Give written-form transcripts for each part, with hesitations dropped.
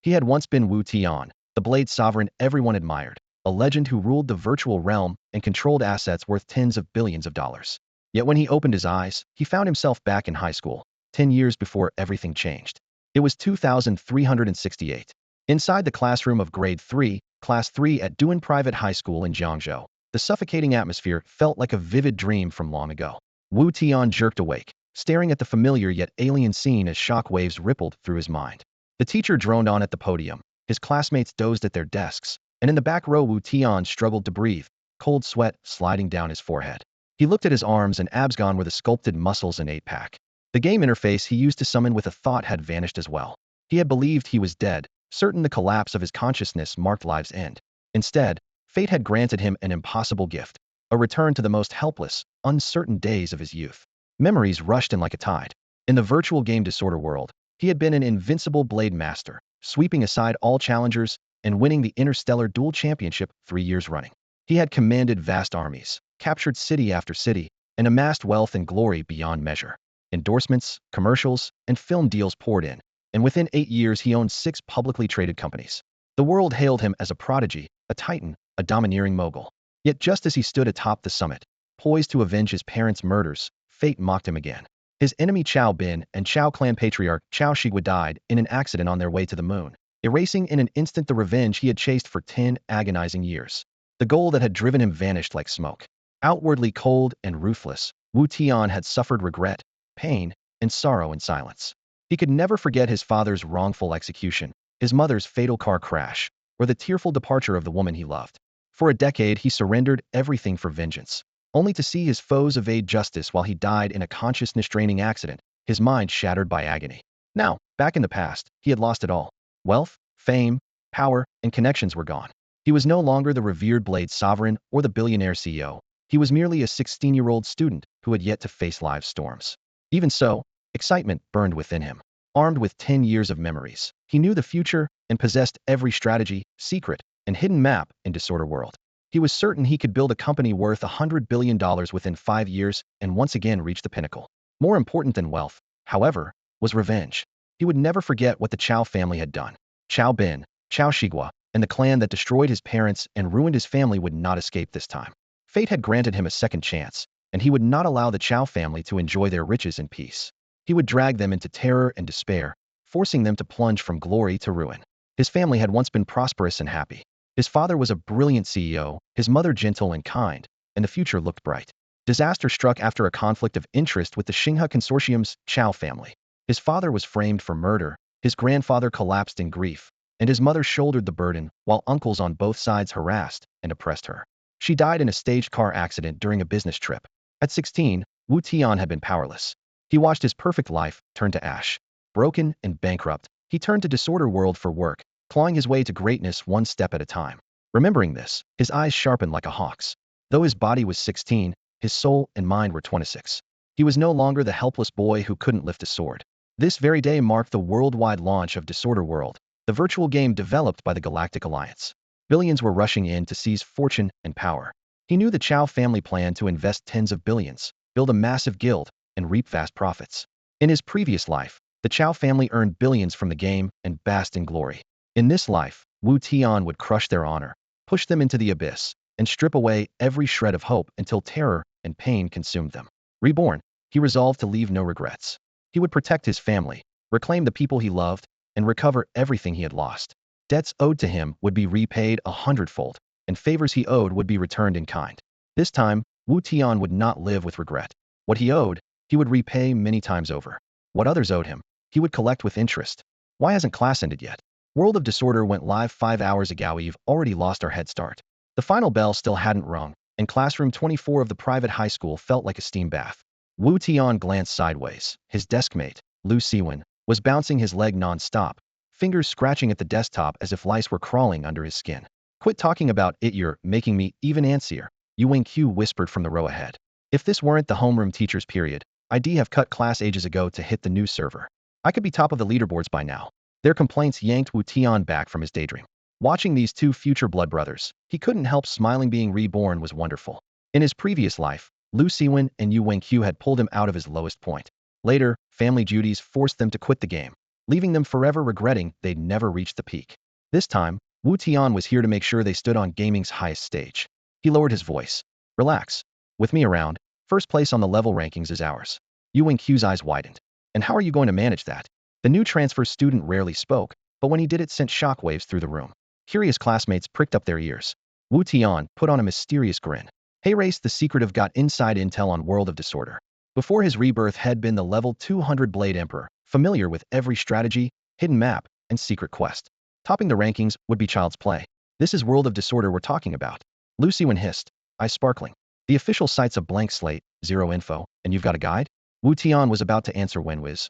He had once been Wu Tian, the blade sovereign everyone admired, a legend who ruled the virtual realm and controlled assets worth tens of billions of dollars. Yet when he opened his eyes, he found himself back in high school, 10 years before everything changed. It was 2368. Inside the classroom of Grade 3, Class 3 at Duan Private High School in Jiangzhou, the suffocating atmosphere felt like a vivid dream from long ago. Wu Tian jerked awake, staring at the familiar yet alien scene as shock waves rippled through his mind. The teacher droned on at the podium, his classmates dozed at their desks, and in the back row Wu Tian struggled to breathe, cold sweat sliding down his forehead. He looked at his arms and abs gone were the sculpted muscles and eight-pack. The game interface he used to summon with a thought had vanished as well. He had believed he was dead, certain the collapse of his consciousness marked life's end. Instead, fate had granted him an impossible gift, a return to the most helpless, uncertain days of his youth. Memories rushed in like a tide. In the virtual game Disorder World, he had been an invincible blade master, sweeping aside all challengers and winning the Interstellar Duel Championship 3 years running. He had commanded vast armies, captured city after city, and amassed wealth and glory beyond measure. Endorsements, commercials, and film deals poured in, and within 8 years he owned 6 publicly traded companies. The world hailed him as a prodigy, a titan, a domineering mogul. Yet just as he stood atop the summit, poised to avenge his parents' murders, fate mocked him again. His enemy Chao Bin and Chao clan patriarch Chao Shigua died in an accident on their way to the moon, erasing in an instant the revenge he had chased for 10 agonizing years. The goal that had driven him vanished like smoke. Outwardly cold and ruthless, Wu Tian had suffered regret, pain, and sorrow in silence. He could never forget his father's wrongful execution, his mother's fatal car crash, or the tearful departure of the woman he loved. For a decade he surrendered everything for vengeance, only to see his foes evade justice while he died in a consciousness-draining accident, his mind shattered by agony. Now, back in the past, he had lost it all. Wealth, fame, power, and connections were gone. He was no longer the revered blade sovereign or the billionaire CEO. He was merely a 16-year-old student who had yet to face life's storms. Even so, excitement burned within him. Armed with 10 years of memories, he knew the future and possessed every strategy, secret, and hidden map in Disorder World. He was certain he could build a company worth $100 billion within 5 years and once again reach the pinnacle. More important than wealth, however, was revenge. He would never forget what the Chao family had done. Chao Bin, Chao Shigua, and the clan that destroyed his parents and ruined his family would not escape this time. Fate had granted him a second chance, and he would not allow the Chao family to enjoy their riches in peace. He would drag them into terror and despair, forcing them to plunge from glory to ruin. His family had once been prosperous and happy. His father was a brilliant CEO, his mother gentle and kind, and the future looked bright. Disaster struck after a conflict of interest with the Xinghe Consortium's Chao family. His father was framed for murder, his grandfather collapsed in grief, and his mother shouldered the burden while uncles on both sides harassed and oppressed her. She died in a staged car accident during a business trip. At 16, Wu Tian had been powerless. He watched his perfect life turn to ash. Broken and bankrupt, he turned to Disorder World for work, clawing his way to greatness one step at a time. Remembering this, his eyes sharpened like a hawk's. Though his body was 16, his soul and mind were 26. He was no longer the helpless boy who couldn't lift a sword. This very day marked the worldwide launch of Disorder World, the virtual game developed by the Galactic Alliance. Billions were rushing in to seize fortune and power. He knew the Chao family planned to invest tens of billions, build a massive guild, and reap vast profits. In his previous life, the Chao family earned billions from the game and basked in glory. In this life, Wu Tian would crush their honor, push them into the abyss, and strip away every shred of hope until terror and pain consumed them. Reborn, he resolved to leave no regrets. He would protect his family, reclaim the people he loved, and recover everything he had lost. Debts owed to him would be repaid 100-fold, and favors he owed would be returned in kind. This time, Wu Tian would not live with regret. What he owed, he would repay many times over. What others owed him, he would collect with interest. Why hasn't class ended yet? World of Disorder went live 5 hours ago. We've already lost our head start. The final bell still hadn't rung, and classroom 24 of the private high school felt like a steam bath. Wu Tian glanced sideways. His deskmate, Lu Siwen, was bouncing his leg non-stop, fingers scratching at the desktop as if lice were crawling under his skin. Quit talking about it, you're making me even antsier, Yu Wengqiu whispered from the row ahead. If this weren't the homeroom teachers period, I'd have cut class ages ago to hit the news server. I could be top of the leaderboards by now. Their complaints yanked Wu Tian back from his daydream. Watching these two future blood brothers, he couldn't help smiling. Being reborn was wonderful. In his previous life, Lu Siwen and Yu Wengqiu had pulled him out of his lowest point. Later, family duties forced them to quit the game. leaving them forever regretting they'd never reached the peak. This time, Wu Tian was here to make sure they stood on gaming's highest stage. He lowered his voice. Relax. With me around, first place on the level rankings is ours. Yu Wenqiu's eyes widened. And how are you going to manage that? The new transfer student rarely spoke, but when he did it sent shockwaves through the room. Curious classmates pricked up their ears. Wu Tian put on a mysterious grin. Hey Race, the secretive got inside intel on World of Disorder. Before his rebirth had been the level 200 Blade Emperor, familiar with every strategy, hidden map, and secret quest. Topping the rankings would be child's play. This is World of Disorder we're talking about. Wutian hissed, eyes sparkling. The official site's a blank slate, zero info, and you've got a guide? Wu Tian was about to answer when whiz.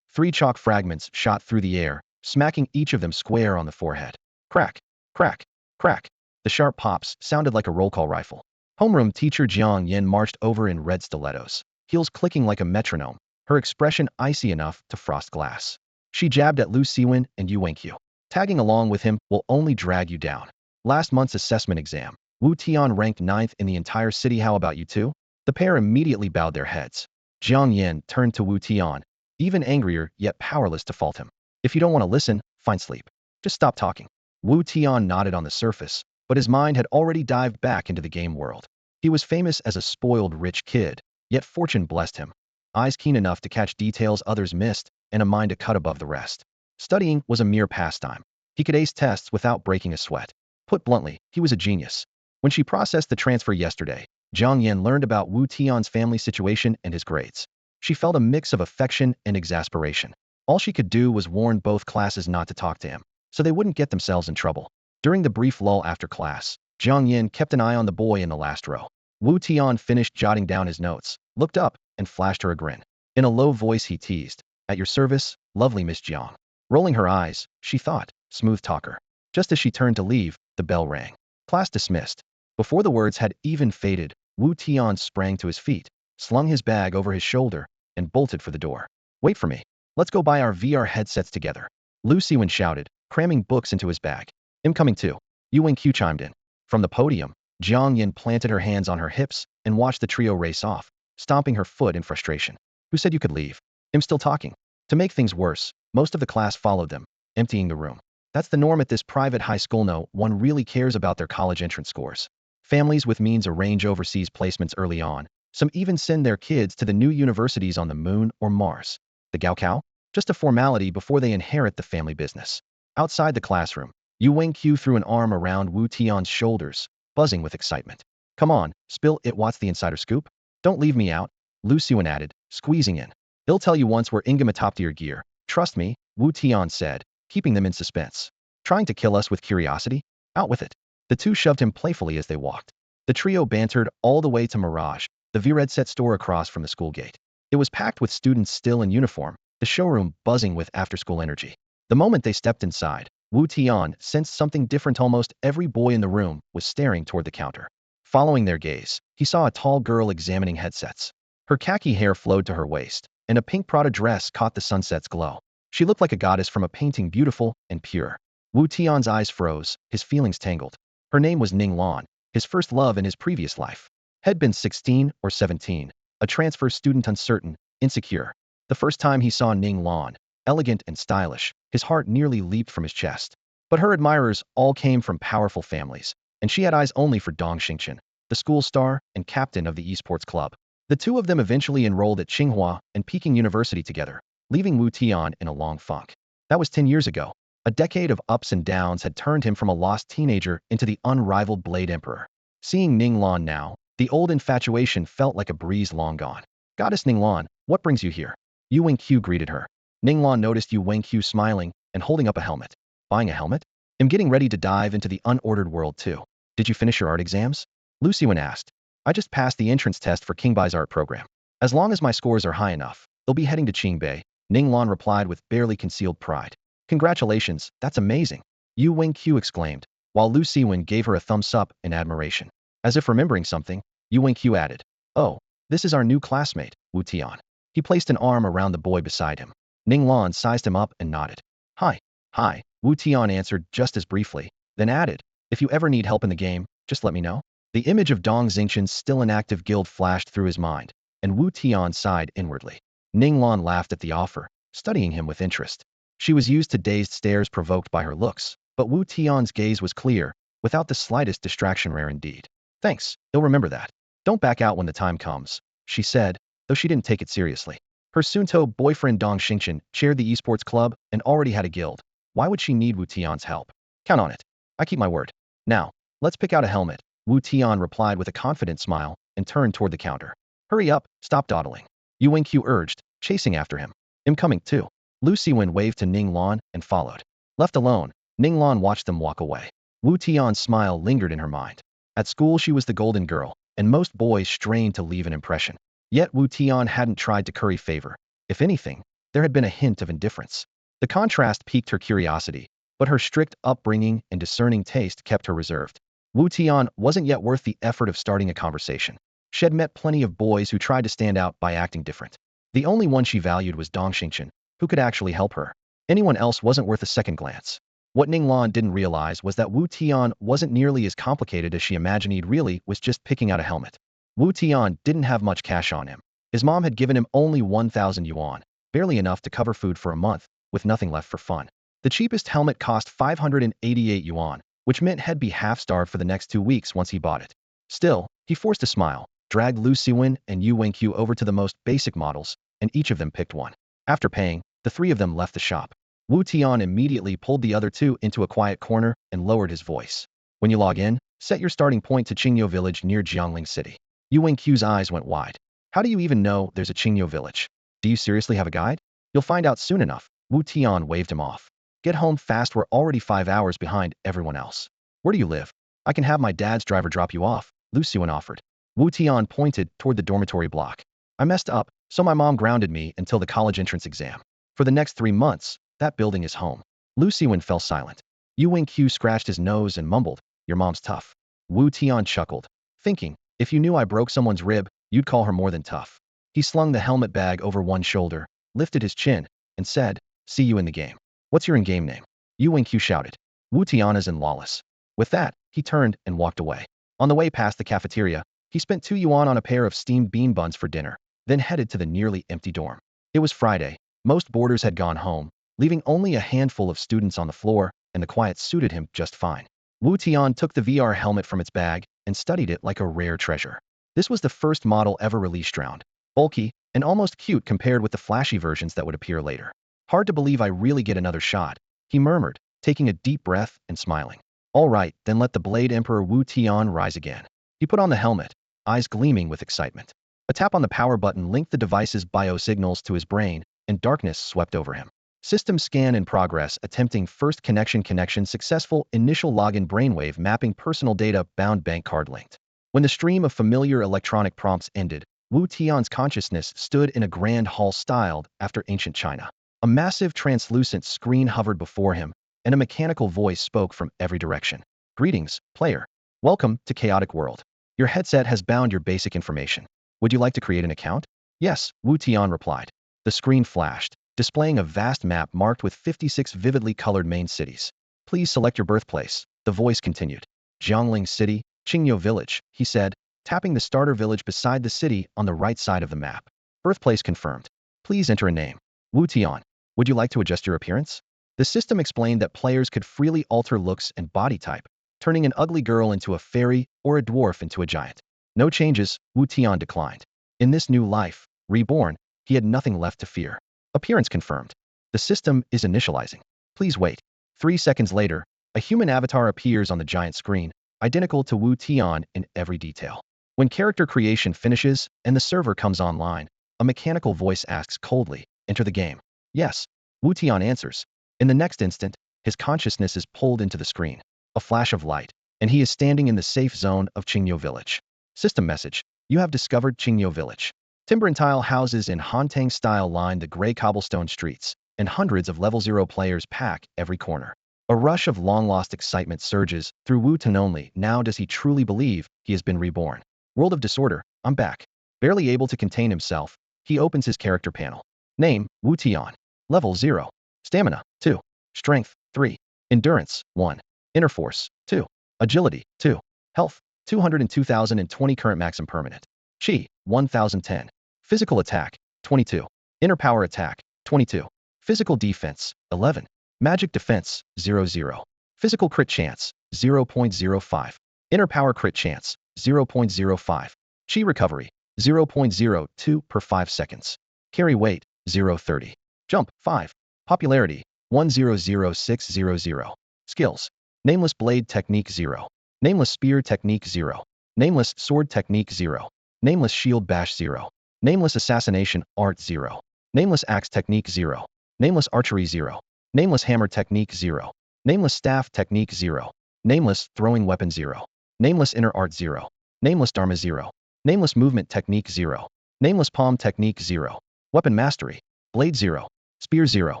3 chalk fragments shot through the air, smacking each of them square on the forehead. Crack, crack, crack. The sharp pops sounded like a roll call rifle. Homeroom teacher Jiang Yin marched over in red stilettos, heels clicking like a metronome, her expression icy enough to frost glass. She jabbed at Lu Siwen and Yu Wenqiu. Tagging along with him will only drag you down. Last month's assessment exam, Wu Tian ranked 9th in the entire city. How about you two? The pair immediately bowed their heads. Jiang Yin turned to Wu Tian, even angrier yet powerless to fault him. If you don't want to listen, find sleep. Just stop talking. Wu Tian nodded on the surface, but his mind had already dived back into the game world. He was famous as a spoiled rich kid, yet fortune blessed him. Eyes keen enough to catch details others missed, and a mind a cut above the rest. Studying was a mere pastime. He could ace tests without breaking a sweat. Put bluntly, he was a genius. When she processed the transfer yesterday, Jiang Yin learned about Wu Tian's family situation and his grades. She felt a mix of affection and exasperation. All she could do was warn both classes not to talk to him, so they wouldn't get themselves in trouble. During the brief lull after class, Jiang Yin kept an eye on the boy in the last row. Wu Tian finished jotting down his notes, looked up, and flashed her a grin. In a low voice he teased, "At your service, lovely Miss Jiang." Rolling her eyes, she thought, smooth talker. Just as she turned to leave, the bell rang. Class dismissed. Before the words had even faded, Wu Tian sprang to his feet, slung his bag over his shoulder, and bolted for the door. "Wait for me. Let's go buy our VR headsets together." Lu Siwen shouted, cramming books into his bag. "I'm coming too." Yu Wenqiu chimed in. From the podium, Jiang Yin planted her hands on her hips and watched the trio race off, stomping her foot in frustration. "Who said you could leave? I'm still talking." To make things worse, most of the class followed them, emptying the room. That's the norm at this private high school. No one really cares about their college entrance scores. Families with means arrange overseas placements early on. Some even send their kids to the new universities on the moon or Mars. The Gaokao? Just a formality before they inherit the family business. Outside the classroom, Yu Wenqiu threw an arm around Wu Tian's shoulders, buzzing with excitement. "Come on, spill it. What's the insider scoop? Don't leave me out," Lu Siwen added, squeezing in. "They'll tell you once we're Ingame top-tier gear. Trust me," Wu Tian said, keeping them in suspense. "Trying to kill us with curiosity? Out with it." The two shoved him playfully as they walked. The trio bantered all the way to Mirage, the VREDset store across from the school gate. It was packed with students still in uniform, the showroom buzzing with after-school energy. The moment they stepped inside, Wu Tian sensed something different. Almost every boy in the room was staring toward the counter. Following their gaze, he saw a tall girl examining headsets. Her khaki hair flowed to her waist, and a pink Prada dress caught the sunset's glow. She looked like a goddess from a painting, beautiful and pure. Wu Tian's eyes froze, his feelings tangled. Her name was Ning Lan, his first love in his previous life. Had been 16 or 17, a transfer student, uncertain, insecure. The first time he saw Ning Lan, elegant and stylish, his heart nearly leaped from his chest. But her admirers all came from powerful families, and she had eyes only for Dong Xingqian, the school star and captain of the esports club. The two of them eventually enrolled at Tsinghua and Peking University together, leaving Wu Tian in a long funk. That was 10 years ago. A decade of ups and downs had turned him from a lost teenager into the unrivaled Blade Emperor. Seeing Ning Lan now, the old infatuation felt like a breeze long gone. "Goddess Ning Lan, what brings you here?" Yu Wenqiu greeted her. Ning Lan noticed Yu Wenqiu smiling and holding up a helmet. "Buying a helmet? I'm getting ready to dive into the unordered world too." "Did you finish your art exams?" Lu Siwen asked. "I just passed the entrance test for Qingbai's art program. As long as my scores are high enough, they'll be heading to Qingbei," Ning Lan replied with barely concealed pride. "Congratulations, that's amazing," Yu Wenqiu exclaimed, while Lu Siwen gave her a thumbs up in admiration. As if remembering something, Yu Wenqiu added, "Oh, this is our new classmate, Wu Tian." He placed an arm around the boy beside him. Ning Lan sized him up and nodded. Hi, Wu Tian answered just as briefly, then added, "If you ever need help in the game, just let me know." The image of Dong Xingqian's still inactive guild flashed through his mind, and Wu Tian sighed inwardly. Ning Lan laughed at the offer, studying him with interest. She was used to dazed stares provoked by her looks, but Wu Tian's gaze was clear, without the slightest distraction. Rare indeed. Thanks, he'll remember that. Don't back out when the time comes, she said, though she didn't take it seriously. Her Sunto boyfriend Dong Xingqian chaired the esports club and already had a guild. Why would she need Wu Tian's help? Count on it. I keep my word. Now, let's pick out a helmet, Wu Tian replied with a confident smile and turned toward the counter. Hurry up, stop dawdling. Yu Wenqiu urged, chasing after him. I'm coming too. Lu Siwen waved to Ning Lan and followed. Left alone, Ning Lan watched them walk away. Wu Tian's smile lingered in her mind. At school she was the golden girl, and most boys strained to leave an impression. Yet Wu Tian hadn't tried to curry favor. If anything, there had been a hint of indifference. The contrast piqued her curiosity, but her strict upbringing and discerning taste kept her reserved. Wu Tian wasn't yet worth the effort of starting a conversation. She had met plenty of boys who tried to stand out by acting different. The only one she valued was Dong Xingqian, who could actually help her. Anyone else wasn't worth a second glance. What Ning Lan didn't realize was that Wu Tian wasn't nearly as complicated as she imagined. He really was just picking out a helmet. Wu Tian didn't have much cash on him. His mom had given him only 1,000 yuan, barely enough to cover food for a month, with nothing left for fun. The cheapest helmet cost 588 yuan, which meant he'd be half-starved for the next 2 weeks once he bought it. Still, he forced a smile, dragged Lu Siwen and Yu Wenqiu over to the most basic models, and each of them picked one. After paying, the three of them left the shop. Wu Tian immediately pulled the other two into a quiet corner and lowered his voice. When you log in, set your starting point to Qingyo village near Jiangling City. Yu Wenqiu's eyes went wide. How do you even know there's a Qingyo village? Do you seriously have a guide? You'll find out soon enough. Wu Tian waved him off. Get home fast, we're already 5 hours behind everyone else. Where do you live? I can have my dad's driver drop you off, Lu Siwen offered. Wu Tian pointed toward the dormitory block. I messed up, so my mom grounded me until the college entrance exam. For the next 3 months, that building is home. Lu Siwen fell silent. Yu Wenqiu scratched his nose and mumbled, your mom's tough. Wu Tian chuckled, thinking, if you knew I broke someone's rib, you'd call her more than tough. He slung the helmet bag over one shoulder, lifted his chin, and said, see you in the game. What's your in-game name? Yu Wenqiu shouted. Wu Tian is in Lawless. With that, he turned and walked away. On the way past the cafeteria, he spent 2 yuan on a pair of steamed bean buns for dinner, then headed to the nearly empty dorm. It was Friday. Most boarders had gone home, leaving only a handful of students on the floor, and the quiet suited him just fine. Wu Tian took the VR helmet from its bag and studied it like a rare treasure. This was the first model ever released round, bulky, and almost cute compared with the flashy versions that would appear later. Hard to believe I really get another shot, he murmured, taking a deep breath and smiling. All right, then let the Blade Emperor Wu Tian rise again. He put on the helmet, eyes gleaming with excitement. A tap on the power button linked the device's biosignals to his brain, and darkness swept over him. System scan in progress, attempting first connection successful, initial login brainwave mapping personal data bound bank card linked. When the stream of familiar electronic prompts ended, Wu Tian's consciousness stood in a grand hall styled after ancient China. A massive translucent screen hovered before him, and a mechanical voice spoke from every direction. Greetings, player. Welcome to Chaotic World. Your headset has bound your basic information. Would you like to create an account? Yes, Wu Tian replied. The screen flashed, displaying a vast map marked with 56 vividly colored main cities. Please select your birthplace, the voice continued. Jiangling City, Qingyo Village, he said, tapping the starter village beside the city on the right side of the map. Birthplace confirmed. Please enter a name. Wu Tian. Would you like to adjust your appearance? The system explained that players could freely alter looks and body type, turning an ugly girl into a fairy or a dwarf into a giant. No changes, Wu Tian declined. In this new life, Reborn, he had nothing left to fear. Appearance confirmed. The system is initializing. Please wait. 3 seconds later, a human avatar appears on the giant screen, identical to Wu Tian in every detail. When character creation finishes and the server comes online, a mechanical voice asks coldly, enter the game. Yes. Wu Tian answers. In the next instant, his consciousness is pulled into the screen. A flash of light, and he is standing in the safe zone of Qingyo Village. System message. You have discovered Qingyo Village. Timber and tile houses in Hantang style line the gray cobblestone streets, and hundreds of level 0 players pack every corner. A rush of long-lost excitement surges through Wu Tian. Only now does he truly believe he has been reborn. World of disorder, I'm back. Barely able to contain himself, he opens his character panel. Name, Wu Tian. Level 0. Stamina, 2. Strength, 3. Endurance, 1. Inner force, 2. Agility, 2. Health, 202,020 current maximum permanent. Chi, 1010. Physical attack, 22. Inner power attack, 22. Physical defense, 11. Magic defense, 0.0. Physical crit chance, 0.05. Inner power crit chance, 0.05. Chi recovery, 0.02 per 5 seconds. Carry weight, 0.30. Jump, 5. Popularity, 100600. Skills. Nameless blade technique 0. Nameless spear technique 0. Nameless sword technique 0. Nameless shield bash 0. Nameless assassination art 0. Nameless axe technique 0. Nameless archery 0. Nameless hammer technique 0. Nameless staff technique 0. Nameless throwing weapon 0. Nameless inner art 0. Nameless dharma 0. Nameless movement technique 0. Nameless palm technique 0. Weapon mastery. Blade 0. Spear 0.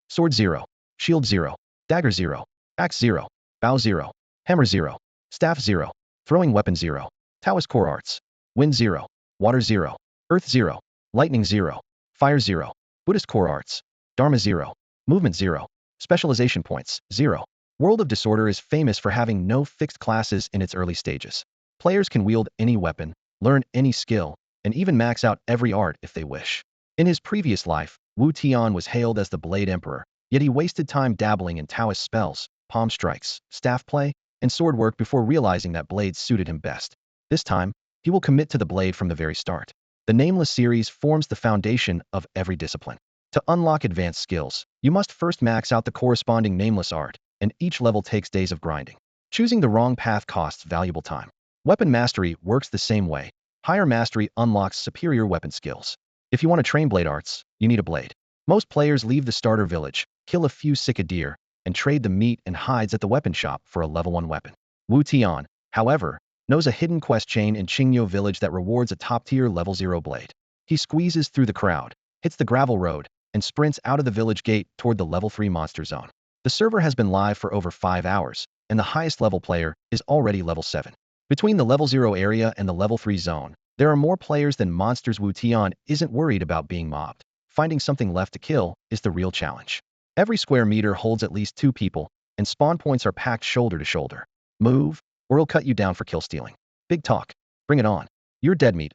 Sword 0. Shield 0. Dagger 0. Axe 0. Bow 0. Hammer 0. Staff 0. Throwing weapon 0. Taoist core arts. Wind 0. Water 0. Earth 0. Lightning 0. Fire 0. Buddhist core arts. Dharma 0. Movement 0. Specialization points 0. World of Disorder is famous for having no fixed classes in its early stages. Players can wield any weapon, learn any skill, and even max out every art if they wish. In his previous life, Wu Tian was hailed as the Blade Emperor, yet he wasted time dabbling in Taoist spells, palm strikes, staff play, and sword work before realizing that blades suited him best. This time, he will commit to the blade from the very start. The Nameless series forms the foundation of every discipline. To unlock advanced skills, you must first max out the corresponding Nameless art, and each level takes days of grinding. Choosing the wrong path costs valuable time. Weapon mastery works the same way. Higher mastery unlocks superior weapon skills. If you want to train blade arts, you need a blade. Most players leave the starter village, kill a few sick deer, and trade the meat and hides at the weapon shop for a level 1 weapon. Wu Tian, however, knows a hidden quest chain in Qingyo village that rewards a top-tier level 0 blade. He squeezes through the crowd, hits the gravel road, and sprints out of the village gate toward the level 3 monster zone. The server has been live for over 5 hours, and the highest level player is already level 7. Between the level 0 area and the level 3 zone, there are more players than monsters. Wu Tian isn't worried about being mobbed. Finding something left to kill is the real challenge. Every square meter holds at least 2 people, and spawn points are packed shoulder to shoulder. Move, or he'll cut you down for kill stealing. Big talk. Bring it on. You're dead meat,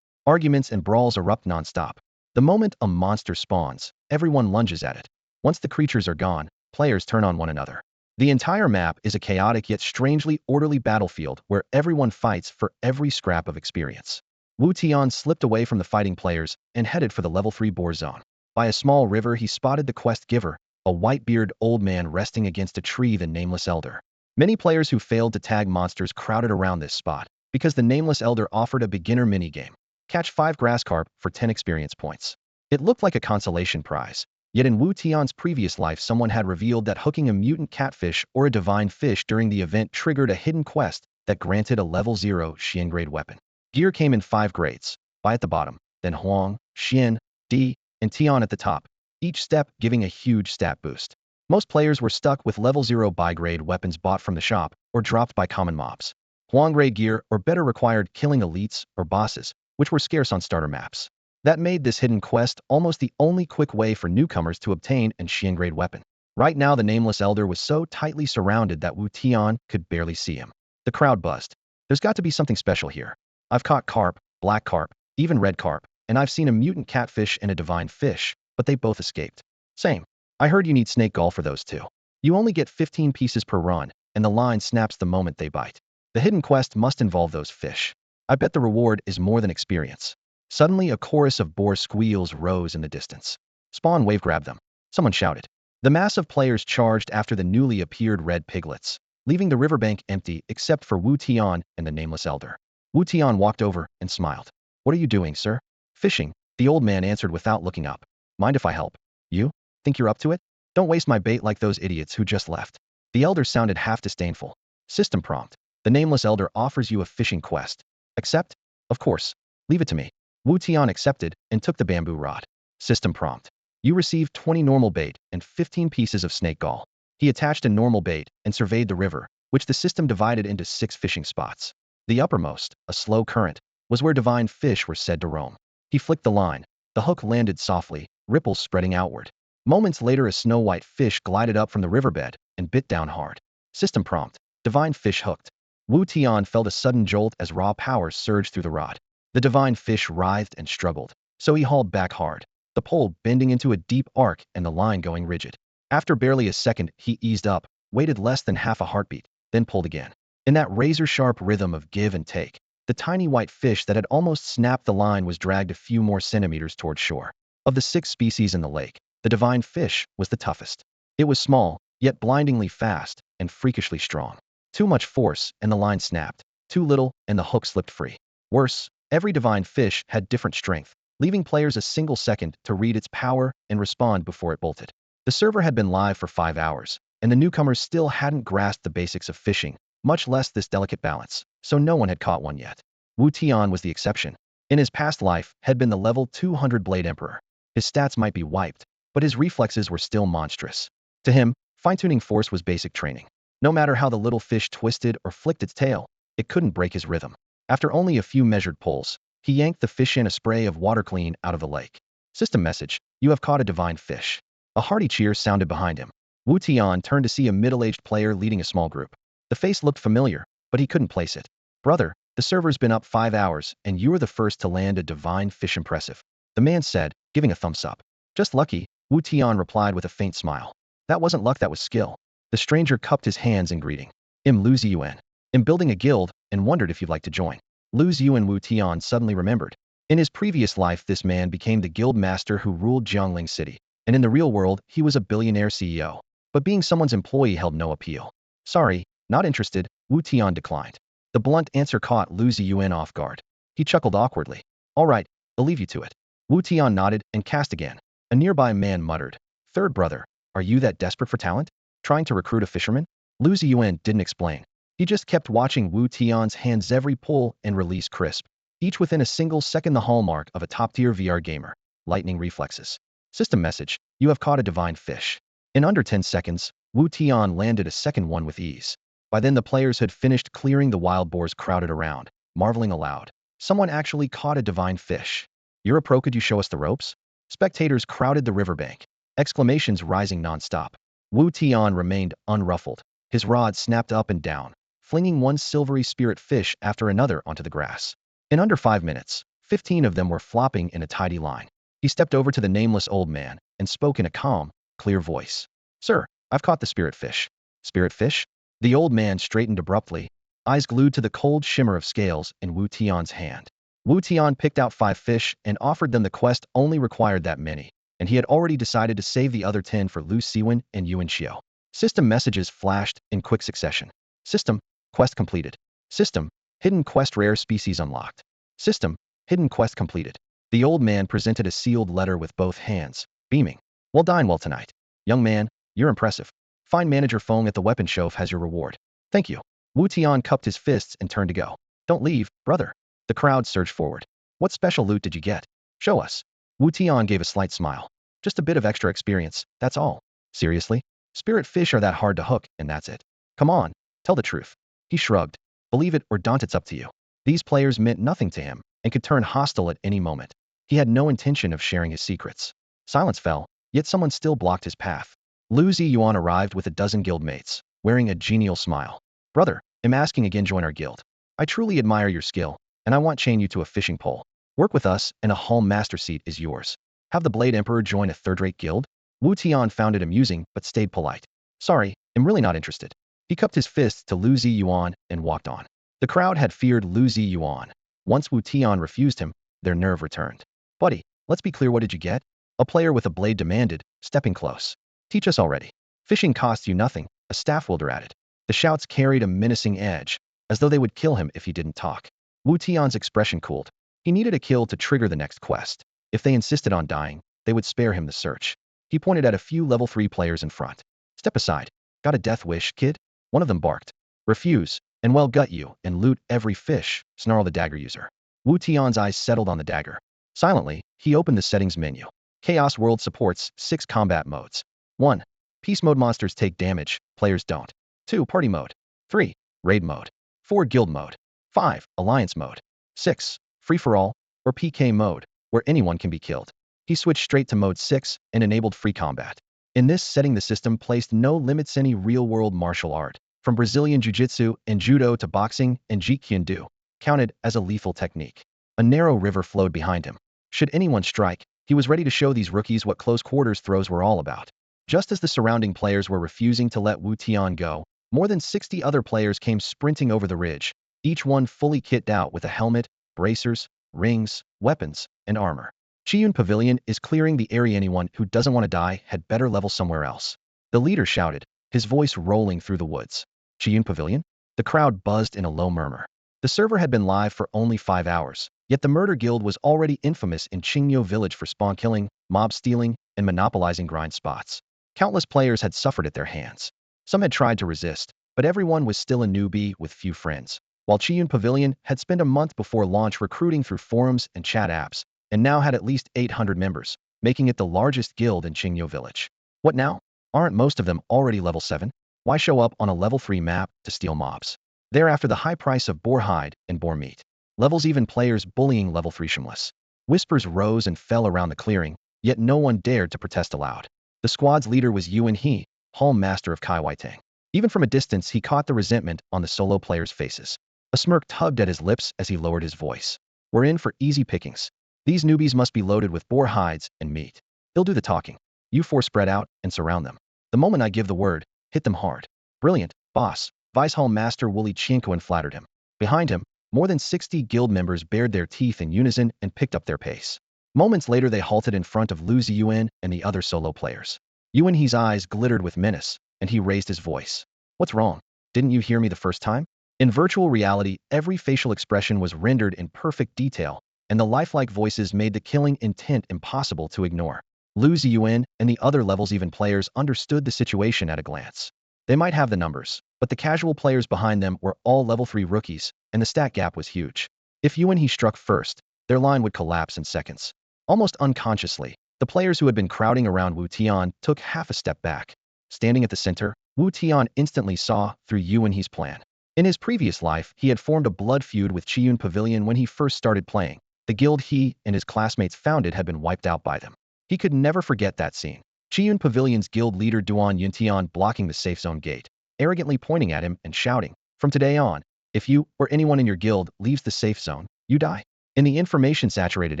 Arguments and brawls erupt non-stop. The moment a monster spawns, everyone lunges at it. Once the creatures are gone, players turn on one another. The entire map is a chaotic yet strangely orderly battlefield where everyone fights for every scrap of experience. Wu Tian slipped away from the fighting players and headed for the level 3 boar zone. By a small river he spotted the quest giver, a white-bearded old man resting against a tree, the Nameless Elder. Many players who failed to tag monsters crowded around this spot, because the Nameless Elder offered a beginner minigame. Catch 5 grass carp for 10 experience points. It looked like a consolation prize. Yet in Wu Tian's previous life someone had revealed that hooking a mutant catfish or a divine fish during the event triggered a hidden quest that granted a level 0 Xian grade weapon. Gear came in 5 grades, Bai at the bottom, then Huang, Xian, Di, and Tian at the top, each step giving a huge stat boost. Most players were stuck with level 0 Bai grade weapons bought from the shop or dropped by common mobs. Huang grade gear or better required killing elites or bosses, which were scarce on starter maps. That made this hidden quest almost the only quick way for newcomers to obtain an Xian grade weapon. Right now the Nameless Elder was so tightly surrounded that Wu Tian could barely see him. The crowd buzzed. There's got to be something special here. I've caught carp, black carp, even red carp, and I've seen a mutant catfish and a divine fish, but they both escaped. Same. I heard you need snake gall for those too. You only get 15 pieces per run, and the line snaps the moment they bite. The hidden quest must involve those fish. I bet the reward is more than experience. Suddenly a chorus of boar squeals rose in the distance. Spawn wave grabbed them. Someone shouted. The mass of players charged after the newly appeared red piglets, leaving the riverbank empty except for Wu Tian and the Nameless Elder. Wu Tian walked over and smiled. What are you doing, sir? Fishing, the old man answered without looking up. Mind if I help? You? Think you're up to it? Don't waste my bait like those idiots who just left. The elder sounded half disdainful. System prompt. The Nameless Elder offers you a fishing quest. Accept? Of course. Leave it to me. Wu Tian accepted and took the bamboo rod. System prompt. You received 20 normal bait and 15 pieces of snake gall. He attached a normal bait and surveyed the river, which the system divided into 6 fishing spots. The uppermost, a slow current, was where divine fish were said to roam. He flicked the line. The hook landed softly, ripples spreading outward. Moments later a snow-white fish glided up from the riverbed and bit down hard. System prompt. Divine fish hooked. Wu Tian felt a sudden jolt as raw power surged through the rod. The divine fish writhed and struggled, so he hauled back hard. the pole bending into a deep arc and the line going rigid. After barely a second, he eased up, waited less than half a heartbeat, then pulled again. In that razor-sharp rhythm of give and take, the tiny white fish that had almost snapped the line was dragged a few more centimeters toward shore. Of the 6 species in the lake, the divine fish was the toughest. It was small, yet blindingly fast, and freakishly strong. Too much force, and the line snapped. Too little, and the hook slipped free. Worse, every divine fish had different strength, leaving players a single second to read its power and respond before it bolted. The server had been live for 5 hours, and the newcomers still hadn't grasped the basics of fishing, much less this delicate balance, so no one had caught one yet. Wu Tian was the exception. In his past life, had been the level 200 Blade Emperor. His stats might be wiped, but his reflexes were still monstrous. To him, fine-tuning force was basic training. No matter how the little fish twisted or flicked its tail, it couldn't break his rhythm. After only a few measured pulls, he yanked the fish in a spray of water clean out of the lake. System message, you have caught a divine fish. A hearty cheer sounded behind him. Wu Tian turned to see a middle-aged player leading a small group. The face looked familiar, but he couldn't place it. Brother, the server's been up 5 hours, and you were the first to land a divine fish. Impressive. The man said, giving a thumbs up. Just lucky, Wu Tian replied with a faint smile. That wasn't luck, that was skill. The stranger cupped his hands in greeting. I'm Lu Ziyuan. I'm building a guild, and wondered if you'd like to join. Lu Ziyuan. Wu Tian suddenly remembered. In his previous life, this man became the guild master who ruled Jiangling City, and in the real world, he was a billionaire CEO. But being someone's employee held no appeal. Sorry, not interested, Wu Tian declined. The blunt answer caught Lu Ziyuan off guard. He chuckled awkwardly. All right, I'll leave you to it. Wu Tian nodded and cast again. A nearby man muttered. Third brother, are you that desperate for talent? Trying to recruit a fisherman? Lu Ziyuan didn't explain. He just kept watching Wu Tian's hands every pull and release crisp, each within a single second, the hallmark of a top-tier VR gamer. Lightning reflexes. System message, you have caught a divine fish. In under 10 seconds, Wu Tian landed a second one with ease. By then the players had finished clearing the wild boars crowded around, marveling aloud. Someone actually caught a divine fish. You're a pro, could you show us the ropes? Spectators crowded the riverbank, exclamations rising non-stop. Wu Tian remained unruffled. His rod snapped up and down, flinging one silvery spirit fish after another onto the grass. In under 5 minutes, 15 of them were flopping in a tidy line. He stepped over to the nameless old man and spoke in a calm, clear voice. Sir, I've caught the spirit fish. Spirit fish? The old man straightened abruptly, eyes glued to the cold shimmer of scales in Wu Tian's hand. Wu Tian picked out 5 fish and offered them. The quest only required that many, and he had already decided to save the other 10 for Lu Siwen and Yuan Xiao. System messages flashed in quick succession. System, quest completed. System, hidden quest, rare species unlocked. System, hidden quest completed. The old man presented a sealed letter with both hands, beaming. Well, dine well tonight. Young man, you're impressive. Fine, manager Feng at the weapon shelf has your reward. Thank you. Wu Tian cupped his fists and turned to go. Don't leave, brother. The crowd surged forward. What special loot did you get? Show us. Wu Tian gave a slight smile. Just a bit of extra experience, that's all. Seriously? Spirit fish are that hard to hook, and that's it? Come on, tell the truth. He shrugged. Believe it or don't, it's up to you. These players meant nothing to him, and could turn hostile at any moment. He had no intention of sharing his secrets. Silence fell, yet someone still blocked his path. Lu Ziyuan arrived with a dozen guildmates, wearing a genial smile. Brother, I'm asking again, join our guild. I truly admire your skill, and I want chain you to a fishing pole. Work with us, and a Hall Master seat is yours. Have the Blade Emperor join a third-rate guild? Wu Tian found it amusing, but stayed polite. Sorry, I'm really not interested. He cupped his fists to Lu Ziyuan and walked on. The crowd had feared Lu Ziyuan. Once Wu Tian refused him, their nerve returned. Buddy, let's be clear, what did you get? A player with a blade demanded, stepping close. Teach us already. Fishing costs you nothing, a staff wielder added. The shouts carried a menacing edge, as though they would kill him if he didn't talk. Wu Tian's expression cooled. He needed a kill to trigger the next quest. If they insisted on dying, they would spare him the search. He pointed at a few level 3 players in front. Step aside. Got a death wish, kid? One of them barked. Refuse, and well, gut you and loot every fish, snarled the dagger user. Wu Tian's eyes settled on the dagger. Silently, he opened the settings menu. Chaos World supports 6 combat modes. 1. Peace mode, monsters take damage, players don't. 2. Party mode. 3. Raid mode. 4. Guild mode. 5. Alliance mode. 6. Free-for-all, or PK mode, where anyone can be killed. He switched straight to mode 6 and enabled free combat. In this setting, the system placed no limits. Any real-world martial art, from Brazilian Jiu-Jitsu and Judo to boxing and Jeet Kune Do, counted as a lethal technique. A narrow river flowed behind him. Should anyone strike, He was ready to show these rookies what close quarters throws were all about. Just as the surrounding players were refusing to let Wu Tian go, more than 60 other players came sprinting over the ridge, each one fully kitted out with a helmet, bracers, rings, weapons, and armor. Qiyun Pavilion is clearing the area. Anyone who doesn't want to die had better level somewhere else. The leader shouted, his voice rolling through the woods. Qiyun Pavilion? The crowd buzzed in a low murmur. The server had been live for only 5 hours, yet the Murder Guild was already infamous in Qingyo village for spawn killing, mob stealing, and monopolizing grind spots. Countless players had suffered at their hands. Some had tried to resist, but everyone was still a newbie with few friends. While Qiyun Pavilion had spent a month before launch recruiting through forums and chat apps, and now had at least 800 members, making it the largest guild in Qingyo village. What now? Aren't most of them already level 7? Why show up on a level 3 map to steal mobs? Thereafter the high price of boar hide and boar meat. Levels even players bullying level 3 shameless. Whispers rose and fell around the clearing, yet no one dared to protest aloud. The squad's leader was Yuan He, hall master of Kai Waitang. Even from a distance he caught the resentment on the solo players' faces. A smirk tugged at his lips as he lowered his voice. We're in for easy pickings. These newbies must be loaded with boar hides and meat. He'll do the talking. You four spread out and surround them. The moment I give the word, hit them hard. Brilliant, boss. Vice Hall Master Wuli Chinkoan flattered him. Behind him, more than 60 guild members bared their teeth in unison and picked up their pace. Moments later they halted in front of Lu Ziyuan and the other solo players. Yuan He's eyes glittered with menace, and he raised his voice. What's wrong? Didn't you hear me the first time? In virtual reality, every facial expression was rendered in perfect detail, and the lifelike voices made the killing intent impossible to ignore. Lu Ziyuan and the other levels even players understood the situation at a glance. They might have the numbers, but the casual players behind them were all level 3 rookies, and the stat gap was huge. If Yuan He struck first, their line would collapse in seconds. Almost unconsciously, the players who had been crowding around Wu Tian took half a step back. Standing at the center, Wu Tian instantly saw through Yuan He's plan. In his previous life, he had formed a blood feud with Qiyun Pavilion when he first started playing. The guild he and his classmates founded had been wiped out by them. He could never forget that scene. Qiyun Pavilion's guild leader Duan Yuntian blocking the safe zone gate, arrogantly pointing at him and shouting, from today on, if you or anyone in your guild leaves the safe zone, you die. In the information-saturated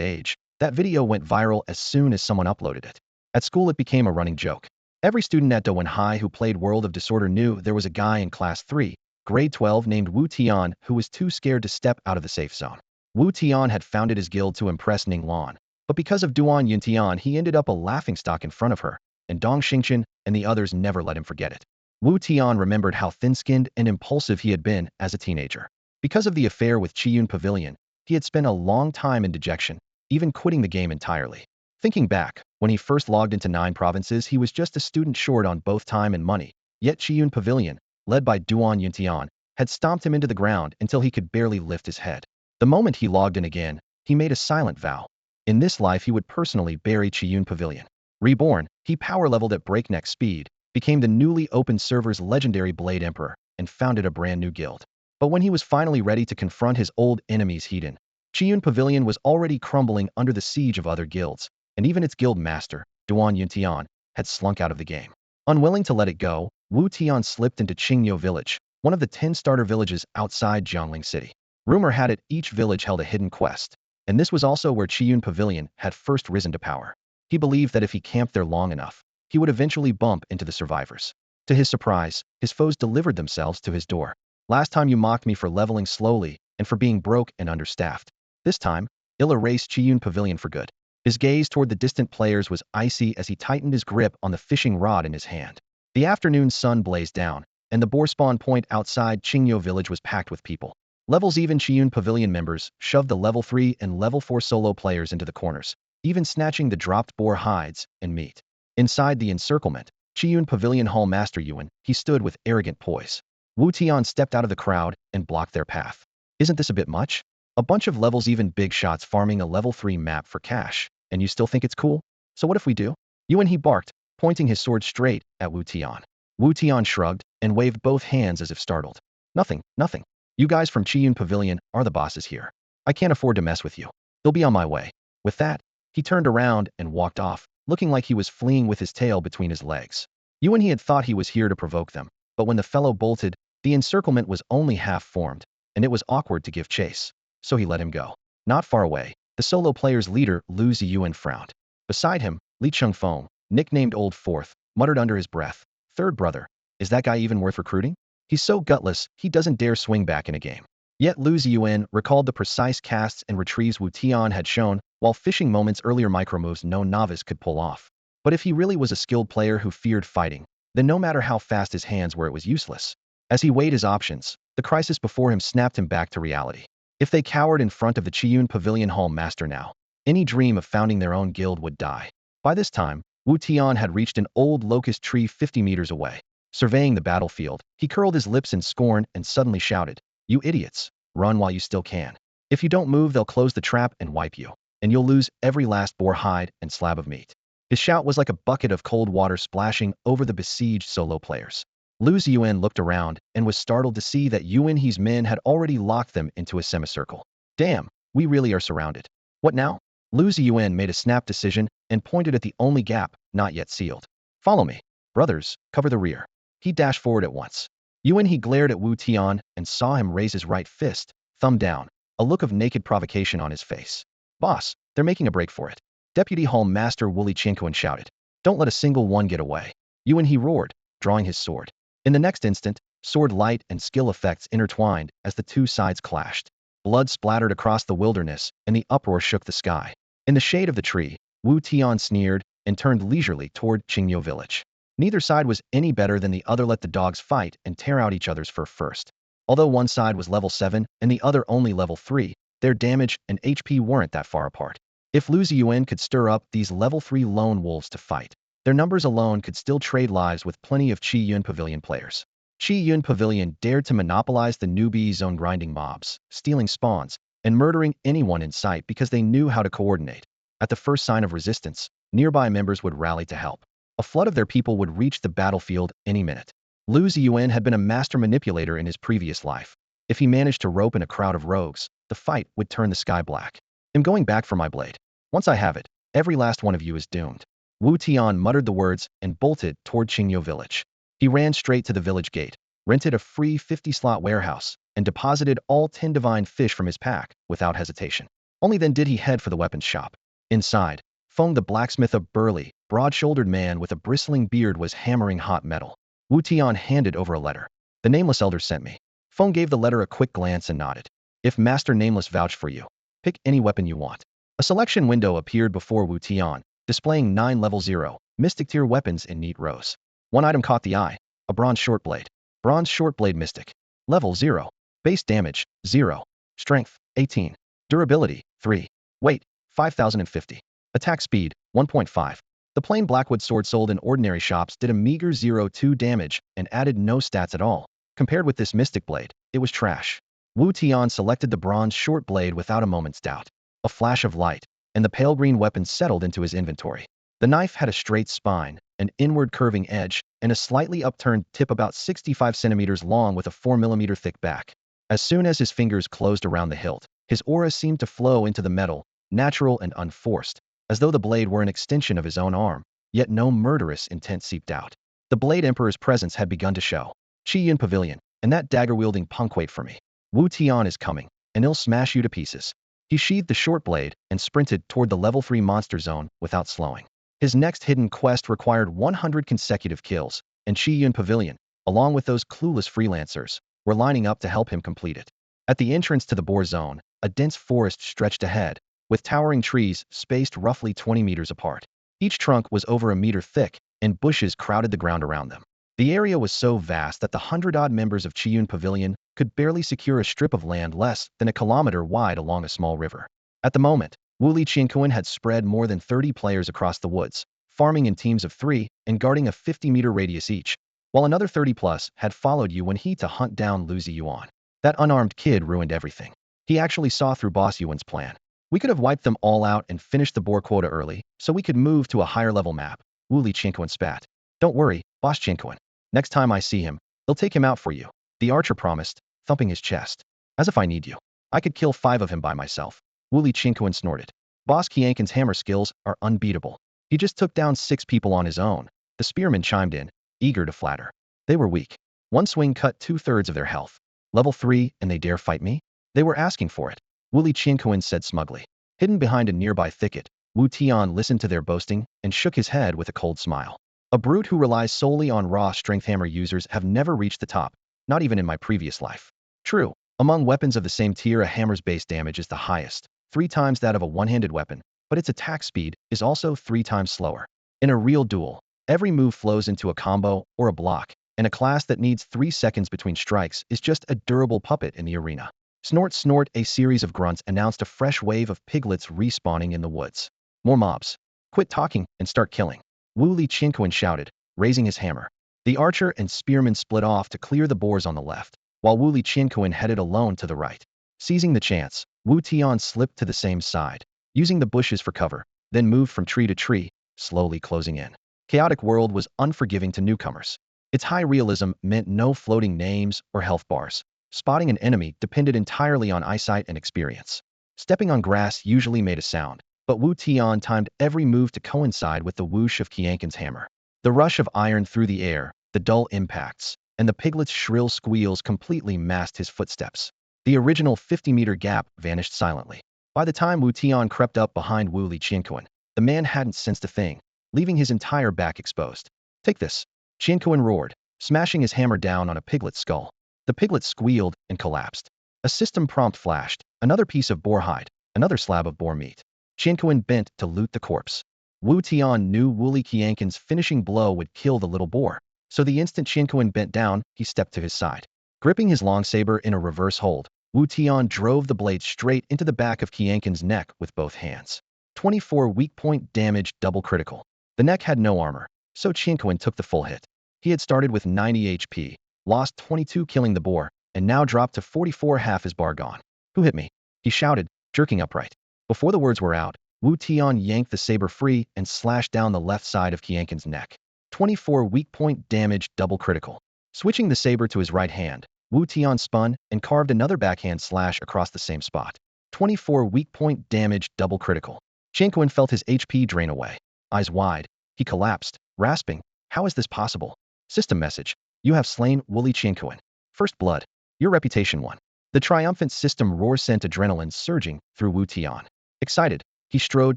age, that video went viral as soon as someone uploaded it. At school it became a running joke. Every student at Dowen High who played World of Disorder knew there was a guy in class 3, grade 12 named Wu Tian who was too scared to step out of the safe zone. Wu Tian had founded his guild to impress Ning Lan, but because of Duan Yuntian he ended up a laughingstock in front of her, and Dong Xingqian and the others never let him forget it. Wu Tian remembered how thin-skinned and impulsive he had been as a teenager. Because of the affair with Qiyun Pavilion, he had spent a long time in dejection, even quitting the game entirely. Thinking back, when he first logged into 9 provinces he was just a student short on both time and money, yet Qiyun Pavilion, led by Duan Yuntian, had stomped him into the ground until he could barely lift his head. The moment he logged in again, he made a silent vow. In this life he would personally bury Qiyun Pavilion. Reborn, he power-leveled at breakneck speed, became the newly opened server's legendary Blade Emperor, and founded a brand new guild. But when he was finally ready to confront his old enemies heathen, Qiyun Pavilion was already crumbling under the siege of other guilds, and even its guild master, Duan Yuntian, had slunk out of the game. Unwilling to let it go, Wu Tian slipped into Qingyo village, one of the 10 starter villages outside Jiangling City. Rumor had it each village held a hidden quest, and this was also where Qiyun Pavilion had first risen to power. He believed that if he camped there long enough, he would eventually bump into the survivors. To his surprise, his foes delivered themselves to his door. Last time you mocked me for leveling slowly and for being broke and understaffed. This time, he'll erase Qiyun Pavilion for good. His gaze toward the distant players was icy as he tightened his grip on the fishing rod in his hand. The afternoon sun blazed down, and the boar spawn point outside Qingyo village was packed with people. Levels even Qiyun Pavilion members shoved the level 3 and level 4 solo players into the corners, even snatching the dropped boar hides and meat. Inside the encirclement, Qiyun Pavilion Hall Master Yuan, he stood with arrogant poise. Wu Tian stepped out of the crowd and blocked their path. Isn't this a bit much? A bunch of levels even big shots farming a level 3 map for cash, and you still think it's cool? So what if we do? Yuan he barked, pointing his sword straight at Wu Tian. Wu Tian shrugged and waved both hands as if startled. Nothing, nothing. You guys from Qiyun Pavilion are the bosses here. I can't afford to mess with you. They'll be on my way. With that, he turned around and walked off, looking like he was fleeing with his tail between his legs. Yuan he had thought he was here to provoke them, but when the fellow bolted, the encirclement was only half formed, and it was awkward to give chase. So he let him go. Not far away, the solo player's leader, Lu Ziyuan, frowned. Beside him, Li Chengfeng, nicknamed Old Fourth, muttered under his breath, "Third brother, is that guy even worth recruiting? He's so gutless, he doesn't dare swing back in a game." Yet Lu Ziyuan recalled the precise casts and retrieves Wu Tian had shown, while fishing moments earlier micromoves no novice could pull off. But if he really was a skilled player who feared fighting, then no matter how fast his hands were, it was useless. As he weighed his options, the crisis before him snapped him back to reality. If they cowered in front of the Qiyun Pavilion Hall master now, any dream of founding their own guild would die. By this time, Wu Tian had reached an old locust tree 50 meters away. Surveying the battlefield, he curled his lips in scorn and suddenly shouted, "You idiots, run while you still can. If you don't move, they'll close the trap and wipe you, and you'll lose every last boar hide and slab of meat." His shout was like a bucket of cold water splashing over the besieged solo players. Lu Ziyuan looked around and was startled to see that Yuan He's men had already locked them into a semicircle. "Damn, we really are surrounded. What now?" Lu Ziyuan made a snap decision and pointed at the only gap not yet sealed. "Follow me. Brothers, cover the rear." He dashed forward at once. Yuan He glared at Wu Tian and saw him raise his right fist, thumb down, a look of naked provocation on his face. "Boss, they're making a break for it." Deputy Hall Master Wuli Chinkuan shouted. "Don't let a single one get away." Yuan He roared, drawing his sword. In the next instant, sword light and skill effects intertwined as the two sides clashed. Blood splattered across the wilderness, and the uproar shook the sky. In the shade of the tree, Wu Tian sneered and turned leisurely toward Qingyo village. Neither side was any better than the other. Let the dogs fight and tear out each other's fur first. Although one side was level 7 and the other only level 3, their damage and HP weren't that far apart. If Lu Ziyuan could stir up these level 3 lone wolves to fight, their numbers alone could still trade lives with plenty of Qiyun Pavilion players. Qiyun Pavilion dared to monopolize the newbie zone, grinding mobs, stealing spawns, and murdering anyone in sight because they knew how to coordinate. At the first sign of resistance, nearby members would rally to help. A flood of their people would reach the battlefield any minute. Lu Ziyuan had been a master manipulator in his previous life. If he managed to rope in a crowd of rogues, the fight would turn the sky black. "I'm going back for my blade. Once I have it, every last one of you is doomed." Wu Tian muttered the words and bolted toward Qingyo village. He ran straight to the village gate, rented a free 50-slot warehouse, and deposited all 10 divine fish from his pack without hesitation. Only then did he head for the weapons shop. Inside, Feng the blacksmith, a burly, broad-shouldered man with a bristling beard, was hammering hot metal. Wu Tian handed over a letter. "The Nameless Elder sent me." Feng gave the letter a quick glance and nodded. "If Master Nameless vouched for you, pick any weapon you want." A selection window appeared before Wu Tian, displaying 9 level 0 Mystic tier weapons in neat rows. One item caught the eye: a bronze shortblade. Bronze shortblade Mystic. Level 0. Base damage 0. Strength 18. Durability 3. Weight 5050. Attack speed 1.5. The plain Blackwood sword sold in ordinary shops did a meager 0.2 damage and added no stats at all. Compared with this Mystic blade, it was trash. Wu Tian selected the bronze short blade without a moment's doubt. A flash of light, and the pale green weapon settled into his inventory. The knife had a straight spine, an inward curving edge, and a slightly upturned tip about 65 centimeters long with a 4 millimeter thick back. As soon as his fingers closed around the hilt, his aura seemed to flow into the metal, natural and unforced, as though the blade were an extension of his own arm, yet no murderous intent seeped out. The Blade Emperor's presence had begun to show. "Qiyun Pavilion, and that dagger-wielding punk, wait for me. Wu Tian is coming, and he'll smash you to pieces." He sheathed the short blade and sprinted toward the level 3 monster zone without slowing. His next hidden quest required 100 consecutive kills, and Qiyun Pavilion, along with those clueless freelancers, were lining up to help him complete it. At the entrance to the boar zone, a dense forest stretched ahead, with towering trees spaced roughly 20 meters apart. Each trunk was over a meter thick, and bushes crowded the ground around them. The area was so vast that the 100-odd members of Qiyun Pavilion could barely secure a strip of land less than a kilometer wide along a small river. At the moment, Wuli Chinkuan had spread more than 30 players across the woods, farming in teams of 3 and guarding a 50-meter radius each, while another 30-plus had followed Yuan He to hunt down Lu Ziyuan. That unarmed kid ruined everything. He actually saw through Boss Yuan's plan. "We could have wiped them all out and finished the boar quota early, so we could move to a higher-level map." Wuli Chinkuan spat. "Don't worry, Boss Chinkuan. Next time I see him, he'll take him out for you," the archer promised, thumping his chest. "As if I need you. I could kill 5 of him by myself." Wuli Chinkuan snorted. "Boss Qiankin's hammer skills are unbeatable. He just took down 6 people on his own." The spearman chimed in, eager to flatter. "They were weak. One swing cut 2/3 of their health. Level 3, and they dare fight me? They were asking for it," Wuli Chinkuan said smugly. Hidden behind a nearby thicket, Wu Tian listened to their boasting and shook his head with a cold smile. A brute who relies solely on raw strength hammer users have never reached the top, not even in my previous life. True, among weapons of the same tier, a hammer's base damage is the highest, 3 times that of a one-handed weapon, but its attack speed is also 3 times slower. In a real duel, every move flows into a combo or a block, and a class that needs 3 seconds between strikes is just a durable puppet in the arena. Snort, snort, a series of grunts announced a fresh wave of piglets respawning in the woods. More mobs. Quit talking and start killing. Wu Tian shouted, raising his hammer. The archer and spearman split off to clear the boars on the left, while Wu Tian headed alone to the right. Seizing the chance, Wu Tian slipped to the same side, using the bushes for cover, then moved from tree to tree, slowly closing in. Chaotic World was unforgiving to newcomers. Its high realism meant no floating names or health bars. Spotting an enemy depended entirely on eyesight and experience. Stepping on grass usually made a sound, but Wu Tian timed every move to coincide with the whoosh of Qianqin's hammer. The rush of iron through the air, the dull impacts, and the piglet's shrill squeals completely masked his footsteps. The original 50-meter gap vanished silently. By the time Wu Tian crept up behind Wu Tian, the man hadn't sensed a thing, leaving his entire back exposed. Take this, Tian roared, smashing his hammer down on a piglet's skull. The piglet squealed and collapsed. A system prompt flashed, another piece of boar hide, another slab of boar meat. Tian bent to loot the corpse. Wu Tian knew Wu Qianqin's finishing blow would kill the little boar, so the instant Tian bent down, he stepped to his side. Gripping his long saber in a reverse hold, Wu Tian drove the blade straight into the back of Qianqin's neck with both hands. 24 weak point damage, double critical. The neck had no armor, so Tian took the full hit. He had started with 90 HP, lost 22 killing the boar, and now dropped to 44, half his bar gone. Who hit me? He shouted, jerking upright. Before the words were out, Wu Tian yanked the saber free and slashed down the left side of Qianqin's neck. 24 weak point damage, double critical. Switching the saber to his right hand, Wu Tian spun and carved another backhand slash across the same spot. 24 weak point damage, double critical. Tian felt his HP drain away. Eyes wide, he collapsed, rasping, "How is this possible?" System message: "You have slain Wu Tian. First blood. Your reputation won." The triumphant system roar sent adrenaline surging through Wu Tian. Excited, he strode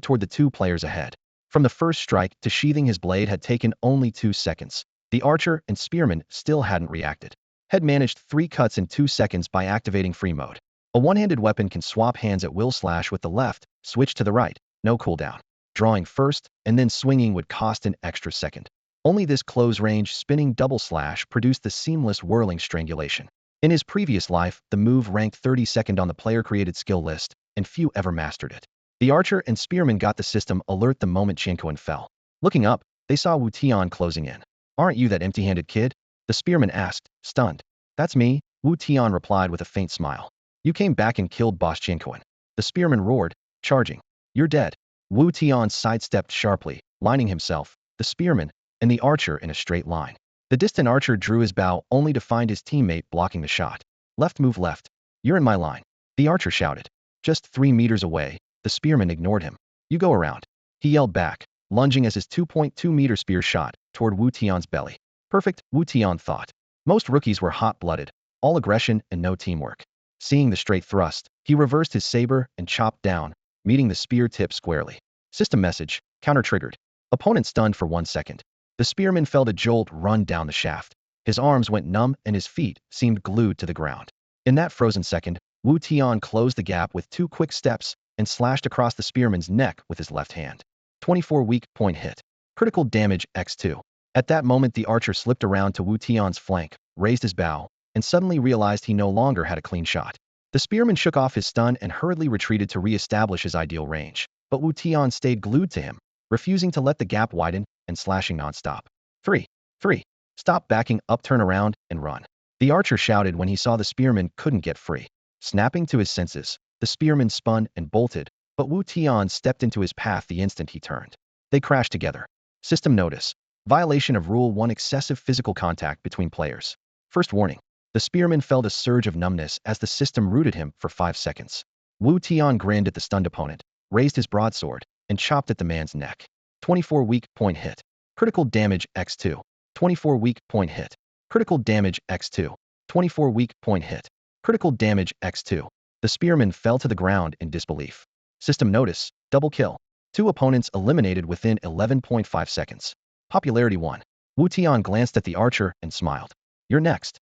toward the 2 players ahead. From the first strike to sheathing his blade had taken only 2 seconds. The archer and spearman still hadn't reacted. Had managed 3 cuts in 2 seconds by activating free mode. A one-handed weapon can swap hands at will, slash with the left, switch to the right, no cooldown. Drawing first and then swinging would cost an extra second. Only this close-range spinning double slash produced the seamless whirling strangulation. In his previous life, the move ranked 32nd on the player-created skill list, and few ever mastered it. The archer and spearman got the system alert the moment Tian fell. Looking up, they saw Wu Tian closing in. "Aren't you that empty-handed kid?" the spearman asked, stunned. "That's me," Wu Tian replied with a faint smile. "You came back and killed Boss Tian." The spearman roared, charging. "You're dead." Wu Tian sidestepped sharply, lining himself, the spearman, and the archer in a straight line. The distant archer drew his bow only to find his teammate blocking the shot. "Left, move left. You're in my line," the archer shouted. Just 3 meters away, the spearman ignored him. "You go around," he yelled back, lunging as his 2.2-meter spear shot toward Wu Tian's belly. Perfect, Wu Tian thought. Most rookies were hot-blooded, all aggression and no teamwork. Seeing the straight thrust, he reversed his saber and chopped down, meeting the spear tip squarely. System message: counter-triggered. Opponent stunned for 1 second. The spearman felt a jolt run down the shaft. His arms went numb and his feet seemed glued to the ground. In that frozen second, Wu Tian closed the gap with 2 quick steps and slashed across the spearman's neck with his left hand. 24 weak point hit. Critical damage x2. At that moment, the archer slipped around to Wu Tian's flank, raised his bow, and suddenly realized he no longer had a clean shot. The spearman shook off his stun and hurriedly retreated to re-establish his ideal range, but Wu Tian stayed glued to him, refusing to let the gap widen and slashing non-stop. 3. Stop backing up, turn around, and run," the archer shouted when he saw the spearman couldn't get free. Snapping to his senses, the spearman spun and bolted, but Wu Tian stepped into his path the instant he turned. They crashed together. System notice: violation of Rule 1, excessive physical contact between players. First warning: the spearman felt a surge of numbness as the system rooted him for 5 seconds. Wu Tian grinned at the stunned opponent, raised his broadsword, and chopped at the man's neck. 24 weak point hit. Critical damage x2. 24 weak point hit. Critical damage x2. 24 weak point hit. Critical damage x2. The spearman fell to the ground in disbelief. System notice: double kill. 2 opponents eliminated within 11.5 seconds. Popularity 1. Wu Tian glanced at the archer and smiled. You're next.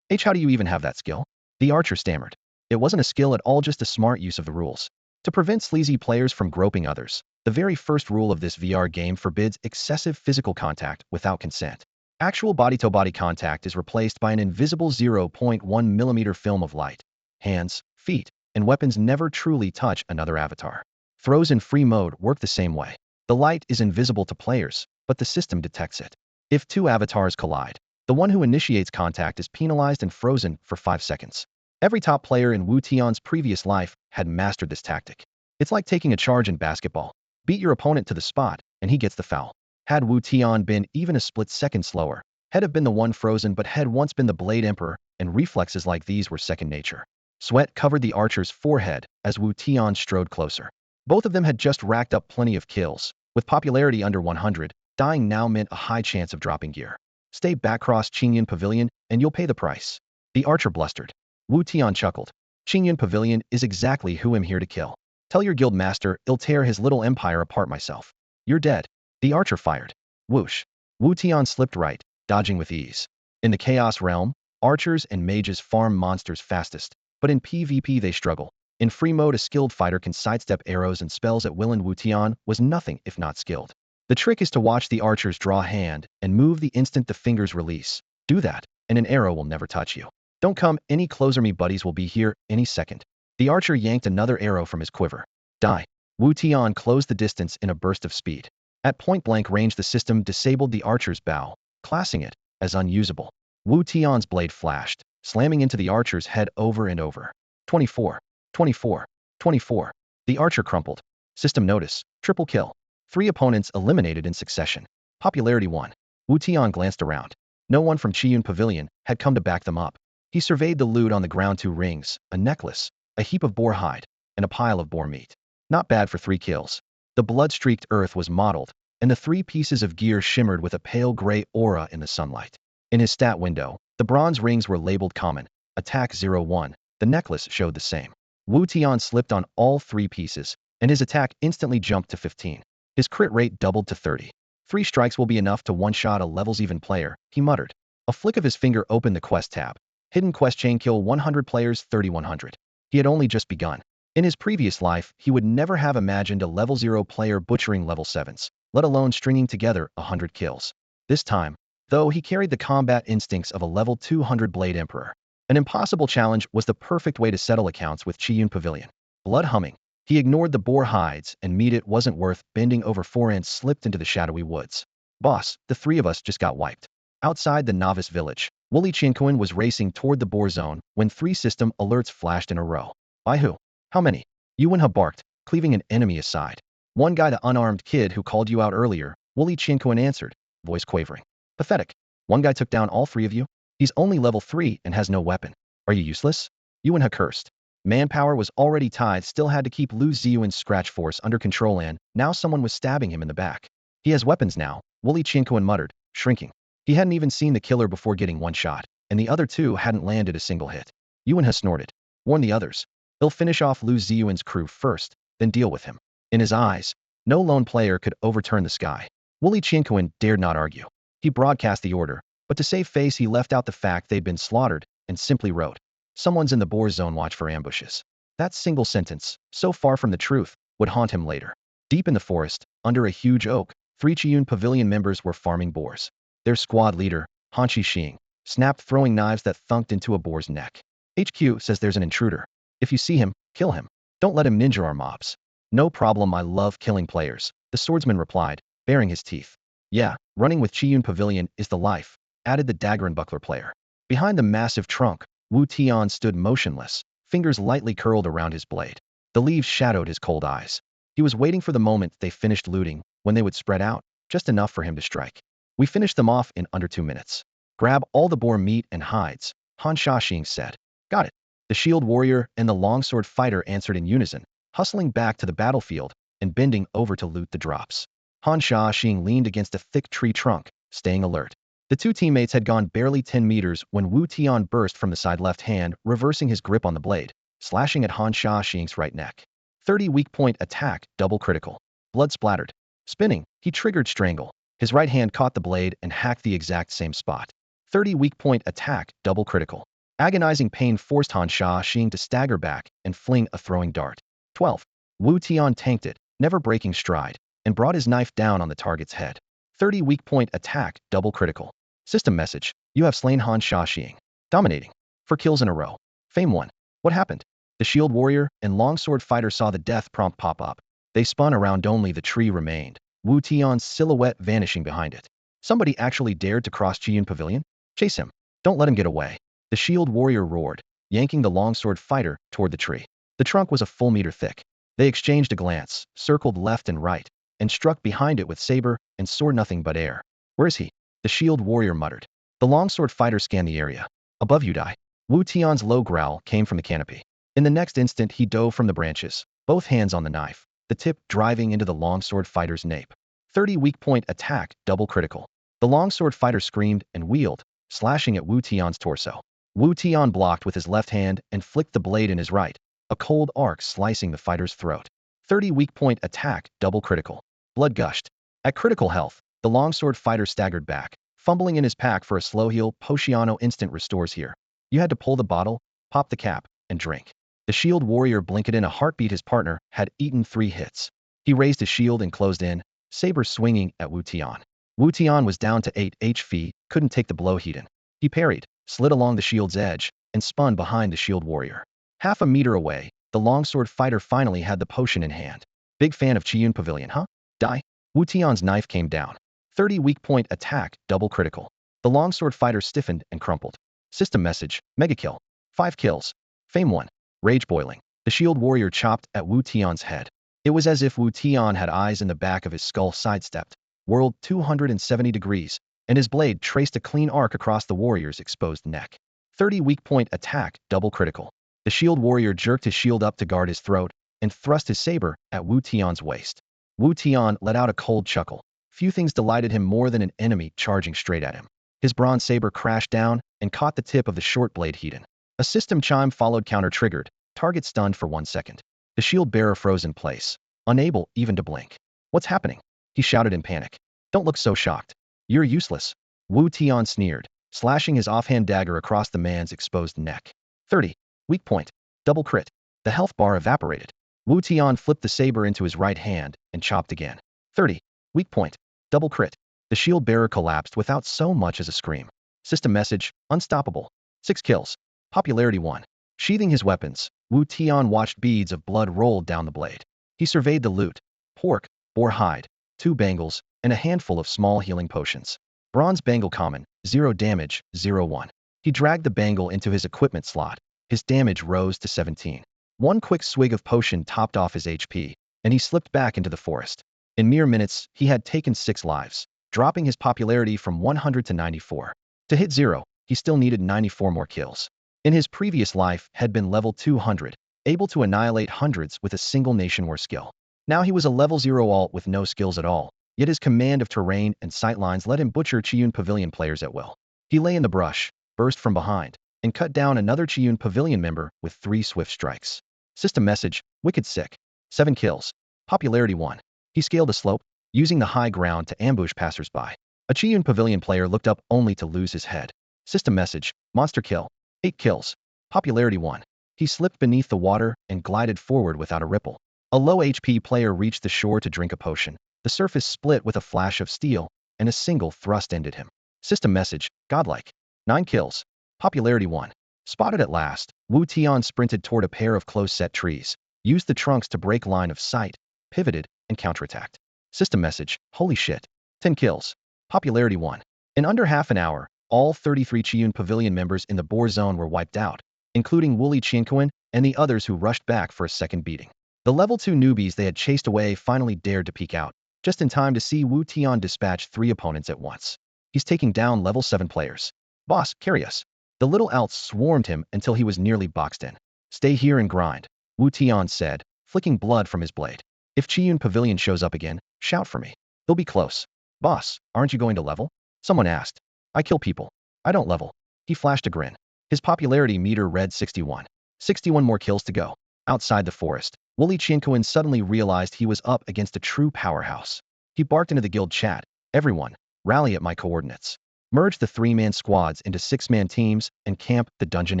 How do you even have that skill? The archer stammered. It wasn't a skill at all, just a smart use of the rules. To prevent sleazy players from groping others, the very first rule of this VR game forbids excessive physical contact without consent. Actual body-to-body contact is replaced by an invisible 0.1 millimeter film of light. Hands, feet, and weapons never truly touch another avatar. Throws in free mode work the same way. The light is invisible to players, but the system detects it. If 2 avatars collide, the one who initiates contact is penalized and frozen for 5 seconds. Every top player in Wu Tian's previous life had mastered this tactic. It's like taking a charge in basketball. Beat your opponent to the spot, and he gets the foul. Had Wu Tian been even a split second slower, he'd have been the one frozen, but had once been the Blade Emperor, and reflexes like these were second nature. Sweat covered the archer's forehead as Wu Tian strode closer. Both of them had just racked up plenty of kills. With popularity under 100, dying now meant a high chance of dropping gear. Stay back cross Qingyun Pavilion, and you'll pay the price. The archer blustered. Wu Tian chuckled. Qingyun Pavilion is exactly who I'm here to kill. Tell your guild master I'll tear his little empire apart myself. You're dead. The archer fired. Whoosh. Wu Tian slipped right, dodging with ease. In the Chaos Realm, archers and mages farm monsters fastest, but in PvP they struggle. In free mode, a skilled fighter can sidestep arrows and spells at will, and Wu Tian was nothing if not skilled. The trick is to watch the archers draw a hand and move the instant the fingers release. Do that, and an arrow will never touch you. Don't come any closer, me buddies will be here any second. The archer yanked another arrow from his quiver. Die. Wu Tian closed the distance in a burst of speed. At point-blank range, the system disabled the archer's bow, classing it as unusable. Wu Tian's blade flashed, slamming into the archer's head over and over. 24. 24. 24. The archer crumpled. System notice. Triple kill. 3 opponents eliminated in succession. Popularity 1. Wu Tian glanced around. No one from Qingyun Pavilion had come to back them up. He surveyed the loot on the ground: 2 rings, a necklace, a heap of boar hide, and a pile of boar meat. Not bad for 3 kills. The blood-streaked earth was mottled, and the 3 pieces of gear shimmered with a pale gray aura in the sunlight. In his stat window, the bronze rings were labeled common, attack 0-1. The necklace showed the same. Wu Tian slipped on all 3 pieces, and his attack instantly jumped to 15. His crit rate doubled to 30. 3 strikes will be enough to one-shot a levels-even player, he muttered. A flick of his finger opened the quest tab. Hidden quest chain: kill 100 players, 3100. He had only just begun. In his previous life, he would never have imagined a level 0 player butchering level 7s, let alone stringing together 100 kills. This time, though, he carried the combat instincts of a level 200 Blade Emperor. An impossible challenge was the perfect way to settle accounts with Qingyun Pavilion. Blood humming, he ignored the boar hides and meat it wasn't worth. Bending over 4 ants, slipped into the shadowy woods. Boss, the 3 of us just got wiped. Outside the novice village, Wutian was racing toward the boar zone when 3 system alerts flashed in a row. By who? How many? Yuanha barked, cleaving an enemy aside. One guy, the unarmed kid who called you out earlier, Wutian answered, voice quavering. Pathetic. One guy took down all 3 of you? He's only level 3 and has no weapon. Are you useless? Yuanha cursed. Manpower was already tied, still had to keep Lu Ziyuan's scratch force under control, and now someone was stabbing him in the back. He has weapons now, Wutian muttered, shrinking. He hadn't even seen the killer before getting one shot, and the other 2 hadn't landed a single hit. Yuanha snorted. Warn the others. They'll finish off Lu Ziyuan's crew first, then deal with him. In his eyes, no lone player could overturn the sky. Wutian dared not argue. He broadcast the order, but to save face he left out the fact they'd been slaughtered, and simply wrote, someone's in the boar zone, watch for ambushes. That single sentence, so far from the truth, would haunt him later. Deep in the forest, under a huge oak, 3 Qingyun Pavilion members were farming boars. Their squad leader, Hanshi Xing, snapped throwing knives that thunked into a boar's neck. HQ says there's an intruder. If you see him, kill him. Don't let him ninja our mobs. No problem, I love killing players, the swordsman replied, baring his teeth. Yeah, running with Qingyun Pavilion is the life, added the dagger and buckler player. Behind the massive trunk, Wu Tian stood motionless, fingers lightly curled around his blade. The leaves shadowed his cold eyes. He was waiting for the moment they finished looting, when they would spread out, just enough for him to strike. We finished them off in under 2 minutes. Grab all the boar meat and hides, Han Shashing said. Got it. The shield warrior and the longsword fighter answered in unison, hustling back to the battlefield and bending over to loot the drops. Han Shashing leaned against a thick tree trunk, staying alert. The 2 teammates had gone barely 10 meters when Wu Tian burst from the side left hand, reversing his grip on the blade, slashing at Han Shashing's right neck. 30 weak point attack, double critical. Blood splattered. Spinning, he triggered Strangle. His right hand caught the blade and hacked the exact same spot. 30 weak point attack, double critical. Agonizing pain forced Han Shang to stagger back and fling a throwing dart. 12. Wu Tian tanked it, never breaking stride, and brought his knife down on the target's head. 30 weak point attack, double critical. System message, you have slain Han Shang. Dominating. 4 kills in a row. Fame 1. What happened? The shield warrior and longsword fighter saw the death prompt pop up. They spun around, only the tree remained, Wu Tian's silhouette vanishing behind it. Somebody actually dared to cross Qiyun Pavilion? Chase him. Don't let him get away. The shield warrior roared, yanking the longsword fighter toward the tree. The trunk was a full meter thick. They exchanged a glance, circled left and right, and struck behind it with saber and sword. Nothing but air. Where is he? The shield warrior muttered. The longsword fighter scanned the area. Above you, die. Wu Tian's low growl came from the canopy. In the next instant, he dove from the branches, both hands on the knife, the tip driving into the longsword fighter's nape. 30 weak point attack, double critical. The longsword fighter screamed and wheeled, slashing at Wu Tian's torso. Wu Tian blocked with his left hand and flicked the blade in his right, a cold arc slicing the fighter's throat. 30 weak point attack, double critical. Blood gushed. At critical health, the longsword fighter staggered back, fumbling in his pack for a slow heal. Potiano instant restores here. You had to pull the bottle, pop the cap, and drink. The shield warrior blinked in a heartbeat. His partner had eaten 3 hits. He raised his shield and closed in, saber swinging at Wu Tian. Wu Tian was down to 8 HP, couldn't take the blow he'd in. He parried, slid along the shield's edge, and spun behind the shield warrior. Half a meter away, the longsword fighter finally had the potion in hand. Big fan of Qiyun Pavilion, huh? Die. Wu Tian's knife came down. 30 weak point attack, double critical. The longsword fighter stiffened and crumpled. System message, mega kill. 5 kills. Fame 1. Rage boiling. The shield warrior chopped at Wu Tian's head. It was as if Wu Tian had eyes in the back of his skull. Sidestepped, whirled 270 degrees, and his blade traced a clean arc across the warrior's exposed neck. 30 weak point attack, double critical. The shield warrior jerked his shield up to guard his throat and thrust his saber at Wu Tian's waist. Wu Tian let out a cold chuckle. Few things delighted him more than an enemy charging straight at him. His bronze saber crashed down and caught the tip of the short blade he'd in. A system chime followed, counter-triggered, target stunned for 1 second. The shield bearer froze in place, unable even to blink. What's happening? He shouted in panic. Don't look so shocked. You're useless. Wu Tian sneered, slashing his offhand dagger across the man's exposed neck. 30. Weak point. Double crit. The health bar evaporated. Wu Tian flipped the saber into his right hand and chopped again. 30. Weak point. Double crit. The shield bearer collapsed without so much as a scream. System message, unstoppable. 6 kills. Popularity 1. Sheathing his weapons, Wu Tian watched beads of blood roll down the blade. He surveyed the loot. Pork, boar hide, 2 bangles, and a handful of small healing potions. Bronze bangle common, 0 damage, 0-1. He dragged the bangle into his equipment slot. His damage rose to 17. 1 quick swig of potion topped off his HP, and he slipped back into the forest. In mere minutes, he had taken 6 lives, dropping his popularity from 100 to 94. To hit 0, he still needed 94 more kills. In his previous life had been level 200, able to annihilate hundreds with a single nation war skill. Now he was a level 0 alt with no skills at all, yet his command of terrain and sightlines let him butcher Qiyun Pavilion players at will. He lay in the brush, burst from behind, and cut down another Qiyun Pavilion member with 3 swift strikes. System message, wicked sick. 7 kills. Popularity 1. He scaled a slope, using the high ground to ambush passersby. A Qiyun Pavilion player looked up only to lose his head. System message, monster kill. 8 kills. Popularity 1. He slipped beneath the water and glided forward without a ripple. A low HP player reached the shore to drink a potion. The surface split with a flash of steel, and a single thrust ended him. System message, godlike. 9 kills. Popularity 1. Spotted at last, Wu Tian sprinted toward a pair of close-set trees, used the trunks to break line of sight, pivoted, and counterattacked. System message, holy shit. 10 kills. Popularity 1. In under half an hour, all 33 Qiyun Pavilion members in the Boar Zone were wiped out, including Wuli Qianquan and the others who rushed back for a second beating. The level 2 newbies they had chased away finally dared to peek out, just in time to see Wu Tian dispatch 3 opponents at once. He's taking down level 7 players. Boss, carry us. The little Alts swarmed him until he was nearly boxed in. Stay here and grind, Wu Tian said, flicking blood from his blade. If Qiyun Pavilion shows up again, shout for me. He'll be close. Boss, aren't you going to level? Someone asked. I kill people. I don't level. He flashed a grin. His popularity meter read 61. 61 more kills to go. Outside the forest, Wutian suddenly realized he was up against a true powerhouse. He barked into the guild chat, "Everyone, rally at my coordinates. Merge the 3-man squads into 6-man teams and camp the dungeon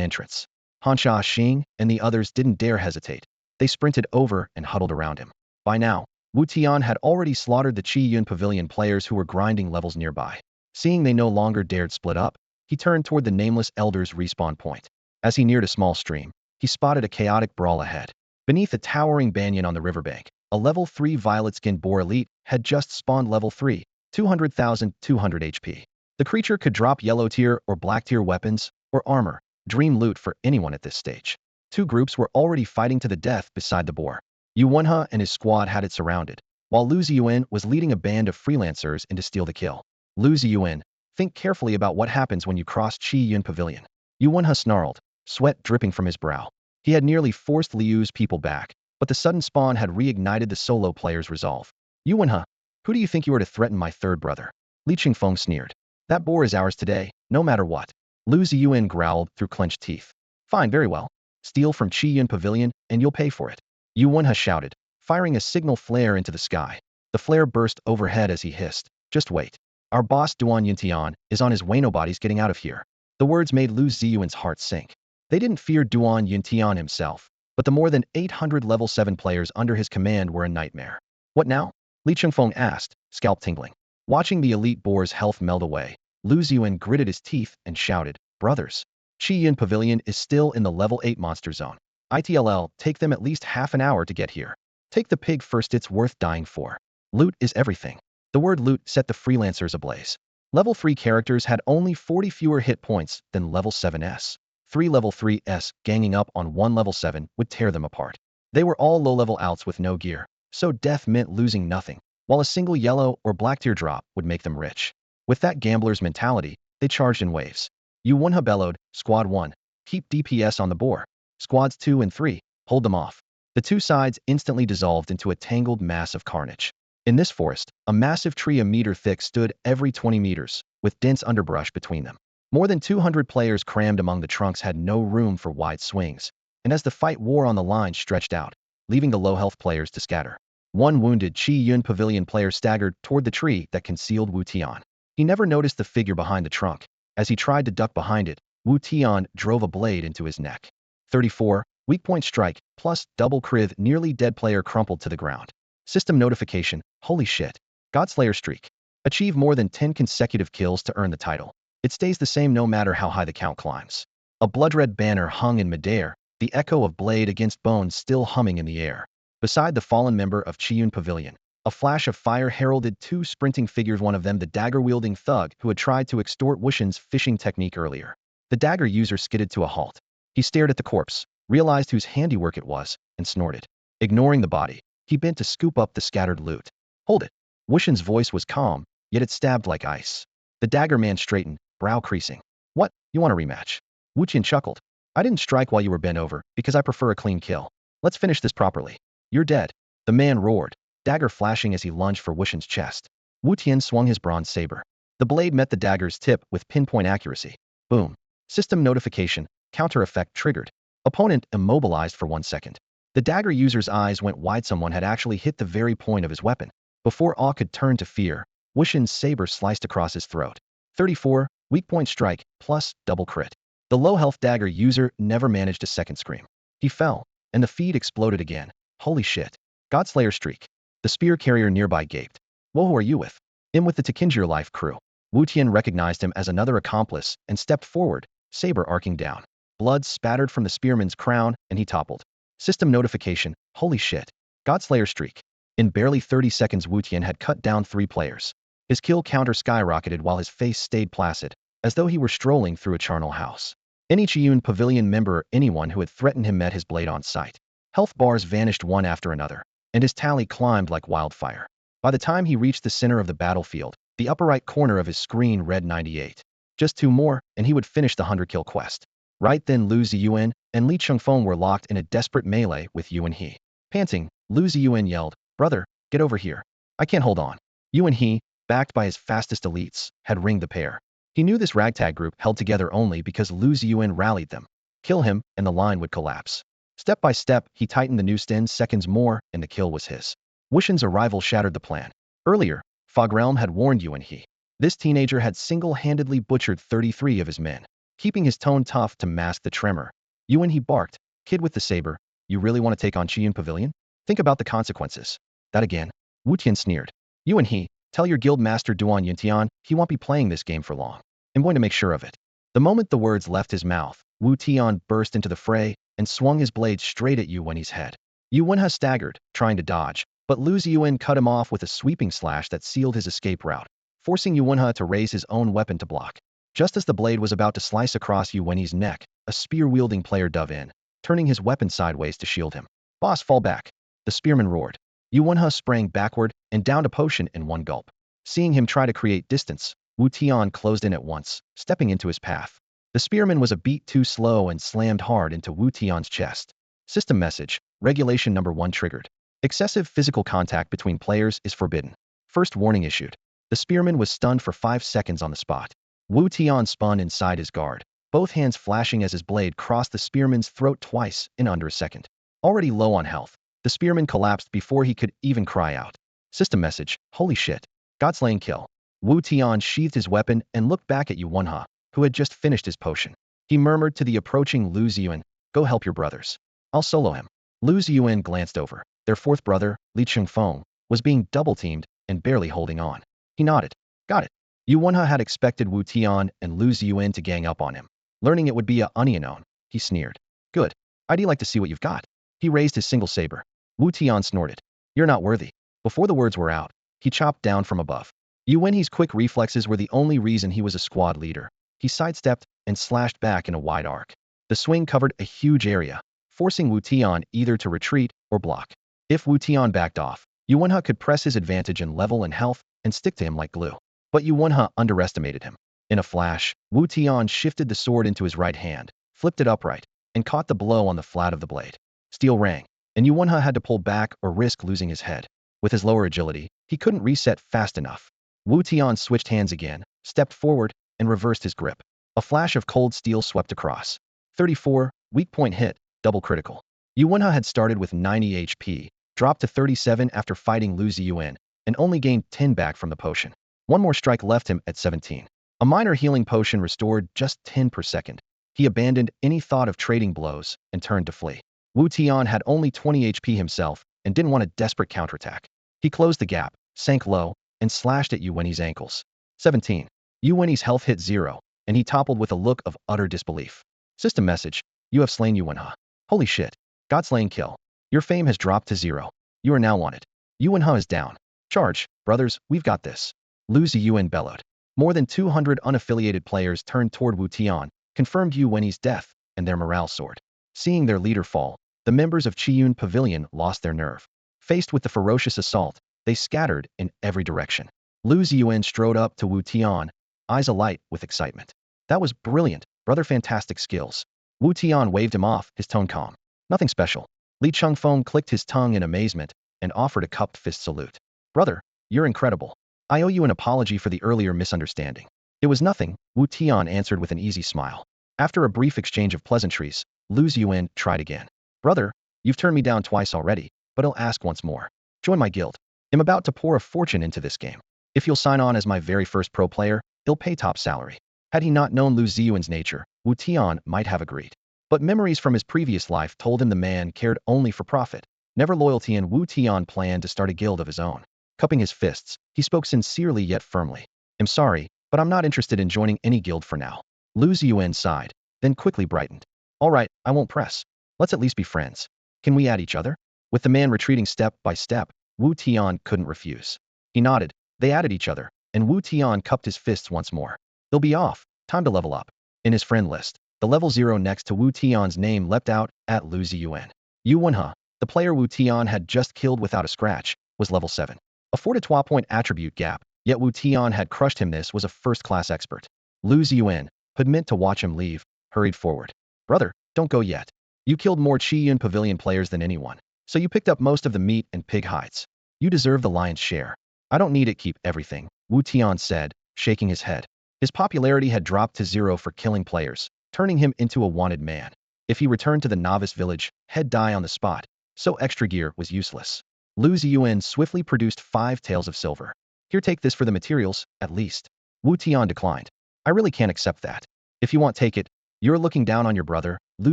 entrance." Hansha Xing and the others didn't dare hesitate. They sprinted over and huddled around him. By now, Wu Tian had already slaughtered the Qiyun Pavilion players who were grinding levels nearby. Seeing they no longer dared split up, he turned toward the Nameless Elder's respawn point. As he neared a small stream, he spotted a chaotic brawl ahead. Beneath a towering banyan on the riverbank, a level 3 violet-skinned boar elite had just spawned level 3, 200,200 HP. The creature could drop yellow tier or black tier weapons or armor, dream loot for anyone at this stage. Two groups were already fighting to the death beside the boar. Yuanhe and his squad had it surrounded, while Lu Ziyuan was leading a band of freelancers in to steal the kill. Lu Ziyuan, think carefully about what happens when you cross Qiyun Pavilion. Yuanhe snarled, sweat dripping from his brow. He had nearly forced Liu's people back, but the sudden spawn had reignited the solo player's resolve. "Yuanhe, who do you think you are to threaten my third brother?" Li Qingfeng sneered. "That boar is ours today, no matter what." Lu Ziyuan growled through clenched teeth. "Fine, very well. Steal from Qiyun Pavilion, and you'll pay for it." Yuanhe shouted, firing a signal flare into the sky. The flare burst overhead as he hissed, "Just wait. Our boss Duan Yuntian is on his way. Nobody's getting out of here." The words made Lu Ziyuan's heart sink. They didn't fear Duan Yuntian himself, but the more than 800 level 7 players under his command were a nightmare. "What now?" Li Chengfeng asked, scalp tingling. Watching the elite boar's health melt away, Lu Ziyuan gritted his teeth and shouted, "Brothers, Qiyun Pavilion is still in the level 8 monster zone. ITLL, take them at least half an hour to get here. Take the pig first, it's worth dying for. Loot is everything." The word loot set the freelancers ablaze. Level 3 characters had only 40 fewer hit points than level 7s. 3 level 3s ganging up on 1 level 7 would tear them apart. They were all low-level outs with no gear, so death meant losing nothing, while a single yellow or black tier drop would make them rich. With that gambler's mentality, they charged in waves. Yuanhe bellowed, "Squad 1, keep DPS on the boar. Squads 2 and 3, hold them off." The two sides instantly dissolved into a tangled mass of carnage. In this forest, a massive tree a meter thick stood every 20 meters, with dense underbrush between them. More than 200 players crammed among the trunks had no room for wide swings, and as the fight wore on, the line stretched out, leaving the low-health players to scatter. One wounded Qiyun Pavilion player staggered toward the tree that concealed Wu Tian. He never noticed the figure behind the trunk. As he tried to duck behind it, Wu Tian drove a blade into his neck. 34, weak point strike, plus double criv. Nearly dead player crumpled to the ground. System notification, holy shit. Godslayer streak. Achieve more than 10 consecutive kills to earn the title. It stays the same no matter how high the count climbs. A blood-red banner hung in midair, the echo of blade against bone still humming in the air. Beside the fallen member of Qiyun Pavilion, a flash of fire heralded two sprinting figures, one of them the dagger-wielding thug who had tried to extort Wutian's fishing technique earlier. The dagger user skidded to a halt. He stared at the corpse, realized whose handiwork it was, and snorted. Ignoring the body, he bent to scoop up the scattered loot. "Hold it." Wutian's voice was calm, yet it stabbed like ice. The dagger man straightened, brow creasing. "What, you want a rematch?" Wutian chuckled. "I didn't strike while you were bent over, because I prefer a clean kill. Let's finish this properly." "You're dead." The man roared, dagger flashing as he lunged for Wutian's chest. Wutian swung his bronze saber. The blade met the dagger's tip with pinpoint accuracy. Boom. System notification, counter effect triggered. Opponent immobilized for 1 second. The dagger user's eyes went wide. Someone had actually hit the very point of his weapon. Before awe could turn to fear, Wutian's saber sliced across his throat. 34, weak point strike, plus double crit. The low-health dagger user never managed a second scream. He fell, and the feed exploded again. Holy shit. Godslayer streak. The spear carrier nearby gaped. "Whoa, who are you with?" "I'm with the Tekinjir Life crew." Wutian recognized him as another accomplice and stepped forward, saber arcing down. Blood spattered from the spearman's crown, and he toppled. System notification, holy shit. Godslayer streak. In barely 30 seconds, Wutian had cut down 3 players. His kill counter skyrocketed while his face stayed placid, as though he were strolling through a charnel house. Any Qiyun Pavilion member or anyone who had threatened him met his blade on sight. Health bars vanished one after another, and his tally climbed like wildfire. By the time he reached the center of the battlefield, the upper right corner of his screen read 98. Just 2 more, and he would finish the 100-kill quest. Right then, Lu Ziyuan and Li Chengfeng were locked in a desperate melee with Yuan He. Panting, Lu Ziyuan yelled, "Brother, get over here. I can't hold on." Yuan He, backed by his fastest elites, had ringed the pair. He knew this ragtag group held together only because Lu Ziyuan rallied them. Kill him, and the line would collapse. Step by step, he tightened the noose 10 seconds more, and the kill was his. Wutian's arrival shattered the plan. Earlier, Fog Realm had warned Yuan He. This teenager had single-handedly butchered 33 of his men, keeping his tone tough to mask the tremor. Yuan He barked, "Kid with the saber, you really want to take on Qiyun Pavilion? Think about the consequences." That again. Wu Tian sneered. "Yuan He, tell your guild master Duan Yuntian he won't be playing this game for long. I'm going to make sure of it." The moment the words left his mouth, Wu Tian burst into the fray and swung his blade straight at Yuan He's head. Yuan He staggered, trying to dodge, but Lu Ziyuan cut him off with a sweeping slash that sealed his escape route, forcing Yuan He to raise his own weapon to block. Just as the blade was about to slice across Yuan He's neck, a spear-wielding player dove in, turning his weapon sideways to shield him. "Boss, fall back." The spearman roared. Yuan He sprang backward and downed a potion in one gulp. Seeing him try to create distance, Wu Tian closed in at once, stepping into his path. The spearman was a beat too slow and slammed hard into Wu Tian's chest. System message, Regulation Number 1 triggered. Excessive physical contact between players is forbidden. First warning issued. The spearman was stunned for 5 seconds on the spot. Wu Tian spun inside his guard, both hands flashing as his blade crossed the spearman's throat twice in under a second. Already low on health, the spearman collapsed before he could even cry out. System message, holy shit. Godslaying kill. Wu Tian sheathed his weapon and looked back at Yuan He, who had just finished his potion. He murmured to the approaching Lu Ziyuan, "Go help your brothers. I'll solo him." Lu Ziyuan glanced over. Their fourth brother, Li Chengfeng, was being double-teamed and barely holding on. He nodded. Got it. Yuan He had expected Wu Tian and Lu Ziyuan to gang up on him. Learning it would be a unknown, he sneered. Good. I'd like to see what you've got. He raised his single saber. Wu Tian snorted. You're not worthy. Before the words were out, he chopped down from above. Yuan He's quick reflexes were the only reason he was a squad leader. He sidestepped and slashed back in a wide arc. The swing covered a huge area, forcing Wu Tian either to retreat or block. If Wu Tian backed off, Yuan He could press his advantage in level and health and stick to him like glue. But Yuan He underestimated him. In a flash, Wu Tian shifted the sword into his right hand, flipped it upright, and caught the blow on the flat of the blade. Steel rang, and Yuan He had to pull back or risk losing his head. With his lower agility, he couldn't reset fast enough. Wu Tian switched hands again, stepped forward, and reversed his grip. A flash of cold steel swept across. 34, weak point hit, double critical. Yuan He had started with 90 HP, dropped to 37 after fighting Lu Ziyuan, and only gained 10 back from the potion. One more strike left him at 17. A minor healing potion restored just 10 per second. He abandoned any thought of trading blows and turned to flee. Wu Tian had only 20 HP himself and didn't want a desperate counterattack. He closed the gap, sank low, and slashed at Yuan He's ankles. 17. Yuan He's health hit 0, and he toppled with a look of utter disbelief. System message, you have slain Yuan He. Holy shit. Godslaying kill. Your fame has dropped to 0. You are now wanted. Yuan He is down. Charge, brothers, we've got this. Lu Ziyuan bellowed. More than 200 unaffiliated players turned toward Wu Tian, confirmed Yuan He's death, and their morale soared. Seeing their leader fall, the members of Qiyun Pavilion lost their nerve. Faced with the ferocious assault, they scattered in every direction. Lu Ziyuan strode up to Wu Tian, eyes alight with excitement. That was brilliant, brother, fantastic skills. Wu Tian waved him off, his tone calm. Nothing special. Li Chengfeng clicked his tongue in amazement and offered a cupped fist salute. Brother, you're incredible. I owe you an apology for the earlier misunderstanding. It was nothing, Wu Tian answered with an easy smile. After a brief exchange of pleasantries, Lu Ziyuan tried again. Brother, you've turned me down twice already, but I'll ask once more. Join my guild. I'm about to pour a fortune into this game. If you'll sign on as my very first pro player, he'll pay top salary. Had he not known Lu Ziyuan's nature, Wu Tian might have agreed. But memories from his previous life told him the man cared only for profit, never loyalty, and Wu Tian planned to start a guild of his own. Cupping his fists, he spoke sincerely yet firmly. I'm sorry, but I'm not interested in joining any guild for now. Lu Ziyuan sighed, then quickly brightened. All right, I won't press. Let's at least be friends. Can we add each other? With the man retreating step by step, Wu Tian couldn't refuse. He nodded. They added each other, and Wu Tian cupped his fists once more. They'll be off. Time to level up. In his friend list, the level 0 next to Wu Tian's name leapt out at Lu Ziyuan. Yuan He, the player Wu Tian had just killed without a scratch, was level 7. A 4 to 12 point attribute gap, yet Wu Tian had crushed him. This was a first-class expert. Lu Ziyuan, who'd meant to watch him leave, hurried forward. Brother, don't go yet. You killed more Qiyun Pavilion players than anyone, so you picked up most of the meat and pig hides. You deserve the lion's share. I don't need it, keep everything, Wu Tian said, shaking his head. His popularity had dropped to 0 for killing players, turning him into a wanted man. If he returned to the novice village, he'd die on the spot, so extra gear was useless. Lu Ziyuan swiftly produced 5 taels of silver. Here, take this for the materials, at least. Wu Tian declined. I really can't accept that. If you want, take it. You're looking down on your brother, Lu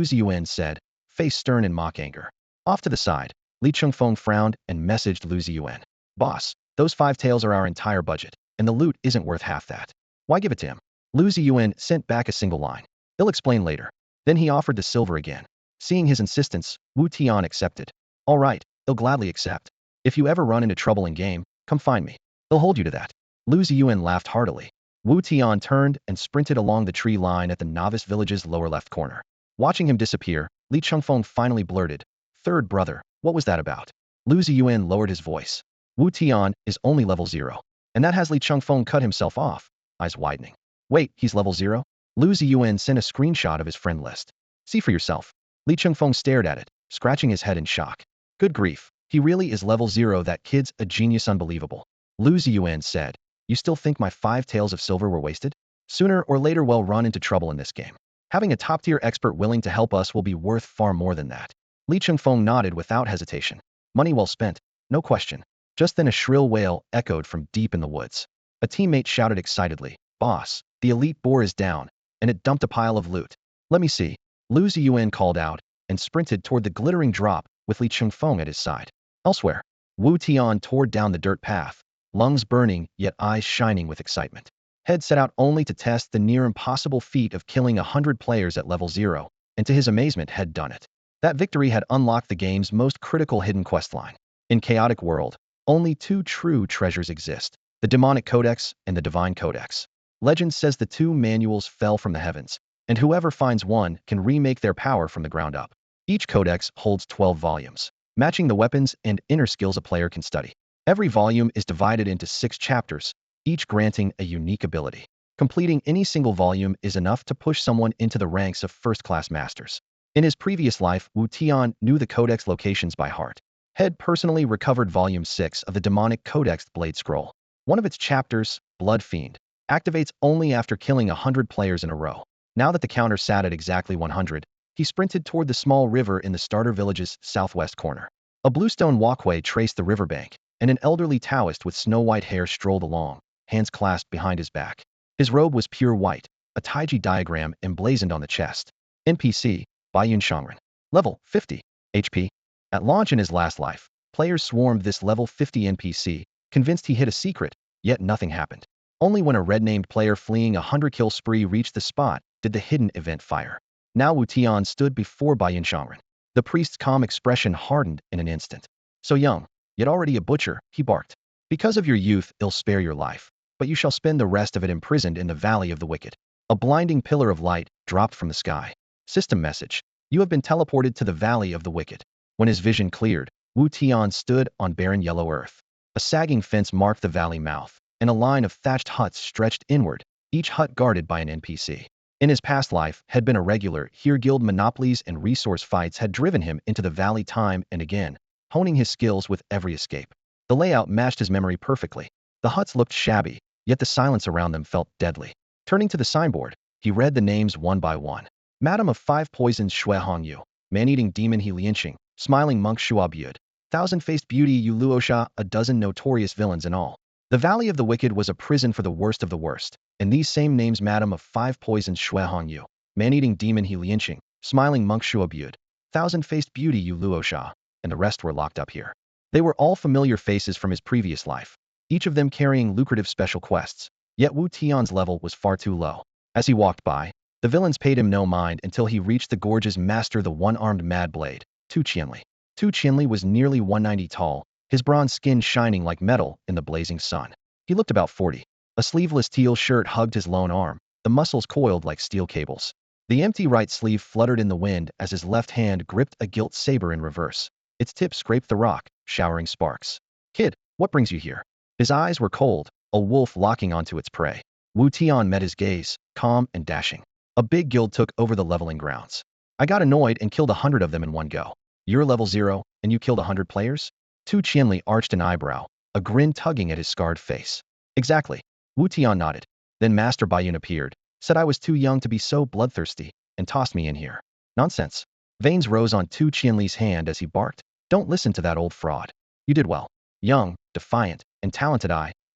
Ziyuan said, face stern in mock anger. Off to the side, Li Chengfeng frowned and messaged Lu Ziyuan. Boss, those 5 taels are our entire budget, and the loot isn't worth half that. Why give it to him? Lu Ziyuan sent back a single line. He'll explain later. Then he offered the silver again. Seeing his insistence, Wu Tian accepted. All right, he'll gladly accept. If you ever run into trouble in game, come find me. He'll hold you to that. Lu Ziyuan laughed heartily. Wu Tian turned and sprinted along the tree line at the novice village's lower left corner. Watching him disappear, Li Chengfeng finally blurted, "Third brother, what was that about?" Lu Ziyuan lowered his voice. Wu Tian is only level 0. And that has Li Chengfeng cut himself off, eyes widening. Wait, he's level 0? Lu Ziyuan sent a screenshot of his friend list. See for yourself. Li Chengfeng stared at it, scratching his head in shock. Good grief, he really is level 0. That kid's a genius, unbelievable. Lu Ziyuan said, you still think my 5 taels of silver were wasted? Sooner or later we'll run into trouble in this game. Having a top-tier expert willing to help us will be worth far more than that. Li Chengfeng nodded without hesitation. Money well spent, no question. Just then a shrill wail echoed from deep in the woods. A teammate shouted excitedly, "Boss, the elite boar is down," and it dumped a pile of loot. Let me see. Lu Ziyuan called out and sprinted toward the glittering drop with Li Chengfeng at his side. Elsewhere, Wu Tian tore down the dirt path, lungs burning yet eyes shining with excitement. Head set out only to test the near-impossible feat of killing 100 players at level 0, and to his amazement had done it. That victory had unlocked the game's most critical hidden questline. In Chaotic World, only 2 true treasures exist, the Demonic Codex and the Divine Codex. Legend says the 2 manuals fell from the heavens, and whoever finds one can remake their power from the ground up. Each codex holds 12 volumes, matching the weapons and inner skills a player can study. Every volume is divided into 6 chapters, each granting a unique ability. Completing any single volume is enough to push someone into the ranks of first-class masters. In his previous life, Wu Tian knew the codex locations by heart. Had personally recovered Volume 6 of the Demonic Codex Blade Scroll. One of its chapters, Blood Fiend, activates only after killing 100 players in a row. Now that the counter sat at exactly 100, he sprinted toward the small river in the starter village's southwest corner. A bluestone walkway traced the riverbank, and an elderly Taoist with snow-white hair strolled along, hands clasped behind his back. His robe was pure white, a Taiji diagram emblazoned on the chest. NPC, Baiyun Shangren. Level 50. HP. At launch in his last life, players swarmed this level 50 NPC, convinced he hid a secret, yet nothing happened. Only when a red-named player fleeing a 100-kill spree reached the spot did the hidden event fire. Now Wu Tian stood before Baiyun Shangren. The priest's calm expression hardened in an instant. So young, yet already a butcher, he barked. Because of your youth, I'll spare your life, but you shall spend the rest of it imprisoned in the Valley of the Wicked. A blinding pillar of light dropped from the sky. System message. You have been teleported to the Valley of the Wicked. When his vision cleared, Wu Tian stood on barren yellow earth. A sagging fence marked the valley mouth, and a line of thatched huts stretched inward, each hut guarded by an NPC. In his past life, had been a regular here. Guild monopolies and resource fights had driven him into the valley time and again, honing his skills with every escape. The layout matched his memory perfectly. The huts looked shabby, yet the silence around them felt deadly. Turning to the signboard, he read the names one by one. Madam of 5 Poisons Shui Hongyu, Man-Eating Demon He Lianqing, Smiling Monk Shua Bud, Thousand-Faced Beauty Yu Luosha, a dozen notorious villains in all. The Valley of the Wicked was a prison for the worst of the worst, and these same names, Madam of 5 Poisons Shui Hongyu, Man-Eating Demon He Lianqing, Smiling Monk Shua Bud, Thousand-Faced Beauty Yu Luosha, and the rest were locked up here. They were all familiar faces from his previous life, each of them carrying lucrative special quests, yet Wu Tian's level was far too low. As he walked by, the villains paid him no mind until he reached the gorge's master, the one-armed Mad Blade, Tu Qianli. Tu Qianli was nearly 190 tall, his bronze skin shining like metal in the blazing sun. He looked about 40. A sleeveless teal shirt hugged his lone arm, the muscles coiled like steel cables. The empty right sleeve fluttered in the wind as his left hand gripped a gilt saber in reverse. Its tip scraped the rock, showering sparks. Kid, what brings you here? His eyes were cold, a wolf locking onto its prey. Wu Tian met his gaze, calm and dashing. A big guild took over the leveling grounds. I got annoyed and killed 100 of them in one go. You're level 0, and you killed 100 players? Tu Qianli arched an eyebrow, a grin tugging at his scarred face. Exactly. Wu Tian nodded. Then Master Baiyun appeared, said I was too young to be so bloodthirsty, and tossed me in here. Nonsense. Veins rose on Tu Qianli's hand as he barked. Don't listen to that old fraud. You did well. Young, defiant, and talented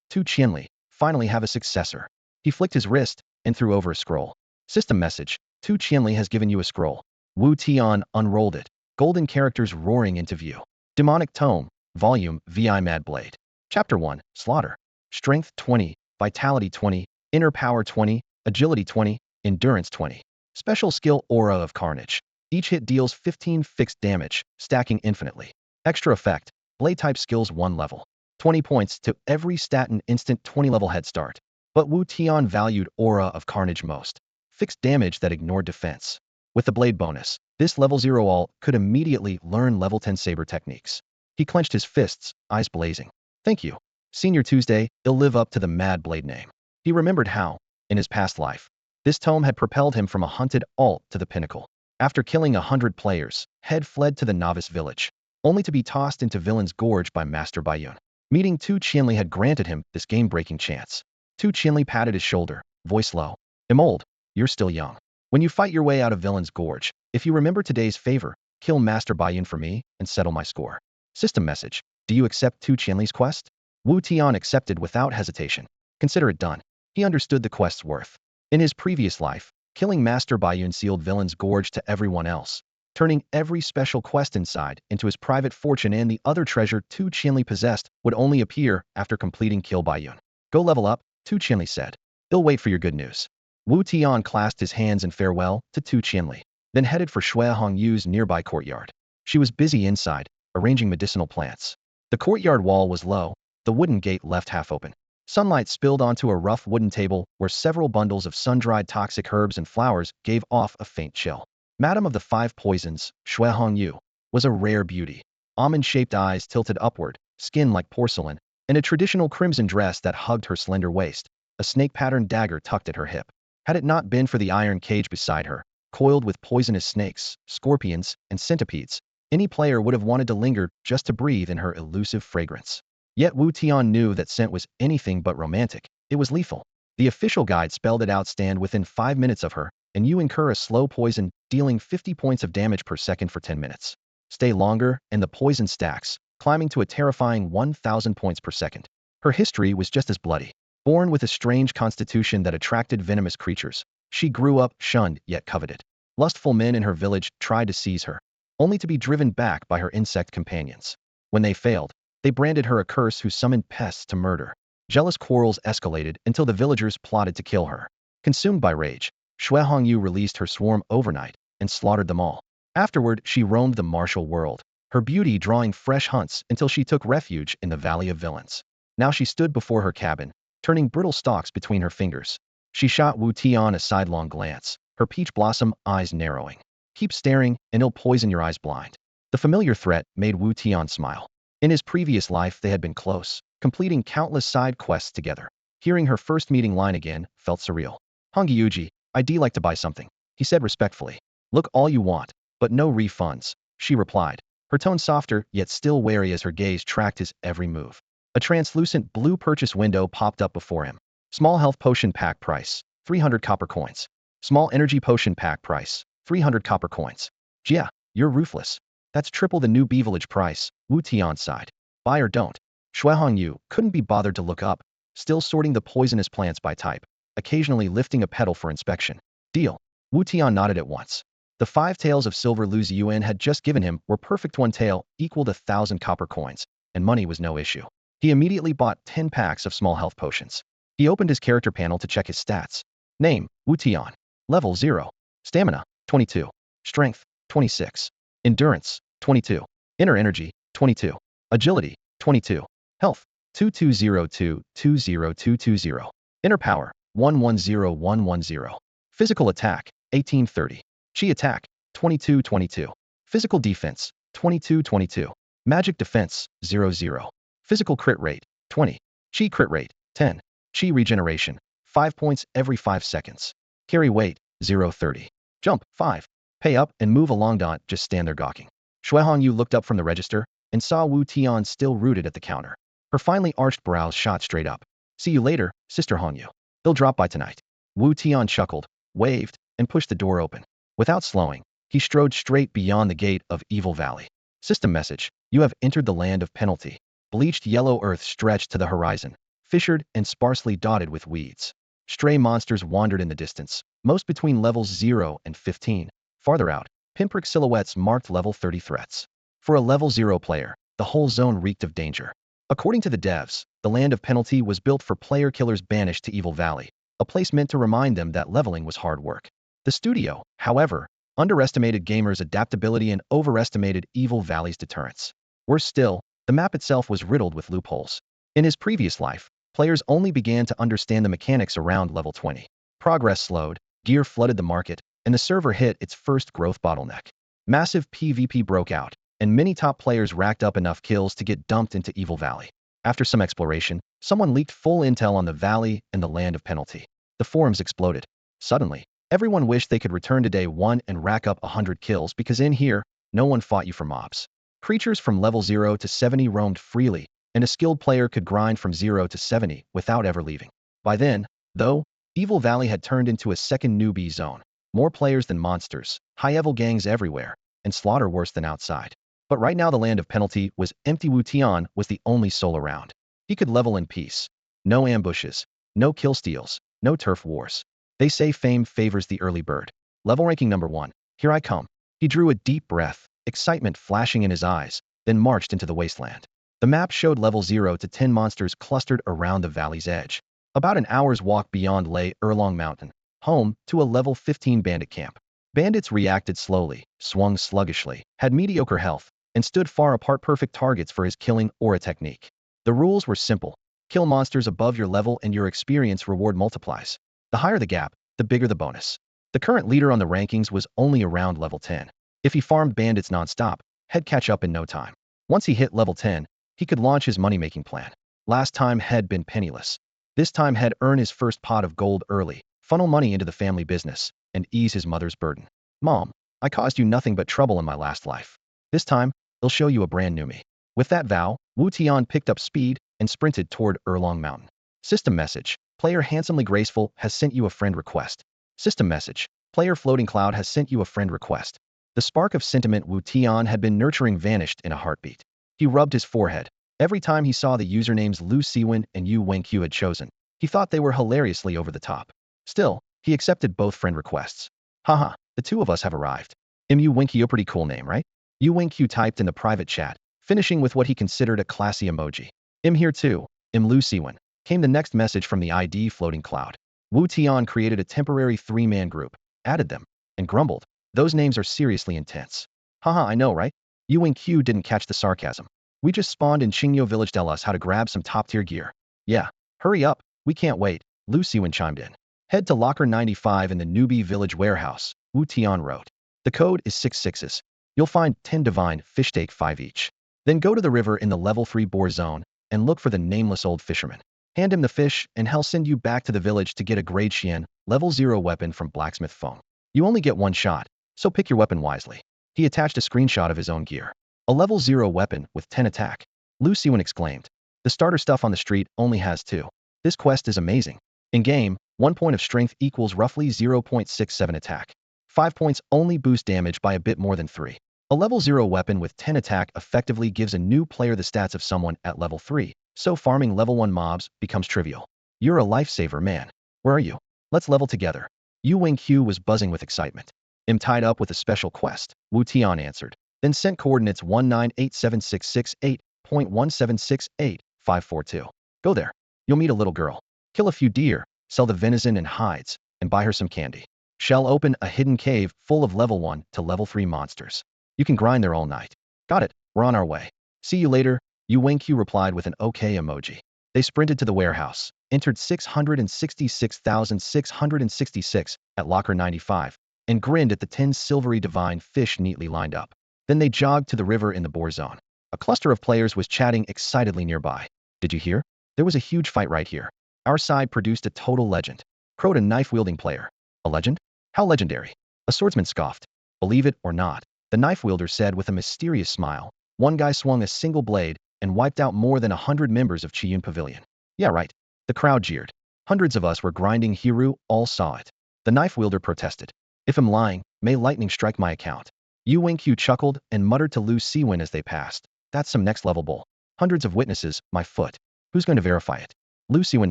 Tu Qianli, finally have a successor. He flicked his wrist and threw over a scroll. System message. Tu Qianli has given you a scroll. Wu Tian unrolled it. Golden characters roaring into view. Demonic Tome. Volume VI Mad Blade. Chapter 1. Slaughter. Strength 20, Vitality 20, Inner Power 20, Agility 20, Endurance 20. Special skill Aura of Carnage. Each hit deals 15 fixed damage, stacking infinitely. Extra effect. Blade type skills 1 level. 20 points to every stat and instant 20 level head start. But Wu Tian valued Aura of Carnage most. Fixed damage that ignored defense. With the blade bonus, this level 0 all could immediately learn level 10 saber techniques. He clenched his fists, eyes blazing. Thank you. Senior Tuesday, he'll live up to the Mad Blade name. He remembered how, in his past life, this tome had propelled him from a hunted alt to the pinnacle. After killing 100 players, Head fled to the novice village, only to be tossed into Villain's Gorge by Master Bayun. Meeting Tu Qianli had granted him this game-breaking chance. Tu Qianli patted his shoulder, voice low. Old, you're still young. When you fight your way out of Villain's Gorge, if you remember today's favor, kill Master Bayun for me and settle my score. System message. Do you accept Tu Qianli's quest? Wu Tian accepted without hesitation. Consider it done. He understood the quest's worth. In his previous life, killing Master Bayun sealed Villain's Gorge to everyone else, turning every special quest inside into his private fortune, and the other treasure Tu Qianli possessed would only appear after completing Kill Bayun. Go level up, Tu Qianli said. He'll wait for your good news. Wu Tian clasped his hands in farewell to Tu Qianli, then headed for Shui Hongyu's nearby courtyard. She was busy inside, arranging medicinal plants. The courtyard wall was low, the wooden gate left half open. Sunlight spilled onto a rough wooden table where several bundles of sun-dried toxic herbs and flowers gave off a faint chill. Madam of the Five Poisons, Shui Hongyu, was a rare beauty. Almond-shaped eyes tilted upward, skin like porcelain, and a traditional crimson dress that hugged her slender waist, a snake-patterned dagger tucked at her hip. Had it not been for the iron cage beside her, coiled with poisonous snakes, scorpions, and centipedes, any player would have wanted to linger just to breathe in her elusive fragrance. Yet Wu Tian knew that scent was anything but romantic. It was lethal. The official guide spelled it out: stand within 5 minutes of her, and you incur a slow poison, dealing 50 points of damage per second for 10 minutes. Stay longer, and the poison stacks, climbing to a terrifying 1,000 points per second. Her history was just as bloody. Born with a strange constitution that attracted venomous creatures, she grew up shunned yet coveted. Lustful men in her village tried to seize her, only to be driven back by her insect companions. When they failed, they branded her a curse who summoned pests to murder. Jealous quarrels escalated until the villagers plotted to kill her. Consumed by rage, Shui Hongyu released her swarm overnight and slaughtered them all. Afterward, she roamed the martial world, her beauty drawing fresh hunts until she took refuge in the Valley of Villains. Now she stood before her cabin, turning brittle stalks between her fingers. She shot Wu Tian a sidelong glance, her peach blossom eyes narrowing. Keep staring, and it'll poison your eyes blind. The familiar threat made Wu Tian smile. In his previous life, they had been close, completing countless side quests together. Hearing her first meeting line again felt surreal. Hongyuji, I'd like to buy something, he said respectfully. Look all you want, but no refunds, she replied, her tone softer yet still wary as her gaze tracked his every move. A translucent blue purchase window popped up before him. Small health potion pack price, 300 copper coins. Small energy potion pack price, 300 copper coins. Yeah, you're ruthless. That's triple the new B village price, Wu Tian sighed. Buy or don't. Shui Hongyu couldn't be bothered to look up, still sorting the poisonous plants by type, occasionally lifting a petal for inspection. Deal. Wu Tian nodded at once. The 5 taels of silver Lu Ziyuan had just given him were perfect. 1 tael equaled 1,000 copper coins, and money was no issue. He immediately bought 10 packs of small health potions. He opened his character panel to check his stats. Name, Wu Tian. Level 0. Stamina, 22. Strength, 26. Endurance, 22. Inner energy, 22. Agility, 22. Health, 2202-20220. Inner power, 110110. Physical attack, 1830. Chi attack, 2222. Physical defense, 2222. Magic defense, 00. Physical crit rate, 20. Chi crit rate, 10. Chi regeneration, 5 points every 5 seconds. Carry weight, 0.30. Jump, 5. Pay up and move along. Just stand there gawking. Shui Hongyu looked up from the register and saw Wu Tian still rooted at the counter. Her finely arched brows shot straight up. See you later, Sister Hongyu. He'll drop by tonight. Wu Tian chuckled, waved, and pushed the door open. Without slowing, He strode straight beyond the gate of Evil Valley. System message: you have entered the land of penalty. Bleached yellow earth stretched to the horizon, fissured and sparsely dotted with weeds. Stray monsters wandered in the distance, most between levels 0 and 15. Farther out, pinprick silhouettes marked level 30 threats. For a level 0 player, the whole zone reeked of danger. According to the devs, the land of penalty was built for player killers banished to Evil Valley, a place meant to remind them that leveling was hard work. The studio, however, underestimated gamers' adaptability and overestimated Evil Valley's deterrence. Worse still, the map itself was riddled with loopholes. In his previous life, players only began to understand the mechanics around level 20. Progress slowed, gear flooded the market, and the server hit its first growth bottleneck. Massive PvP broke out, and many top players racked up enough kills to get dumped into Evil Valley. After some exploration, someone leaked full intel on the valley and the land of penalty. The forums exploded. Suddenly, everyone wished they could return to day 1 and rack up 100 kills because in here, no one fought you for mobs. Creatures from level 0 to 70 roamed freely, and a skilled player could grind from 0 to 70 without ever leaving. By then, though, Evil Valley had turned into a second newbie zone. More players than monsters, high-level gangs everywhere, and slaughter worse than outside. But right now the land of penalty was empty. Wu Tian was the only soul around. He could level in peace. No ambushes, no kill steals, no turf wars. They say fame favors the early bird. Level ranking number 1. Here I come. He drew a deep breath, excitement flashing in his eyes, then marched into the wasteland. The map showed level 0 to 10 monsters clustered around the valley's edge. About an hour's walk beyond lay Erlong Mountain, home to a level 15 bandit camp. Bandits reacted slowly, swung sluggishly, had mediocre health, and stood far apart, perfect targets for his killing aura technique. The rules were simple. Kill monsters above your level and your experience reward multiplies. The higher the gap, the bigger the bonus. The current leader on the rankings was only around level 10. If he farmed bandits non-stop, he'd catch up in no time. Once he hit level 10, he could launch his money-making plan. Last time he'd been penniless. This time he'd earn his first pot of gold early, funnel money into the family business, and ease his mother's burden. Mom, I caused you nothing but trouble in my last life. This time, they'll show you a brand new me. With that vow, Wu Tian picked up speed and sprinted toward Erlong Mountain. System message: player handsomely graceful has sent you a friend request. System message: player floating cloud has sent you a friend request. The spark of sentiment Wu Tian had been nurturing vanished in a heartbeat. He rubbed his forehead. Every time he saw the usernames Lu Siwen and Yu Wenqiu had chosen, he thought they were hilariously over the top. Still, he accepted both friend requests. Haha, the two of us have arrived. Yu Wenqiu, pretty cool name, right? Yu Wenqiu typed in the private chat, finishing with what he considered a classy emoji. Here too, Lu Siwen. Came the next message from the ID floating cloud. Wu Tian created a temporary 3-man group, added them, and grumbled. Those names are seriously intense. Haha, I know, right? Yu Wenqiu didn't catch the sarcasm. We just spawned in Qingyo village. Tell us how to grab some top-tier gear. Yeah, hurry up, we can't wait, Lu Siwen chimed in. Head to Locker 95 in the newbie village warehouse, Wu Tian wrote. The code is 66s. You'll find 10 divine fish, take 5 each. Then go to the river in the level 3 boar zone and look for the nameless old fisherman. Hand him the fish and he'll send you back to the village to get a grade Xian, level 0 weapon from Blacksmith Feng. You only get one shot, so pick your weapon wisely. He attached a screenshot of his own gear. A level 0 weapon with 10 attack. Lu Siwen exclaimed. The starter stuff on the street only has 2. This quest is amazing. In game, 1 point of strength equals roughly 0.67 attack. 5 points only boost damage by a bit more than 3. A level 0 weapon with 10 attack effectively gives a new player the stats of someone at level 3, so farming level 1 mobs becomes trivial. You're a lifesaver, man. Where are you? Let's level together. Yu Wenqiu was buzzing with excitement. I'm tied up with a special quest, Wu Tian answered, then sent coordinates 1987668.1768542. Go there. You'll meet a little girl. Kill a few deer, sell the venison and hides, and buy her some candy. Shall open a hidden cave full of level 1 to level 3 monsters. You can grind there all night. Got it, we're on our way. See you later, Yu Wenqiu replied with an OK emoji. They sprinted to the warehouse, entered 666,666 at Locker 95, and grinned at the 10 silvery divine fish neatly lined up. Then they jogged to the river in the boar zone. A cluster of players was chatting excitedly nearby. Did you hear? There was a huge fight right here. Our side produced a total legend, crowed a knife-wielding player. A legend? How legendary? A swordsman scoffed. Believe it or not, the knife-wielder said with a mysterious smile. One guy swung a single blade and wiped out more than 100 members of Qiyun Pavilion. Yeah, right. The crowd jeered. Hundreds of us were grinding Hiru, all saw it. The knife-wielder protested. If I'm lying, may lightning strike my account. Yu Wingqiu chuckled and muttered to Lu Siwen as they passed. That's some next level bull. Hundreds of witnesses, my foot. Who's going to verify it? Lu Siwen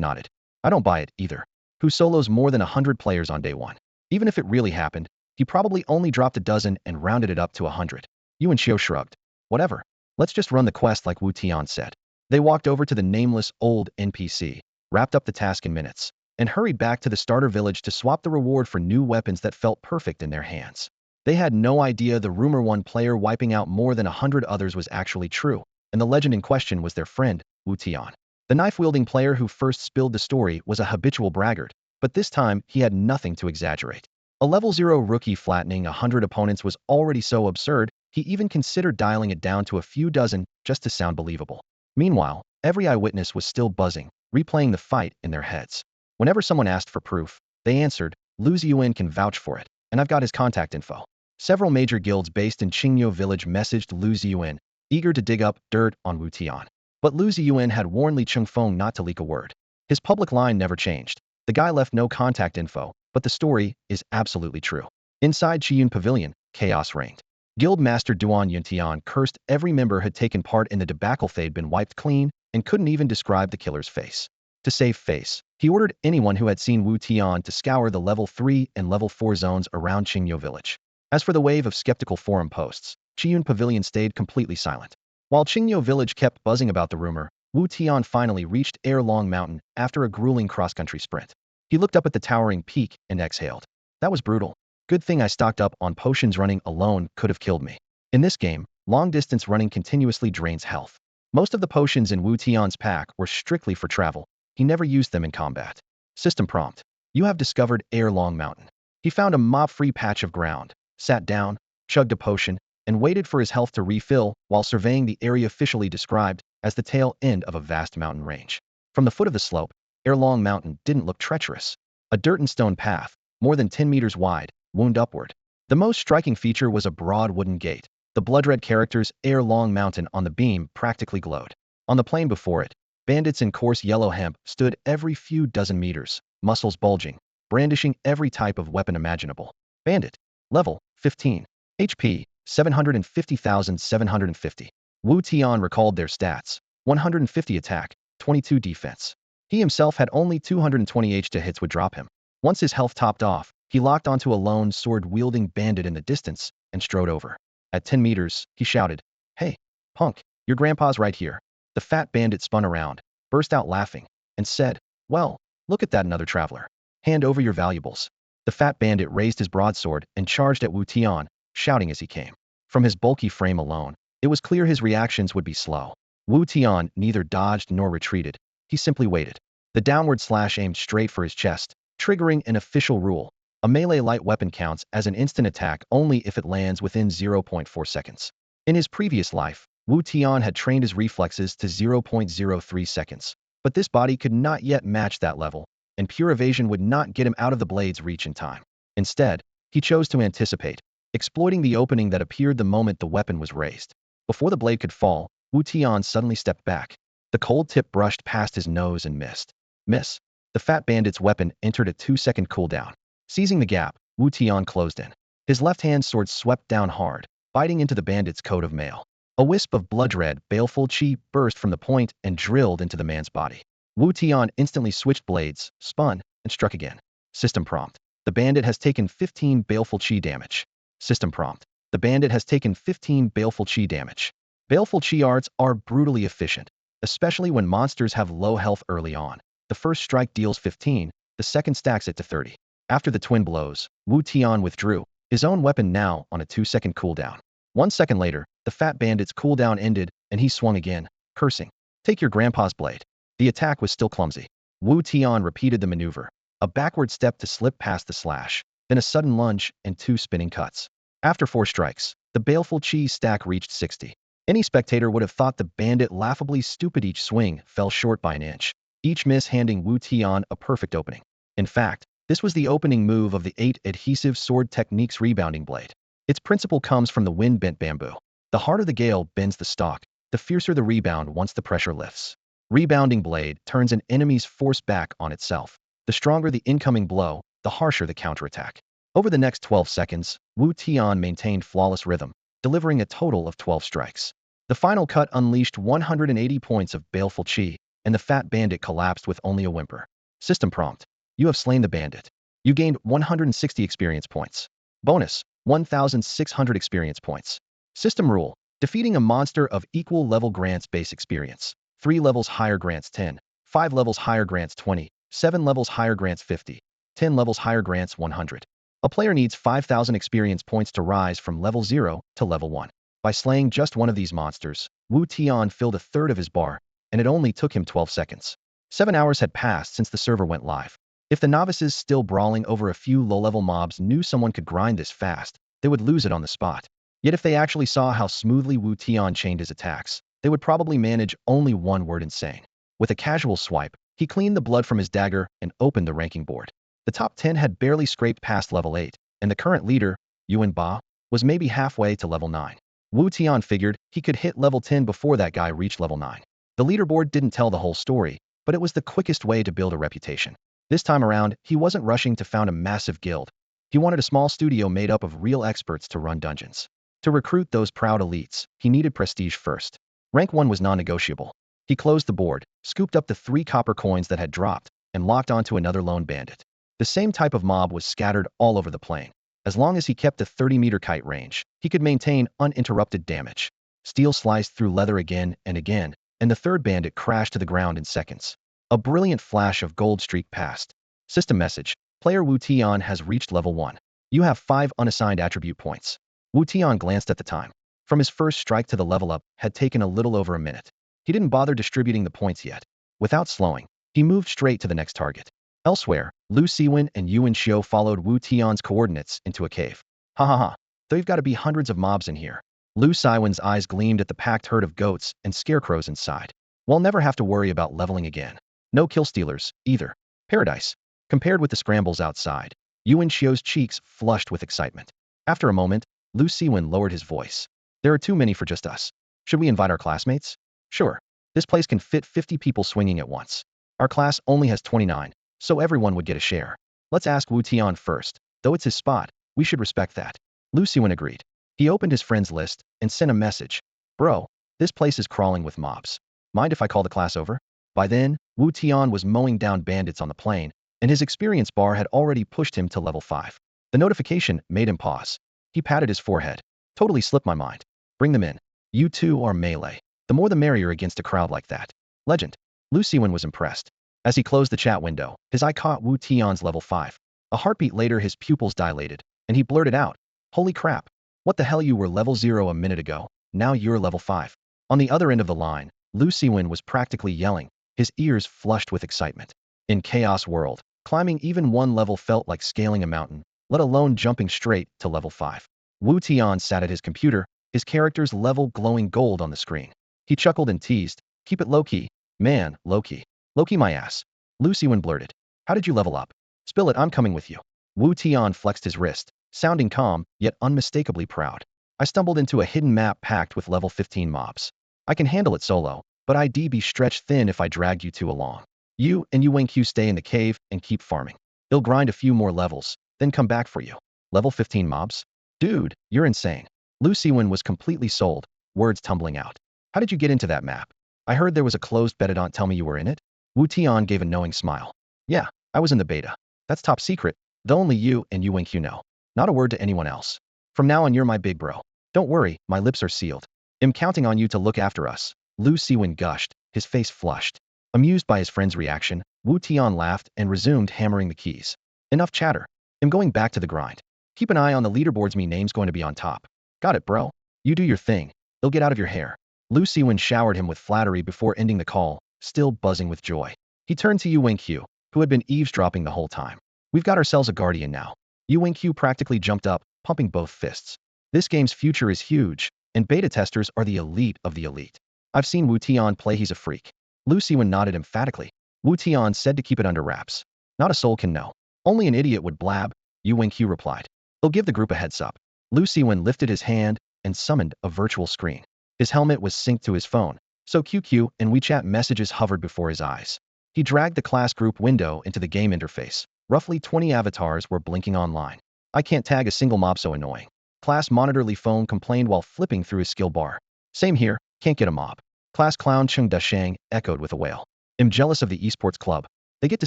nodded. I don't buy it, either. Who solos more than 100 players on day one? Even if it really happened, he probably only dropped a dozen and rounded it up to 100. Yuan Xiu shrugged. Whatever. Let's just run the quest like Wu Tian said. They walked over to the nameless old NPC, wrapped up the task in minutes, and hurried back to the starter village to swap the reward for new weapons that felt perfect in their hands. They had no idea the rumor one player wiping out more than 100 others was actually true, and the legend in question was their friend, Wu Tian. The knife-wielding player who first spilled the story was a habitual braggart, but this time he had nothing to exaggerate. A level 0 rookie flattening 100 opponents was already so absurd, he even considered dialing it down to a few dozen just to sound believable. Meanwhile, every eyewitness was still buzzing, replaying the fight in their heads. Whenever someone asked for proof, they answered, Lu Ziyuan can vouch for it, and I've got his contact info. Several major guilds based in Qingyo village messaged Lu Ziyuan, eager to dig up dirt on Wu Tian. But Lu Ziyuan had warned Li Chengfeng not to leak a word. His public line never changed. The guy left no contact info, but the story is absolutely true. Inside Qiyun Pavilion, chaos reigned. Guild Master Duan Yuntian cursed every member had taken part in the debacle they'd been wiped clean and couldn't even describe the killer's face. To save face, he ordered anyone who had seen Wu Tian to scour the level 3 and level 4 zones around Qingyo village. As for the wave of skeptical forum posts, Qiyun Pavilion stayed completely silent. While Qingyo village kept buzzing about the rumor, Wu Tian finally reached Air Long Mountain after a grueling cross-country sprint. He looked up at the towering peak and exhaled. That was brutal. Good thing I stocked up on potions. Running alone could have killed me. In this game, long-distance running continuously drains health. Most of the potions in Wu Tian's pack were strictly for travel. He never used them in combat. System prompt. You have discovered Air Long Mountain. He found a mob-free patch of ground, sat down, chugged a potion, and waited for his health to refill while surveying the area officially described as the tail end of a vast mountain range. From the foot of the slope, Air Long Mountain didn't look treacherous. A dirt and stone path, more than 10 meters wide, wound upward. The most striking feature was a broad wooden gate. The blood-red characters Air Long Mountain on the beam practically glowed. On the plain before it, bandits in coarse yellow hemp stood every few dozen meters, muscles bulging, brandishing every type of weapon imaginable. Bandit. Level, 15. HP, 750,750. Wu Tian recalled their stats. 150 attack, 22 defense. He himself had only 220 to hits would drop him. Once his health topped off, he locked onto a lone sword-wielding bandit in the distance and strode over. At 10 meters, he shouted, Hey, punk, your grandpa's right here. The fat bandit spun around, burst out laughing, and said, Well, look at that, another traveler. Hand over your valuables. The fat bandit raised his broadsword and charged at Wu Tian, shouting as he came. From his bulky frame alone, it was clear his reactions would be slow. Wu Tian neither dodged nor retreated. He simply waited. The downward slash aimed straight for his chest, triggering an official rule. A melee light weapon counts as an instant attack only if it lands within 0.4 seconds. In his previous life, Wu Tian had trained his reflexes to 0.03 seconds, but this body could not yet match that level, and pure evasion would not get him out of the blade's reach in time. Instead, he chose to anticipate, exploiting the opening that appeared the moment the weapon was raised. Before the blade could fall, Wu Tian suddenly stepped back. The cold tip brushed past his nose and missed. Miss. The fat bandit's weapon entered a 2-second cooldown. Seizing the gap, Wu Tian closed in. His left-hand sword swept down hard, biting into the bandit's coat of mail. A wisp of blood-red, baleful chi burst from the point and drilled into the man's body. Wu Tian instantly switched blades, spun, and struck again. System prompt. The bandit has taken 15 baleful chi damage. System prompt. The bandit has taken 15 baleful chi damage. Baleful chi arts are brutally efficient, especially when monsters have low health early on. The first strike deals 15, the second stacks it to 30. After the twin blows, Wu Tian withdrew, his own weapon now on a 2-second cooldown. 1 second later, the fat bandit's cooldown ended, and he swung again, cursing. Take your grandpa's blade. The attack was still clumsy. Wu Tian repeated the maneuver. A backward step to slip past the slash, then a sudden lunge and 2 spinning cuts. After 4 strikes, the baleful chi stack reached 60. Any spectator would have thought the bandit laughably stupid. Each swing fell short by an inch, each miss handing Wu Tian a perfect opening. In fact, this was the opening move of the 8 adhesive sword technique's rebounding blade. Its principle comes from the wind-bent bamboo. The harder the gale bends the stalk, the fiercer the rebound once the pressure lifts. Rebounding blade turns an enemy's force back on itself. The stronger the incoming blow, the harsher the counterattack. Over the next 12 seconds, Wu Tian maintained flawless rhythm, delivering a total of 12 strikes. The final cut unleashed 180 points of baleful chi, and the fat bandit collapsed with only a whimper. System prompt. You have slain the bandit. You gained 160 experience points. Bonus, 1,600 experience points. System rule. Defeating a monster of equal level grants base experience. 3 levels higher grants 10, 5 levels higher grants 20, 7 levels higher grants 50, 10 levels higher grants 100. A player needs 5,000 experience points to rise from level 0 to level 1. By slaying just one of these monsters, Wu Tian filled a third of his bar, and it only took him 12 seconds. 7 hours had passed since the server went live. If the novices still brawling over a few low-level mobs knew someone could grind this fast, they would lose it on the spot. Yet if they actually saw how smoothly Wu Tian chained his attacks, they would probably manage only one word insane. With a casual swipe, he cleaned the blood from his dagger and opened the ranking board. The top 10 had barely scraped past level 8, and the current leader, Yuan Ba, was maybe halfway to level 9. Wu Tian figured he could hit level 10 before that guy reached level 9. The leaderboard didn't tell the whole story, but it was the quickest way to build a reputation. This time around, he wasn't rushing to found a massive guild. He wanted a small studio made up of real experts to run dungeons. To recruit those proud elites, he needed prestige first. Rank 1 was non-negotiable. He closed the board, scooped up the 3 copper coins that had dropped, and locked onto another lone bandit. The same type of mob was scattered all over the plain. As long as he kept a 30-meter kite range, he could maintain uninterrupted damage. Steel sliced through leather again, and the third bandit crashed to the ground in seconds. A brilliant flash of gold streaked past. System message. Player Wu Tian has reached level 1. You have 5 unassigned attribute points. Wu Tian glanced at the time. From his first strike to the level up had taken a little over a minute. He didn't bother distributing the points yet. Without slowing, he moved straight to the next target. Elsewhere, Lu Siwen and Yuan Xiu followed Wu Tian's coordinates into a cave. Ha ha ha. There've got to be hundreds of mobs in here. Lu Siwen's eyes gleamed at the packed herd of goats and scarecrows inside. We'll never have to worry about leveling again. No kill stealers, either. Paradise. Compared with the scrambles outside, Yuan Xiu's cheeks flushed with excitement. After a moment, Lu Siwen lowered his voice. There are too many for just us. Should we invite our classmates? Sure. This place can fit 50 people swinging at once. Our class only has 29, so everyone would get a share. Let's ask Wu Tian first. Though it's his spot, we should respect that. Lu Siwen agreed. He opened his friends list and sent a message. Bro, this place is crawling with mobs. Mind if I call the class over? By then, Wu Tian was mowing down bandits on the plain, and his experience bar had already pushed him to level 5. The notification made him pause. He patted his forehead. Totally slipped my mind. Bring them in. You two are melee. The more the merrier against a crowd like that. Legend. Lu Siwen was impressed. As he closed the chat window, his eye caught Wu Tian's level 5. A heartbeat later his pupils dilated, and he blurted out, "Holy crap. What the hell, you were level 0 a minute ago, now you're level 5. On the other end of the line, Lu Siwen was practically yelling, his ears flushed with excitement. In Chaos World, climbing even one level felt like scaling a mountain, let alone jumping straight to level 5. Wu Tian sat at his computer, his character's level glowing gold on the screen. He chuckled and teased, "Keep it low-key. Man, low-key. Low-key my ass." Lu Siwen blurted, "How did you level up? Spill it, I'm coming with you." Wu Tian flexed his wrist, sounding calm, yet unmistakably proud. "I stumbled into a hidden map packed with level 15 mobs. I can handle it solo, but I'd be stretched thin if I dragged you two along. You and Yuanqiu stay in the cave and keep farming. They'll grind a few more levels, then come back for you." Level 15 mobs? Dude, you're insane. Lu Siwen was completely sold, words tumbling out. "How did you get into that map? I heard there was a closed beta, don't tell me you were in it?" Wu Tian gave a knowing smile. "Yeah, I was in the beta. That's top secret, though only you and Yuanqiu know. Not a word to anyone else. From now on you're my big bro. Don't worry, my lips are sealed. I'm counting on you to look after us." Lu Siwen gushed, his face flushed. Amused by his friend's reaction, Wu Tian laughed and resumed hammering the keys. "Enough chatter. I'm going back to the grind. Keep an eye on the leaderboards, me name's going to be on top." "Got it, bro. You do your thing. It'll get out of your hair." Lu Siwen showered him with flattery before ending the call, still buzzing with joy. He turned to Yuanqiu, who had been eavesdropping the whole time. "We've got ourselves a guardian now." Yuanqiu practically jumped up, pumping both fists. "This game's future is huge, and beta testers are the elite of the elite. I've seen Wu Tian play, he's a freak." Lu Siwen nodded emphatically. Wu Tian said to keep it under wraps. "Not a soul can know. Only an idiot would blab," Yuanqiu replied. "He'll give the group a heads up." Lu Siwen lifted his hand and summoned a virtual screen. His helmet was synced to his phone, so QQ and WeChat messages hovered before his eyes. He dragged the class group window into the game interface. Roughly 20 avatars were blinking online. I can't tag a single mob, so annoying. Class monitor Li Feng complained while flipping through his skill bar. Same here, can't get a mob. Class clown Cheng Dashang echoed with a wail. I'm jealous of the esports club. They get to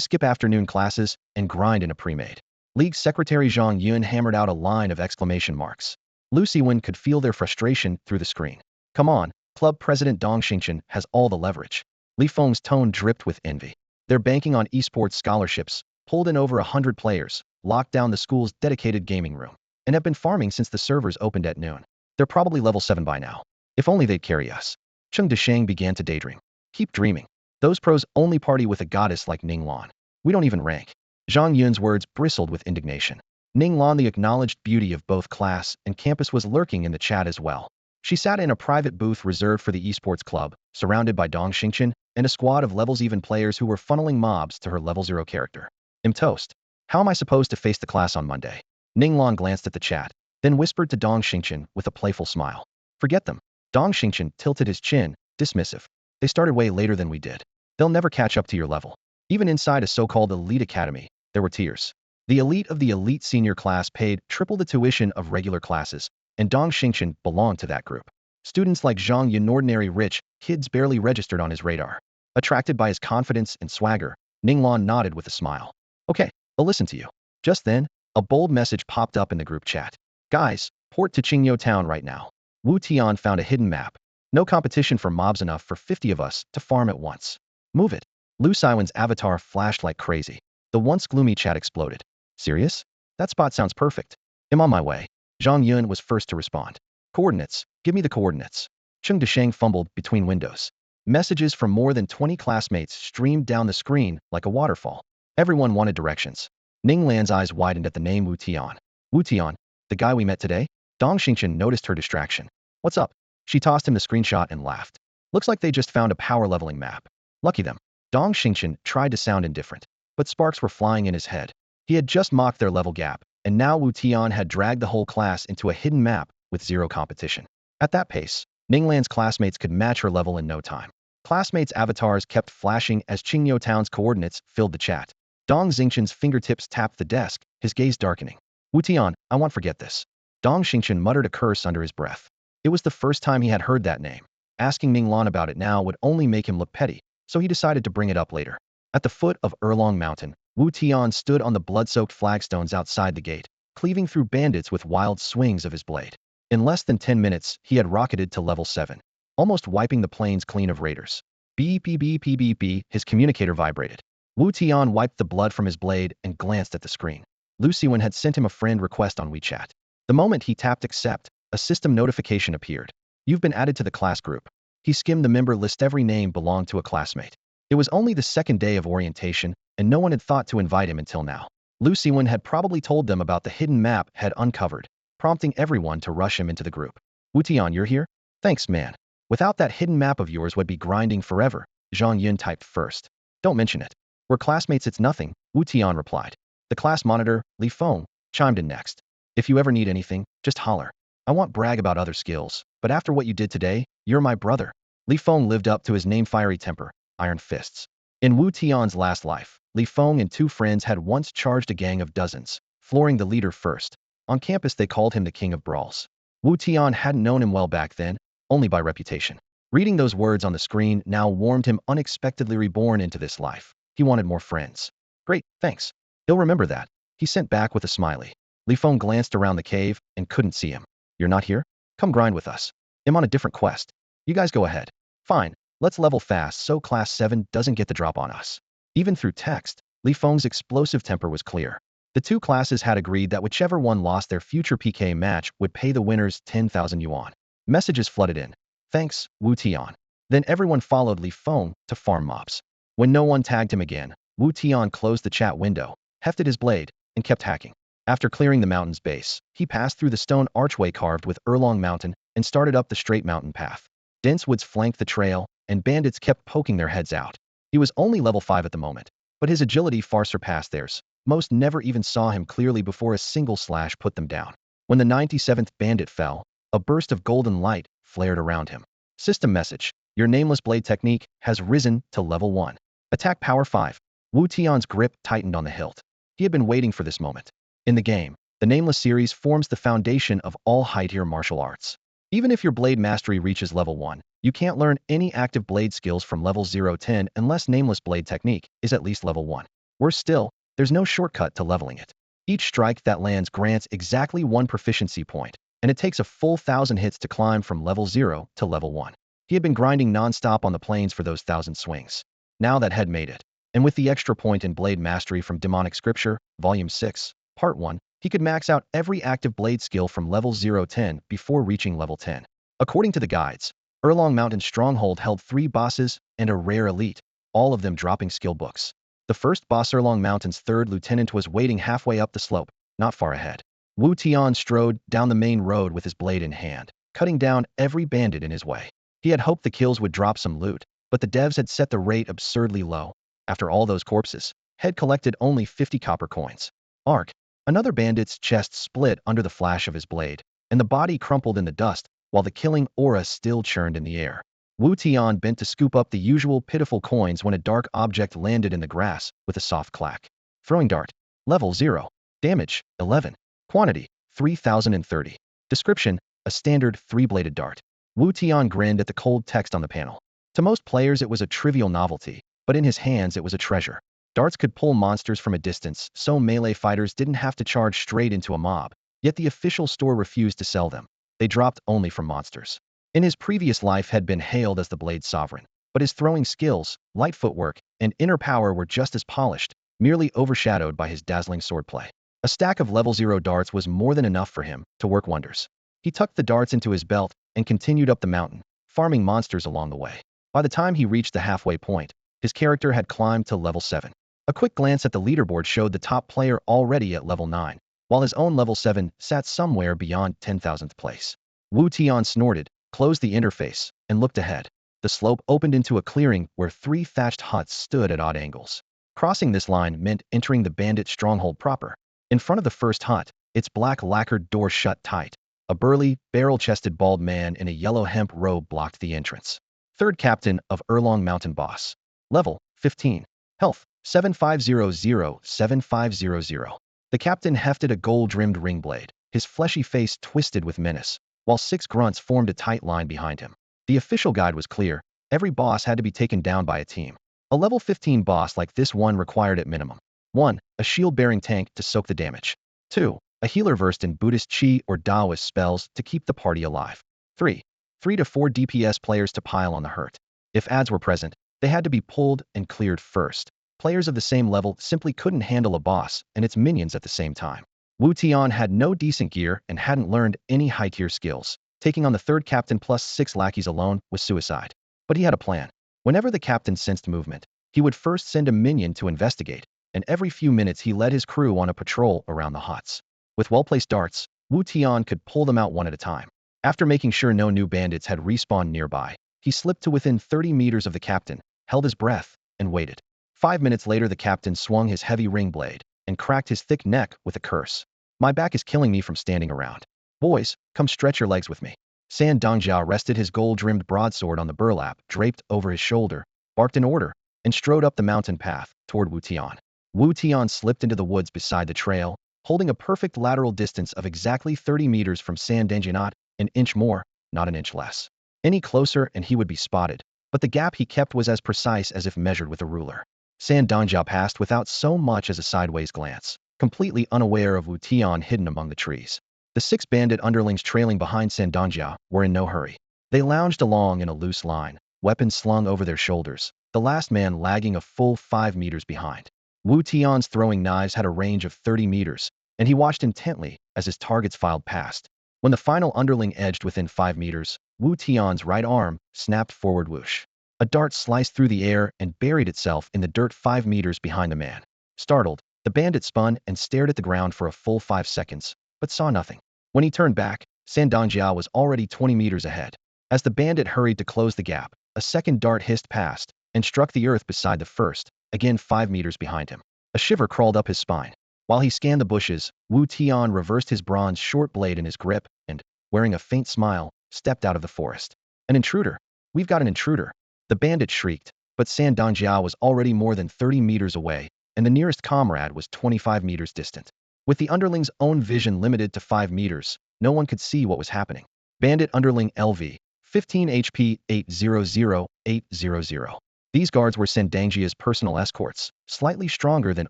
skip afternoon classes and grind in a pre-made. League Secretary Zhang Yun hammered out a line of exclamation marks. Lu Siwen could feel their frustration through the screen. Come on, Club President Dong Xingchen has all the leverage. Li Feng's tone dripped with envy. They're banking on esports scholarships, pulled in over 100 players, locked down the school's dedicated gaming room, and have been farming since the servers opened at noon. They're probably level 7 by now. If only they'd carry us. Cheng Dashang began to daydream. Keep dreaming. Those pros only party with a goddess like Ning Lan. We don't even rank. Zhang Yun's words bristled with indignation. Ning Lan, the acknowledged beauty of both class and campus, was lurking in the chat as well. She sat in a private booth reserved for the esports club, surrounded by Dong Xingchen and a squad of levels even players who were funneling mobs to her level 0 character. I'm toast. How am I supposed to face the class on Monday? Ning Lan glanced at the chat, then whispered to Dong Xingchen with a playful smile. Forget them. Dong Xingchen tilted his chin, dismissive. They started way later than we did. They'll never catch up to your level. Even inside a so-called elite academy, there were tiers. The elite of the elite senior class paid triple the tuition of regular classes, and Dong Xingchen belonged to that group. Students like Zhang Yun, ordinary rich kids barely registered on his radar. Attracted by his confidence and swagger, Ning Lan nodded with a smile. Okay, I'll listen to you. Just then, a bold message popped up in the group chat. Guys, port to Qingyo Town right now. Wu Tian found a hidden map. No competition for mobs, enough for 50 of us to farm at once. Move it. Lu Siwen's avatar flashed like crazy. The once gloomy chat exploded. Serious? That spot sounds perfect. I'm on my way. Zhang Yun was first to respond. Coordinates. Give me the coordinates. Cheng Dashang fumbled between windows. Messages from more than 20 classmates streamed down the screen like a waterfall. Everyone wanted directions. Ning Lan's eyes widened at the name Wu Tian. Wu Tian, the guy we met today? Dong Xingchen noticed her distraction. What's up? She tossed him the screenshot and laughed. Looks like they just found a power leveling map. Lucky them. Dong Xingchen tried to sound indifferent, but sparks were flying in his head. He had just mocked their level gap, and now Wu Tian had dragged the whole class into a hidden map with zero competition. At that pace, Ninglan's classmates could match her level in no time. Classmates' avatars kept flashing as Qingyo Town's coordinates filled the chat. Dong Xingchen's fingertips tapped the desk, his gaze darkening. Wutian, I won't forget this. Dong Xingchen muttered a curse under his breath. It was the first time he had heard that name. Asking Ning Lan about it now would only make him look petty, so he decided to bring it up later. At the foot of Erlong Mountain, Wu Tian stood on the blood-soaked flagstones outside the gate, cleaving through bandits with wild swings of his blade. In less than 10 minutes, he had rocketed to level 7, almost wiping the plains clean of raiders. Beep, beep, beep, beep, beep, beep, his communicator vibrated. Wu Tian wiped the blood from his blade and glanced at the screen. Lu Siwen had sent him a friend request on WeChat. The moment he tapped accept, a system notification appeared. You've been added to the class group. He skimmed the member list. Every name belonged to a classmate. It was only the second day of orientation, and no one had thought to invite him until now. Lu Siwen had probably told them about the hidden map had uncovered, prompting everyone to rush him into the group. Wutian, you're here? Thanks, man. Without that hidden map of yours, would be grinding forever. Zhang Yun typed first. Don't mention it. We're classmates, it's nothing, Wu Tian replied. The class monitor, Li Feng, chimed in next. If you ever need anything, just holler. I won't brag about other skills, but after what you did today, you're my brother. Li Feng lived up to his name, fiery temper, iron fists. In Wu Tian's last life, Li Feng and two friends had once charged a gang of dozens, flooring the leader first. On campus they called him the king of brawls. Wu Tian hadn't known him well back then, only by reputation. Reading those words on the screen now warmed him. Unexpectedly reborn into this life. He wanted more friends. Great, thanks. He'll remember that. He sent back with a smiley. Li Feng glanced around the cave and couldn't see him. You're not here? Come grind with us. I'm on a different quest. You guys go ahead. Fine, let's level fast so class 7 doesn't get the drop on us. Even through text, Li Feng's explosive temper was clear. The two classes had agreed that whichever one lost their future PK match would pay the winners 10,000 yuan. Messages flooded in. Thanks, Wu Tian. Then everyone followed Li Feng to farm mobs. When no one tagged him again, Wu Tian closed the chat window, hefted his blade, and kept hacking. After clearing the mountain's base, he passed through the stone archway carved with Erlong Mountain and started up the straight mountain path. Dense woods flanked the trail, and bandits kept poking their heads out. He was only level 5 at the moment, but his agility far surpassed theirs. Most never even saw him clearly before a single slash put them down. When the 97th bandit fell, a burst of golden light flared around him. System message. Your nameless blade technique has risen to level 1. Attack power 5. Wu Tian's grip tightened on the hilt. He had been waiting for this moment. In the game, The Nameless series forms the foundation of all high-tier martial arts. Even if your blade mastery reaches level 1, you can't learn any active blade skills from level 0-10 unless Nameless blade technique is at least level 1. Worse still, there's no shortcut to leveling it. Each strike that lands grants exactly 1 proficiency point, and it takes a full 1,000 hits to climb from level 0 to level 1. He had been grinding non-stop on the plains for those 1,000 swings. Now that had made it. And with the extra point in blade mastery from Demonic Scripture, Volume 6, Part 1, he could max out every active blade skill from level 0-10 before reaching level 10. According to the guides, Erlong Mountain Stronghold held 3 bosses and a rare elite, all of them dropping skill books. The first boss, Erlong Mountain's 3rd lieutenant, was waiting halfway up the slope, not far ahead. Wu Tian strode down the main road with his blade in hand, cutting down every bandit in his way. He had hoped the kills would drop some loot, but the devs had set the rate absurdly low. After all those corpses, had collected only 50 copper coins. Arc. Another bandit's chest split under the flash of his blade, and the body crumpled in the dust, while the killing aura still churned in the air. Wu Tian bent to scoop up the usual pitiful coins when a dark object landed in the grass with a soft clack. Throwing dart. Level 0. Damage, 11. Quantity, 3,030. Description, a standard 3-bladed dart. Wu Tian grinned at the cold text on the panel. To most players it was a trivial novelty, but in his hands it was a treasure. Darts could pull monsters from a distance, so melee fighters didn't have to charge straight into a mob, yet the official store refused to sell them. They dropped only from monsters. In his previous life had been hailed as the Blade Sovereign, but his throwing skills, light footwork, and inner power were just as polished, merely overshadowed by his dazzling swordplay. A stack of level 0 darts was more than enough for him to work wonders. He tucked the darts into his belt and continued up the mountain, farming monsters along the way. By the time he reached the halfway point, his character had climbed to level 7. A quick glance at the leaderboard showed the top player already at level 9, while his own level 7 sat somewhere beyond 10,000th place. Wu Tian snorted, closed the interface, and looked ahead. The slope opened into a clearing where 3 thatched huts stood at odd angles. Crossing this line meant entering the bandit stronghold proper. In front of the first hut, its black lacquered door shut tight. A burly, barrel-chested bald man in a yellow hemp robe blocked the entrance. 3rd Captain of Erlong Mountain Boss. Level, 15. Health, 7500-7500. The captain hefted a gold-rimmed ring blade, his fleshy face twisted with menace, while 6 grunts formed a tight line behind him. The official guide was clear: every boss had to be taken down by a team. A level 15 boss like this one required at minimum 1. A shield-bearing tank to soak the damage. 2. A healer versed in Buddhist Qi or Taoist spells to keep the party alive. 3. 3 to 4 DPS players to pile on the hurt. If adds were present, they had to be pulled and cleared first. Players of the same level simply couldn't handle a boss and its minions at the same time. Wu Tian had no decent gear and hadn't learned any high-tier skills. Taking on the 3rd captain plus 6 lackeys alone was suicide. But he had a plan. Whenever the captain sensed movement, he would first send a minion to investigate, and every few minutes he led his crew on a patrol around the huts. With well-placed darts, Wu Tian could pull them out one at a time. After making sure no new bandits had respawned nearby, he slipped to within 30 meters of the captain, held his breath, and waited. 5 minutes later the captain swung his heavy ring blade and cracked his thick neck with a curse. "My back is killing me from standing around. Boys, come stretch your legs with me." San Dongjiao rested his gold-rimmed broadsword on the burlap draped over his shoulder, barked an order, and strode up the mountain path toward Wu Tian. Wu Tian slipped into the woods beside the trail, holding a perfect lateral distance of exactly 30 meters from San Dongjiao, not an inch more, not an inch less. Any closer and he would be spotted, but the gap he kept was as precise as if measured with a ruler. San Dongjiao passed without so much as a sideways glance, completely unaware of Wu Tian hidden among the trees. The 6 bandit underlings trailing behind San Dongjiao were in no hurry. They lounged along in a loose line, weapons slung over their shoulders, the last man lagging a full 5 meters behind. Wu Tian's throwing knives had a range of 30 meters, and he watched intently as his targets filed past. When the final underling edged within 5 meters, Wu Tian's right arm snapped forward whoosh. A dart sliced through the air and buried itself in the dirt 5 meters behind the man. Startled, the bandit spun and stared at the ground for a full 5 seconds, but saw nothing. When he turned back, San Dongjiao was already 20 meters ahead. As the bandit hurried to close the gap, a second dart hissed past and struck the earth beside the first, again 5 meters behind him. A shiver crawled up his spine. While he scanned the bushes, Wu Tian reversed his bronze short blade in his grip and, wearing a faint smile, stepped out of the forest. "An intruder! We've got an intruder!" The bandit shrieked, but San Dongjiao was already more than 30 meters away, and the nearest comrade was 25 meters distant. With the underling's own vision limited to 5 meters, no one could see what was happening. Bandit underling LV, 15 HP 800-800. These guards were Sendangjia's personal escorts, slightly stronger than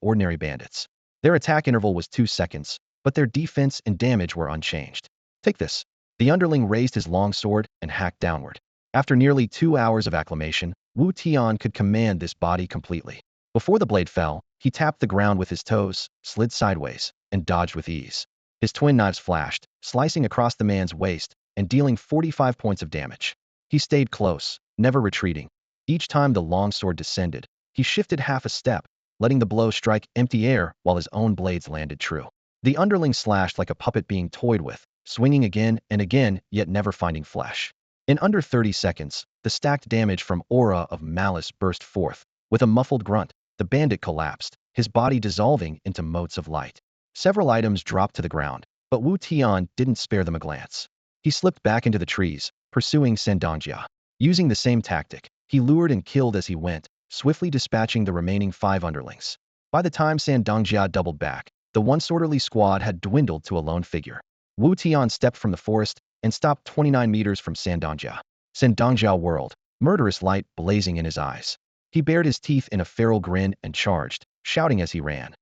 ordinary bandits. Their attack interval was 2 seconds, but their defense and damage were unchanged. Take this. The underling raised his long sword and hacked downward. After nearly 2 hours of acclimation, Wu Tian could command this body completely. Before the blade fell, he tapped the ground with his toes, slid sideways, and dodged with ease. His twin knives flashed, slicing across the man's waist and dealing 45 points of damage. He stayed close, never retreating. Each time the long sword descended, he shifted half a step, letting the blow strike empty air while his own blades landed true. The underling slashed like a puppet being toyed with, swinging again and again, yet never finding flesh. In under 30 seconds, the stacked damage from Aura of Malice burst forth. With a muffled grunt, the bandit collapsed, his body dissolving into motes of light. Several items dropped to the ground, but Wu Tian didn't spare them a glance. He slipped back into the trees, pursuing Sendangjia. Using the same tactic, he lured and killed as he went, swiftly dispatching the remaining 5 underlings. By the time Sendangjia doubled back, the one-sorterly squad had dwindled to a lone figure. Wu Tian stepped from the forest and stopped 29 meters from Sendangjia. Sendangjia whirled, murderous light blazing in his eyes. He bared his teeth in a feral grin and charged, shouting as he ran.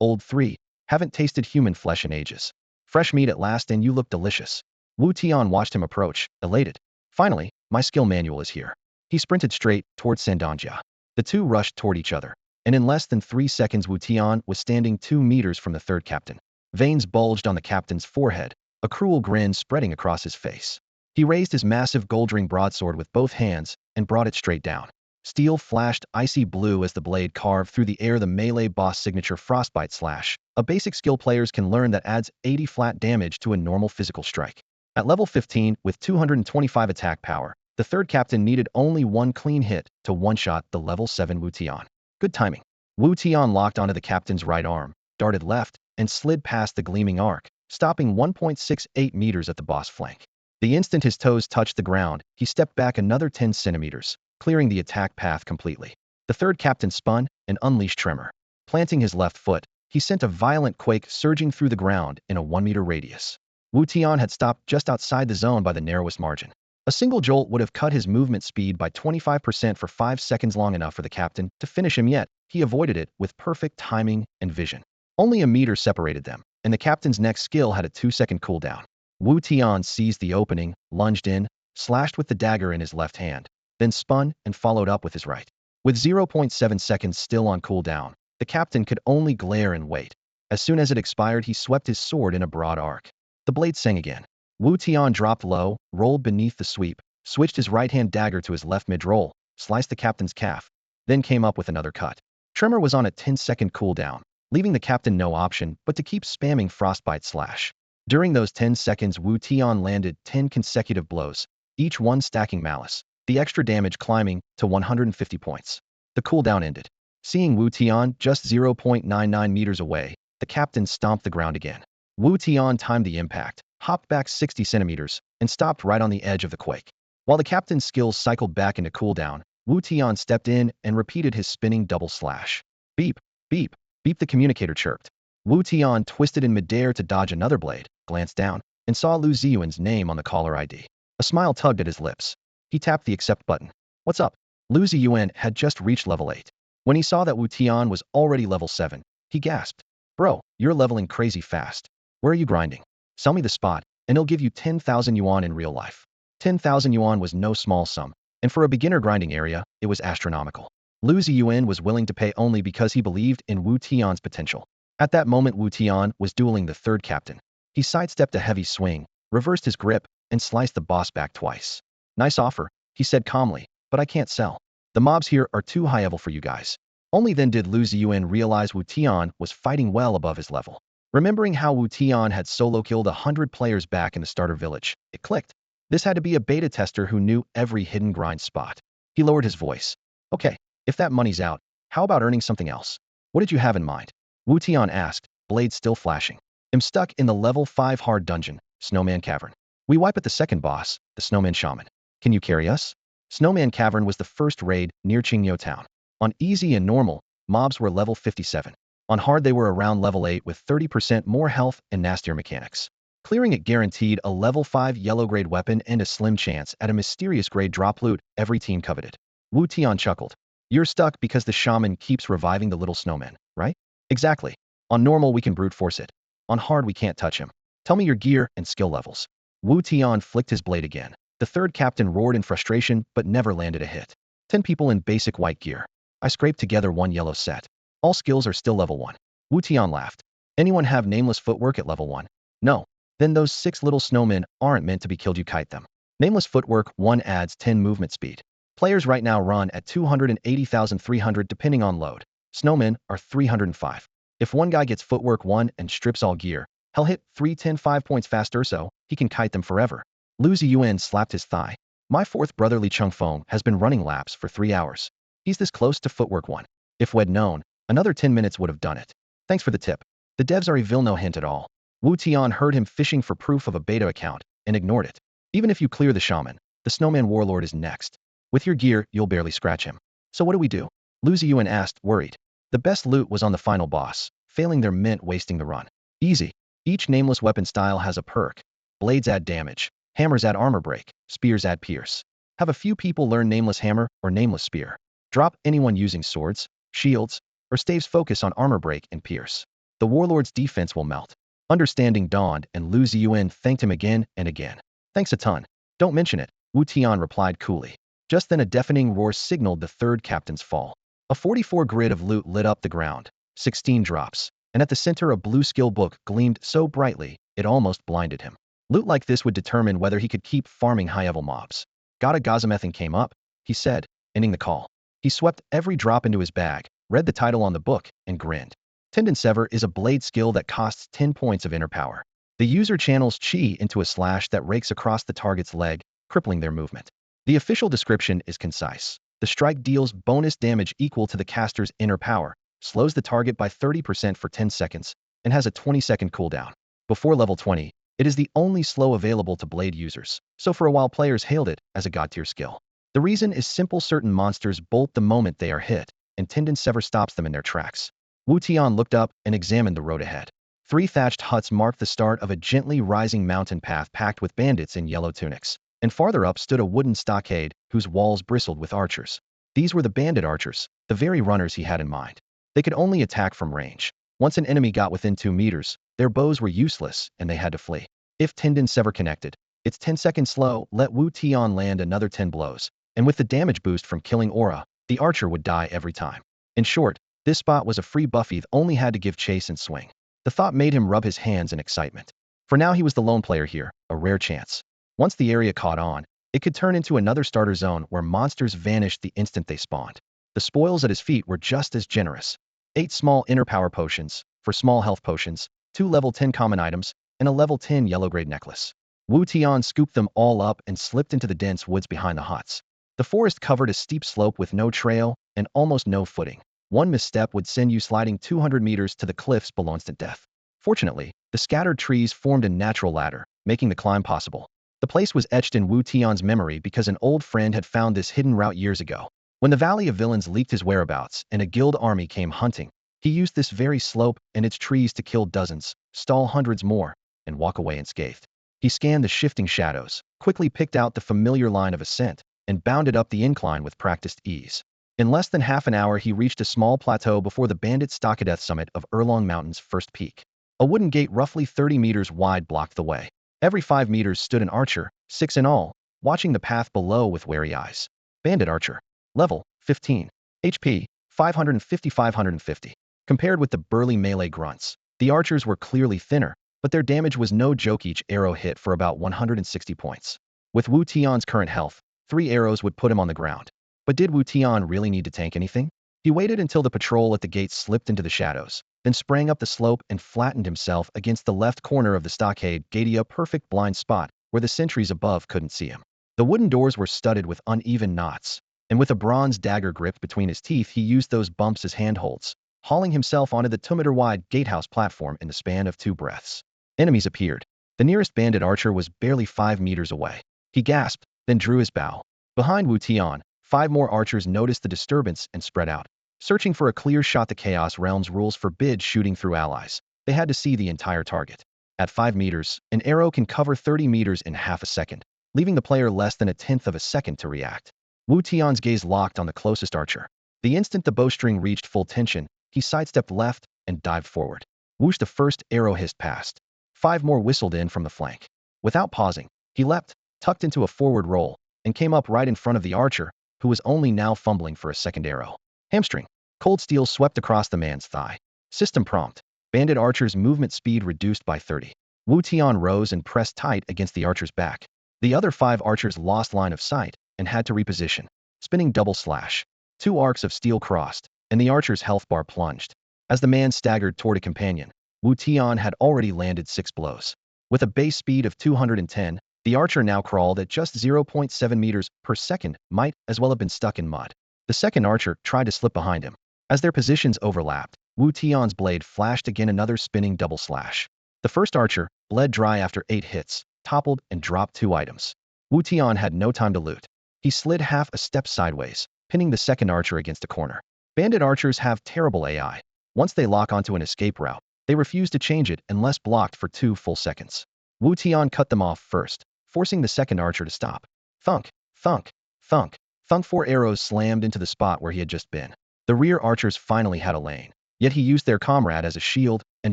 Old 3, haven't tasted human flesh in ages. Fresh meat at last, and you look delicious. Wu Tian watched him approach, elated. Finally, my skill manual is here. He sprinted straight toward Sendangjia. The two rushed toward each other, and in less than 3 seconds Wu Tian was standing 2 meters from the third captain. Veins bulged on the captain's forehead, a cruel grin spreading across his face. He raised his massive gold-ring broadsword with both hands and brought it straight down. Steel flashed icy blue as the blade carved through the air the melee boss signature Frostbite Slash, a basic skill players can learn that adds 80 flat damage to a normal physical strike. At level 15, with 225 attack power, the third captain needed only 1 clean hit to one-shot the level 7 Wu Tian. Good timing. Wu Tian locked onto the captain's right arm, darted left, and slid past the gleaming arc, stopping 1.68 meters at the boss flank. The instant his toes touched the ground, he stepped back another 10 centimeters, clearing the attack path completely. The third captain spun and unleashed Tremor. Planting his left foot, he sent a violent quake surging through the ground in a 1-meter radius. Wu Tian had stopped just outside the zone by the narrowest margin. A single jolt would have cut his movement speed by 25% for 5 seconds, long enough for the captain to finish him, yet he avoided it with perfect timing and vision. Only a meter separated them, and the captain's next skill had a 2-second cooldown. Wu Tian seized the opening, lunged in, slashed with the dagger in his left hand, then spun and followed up with his right. With 0.7 seconds still on cooldown, the captain could only glare and wait. As soon as it expired, he swept his sword in a broad arc. The blade sang again. Wu Tian dropped low, rolled beneath the sweep, switched his right-hand dagger to his left mid-roll, sliced the captain's calf, then came up with another cut. Tremor was on a 10-second cooldown, leaving the captain no option but to keep spamming Frostbite Slash. During those 10 seconds, Wu Tian landed 10 consecutive blows, each one stacking malice, the extra damage climbing to 150 points. The cooldown ended. Seeing Wu Tian just 0.99 meters away, the captain stomped the ground again. Wu Tian timed the impact, hopped back 60 centimeters, and stopped right on the edge of the quake. While the captain's skills cycled back into cooldown, Wu Tian stepped in and repeated his spinning double slash. Beep, beep, beep, the communicator chirped. Wu Tian twisted in midair to dodge another blade, glanced down, and saw Lu Ziyuan's name on the caller ID. A smile tugged at his lips. He tapped the accept button. What's up? Lu Ziyuan had just reached level 8. When he saw that Wu Tian was already level 7, he gasped. Bro, you're leveling crazy fast. Where are you grinding? Sell me the spot, and he'll give you 10,000 yuan in real life. 10,000 yuan was no small sum, and for a beginner grinding area, it was astronomical. Lu Ziyuan was willing to pay only because he believed in Wu Tian's potential. At that moment, Wu Tian was dueling the third captain. He sidestepped a heavy swing, reversed his grip, and sliced the boss back twice. Nice offer, he said calmly, but I can't sell. The mobs here are too high level for you guys. Only then did Lu Ziyuan realize Wu Tian was fighting well above his level. Remembering how Wu Tian had solo killed 100 players back in the starter village, it clicked. This had to be a beta tester who knew every hidden grind spot. He lowered his voice. Okay, if that money's out, how about earning something else? What did you have in mind? Wu Tian asked, blade still flashing. I'm stuck in the level 5 hard dungeon, Snowman Cavern. We wipe at the second boss, the Snowman Shaman. Can you carry us? Snowman Cavern was the first raid near Qingyou Town. On easy and normal, mobs were level 57. On hard they were around level 8 with 30% more health and nastier mechanics. Clearing it guaranteed a level 5 yellow grade weapon and a slim chance at a mysterious grade drop loot every team coveted. Wu Tian chuckled. You're stuck because the shaman keeps reviving the little snowman, right? Exactly. On normal we can brute force it. On hard we can't touch him. Tell me your gear and skill levels. Wu Tian flicked his blade again. The third captain roared in frustration but never landed a hit. 10 people in basic white gear. I scraped together one yellow set. All skills are still level 1. Wu Tian laughed. Anyone have nameless footwork at level 1? No. Then those 6 little snowmen aren't meant to be killed, you kite them. Nameless footwork 1 adds 10 movement speed. Players right now run at 280,300 depending on load. Snowmen are 305. If one guy gets footwork 1 and strips all gear, he'll hit 310 points faster so he can kite them forever. Lu Ziyuan slapped his thigh. My fourth brother Li Chengfeng has been running laps for 3 hours. He's this close to footwork 1. If we'd known, another 10 minutes would have done it. Thanks for the tip. The devs are evil, no hint at all. Wu Tian heard him fishing for proof of a beta account and ignored it. Even if you clear the shaman, the snowman warlord is next. With your gear, you'll barely scratch him. So what do we do? Lu Ziyuan asked, worried. The best loot was on the final boss. Failing there meant wasting the run. Easy. Each nameless weapon style has a perk. Blades add damage. Hammers add armor break. Spears add pierce. Have a few people learn nameless hammer or nameless spear. Drop anyone using swords, shields, or staves focus on armor break and pierce. The warlord's defense will melt. Understanding dawned and Lu Ziyuan thanked him again and again. Thanks a ton. Don't mention it, Wu Tian replied coolly. Just then a deafening roar signaled the third captain's fall. A 44 grid of loot lit up the ground, 16 drops, and at the center a blue skill book gleamed so brightly it almost blinded him. Loot like this would determine whether he could keep farming high-level mobs. Gotta Gazamething came up, he said, ending the call. He swept every drop into his bag, read the title on the book, and grinned. Tendon Sever is a blade skill that costs 10 points of inner power. The user channels chi into a slash that rakes across the target's leg, crippling their movement. The official description is concise. The strike deals bonus damage equal to the caster's inner power, slows the target by 30% for 10 seconds, and has a 20-second cooldown. Before level 20, it is the only slow available to blade users, so for a while players hailed it as a god-tier skill. The reason is simple: certain monsters bolt the moment they are hit, and Tendon Sever stops them in their tracks. Wu Tian looked up and examined the road ahead. 3 thatched huts marked the start of a gently rising mountain path packed with bandits in yellow tunics, and farther up stood a wooden stockade whose walls bristled with archers. These were the bandit archers, the very runners he had in mind. They could only attack from range. Once an enemy got within 2 meters, their bows were useless and they had to flee. If Tendon Sever connected, its 10-second slow let Wu Tian land another 10 blows, and with the damage boost from killing aura, the archer would die every time. In short, this spot was a free buff. He only had to give chase and swing. The thought made him rub his hands in excitement. For now he was the lone player here, a rare chance. Once the area caught on, it could turn into another starter zone where monsters vanished the instant they spawned. The spoils at his feet were just as generous. 8 small inner power potions, for small health potions, 2 level 10 common items, and a level 10 yellow grade necklace. Wu Tian scooped them all up and slipped into the dense woods behind the huts. The forest covered a steep slope with no trail and almost no footing. One misstep would send you sliding 200 meters to the cliffs below instant death. Fortunately, the scattered trees formed a natural ladder, making the climb possible. The place was etched in Wu Tian's memory because an old friend had found this hidden route years ago. When the Valley of Villains leaked his whereabouts and a guild army came hunting, he used this very slope and its trees to kill dozens, stall hundreds more, and walk away unscathed. He scanned the shifting shadows, quickly picked out the familiar line of ascent, and bounded up the incline with practiced ease. In less than half an hour he reached a small plateau before the Bandit Stockadeth summit of Erlong Mountain's first peak. A wooden gate roughly 30 meters wide blocked the way. Every 5 meters stood an archer, 6 in all, watching the path below with wary eyes. Bandit Archer. Level, 15. HP, 550-550. Compared with the burly melee grunts, the archers were clearly thinner, but their damage was no joke. Each arrow hit for about 160 points. With Wu Tian's current health, 3 arrows would put him on the ground. But did Wu Tian really need to tank anything? He waited until the patrol at the gate slipped into the shadows, then sprang up the slope and flattened himself against the left corner of the stockade, gaining a perfect blind spot where the sentries above couldn't see him. The wooden doors were studded with uneven knots, and with a bronze dagger gripped between his teeth he used those bumps as handholds, hauling himself onto the 2-meter-wide gatehouse platform in the span of 2 breaths. Enemies appeared. The nearest bandit archer was barely 5 meters away. He gasped, then drew his bow. Behind Wu Tian, 5 more archers noticed the disturbance and spread out. Searching for a clear shot, the Chaos Realm's rules forbid shooting through allies. They had to see the entire target. At 5 meters, an arrow can cover 30 meters in half a second, leaving the player less than a tenth of a second to react. Wu Tian's gaze locked on the closest archer. The instant the bowstring reached full tension, he sidestepped left and dived forward. Whoosh, the first arrow hissed past. 5 more whistled in from the flank. Without pausing, he leapt, tucked into a forward roll, and came up right in front of the archer, who was only now fumbling for a second arrow. Hamstring. Cold steel swept across the man's thigh. System prompt. Bandit archer's movement speed reduced by 30. Wu Tian rose and pressed tight against the archer's back. The other 5 archers lost line of sight and had to reposition. Spinning double slash. 2 arcs of steel crossed, and the archer's health bar plunged. As the man staggered toward a companion, Wu Tian had already landed 6 blows. With a base speed of 210, the archer now crawled at just 0.7 meters per second, might as well have been stuck in mud. The second archer tried to slip behind him. As their positions overlapped, Wu Tian's blade flashed again, another spinning double slash. The first archer, bled dry after 8 hits, toppled and dropped 2 items. Wu Tian had no time to loot. He slid half a step sideways, pinning the second archer against a corner. Bandit archers have terrible AI. Once they lock onto an escape route, they refuse to change it unless blocked for 2 full seconds. Wu Tian cut them off first, forcing the second archer to stop. Thunk, thunk, thunk, thunk. 4 arrows slammed into the spot where he had just been. The rear archers finally had a lane, yet he used their comrade as a shield and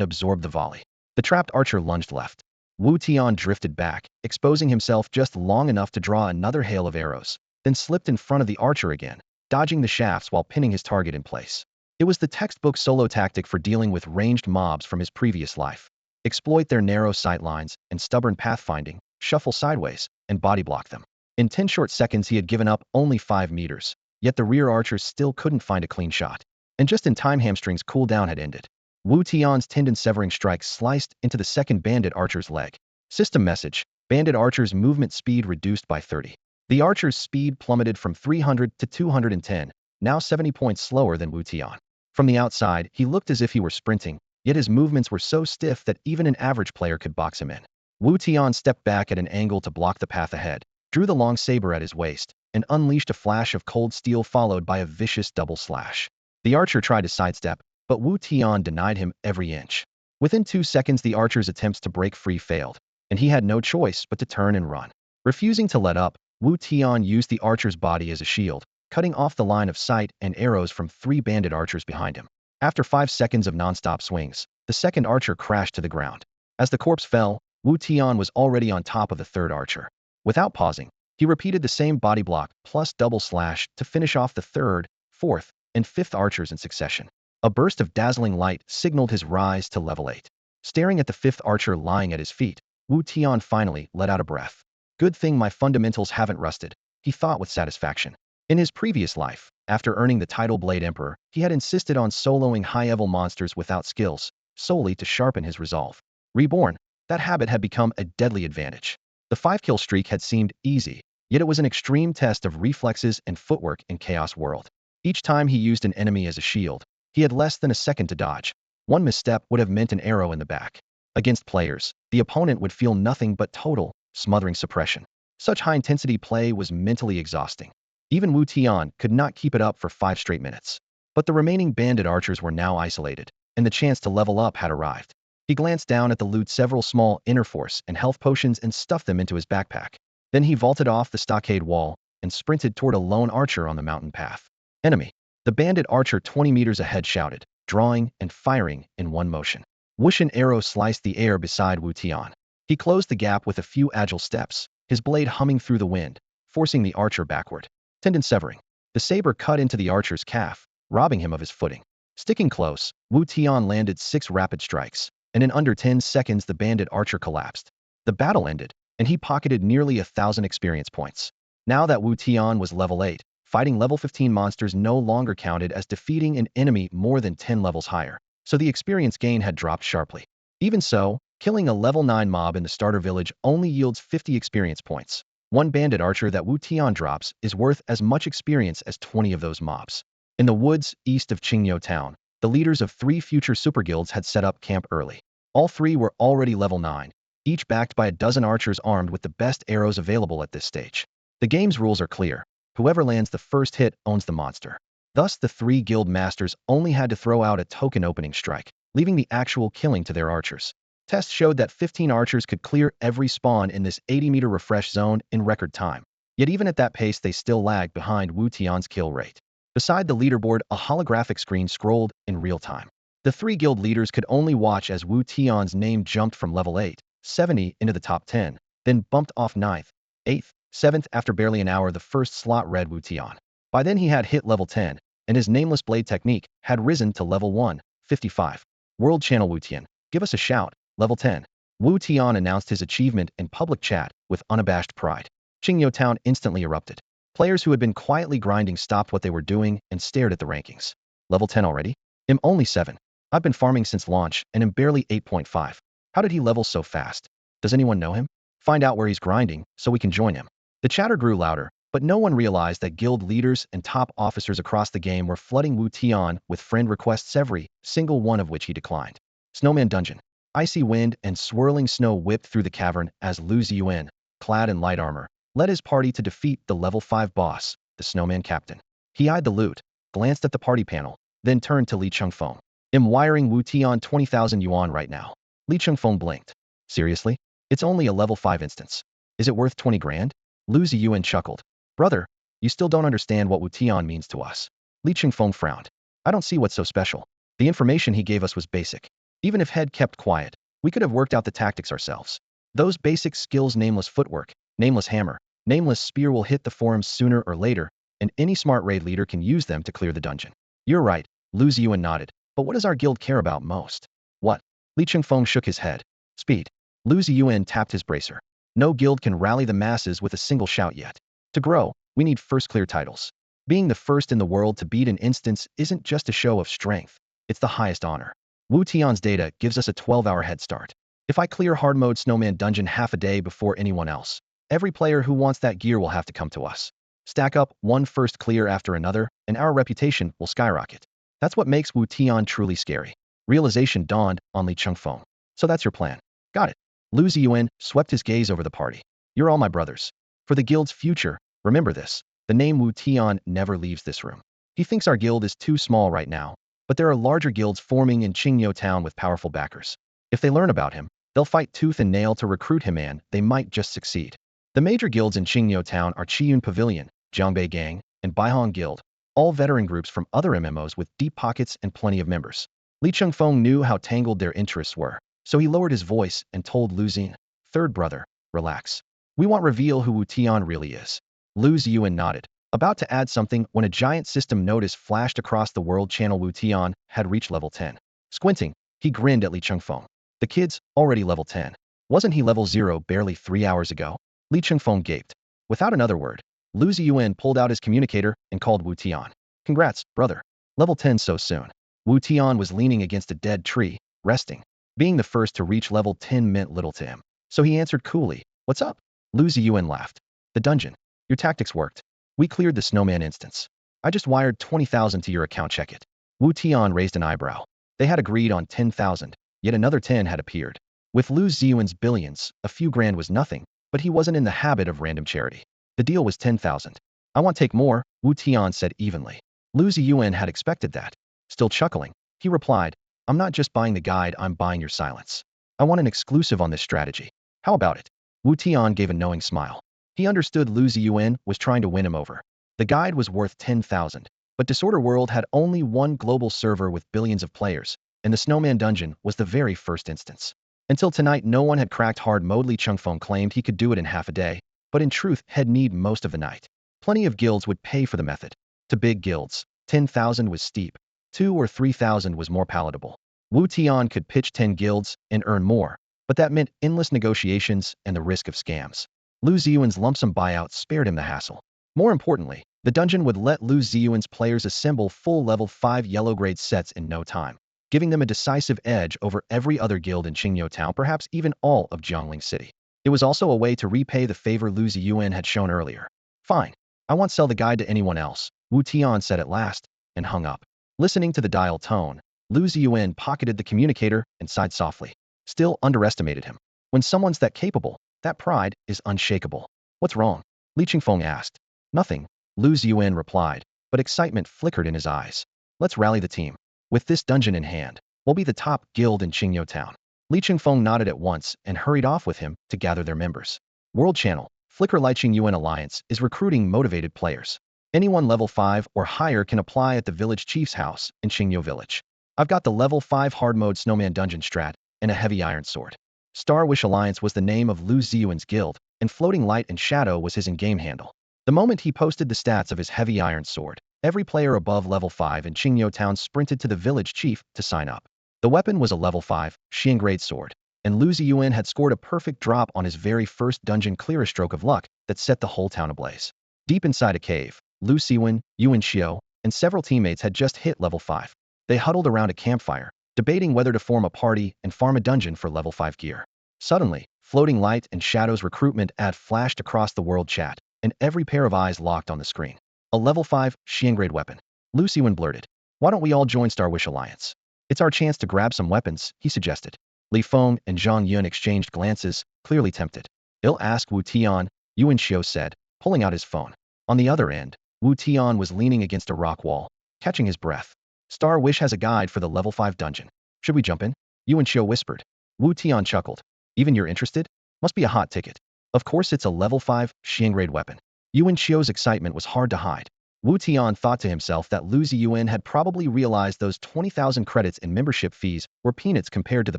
absorbed the volley. The trapped archer lunged left. Wu Tian drifted back, exposing himself just long enough to draw another hail of arrows, then slipped in front of the archer again, dodging the shafts while pinning his target in place. It was the textbook solo tactic for dealing with ranged mobs from his previous life. Exploit their narrow sight lines and stubborn pathfinding, shuffle sideways, and body block them. In 10 short seconds he had given up only 5 meters, yet the rear archers still couldn't find a clean shot. And just in time, Hamstring's cooldown had ended. Wu Tian's tendon-severing strike sliced into the second bandit archer's leg. System message. Bandit archer's movement speed reduced by 30. The archer's speed plummeted from 300 to 210, now 70 points slower than Wu Tian. From the outside, he looked as if he were sprinting, yet his movements were so stiff that even an average player could box him in. Wu Tian stepped back at an angle to block the path ahead, drew the long saber at his waist, and unleashed a flash of cold steel followed by a vicious double slash. The archer tried to sidestep, but Wu Tian denied him every inch. Within 2 seconds, the archer's attempts to break free failed, and he had no choice but to turn and run. Refusing to let up, Wu Tian used the archer's body as a shield, cutting off the line of sight and arrows from 3 bandit archers behind him. After 5 seconds of non-stop swings, the second archer crashed to the ground. As the corpse fell, Wu Tian was already on top of the third archer. Without pausing, he repeated the same body block plus double slash to finish off the third, fourth, and fifth archers in succession. A burst of dazzling light signaled his rise to level 8. Staring at the 5th archer lying at his feet, Wu Tian finally let out a breath. Good thing my fundamentals haven't rusted, he thought with satisfaction. In his previous life, after earning the title Blade Emperor, he had insisted on soloing high-level monsters without skills, solely to sharpen his resolve. Reborn, that habit had become a deadly advantage. The 5-kill streak had seemed easy, yet it was an extreme test of reflexes and footwork in Chaos World. Each time he used an enemy as a shield, he had less than a second to dodge. One misstep would have meant an arrow in the back. Against players, the opponent would feel nothing but total, smothering suppression. Such high-intensity play was mentally exhausting. Even Wu Tian could not keep it up for 5 straight minutes. But the remaining bandit archers were now isolated, and the chance to level up had arrived. He glanced down at the loot, several small inner force and health potions, and stuffed them into his backpack. Then he vaulted off the stockade wall and sprinted toward a lone archer on the mountain path. Enemy. The bandit archer 20 meters ahead shouted, drawing and firing in one motion. Whoosh, an arrow sliced the air beside Wu Tian. He closed the gap with a few agile steps, his blade humming through the wind, forcing the archer backward. Tendon severing. The saber cut into the archer's calf, robbing him of his footing. Sticking close, Wu Tian landed 6 rapid strikes, and in under 10 seconds the bandit archer collapsed. The battle ended, and he pocketed nearly 1,000 experience points. Now that Wu Tian was level 8, fighting level 15 monsters no longer counted as defeating an enemy more than 10 levels higher, so the experience gain had dropped sharply. Even so, killing a level 9 mob in the starter village only yields 50 experience points. One bandit archer that Wu Tian drops is worth as much experience as 20 of those mobs. In the woods east of Qingyou town, the leaders of 3 future super guilds had set up camp early. All 3 were already level 9, each backed by a dozen archers armed with the best arrows available at this stage. The game's rules are clear. Whoever lands the first hit owns the monster. Thus, the three guild masters only had to throw out a token opening strike, leaving the actual killing to their archers. Tests showed that 15 archers could clear every spawn in this 80-meter refresh zone in record time. Yet even at that pace, they still lagged behind Wu Tian's kill rate. Beside the leaderboard, a holographic screen scrolled in real time. The three guild leaders could only watch as Wu Tian's name jumped from level 8, 70 into the top 10, then bumped off 9th, 8th, 7th after barely an hour. The first slot read Wu Tian. By then he had hit level 10, and his nameless blade technique had risen to level 1, 55. World Channel Wutian, give us a shout, level 10. Wu Tian announced his achievement in public chat with unabashed pride. Qingyo Town instantly erupted. Players who had been quietly grinding stopped what they were doing and stared at the rankings. Level 10 already? I'm only 7. I've been farming since launch and am barely 8.5. How did he level so fast? Does anyone know him? Find out where he's grinding so we can join him. The chatter grew louder, but no one realized that guild leaders and top officers across the game were flooding Wu Tian with friend requests, every single one of which he declined. Snowman Dungeon. Icy wind and swirling snow whipped through the cavern as Lu Ziyuan, clad in light armor, led his party to defeat the level 5 boss, the Snowman Captain. He eyed the loot, glanced at the party panel, then turned to Li Chengfeng. I'm wiring Wu Tian 20,000 yuan right now. Li Chengfeng blinked. Seriously? It's only a level 5 instance. Is it worth 20 grand? Lu Ziyuan chuckled. Brother, you still don't understand what Wu Tian means to us. Li Chengfeng frowned. I don't see what's so special. The information he gave us was basic. Even if Head kept quiet, we could have worked out the tactics ourselves. Those basic skills, nameless footwork, nameless hammer, nameless spear, will hit the forums sooner or later, and any smart raid leader can use them to clear the dungeon. You're right, Lu Ziyuan nodded. But what does our guild care about most? What? Li Chengfeng shook his head. Speed. Lu Ziyuan tapped his bracer. No guild can rally the masses with a single shout yet. To grow, we need first clear titles. Being the first in the world to beat an instance isn't just a show of strength, it's the highest honor. Wu Tian's data gives us a 12-hour head start. If I clear hard mode Snowman Dungeon half a day before anyone else, every player who wants that gear will have to come to us. Stack up one first clear after another, and our reputation will skyrocket. That's what makes Wu Tian truly scary. Realization dawned on Li Chengfeng. So that's your plan. Got it. Lu Ziyuan swept his gaze over the party. You're all my brothers. For the guild's future, remember this. The name Wu Tian never leaves this room. He thinks our guild is too small right now, but there are larger guilds forming in Qingyo Town with powerful backers. If they learn about him, they'll fight tooth and nail to recruit him, and they might just succeed. The major guilds in Qingyo Town are Qiyun Pavilion, Jiangbei Gang, and Baihong Guild, all veteran groups from other MMOs with deep pockets and plenty of members. Li Chengfeng knew how tangled their interests were, so he lowered his voice and told Lu Ziyuan, third brother, relax. We won't reveal who Wu Tian really is. Lu Ziyuan nodded, about to add something when a giant system notice flashed across the world channel. Wu Tian had reached level 10. Squinting, he grinned at Li Chengfeng. The kid's already level 10. Wasn't he level 0 barely 3 hours ago? Li Chengfeng gaped. Without another word, Lu Ziyuan pulled out his communicator and called Wu Tian. Congrats, brother. Level 10 so soon. Wu Tian was leaning against a dead tree, resting. Being the first to reach level 10 meant little to him, so he answered coolly, what's up? Lu Ziyuan laughed. The dungeon. Your tactics worked. We cleared the Snowman instance. I just wired 20,000 to your account, check it. Wu Tian raised an eyebrow. They had agreed on 10,000, yet another 10 had appeared. With Lu Ziyuan's billions, a few grand was nothing, but he wasn't in the habit of random charity. The deal was 10,000. I want take more, Wu Tian said evenly. Lu Ziyuan had expected that. Still chuckling, he replied, I'm not just buying the guide, I'm buying your silence. I want an exclusive on this strategy. How about it? Wu Tian gave a knowing smile. He understood Lu Ziyuan was trying to win him over. The guide was worth 10,000, but Disorder World had only one global server with billions of players, and the Snowman Dungeon was the very first instance. Until tonight, no one had cracked hard mode. Li Chengfeng claimed he could do it in half a day, but in truth, he'd need most of the night. Plenty of guilds would pay for the method. To big guilds, 10,000 was steep. 2,000 or 3,000 was more palatable. Wu Tian could pitch 10 guilds and earn more, but that meant endless negotiations and the risk of scams. Lu Ziyuan's lump sum buyout spared him the hassle. More importantly, the dungeon would let Lu Ziyuan's players assemble full level 5 yellow grade sets in no time, giving them a decisive edge over every other guild in Qingyo Town, perhaps even all of Jiangling City. It was also a way to repay the favor Lu Ziyuan had shown earlier. Fine. I won't sell the guide to anyone else, Wu Tian said at last, and hung up. Listening to the dial tone, Lu Ziyuan pocketed the communicator and sighed softly. Still underestimated him. When someone's that capable, that pride is unshakable. What's wrong? Li Chengfeng asked. Nothing, Lu Ziyuan replied, but excitement flickered in his eyes. Let's rally the team. With this dungeon in hand, we'll be the top guild in Qingyo Town. Li Chingfeng nodded at once and hurried off with him to gather their members. World Channel, Flickr Li Qingyuan Alliance is recruiting motivated players. Anyone level 5 or higher can apply at the village chief's house in Qingyo Village. I've got the level 5 hard mode snowman dungeon strat and a heavy iron sword. Star Wish Alliance was the name of Lu Ziyuan's guild, and Floating Light and Shadow was his in-game handle. The moment he posted the stats of his heavy iron sword, every player above level 5 in Qingyo Town sprinted to the village chief to sign up. The weapon was a level 5 Xiangrade sword, and Lu Ziyuan had scored a perfect drop on his very first dungeon clear stroke of luck that set the whole town ablaze. Deep inside a cave, Lu Siwen, Yuan Xiao, and several teammates had just hit level 5. They huddled around a campfire, debating whether to form a party and farm a dungeon for level 5 gear. Suddenly, Floating Light and Shadow's recruitment ad flashed across the world chat, and every pair of eyes locked on the screen. A level 5 Xiangrade weapon. Lu Siwen blurted. Why don't we all join Star Wish Alliance? It's our chance to grab some weapons, he suggested. Li Feng and Zhang Yun exchanged glances, clearly tempted. I'll ask Wu Tian, Yuan Xiao said, pulling out his phone. On the other end, Wu Tian was leaning against a rock wall, catching his breath. Star Wish has a guide for the level 5 dungeon. Should we jump in? Yuan Xiao whispered. Wu Tian chuckled. Even you're interested? Must be a hot ticket. Of course it's a level 5 Xiangrade weapon. Yuan Xiao's excitement was hard to hide. Wu Tian thought to himself that Lu Ziyuan had probably realized those 20,000 credits in membership fees were peanuts compared to the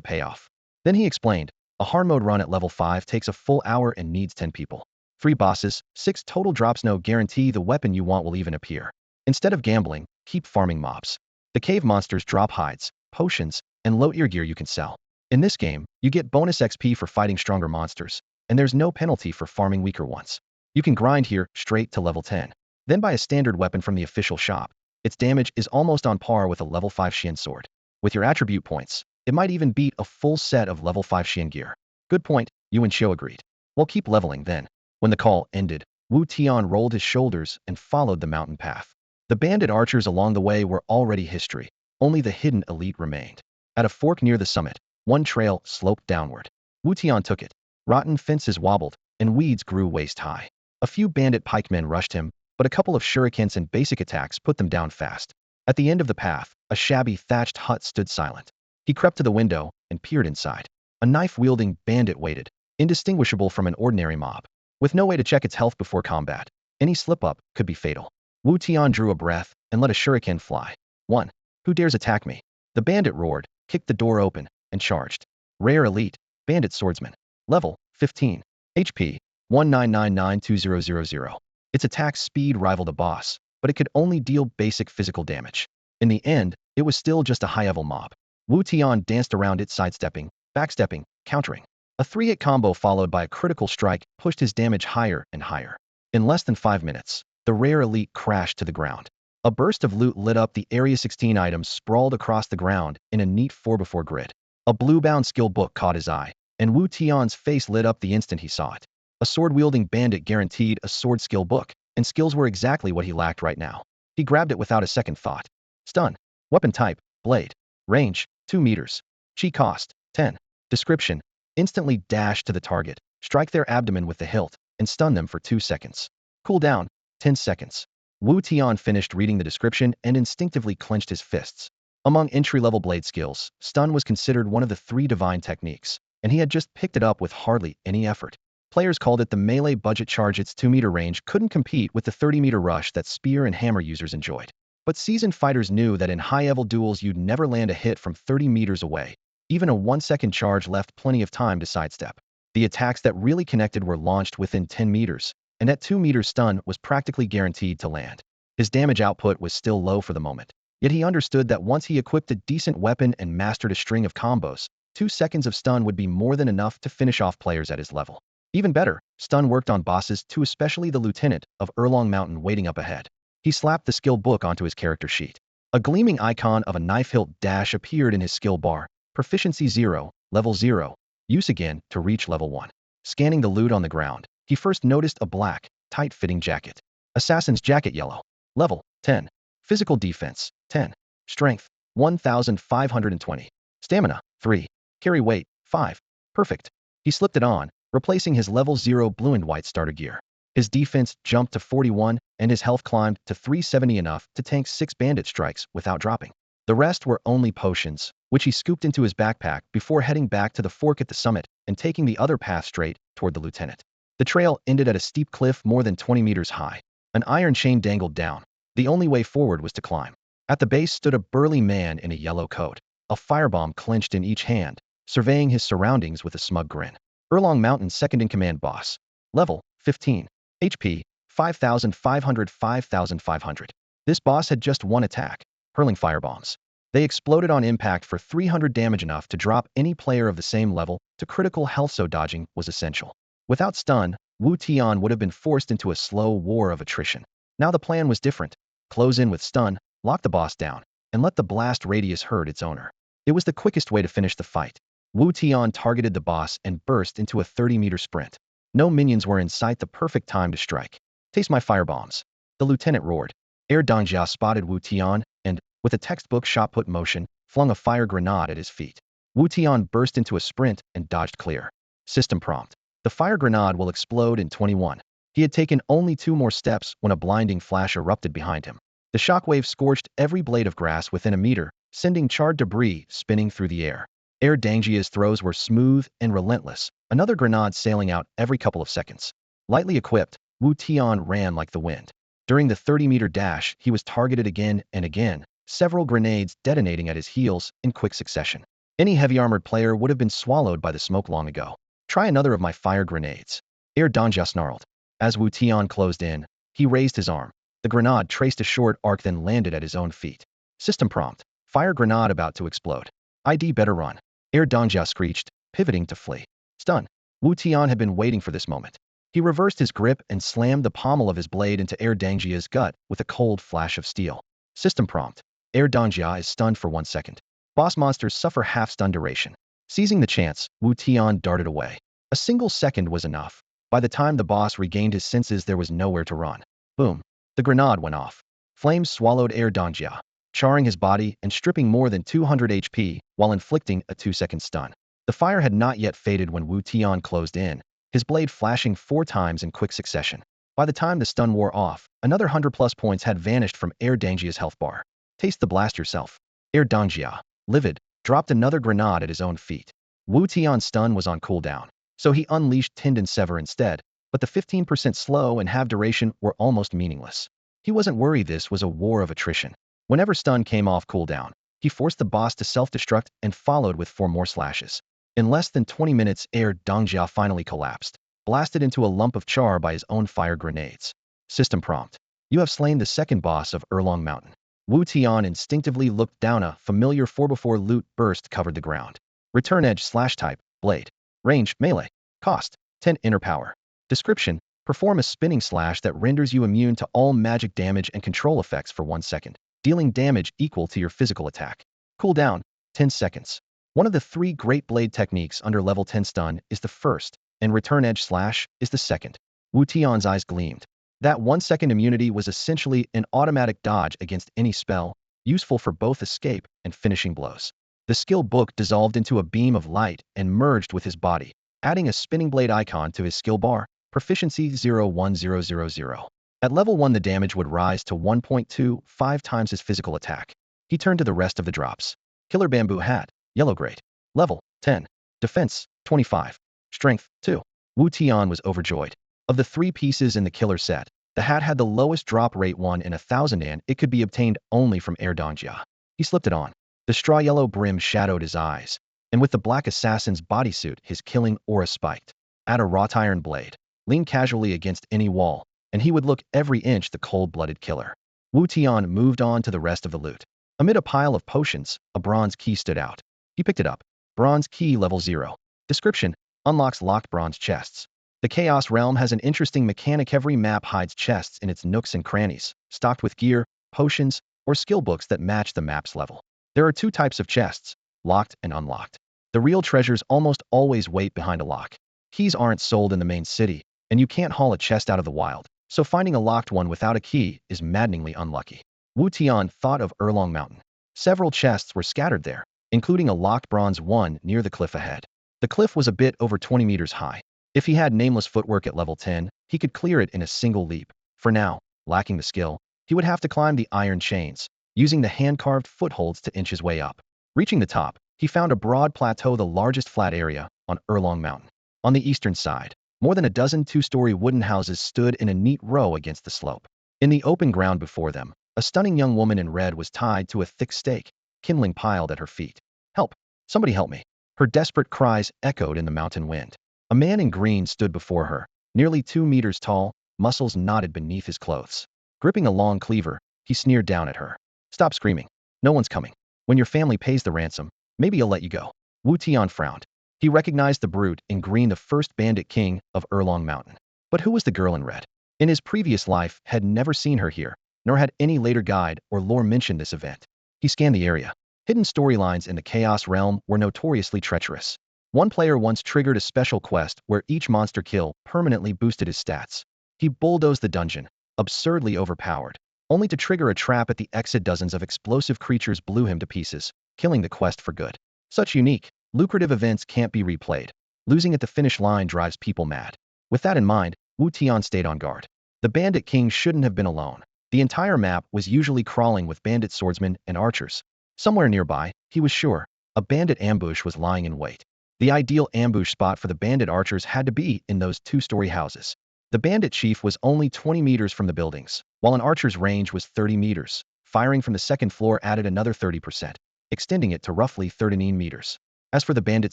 payoff. Then he explained, a hard mode run at level 5 takes a full hour and needs 10 people. 3 bosses, 6 total drops, no guarantee the weapon you want will even appear. Instead of gambling, keep farming mobs. The cave monsters drop hides, potions, and low tier gear you can sell. In this game, you get bonus XP for fighting stronger monsters, and there's no penalty for farming weaker ones. You can grind here straight to level 10. Then buy a standard weapon from the official shop. Its damage is almost on par with a level 5 Xian sword. With your attribute points, it might even beat a full set of level 5 Xian gear. Good point, Yuan Xiao agreed. We'll keep leveling then. When the call ended, Wu Tian rolled his shoulders and followed the mountain path. The bandit archers along the way were already history. Only the hidden elite remained. At a fork near the summit, one trail sloped downward. Wu Tian took it. Rotten fences wobbled, and weeds grew waist high. A few bandit pikemen rushed him, but a couple of shurikens and basic attacks put them down fast. At the end of the path, a shabby thatched hut stood silent. He crept to the window and peered inside. A knife-wielding bandit waited, indistinguishable from an ordinary mob. With no way to check its health before combat, any slip-up could be fatal. Wu Tian drew a breath and let a shuriken fly. 1. Who dares attack me? The bandit roared, kicked the door open, and charged. Rare Elite, Bandit Swordsman. Level, 15. HP, 19992000. Its attack speed rivaled a boss, but it could only deal basic physical damage. In the end, it was still just a high-level mob. Wu Tian danced around it, sidestepping, backstepping, countering. A 3-hit combo followed by a critical strike pushed his damage higher and higher. In less than 5 minutes, the Rare Elite crashed to the ground. A burst of loot lit up the Area 16 items sprawled across the ground in a neat 4x4 grid. A blue-bound skill book caught his eye, and Wu Tian's face lit up the instant he saw it. A sword-wielding bandit guaranteed a sword skill book, and skills were exactly what he lacked right now. He grabbed it without a second thought. Stun. Weapon type, blade. Range, 2 meters. Chi cost, 10. Description. Instantly dash to the target, strike their abdomen with the hilt, and stun them for 2 seconds. Cooldown, 10 seconds. Wu Tian finished reading the description and instinctively clenched his fists. Among entry-level blade skills, stun was considered one of the 3 divine techniques, and he had just picked it up with hardly any effort. Players called it the melee budget charge. Its 2-meter range couldn't compete with the 30-meter rush that spear and hammer users enjoyed. But seasoned fighters knew that in high-level duels you'd never land a hit from 30 meters away. Even a 1-second charge left plenty of time to sidestep. The attacks that really connected were launched within 10 meters, and at 2 meters stun was practically guaranteed to land. His damage output was still low for the moment, yet he understood that once he equipped a decent weapon and mastered a string of combos, 2 seconds of stun would be more than enough to finish off players at his level. Even better, stun worked on bosses too, especially the lieutenant of Erlong Mountain waiting up ahead. He slapped the skill book onto his character sheet. A gleaming icon of a knife hilt dash appeared in his skill bar. Proficiency 0, level 0. Use again to reach level 1. Scanning the loot on the ground, he first noticed a black, tight-fitting jacket. Assassin's jacket, yellow. Level, 10. Physical defense, 10. Strength, 1520. Stamina, 3. Carry weight, 5. Perfect. He slipped it on, replacing his level 0 blue and white starter gear. His defense jumped to 41, and his health climbed to 370, enough to tank 6 bandit strikes without dropping. The rest were only potions, which he scooped into his backpack before heading back to the fork at the summit and taking the other path straight toward the lieutenant. The trail ended at a steep cliff more than 20 meters high. An iron chain dangled down. The only way forward was to climb. At the base stood a burly man in a yellow coat, a firebomb clenched in each hand, surveying his surroundings with a smug grin. Erlong Mountain's second-in-command boss. Level 15. HP 5,500, 5,500. This boss had just one attack, hurling firebombs. They exploded on impact for 300 damage, enough to drop any player of the same level to critical health, so dodging was essential. Without stun, Wu Tian would have been forced into a slow war of attrition. Now the plan was different. Close in with stun, lock the boss down, and let the blast radius hurt its owner. It was the quickest way to finish the fight. Wu Tian targeted the boss and burst into a 30-meter sprint. No minions were in sight, the perfect time to strike. Taste my firebombs. The lieutenant roared. Air Dongjia spotted Wu Tian and, with a textbook shot-put motion, flung a fire grenade at his feet. Wu Tian burst into a sprint and dodged clear. System prompt. The fire grenade will explode in 21. He had taken only 2 more steps when a blinding flash erupted behind him. The shockwave scorched every blade of grass within a meter, sending charred debris spinning through the air. Air Dangjia's throws were smooth and relentless, another grenade sailing out every couple of seconds. Lightly equipped, Wu Tian ran like the wind. During the 30-meter dash, he was targeted again and again, several grenades detonating at his heels in quick succession. Any heavy-armored player would have been swallowed by the smoke long ago. Try another of my fire grenades. Air Dongjia snarled. As Wu Tian closed in, he raised his arm. The grenade traced a short arc, then landed at his own feet. System prompt. Fire grenade about to explode. ID better run. Air Dongjia screeched, pivoting to flee. Stun. Wu Tian had been waiting for this moment. He reversed his grip and slammed the pommel of his blade into Air Dangjia's gut with a cold flash of steel. System prompt. Air Dongjia is stunned for 1 second. Boss monsters suffer half-stun duration. Seizing the chance, Wu Tian darted away. A single second was enough. By the time the boss regained his senses, there was nowhere to run. Boom. The grenade went off. Flames swallowed Air Dongjia, charring his body and stripping more than 200 HP while inflicting a 2-second stun. The fire had not yet faded when Wu Tian closed in, his blade flashing 4 times in quick succession. By the time the stun wore off, another 100+ points had vanished from Air Dangjia's health bar. Taste the blast yourself. Air Dongjia, livid, dropped another grenade at his own feet. Wu Tian's stun was on cooldown, so he unleashed Tendon Sever instead, but the 15% slow and half duration were almost meaningless. He wasn't worried, this was a war of attrition. Whenever stun came off cooldown, he forced the boss to self-destruct and followed with 4 more slashes. In less than 20 minutes, Air Dongjia finally collapsed, blasted into a lump of char by his own fire grenades. System prompt. You have slain the second boss of Erlong Mountain. Wu Tian instinctively looked down. A familiar 4x4 loot burst covered the ground. Return edge / type, blade. Range, melee. Cost, 10 inner power. Description, perform a spinning slash that renders you immune to all magic damage and control effects for 1 second, dealing damage equal to your physical attack. Cooldown, 10 seconds. One of the 3 great blade techniques under level 10 stun is the first, and return edge slash is the second. Wu Tian's eyes gleamed. That 1-second immunity was essentially an automatic dodge against any spell, useful for both escape and finishing blows. The skill book dissolved into a beam of light and merged with his body, adding a spinning blade icon to his skill bar, proficiency 01000. At level 1, the damage would rise to 1.25 times his physical attack. He turned to the rest of the drops. Killer Bamboo Hat, Yellow Grade. Level 10. Defense 25. Strength 2. Wu Tian was overjoyed. Of the 3 pieces in the killer set, the hat had the lowest drop rate, 1 in 1,000, and it could be obtained only from Air Dongjia. He slipped it on. The straw yellow brim shadowed his eyes, and with the black assassin's bodysuit, his killing aura spiked. Add a wrought iron blade. Lean casually against any wall, and he would look every inch the cold-blooded killer. Wu Tian moved on to the rest of the loot. Amid a pile of potions, a bronze key stood out. He picked it up. Bronze key level 0. Description, unlocks locked bronze chests. The Chaos Realm has an interesting mechanic. Every map hides chests in its nooks and crannies, stocked with gear, potions, or skill books that match the map's level. There are 2 types of chests, locked and unlocked. The real treasures almost always wait behind a lock. Keys aren't sold in the main city, and you can't haul a chest out of the wild, so finding a locked one without a key is maddeningly unlucky. Wu Tian thought of Erlong Mountain. Several chests were scattered there, including a locked bronze one near the cliff ahead. The cliff was a bit over 20 meters high. If he had nameless footwork at level 10, He could clear it in a single leap. For now, lacking the skill, he would have to climb the iron chains, using the hand-carved footholds to inch his way up. Reaching the top, he found a broad plateau, the largest flat area on Erlong Mountain. On the eastern side, more than a dozen two-story wooden houses stood in a neat row against the slope. In the open ground before them, a stunning young woman in red was tied to a thick stake, kindling piled at her feet. "Help! Somebody help me!" Her desperate cries echoed in the mountain wind. A man in green stood before her, nearly 2 meters tall, muscles knotted beneath his clothes. Gripping a long cleaver, he sneered down at her. "Stop screaming. No one's coming. When your family pays the ransom, maybe I'll let you go." Wu Tian frowned. He recognized the brute in green, the first bandit king of Erlong Mountain. But who was the girl in red? In his previous life, had never seen her here, nor had any later guide or lore mentioned this event. He scanned the area. Hidden storylines in the Chaos Realm were notoriously treacherous. One player once triggered a special quest where each monster kill permanently boosted his stats. He bulldozed the dungeon, absurdly overpowered, only to trigger a trap at the exit. Dozens of explosive creatures blew him to pieces, killing the quest for good. Such unique, lucrative events can't be replayed. Losing at the finish line drives people mad. With that in mind, Wu Tian stayed on guard. The Bandit King shouldn't have been alone. The entire map was usually crawling with bandit swordsmen and archers. Somewhere nearby, he was sure, a bandit ambush was lying in wait. The ideal ambush spot for the bandit archers had to be in those two-story houses. The bandit chief was only 20 meters from the buildings, while an archer's range was 30 meters. Firing from the second floor added another 30%, extending it to roughly 39 meters. As for the bandit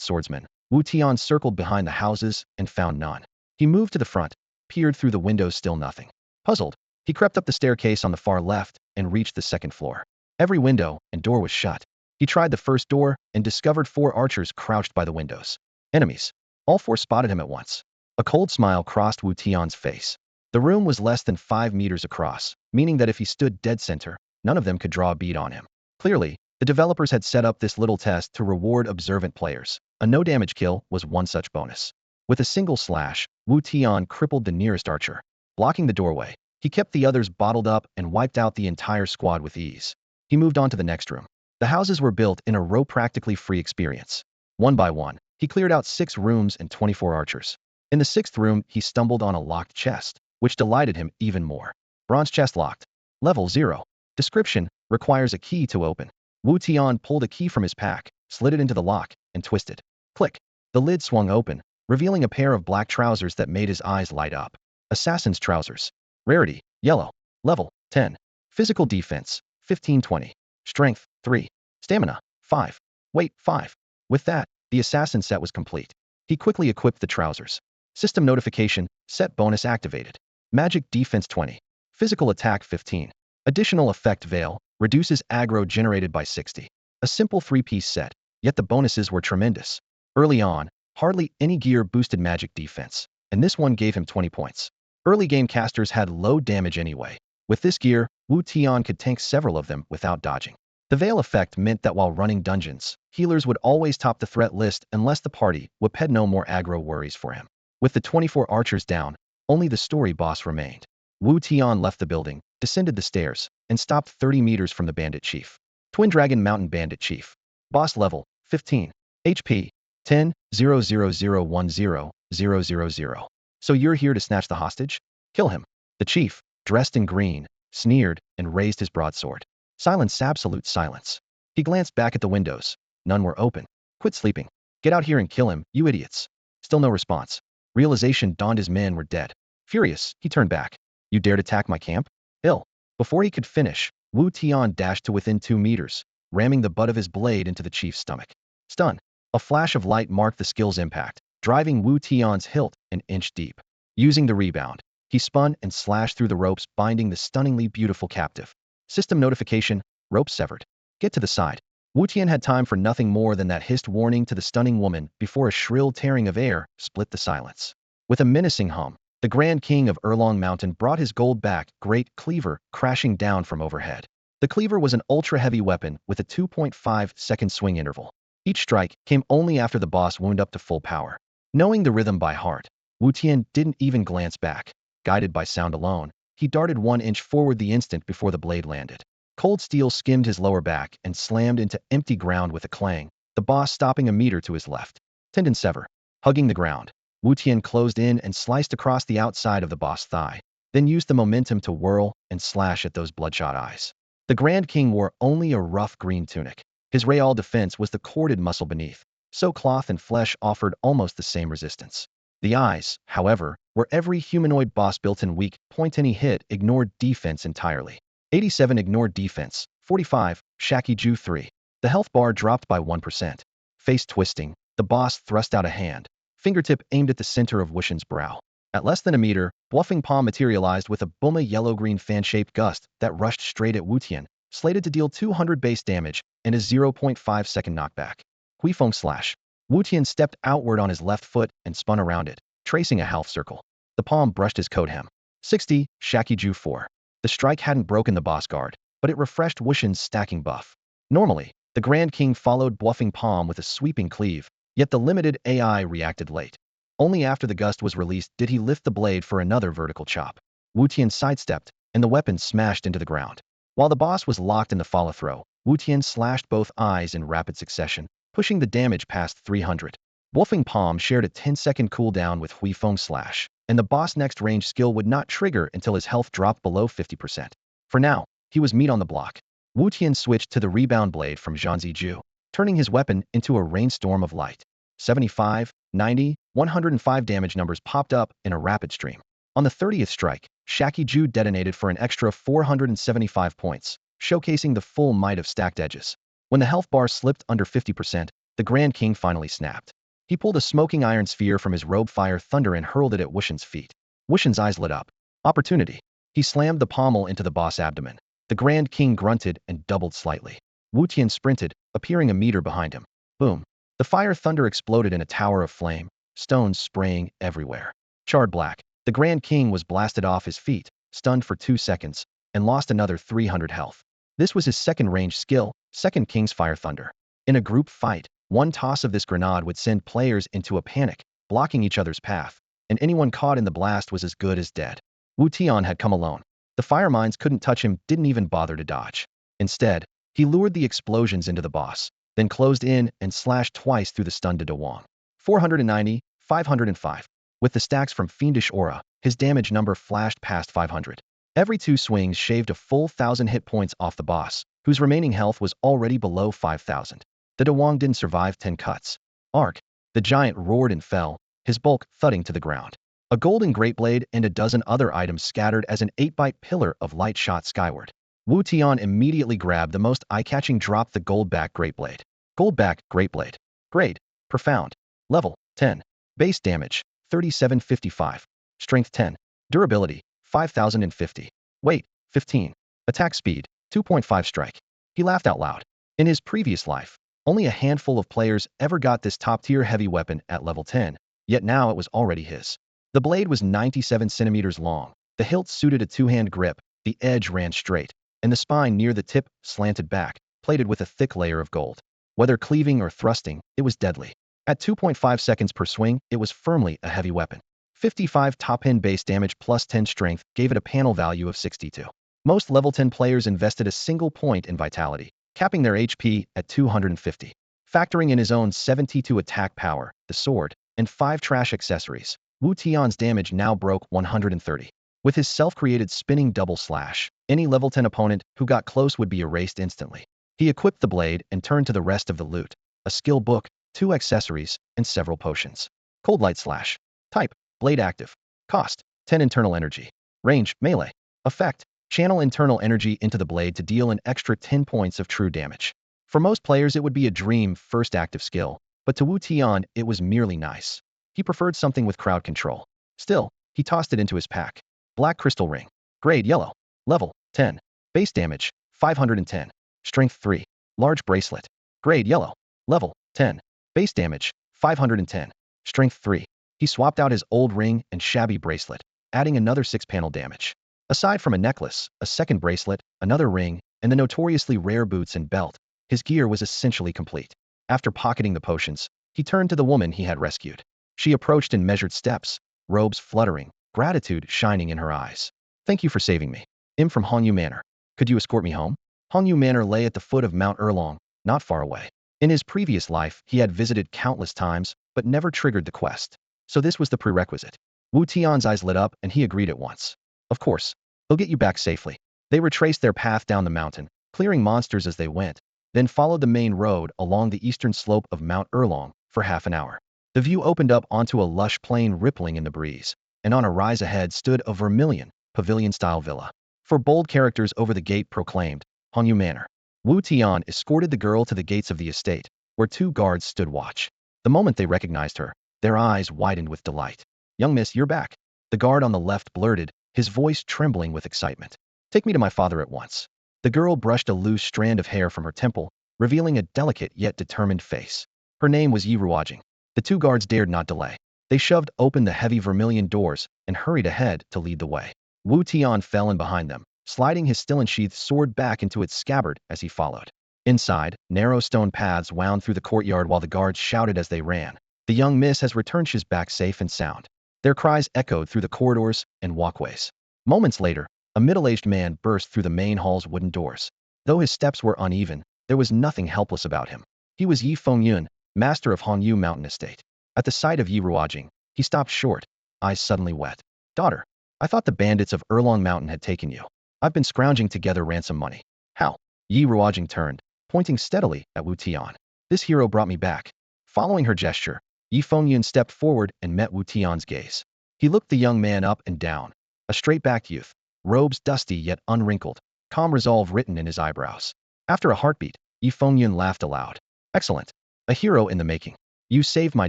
swordsmen, Wu Tian circled behind the houses and found none. He moved to the front, peered through the windows, still nothing. Puzzled, he crept up the staircase on the far left and reached the second floor. Every window and door was shut. He tried the first door and discovered 4 archers crouched by the windows. Enemies. All 4 spotted him at once. A cold smile crossed Wu Tian's face. The room was less than 5 meters across, meaning that if he stood dead center, none of them could draw a bead on him. Clearly, the developers had set up this little test to reward observant players. A no-damage kill was one such bonus. With a single slash, Wu Tian crippled the nearest archer. Blocking the doorway, he kept the others bottled up and wiped out the entire squad with ease. He moved on to the next room. The houses were built in a row, practically free experience. One by one, he cleared out 6 rooms and 24 archers. In the 6th room, he stumbled on a locked chest, which delighted him even more. Bronze chest locked. Level 0. Description: requires a key to open. Wu Tian pulled a key from his pack, slid it into the lock, and twisted. Click. The lid swung open, revealing a pair of black trousers that made his eyes light up. Assassin's trousers. Rarity: yellow. Level 10. Physical defense: 15-20. Strength: 3. Stamina: 5. Weight: 5. With that, the assassin set was complete. He quickly equipped the trousers. System notification: set bonus activated. Magic defense 20. Physical attack 15. Additional effect: veil, reduces aggro generated by 60. A simple 3-piece set, yet the bonuses were tremendous. Early on, hardly any gear boosted magic defense, and this one gave him 20 points. Early game casters had low damage anyway. With this gear, Wu Tian could tank several of them without dodging. The veil effect meant that while running dungeons, healers would always top the threat list unless the party had no more aggro worries for him. With the 24 archers down, only the story boss remained. Wu Tian left the building, descended the stairs, and stopped 30 meters from the bandit chief. Twin Dragon Mountain Bandit Chief. Boss level: 15. HP: 10, 00010, 000. So you're here to snatch the hostage? Kill him. The chief, dressed in green, sneered and raised his broadsword. Silence, absolute silence. He glanced back at the windows. None were open. Quit sleeping. Get out here and kill him, you idiots. Still no response. Realization dawned: his men were dead. Furious, he turned back. You dared attack my camp? Ill. Before he could finish, Wu Tian dashed to within 2 meters, ramming the butt of his blade into the chief's stomach. Stun. A flash of light marked the skill's impact, driving Wu Tian's hilt an inch deep. Using the rebound, he spun and slashed through the ropes binding the stunningly beautiful captive. System notification: rope severed. Get to the side. Wutian had time for nothing more than that hissed warning to the stunning woman before a shrill tearing of air split the silence. With a menacing hum, the Grand King of Erlong Mountain brought his gold-backed great cleaver crashing down from overhead. The cleaver was an ultra-heavy weapon with a 2.5-second swing interval. Each strike came only after the boss wound up to full power. Knowing the rhythm by heart, Wutian didn't even glance back. Guided by sound alone, he darted 1 inch forward the instant before the blade landed. Cold steel skimmed his lower back and slammed into empty ground with a clang, the boss stopping a meter to his left. Tendon sever. Hugging the ground, Wutian closed in and sliced across the outside of the boss thigh, then used the momentum to whirl and slash at those bloodshot eyes. The Grand King wore only a rough green tunic. His real defense was the corded muscle beneath, so cloth and flesh offered almost the same resistance. The eyes, however, where every humanoid boss built-in weak point any hit ignored defense entirely. 87 ignored defense, 45, Shaki-Ju 3. The health bar dropped by 1%. Face twisting, the boss thrust out a hand, fingertip aimed at the center of Wutian's brow. At less than a meter, Bluffing Palm materialized with a Bulma yellow-green fan-shaped gust that rushed straight at Wutian, slated to deal 200 base damage and a 0.5-second knockback. Huifeng slash. Wutian stepped outward on his left foot and spun around it, tracing a half circle. The palm brushed his coat hem. 60, Shaki-Ju 4. The strike hadn't broken the boss guard, but it refreshed Wutian's stacking buff. Normally, the Grand King followed Bluffing Palm with a sweeping cleave, yet the limited AI reacted late. Only after the gust was released did he lift the blade for another vertical chop. Wutian sidestepped, and the weapon smashed into the ground. While the boss was locked in the follow-throw, Wutian slashed both eyes in rapid succession, pushing the damage past 300. Bluffing Palm shared a 10-second cooldown with Huifeng slash, and the boss' next range skill would not trigger until his health dropped below 50%. For now, he was meat on the block. Wutian switched to the rebound blade from Zhanzi Ju, turning his weapon into a rainstorm of light. 75, 90, 105 damage numbers popped up in a rapid stream. On the 30th strike, Shaki-Ju detonated for an extra 475 points, showcasing the full might of stacked edges. When the health bar slipped under 50%, the Grand King finally snapped. He pulled a smoking iron sphere from his robe fire thunder and hurled it at Wutian's feet. Wutian's eyes lit up. Opportunity. He slammed the pommel into the boss' abdomen. The Grand King grunted and doubled slightly. Wutian sprinted, appearing a meter behind him. Boom. The fire thunder exploded in a tower of flame, stones spraying everywhere. Charred black, the Grand King was blasted off his feet, stunned for 2 seconds, and lost another 300 health. This was his second range skill, Second King's Fire Thunder. In a group fight, one toss of this grenade would send players into a panic, blocking each other's path, and anyone caught in the blast was as good as dead. Wu Tian had come alone. The fire mines couldn't touch him, didn't even bother to dodge. Instead, he lured the explosions into the boss, then closed in and slashed twice through the stun to Dawang. 490, 505. With the stacks from Fiendish Aura, his damage number flashed past 500. Every 2 swings shaved a full 1,000 hit points off the boss, whose remaining health was already below 5,000. The Dawang didn't survive 10 cuts. Arc. The giant roared and fell, his bulk thudding to the ground. A golden great blade and a dozen other items scattered as an 8-byte pillar of light shot skyward. Wu Tian immediately grabbed the most eye-catching drop, the gold-back great blade. Gold-back great blade. Grade. Profound. Level 10. Base damage 3755. Strength 10. Durability 5050. Weight 15. Attack speed 2.5. Strike. He laughed out loud. In his previous life, only a handful of players ever got this top-tier heavy weapon at level 10, yet now it was already his. The blade was 97 centimeters long, the hilt suited a 2-hand grip, the edge ran straight, and the spine near the tip slanted back, plated with a thick layer of gold. Whether cleaving or thrusting, it was deadly. At 2.5 seconds per swing, it was firmly a heavy weapon. 55 top-end base damage plus 10 strength gave it a panel value of 62. Most level 10 players invested a single point in vitality, capping their HP at 250. Factoring in his own 72 attack power, the sword, and 5 trash accessories, Wu Tian's damage now broke 130. With his self-created spinning double slash, any level 10 opponent who got close would be erased instantly. He equipped the blade and turned to the rest of the loot: a skill book, 2 accessories, and several potions. Cold Light Slash. Type: Blade active. Cost: 10 internal energy. Range: melee. Effect: channel internal energy into the blade to deal an extra 10 points of true damage. For most players it would be a dream first active skill, but to Wu Tian it was merely nice. He preferred something with crowd control. Still, he tossed it into his pack. Black Crystal Ring. Grade Yellow. Level 10. Base damage 510. Strength 3. Large Bracelet. Grade Yellow. Level 10. Base damage 510. Strength 3. He swapped out his old ring and shabby bracelet, adding another 6-panel damage. Aside from a necklace, a second bracelet, another ring, and the notoriously rare boots and belt, his gear was essentially complete. After pocketing the potions, he turned to the woman he had rescued. She approached in measured steps, robes fluttering, gratitude shining in her eyes. "Thank you for saving me. I'm from Hongyu Manor. Could you escort me home?" Hongyu Manor lay at the foot of Mount Erlong, not far away. In his previous life, he had visited countless times, but never triggered the quest. So this was the prerequisite. Wu Tian's eyes lit up and he agreed at once. Of course. He'll get you back safely. They retraced their path down the mountain, clearing monsters as they went, then followed the main road along the eastern slope of Mount Erlong for half an hour. The view opened up onto a lush plain rippling in the breeze, and on a rise ahead stood a vermilion, pavilion-style villa. For bold characters over the gate proclaimed, Hongyu Manor. Wu Tian escorted the girl to the gates of the estate, where two guards stood watch. The moment they recognized her, their eyes widened with delight. Young miss, you're back. The guard on the left blurted, his voice trembling with excitement. Take me to my father at once. The girl brushed a loose strand of hair from her temple, revealing a delicate yet determined face. Her name was Yi Ruojing. The two guards dared not delay. They shoved open the heavy vermilion doors and hurried ahead to lead the way. Wu Tian fell in behind them, sliding his still-unsheathed sword back into its scabbard as he followed. Inside, narrow stone paths wound through the courtyard while the guards shouted as they ran. The young miss has returned, she's back safe and sound. Their cries echoed through the corridors and walkways. Moments later, a middle-aged man burst through the main hall's wooden doors. Though his steps were uneven, there was nothing helpless about him. He was Yi Fengyun, master of Hongyu Mountain Estate. At the sight of Yi Ruojing, he stopped short, eyes suddenly wet. Daughter, I thought the bandits of Erlong Mountain had taken you. I've been scrounging together ransom money. How? Yi Ruojing turned, pointing steadily at Wu Tian. This hero brought me back. Following her gesture, Yi Fengyun stepped forward and met Wu Tian's gaze. He looked the young man up and down, a straight-backed youth, robes dusty yet unwrinkled, calm resolve written in his eyebrows. After a heartbeat, Yi Fengyun laughed aloud. Excellent. A hero in the making. You saved my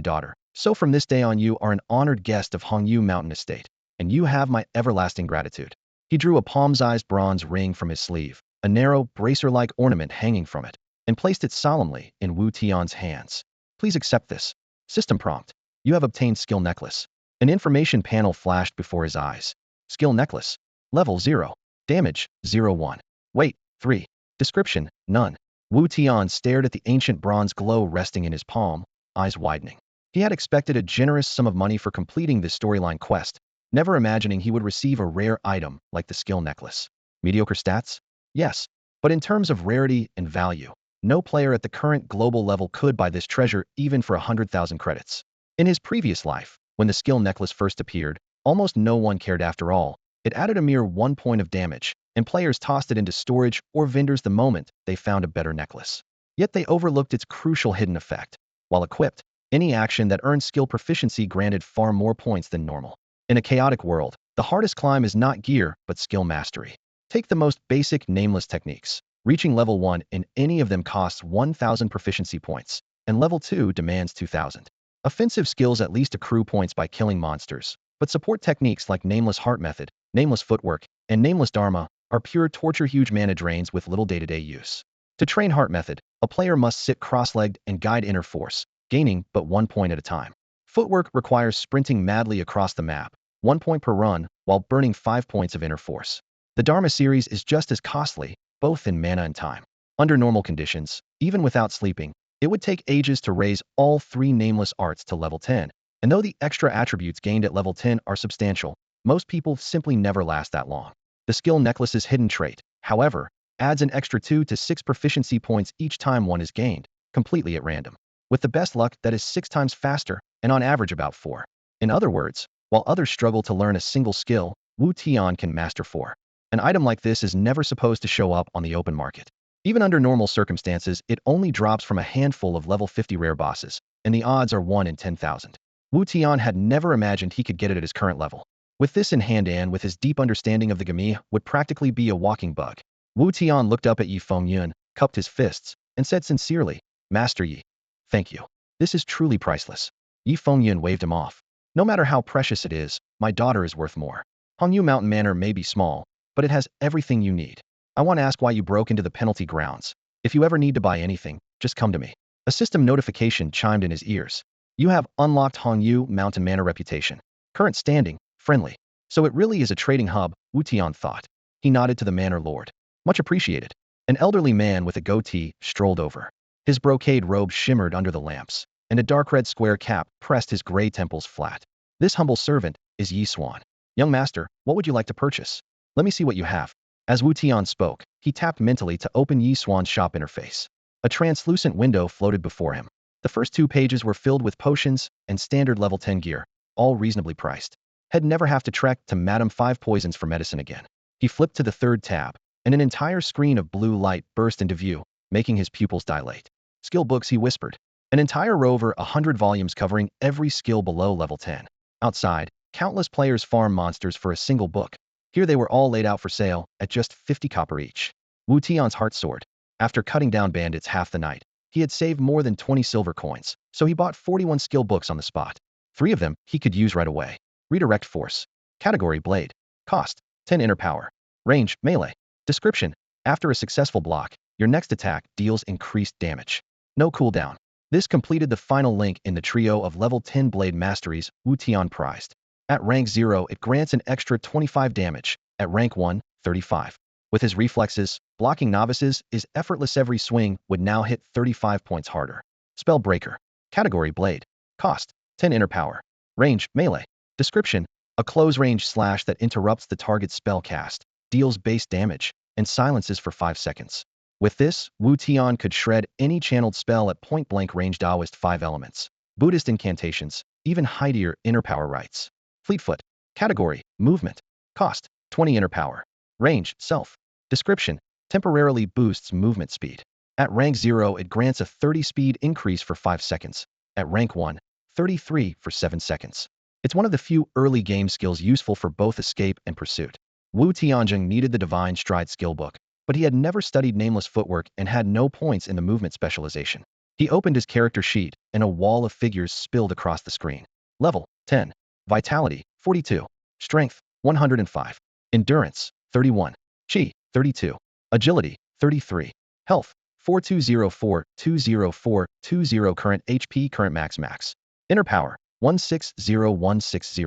daughter, so from this day on you are an honored guest of Hongyu Mountain Estate, and you have my everlasting gratitude. He drew a palm-sized bronze ring from his sleeve, a narrow, bracer-like ornament hanging from it, and placed it solemnly in Wu Tian's hands. Please accept this. System prompt. You have obtained skill necklace. An information panel flashed before his eyes. Skill necklace. Level 0. Damage, 0-1. Weight, 3. Description, none. Wu Tian stared at the ancient bronze glow resting in his palm, eyes widening. He had expected a generous sum of money for completing this storyline quest, never imagining he would receive a rare item like the skill necklace. Mediocre stats? Yes. But in terms of rarity and value, no player at the current global level could buy this treasure even for 100,000 credits. In his previous life, when the skill necklace first appeared, almost no one cared after all. It added a mere 1 point of damage, and players tossed it into storage or vendors the moment they found a better necklace. Yet they overlooked its crucial hidden effect. While equipped, any action that earned skill proficiency granted far more points than normal. In a chaotic world, the hardest climb is not gear, but skill mastery. Take the most basic nameless techniques. Reaching level 1 in any of them costs 1,000 proficiency points, and level 2 demands 2,000. Offensive skills at least accrue points by killing monsters, but support techniques like Nameless Heart Method, Nameless Footwork, and Nameless Dharma are pure torture, huge mana drains with little day-to-day use. To train Heart Method, a player must sit cross-legged and guide inner force, gaining but 1 point at a time. Footwork requires sprinting madly across the map, 1 point per run, while burning 5 points of inner force. The Dharma series is just as costly, both in mana and time. Under normal conditions, even without sleeping, it would take ages to raise all 3 nameless arts to level 10, and though the extra attributes gained at level 10 are substantial, most people simply never last that long. The skill necklace's hidden trait, however, adds an extra 2 to 6 proficiency points each time one is gained, completely at random. With the best luck, that is 6 times faster, and on average about 4. In other words, while others struggle to learn a single skill, Wu Tian can master 4. An item like this is never supposed to show up on the open market. Even under normal circumstances, it only drops from a handful of level 50 rare bosses, and the odds are 1 in 10,000. Wu Tian had never imagined he could get it at his current level. With this in hand and with his deep understanding of the Gami, would practically be a walking bug. Wu Tian looked up at Yi Fengyun, cupped his fists, and said sincerely, Master Yi, thank you. This is truly priceless. Yi Fengyun waved him off. No matter how precious it is, my daughter is worth more. Hongyu Mountain Manor may be small, but it has everything you need. I want to ask why you broke into the penalty grounds. If you ever need to buy anything, just come to me. A system notification chimed in his ears. You have unlocked Hongyu Mountain Manor reputation. Current standing, friendly. So it really is a trading hub, Wu Tian thought. He nodded to the manor lord. Much appreciated. An elderly man with a goatee strolled over. His brocade robe shimmered under the lamps, and a dark red square cap pressed his gray temples flat. This humble servant is Yi Swan. Young master, what would you like to purchase? Let me see what you have. As Wu Tian spoke, he tapped mentally to open Yi Swan's shop interface. A translucent window floated before him. The first 2 pages were filled with potions and standard level 10 gear. all reasonably priced. He'd never have to trek to Madame Five Poisons for medicine again. He flipped to the third tab, and an entire screen of blue light burst into view, making his pupils dilate. Skill books, he whispered. An entire row over 100 volumes covering every skill below level 10. Outside, countless players farm monsters for a single book. Here they were all laid out for sale, at just 50 copper each. Wu Tian's heart soared. After cutting down bandits half the night, he had saved more than 20 silver coins, so he bought 41 skill books on the spot. 3 of them he could use right away. Redirect Force. Category Blade. Cost 10 inner power. Range Melee. Description: after a successful block, your next attack deals increased damage. No cooldown. This completed the final link in the trio of level 10 blade masteries Wu Tian prized. At rank 0, it grants an extra 25 damage. At rank 1, 35. With his reflexes, blocking novices is effortless. Every swing would now hit 35 points harder. Spellbreaker. Category Blade. Cost 10 inner power. Range Melee. Description: a close-range slash that interrupts the target's spell cast, deals base damage, and silences for 5 seconds. With this, Wu Tian could shred any channeled spell at point-blank range. Taoist 5 elements, Buddhist incantations, even Heidegger inner power rites. Fleetfoot. Category Movement. Cost 20 inner power. Range Self. Description: temporarily boosts movement speed. At rank 0, it grants a 30 speed increase for 5 seconds. At rank 1, 33 for 7 seconds. It's one of the few early game skills useful for both escape and pursuit. Wu Tianjing needed the Divine Stride skill book, but he had never studied Nameless Footwork and had no points in the movement specialization. He opened his character sheet, and a wall of figures spilled across the screen. Level 10. Vitality 42. Strength 105. Endurance 31. Chi 32. Agility 33. Health 4204 204 20. Current HP. Current max. Inner power 160160.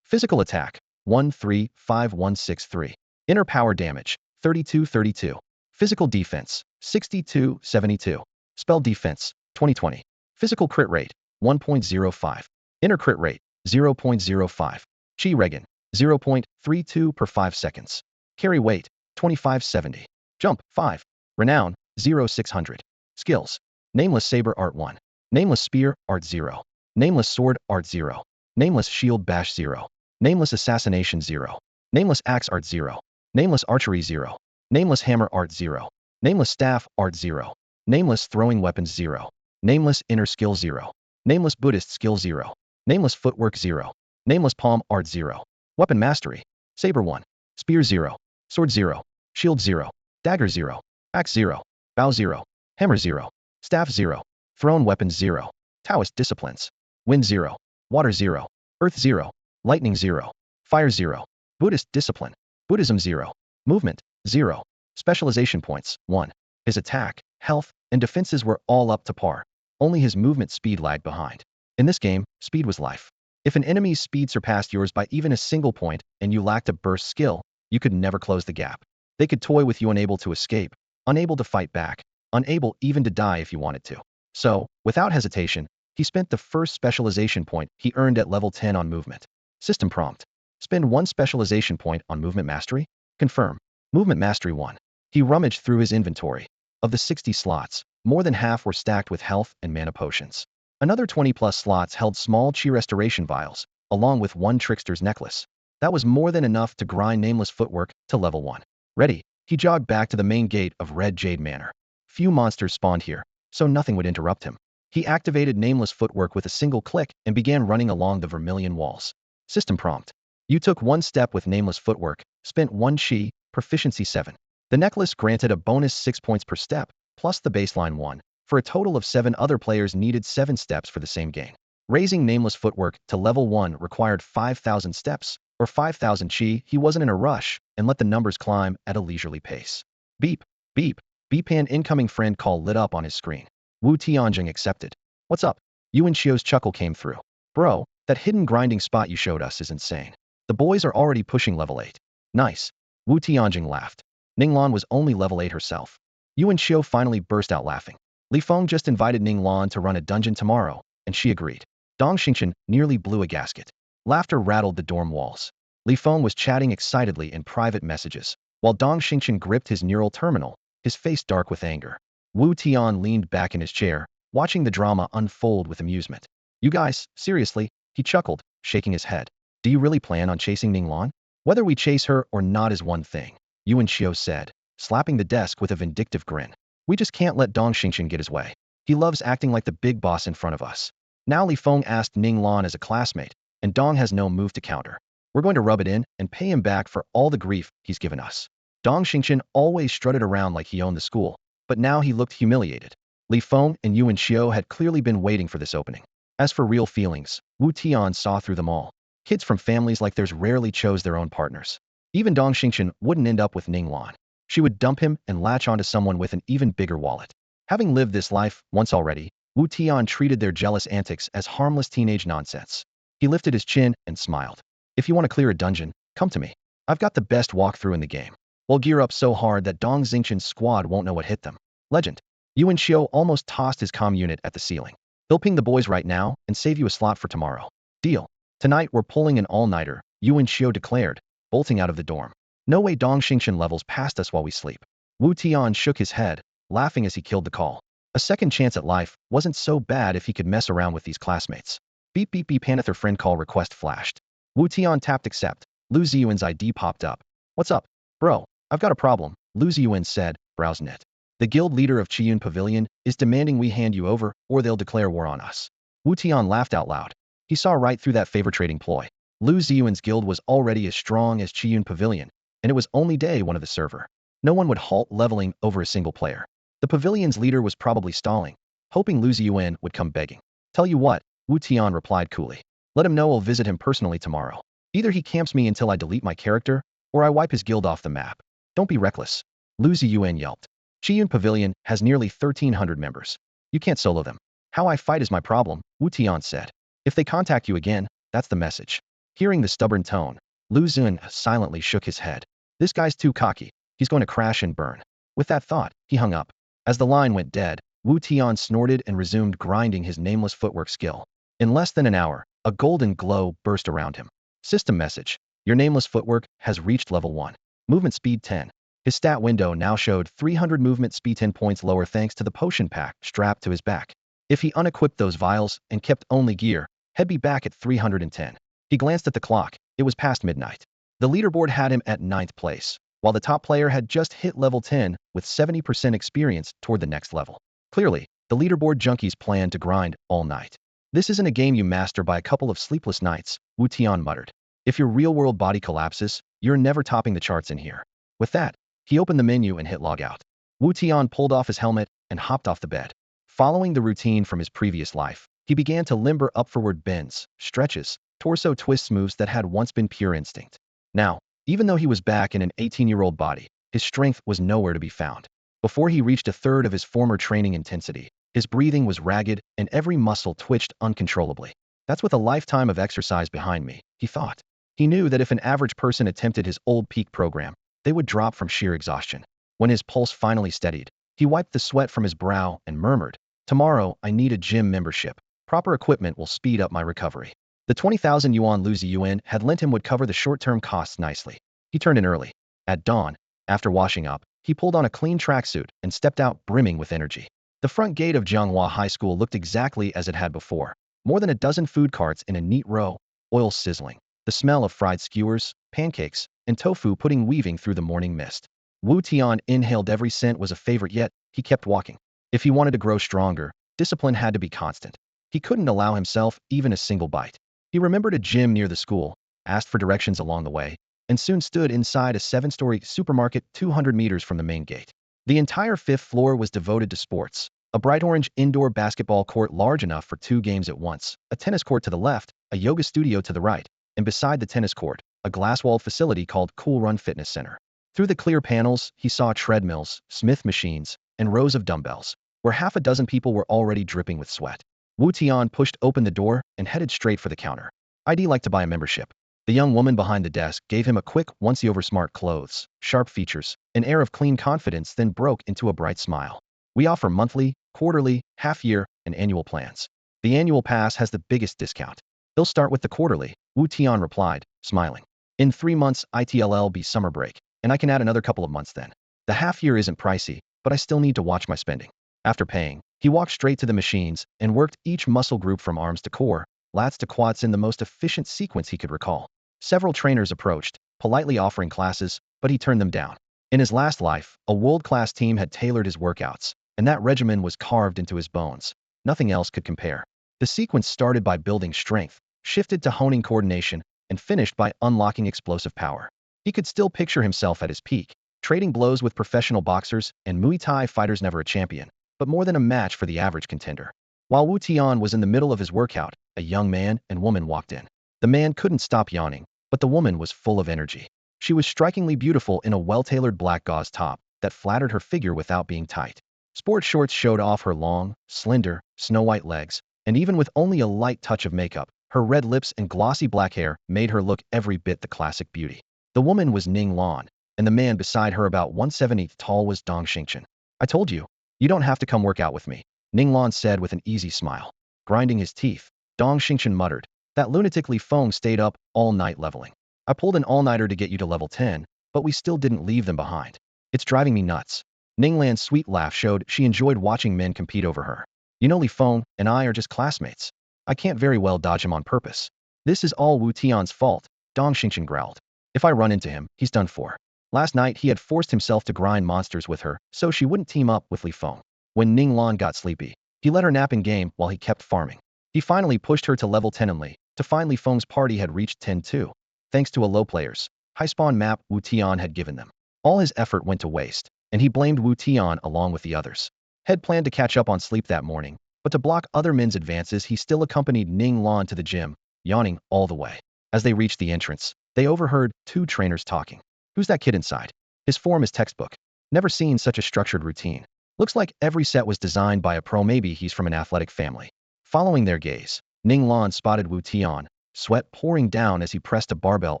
Physical attack 135163. Inner power damage 3232. Physical defense 6272. Spell defense 2020. Physical crit rate 1.05. Inner crit rate 0.05. Chi regen 0.32 per 5 seconds. Carry weight 2570. Jump 5. Renown 0600. Skills: Nameless Saber Art 1. Nameless Spear Art 0. Nameless Sword Art 0. Nameless Shield Bash 0. Nameless Assassination 0. Nameless Axe Art 0. Nameless Archery 0. Nameless Hammer Art 0. Nameless Staff Art 0. Nameless Throwing Weapons 0. Nameless Inner Skill 0. Nameless Buddhist Skill 0. Nameless Footwork 0. Nameless Palm Art 0. Weapon Mastery: Saber 1. Spear 0. Sword 0. Shield 0. Dagger 0. Axe 0. Bow 0. Hammer 0. Staff 0. Thrown Weapons 0. Taoist Disciplines: Wind 0. Water 0. Earth 0. Lightning 0. Fire 0. Buddhist Discipline: Buddhism 0. Movement 0. Specialization points 1. His attack, health, and defenses were all up to par. Only his movement speed lagged behind. In this game, speed was life. If an enemy's speed surpassed yours by even a single point and you lacked a burst skill, you could never close the gap. They could toy with you, unable to escape, unable to fight back, unable even to die if you wanted to. So, without hesitation, he spent the first specialization point he earned at level 10 on movement. System prompt: spend 1 specialization point on movement mastery. Confirm. Movement mastery 1. He rummaged through his inventory. Of the 60 slots, more than half were stacked with health and mana potions. Another 20+ slots held small chi restoration vials, along with 1 trickster's necklace. That was more than enough to grind Nameless Footwork to level 1. Ready, he jogged back to the main gate of Red Jade Manor. Few monsters spawned here, so nothing would interrupt him. He activated Nameless Footwork with a single click and began running along the vermilion walls. System prompt: you took 1 step with Nameless Footwork, spent 1 chi, proficiency 7. The necklace granted a bonus 6 points per step, plus the baseline 1, for a total of 7. Other players needed 7 steps for the same gain. Raising Nameless Footwork to level 1 required 5,000 steps, or 5,000 chi. He wasn't in a rush, and let the numbers climb at a leisurely pace. Beep, beep, beep. An incoming friend call lit up on his screen. Wu Tianjing accepted. What's up? Yuan Xiu's chuckle came through. Bro, that hidden grinding spot you showed us is insane. The boys are already pushing level 8. Nice. Wu Tianjing laughed. Ninglan was only level 8 herself. Yuan Xiu finally burst out laughing. Li Feng just invited Ninglan to run a dungeon tomorrow, and she agreed. Dong Xingchen nearly blew a gasket. Laughter rattled the dorm walls. Li Feng was chatting excitedly in private messages, while Dong Xingchen gripped his neural terminal, his face dark with anger. Wu Tian leaned back in his chair, watching the drama unfold with amusement. You guys, seriously? He chuckled. shaking his head. Do you really plan on chasing Ninglan? Whether we chase her or not is one thing, Yuan Xiao said, slapping the desk with a vindictive grin. We just can't let Dong Xingqian get his way. He loves acting like the big boss in front of us. Now Li Feng asked Ninglan as a classmate, and Dong has no move to counter. We're going to rub it in and pay him back for all the grief he's given us. Dong Xingqian always strutted around like he owned the school, but now he looked humiliated. Li Feng and Yuan Xiao had clearly been waiting for this opening. As for real feelings, Wu Tian saw through them all. Kids from families like theirs rarely chose their own partners. Even Dong Xingqian wouldn't end up with Ninglan. She would dump him and latch onto someone with an even bigger wallet. Having lived this life once already, Wu Tian treated their jealous antics as harmless teenage nonsense. He lifted his chin and smiled. If you want to clear a dungeon, come to me. I've got the best walkthrough in the game. We'll gear up so hard that Dong Xingqian's squad won't know what hit them. Legend. Yuan Xiao almost tossed his comm unit at the ceiling. He'll ping the boys right now and save you a slot for tomorrow. Deal. Tonight we're pulling an all-nighter, Yuan Xiao declared, bolting out of the dorm. No way Dong Xingqian levels past us while we sleep. Wu Tian shook his head, laughing as he killed the call. A second chance at life wasn't so bad if he could mess around with these classmates. Beep beep beep, Panther friend call request flashed. Wu Tian tapped accept. Lu Ziyuan's ID popped up. What's up? Bro, I've got a problem, Lu Ziyuan said, browsing it. The guild leader of Qiyun Pavilion is demanding we hand you over or they'll declare war on us. Wu Tian laughed out loud. He saw right through that favor trading ploy. Lu Ziyuan's guild was already as strong as Qiyun Pavilion, and it was only day one of the server. No one would halt leveling over a single player. The pavilion's leader was probably stalling, hoping Lu Ziyuan would come begging. Tell you what, Wu Tian replied coolly. Let him know I'll visit him personally tomorrow. Either he camps me until I delete my character, or I wipe his guild off the map. Don't be reckless. Lu Ziyuan yelped. Qiyun Pavilion has nearly 1,300 members. You can't solo them. How I fight is my problem, Wu Tian said. If they contact you again, that's the message. Hearing the stubborn tone, Lu Ziyuan silently shook his head. This guy's too cocky. He's going to crash and burn. With that thought, he hung up. As the line went dead, Wu Tian snorted and resumed grinding his nameless footwork skill. In less than an hour, a golden glow burst around him. System message. Your nameless footwork has reached level 1. Movement speed 10. His stat window now showed 300 movement speed 10 points lower thanks to the potion pack strapped to his back. If he unequipped those vials and kept only gear, he'd be back at 310. He glanced at the clock. It was past midnight. The leaderboard had him at 9th place, while the top player had just hit level 10 with 70% experience toward the next level. Clearly, the leaderboard junkies planned to grind all night. This isn't a game you master by a couple of sleepless nights, Wu Tian muttered. If your real-world body collapses, you're never topping the charts in here. With that, he opened the menu and hit log out. Wu Tian pulled off his helmet and hopped off the bed. Following the routine from his previous life, he began to limber up forward bends, stretches, torso twists moves that had once been pure instinct. Now, even though he was back in an 18-year-old body, his strength was nowhere to be found. Before he reached a third of his former training intensity, his breathing was ragged and every muscle twitched uncontrollably. That's with a lifetime of exercise behind me, he thought. He knew that if an average person attempted his old peak program, they would drop from sheer exhaustion. When his pulse finally steadied, he wiped the sweat from his brow and murmured, Tomorrow, I need a gym membership. Proper equipment will speed up my recovery. The 20,000 yuan Lu Ziyuan had lent him would cover the short-term costs nicely. He turned in early. At dawn, after washing up, he pulled on a clean tracksuit and stepped out brimming with energy. The front gate of Jianghua High School looked exactly as it had before. More than a dozen food carts in a neat row, oil sizzling. The smell of fried skewers, pancakes, and tofu pudding weaving through the morning mist. Wu Tian inhaled every scent was a favorite yet, he kept walking. If he wanted to grow stronger, discipline had to be constant. He couldn't allow himself even a single bite. He remembered a gym near the school, asked for directions along the way, and soon stood inside a 7-story supermarket 200 meters from the main gate. The entire 5th floor was devoted to sports. A bright orange indoor basketball court large enough for 2 games at once, a tennis court to the left, a yoga studio to the right, and beside the tennis court, a glass-walled facility called Cool Run Fitness Center. Through the clear panels, he saw treadmills, Smith machines, and rows of dumbbells, where half a dozen people were already dripping with sweat. Wu Tian pushed open the door and headed straight for the counter. I'd like to buy a membership. The young woman behind the desk gave him a quick, once-over smart clothes, sharp features, an air of clean confidence, then broke into a bright smile. We offer monthly, quarterly, half-year, and annual plans. The annual pass has the biggest discount. They'll start with the quarterly, Wu Tian replied, smiling. In 3 months, it'll be summer break, and I can add another couple of months then. The half-year isn't pricey, but I still need to watch my spending. After paying, he walked straight to the machines and worked each muscle group from arms to core, lats to quads in the most efficient sequence he could recall. Several trainers approached, politely offering classes, but he turned them down. In his last life, a world-class team had tailored his workouts, and that regimen was carved into his bones. Nothing else could compare. The sequence started by building strength, shifted to honing coordination, and finished by unlocking explosive power. He could still picture himself at his peak, trading blows with professional boxers and Muay Thai fighters, never a champion, but more than a match for the average contender. While Wu Tian was in the middle of his workout, a young man and woman walked in. The man couldn't stop yawning, but the woman was full of energy. She was strikingly beautiful in a well-tailored black gauze top that flattered her figure without being tight. Sport shorts showed off her long, slender, snow-white legs, and even with only a light touch of makeup, her red lips and glossy black hair made her look every bit the classic beauty. The woman was Ning Lan, and the man beside her, about 170 tall, was Dong Xingchen. I told you, you don't have to come work out with me, Ning Lan said with an easy smile. Grinding his teeth, Dong Xingchen muttered, that lunatic Li Feng stayed up all night leveling. I pulled an all-nighter to get you to level 10, but we still didn't leave them behind. It's driving me nuts. Ning Lan's sweet laugh showed she enjoyed watching men compete over her. You know, Li Feng and I are just classmates. I can't very well dodge him on purpose. This is all Wu Tian's fault, Dong Xingchen growled. If I run into him, he's done for. Last night he had forced himself to grind monsters with her so she wouldn't team up with Li Feng. When Ning Lan got sleepy, he let her nap in game while he kept farming. He finally pushed her to level 10 only to find Li Feng's party had reached 10 too, thanks to a low players high spawn map Wu Tian had given them. All his effort went to waste, and he blamed Wu Tian along with the others. Had planned to catch up on sleep that morning, but to block other men's advances he still accompanied Ning Lan to the gym, yawning all the way. As they reached the entrance, they overheard two trainers talking. Who's that kid inside? His form is textbook. Never seen such a structured routine. Looks like every set was designed by a pro, maybe he's from an athletic family. Following their gaze, Ning Lan spotted Wu Tian, sweat pouring down as he pressed a barbell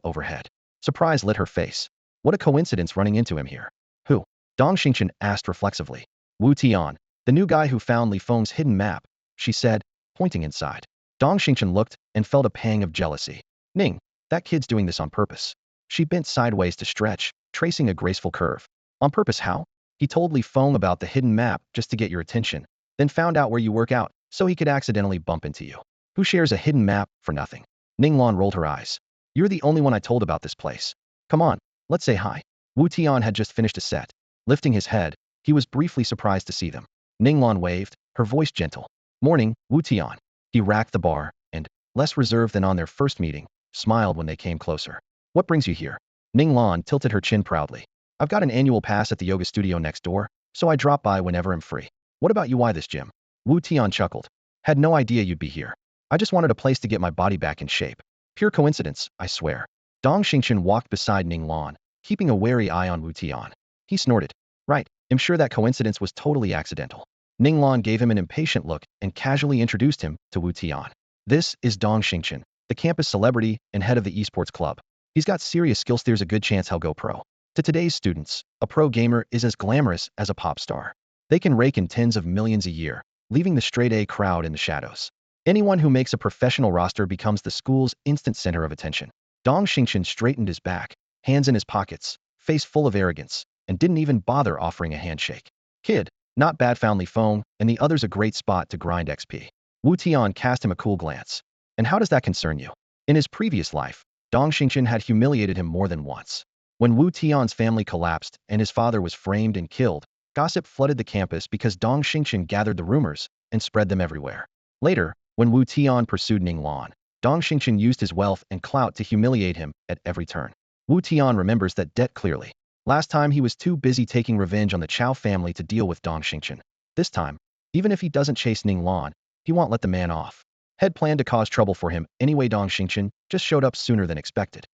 overhead. Surprise lit her face. What a coincidence running into him here. Who? Dong Xingchen asked reflexively. Wu Tian, the new guy who found Li Feng's hidden map, she said, pointing inside. Dong Xingchen looked and felt a pang of jealousy. Ning, that kid's doing this on purpose. She bent sideways to stretch, tracing a graceful curve. On purpose how? He told Li Feng about the hidden map just to get your attention, then found out where you work out so he could accidentally bump into you. Who shares a hidden map for nothing? Ning Lan rolled her eyes. You're the only one I told about this place. Come on, let's say hi. Wu Tian had just finished a set. Lifting his head, he was briefly surprised to see them. Ning Lan waved, her voice gentle. Morning, Wu Tian. He racked the bar, and, less reserved than on their first meeting, smiled when they came closer. What brings you here? Ning Lan tilted her chin proudly. I've got an annual pass at the yoga studio next door, so I drop by whenever I'm free. What about you? Why this gym? Wu Tian chuckled. Had no idea you'd be here. I just wanted a place to get my body back in shape. Pure coincidence, I swear. Dong Xingchen walked beside Ning Lan, keeping a wary eye on Wu Tian. He snorted. Right, I'm sure that coincidence was totally accidental. Ning Lan gave him an impatient look and casually introduced him to Wu Tian. This is Dong Xingchen, the campus celebrity and head of the esports club. He's got serious skills. There's a good chance he'll go pro. To today's students, a pro gamer is as glamorous as a pop star. They can rake in tens of millions a year, leaving the straight-A crowd in the shadows. Anyone who makes a professional roster becomes the school's instant center of attention. Dong Xingchen straightened his back, hands in his pockets, face full of arrogance, and didn't even bother offering a handshake. Kid, not bad, found Li Feng, and the others a great spot to grind XP. Wu Tian cast him a cool glance. And how does that concern you? In his previous life, Dong Xingchen had humiliated him more than once. When Wu Tian's family collapsed and his father was framed and killed, gossip flooded the campus because Dong Xingchen gathered the rumors and spread them everywhere. Later, when Wu Tian pursued Ning Lan, Dong Xingchen used his wealth and clout to humiliate him at every turn. Wu Tian remembers that debt clearly. Last time he was too busy taking revenge on the Chao family to deal with Dong Xingchen. This time, even if he doesn't chase Ning Lan, he won't let the man off. Had planned to cause trouble for him anyway. Dong Xingchen just showed up sooner than expected.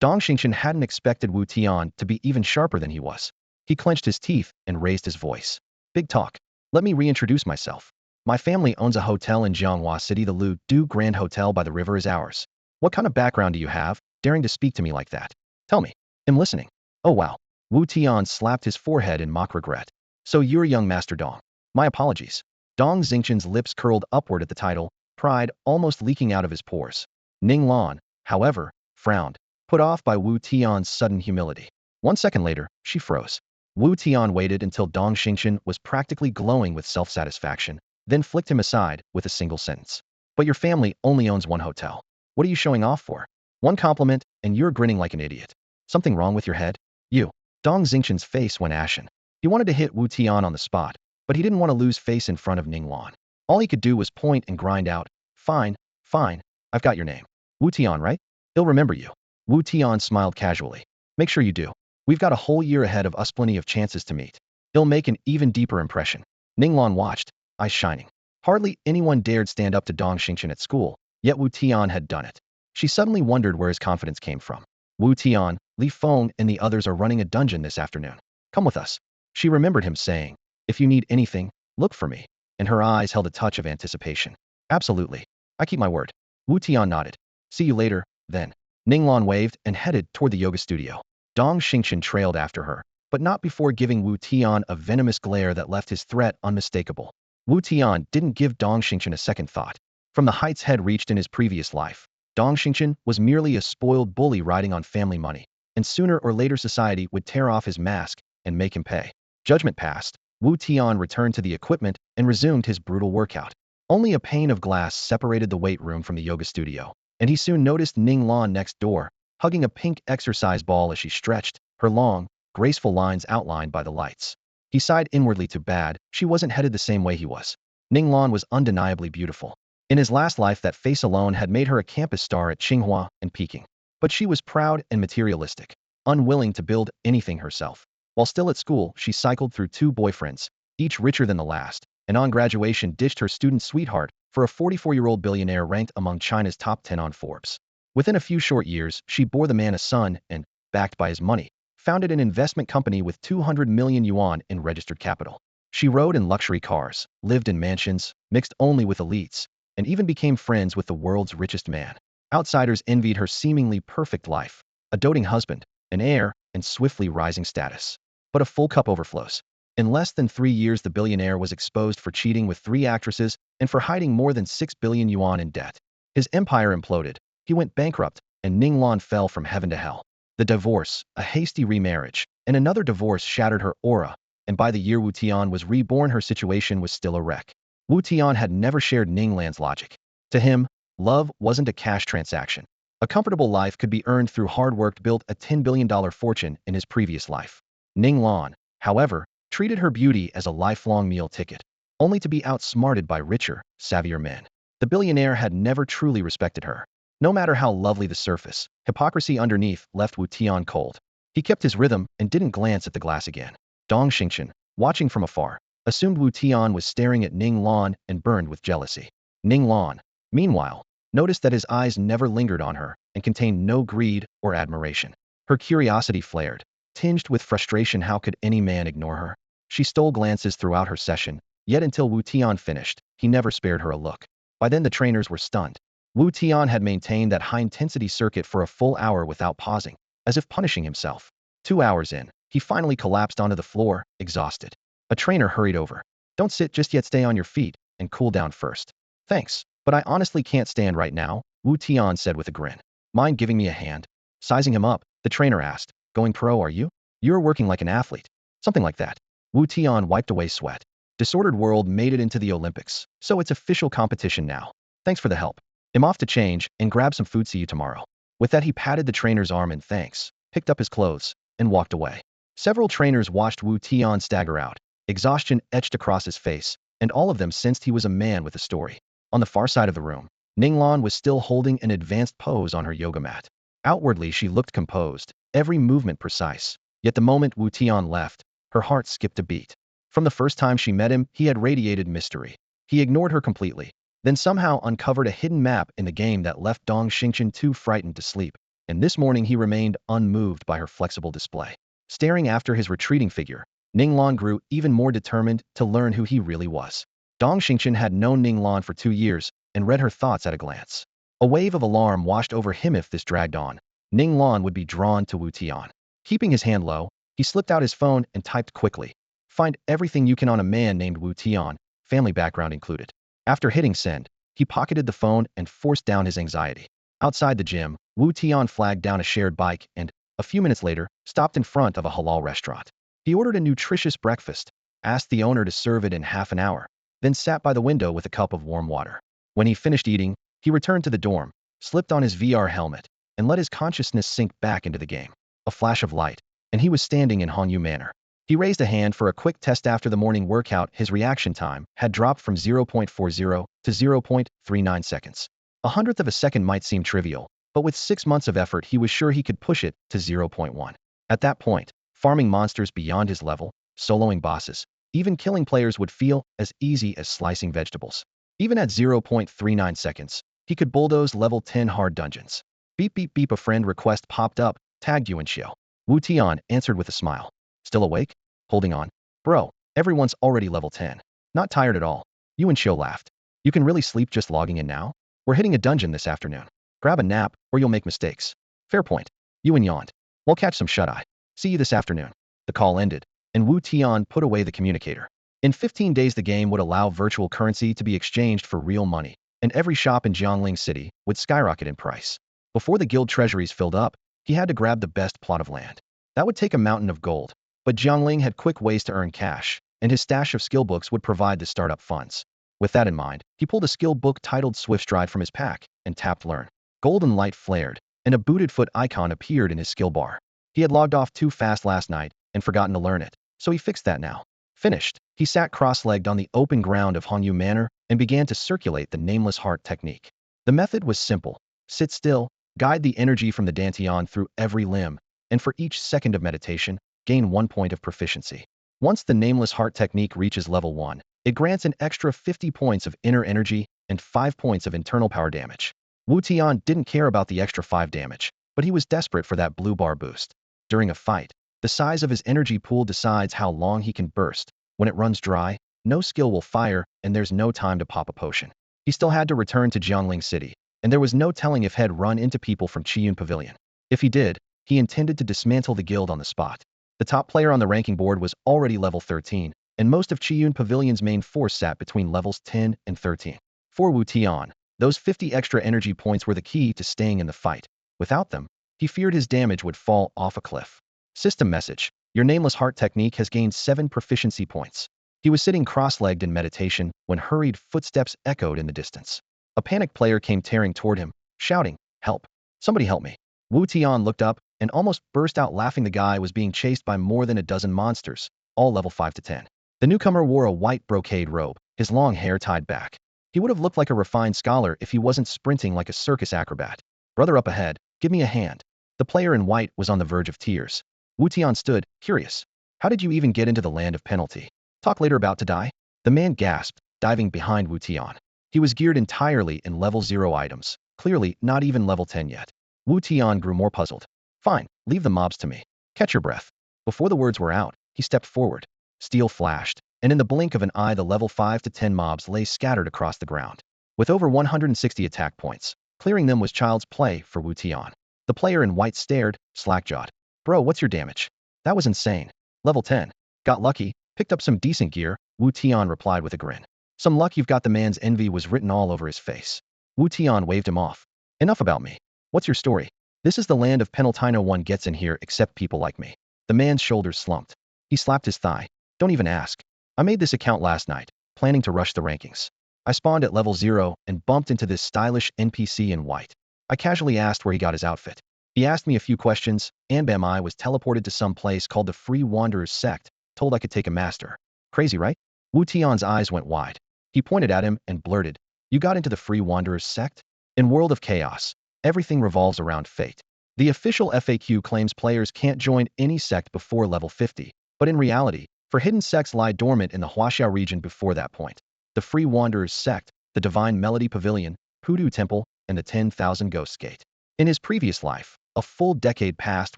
Dong Xingchen hadn't expected Wu Tian to be even sharper than he was. He clenched his teeth and raised his voice. Big talk. Let me reintroduce myself. My family owns a hotel in Jianghua City. The Lu Du Grand Hotel by the river is ours. What kind of background do you have, daring to speak to me like that? Tell me. I'm listening. Oh wow. Wu Tian slapped his forehead in mock regret. So you're young Master Dong. My apologies. Dong Xingchen's lips curled upward at the title, pride almost leaking out of his pores. Ning Lan, however, frowned, put off by Wu Tian's sudden humility. 1 second later, she froze. Wu Tian waited until Dong Xingchen was practically glowing with self-satisfaction, then flicked him aside with a single sentence. But your family only owns one hotel. What are you showing off for? One compliment, and you're grinning like an idiot. Something wrong with your head? You. Dong Xingqian's face went ashen. He wanted to hit Wu Tian on the spot, but he didn't want to lose face in front of Ninglan. All he could do was point and grind out, "Fine, fine, I've got your name. Wu Tian, right? He'll remember you." Wu Tian smiled casually. "Make sure you do. We've got a whole year ahead of us, plenty of chances to meet. He'll make an even deeper impression." Ninglan watched, eyes shining. Hardly anyone dared stand up to Dong Xingqian at school, yet Wu Tian had done it. She suddenly wondered where his confidence came from. "Wu Tian, Li Feng and the others are running a dungeon this afternoon. Come with us." She remembered him saying, "If you need anything, look for me," and her eyes held a touch of anticipation. "Absolutely. I keep my word." Wu Tian nodded. "See you later, then." Ninglan waved and headed toward the yoga studio. Dong Xingqian trailed after her, but not before giving Wu Tian a venomous glare that left his threat unmistakable. Wu Tian didn't give Dong Xingqian a second thought. From the heights he'd reached in his previous life, Dong Xingqian was merely a spoiled bully riding on family money, and sooner or later society would tear off his mask and make him pay. Judgment passed, Wu Tian returned to the equipment and resumed his brutal workout. Only a pane of glass separated the weight room from the yoga studio, and he soon noticed Ning Lan next door, hugging a pink exercise ball as she stretched, her long, graceful lines outlined by the lights. He sighed inwardly. Too bad she wasn't headed the same way he was. Ning Lan was undeniably beautiful. In his last life, that face alone had made her a campus star at Tsinghua and Peking. But she was proud and materialistic, unwilling to build anything herself. While still at school, she cycled through 2 boyfriends, each richer than the last, and on graduation ditched her student sweetheart for a 44-year-old billionaire ranked among China's top 10 on Forbes. Within a few short years, she bore the man a son and, backed by his money, founded an investment company with 200 million yuan in registered capital. She rode in luxury cars, lived in mansions, mixed only with elites, and even became friends with the world's richest man. Outsiders envied her seemingly perfect life, a doting husband, an heir, and swiftly rising status. But a full cup overflows. In less than 3 years, the billionaire was exposed for cheating with 3 actresses and for hiding more than 6 billion yuan in debt. His empire imploded, he went bankrupt, and Ninglan fell from heaven to hell. The divorce, a hasty remarriage, and another divorce shattered her aura, and by the year Wu Tian was reborn, her situation was still a wreck. Wu Tian had never shared Ninglan's logic. To him, love wasn't a cash transaction. A comfortable life could be earned through hard work. Built a $10 billion fortune in his previous life. Ninglan, however, treated her beauty as a lifelong meal ticket, only to be outsmarted by richer, savvier men. The billionaire had never truly respected her. No matter how lovely the surface, hypocrisy underneath left Wu Tian cold. He kept his rhythm and didn't glance at the glass again. Dong Xingqian, watching from afar, assumed Wu Tian was staring at Ning Lan and burned with jealousy. Ning Lan, meanwhile, noticed that his eyes never lingered on her and contained no greed or admiration. Her curiosity flared, tinged with frustration. How could any man ignore her? She stole glances throughout her session, yet until Wu Tian finished, he never spared her a look. By then the trainers were stunned. Wu Tian had maintained that high-intensity circuit for a full hour without pausing, as if punishing himself. 2 hours in, he finally collapsed onto the floor, exhausted. A trainer hurried over. "Don't sit just yet, stay on your feet, and cool down first." "Thanks, but I honestly can't stand right now," Wu Tian said with a grin. "Mind giving me a hand?" Sizing him up, the trainer asked, "Going pro, are you? You're working like an athlete." "Something like that." Wu Tian wiped away sweat. Disordered World made it into the Olympics, so it's official competition now. "Thanks for the help. I'm off to change and grab some food. See you tomorrow." With that, he patted the trainer's arm in thanks, picked up his clothes, and walked away. Several trainers watched Wu Tian stagger out, exhaustion etched across his face, and all of them sensed he was a man with a story. On the far side of the room, Ninglan was still holding an advanced pose on her yoga mat. Outwardly, she looked composed, every movement precise. Yet the moment Wu Tian left, her heart skipped a beat. From the first time she met him, he had radiated mystery. He ignored her completely, then somehow uncovered a hidden map in the game that left Dong Xingqian too frightened to sleep. And this morning he remained unmoved by her flexible display. Staring after his retreating figure, Ninglan grew even more determined to learn who he really was. Dong Xingqian had known Ninglan for 2 years and read her thoughts at a glance. A wave of alarm washed over him. If this dragged on, Ninglan would be drawn to Wu Tian. Keeping his hand low, he slipped out his phone and typed quickly, "Find everything you can on a man named Wu Tian, family background included." After hitting send, he pocketed the phone and forced down his anxiety. Outside the gym, Wu Tian flagged down a shared bike and, a few minutes later, stopped in front of a halal restaurant. He ordered a nutritious breakfast, asked the owner to serve it in half an hour, then sat by the window with a cup of warm water. When he finished eating, he returned to the dorm, slipped on his VR helmet, and let his consciousness sink back into the game. A flash of light, and he was standing in Hongyu Manor. He raised a hand for a quick test after the morning workout. His reaction time had dropped from 0.40 to 0.39 seconds. A hundredth of a second might seem trivial, but with 6 months of effort he was sure he could push it to 0.1. At that point, farming monsters beyond his level, soloing bosses, even killing players would feel as easy as slicing vegetables. Even at 0.39 seconds, he could bulldoze level 10 hard dungeons. Beep beep beep, a friend request popped up, tagged Yuan Xiu. Wu Tian answered with a smile. Still awake? Holding on. Bro, everyone's already level 10. Not tired at all. Yuan Xiu laughed. You can really sleep just logging in now? We're hitting a dungeon this afternoon. Grab a nap, or you'll make mistakes. Fair point. Yuan yawned. We'll catch some shut-eye. See you this afternoon. The call ended, and Wu Tian put away the communicator. In 15 days the game would allow virtual currency to be exchanged for real money, and every shop in Jiangling City would skyrocket in price. Before the guild treasuries filled up, he had to grab the best plot of land. That would take a mountain of gold, but Jiangling had quick ways to earn cash, and his stash of skill books would provide the startup funds. With that in mind, he pulled a skill book titled Swift Stride from his pack and tapped Learn. Golden light flared, and a booted foot icon appeared in his skill bar. He had logged off too fast last night and forgotten to learn it, so he fixed that now. Finished, he sat cross-legged on the open ground of Hongyu Manor and began to circulate the Nameless Heart technique. The method was simple. Sit still, guide the energy from the dantian through every limb, and for each second of meditation, gain 1 point of proficiency. Once the Nameless Heart technique reaches level 1, it grants an extra 50 points of inner energy and 5 points of internal power damage. Wu Tian didn't care about the extra 5 damage, but he was desperate for that blue bar boost. During a fight, the size of his energy pool decides how long he can burst. When it runs dry, no skill will fire, and there's no time to pop a potion. He still had to return to Jiangling City, and there was no telling if he'd run into people from Qiyun Pavilion. If he did, he intended to dismantle the guild on the spot. The top player on the ranking board was already level 13, and most of Qiyun Pavilion's main force sat between levels 10 and 13. For Wu Tian, those 50 extra energy points were the key to staying in the fight. Without them, he feared his damage would fall off a cliff. System message. Your Nameless Heart technique has gained 7 proficiency points. He was sitting cross-legged in meditation when hurried footsteps echoed in the distance. A panicked player came tearing toward him, shouting, "Help! Somebody help me!" Wu Tian looked up and almost burst out laughing. The guy was being chased by more than a dozen monsters, all level 5 to 10. The newcomer wore a white brocade robe, his long hair tied back. He would have looked like a refined scholar if he wasn't sprinting like a circus acrobat. "Brother up ahead, give me a hand." The player in white was on the verge of tears. Wu Tian stood, curious. "How did you even get into the land of penalty? Talk later, about to die?" The man gasped, diving behind Wu Tian. He was geared entirely in level 0 items, clearly not even level 10 yet. Wu Tian grew more puzzled. "Fine, leave the mobs to me. Catch your breath." Before the words were out, he stepped forward. Steel flashed, and in the blink of an eye the level 5 to 10 mobs lay scattered across the ground. With over 160 attack points, clearing them was child's play for Wu Tian. The player in white stared, slack-jawed. "Bro, what's your damage?" "That was insane. Level 10. Got lucky, picked up some decent gear," Wu Tian replied with a grin. "Some luck you've got." The man's envy was written all over his face. Wu Tian waved him off. "Enough about me. What's your story?" "This is the land of penalty. No one gets in here except people like me." The man's shoulders slumped. He slapped his thigh. "Don't even ask. I made this account last night, planning to rush the rankings. I spawned at level 0 and bumped into this stylish NPC in white. I casually asked where he got his outfit. He asked me a few questions, and bam, I was teleported to some place called the Free Wanderers Sect, told I could take a master. Crazy, right?" Wu Tian's eyes went wide. He pointed at him and blurted, "You got into the Free Wanderers Sect?" In World of Chaos, everything revolves around fate. The official FAQ claims players can't join any sect before level 50, but in reality, hidden sects lie dormant in the Huaxiao region before that point. The Free Wanderers Sect, the Divine Melody Pavilion, Pudu Temple, and the 10,000 Ghosts Gate. In his previous life, a full decade passed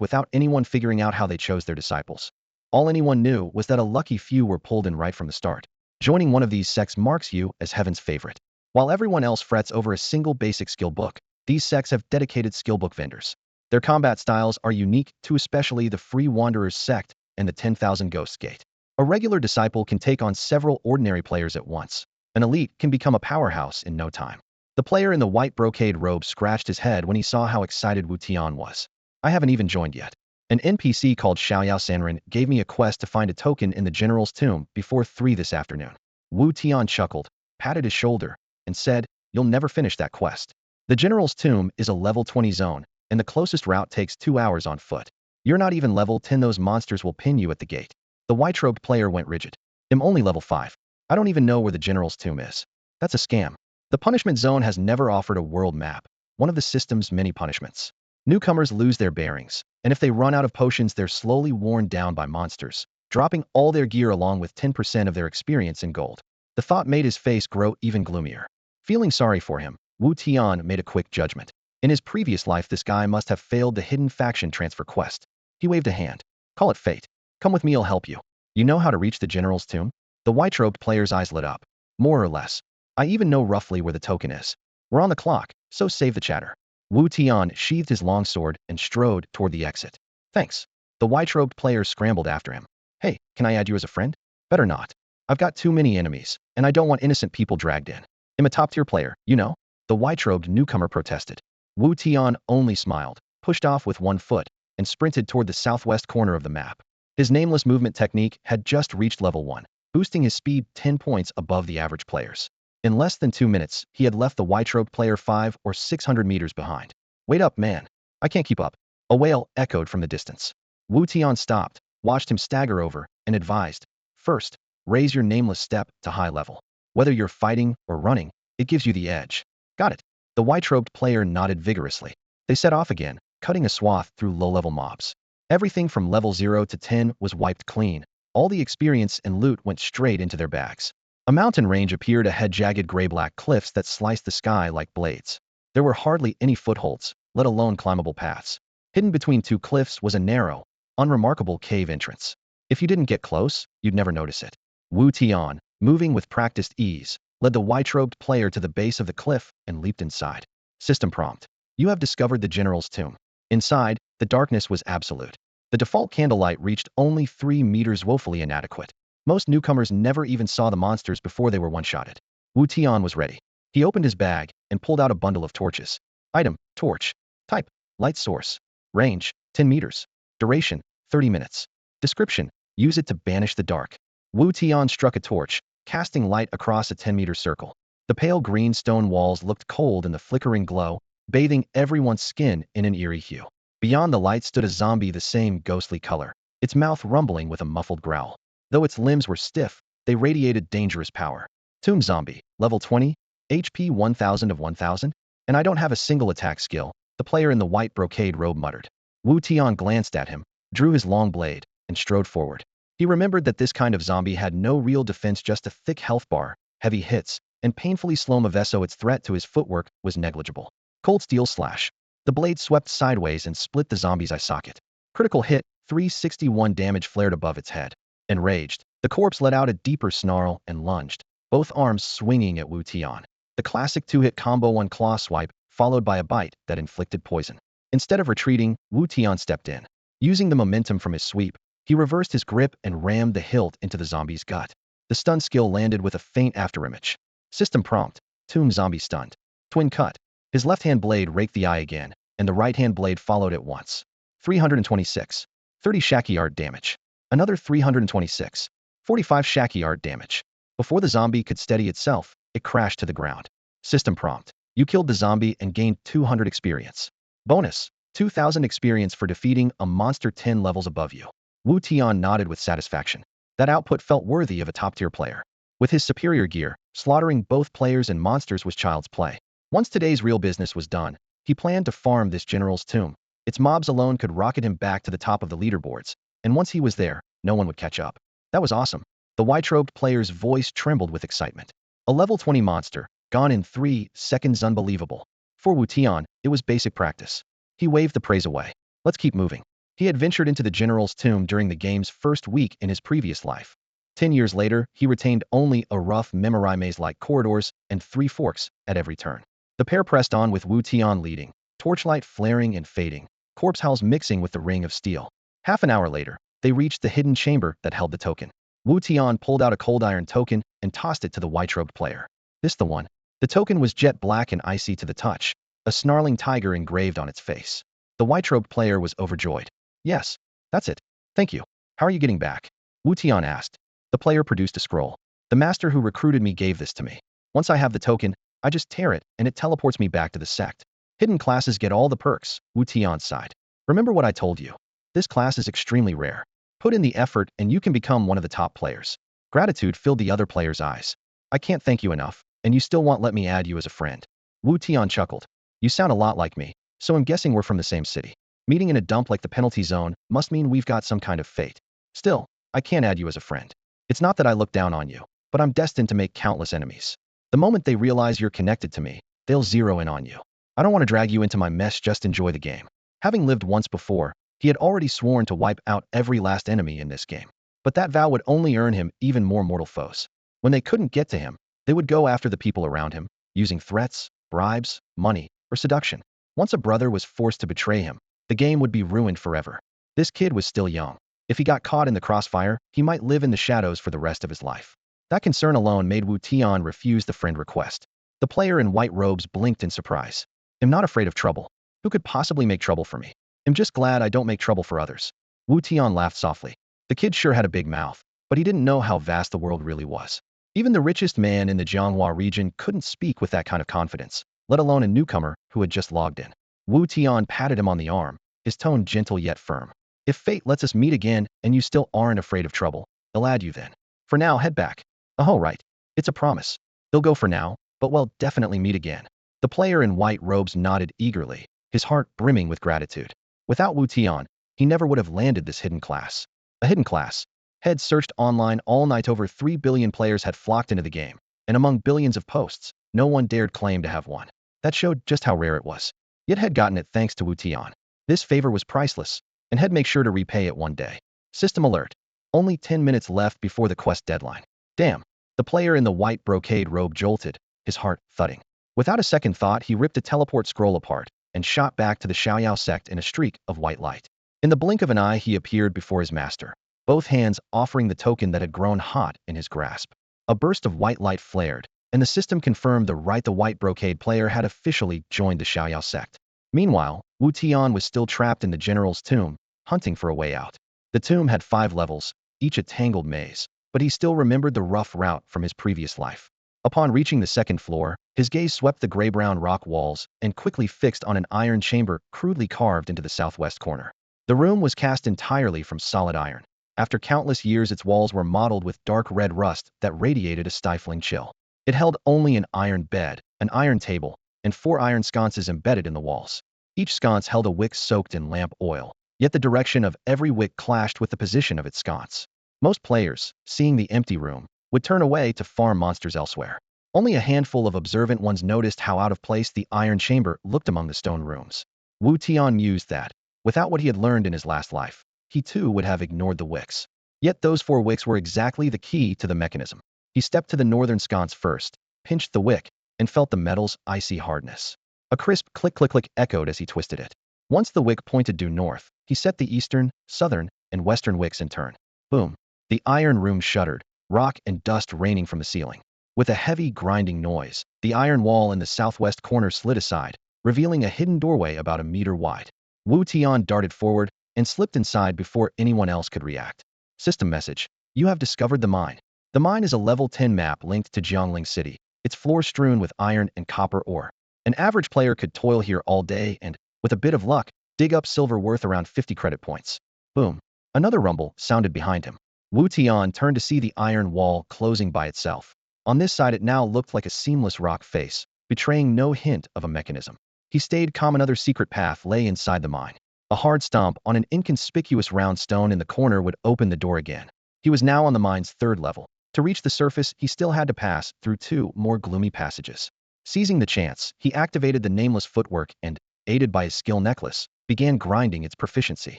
without anyone figuring out how they chose their disciples. All anyone knew was that a lucky few were pulled in right from the start. Joining one of these sects marks you as heaven's favorite. While everyone else frets over a single basic skill book, these sects have dedicated skill book vendors. Their combat styles are unique to especially the Free Wanderers Sect and the 10,000 Ghosts Gate. A regular disciple can take on several ordinary players at once. An elite can become a powerhouse in no time. The player in the white brocade robe scratched his head when he saw how excited Wu Tian was. "I haven't even joined yet. An NPC called Xiaoyao Sanren gave me a quest to find a token in the general's tomb before 3 this afternoon." Wu Tian chuckled, patted his shoulder, and said, you'll never finish that quest. The General's Tomb is a level 20 zone, and the closest route takes 2 hours on foot. You're not even level 10, those monsters will pin you at the gate. The white-robed player went rigid. I'm only level 5. I don't even know where the General's Tomb is. That's a scam. The punishment zone has never offered a world map, one of the system's many punishments. Newcomers lose their bearings, and if they run out of potions, they're slowly worn down by monsters, dropping all their gear along with 10% of their experience in gold. The thought made his face grow even gloomier. Feeling sorry for him, Wu Tian made a quick judgment. In his previous life, this guy must have failed the hidden faction transfer quest. He waved a hand. Call it fate. Come with me, I'll help you. You know how to reach the General's Tomb? The white-robed player's eyes lit up. More or less. I even know roughly where the token is. We're on the clock, so save the chatter. Wu Tian sheathed his longsword and strode toward the exit. Thanks. The white-robed player scrambled after him. Hey, can I add you as a friend? Better not. I've got too many enemies, and I don't want innocent people dragged in. I'm a top-tier player, you know? The white-robed newcomer protested. Wu Tian only smiled, pushed off with one foot, and sprinted toward the southwest corner of the map. His nameless movement technique had just reached level 1, boosting his speed 10 points above the average players. In less than 2 minutes, he had left the white-robed player 5 or 600 meters behind. Wait up, man. I can't keep up. A wail echoed from the distance. Wu Tian stopped, watched him stagger over, and advised, first, raise your nameless step to high level. Whether you're fighting or running, it gives you the edge. Got it. The white-robed player nodded vigorously. They set off again, cutting a swath through low-level mobs. Everything from level 0 to 10 was wiped clean. All the experience and loot went straight into their bags. A mountain range appeared ahead, jagged gray-black cliffs that sliced the sky like blades. There were hardly any footholds, let alone climbable paths. Hidden between 2 cliffs was a narrow, unremarkable cave entrance. If you didn't get close, you'd never notice it. Wu Tian, moving with practiced ease, led the white-robed player to the base of the cliff and leaped inside. System prompt. You have discovered the General's Tomb. Inside, the darkness was absolute. The default candlelight reached only 3 meters, woefully inadequate. Most newcomers never even saw the monsters before they were one-shotted. Wu Tian was ready. He opened his bag and pulled out a bundle of torches. Item, torch. Type, light source. Range, 10 meters. Duration, 30 minutes. Description, use it to banish the dark. Wu Tian struck a torch, casting light across a 10-meter circle. The pale green stone walls looked cold in the flickering glow, bathing everyone's skin in an eerie hue. Beyond the light stood a zombie the same ghostly color, its mouth rumbling with a muffled growl. Though its limbs were stiff, they radiated dangerous power. Tomb Zombie, level 20, HP 1000 of 1000, and I don't have a single attack skill, the player in the white brocade robe muttered. Wu Tian glanced at him, drew his long blade, and strode forward. He remembered that this kind of zombie had no real defense, just a thick health bar, heavy hits, and painfully slow moves, so its threat to his footwork was negligible. Cold Steel Slash. The blade swept sideways and split the zombie's eye socket. Critical hit, 361 damage flared above its head. Enraged, the corpse let out a deeper snarl and lunged, both arms swinging at Wu Tian. The classic 2-hit combo, one claw swipe, followed by a bite that inflicted poison. Instead of retreating, Wu Tian stepped in. Using the momentum from his sweep, he reversed his grip and rammed the hilt into the zombie's gut. The stun skill landed with a faint afterimage. System prompt, Tomb Zombie stunned. Twin cut. His left-hand blade raked the eye again, and the right-hand blade followed at once. 326. 30 Shakiyard damage. Another 326. 45 Shakiyard damage. Before the zombie could steady itself, it crashed to the ground. System prompt. You killed the zombie and gained 200 experience. Bonus. 2000 experience for defeating a monster 10 levels above you. Wu Tian nodded with satisfaction. That output felt worthy of a top-tier player. With his superior gear, slaughtering both players and monsters was child's play. Once today's real business was done, he planned to farm this General's Tomb. Its mobs alone could rocket him back to the top of the leaderboards, and once he was there, no one would catch up. That was awesome. The white-robed player's voice trembled with excitement. A level 20 monster, gone in 3 seconds, unbelievable. For Wu Tian, it was basic practice. He waved the praise away. Let's keep moving. He had ventured into the General's Tomb during the game's first week in his previous life. 10 years later, he retained only a rough memory maze-like corridors and 3 forks at every turn. The pair pressed on with Wu Tian leading, torchlight flaring and fading, corpse howls mixing with the ring of steel. Half an hour later, they reached the hidden chamber that held the token. Wu Tian pulled out a cold iron token and tossed it to the white-robed player. This the one. The token was jet black and icy to the touch, a snarling tiger engraved on its face. The white-robed player was overjoyed. Yes, that's it. Thank you. How are you getting back? Wu Tian asked. The player produced a scroll. The master who recruited me gave this to me. Once I have the token, I just tear it, and it teleports me back to the sect. Hidden classes get all the perks, Wu Tian sighed. Remember what I told you. This class is extremely rare. Put in the effort and you can become one of the top players. Gratitude filled the other player's eyes. I can't thank you enough, and you still won't let me add you as a friend. Wu Tian chuckled. You sound a lot like me, so I'm guessing we're from the same city. Meeting in a dump like the penalty zone must mean we've got some kind of fate. Still, I can't add you as a friend. It's not that I look down on you, but I'm destined to make countless enemies. The moment they realize you're connected to me, they'll zero in on you. I don't want to drag you into my mess, just enjoy the game. Having lived once before, he had already sworn to wipe out every last enemy in this game. But that vow would only earn him even more mortal foes. When they couldn't get to him, they would go after the people around him, using threats, bribes, money, or seduction. Once a brother was forced to betray him, the game would be ruined forever. This kid was still young. If he got caught in the crossfire, he might live in the shadows for the rest of his life. That concern alone made Wu Tian refuse the friend request. The player in white robes blinked in surprise. I'm not afraid of trouble. Who could possibly make trouble for me? I'm just glad I don't make trouble for others. Wu Tian laughed softly. The kid sure had a big mouth, but he didn't know how vast the world really was. Even the richest man in the Jianghua region couldn't speak with that kind of confidence, let alone a newcomer who had just logged in. Wu Tian patted him on the arm, his tone gentle yet firm. If fate lets us meet again and you still aren't afraid of trouble, I'll add you then. For now, head back. Oh, right. It's a promise. He'll go for now, but we'll definitely meet again. The player in white robes nodded eagerly, his heart brimming with gratitude. Without Wu Tian, he never would have landed this hidden class. A hidden class. Heads searched online all night. Over 3 billion players had flocked into the game, and among billions of posts, no one dared claim to have one. That showed just how rare it was. Yet had gotten it thanks to Wu Tian. This favor was priceless, and had make sure to repay it one day. System alert. Only 10 minutes left before the quest deadline. Damn. The player in the white brocade robe jolted, his heart thudding. Without a second thought, he ripped a teleport scroll apart and shot back to the Xiaoyao sect in a streak of white light. In the blink of an eye, he appeared before his master, both hands offering the token that had grown hot in his grasp. A burst of white light flared, and the system confirmed the white brocade player had officially joined the Xiaoyao sect. Meanwhile, Wu Tian was still trapped in the general's tomb, hunting for a way out. The tomb had 5 levels, each a tangled maze, but he still remembered the rough route from his previous life. Upon reaching the second floor, his gaze swept the gray-brown rock walls and quickly fixed on an iron chamber crudely carved into the southwest corner. The room was cast entirely from solid iron. After countless years, its walls were mottled with dark red rust that radiated a stifling chill. It held only an iron bed, an iron table, and 4 iron sconces embedded in the walls. Each sconce held a wick soaked in lamp oil, yet the direction of every wick clashed with the position of its sconce. Most players, seeing the empty room, would turn away to farm monsters elsewhere. Only a handful of observant ones noticed how out of place the iron chamber looked among the stone rooms. Wu Tian mused that, without what he had learned in his last life, he too would have ignored the wicks. Yet those 4 wicks were exactly the key to the mechanism. He stepped to the northern sconce first, pinched the wick, and felt the metal's icy hardness. A crisp click-click-click echoed as he twisted it. Once the wick pointed due north, he set the eastern, southern, and western wicks in turn. Boom. The iron room shuddered, rock and dust raining from the ceiling. With a heavy grinding noise, the iron wall in the southwest corner slid aside, revealing a hidden doorway about a meter wide. Wu Tian darted forward and slipped inside before anyone else could react. System message. You have discovered the mine. The mine is a level 10 map linked to Jiangling City, its floor strewn with iron and copper ore. An average player could toil here all day and, with a bit of luck, dig up silver worth around 50 credit points. Boom. Another rumble sounded behind him. Wu Tian turned to see the iron wall closing by itself. On this side it now looked like a seamless rock face, betraying no hint of a mechanism. He stayed calm. Another secret path lay inside the mine. A hard stomp on an inconspicuous round stone in the corner would open the door again. He was now on the mine's 3rd level. To reach the surface, he still had to pass through 2 more gloomy passages. Seizing the chance, he activated the nameless footwork and, aided by his skill necklace, began grinding its proficiency.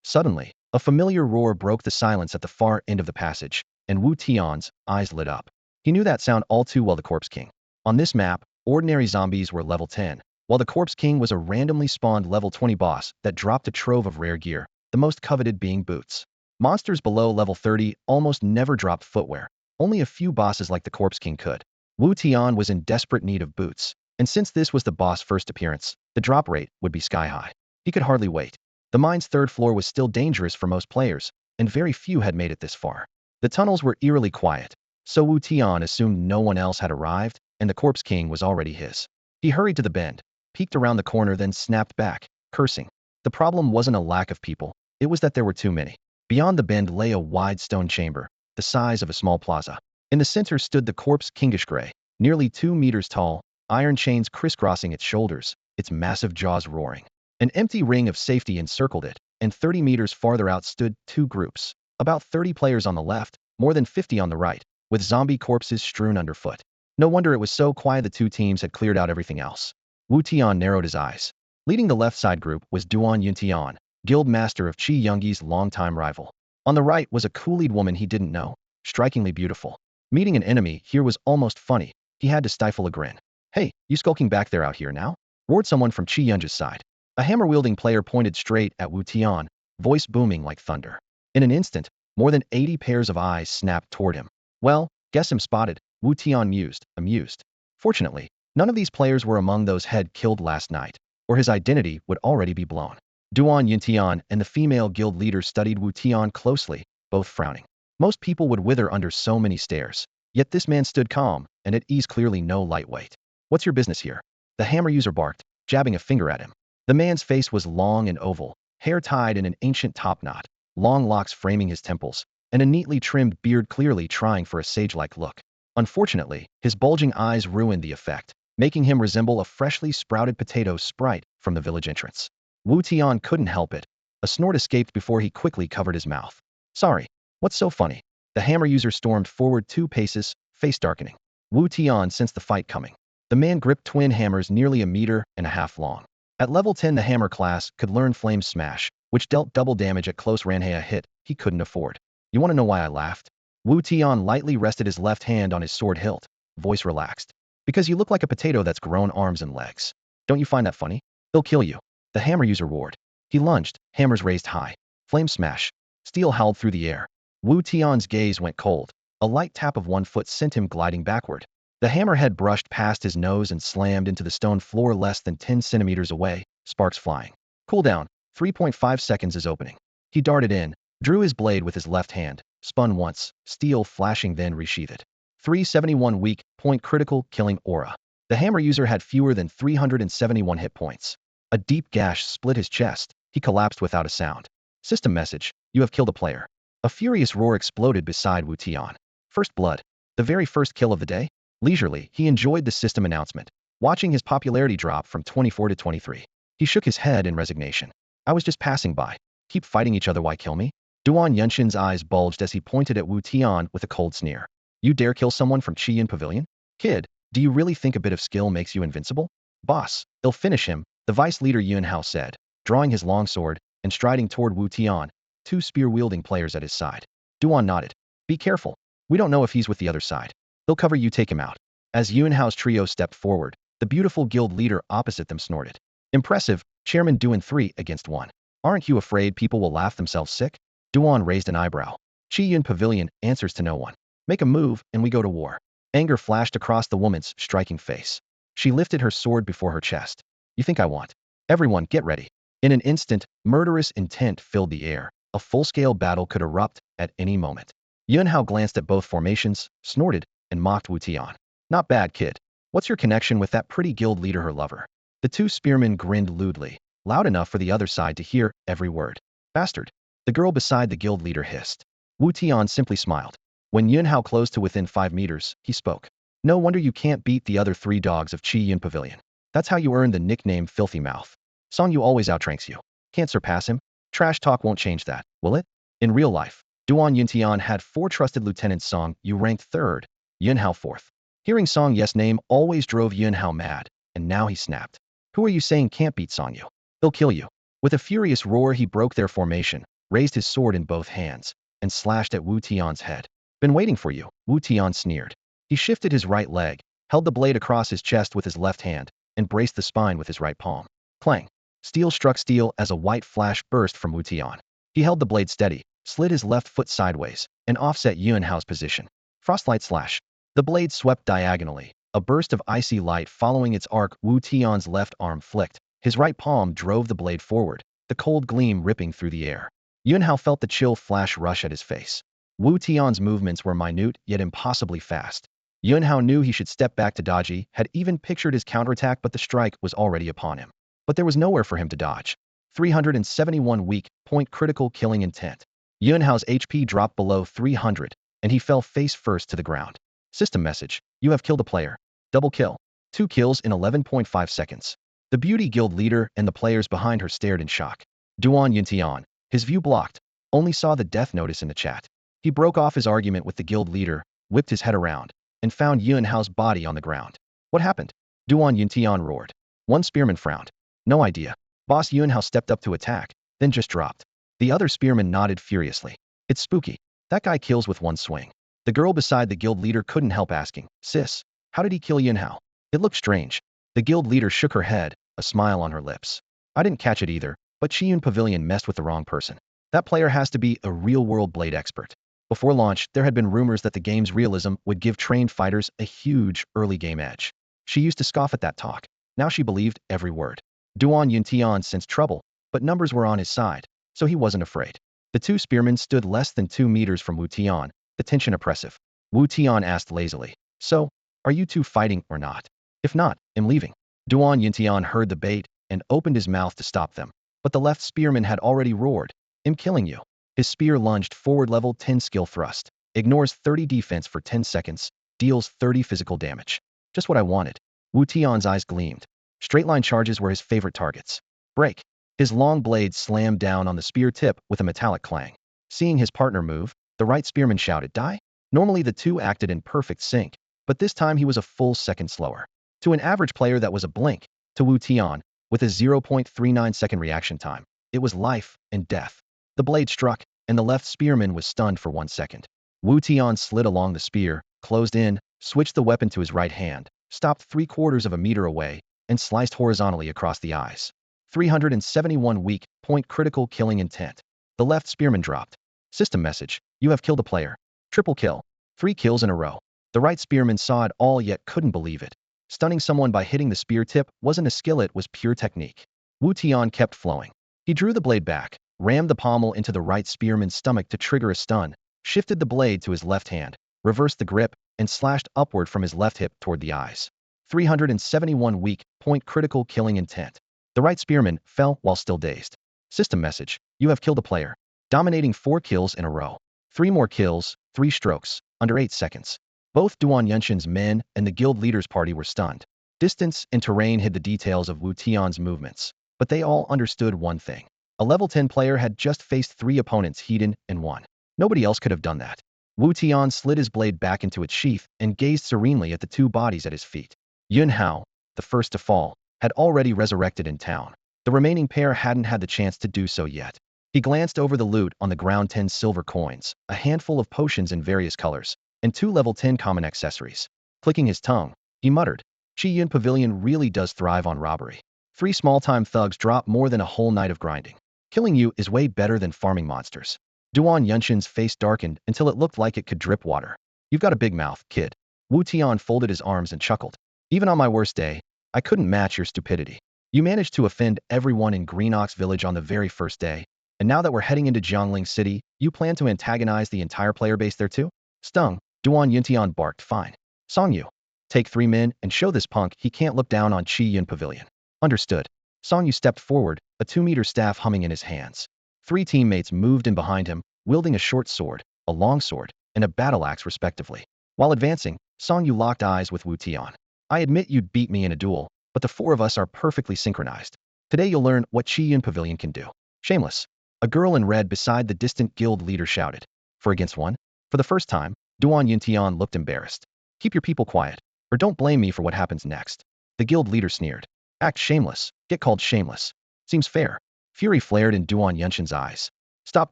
Suddenly, a familiar roar broke the silence at the far end of the passage, and Wu Tian's eyes lit up. He knew that sound all too well. The Corpse King. On this map, ordinary zombies were level 10, while the Corpse King was a randomly spawned level 20 boss that dropped a trove of rare gear, the most coveted being boots. Monsters below level 30 almost never dropped footwear. Only a few bosses like the Corpse King could. Wu Tian was in desperate need of boots, and since this was the boss' first appearance, the drop rate would be sky high. He could hardly wait. The mine's 3rd floor was still dangerous for most players, and very few had made it this far. The tunnels were eerily quiet, so Wu Tian assumed no one else had arrived and the Corpse King was already his. He hurried to the bend, peeked around the corner, then snapped back, cursing. The problem wasn't a lack of people, it was that there were too many. Beyond the bend lay a wide stone chamber, the size of a small plaza. In the center stood the corpse, kingish gray, nearly 2 meters tall, iron chains crisscrossing its shoulders, its massive jaws roaring. An empty ring of safety encircled it, and 30 meters farther out stood 2 groups, about 30 players on the left, more than 50 on the right, with zombie corpses strewn underfoot. No wonder it was so quiet. The 2 teams had cleared out everything else. Wu Tian narrowed his eyes. Leading the left side group was Duan Tian, guild master of Qi Yongyi's longtime rival. On the right was a cool-eyed woman he didn't know, strikingly beautiful. Meeting an enemy here was almost funny. He had to stifle a grin. "Hey, you skulking back there out here now?" roared someone from Qi Yongyi's side. A hammer-wielding player pointed straight at Wu Tian, voice booming like thunder. In an instant, more than 80 pairs of eyes snapped toward him. "Well, guess him spotted," Wu Tian mused, amused. Fortunately, none of these players were among those head killed last night, or his identity would already be blown. Duan Yuntian and the female guild leader studied Wu Tian closely, both frowning. Most people would wither under so many stares. Yet this man stood calm, and at ease, clearly no lightweight. "What's your business here?" the hammer user barked, jabbing a finger at him. The man's face was long and oval, hair tied in an ancient top knot, long locks framing his temples, and a neatly trimmed beard clearly trying for a sage-like look. Unfortunately, his bulging eyes ruined the effect, making him resemble a freshly sprouted potato sprite from the village entrance. Wu Tian couldn't help it. A snort escaped before he quickly covered his mouth. "Sorry, what's so funny?" The hammer user stormed forward 2 paces, face darkening. Wu Tian sensed the fight coming. The man gripped twin hammers nearly 1.5 meters long. At level 10, the hammer class could learn Flame Smash, which dealt double damage at close range, a hit he couldn't afford. "You want to know why I laughed?" Wu Tian lightly rested his left hand on his sword hilt, voice relaxed. "Because you look like a potato that's grown arms and legs. Don't you find that funny? They'll kill you." The hammer user roared. He lunged, hammers raised high. Flame Smash. Steel howled through the air. Wu Tian's gaze went cold. A light tap of one foot sent him gliding backward. The hammerhead brushed past his nose and slammed into the stone floor less than 10 centimeters away, sparks flying. "Cooldown, 3.5 seconds is opening." He darted in, drew his blade with his left hand, spun once, steel flashing, then resheathed. 371 weak, point critical, killing aura. The hammer user had fewer than 371 hit points. A deep gash split his chest. He collapsed without a sound. System message: "You have killed a player." A furious roar exploded beside Wu Tian. First blood. The very first kill of the day? Leisurely, he enjoyed the system announcement, watching his popularity drop from 24 to 23. He shook his head in resignation. "I was just passing by. Keep fighting each other, why kill me?" Duan Yunshin's eyes bulged as he pointed at Wu Tian with a cold sneer. "You dare kill someone from Qiyin Pavilion? Kid, do you really think a bit of skill makes you invincible?" "Boss, they'll finish him," the vice leader Yun Hao said, drawing his longsword and striding toward Wu Tian, 2 spear-wielding players at his side. Duan nodded. "Be careful. We don't know if he's with the other side. They'll cover you, take him out." As Yun Hao's trio stepped forward, the beautiful guild leader opposite them snorted. "Impressive, Chairman Duan, 3 against 1. Aren't you afraid people will laugh themselves sick?" Duan raised an eyebrow. "Qiyin Pavilion answers to no one. Make a move and we go to war." Anger flashed across the woman's striking face. She lifted her sword before her chest. "You think I want? Everyone get ready." In an instant, murderous intent filled the air. A full-scale battle could erupt at any moment. Yun Hao glanced at both formations, snorted, and mocked Wu Tian. "Not bad, kid. What's your connection with that pretty guild leader, her lover?" The 2 spearmen grinned lewdly, loud enough for the other side to hear every word. "Bastard," the girl beside the guild leader hissed. Wu Tian simply smiled. When Yun Hao closed to within 5 meters, he spoke. "No wonder you can't beat the other 3 dogs of Qiyin Pavilion. That's how you earned the nickname Filthy Mouth. Song Yu always outranks you. Can't surpass him. Trash talk won't change that, will it?" In real life, Duan Yuntian had 4 trusted lieutenants. Song Yu ranked 3rd, Yun Hao 4th. Hearing Song Yu's name always drove Yun Hao mad, and now he snapped. "Who are you saying can't beat Song Yu? They'll kill you." With a furious roar, he broke their formation, raised his sword in both hands, and slashed at Wu Tian's head. "Been waiting for you," Wu Tian sneered. He shifted his right leg, held the blade across his chest with his left hand, and braced the spine with his right palm. Clang. Steel struck steel as a white flash burst from Wu Tian. He held the blade steady, slid his left foot sideways, and offset Yun Hao's position. Frostlight slash. The blade swept diagonally, a burst of icy light following its arc. Wu Tian's left arm flicked. His right palm drove the blade forward, the cold gleam ripping through the air. Yun Hao felt the chill flash rush at his face. Wu Tian's movements were minute yet impossibly fast. Yunhao knew he should step back to dodge, had even pictured his counterattack, but the strike was already upon him. But there was nowhere for him to dodge. 371 weak point critical killing intent. Yunhao's HP dropped below 300, and he fell face first to the ground. System message: you have killed a player. Double kill. 2 kills in 11.5 seconds. The beauty guild leader and the players behind her stared in shock. Duan Yuntian, his view blocked, only saw the death notice in the chat. He broke off his argument with the guild leader, whipped his head around, and found Yunhao's body on the ground. What happened? Duan Yuntian roared. One spearman frowned. No idea. Boss Yunhao stepped up to attack, then just dropped. The other spearman nodded furiously. It's spooky. That guy kills with one swing. The girl beside the guild leader couldn't help asking, Sis, how did he kill Yunhao? It looked strange. The guild leader shook her head, a smile on her lips. I didn't catch it either, but Chiyun Pavilion messed with the wrong person. That player has to be a real-world blade expert. Before launch, there had been rumors that the game's realism would give trained fighters a huge early-game edge. She used to scoff at that talk. Now she believed every word. Duan Yuntian sensed trouble, but numbers were on his side, so he wasn't afraid. The two spearmen stood less than 2 meters from Wu Tian, the tension oppressive. Wu Tian asked lazily, So, are you two fighting or not? If not, I'm leaving. Duan Yuntian heard the bait and opened his mouth to stop them, but the left spearman had already roared, I'm killing you. His spear lunged forward, level 10 skill thrust, ignores 30 defense for 10 seconds, deals 30 physical damage. Just what I wanted. Wu Tian's eyes gleamed. Straight line charges were his favorite targets. Break. His long blade slammed down on the spear tip with a metallic clang. Seeing his partner move, the right spearman shouted, Die? Normally the two acted in perfect sync, but this time he was a full second slower. To an average player that was a blink. To Wu Tian, with a 0.39 second reaction time, it was life and death. The blade struck, and the left spearman was stunned for 1 second. Wu Tian slid along the spear, closed in, switched the weapon to his right hand, stopped 3/4 of a meter away, and sliced horizontally across the eyes. 371 weak point critical killing intent. The left spearman dropped. System message: you have killed a player. Triple kill. 3 kills in a row. The right spearman saw it all yet couldn't believe it. Stunning someone by hitting the spear tip wasn't a skill, it was pure technique. Wu Tian kept flowing. He drew the blade back, rammed the pommel into the right spearman's stomach to trigger a stun, shifted the blade to his left hand, reversed the grip, and slashed upward from his left hip toward the eyes. 371 weak point critical killing intent. The right spearman fell while still dazed. System message: you have killed a player. Dominating 4 kills in a row. 3 more kills, 3 strokes, under 8 seconds. Both Duan Yunshin's men and the guild leader's party were stunned. Distance and terrain hid the details of Wu Tian's movements, but they all understood one thing. A level 10 player had just faced 3 opponents hidden and won. Nobody else could have done that. Wu Tian slid his blade back into its sheath and gazed serenely at the 2 bodies at his feet. Yunhao, the first to fall, had already resurrected in town. The remaining pair hadn't had the chance to do so yet. He glanced over the loot on the ground: 10 silver coins, a handful of potions in various colors, and 2 level 10 common accessories. Clicking his tongue, he muttered, Chiyun Pavilion really does thrive on robbery. 3 small-time thugs drop more than a whole night of grinding. Killing you is way better than farming monsters. Duan Yunshin's face darkened until it looked like it could drip water. You've got a big mouth, kid. Wu Tian folded his arms and chuckled. Even on my worst day, I couldn't match your stupidity. You managed to offend everyone in Green Ox Village on the very first day, and now that we're heading into Jiangling City, you plan to antagonize the entire player base there too? Stung, Duan Yuntian barked, Fine. Song Yu. Take 3 men and show this punk he can't look down on Chiyun Pavilion. Understood. Song Yu stepped forward, a 2-meter staff humming in his hands. 3 teammates moved in behind him, wielding a short sword, a long sword, and a battle axe respectively. While advancing, Song Yu locked eyes with Wu Tian. I admit you'd beat me in a duel, but the 4 of us are perfectly synchronized. Today you'll learn what Chiyun Pavilion can do. Shameless. A girl in red beside the distant guild leader shouted. 4 against 1? For the first time, Duan Yuntian looked embarrassed. Keep your people quiet, or don't blame me for what happens next. The guild leader sneered. Act shameless, get called shameless. Seems fair. Fury flared in Duan Yunshin's eyes. Stop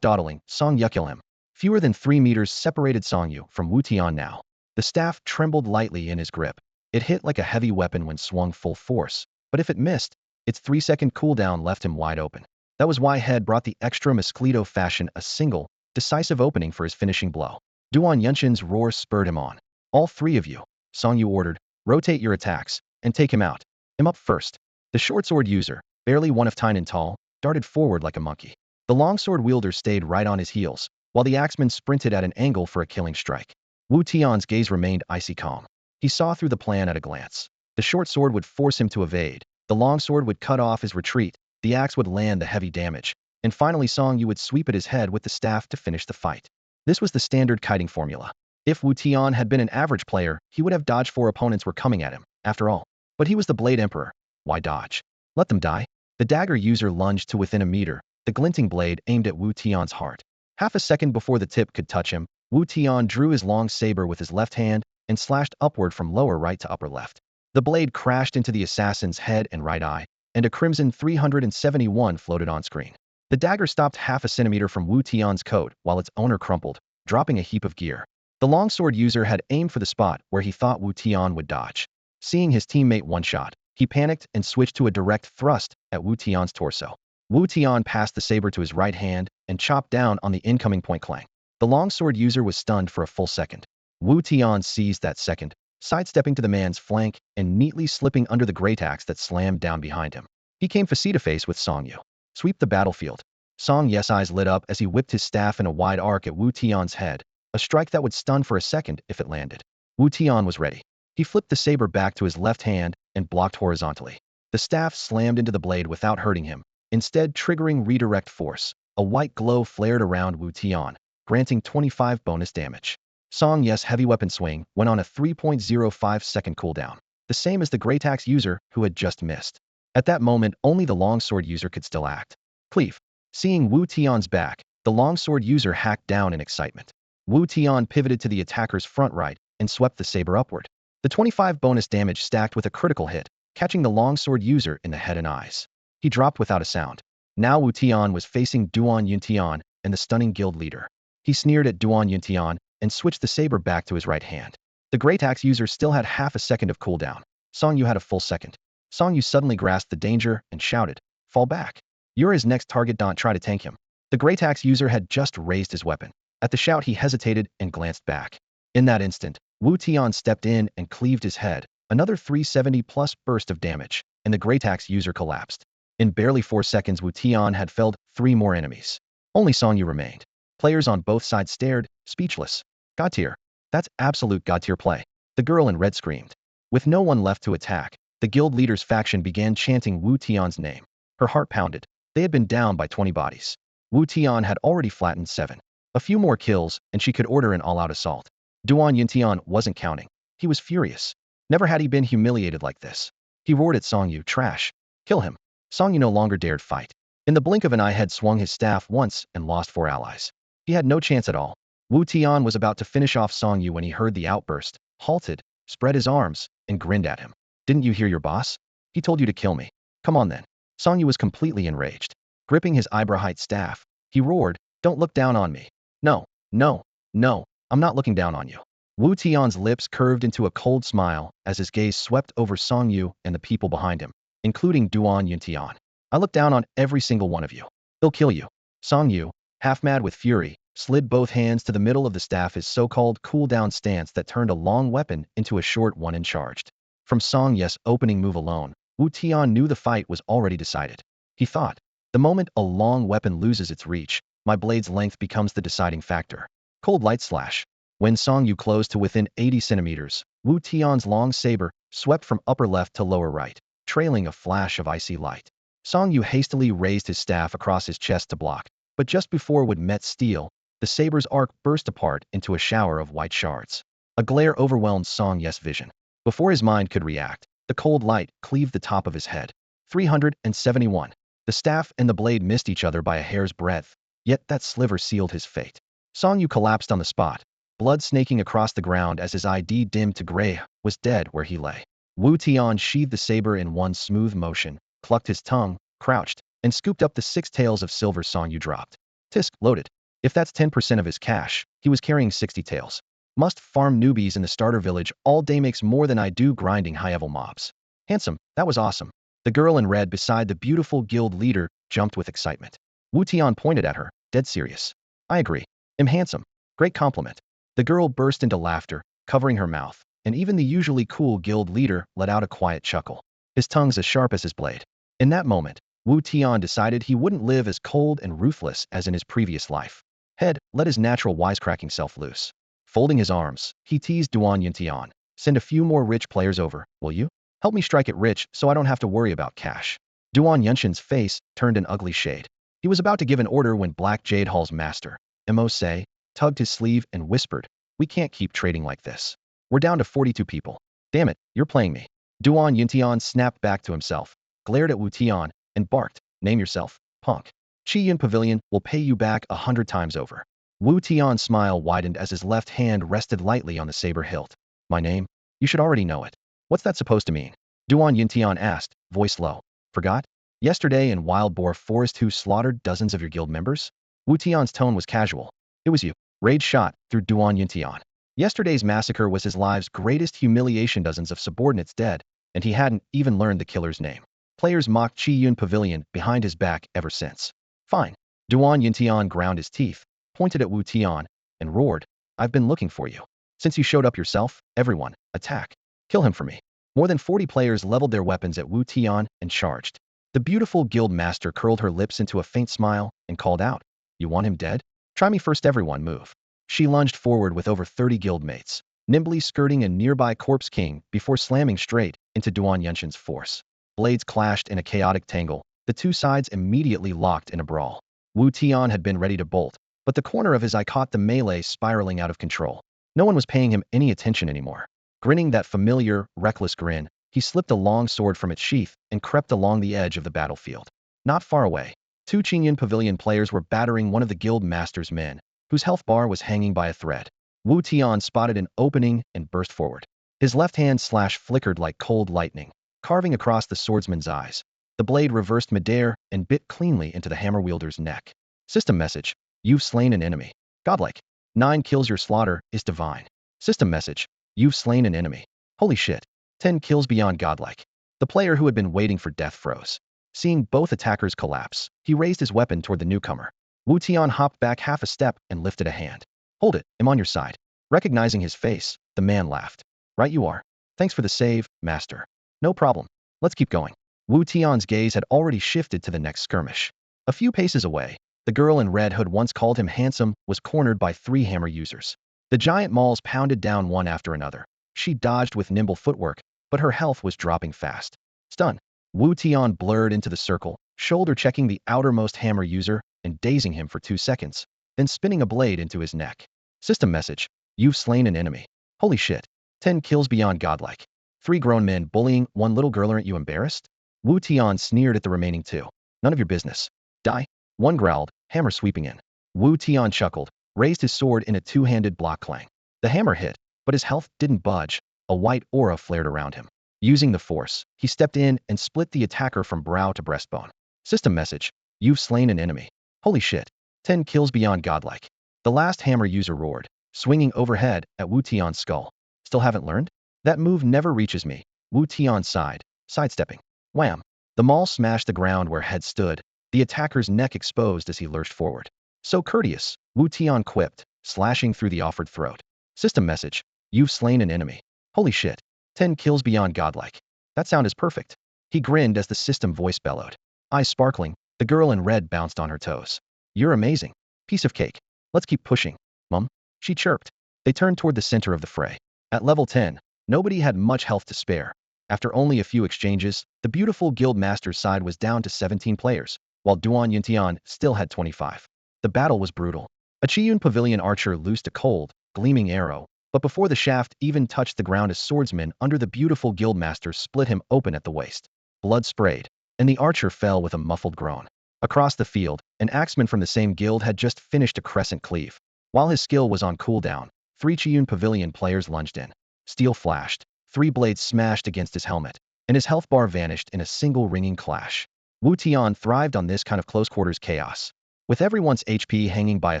dawdling, Song Yu, kill him. Fewer than 3 meters separated Song Yu from Wu Tian now. The staff trembled lightly in his grip. It hit like a heavy weapon when swung full force, but if it missed, its 3-second cooldown left him wide open. That was why Head brought the extra Mosquito fashion a single, decisive opening for his finishing blow. Duan Yunshin's roar spurred him on. All 3 of you, Song Yu ordered, rotate your attacks, and take him out. Him up first. The short sword user, barely 1 of Tynan tall, darted forward like a monkey. The longsword wielder stayed right on his heels, while the axeman sprinted at an angle for a killing strike. Wu Tian's gaze remained icy calm. He saw through the plan at a glance. The short sword would force him to evade, the long sword would cut off his retreat, the axe would land the heavy damage, and finally Song Yu would sweep at his head with the staff to finish the fight. This was the standard kiting formula. If Wu Tian had been an average player, he would have dodged 4 opponents were coming at him, after all. But he was the Blade Emperor. Why dodge? Let them die. The dagger user lunged to within a meter, the glinting blade aimed at Wu Tian's heart. Half a second before the tip could touch him, Wu Tian drew his long saber with his left hand and slashed upward from lower right to upper left. The blade crashed into the assassin's head and right eye, and a crimson 371 floated on screen. The dagger stopped half a centimeter from Wu Tian's coat while its owner crumpled, dropping a heap of gear. The longsword user had aimed for the spot where he thought Wu Tian would dodge. Seeing his teammate one-shot, he panicked and switched to a direct thrust at Wu Tian's torso. Wu Tian passed the saber to his right hand and chopped down on the incoming point clang. The longsword user was stunned for a full second. Wu Tian seized that second, sidestepping to the man's flank and neatly slipping under the great axe that slammed down behind him. He came face-to-face with Song Yu. Sweep the battlefield. Song Yu's eyes lit up as he whipped his staff in a wide arc at Wu Tian's head, a strike that would stun for a second if it landed. Wu Tian was ready. He flipped the saber back to his left hand and blocked horizontally. The staff slammed into the blade without hurting him, instead triggering redirect force. A white glow flared around Wu Tian, granting 25 bonus damage. Song Yu's heavy weapon swing went on a 3.05 second cooldown, the same as the great axe user who had just missed. At that moment, only the longsword user could still act. Cleave. Seeing Wu Tian's back, the longsword user hacked down in excitement. Wu Tian pivoted to the attacker's front right and swept the saber upward. The 25 bonus damage stacked with a critical hit, catching the longsword user in the head and eyes. He dropped without a sound. Now Wu Tian was facing Duan Yuntian and the stunning guild leader. He sneered at Duan Yuntian and switched the saber back to his right hand. The great axe user still had half a second of cooldown. Song Yu had a full second. Song Yu suddenly grasped the danger and shouted, "Fall back. You're his next target, don't try to tank him." The great axe user had just raised his weapon. At the shout he hesitated and glanced back. In that instant, Wu Tian stepped in and cleaved his head, another 370 plus burst of damage, and the great axe user collapsed. In barely 4 seconds Wu Tian had felled 3 more enemies. Only Song Yu remained. Players on both sides stared, speechless. God tier. That's absolute God tier play. The girl in red screamed. With no one left to attack, the guild leader's faction began chanting Wu Tian's name. Her heart pounded. They had been down by 20 bodies. Wu Tian had already flattened 7. A few more kills, and she could order an all-out assault. Duan Yuntian wasn't counting. He was furious. Never had he been humiliated like this. He roared at Song Yu, "Trash. Kill him." Song Yu no longer dared fight. In the blink of an eye had swung his staff once and lost 4 allies. He had no chance at all. Wu Tian was about to finish off Song Yu when he heard the outburst, halted, spread his arms, and grinned at him. "Didn't you hear your boss? He told you to kill me. Come on then." Song Yu was completely enraged. Gripping his eyebrow-height staff, he roared, "Don't look down on me. No, no, no, I'm not looking down on you." Wu Tian's lips curved into a cold smile as his gaze swept over Song Yu and the people behind him, including Duan Yuntian. "I look down on every single one of you. He'll kill you." Song Yu, half mad with fury, slid both hands to the middle of the staff, his so-called cool-down stance that turned a long weapon into a short one and charged. From Song Yu's opening move alone, Wu Tian knew the fight was already decided. He thought, the moment a long weapon loses its reach, my blade's length becomes the deciding factor. Cold light slash. When Song Yu closed to within 80 centimeters, Wu Tian's long saber swept from upper left to lower right, trailing a flash of icy light. Song Yu hastily raised his staff across his chest to block, but just before it would met steel, the saber's arc burst apart into a shower of white shards. A glare overwhelmed Song Yu's vision. Before his mind could react, the cold light cleaved the top of his head. 371. The staff and the blade missed each other by a hair's breadth, yet that sliver sealed his fate. Song Yu collapsed on the spot, blood snaking across the ground as his ID dimmed to gray, was dead where he lay. Wu Tian sheathed the saber in one smooth motion, clucked his tongue, crouched, and scooped up the 6 tails of silver Song Yu dropped. Tisk, loaded. If that's 10% of his cash, he was carrying 60 tails. Must farm newbies in the starter village all day, makes more than I do grinding high-level mobs. Handsome, that was awesome. The girl in red beside the beautiful guild leader jumped with excitement. Wu Tian pointed at her, dead serious. "I agree. I'm handsome. Great compliment." The girl burst into laughter, covering her mouth, and even the usually cool guild leader let out a quiet chuckle. His tongue's as sharp as his blade. In that moment, Wu Tian decided he wouldn't live as cold and ruthless as in his previous life. Head let his natural wisecracking self loose. Folding his arms, he teased Duan Yuntian. Send a few more rich players over, will you? Help me strike it rich so I don't have to worry about cash. Duan Yunshin's face turned an ugly shade. He was about to give an order when Black Jade Hall's master, Mose, tugged his sleeve and whispered, "We can't keep trading like this. We're down to 42 people. Damn it, you're playing me." Duan Yuntian snapped back to himself, glared at Wutian, and barked, "Name yourself, punk. Chi Yun Pavilion will pay you back 100 times over." Wu Tian's smile widened as his left hand rested lightly on the saber hilt. "My name? You should already know it. What's that supposed to mean?" Duan Yuntian asked, voice low. "Forgot? Yesterday in Wild Boar Forest who slaughtered dozens of your guild members?" Wu Tian's tone was casual. "It was you." Rage shot through Duan Yuntian. Yesterday's massacre was his life's greatest humiliation, dozens of subordinates dead, and he hadn't even learned the killer's name. Players mocked Chi Yun Pavilion behind his back ever since. "Fine." Duan Yuntian ground his teeth, pointed at Wu Tian, and roared, "I've been looking for you. Since you showed up yourself, everyone, attack. Kill him for me." More than 40 players leveled their weapons at Wu Tian and charged. The beautiful guild master curled her lips into a faint smile and called out, "You want him dead? Try me first, everyone move." She lunged forward with over 30 guildmates, nimbly skirting a nearby corpse king before slamming straight into Duan Yunshin's force. Blades clashed in a chaotic tangle. The two sides immediately locked in a brawl. Wu Tian had been ready to bolt, but the corner of his eye caught the melee spiraling out of control. No one was paying him any attention anymore. Grinning that familiar, reckless grin, he slipped a long sword from its sheath and crept along the edge of the battlefield. Not far away, two Qingyan Pavilion players were battering one of the guild master's men, whose health bar was hanging by a thread. Wu Tian spotted an opening and burst forward. His left hand slash flickered like cold lightning, carving across the swordsman's eyes. The blade reversed midair and bit cleanly into the hammer wielder's neck. System message: "You've slain an enemy. Godlike. 9 kills, your slaughter is divine." System message: "You've slain an enemy. Holy shit. 10 kills beyond godlike." The player who had been waiting for death froze. Seeing both attackers collapse, he raised his weapon toward the newcomer. Wu Tian hopped back half a step and lifted a hand. "Hold it, I'm on your side." Recognizing his face, the man laughed. "Right you are. Thanks for the save, master." "No problem. Let's keep going." Wu Tian's gaze had already shifted to the next skirmish. A few paces away, the girl in red who'd once called him handsome was cornered by 3 hammer users. The giant mauls pounded down one after another. She dodged with nimble footwork, but her health was dropping fast. Stun. Wu Tian blurred into the circle, shoulder checking the outermost hammer user and dazing him for 2 seconds, then spinning a blade into his neck. System message: "You've slain an enemy. Holy shit. 10 kills beyond godlike." 3 grown men bullying 1 little girl. "Aren't you embarrassed?" Wu Tian sneered at the remaining 2. "None of your business. Die." 1 growled, hammer sweeping in. Wu Tian chuckled, raised his sword in a 2-handed block clang. The hammer hit, but his health didn't budge. A white aura flared around him. Using the force, he stepped in and split the attacker from brow to breastbone. System message: "You've slain an enemy. Holy shit. 10 kills beyond godlike." The last hammer user roared, swinging overhead at Wu Tian's skull. "Still haven't learned? That move never reaches me." Wu Tian sighed, sidestepping. Wham! The maul smashed the ground where head stood, the attacker's neck exposed as he lurched forward. "So courteous," Wu Tian quipped, slashing through the offered throat. System message: "You've slain an enemy. Holy shit. 10 kills beyond godlike." That sound is perfect. He grinned as the system voice bellowed. Eyes sparkling, the girl in red bounced on her toes. "You're amazing. Piece of cake. Let's keep pushing, Mum," she chirped. They turned toward the center of the fray. At level 10, nobody had much health to spare. After only a few exchanges, the beautiful guild master's side was down to 17 players, while Duan Yuntian still had 25. The battle was brutal. A Qiyun Pavilion archer loosed a cold, gleaming arrow, but before the shaft even touched the ground, a swordsman under the beautiful guildmaster split him open at the waist. Blood sprayed, and the archer fell with a muffled groan. Across the field, an axeman from the same guild had just finished a crescent cleave. While his skill was on cooldown, 3 Qiyun Pavilion players lunged in. Steel flashed, 3 blades smashed against his helmet, and his health bar vanished in a single ringing clash. Wu Tian thrived on this kind of close-quarters chaos. With everyone's HP hanging by a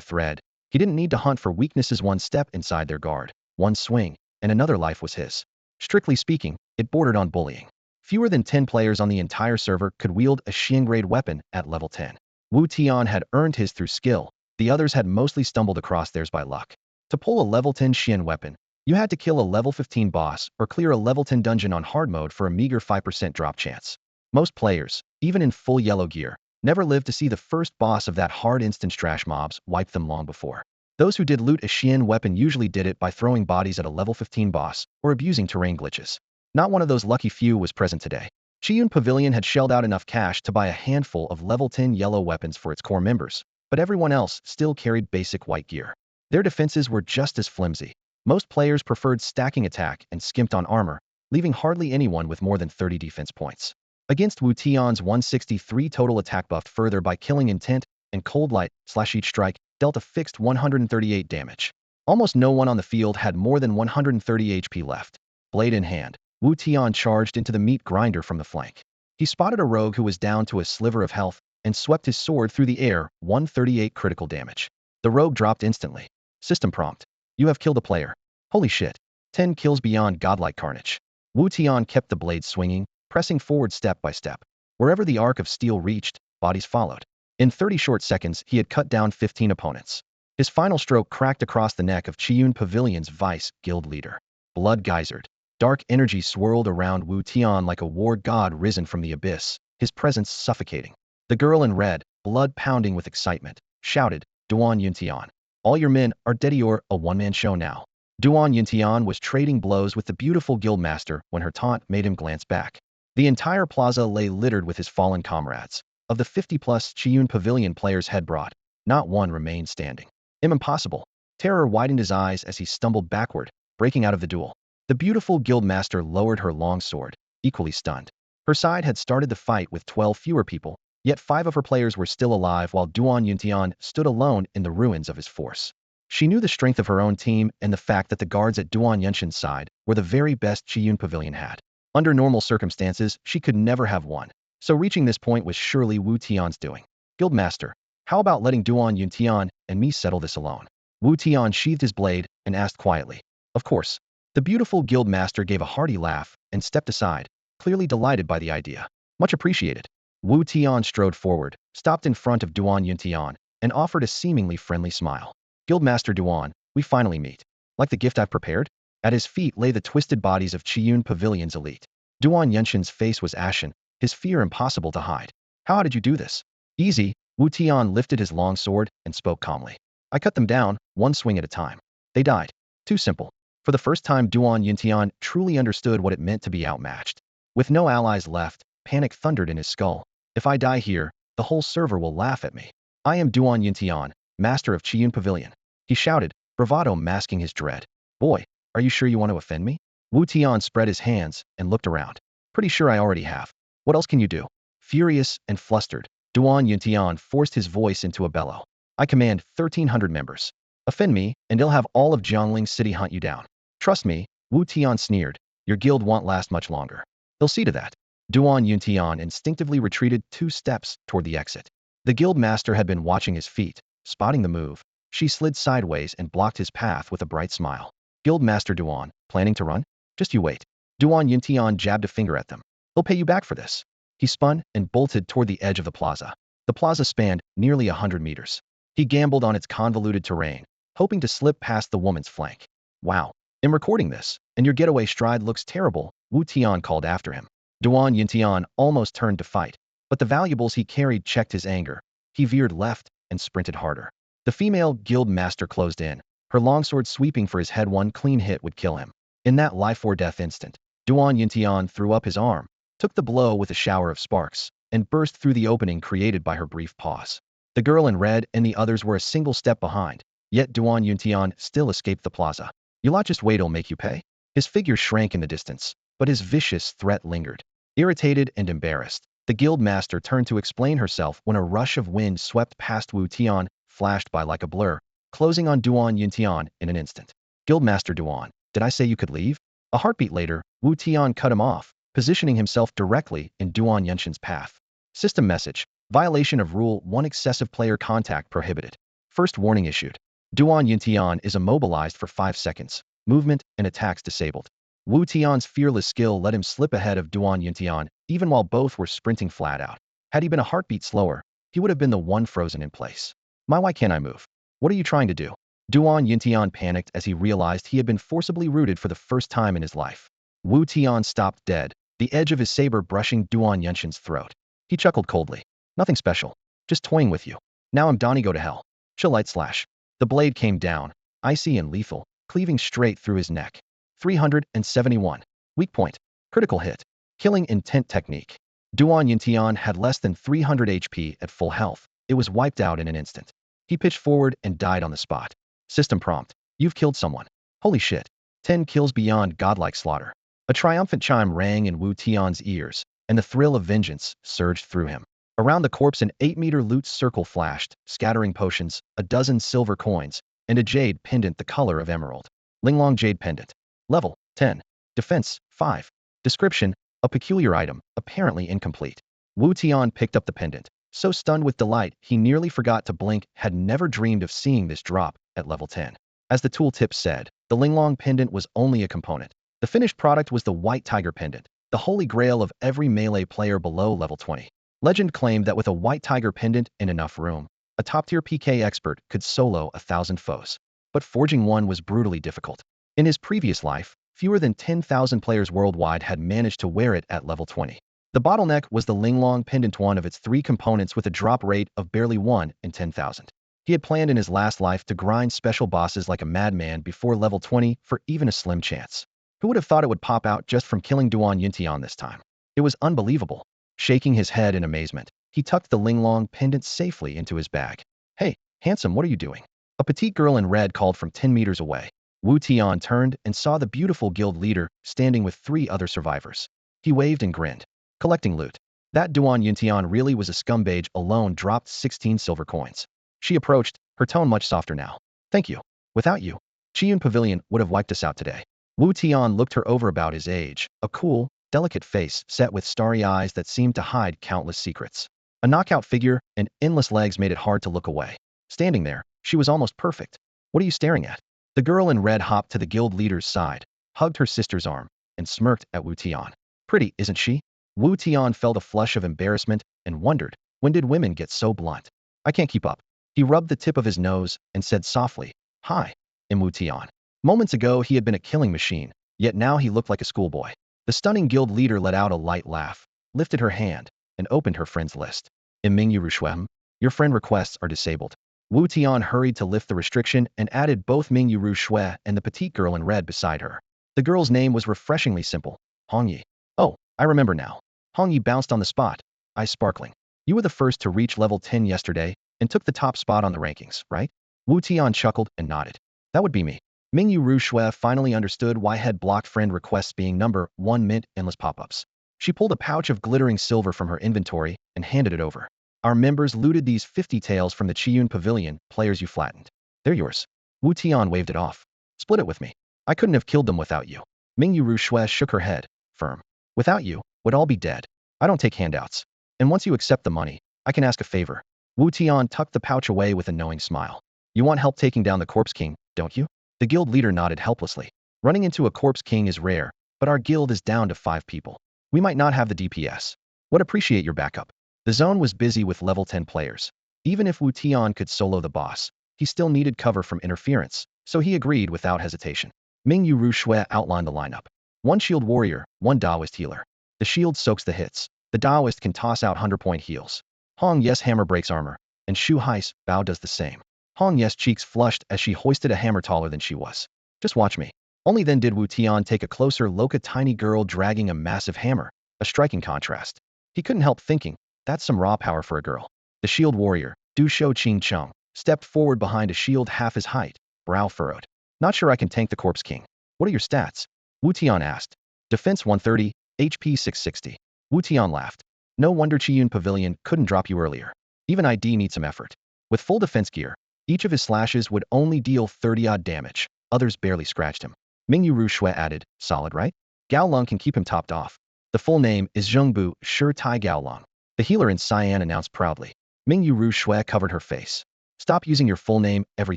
thread, he didn't need to hunt for weaknesses. 1 step inside their guard, 1 swing, and another life was his. Strictly speaking, it bordered on bullying. Fewer than 10 players on the entire server could wield a Xian-grade weapon at level 10. Wu Tian had earned his through skill, the others had mostly stumbled across theirs by luck. To pull a level 10 Xian weapon, you had to kill a level 15 boss or clear a level 10 dungeon on hard mode for a meager 5% drop chance. Most players, even in full yellow gear, never lived to see the first boss of that hard instance trash mobs wipe them long before. Those who did loot a Xian weapon usually did it by throwing bodies at a level 15 boss or abusing terrain glitches. Not one of those lucky few was present today. Qiyun Pavilion had shelled out enough cash to buy a handful of level 10 yellow weapons for its core members, but everyone else still carried basic white gear. Their defenses were just as flimsy. Most players preferred stacking attack and skimped on armor, leaving hardly anyone with more than 30 defense points. Against Wutian's 163 total attack buffed further by killing intent and cold light / each strike dealt a fixed 138 damage. Almost no one on the field had more than 130 HP left. Blade in hand, Wu Tian charged into the meat grinder from the flank. He spotted a rogue who was down to a sliver of health and swept his sword through the air, 138 critical damage. The rogue dropped instantly. System prompt. You have killed a player. Holy shit. 10 kills beyond godlike carnage. Wu Tian kept the blade swinging, pressing forward step by step. Wherever the arc of steel reached, bodies followed. In 30 short seconds, he had cut down 15 opponents. His final stroke cracked across the neck of Qiyun Pavilion's vice guild leader. Blood geysered. Dark energy swirled around Wu Tian like a war god risen from the abyss, his presence suffocating. The girl in red, blood pounding with excitement, shouted, Duan Yuntian. All your men are dead. You're a one-man show now. Duan Yuntian was trading blows with the beautiful guildmaster when her taunt made him glance back. The entire plaza lay littered with his fallen comrades. Of the 50-plus Qiyun Pavilion players had brought, not one remained standing. Impossible. Terror widened his eyes as he stumbled backward, breaking out of the duel. The beautiful guildmaster lowered her long sword, equally stunned. Her side had started the fight with 12 fewer people, yet 5 of her players were still alive while Duan Yuntian stood alone in the ruins of his force. She knew the strength of her own team and the fact that the guards at Duan Yunshin's side were the very best Qiyun Pavilion had. Under normal circumstances, she could never have won. So reaching this point was surely Wu Tian's doing. Guildmaster, how about letting Duan Yuntian and me settle this alone? Wu Tian sheathed his blade and asked quietly. Of course. The beautiful guildmaster gave a hearty laugh and stepped aside, clearly delighted by the idea. Much appreciated. Wu Tian strode forward, stopped in front of Duan Yuntian, and offered a seemingly friendly smile. Guildmaster Duan, we finally meet. Like the gift I've prepared? At his feet lay the twisted bodies of Qiyun Pavilion's elite. Duan Yunshin's face was ashen, his fear impossible to hide. How did you do this? Easy. Wu Tian lifted his long sword and spoke calmly. I cut them down, one swing at a time. They died. Too simple. For the first time, Duan Yuntian truly understood what it meant to be outmatched. With no allies left, panic thundered in his skull. If I die here, the whole server will laugh at me. I am Duan Yuntian, master of Qiyun Pavilion. He shouted, bravado masking his dread. Boy, are you sure you want to offend me? Wu Tian spread his hands and looked around. Pretty sure I already have. What else can you do? Furious and flustered, Duan Yuntian forced his voice into a bellow. I command 1,300 members. Offend me, and they'll have all of Jiangling City hunt you down. Trust me, Wu Tian sneered. Your guild won't last much longer. They'll see to that. Duan Yuntian instinctively retreated 2 steps toward the exit. The guild master had been watching his feet, spotting the move. She slid sideways and blocked his path with a bright smile. Guildmaster Duan, planning to run? Just you wait. Duan Yuntian jabbed a finger at them. They'll pay you back for this. He spun and bolted toward the edge of the plaza. The plaza spanned nearly 100 meters. He gambled on its convoluted terrain, hoping to slip past the woman's flank. Wow. I'm recording this, and your getaway stride looks terrible, Wu Tian called after him. Duan Yuntian almost turned to fight, but the valuables he carried checked his anger. He veered left and sprinted harder. The female guild master closed in, her longsword sweeping for his head. One clean hit would kill him. In that life or death instant, Duan Yuntian threw up his arm, took the blow with a shower of sparks, and burst through the opening created by her brief pause. The girl in red and the others were a single step behind, yet Duan Yuntian still escaped the plaza. You lot just wait, I'll make you pay. His figure shrank in the distance, but his vicious threat lingered. Irritated and embarrassed, the guild master turned to explain herself when a rush of wind swept past Wu Tian, flashed by like a blur, closing on Duan Yuntian in an instant. Guildmaster Duan, did I say you could leave? A heartbeat later, Wu Tian cut him off, positioning himself directly in Duan Yunshin's path. System message. Violation of Rule 1, excessive player contact prohibited. First warning issued. Duan Yuntian is immobilized for 5 seconds. Movement and attacks disabled. Wu Tian's fearless skill let him slip ahead of Duan Yuntian, even while both were sprinting flat out. Had he been a heartbeat slower, he would have been the one frozen in place. Why can't I move? What are you trying to do? Duan Yuntian panicked as he realized he had been forcibly rooted for the first time in his life. Wu Tian stopped dead, the edge of his saber brushing Duan Yunshin's throat. He chuckled coldly. Nothing special. Just toying with you. Now I'm Donnie, go to hell. Chill light slash. The blade came down, icy and lethal, cleaving straight through his neck. 371. Weak point. Critical hit. Killing intent technique. Wutian had less than 300 HP at full health. It was wiped out in an instant. He pitched forward and died on the spot. System prompt. You've killed someone. Holy shit. 10 kills beyond godlike slaughter. A triumphant chime rang in Wu Tian's ears, and the thrill of vengeance surged through him. Around the corpse an 8-meter loot circle flashed, scattering potions, a dozen silver coins, and a jade pendant the color of emerald. Linglong Jade Pendant. Level 10. Defense 5. Description: a peculiar item, apparently incomplete. Wu Tian picked up the pendant, so stunned with delight he nearly forgot to blink, had never dreamed of seeing this drop at level 10. As the tooltip said, the Linglong pendant was only a component. The finished product was the White Tiger pendant, the holy grail of every melee player below level 20. Legend claimed that with a White Tiger pendant and enough room, a top-tier PK expert could solo 1,000 foes. But forging one was brutally difficult. In his previous life, fewer than 10,000 players worldwide had managed to wear it at level 20. The bottleneck was the Linglong pendant, one of its 3 components with a drop rate of barely 1 in 10,000. He had planned in his last life to grind special bosses like a madman before level 20 for even a slim chance. Who would have thought it would pop out just from killing Wutian this time? It was unbelievable. Shaking his head in amazement, he tucked the Linglong pendant safely into his bag. Hey, handsome, what are you doing? A petite girl in red called from 10 meters away. Wu Tian turned and saw the beautiful guild leader standing with 3 other survivors. He waved and grinned. Collecting loot. That Wutian really was a scumbag alone dropped 16 silver coins. She approached, her tone much softer now. Thank you. Without you, Chiyun Pavilion would have wiped us out today. Wu Tian looked her over about his age, a cool, delicate face set with starry eyes that seemed to hide countless secrets. A knockout figure and endless legs made it hard to look away. Standing there, she was almost perfect. What are you staring at? The girl in red hopped to the guild leader's side, hugged her sister's arm, and smirked at Wu Tian. Pretty, isn't she? Wu Tian felt a flush of embarrassment and wondered, when did women get so blunt? I can't keep up. He rubbed the tip of his nose and said softly, Hi, I'm Wu Tian. Moments ago he had been a killing machine, yet now he looked like a schoolboy. The stunning guild leader let out a light laugh, lifted her hand, and opened her friends list. Mingyu Rushuem, your friend requests are disabled. Wu Tian hurried to lift the restriction and added both Mingyu Rushue and the petite girl in red beside her. The girl's name was refreshingly simple, Hongyi. Oh, I remember now. Hongyi bounced on the spot, eyes sparkling. You were the first to reach level 10 yesterday and took the top spot on the rankings, right? Wu Tian chuckled and nodded. That would be me. Mingyu Rushue finally understood why had blocked friend requests being number 1 meant endless pop-ups. She pulled a pouch of glittering silver from her inventory and handed it over. Our members looted these 50 tails from the Chiyun Pavilion, players you flattened. They're yours. Wu Tian waved it off. Split it with me. I couldn't have killed them without you. Mingyu Rushue shook her head, firm. Without you, we'd all be dead. I don't take handouts. And once you accept the money, I can ask a favor. Wu Tian tucked the pouch away with a knowing smile. You want help taking down the Corpse King, don't you? The guild leader nodded helplessly. Running into a Corpse King is rare, but our guild is down to 5 people. We might not have the DPS. Would appreciate your backup. The zone was busy with level 10 players. Even if Wu Tian could solo the boss, he still needed cover from interference, so he agreed without hesitation. Mingyu Rushue outlined the lineup. 1 shield warrior, 1 Daoist healer. The shield soaks the hits. The Daoist can toss out 100-point heals. Hong Yes hammer breaks armor, and Shu Hai's Bao does the same. Hong Yes cheeks flushed as she hoisted a hammer taller than she was. Just watch me. Only then did Wu Tian take a closer look at tiny girl dragging a massive hammer, a striking contrast. He couldn't help thinking, that's some raw power for a girl. The shield warrior, Du Shou Qing Chung, stepped forward behind a shield half his height, brow furrowed. Not sure I can tank the Corpse King. What are your stats? Wu Tian asked. Defense 130, HP 660. Wu Tian laughed. No wonder Chiyun Pavilion couldn't drop you earlier. Even ID needs some effort. With full defense gear, each of his slashes would only deal 30-odd damage. Others barely scratched him. Mingyu Rushue added, solid, right? Gao Long can keep him topped off. The full name is Zhengbu Shi Tai Gao Long. The healer in cyan announced proudly. Mingyu Rushue covered her face. Stop using your full name every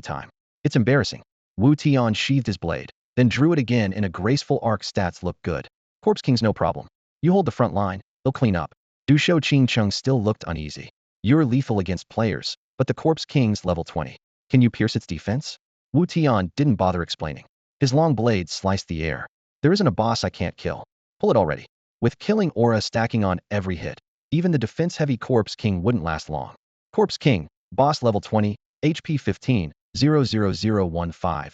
time. It's embarrassing. Wu Tian sheathed his blade, then drew it again in a graceful arc. Stats look good. Corpse King's no problem. You hold the front line, they'll clean up. Du Shou Qing Chung still looked uneasy. You're lethal against players, but the Corpse King's level 20. Can you pierce its defense? Wu Tian didn't bother explaining. His long blade sliced the air. There isn't a boss I can't kill. Pull it already. With killing aura stacking on every hit, even the defense-heavy Corpse King wouldn't last long. Corpse King, boss level 20, HP 15, 00015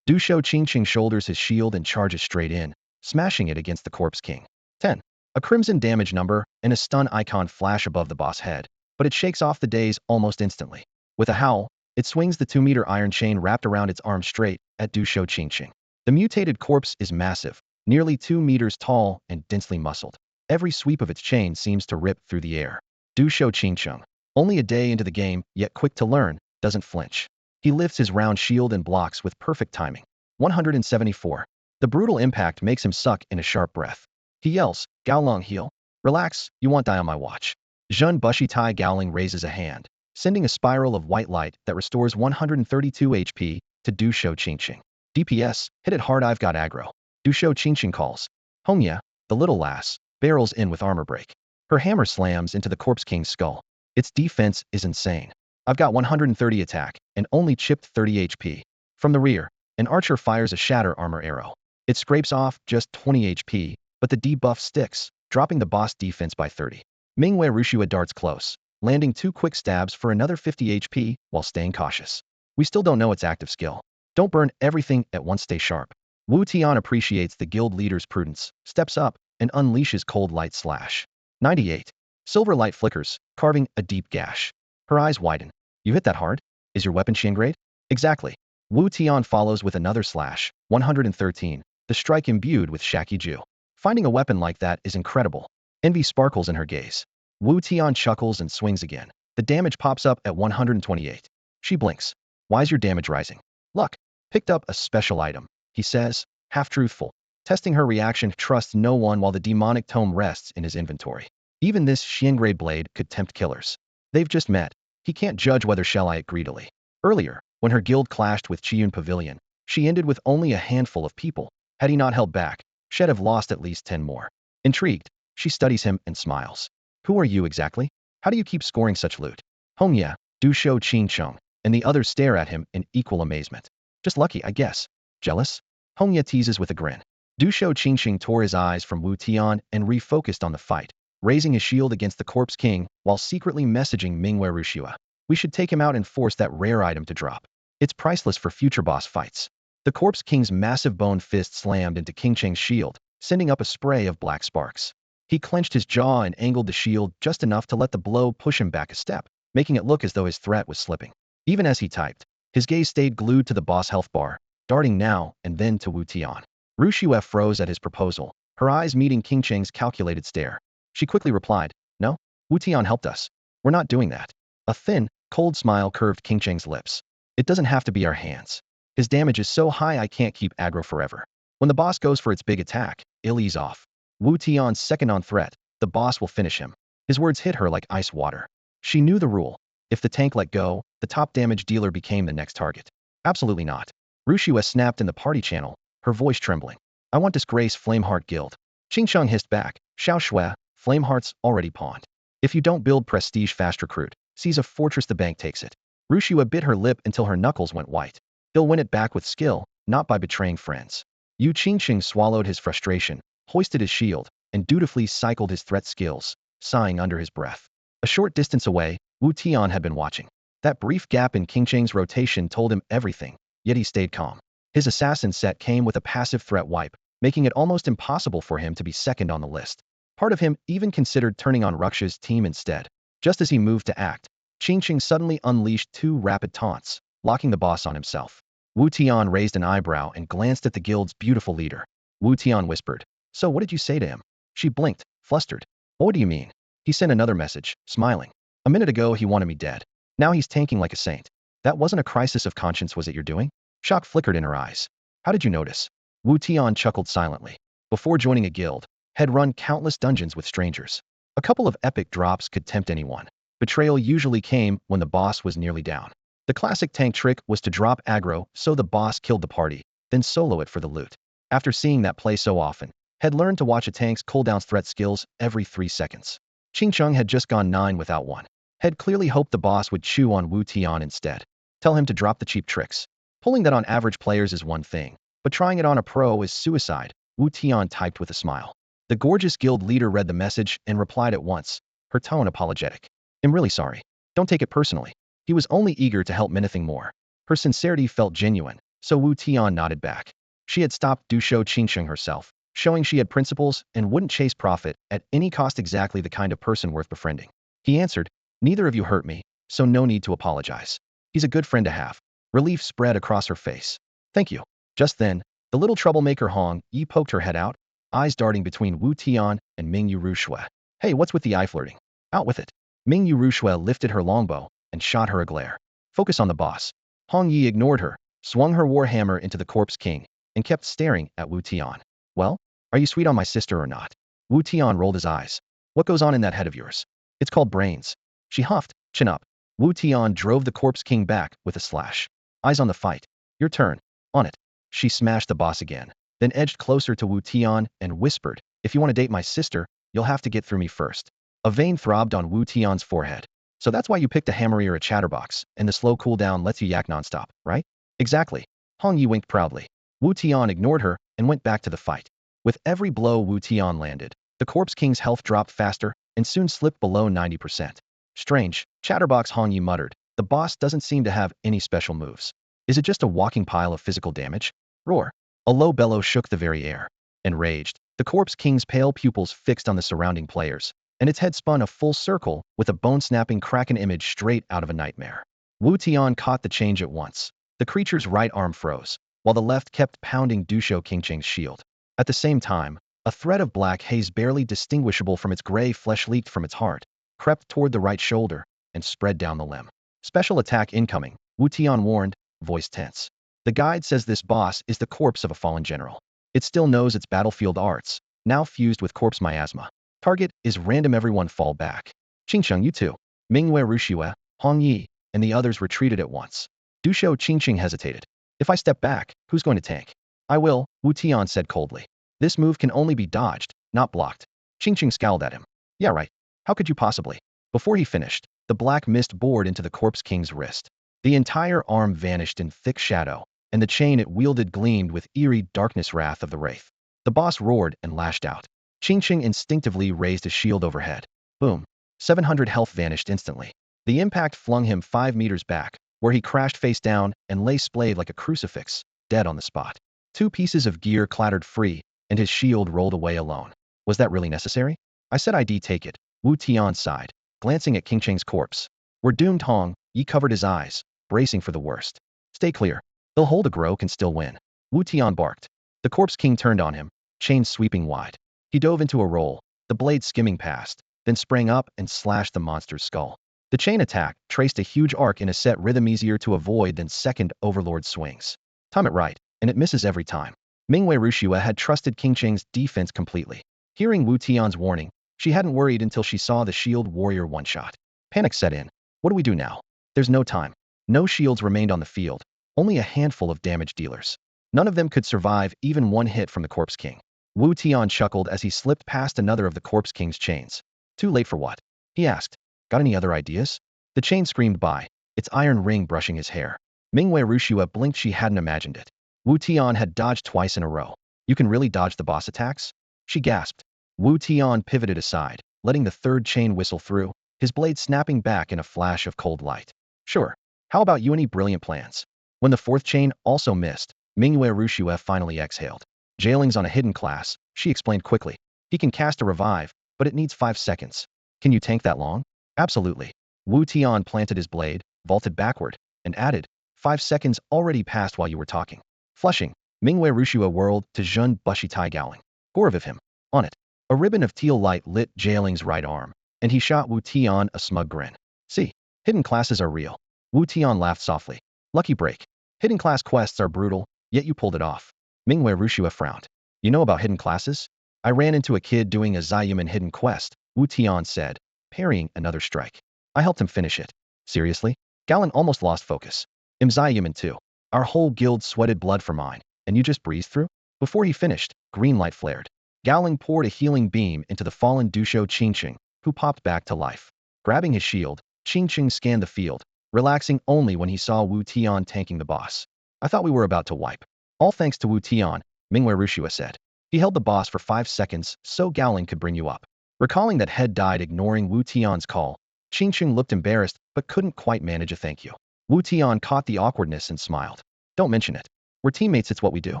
Du Shou Qingqing shoulders his shield and charges straight in, smashing it against the Corpse King. 10. A crimson damage number and a stun icon flash above the boss head, but it shakes off the daze almost instantly. With a howl, it swings the 2-meter iron chain wrapped around its arm straight at Du Shou Qingqing. The mutated corpse is massive, nearly 2 meters tall and densely muscled. Every sweep of its chain seems to rip through the air. Du Shou Qingqing, only a day into the game, yet quick to learn, doesn't flinch. He lifts his round shield and blocks with perfect timing. 174. The brutal impact makes him suck in a sharp breath. He yells, Gaolong heal. Relax, you won't die on my watch. Zhun Bushitai Gaoling raises a hand, sending a spiral of white light that restores 132 HP to Du Shou Qingqing. DPS, hit it hard, I've got aggro. Du Shou Qingqing calls. Hongya, the little lass, barrels in with armor break. Her hammer slams into the Corpse King's skull. Its defense is insane. I've got 130 attack, and only chipped 30 HP. From the rear, an archer fires a shatter armor arrow. It scrapes off just 20 HP, but the debuff sticks, dropping the boss defense by 30. Mingwei Rushua darts close, landing 2 quick stabs for another 50 HP while staying cautious. We still don't know its active skill. Don't burn everything at once, stay sharp. Wu Tian appreciates the guild leader's prudence, steps up, and unleashes cold light slash. 98. Silver light flickers, carving a deep gash. Her eyes widen. You hit that hard? Is your weapon Qian grade? Exactly. Wu Tian follows with another slash. 113. The strike imbued with Shaki Ju. Finding a weapon like that is incredible. Envy sparkles in her gaze. Wu Tian chuckles and swings again. The damage pops up at 128. She blinks. Why's your damage rising? Luck. Picked up a special item, he says, half-truthful. Testing her reaction, trusts no one while the demonic tome rests in his inventory. Even this Qian-grade blade could tempt killers. They've just met. He can't judge whether she'll eye it greedily. Earlier, when her guild clashed with Qiyun Pavilion, she ended with only a handful of people. Had he not held back, she'd have lost at least 10 more. Intrigued, she studies him and smiles. Who are you exactly? How do you keep scoring such loot? Hongya, Du Shou Qingqing, and the others stare at him in equal amazement. Just lucky, I guess. Jealous? Hongya teases with a grin. Du Shou Qingqing tore his eyes from Wu Tian and refocused on the fight, raising his shield against the Corpse King while secretly messaging Mingwei Rushua. We should take him out and force that rare item to drop. It's priceless for future boss fights. The Corpse King's massive bone fist slammed into Qingqing's shield, sending up a spray of black sparks. He clenched his jaw and angled the shield just enough to let the blow push him back a step, making it look as though his threat was slipping. Even as he typed, his gaze stayed glued to the boss health bar, darting now and then to Wu Tian. Rushua froze at his proposal, her eyes meeting Qingqing's calculated stare. She quickly replied, No, Wu Tian helped us. We're not doing that. A thin, cold smile curved Qingqing's lips. It doesn't have to be our hands. His damage is so high I can't keep aggro forever. When the boss goes for its big attack, it'll ease off. Wu Tian's second on threat, the boss will finish him. His words hit her like ice water. She knew the rule. If the tank let go, the top damage dealer became the next target. Absolutely not. Rushua snapped in the party channel, her voice trembling. I want disgrace Flameheart Guild. Qingqing hissed back. Xiao Shui, Flameheart's already pawned. If you don't build prestige fast recruit, seize a fortress, the bank takes it. Rushua bit her lip until her knuckles went white. He'll win it back with skill, not by betraying friends. Yu Qingqing swallowed his frustration, hoisted his shield, and dutifully cycled his threat skills, sighing under his breath. A short distance away, Wu Tian had been watching. That brief gap in Qingqing's rotation told him everything, yet he stayed calm. His assassin set came with a passive threat wipe, making it almost impossible for him to be second on the list. Part of him even considered turning on Ruxa's team instead. Just as he moved to act, Qingqing suddenly unleashed 2 rapid taunts, locking the boss on himself. Wu Tian raised an eyebrow and glanced at the guild's beautiful leader. Wu Tian whispered, So what did you say to him? She blinked, flustered. What do you mean? He sent another message, smiling. A minute ago he wanted me dead. Now he's tanking like a saint. That wasn't a crisis of conscience, was it you're doing? Shock flickered in her eyes. How did you notice? Wu Tian chuckled silently. Before joining a guild, had run countless dungeons with strangers. A couple of epic drops could tempt anyone. Betrayal usually came when the boss was nearly down. The classic tank trick was to drop aggro so the boss killed the party, then solo it for the loot. After seeing that play so often, had learned to watch a tank's cooldown threat skills every 3 seconds. Qingqing had just gone 9 without one. Had clearly hoped the boss would chew on Wu Tian instead. Tell him to drop the cheap tricks. Pulling that on average players is one thing, but trying it on a pro is suicide, Wu Tian typed with a smile. The gorgeous guild leader read the message and replied at once, her tone apologetic. I'm really sorry. Don't take it personally. He was only eager to help anything more. Her sincerity felt genuine, so Wu Tian nodded back. She had stopped Dushou Qingsheng herself, showing she had principles and wouldn't chase profit at any cost, exactly the kind of person worth befriending. He answered, "Neither of you hurt me, so no need to apologize. He's a good friend to have." Relief spread across her face. "Thank you." Just then, the little troublemaker Hong Yi poked her head out, eyes darting between Wu Tian and Ming Yu Rushui. "Hey, what's with the eye flirting? Out with it." Ming Yu Rushui lifted her longbow and shot her a glare. "Focus on the boss." Hong Yi ignored her, swung her warhammer into the Corpse King, and kept staring at Wu Tian. "Well, are you sweet on my sister or not?" Wu Tian rolled his eyes. "What goes on in that head of yours?" "It's called brains." She huffed, chin up. Wu Tian drove the Corpse King back with a slash. "Eyes on the fight. Your turn. On it." She smashed the boss again, then edged closer to Wu Tian and whispered, "If you want to date my sister, you'll have to get through me first." A vein throbbed on Wu Tian's forehead. "So that's why you picked a hammery or a chatterbox, and the slow cooldown lets you yak nonstop, right?" "Exactly." Hong Yi winked proudly. Wu Tian ignored her and went back to the fight. With every blow Wu Tian landed, the Corpse King's health dropped faster and soon slipped below 90%. "Strange," Chatterbox Hong Yi muttered. "The boss doesn't seem to have any special moves. Is it just a walking pile of physical damage?" Roar. A low bellow shook the very air. Enraged, the Corpse King's pale pupils fixed on the surrounding players, and its head spun a full circle with a bone-snapping kraken image straight out of a nightmare. Wu Tian caught the change at once. The creature's right arm froze, while the left kept pounding Dushou Qingcheng's shield. At the same time, a thread of black haze barely distinguishable from its gray flesh leaked from its heart, crept toward the right shoulder, and spread down the limb. "Special attack incoming," Wu Tian warned, voice tense. "The guide says this boss is the corpse of a fallen general. It still knows its battlefield arts, now fused with corpse miasma. Target is random, everyone fall back." "Qingsheng, you too." Mingwei Rushue, Hong Yi, and the others retreated at once. Dushou Qingsheng hesitated. "If I step back, who's going to tank?" "I will," Wu Tian said coldly. "This move can only be dodged, not blocked." Qingsheng scowled at him. "Yeah, right. How could you possibly?" Before he finished, the black mist bored into the Corpse King's wrist. The entire arm vanished in thick shadow, and the chain it wielded gleamed with eerie darkness. Wrath of the Wraith. The boss roared and lashed out. Qingsheng instinctively raised his shield overhead. Boom. 700 health vanished instantly. The impact flung him 5 meters back, where he crashed face down and lay splayed like a crucifix, dead on the spot. 2 pieces of gear clattered free, and his shield rolled away alone. "Was that really necessary?" "I said I'd take it," Wu Tian sighed, glancing at Qingcheng's corpse. "We're doomed." Hong Yi covered his eyes, bracing for the worst. "Stay clear. They'll hold a grow can still win." Wu Tian barked. The Corpse King turned on him, chains sweeping wide. He dove into a roll, the blade skimming past, then sprang up and slashed the monster's skull. The chain attack traced a huge arc in a set rhythm, easier to avoid than second Overlord swings. Time it right, and it misses every time. Mingwei Rushue had trusted Qingcheng's defense completely. Hearing Wu Tian's warning, she hadn't worried until she saw the shield warrior one-shot. Panic set in. What do we do now? There's no time. No shields remained on the field, only a handful of damage dealers. None of them could survive even one hit from the Corpse King. Wu Tian chuckled as he slipped past another of the Corpse King's chains. "Too late for what?" he asked. "Got any other ideas?" The chain screamed by, its iron ring brushing his hair. Mingwei Rushue blinked. She hadn't imagined it. Wu Tian had dodged twice in a row. "You can really dodge the boss attacks?" she gasped. Wu Tian pivoted aside, letting the third chain whistle through, his blade snapping back in a flash of cold light. "Sure. How about you? Any brilliant plans?" When the fourth chain also missed, Mingwei Rushue finally exhaled. "Jailing's on a hidden class," she explained quickly. "He can cast a revive, but it needs 5 seconds. Can you tank that long?" "Absolutely." Wu Tian planted his blade, vaulted backward, and added, 5 seconds already passed while you were talking." Flushing, Mingwei Rushue whirled to Zhun Bushitai Gowling. "Gore of him. On it." A ribbon of teal light lit Jailing's right arm, and he shot Wu Tian a smug grin. "See, hidden classes are real." Wu Tian laughed softly. "Lucky break. Hidden class quests are brutal, yet you pulled it off." Mingwei Rushue frowned. "You know about hidden classes?" "I ran into a kid doing a Zayuman hidden quest," Wu Tian said, parrying another strike. "I helped him finish it." "Seriously?" Galen almost lost focus. Zayuman too. Our whole guild sweated blood for mine, and you just breezed through?" Before he finished, green light flared. Gowling poured a healing beam into the fallen Dushou Qingcheng, who popped back to life. Grabbing his shield, Qingcheng scanned the field, relaxing only when he saw Wu Tian tanking the boss. "I thought we were about to wipe." "All thanks to Wu Tian," Mingwei Rushue said. "He held the boss for 5 seconds so Gowling could bring you up." Recalling that head died ignoring Wu Tian's call, Qingcheng looked embarrassed but couldn't quite manage a thank you. Wu Tian caught the awkwardness and smiled. Don't mention it. We're teammates, it's what we do.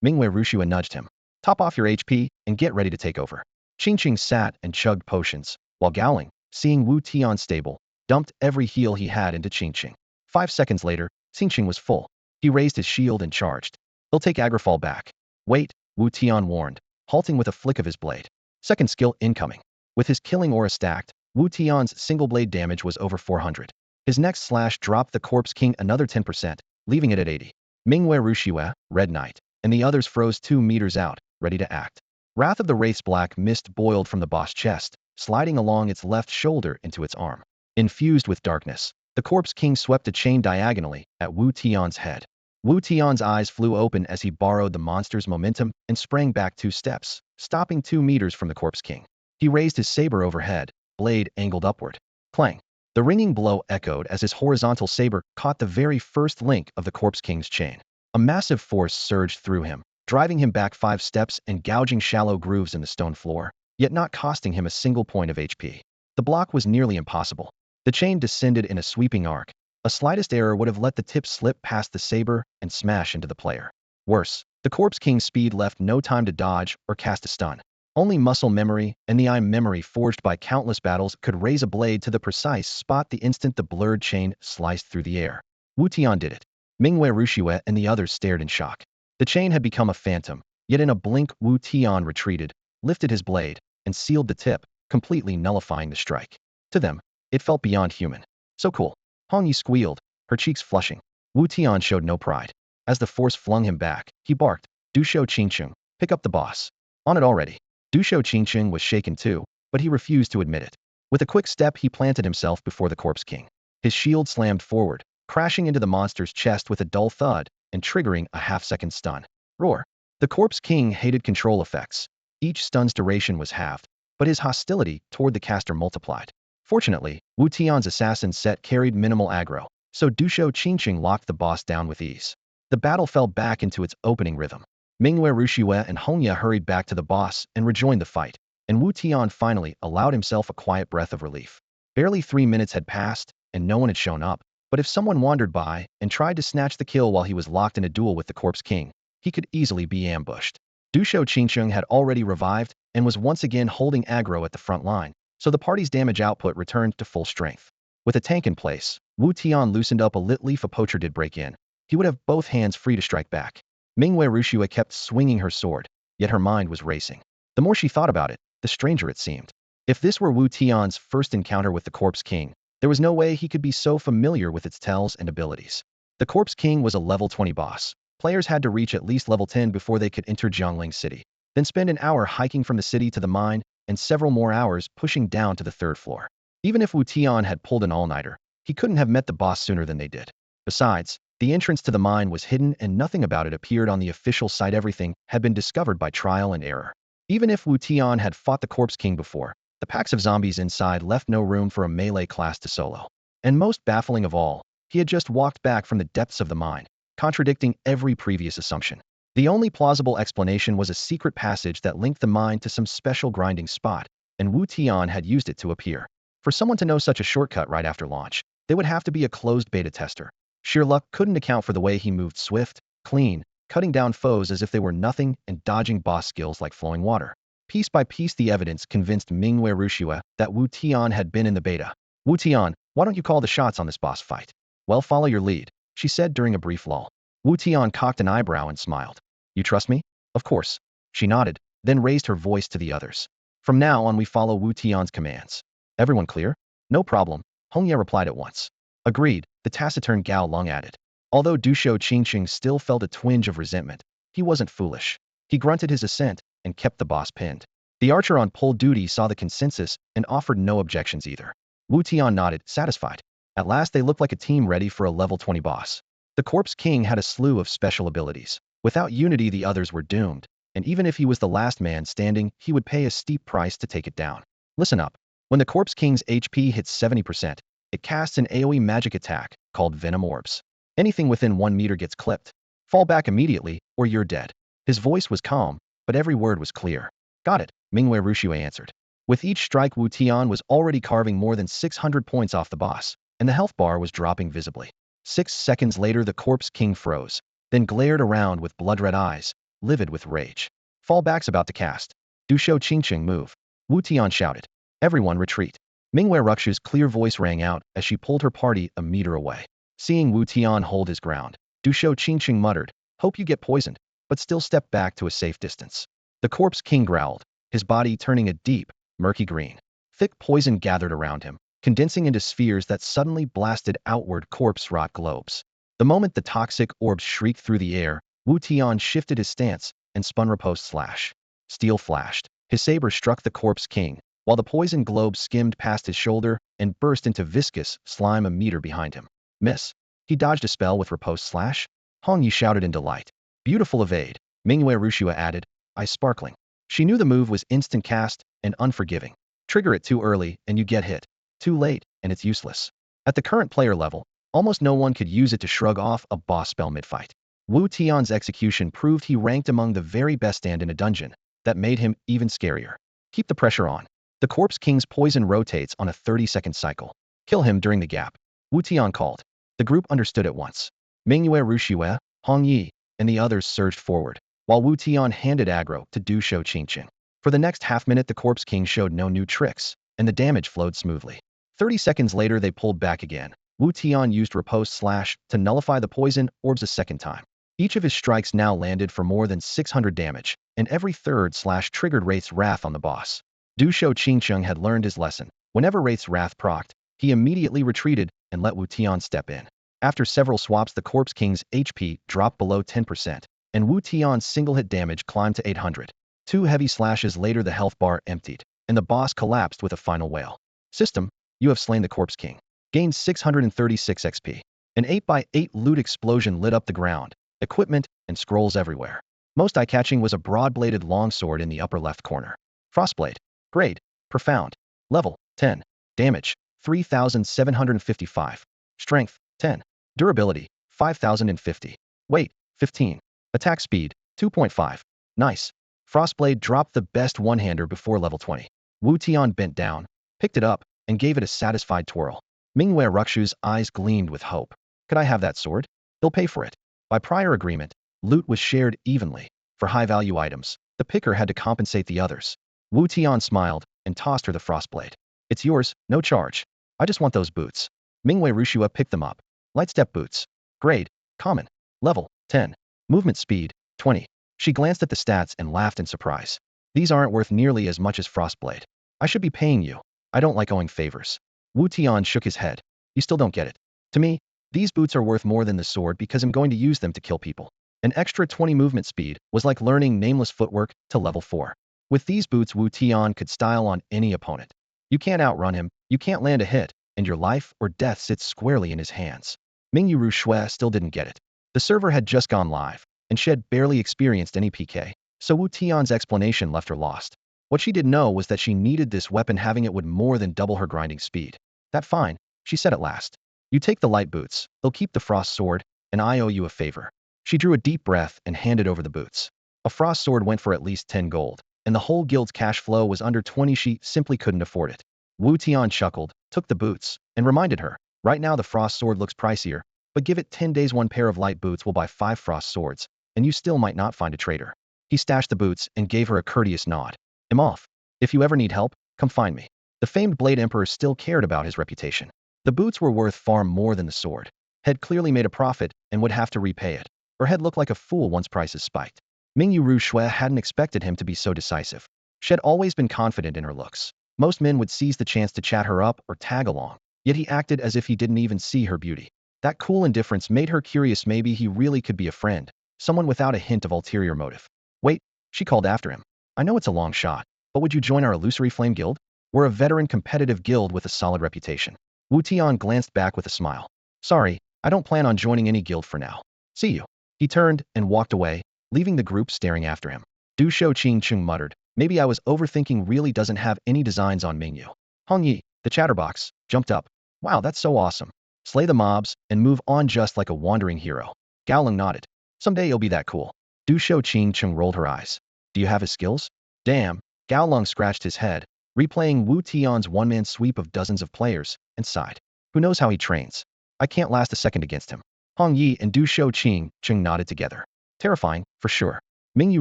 Mingwei Rushua nudged him. Top off your HP and get ready to take over. Qingqing sat and chugged potions, while Gowling, seeing Wu Tian stable, dumped every heal he had into Qingqing. 5 seconds later, Qingqing was full. He raised his shield and charged. He'll take agrifall back. Wait, Wu Tian warned, halting with a flick of his blade. Second skill incoming. With his killing aura stacked, Wu Tian's single blade damage was over 400. His next slash dropped the Corpse King another 10%, leaving it at 80. Mingwei Rushua, Red Knight, and the others froze 2 meters out, ready to act. Wrath of the Wraith's black mist boiled from the boss chest, sliding along its left shoulder into its arm. Infused with darkness, the Corpse King swept a chain diagonally at Wu Tian's head. Wu Tian's eyes flew open as he borrowed the monster's momentum and sprang back 2 steps, stopping 2 meters from the Corpse King. He raised his saber overhead, blade angled upward. Clang! The ringing blow echoed as his horizontal saber caught the very first link of the Corpse King's chain. A massive force surged through him, driving him back 5 steps and gouging shallow grooves in the stone floor, yet not costing him a single point of HP. The block was nearly impossible. The chain descended in a sweeping arc. A slightest error would have let the tip slip past the saber and smash into the player. Worse, the Corpse King's speed left no time to dodge or cast a stun. Only muscle memory and the eye memory forged by countless battles could raise a blade to the precise spot the instant the blurred chain sliced through the air. Wu Tian did it. Mingwei Rushua and the others stared in shock. The chain had become a phantom, yet in a blink Wu Tian retreated, lifted his blade, and sealed the tip, completely nullifying the strike. To them, it felt beyond human. So cool. Hong Yi squealed, her cheeks flushing. Wu Tian showed no pride. As the force flung him back, he barked, "Dushou Qingqing, pick up the boss." On it already. Dushou Qingqing was shaken too, but he refused to admit it. With a quick step he planted himself before the Corpse King. His shield slammed forward, crashing into the monster's chest with a dull thud and triggering a half-second stun. Roar. The Corpse King hated control effects. Each stun's duration was halved, but his hostility toward the caster multiplied. Fortunately, Wu Tian's assassin set carried minimal aggro, so Dushou Qingqing locked the boss down with ease. The battle fell back into its opening rhythm. Mingwei Rushua and Hongya hurried back to the boss and rejoined the fight, and Wu Tian finally allowed himself a quiet breath of relief. Barely 3 minutes had passed, and no one had shown up, but if someone wandered by and tried to snatch the kill while he was locked in a duel with the Corpse King, he could easily be ambushed. Dushou Qingqing had already revived and was once again holding aggro at the front line, so the party's damage output returned to full strength. With a tank in place, Wu Tian loosened up a lit leaf a poacher did break in. He would have both hands free to strike back. Mingwei Rushua kept swinging her sword, yet her mind was racing. The more she thought about it, the stranger it seemed. If this were Wu Tian's first encounter with the Corpse King, there was no way he could be so familiar with its tells and abilities. The Corpse King was a level 20 boss. Players had to reach at least level 10 before they could enter Jiangling City, then spend an hour hiking from the city to the mine, and several more hours pushing down to the 3rd floor. Even if Wu Tian had pulled an all-nighter, he couldn't have met the boss sooner than they did. Besides, the entrance to the mine was hidden and nothing about it appeared on the official site. Everything had been discovered by trial and error. Even if Wu Tian had fought the Corpse King before, the packs of zombies inside left no room for a melee class to solo. And most baffling of all, he had just walked back from the depths of the mine, contradicting every previous assumption. The only plausible explanation was a secret passage that linked the mine to some special grinding spot, and Wu Tian had used it to appear. For someone to know such a shortcut right after launch, they would have to be a closed beta tester. Sheer luck couldn't account for the way he moved swift, clean, cutting down foes as if they were nothing and dodging boss skills like flowing water. Piece by piece the evidence convinced Mingwei Rushua that Wu Tian had been in the beta. Wu Tian, why don't you call the shots on this boss fight? Well, follow your lead, she said during a brief lull. Wu Tian cocked an eyebrow and smiled. You trust me? Of course. She nodded, then raised her voice to the others. From now on we follow Wu Tian's commands. Everyone clear? No problem, Hongya replied at once. Agreed, the taciturn Gao Lung added. Although Dushou Qingqing still felt a twinge of resentment, he wasn't foolish. He grunted his assent and kept the boss pinned. The archer on pull duty saw the consensus and offered no objections either. Wu Tian nodded, satisfied. At last they looked like a team ready for a level 20 boss. The Corpse King had a slew of special abilities. Without unity the others were doomed, and even if he was the last man standing, he would pay a steep price to take it down. Listen up. When the Corpse King's HP hits 70%, it casts an AoE magic attack, called Venom Orbs. Anything within 1 meter gets clipped. Fall back immediately, or you're dead. His voice was calm, but every word was clear. Got it, Mingwei Rushua answered. With each strike Wu Tian was already carving more than 600 points off the boss. and the health bar was dropping visibly. 6 seconds later, the corpse king froze, then glared around with blood-red eyes, livid with rage. Fallback's about to cast. Du Shou Qingqing move. Wu Tian shouted. Everyone retreat. Mingwei Ruxu's clear voice rang out as she pulled her party a meter away. Seeing Wu Tian hold his ground, Du Shou Qingqing muttered, hope you get poisoned, but still stepped back to a safe distance. The corpse king growled, his body turning a deep, murky green. Thick poison gathered around him, condensing into spheres that suddenly blasted outward corpse rot globes. The moment the toxic orbs shrieked through the air, Wu Tian shifted his stance and spun riposte slash. Steel flashed. His saber struck the corpse king, while the poison globe skimmed past his shoulder and burst into viscous slime a meter behind him. Miss. He dodged a spell with riposte slash. Hong Yi shouted in delight. Beautiful evade. Mingwei Rushua added, eyes sparkling. She knew the move was instant cast and unforgiving. Trigger it too early and you get hit. Too late and it's useless. At the current player level, almost no one could use it to shrug off a boss spell mid-fight. Wu Tian's execution proved he ranked among the very best, and in a dungeon, that made him even scarier. Keep the pressure on. The corpse king's poison rotates on a 30-second cycle. Kill him during the gap. Wu Tian called. The group understood at once. Mingyue Rushue, Hong Yi, and the others surged forward, while Wu Tian handed aggro to Du Shou Qingqing. For the next half-minute, the corpse king showed no new tricks, and the damage flowed smoothly. 30 seconds later, they pulled back again. Wu Tian used riposte slash to nullify the poison orbs a second time. Each of his strikes now landed for more than 600 damage, and every third slash triggered Wraith's Wrath on the boss. Du Shou Qingqing had learned his lesson. Whenever Wraith's Wrath procced, he immediately retreated and let Wu Tian step in. After several swaps, the corpse king's HP dropped below 10%, and Wu Tian's single-hit damage climbed to 800. 2 heavy slashes later, the health bar emptied, and the boss collapsed with a final wail. System, you have slain the corpse king. Gained 636 XP. An 8x8 loot explosion lit up the ground, equipment, and scrolls everywhere. Most eye-catching was a broad-bladed longsword in the upper left corner. Frostblade. Grade. Profound. Level. 10. Damage. 3,755. Strength. 10. Durability. 5,050. Weight. 15. Attack speed. 2.5. Nice. Frostblade dropped the best one-hander before level 20. Wu Tian bent down, picked it up, and gave it a satisfied twirl. Mingwei Ruxu's eyes gleamed with hope. Could I have that sword? He'll pay for it. By prior agreement, loot was shared evenly. For high-value items, the picker had to compensate the others. Wu Tian smiled and tossed her the frostblade. It's yours, no charge. I just want those boots. Mingwei Rushua picked them up. Light step boots. Grade. Common. Level. 10. Movement speed. 20. She glanced at the stats and laughed in surprise. These aren't worth nearly as much as frostblade. I should be paying you. I don't like owing favors. Wu Tian shook his head. You still don't get it. To me, these boots are worth more than the sword because I'm going to use them to kill people. An extra 20 movement speed was like learning nameless footwork to level 4. With these boots, Wu Tian could style on any opponent. You can't outrun him, you can't land a hit, and your life or death sits squarely in his hands. Mingyu Rushui still didn't get it. The server had just gone live, and she had barely experienced any PK, so Wu Tian's explanation left her lost. What she didn't know was that she needed this weapon. Having it would more than double her grinding speed. That fine, she said at last. You take the light boots, they'll keep the frost sword, and I owe you a favor. She drew a deep breath and handed over the boots. A frost sword went for at least 10 gold, and the whole guild's cash flow was under 20. She simply couldn't afford it. Wu Tian chuckled, took the boots, and reminded her, right now the frost sword looks pricier, but give it 10 days, one pair of light boots will buy 5 frost swords, and you still might not find a trader. He stashed the boots and gave her a courteous nod. I'm off. If you ever need help, come find me. The famed Blade Emperor still cared about his reputation. The boots were worth far more than the sword. Had clearly made a profit and would have to repay it, or had looked like a fool once prices spiked. Mingyu Rushui hadn't expected him to be so decisive. She had always been confident in her looks. Most men would seize the chance to chat her up or tag along, yet he acted as if he didn't even see her beauty. That cool indifference made her curious. Maybe he really could be a friend, someone without a hint of ulterior motive. Wait, she called after him. I know it's a long shot, but would you join our Illusory Flame Guild? We're a veteran competitive guild with a solid reputation. Wu Tian glanced back with a smile. Sorry, I don't plan on joining any guild for now. See you. He turned and walked away, leaving the group staring after him. Du Shou Qingqing muttered, maybe I was overthinking. Really doesn't have any designs on Mingyu. Hong Yi, the chatterbox, jumped up. Wow, that's so awesome. Slay the mobs and move on just like a wandering hero. Gaolong nodded. Someday you'll be that cool. Du Shou Qingqing rolled her eyes. Do you have his skills? Damn. Gaolong scratched his head, replaying Wu Tian's one-man sweep of dozens of players, and sighed. Who knows how he trains? I can't last a second against him. Hong Yi and Du Shou Ching nodded together. Terrifying, for sure. Mingyu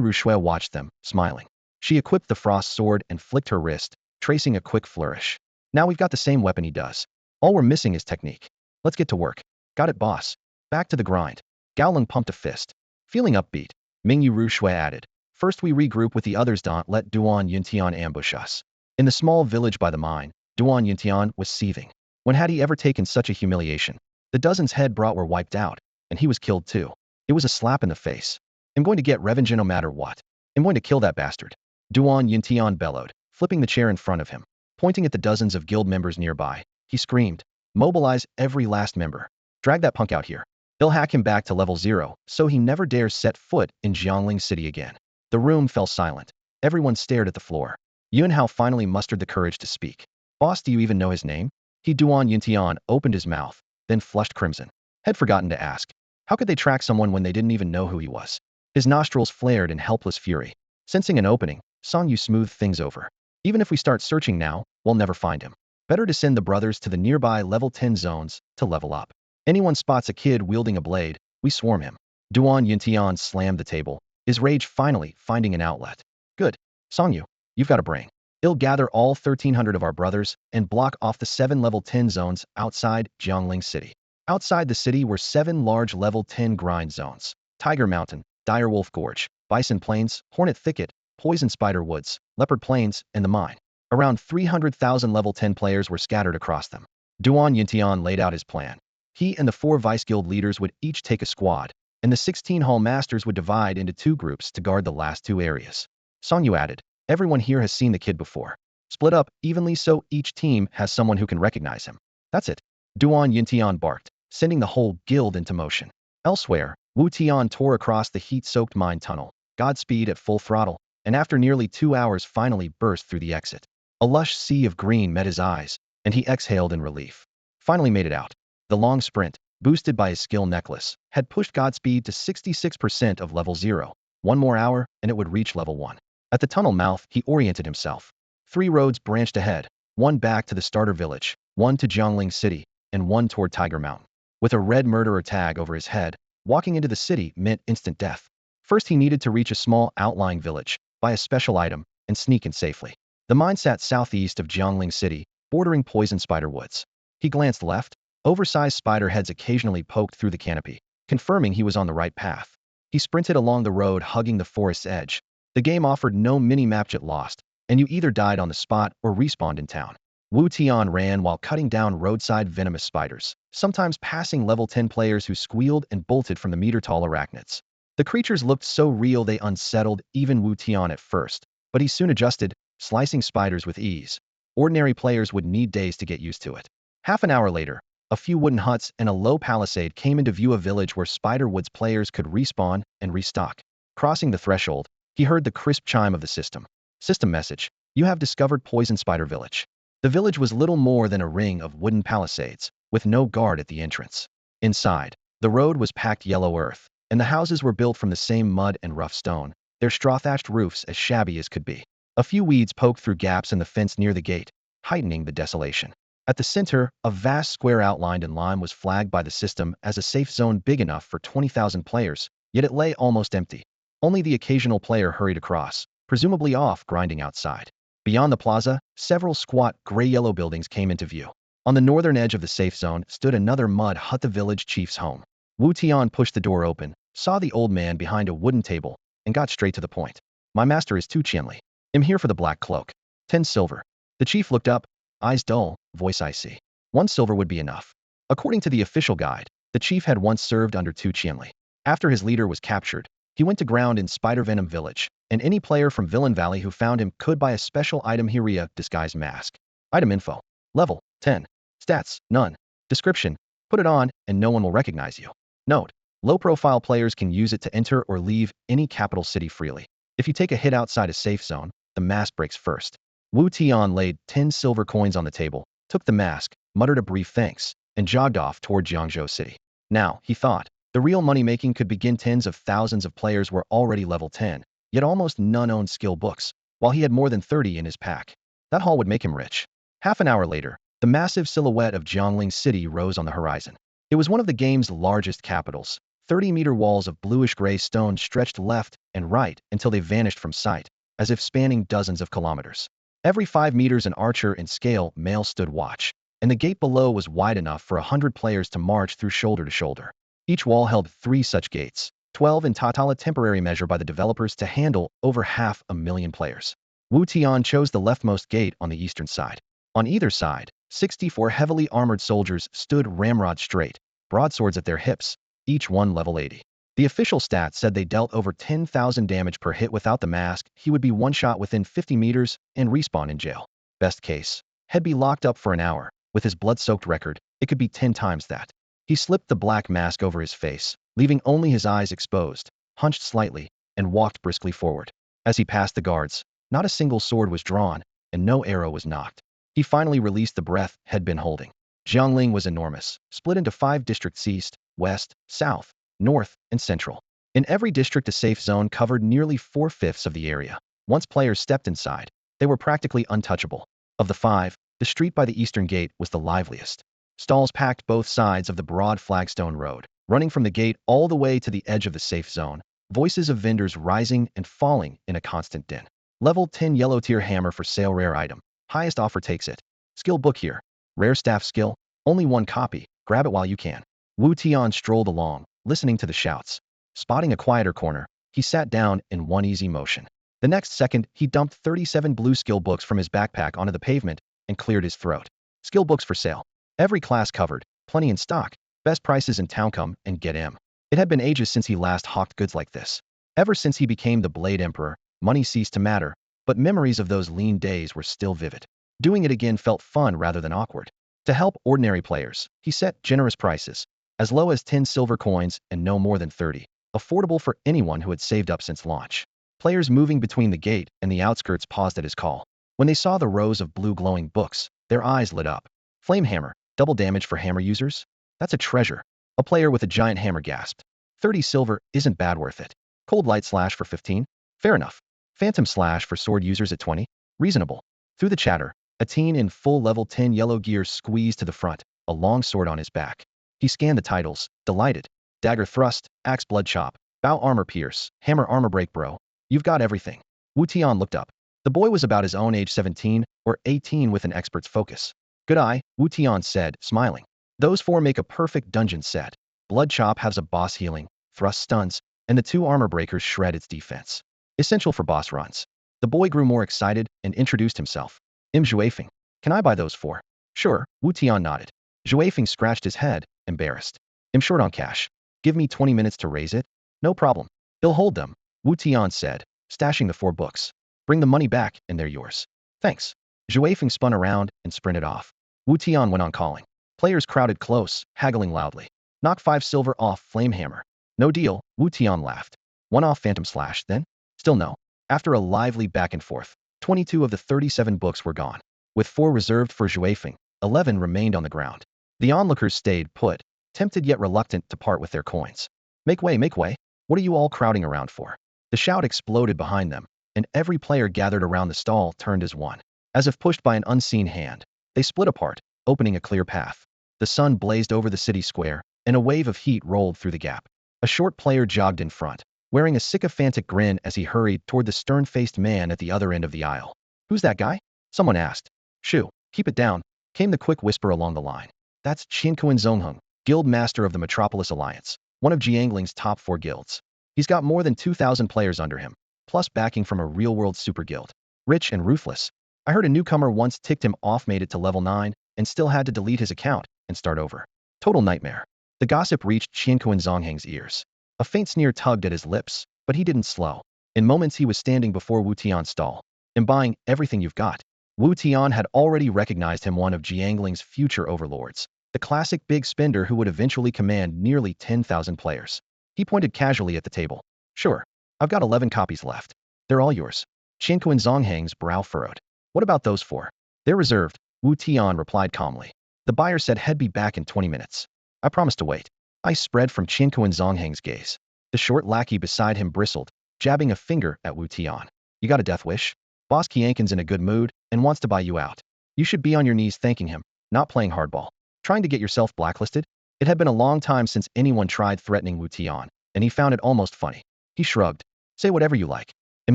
Rushui watched them, smiling. She equipped the frost sword and flicked her wrist, tracing a quick flourish. Now we've got the same weapon he does. All we're missing is technique. Let's get to work. Got it, boss. Back to the grind. Gao pumped a fist. Feeling upbeat, Mingyu Rushui added. First we regroup with the others. Don't let Duan Yuntian ambush us. In the small village by the mine, Duan Yuntian was seething. When had he ever taken such a humiliation? The dozens head brought were wiped out, and he was killed too. It was a slap in the face. I'm going to get revenge no matter what. I'm going to kill that bastard. Duan Yuntian bellowed, flipping the chair in front of him. Pointing at the dozens of guild members nearby, he screamed, mobilize every last member. Drag that punk out here. They'll hack him back to level 0, so he never dares set foot in Jiangling City again. The room fell silent. Everyone stared at the floor. Yun Hao finally mustered the courage to speak. Boss, do you even know his name? Duan Yuntian opened his mouth, then flushed crimson. Had forgotten to ask. How could they track someone when they didn't even know who he was? His nostrils flared in helpless fury. Sensing an opening, Song Yu smoothed things over. Even if we start searching now, we'll never find him. Better to send the brothers to the nearby level 10 zones to level up. Anyone spots a kid wielding a blade, we swarm him. Duan Yuntian slammed the table, his rage finally finding an outlet. Good. Song Yu, you've got a brain. He'll gather all 1,300 of our brothers and block off the 7 level 10 zones outside Jiangling City. Outside the city were 7 large level 10 grind zones. Tiger Mountain, Direwolf Gorge, Bison Plains, Hornet Thicket, Poison Spider Woods, Leopard Plains, and the mine. Around 300,000 level 10 players were scattered across them. Duan Yuntian laid out his plan. He and the 4 Vice Guild leaders would each take a squad, and the 16 Hall Masters would divide into 2 groups to guard the last 2 areas. Song Yu added, everyone here has seen the kid before. Split up evenly so each team has someone who can recognize him. That's it. Duan Yuntian barked, sending the whole guild into motion. Elsewhere, Wu Tian tore across the heat-soaked mine tunnel, Godspeed at full throttle, and after nearly 2 hours finally burst through the exit. A lush sea of green met his eyes, and he exhaled in relief. Finally made it out. The long sprint, boosted by his skill necklace, had pushed Godspeed to 66% of level 0. 1 more hour, and it would reach level 1. At the tunnel mouth, he oriented himself. 3 roads branched ahead, 1 back to the starter village, 1 to Jiangling City, and 1 toward Tiger Mountain. With a red murderer tag over his head, walking into the city meant instant death. First he needed to reach a small outlying village, buy a special item, and sneak in safely. The mine sat southeast of Jiangling City, bordering Poison Spider Woods. He glanced left. Oversized spider heads occasionally poked through the canopy, confirming he was on the right path. He sprinted along the road hugging the forest's edge. The game offered no mini-map yet lost, and you either died on the spot or respawned in town. Wu Tian ran while cutting down roadside venomous spiders, sometimes passing level 10 players who squealed and bolted from the meter-tall arachnids. The creatures looked so real they unsettled even Wu Tian at first, but he soon adjusted, slicing spiders with ease. Ordinary players would need days to get used to it. Half an hour later, a few wooden huts and a low palisade came into view, a village where Spiderwoods players could respawn and restock. Crossing the threshold, he heard the crisp chime of the system. System message, you have discovered Poison Spider Village. The village was little more than a ring of wooden palisades, with no guard at the entrance. Inside, the road was packed yellow earth, and the houses were built from the same mud and rough stone, their straw-thatched roofs as shabby as could be. A few weeds poked through gaps in the fence near the gate, heightening the desolation. At the center, a vast square outlined in lime was flagged by the system as a safe zone big enough for 20,000 players, yet it lay almost empty. Only the occasional player hurried across, presumably off grinding outside. Beyond the plaza, several squat gray-yellow buildings came into view. On the northern edge of the safe zone stood another mud hut, the village chief's home. Wu Tian pushed the door open, saw the old man behind a wooden table, and got straight to the point. My master is Tu Qianli. I'm here for the black cloak. 10 silver. The chief looked up, eyes dull, voice icy. 1 silver would be enough. According to the official guide, the chief had once served under Tu Qianli. After his leader was captured, he went to ground in Spider Venom Village, and any player from Villain Valley who found him could buy a special item Hiria disguise mask. Item info. Level 10. Stats none. Description. Put it on, and no one will recognize you. Note. Low-profile players can use it to enter or leave any capital city freely. If you take a hit outside a safe zone, the mask breaks first. Wu Tian laid 10 silver coins on the table, took the mask, muttered a brief thanks, and jogged off toward Jiangzhou City. Now, he thought, the real money-making could begin. Tens of thousands of players were already level 10, yet almost none owned skill books, while he had more than 30 in his pack. That haul would make him rich. Half an hour later, The massive silhouette of Jiangling City rose on the horizon. It was one of the game's largest capitals. 30-meter walls of bluish-gray stone stretched left and right until they vanished from sight, as if spanning dozens of kilometers. Every 5 meters an archer in scale male stood watch, and the gate below was wide enough for 100 players to march through shoulder to shoulder. Each wall held 3 such gates, 12 in total, a temporary measure by the developers to handle over 500,000 players. Wu Tian chose the leftmost gate on the eastern side. On either side, 64 heavily armored soldiers stood ramrod straight, broadswords at their hips, each one level 80. The official stats said they dealt over 10,000 damage per hit. Without the mask, he would be one-shot within 50 meters and respawn in jail. Best case, he'd be locked up for an hour. With his blood-soaked record, it could be 10 times that. He slipped the black mask over his face, leaving only his eyes exposed, hunched slightly, and walked briskly forward. As he passed the guards, not a single sword was drawn, and no arrow was knocked. He finally released the breath he'd been holding. Jiangling was enormous, split into 5 districts: east, west, south, north, and central. In every district, a safe zone covered nearly 4/5 of the area. Once players stepped inside, they were practically untouchable. Of the 5, the street by the eastern gate was the liveliest. Stalls packed both sides of the broad flagstone road, running from the gate all the way to the edge of the safe zone, voices of vendors rising and falling in a constant din. Level 10 yellow tier hammer for sale, rare item. Highest offer takes it. Skill book here. Rare staff skill, only 1 copy, grab it while you can. Wu Tian strolled along, listening to the shouts. Spotting a quieter corner, he sat down in one easy motion. The next second, he dumped 37 blue skill books from his backpack onto the pavement and cleared his throat. Skill books for sale. Every class covered, plenty in stock, best prices in town. Come and get him. It had been ages since he last hawked goods like this. Ever since he became the Blade Emperor, money ceased to matter, but memories of those lean days were still vivid. Doing it again felt fun rather than awkward. To help ordinary players, he set generous prices, as low as 10 silver coins and no more than 30, affordable for anyone who had saved up since launch. Players moving between the gate and the outskirts paused at his call. When they saw the rows of blue glowing books, their eyes lit up. Flame hammer, double damage for hammer users? That's a treasure. A player with a giant hammer gasped. 30 silver isn't bad, worth it. Cold light slash for 15? Fair enough. Phantom slash for sword users at 20? Reasonable. Through the chatter, a teen in full level 10 yellow gear squeezed to the front, a long sword on his back. He scanned the titles, delighted. Dagger thrust, axe blood chop, bow armor pierce, hammer armor break. Bro, you've got everything. Wu Tian looked up. The boy was about his own age, 17 or 18, with an expert's focus. Good eye, Wu Tian said, smiling. Those 4 make a perfect dungeon set. Blood chop has a boss healing, thrust stuns, and the 2 armor breakers shred its defense. Essential for boss runs. The boy grew more excited and introduced himself. Zhuifeng. Can I buy those 4? Sure, Wu Tian nodded. Zhuifeng scratched his head, embarrassed. I'm short on cash. Give me 20 minutes to raise it? No problem. He'll hold them, Wu Tian said, stashing the 4 books. Bring the money back and they're yours. Thanks. Zhuifeng spun around and sprinted off. Wu Tian went on calling. Players crowded close, haggling loudly. Knock 5 silver off flame hammer. No deal, Wu Tian laughed. 1 off phantom slash, then? Still no. After a lively back and forth, 22 of the 37 books were gone. With 4 reserved for Zhuifeng, 11 remained on the ground. The onlookers stayed put, tempted yet reluctant to part with their coins. Make way, make way. What are you all crowding around for? The shout exploded behind them, and every player gathered around the stall turned as one. As if pushed by an unseen hand, they split apart, opening a clear path. The sun blazed over the city square, and a wave of heat rolled through the gap. A short player jogged in front, wearing a sycophantic grin as he hurried toward the stern-faced man at the other end of the aisle. Who's that guy? Someone asked. Shoo, keep it down, came the quick whisper along the line. That's Qianquan Zongheng, guild master of the Metropolis Alliance, one of Jiangling's top 4 guilds. He's got more than 2,000 players under him, plus backing from a real-world super guild. Rich and ruthless. I heard a newcomer once ticked him off, made it to level 9, and still had to delete his account and start over. Total nightmare. The gossip reached Qianquan Zongheng's ears. A faint sneer tugged at his lips, but he didn't slow. In moments he was standing before Wu Tian's stall. I'm buying everything you've got. Wu Tian had already recognized him, one of Jiangling's future overlords, the classic big spender who would eventually command nearly 10,000 players. He pointed casually at the table. Sure, I've got 11 copies left. They're all yours. Qianquan Zongheng's brow furrowed. What about those 4? They're reserved, Wu Tian replied calmly. The buyer said he'd be back in 20 minutes. I promised to wait. Ice spread from Qianquan Zongheng's gaze. The short lackey beside him bristled, jabbing a finger at Wu Tian. You got a death wish? Boss Qianquan's in a good mood and wants to buy you out. You should be on your knees thanking him. not playing hardball. Trying to get yourself blacklisted? It had been a long time since anyone tried threatening Wu Tian, and he found it almost funny. He shrugged. Say whatever you like. I'm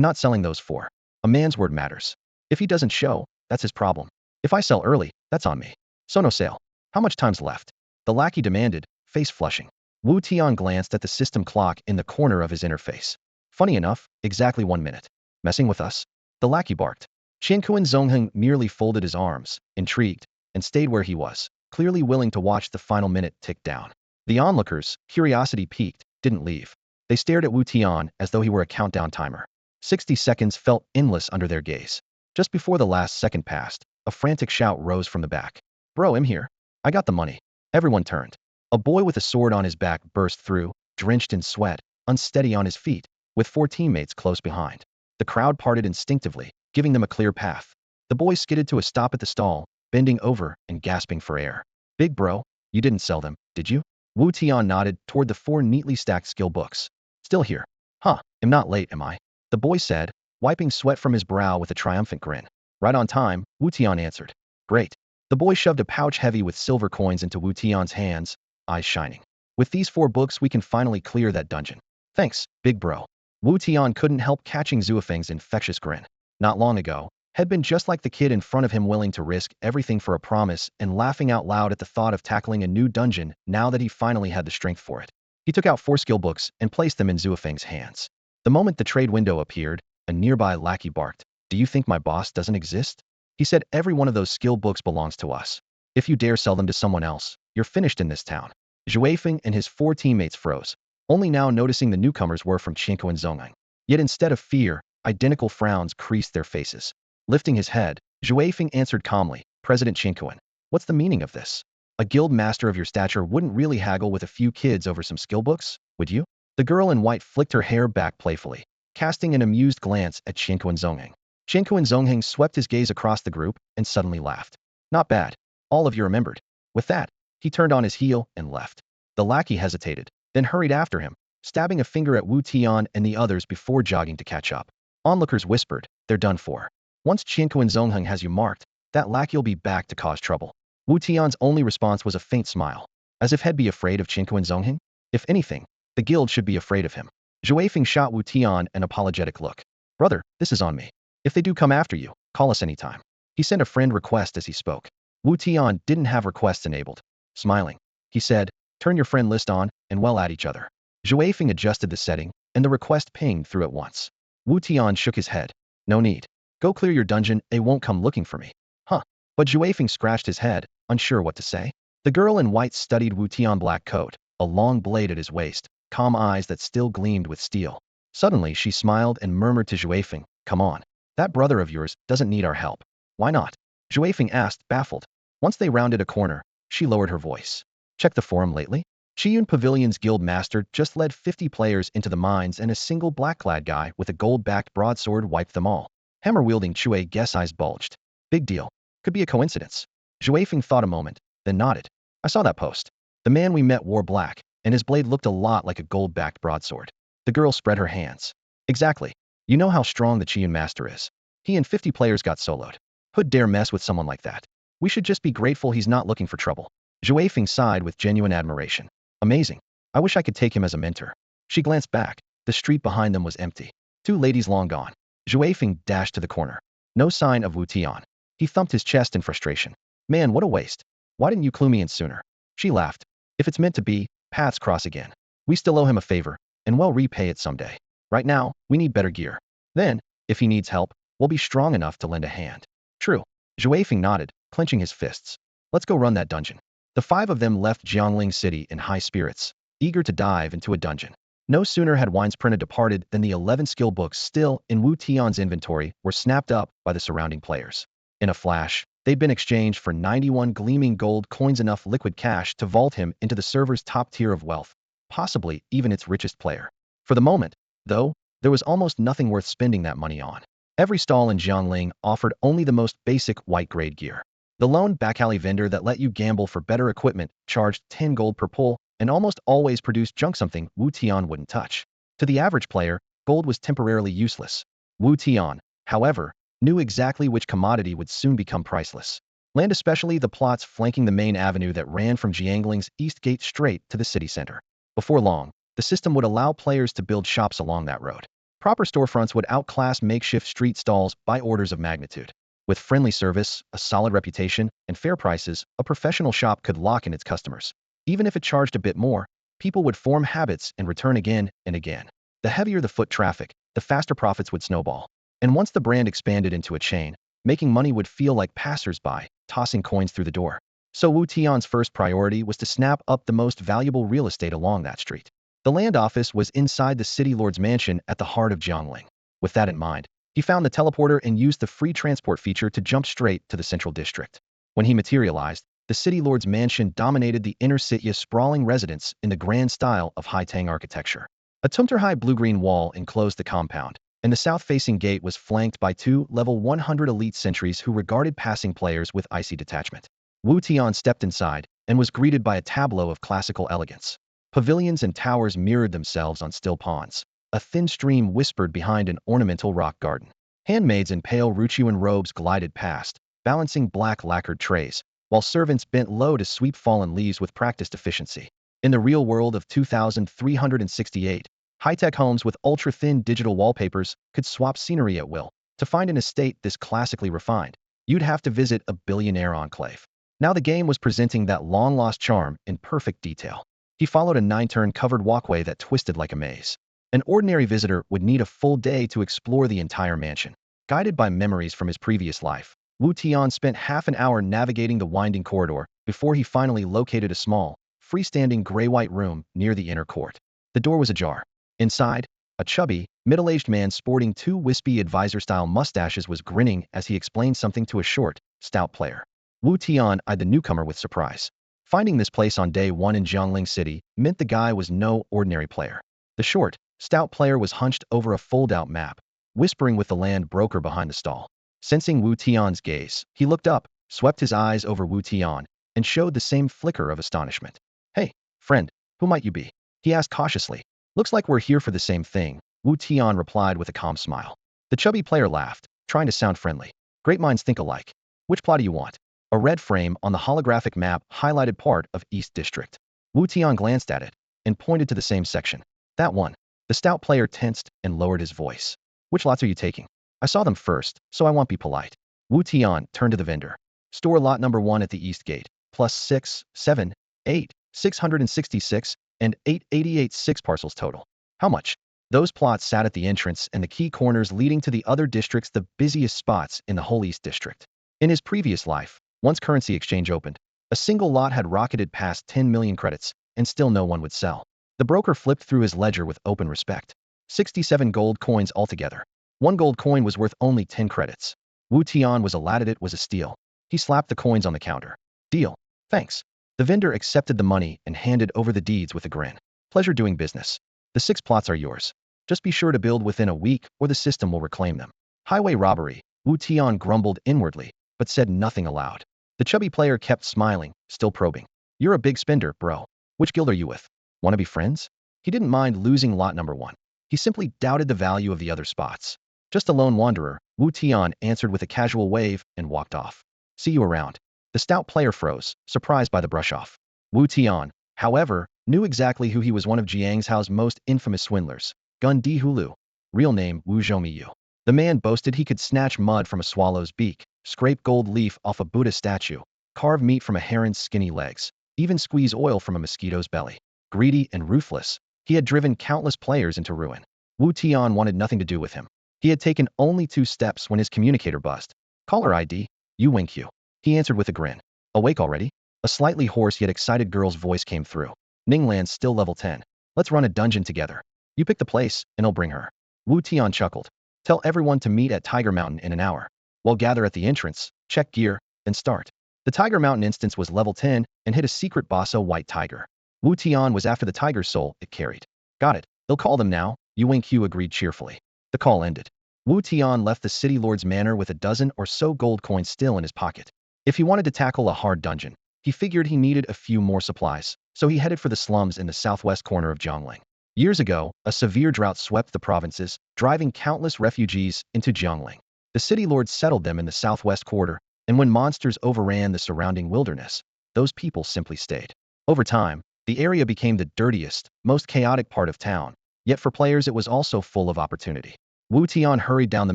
not selling those for. A man's word matters. If he doesn't show, that's his problem. If I sell early, that's on me. So no sale. How much time's left? The lackey demanded, face flushing. Wu Tian glanced at the system clock in the corner of his interface. Funny enough, exactly 1 minute. Messing with us? The lackey barked. Qianquan Zongheng merely folded his arms, intrigued, and stayed where he was, clearly willing to watch the final minute tick down. The onlookers, curiosity piqued, didn't leave. They stared at Wu Tian as though he were a countdown timer. 60 seconds felt endless under their gaze. Just before the last second passed, a frantic shout rose from the back. Bro, I'm here. I got the money. Everyone turned. A boy with a sword on his back burst through, drenched in sweat, unsteady on his feet, with 4 teammates close behind. The crowd parted instinctively, giving them a clear path. The boy skidded to a stop at the stall, bending over and gasping for air. Big bro, you didn't sell them, did you? Wu Tian nodded toward the 4 neatly stacked skill books. Still here. Huh, I'm not late, am I? The boy said, wiping sweat from his brow with a triumphant grin. Right on time, Wu Tian answered. Great. The boy shoved a pouch heavy with silver coins into Wu Tian's hands, eyes shining. With these 4 books we can finally clear that dungeon. Thanks, big bro. Wu Tian couldn't help catching Zuofeng's infectious grin. Not long ago, had been just like the kid in front of him willing to risk everything for a promise and laughing out loud at the thought of tackling a new dungeon now that he finally had the strength for it. He took out 4 skill books and placed them in Zuofeng's hands. The moment the trade window appeared, a nearby lackey barked. Do you think my boss doesn't exist? He said every one of those skill books belongs to us. If you dare sell them to someone else, you're finished in this town. Zuofeng and his 4 teammates froze, only now noticing the newcomers were from Qianquan Zongheng. Yet instead of fear, identical frowns creased their faces. Lifting his head, Zuofeng answered calmly, President Qianquan, what's the meaning of this? A guild master of your stature wouldn't really haggle with a few kids over some skill books, would you? The girl in white flicked her hair back playfully, casting an amused glance at Qianquan Zongheng. Qianquan Zongheng swept his gaze across the group and suddenly laughed. Not bad. All of you remembered. With that, he turned on his heel and left. The lackey hesitated, then hurried after him, stabbing a finger at Wu Tian and the others before jogging to catch up. Onlookers whispered, they're done for. Once Qianquan Zongheng has you marked, that lackey'll be back to cause trouble. Wu Tian's only response was a faint smile, as if he'd be afraid of Qianquan Zongheng. If anything, the guild should be afraid of him. Zuofeng shot Wu Tian an apologetic look. Brother, this is on me. If they do come after you, call us anytime. He sent a friend request as he spoke. Wu Tian didn't have requests enabled. Smiling, he said, turn your friend list on, and well at each other. Zuofeng adjusted the setting, and the request pinged through at once. Wu Tian shook his head. No need. Go clear your dungeon, they won't come looking for me. Huh. But Zuofeng scratched his head, unsure what to say. The girl in white studied Wu Tian's black coat, a long blade at his waist, calm eyes that still gleamed with steel. Suddenly she smiled and murmured to Zuofeng, come on. That brother of yours doesn't need our help. Why not? Zuofeng asked, baffled. Once they rounded a corner, she lowered her voice. Check the forum lately? Qiyun Pavilion's guild master just led 50 players into the mines and a single black-clad guy with a gold-backed broadsword wiped them all. Hammer-wielding Chue Guess eyes bulged. Big deal. Could be a coincidence. Zuofeng thought a moment, then nodded. I saw that post. The man we met wore black, and his blade looked a lot like a gold-backed broadsword. The girl spread her hands. Exactly. You know how strong the Qiyun master is. He and 50 players got soloed. Who'd dare mess with someone like that? We should just be grateful he's not looking for trouble. Zuofeng sighed with genuine admiration. Amazing. I wish I could take him as a mentor. She glanced back. The street behind them was empty. 2 ladies long gone. Zuofeng dashed to the corner. No sign of Wu Tian. He thumped his chest in frustration. Man, what a waste. Why didn't you clue me in sooner? She laughed. If it's meant to be, paths cross again. We still owe him a favor, and we'll repay it someday. Right now, we need better gear. Then, if he needs help, we'll be strong enough to lend a hand. True. Zuofeng nodded, clenching his fists. Let's go run that dungeon. The 5 of them left Jiangling City in high spirits, eager to dive into a dungeon. No sooner had Winesprinta departed than the 11 skill books still in Wu Tian's inventory were snapped up by the surrounding players. In a flash, they'd been exchanged for 91 gleaming gold coins, enough liquid cash to vault him into the server's top tier of wealth, possibly even its richest player. For the moment, though, there was almost nothing worth spending that money on. Every stall in Jiangling offered only the most basic white-grade gear. The lone backalley vendor that let you gamble for better equipment charged 10 gold per pull and almost always produced junk, something Wu Tian wouldn't touch. To the average player, gold was temporarily useless. Wu Tian, however, knew exactly which commodity would soon become priceless. land especially the plots flanking the main avenue that ran from Jiangling's east gate straight to the city center. Before long, the system would allow players to build shops along that road. Proper storefronts would outclass makeshift street stalls by orders of magnitude. With friendly service, a solid reputation, and fair prices, a professional shop could lock in its customers. Even if it charged a bit more, people would form habits and return again and again. The heavier the foot traffic, the faster profits would snowball. And once the brand expanded into a chain, making money would feel like passers-by, tossing coins through the door. So Wu Tian's first priority was to snap up the most valuable real estate along that street. The land office was inside the city lord's mansion at the heart of Jiangling. With that in mind, he found the teleporter and used the free transport feature to jump straight to the central district. When he materialized, the city lord's mansion dominated the inner city's sprawling residence in the grand style of high-tang architecture. A tumter-high blue-green wall enclosed the compound, and the south-facing gate was flanked by two level 100 elite sentries who regarded passing players with icy detachment. Wu Tian stepped inside and was greeted by a tableau of classical elegance. Pavilions and towers mirrored themselves on still ponds. A thin stream whispered behind an ornamental rock garden. Handmaids in pale Wutian robes glided past, balancing black lacquered trays, while servants bent low to sweep fallen leaves with practiced efficiency. In the real world of 2368, high-tech homes with ultra-thin digital wallpapers could swap scenery at will. To find an estate this classically refined, you'd have to visit a billionaire enclave. Now the game was presenting that long-lost charm in perfect detail. He followed a 9-turn covered walkway that twisted like a maze. An ordinary visitor would need a full day to explore the entire mansion. Guided by memories from his previous life, Wu Tian spent half an hour navigating the winding corridor before he finally located a small, freestanding gray-white room near the inner court. The door was ajar. Inside, a chubby, middle-aged man sporting two wispy advisor-style mustaches was grinning as he explained something to a short, stout player. Wu Tian eyed the newcomer with surprise. Finding this place on day one in Jiangling City meant the guy was no ordinary player. The short, stout player was hunched over a fold-out map, whispering with the land broker behind the stall. Sensing Wu Tian's gaze, he looked up, swept his eyes over Wu Tian, and showed the same flicker of astonishment. "Hey, friend, who might you be?" he asked cautiously. "Looks like we're here for the same thing," Wu Tian replied with a calm smile. The chubby player laughed, trying to sound friendly. "Great minds think alike. Which plot do you want?" A red frame on the holographic map highlighted part of East District. Wu Tian glanced at it and pointed to the same section. "That one." The stout player tensed and lowered his voice. "Which lots are you taking? I saw them first, so I won't be polite." Wu Tian turned to the vendor. "Store lot number 1 at the east gate, plus 6, 7, 8, 666, and 888 6 parcels total. How much?" Those plots sat at the entrance and the key corners leading to the other districts, the busiest spots in the whole East District. In his previous life, once currency exchange opened, a single lot had rocketed past 10 million credits, and still no one would sell. The broker flipped through his ledger with open respect. 67 gold coins altogether. One gold coin was worth only 10 credits. Wu Tian was elated. It was a steal. He slapped the coins on the counter. "Deal. Thanks." The vendor accepted the money and handed over the deeds with a grin. "Pleasure doing business. The 6 plots are yours. Just be sure to build within a week or the system will reclaim them." Highway robbery, Wu Tian grumbled inwardly, but said nothing aloud. The chubby player kept smiling, still probing. "You're a big spender, bro. Which guild are you with? Want to be friends?" He didn't mind losing lot number 1. He simply doubted the value of the other spots. "Just a lone wanderer," Wu Tian answered with a casual wave and walked off. "See you around." The stout player froze, surprised by the brush-off. Wu Tian, however, knew exactly who he was, one of Jiangzhao's most infamous swindlers, Gun Di Hulu. Real name Wu Zhoumiyu. The man boasted he could snatch mud from a swallow's beak, scrape gold leaf off a Buddha statue, carve meat from a heron's skinny legs, even squeeze oil from a mosquito's belly. Greedy and ruthless, he had driven countless players into ruin. Wu Tian wanted nothing to do with him. He had taken only 2 steps when his communicator buzzed. "Caller ID, Yu Wingqiu." He answered with a grin. "Awake already?" A slightly hoarse yet excited girl's voice came through. "Ningland's still level 10. Let's run a dungeon together. You pick the place, and I'll bring her." Wu Tian chuckled. "Tell everyone to meet at Tiger Mountain in an hour. We'll gather at the entrance, check gear, then start." The Tiger Mountain instance was level 10 and hit a secret bosso white tiger. Wu Tian was after the tiger's soul it carried. "Got it. They'll call them now," Yu Wingqiu agreed cheerfully. The call ended. Wu Tian left the city lord's manor with a dozen or so gold coins still in his pocket. If he wanted to tackle a hard dungeon, he figured he needed a few more supplies, so he headed for the slums in the southwest corner of Jiangling. Years ago, a severe drought swept the provinces, driving countless refugees into Jiangling. The city lords settled them in the southwest quarter, And when monsters overran the surrounding wilderness, those people simply stayed. Over time, the area became the dirtiest, most chaotic part of town, yet for players it was also full of opportunity. Wu Tian hurried down the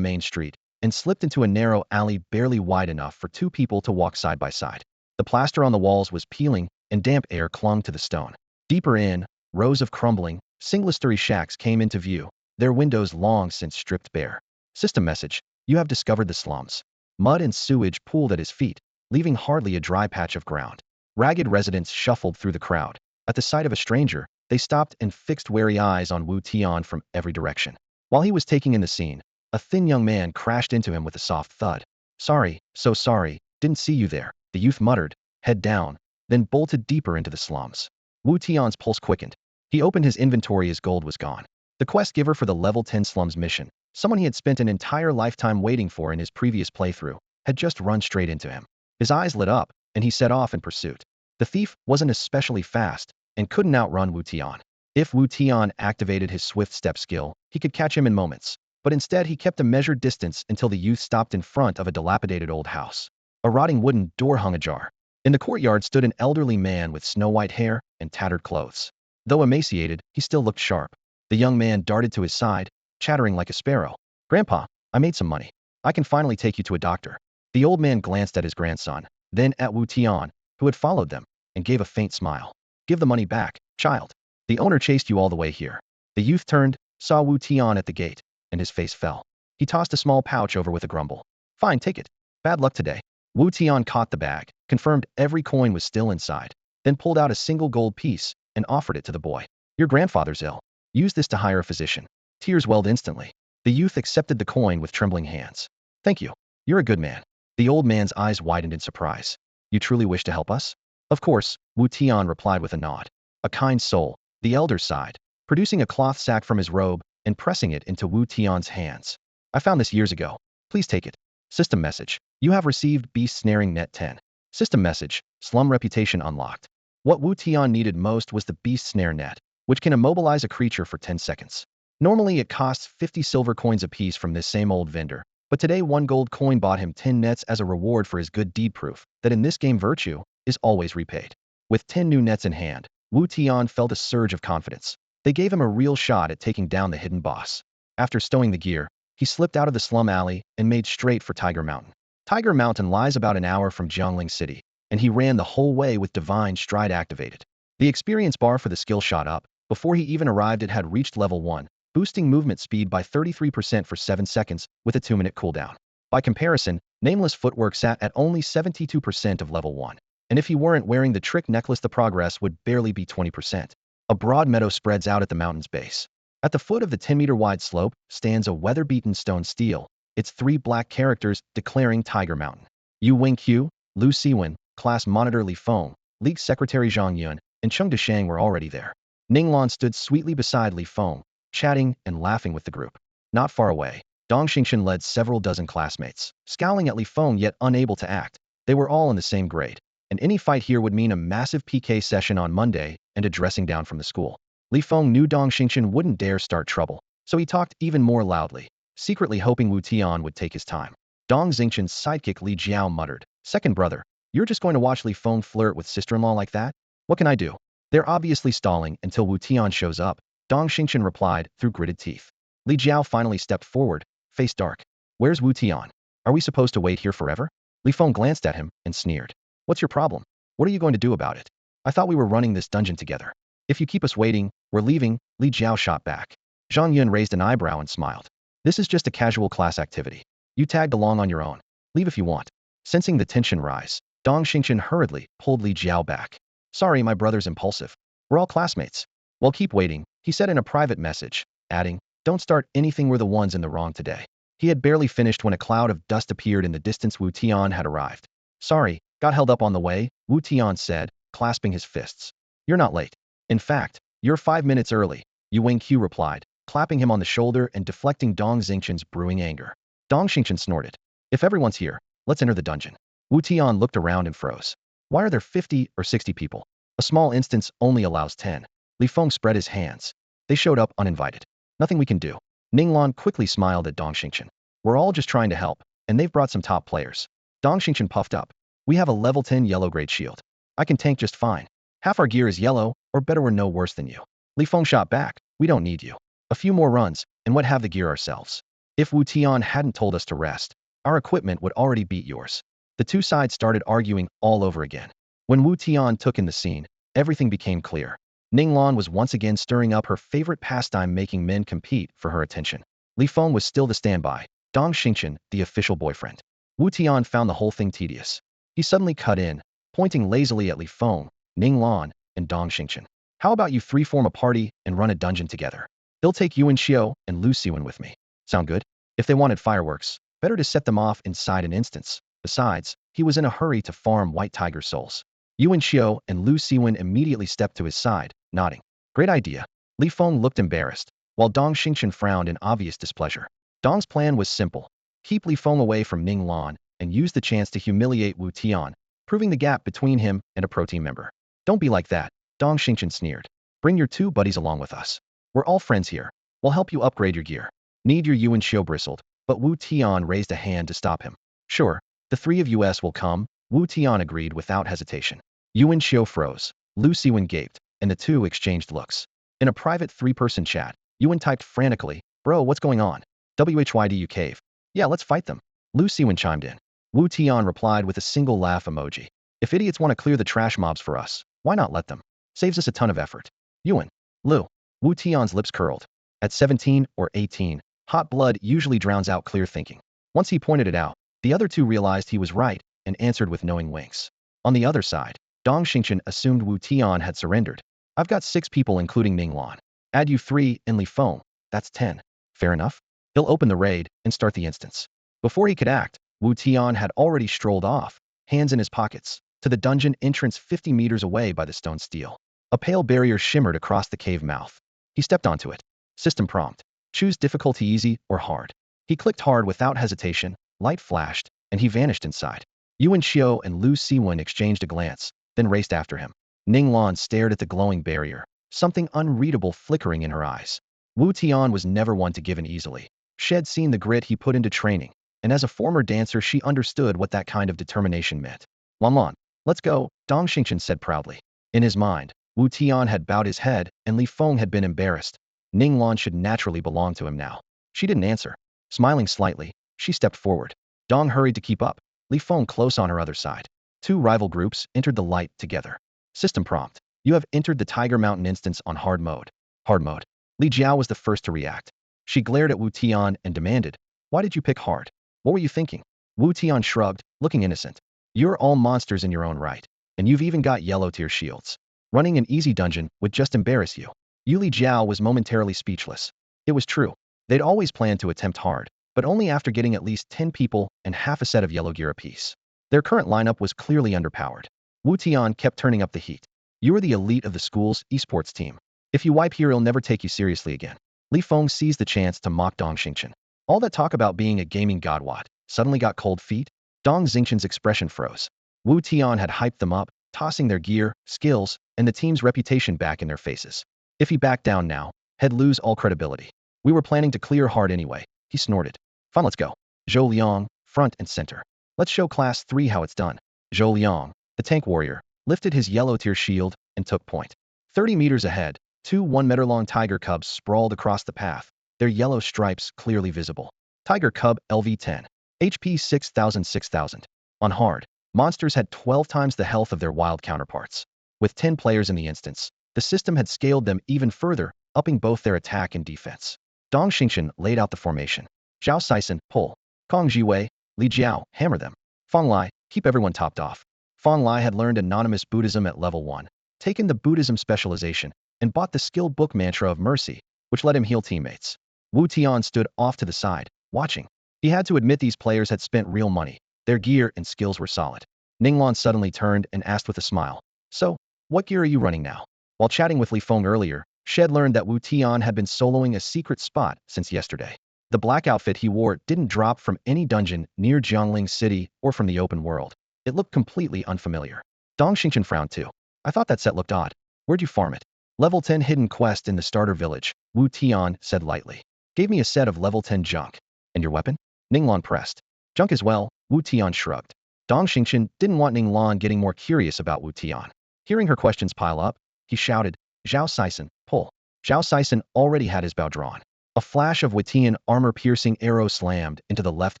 main street and slipped into a narrow alley barely wide enough for two people to walk side by side. The plaster on the walls was peeling, and damp air clung to the stone. Deeper in, rows of crumbling, single-story shacks came into view, their windows long since stripped bare. System message: you have discovered the slums. Mud and sewage pooled at his feet, leaving hardly a dry patch of ground. Ragged residents shuffled through the crowd. At the sight of a stranger, they stopped and fixed wary eyes on Wu Tian from every direction. While he was taking in the scene, a thin young man crashed into him with a soft thud. Sorry, so sorry, didn't see you there, the youth muttered, head down, then bolted deeper into the slums. Wu Tian's pulse quickened. He opened his inventory as gold was gone. The quest giver for the level 10 slums mission, someone he had spent an entire lifetime waiting for in his previous playthrough, had just run straight into him. His eyes lit up, and he set off in pursuit. The thief wasn't especially fast, and couldn't outrun Wu Tian. If Wu Tian activated his swift step skill, he could catch him in moments, but instead he kept a measured distance until the youth stopped in front of a dilapidated old house. A rotting wooden door hung ajar. In the courtyard stood an elderly man with snow-white hair and tattered clothes. Though emaciated, he still looked sharp. The young man darted to his side, chattering like a sparrow. Grandpa, I made some money. I can finally take you to a doctor. The old man glanced at his grandson, then at Wu Tian, who had followed them, and gave a faint smile. Give the money back, child. The owner chased you all the way here. The youth turned, saw Wu Tian at the gate, and his face fell. He tossed a small pouch over with a grumble. Fine, take it. Bad luck today. Wu Tian caught the bag, confirmed every coin was still inside, then pulled out a single gold piece and offered it to the boy. Your grandfather's ill. Use this to hire a physician. Tears welled instantly. The youth accepted the coin with trembling hands. Thank you. You're a good man. The old man's eyes widened in surprise. You truly wish to help us? Of course, Wu Tian replied with a nod. A kind soul, the elder sighed, producing a cloth sack from his robe and pressing it into Wu Tian's hands. I found this years ago. Please take it. System message. You have received Beast Snaring Net 10. System message. Slum reputation unlocked. What Wu Tian needed most was the Beast Snare Net, which can immobilize a creature for 10 seconds. Normally it costs 50 silver coins apiece from this same old vendor, but today one gold coin bought him 10 nets as a reward for his good deed, proof that in this game virtue is always repaid. With 10 new nets in hand, Wu Tian felt a surge of confidence. They gave him a real shot at taking down the hidden boss. After stowing the gear, he slipped out of the slum alley and made straight for Tiger Mountain. Tiger Mountain lies about an hour from Jiangling City, and he ran the whole way with Divine Stride activated. The experience bar for the skill shot up. Before he even arrived it had reached level 1, boosting movement speed by 33% for 7 seconds with a 2-minute cooldown. By comparison, Nameless footwork sat at only 72% of level 1, and if he weren't wearing the trick necklace the progress would barely be 20%. A broad meadow spreads out at the mountain's base. At the foot of the 10-meter wide slope stands a weather-beaten stone stele, its 3 black characters declaring Tiger Mountain. Yu Wingqiu, Lu Siwen, Class Monitor Li Feng, League Secretary Zhang Yun, and Cheng Deshang were already there. Ninglan stood sweetly beside Li Feng, chatting and laughing with the group. Not far away, Dong Xingshan led several dozen classmates, scowling at Li Feng yet unable to act. They were all in the same grade, and any fight here would mean a massive PK session on Monday and a dressing down from the school. Li Feng knew Dong Xingshan wouldn't dare start trouble, so he talked even more loudly, secretly hoping Wu Tian would take his time. Dong Xingshan's sidekick Li Jiao muttered, Second brother, you're just going to watch Li Feng flirt with sister-in-law like that? What can I do? They're obviously stalling until Wu Tian shows up, Dong Xingshan replied through gritted teeth. Li Jiao finally stepped forward, face dark. Where's Wu Tian? Are we supposed to wait here forever? Li Feng glanced at him and sneered. What's your problem? What are you going to do about it? I thought we were running this dungeon together. If you keep us waiting, we're leaving, Li Jiao shot back. Zhang Yun raised an eyebrow and smiled. This is just a casual class activity. You tagged along on your own. Leave if you want. Sensing the tension rise, Dong Xingshan hurriedly pulled Li Jiao back. Sorry, my brother's impulsive. We're all classmates. Well, keep waiting, he said in a private message, adding, don't start anything, we're the ones in the wrong today. He had barely finished when a cloud of dust appeared in the distance. Wu Tian had arrived. Sorry, got held up on the way, Wu Tian said, clasping his fists. You're not late. In fact, you're 5 minutes early, Yu Wingqiu replied, clapping him on the shoulder and deflecting Dong Xingshan's brewing anger. Dong Xingshan snorted. If everyone's here, let's enter the dungeon. Wu Tian looked around and froze. Why are there 50 or 60 people? A small instance only allows 10. Li Feng spread his hands. They showed up uninvited. Nothing we can do. Ninglan quickly smiled at Dong Xingshan. We're all just trying to help, and they've brought some top players. Dong Xingchen puffed up. We have a level 10 yellow grade shield. I can tank just fine. Half our gear is yellow, or better we're no worse than you. Li Feng shot back. We don't need you. A few more runs, and we'd have the gear ourselves. If Wu Tian hadn't told us to rest, our equipment would already beat yours. The two sides started arguing all over again. When Wu Tian took in the scene, everything became clear. Ninglan was once again stirring up her favorite pastime, making men compete for her attention. Li Feng was still the standby, Dong Xingchen, the official boyfriend. Wu Tian found the whole thing tedious. He suddenly cut in, pointing lazily at Li Feng, Ninglan, and Dong Xingchen. How about you three form a party and run a dungeon together? He'll take Yuan Xiao and Lu Siwen with me. Sound good? If they wanted fireworks, better to set them off inside an instance. Besides, he was in a hurry to farm White Tiger souls. Yuan Xiao and Lu Siwen immediately stepped to his side, nodding. Great idea. Li Feng looked embarrassed, while Dong Xingchen frowned in obvious displeasure. Dong's plan was simple. Keep Li Feng away from Ning Lan and use the chance to humiliate Wu Tian, proving the gap between him and a pro team member. Don't be like that, Dong Xingchen sneered. Bring your two buddies along with us. We're all friends here. We'll help you upgrade your gear. Need your Yuan Xiao bristled, but Wu Tian raised a hand to stop him. Sure, the three of us will come, Wu Tian agreed without hesitation. Yuan Xiao froze, Lu Siwen gaped, and the two exchanged looks. In a private three-person chat, Yuan typed frantically, Bro, what's going on? WHYDU cave. Yeah, let's fight them. Lu Siwen chimed in. Wu Tian replied with a single laugh emoji. If idiots want to clear the trash mobs for us, why not let them? Saves us a ton of effort. Yuan. Lu. Wu Tian's lips curled. At 17 or 18, hot blood usually drowns out clear thinking. Once he pointed it out, the other two realized he was right and answered with knowing winks. On the other side, Dong Xingchen assumed Wu Tian had surrendered. I've got 6 people including Ning Lan. Add you 3 and Li Feng. That's 10. Fair enough? He'll open the raid and start the instance. Before he could act, Wu Tian had already strolled off, hands in his pockets, to the dungeon entrance 50 meters away by the stone steel. A pale barrier shimmered across the cave mouth. He stepped onto it. System prompt. Choose difficulty easy or hard. He clicked hard without hesitation, light flashed, and he vanished inside. Yuan Xiao and Lu Siwen exchanged a glance, then raced after him. Ning Lan stared at the glowing barrier, something unreadable flickering in her eyes. Wu Tian was never one to give in easily. She had seen the grit he put into training, and as a former dancer she understood what that kind of determination meant. Lan, let's go, Dong Xingchen said proudly. In his mind, Wu Tian had bowed his head and Li Feng had been embarrassed. Ning Lan should naturally belong to him now. She didn't answer. Smiling slightly, she stepped forward. Dong hurried to keep up, Li Feng close on her other side. Two rival groups entered the light together. System prompt. You have entered the Tiger Mountain instance on hard mode. Hard mode. Li Jiao was the first to react. She glared at Wu Tian and demanded, why did you pick hard? What were you thinking? Wu Tian shrugged, looking innocent. You're all monsters in your own right, and you've even got yellow tier shields. Running an easy dungeon would just embarrass you. Li Jiao was momentarily speechless. It was true. They'd always planned to attempt hard, but only after getting at least 10 people and half a set of yellow gear apiece. Their current lineup was clearly underpowered. Wu Tian kept turning up the heat. You are the elite of the school's esports team. If you wipe here, he'll never take you seriously again. Li Feng seized the chance to mock Dong Xingchen. All that talk about being a gaming godwad suddenly got cold feet. Dong Xingchen's expression froze. Wu Tian had hyped them up, tossing their gear, skills, and the team's reputation back in their faces. If he backed down now, he'd lose all credibility. We were planning to clear hard anyway, he snorted. Fine, let's go. Zhou Liang, front and center. Let's show class 3 how it's done. Zhou Liang, the tank warrior, lifted his yellow tier shield and took point. 30 meters ahead, 2 1-meter-long tiger cubs sprawled across the path, their yellow stripes clearly visible. Tiger cub LV10. HP 6000. On hard, monsters had 12 times the health of their wild counterparts. With 10 players in the instance, the system had scaled them even further, upping both their attack and defense. Dong Xingchen laid out the formation. Zhao Sison, pull. Kong Jiwei, Li Jiao, hammer them. Feng Lai, keep everyone topped off. Feng Lai had learned anonymous Buddhism at level 1, taken the Buddhism specialization, and bought the skill book mantra of mercy, which let him heal teammates. Wu Tian stood off to the side, watching. He had to admit these players had spent real money. Their gear and skills were solid. Ninglan suddenly turned and asked with a smile. So, what gear are you running now? While chatting with Li Feng earlier, Shed learned that Wu Tian had been soloing a secret spot since yesterday. The black outfit he wore didn't drop from any dungeon near Jiangling City or from the open world. It looked completely unfamiliar. Dong Xingchen frowned too. I thought that set looked odd. Where'd you farm it? Level 10 hidden quest in the starter village, Wu Tian said lightly. Gave me a set of level 10 junk. And your weapon? Ninglan pressed. Junk as well, Wu Tian shrugged. Dong Xingqian didn't want Ning Lan getting more curious about Wu Tian. Hearing her questions pile up, he shouted, Zhao Sison, pull. Zhao Sison already had his bow drawn. A flash of Wutian armor-piercing arrow slammed into the left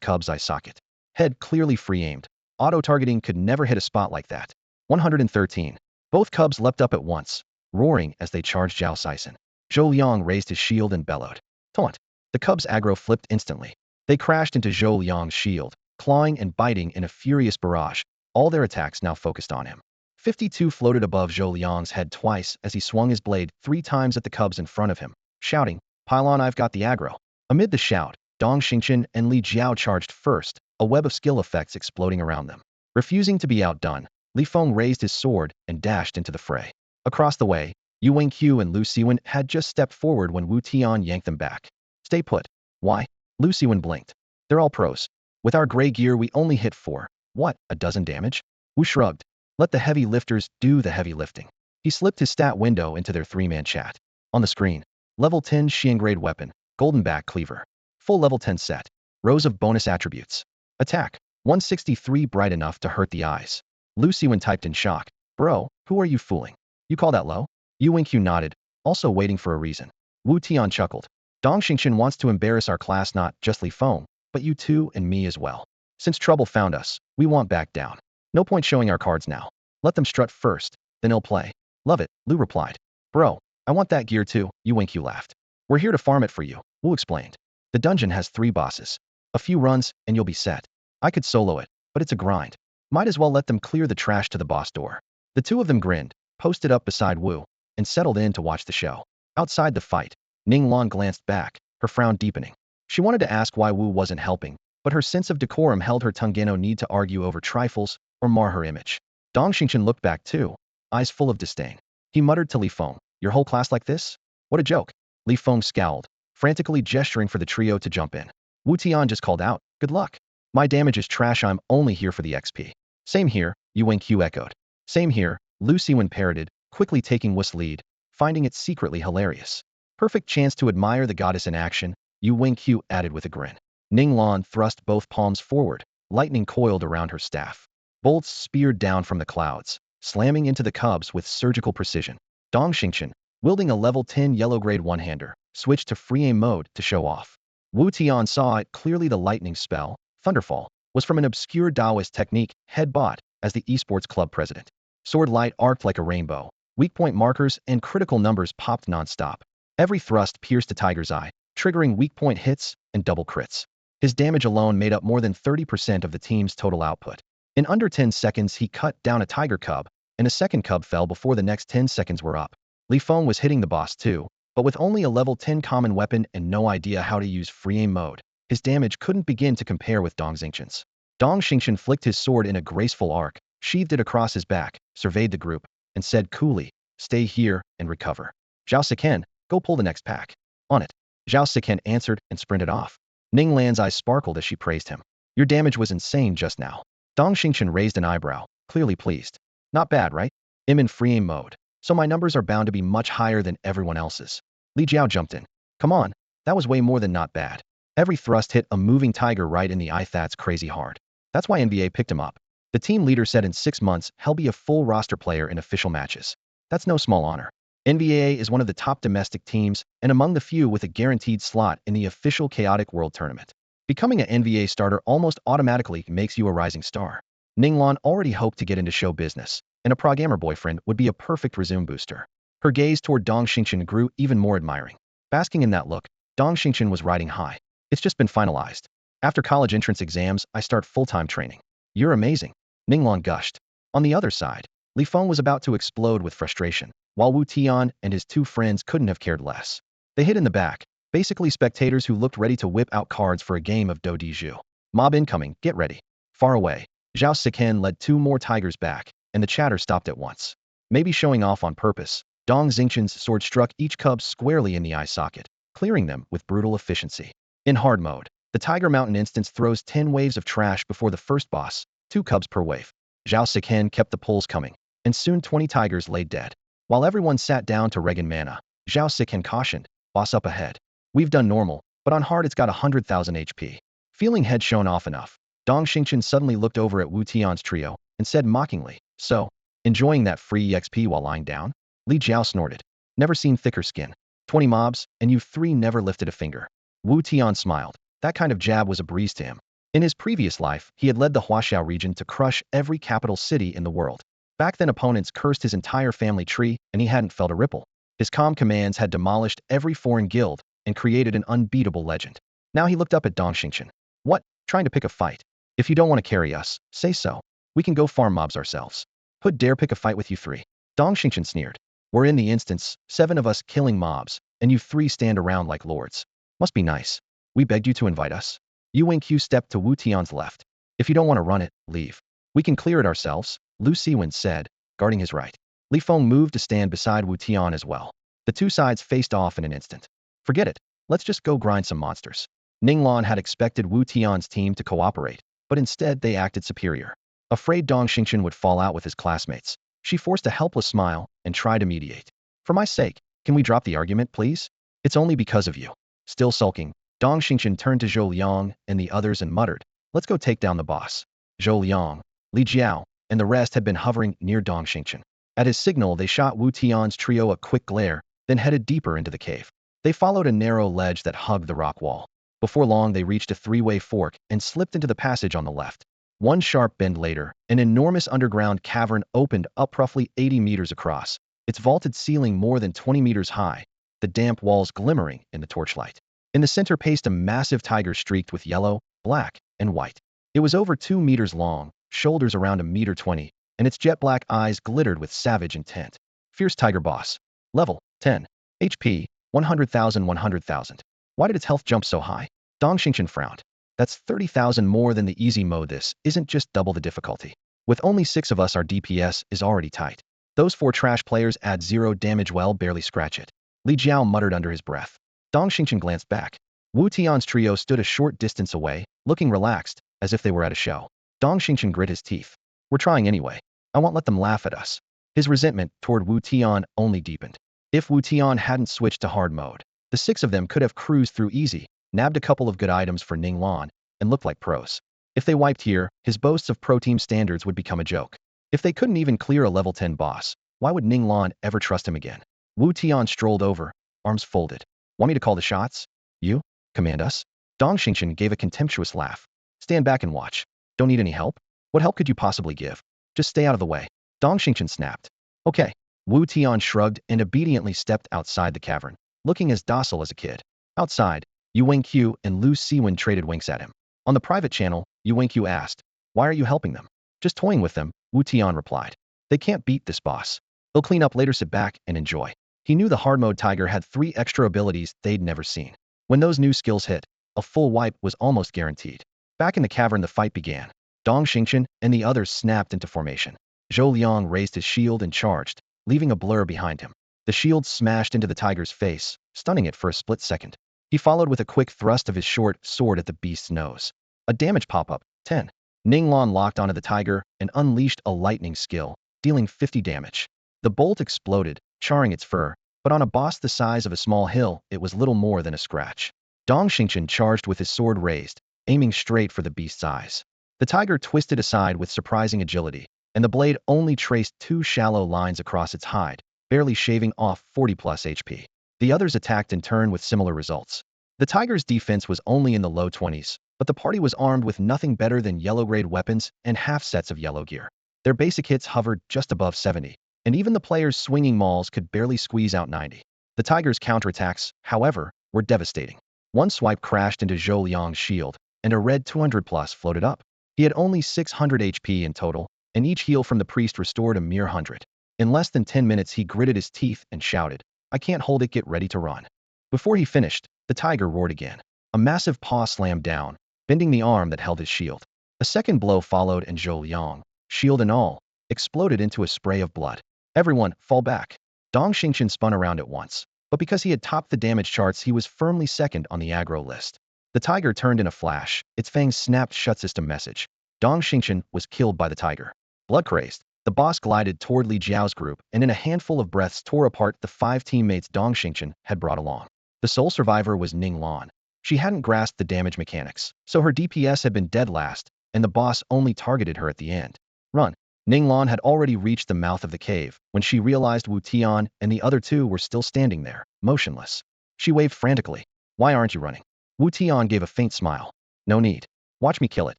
cub's eye socket. Head clearly free-aimed. Auto-targeting could never hit a spot like that. 113. Both cubs leapt up at once, roaring as they charged Zhao Sison. Zhou Liang raised his shield and bellowed. Taunt. The cubs' aggro flipped instantly. They crashed into Zhou Liang's shield, clawing and biting in a furious barrage, all their attacks now focused on him. 52 floated above Zhou Liang's head twice as he swung his blade 3 times at the cubs in front of him, shouting, Pile on, I've got the aggro. Amid the shout, Dong Xingqian and Li Jiao charged first, a web of skill effects exploding around them. Refusing to be outdone, Li Feng raised his sword and dashed into the fray. Across the way, Yu Wenqiu and Lu Siwen had just stepped forward when Wu Tian yanked them back. Stay put. Why? Lu Siwen blinked. They're all pros. With our gray gear we only hit 4. What, a dozen damage? Wu shrugged. Let the heavy lifters do the heavy lifting. He slipped his stat window into their 3-man chat. On the screen, level 10 Xiangrade weapon, golden back cleaver. Full level 10 set. Rows of bonus attributes. Attack, 163 bright enough to hurt the eyes. Lu Siwen typed in shock. Bro, who are you fooling? You call that low? Yu Wenqiu nodded, also waiting for a reason. Wu Tian chuckled. Dong Xingqian wants to embarrass our class, not just Li Feng, but you two and me as well. Since trouble found us, we won't back down. No point showing our cards now. Let them strut first, then they'll play. Love it, Lu replied. Bro, I want that gear too, Yu Wenqiu laughed. We're here to farm it for you, Wu explained. The dungeon has 3 bosses. A few runs, and you'll be set. I could solo it, but it's a grind. Might as well let them clear the trash to the boss door. The two of them grinned, posted up beside Wu, and settled in to watch the show. Outside the fight, Ning Lan glanced back, her frown deepening. She wanted to ask why Wu wasn't helping, but her sense of decorum held her tongue. No need to argue over trifles or mar her image. Dong Xingqian looked back too, eyes full of disdain. He muttered to Li Feng, your whole class like this? What a joke. Li Feng scowled, frantically gesturing for the trio to jump in. Wu Tian just called out, good luck. My damage is trash, I'm only here for the XP. Same here, Yu Wenqiu echoed. Same here, Lu Siwen parroted, quickly taking Wu's lead, finding it secretly hilarious. Perfect chance to admire the goddess in action, Yu Wenqiu added with a grin. Ning Lan thrust both palms forward, lightning coiled around her staff. Bolts speared down from the clouds, slamming into the cubs with surgical precision. Dong Xingqian, wielding a level 10 yellow-grade one-hander, switched to free aim mode to show off. Wu Tian saw it clearly. The lightning spell, Thunderfall, was from an obscure Taoist technique, head bought as the esports club president. Sword light arced like a rainbow. Weak point markers and critical numbers popped non-stop. Every thrust pierced a tiger's eye, triggering weak point hits and double crits. His damage alone made up more than 30% of the team's total output. In under 10 seconds he cut down a tiger cub, and a second cub fell before the next 10 seconds were up. Li Feng was hitting the boss too, but with only a level 10 common weapon and no idea how to use free aim mode, his damage couldn't begin to compare with Dong Xingqian's. Dong Xingqian flicked his sword in a graceful arc, sheathed it across his back, surveyed the group, and said coolly, stay here and recover. Zhao Siken, go pull the next pack. On it. Zhao Siken answered and sprinted off. Ning Lan's eyes sparkled as she praised him. Your damage was insane just now. Dong Xingqian raised an eyebrow, clearly pleased. Not bad, right? I'm in free aim mode, so my numbers are bound to be much higher than everyone else's. Li Jiao jumped in. Come on, that was way more than not bad. Every thrust hit a moving tiger right in the eye. That's crazy hard. That's why NBA picked him up. The team leader said in 6 months he'll be a full roster player in official matches. That's no small honor. NBA is one of the top domestic teams and among the few with a guaranteed slot in the official Chaotic World Tournament. Becoming an NBA starter almost automatically makes you a rising star. Ning Lan already hoped to get into show business, and a programmer boyfriend would be a perfect resume booster. Her gaze toward Dong Xingqian grew even more admiring. Basking in that look, Dong Xingqian was riding high. It's just been finalized. After college entrance exams, I start full-time training. You're amazing. Ning Lan gushed. On the other side, Li Feng was about to explode with frustration, while Wu Tian and his 2 friends couldn't have cared less. They hid in the back, basically spectators who looked ready to whip out cards for a game of Do Di Zhu. Mob incoming, get ready. Far away, Zhao Siken led 2 more tigers back, and the chatter stopped at once. Maybe showing off on purpose, Dong Xingqian's sword struck each cub squarely in the eye socket, clearing them with brutal efficiency. In hard mode, the Tiger Mountain instance throws 10 waves of trash before the first boss, 2 cubs per wave. Zhao Siken kept the pulls coming, and soon 20 tigers lay dead. While everyone sat down to regen mana, Zhao Siken cautioned, boss up ahead. We've done normal, but on hard it's got 100,000 HP. Feeling head shown off enough, Dong Xingchen suddenly looked over at Wu Tian's trio and said mockingly, "So, enjoying that free EXP while lying down?" Li Jiao snorted. "Never seen thicker skin. 20 mobs, and you three never lifted a finger." Wu Tian smiled. That kind of jab was a breeze to him. In his previous life, he had led the Huaxiao region to crush every capital city in the world. Back then opponents cursed his entire family tree, and he hadn't felt a ripple. His calm commands had demolished every foreign guild and created an unbeatable legend. Now he looked up at Dong Xingchen. "What? Trying to pick a fight? If you don't want to carry us, say so. We can go farm mobs ourselves. Who'd dare pick a fight with you three?" Dong Xingchen sneered. "We're in the instance, 7 of us killing mobs, and you three stand around like lords. Must be nice. We begged you to invite us." Yu Wingqiu stepped to Wu Tian's left. "If you don't want to run it, leave. We can clear it ourselves," Lu Siwen said, guarding his right. Li Feng moved to stand beside Wu Tian as well. The two sides faced off in an instant. "Forget it. Let's just go grind some monsters." Ninglan had expected Wu Tian's team to cooperate, but instead they acted superior. Afraid Dong Xingchen would fall out with his classmates, she forced a helpless smile and tried to mediate. "For my sake, can we drop the argument, please? It's only because of you." Still sulking, Dong Xingchen turned to Zhou Liang and the others and muttered, "Let's go take down the boss." Zhou Liang, Li Jiao, and the rest had been hovering near Dong Xingchen. At his signal, they shot Wu Tian's trio a quick glare, then headed deeper into the cave. They followed a narrow ledge that hugged the rock wall. Before long, they reached a three-way fork and slipped into the passage on the left. One sharp bend later, an enormous underground cavern opened up roughly 80 meters across, its vaulted ceiling more than 20 meters high, the damp walls glimmering in the torchlight. In the center paced a massive tiger streaked with yellow, black, and white. It was over 2 meters long, shoulders around 1.20 meters, and its jet-black eyes glittered with savage intent. Fierce Tiger Boss. Level 10. HP 100,000 100,000. Why did its health jump so high? Dong Xingchen frowned. That's 30,000 more than the easy mode. This isn't just double the difficulty. With only 6 of us, our DPS is already tight. Those 4 trash players add 0 damage, well, barely scratch it. Li Jiao muttered under his breath. Dong Xingchen glanced back. Wu Tian's trio stood a short distance away, looking relaxed, as if they were at a show. Dong Xingchen grit his teeth. "We're trying anyway. I won't let them laugh at us." His resentment toward Wu Tian only deepened. If Wu Tian hadn't switched to hard mode, the 6 of them could have cruised through easy, nabbed a couple of good items for Ninglan, and looked like pros. If they wiped here, his boasts of pro team standards would become a joke. If they couldn't even clear a level 10 boss, why would Ninglan ever trust him again? Wu Tian strolled over, arms folded. "Want me to call the shots? You? Command us?" Dong Xingchen gave a contemptuous laugh. "Stand back and watch. Don't need any help? What help could you possibly give? Just stay out of the way." Dong Xingchen snapped. "Okay." Wu Tian shrugged and obediently stepped outside the cavern, looking as docile as a kid. Outside, Yu Wingqiu and Lu Siwen traded winks at him. On the private channel, Yu Wingqiu asked, "Why are you helping them?" "Just toying with them," Wu Tian replied. "They can't beat this boss. They'll clean up later, sit back and enjoy." He knew the hard mode tiger had 3 extra abilities they'd never seen. When those new skills hit, a full wipe was almost guaranteed. Back in the cavern, the fight began. Dong Xingchen and the others snapped into formation. Zhou Liang raised his shield and charged, leaving a blur behind him. The shield smashed into the tiger's face, stunning it for a split second. He followed with a quick thrust of his short sword at the beast's nose. A damage pop-up, 10. Ninglan locked onto the tiger and unleashed a lightning skill, dealing 50 damage. The bolt exploded, charring its fur, but on a boss the size of a small hill, it was little more than a scratch. Dong Xingchen charged with his sword raised, aiming straight for the beast's eyes. The tiger twisted aside with surprising agility, and the blade only traced 2 shallow lines across its hide, barely shaving off 40+ HP. The others attacked in turn with similar results. The tiger's defense was only in the low 20s, but the party was armed with nothing better than yellow-grade weapons and half sets of yellow gear. Their basic hits hovered just above 70. And even the players swinging mauls could barely squeeze out 90. The tiger's counterattacks, however, were devastating. One swipe crashed into Zhou Liang's shield, and a red 200+ floated up. He had only 600 HP in total, and each heal from the priest restored a mere 100. In less than 10 minutes, he gritted his teeth and shouted, "I can't hold it, get ready to run." Before he finished, the tiger roared again. A massive paw slammed down, bending the arm that held his shield. A second blow followed, and Zhou Liang, shield and all, exploded into a spray of blood. "Everyone, fall back." Dong Xingchen spun around at once, but because he had topped the damage charts, he was firmly second on the aggro list. The tiger turned in a flash, its fangs snapped shut. System message. Dong Xingchen was killed by the tiger. Blood-crazed, the boss glided toward Li Jiao's group and in a handful of breaths tore apart the 5 teammates Dong Xingchen had brought along. The sole survivor was Ninglan. She hadn't grasped the damage mechanics, so her DPS had been dead last, and and the boss only targeted her at the end. Run! Ninglan had already reached the mouth of the cave when she realized Wu Tian and the other two were still standing there, motionless. She waved frantically. Why aren't you running? Wu Tian gave a faint smile. No need. Watch me kill it.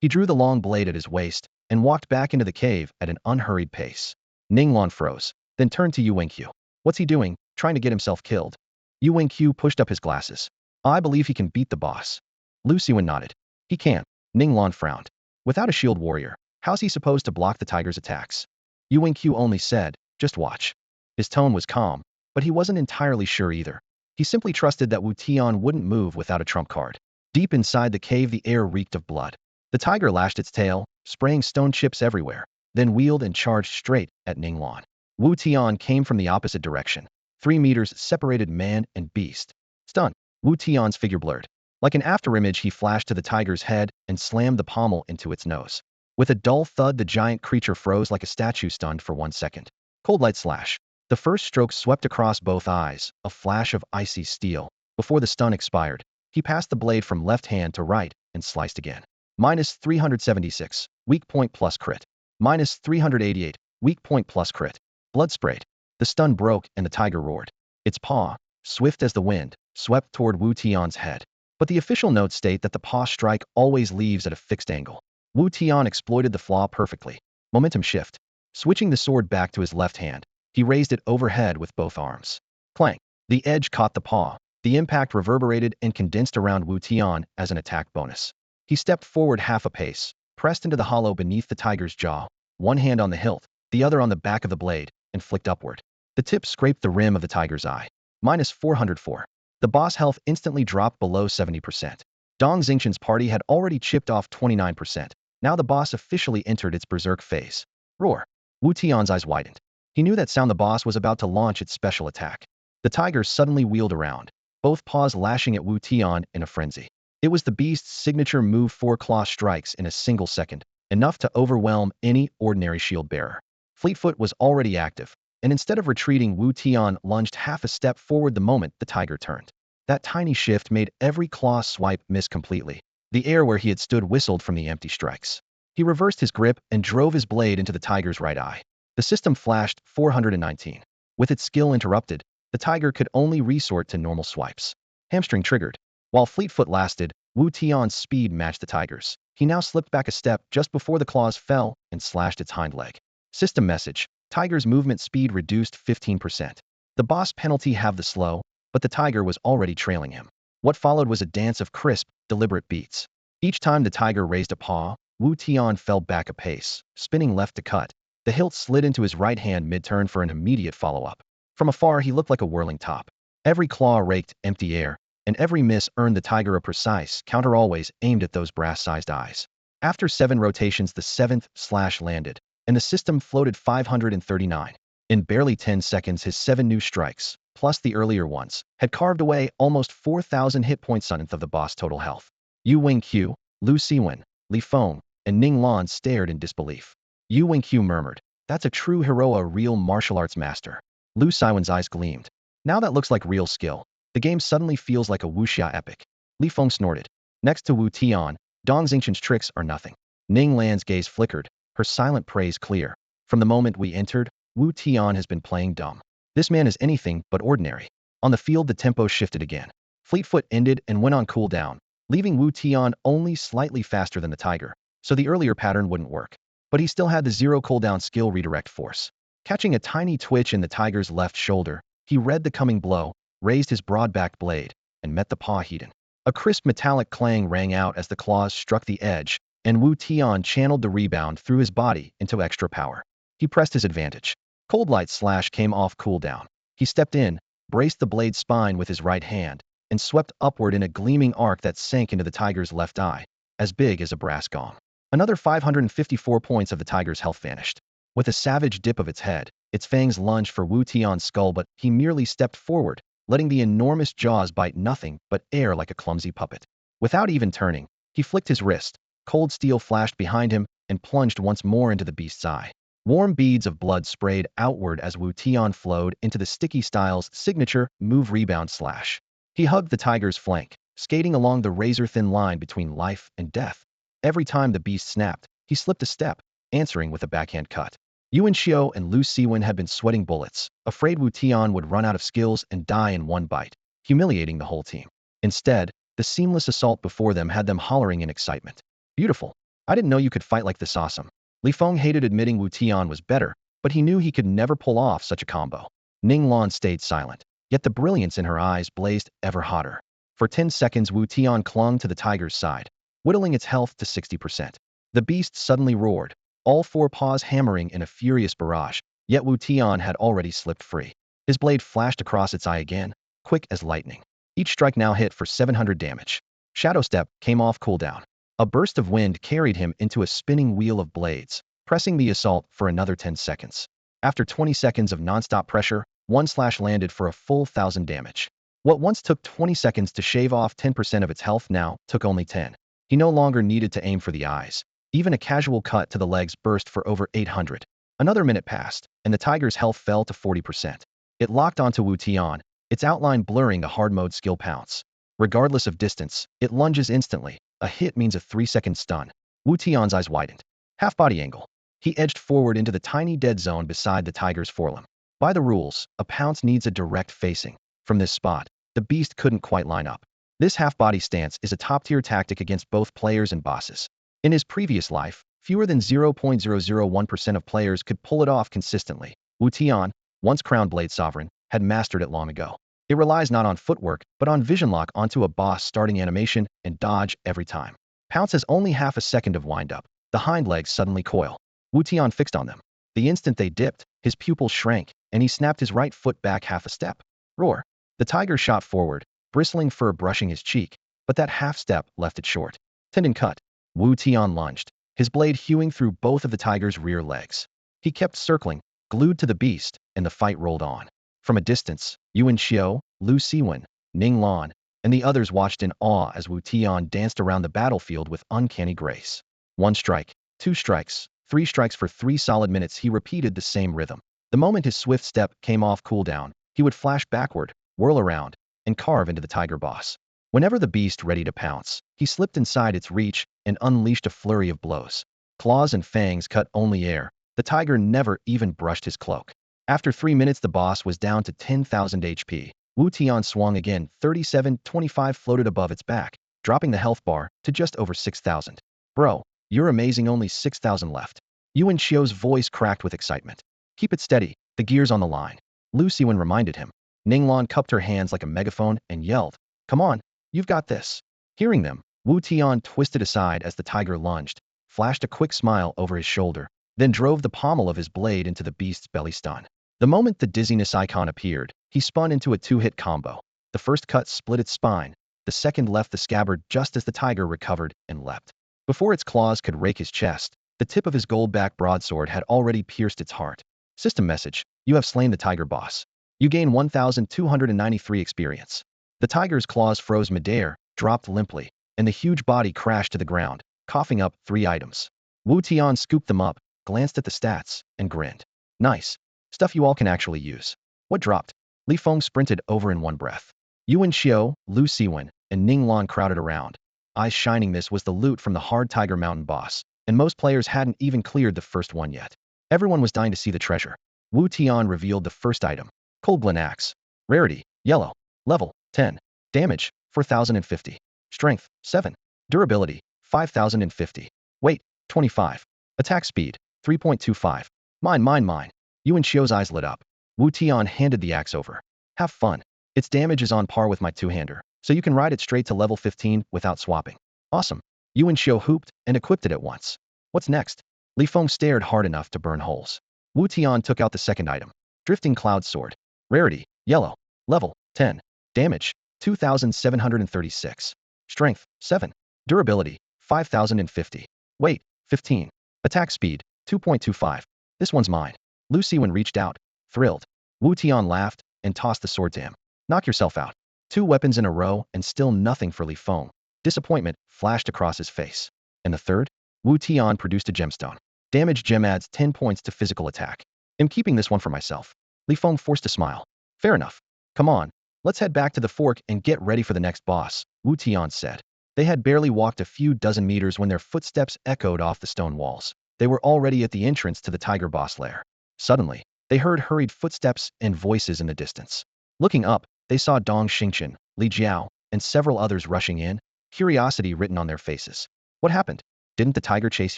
He drew the long blade at his waist and walked back into the cave at an unhurried pace. Ninglan froze, then turned to Yu Wingqiu. What's he doing, trying to get himself killed? Yu Wingqiu pushed up his glasses. I believe he can beat the boss. Lu Siwen nodded. He can. Ninglan frowned. Without a shield warrior, how's he supposed to block the tiger's attacks? Yu Wingqiu only said, just watch. His tone was calm, but he wasn't entirely sure either. He simply trusted that Wu Tian wouldn't move without a trump card. Deep inside the cave, the air reeked of blood. The tiger lashed its tail, spraying stone chips everywhere, then wheeled and charged straight at Ninglan. Wu Tian came from the opposite direction. 3 meters separated man and beast. Stunned, Wu Tian's figure blurred. Like an afterimage, he flashed to the tiger's head and slammed the pommel into its nose. With a dull thud, the giant creature froze like a statue, stunned for 1 second. Cold light slash. The first stroke swept across both eyes, a flash of icy steel. Before the stun expired, he passed the blade from left hand to right and sliced again. Minus 376, weak point plus crit. Minus 388, weak point plus crit. Blood sprayed. The stun broke and the tiger roared. Its paw, swift as the wind, swept toward Wu Tian's head. But the official notes state that the paw strike always leaves at a fixed angle. Wu Tian exploited the flaw perfectly. Momentum shift. Switching the sword back to his left hand, he raised it overhead with both arms. Clang. The edge caught the paw. The impact reverberated and condensed around Wu Tian as an attack bonus. He stepped forward half a pace, pressed into the hollow beneath the tiger's jaw, one hand on the hilt, the other on the back of the blade, and flicked upward. The tip scraped the rim of the tiger's eye. Minus 404. The boss health instantly dropped below 70%. Dong Xingqian's party had already chipped off 29%. Now the boss officially entered its berserk phase. Roar. Wu Tian's eyes widened. He knew that sound. The boss was about to launch its special attack. The tiger suddenly wheeled around, both paws lashing at Wu Tian in a frenzy. It was the beast's signature move, 4 claw strikes in a single second, enough to overwhelm any ordinary shield bearer. Fleetfoot was already active, and instead of retreating, Wu Tian lunged half a step forward the moment the tiger turned. That tiny shift made every claw swipe miss completely. The air where he had stood whistled from the empty strikes. He reversed his grip and drove his blade into the tiger's right eye. The system flashed 419. With its skill interrupted, the tiger could only resort to normal swipes. Hamstring triggered. While Fleetfoot lasted, Wu Tian's speed matched the tiger's. He now slipped back a step just before the claws fell and slashed its hind leg. System message. Tiger's movement speed reduced 15%. The boss penalty halved the slow, but the tiger was already trailing him. What followed was a dance of crisp, deliberate beats. Each time the tiger raised a paw, Wu Tian fell back a pace, spinning left to cut. The hilt slid into his right hand mid-turn for an immediate follow-up. From afar, he looked like a whirling top. Every claw raked empty air, and every miss earned the tiger a precise counter, always aimed at those brass-sized eyes. After 7 rotations, the 7th slash landed, and the system floated 539. In barely 10 seconds, his 7 new strikes, plus the earlier ones, had carved away almost 4,000 hit points of the boss' total health. Yu Wingqiu, Lu Siwen, Li Feng, and Ning Lan stared in disbelief. Yu Wingqiu murmured, "That's a true hero, a real martial arts master." Lu Siwen's eyes gleamed. "Now that looks like real skill. The game suddenly feels like a wuxia epic." Li Feng snorted. Next to Wu Tian, Dong Xingqian's tricks are nothing. Ning Lan's gaze flickered, her silent praise clear. From the moment we entered, Wu Tian has been playing dumb. This man is anything but ordinary. On the field, the tempo shifted again. Fleetfoot ended and went on cooldown, leaving Wu Tian only slightly faster than the tiger, so the earlier pattern wouldn't work. But he still had the 0 cooldown skill redirect force. Catching a tiny twitch in the tiger's left shoulder, he read the coming blow, raised his broad-backed blade, and met the paw heaten. A crisp metallic clang rang out as the claws struck the edge, and Wu Tian channeled the rebound through his body into extra power. He pressed his advantage. Cold light slash came off cooldown. He stepped in, braced the blade's spine with his right hand, and swept upward in a gleaming arc that sank into the tiger's left eye, as big as a brass gong. Another 554 points of the tiger's health vanished. With a savage dip of its head, its fangs lunged for Wu Tian's skull, but he merely stepped forward, letting the enormous jaws bite nothing but air like a clumsy puppet. Without even turning, he flicked his wrist. Cold steel flashed behind him and plunged once more into the beast's eye. Warm beads of blood sprayed outward as Wu Tian flowed into the sticky style's signature move rebound slash. He hugged the tiger's flank, skating along the razor-thin line between life and death. Every time the beast snapped, he slipped a step, answering with a backhand cut. Yuan Xiao and Lu Siwen had been sweating bullets, afraid Wu Tian would run out of skills and die in one bite, humiliating the whole team. Instead, the seamless assault before them had them hollering in excitement. Beautiful. I didn't know you could fight like this. Awesome. Li Feng hated admitting Wu Tian was better, but he knew he could never pull off such a combo. Ning Lan stayed silent, yet the brilliance in her eyes blazed ever hotter. For 10 seconds Wu Tian clung to the tiger's side, whittling its health to 60%. The beast suddenly roared, all four paws hammering in a furious barrage, yet Wu Tian had already slipped free. His blade flashed across its eye again, quick as lightning. Each strike now hit for 700 damage. Shadow Step came off cooldown. A burst of wind carried him into a spinning wheel of blades, pressing the assault for another 10 seconds. After 20 seconds of non-stop pressure, one slash landed for a full 1,000 damage. What once took 20 seconds to shave off 10% of its health now took only 10. He no longer needed to aim for the eyes. Even a casual cut to the legs burst for over 800. Another minute passed, and the tiger's health fell to 40%. It locked onto Wu Tian, its outline blurring a hard mode skill pounce. Regardless of distance, it lunges instantly. A hit means a 3-second stun. Wu Tian's eyes widened. Half-body angle. He edged forward into the tiny dead zone beside the tiger's forelimb. By the rules, a pounce needs a direct facing. From this spot, the beast couldn't quite line up. This half-body stance is a top-tier tactic against both players and bosses. In his previous life, fewer than 0.001% of players could pull it off consistently. Wu Tian, once crowned Blade Sovereign, had mastered it long ago. It relies not on footwork, but on vision lock onto a boss starting animation and dodge every time. Pounce has only half a second of wind-up. The hind legs suddenly coil. Wu Tian fixed on them. The instant they dipped, his pupils shrank, and he snapped his right foot back half a step. Roar. The tiger shot forward, bristling fur brushing his cheek, but that half step left it short. Tendon cut. Wu Tian lunged, his blade hewing through both of the tiger's rear legs. He kept circling, glued to the beast, and the fight rolled on. From a distance, Yuan Xiao, Lu Siwen, Ning Lan, and the others watched in awe as Wu Tian danced around the battlefield with uncanny grace. 1 strike, 2 strikes, 3 strikes for 3 solid minutes. He repeated the same rhythm. The moment his swift step came off cooldown, he would flash backward, whirl around, and carve into the tiger boss. Whenever the beast ready to pounce, he slipped inside its reach and unleashed a flurry of blows. Claws and fangs cut only air. The tiger never even brushed his cloak. After 3 minutes the boss was down to 10,000 HP. Wu Tian swung again, 3725 floated above its back, dropping the health bar to just over 6,000. Bro, you're amazing, only 6,000 left. Yuan Xiao's voice cracked with excitement. Keep it steady, the gear's on the line. Lu Siwen reminded him. Ning Lan cupped her hands like a megaphone and yelled, come on, you've got this. Hearing them, Wu Tian twisted aside as the tiger lunged, flashed a quick smile over his shoulder, then drove the pommel of his blade into the beast's belly stun. The moment the dizziness icon appeared, he spun into a 2-hit combo. The first cut split its spine, the second left the scabbard just as the tiger recovered and leapt. Before its claws could rake his chest, the tip of his gold-backed broadsword had already pierced its heart. System message, you have slain the tiger boss. You gain 1,293 experience. The tiger's claws froze midair, dropped limply, and the huge body crashed to the ground, coughing up 3 items. Wu Tian scooped them up, glanced at the stats, and grinned. Nice. Stuff you all can actually use. What dropped? Li Feng sprinted over in one breath. Yuan Xiao, Lu Siwen, and Ning Lan crowded around, eyes shining. This was the loot from the hard Tiger Mountain boss, and most players hadn't even cleared the first one yet. Everyone was dying to see the treasure. Wu Tian revealed the first item. Coldblend Axe. Rarity, yellow. Level, 10. Damage, 4,050. Strength, 7. Durability, 5,050. Weight, 25. Attack speed, 3.25. Mine. Yuan Xiao's eyes lit up. Wu Tian handed the axe over. Have fun. Its damage is on par with my two-hander, so you can ride it straight to level 15 without swapping. Awesome. Yuan Xiao hooped and equipped it at once. What's next? Li Feng stared hard enough to burn holes. Wu Tian took out the second item. Drifting Cloud Sword. Rarity, yellow. Level, 10. Damage, 2,736. Strength, 7. Durability, 5,050. Weight, 15. Attack speed, 2.25. This one's mine. Lu Siwen reached out, thrilled. Wu Tian laughed and tossed the sword to him. Knock yourself out. 2 weapons in a row and still nothing for Li Feng. Disappointment flashed across his face. And the third? Wu Tian produced a gemstone. Damage gem adds 10 points to physical attack. I'm keeping this one for myself. Li Feng forced a smile. Fair enough. Come on, let's head back to the fork and get ready for the next boss, Wu Tian said. They had barely walked a few dozen meters when their footsteps echoed off the stone walls. They were already at the entrance to the tiger boss lair. Suddenly, they heard hurried footsteps and voices in the distance. Looking up, they saw Dong Xingqian, Li Jiao, and several others rushing in, curiosity written on their faces. What happened? Didn't the tiger chase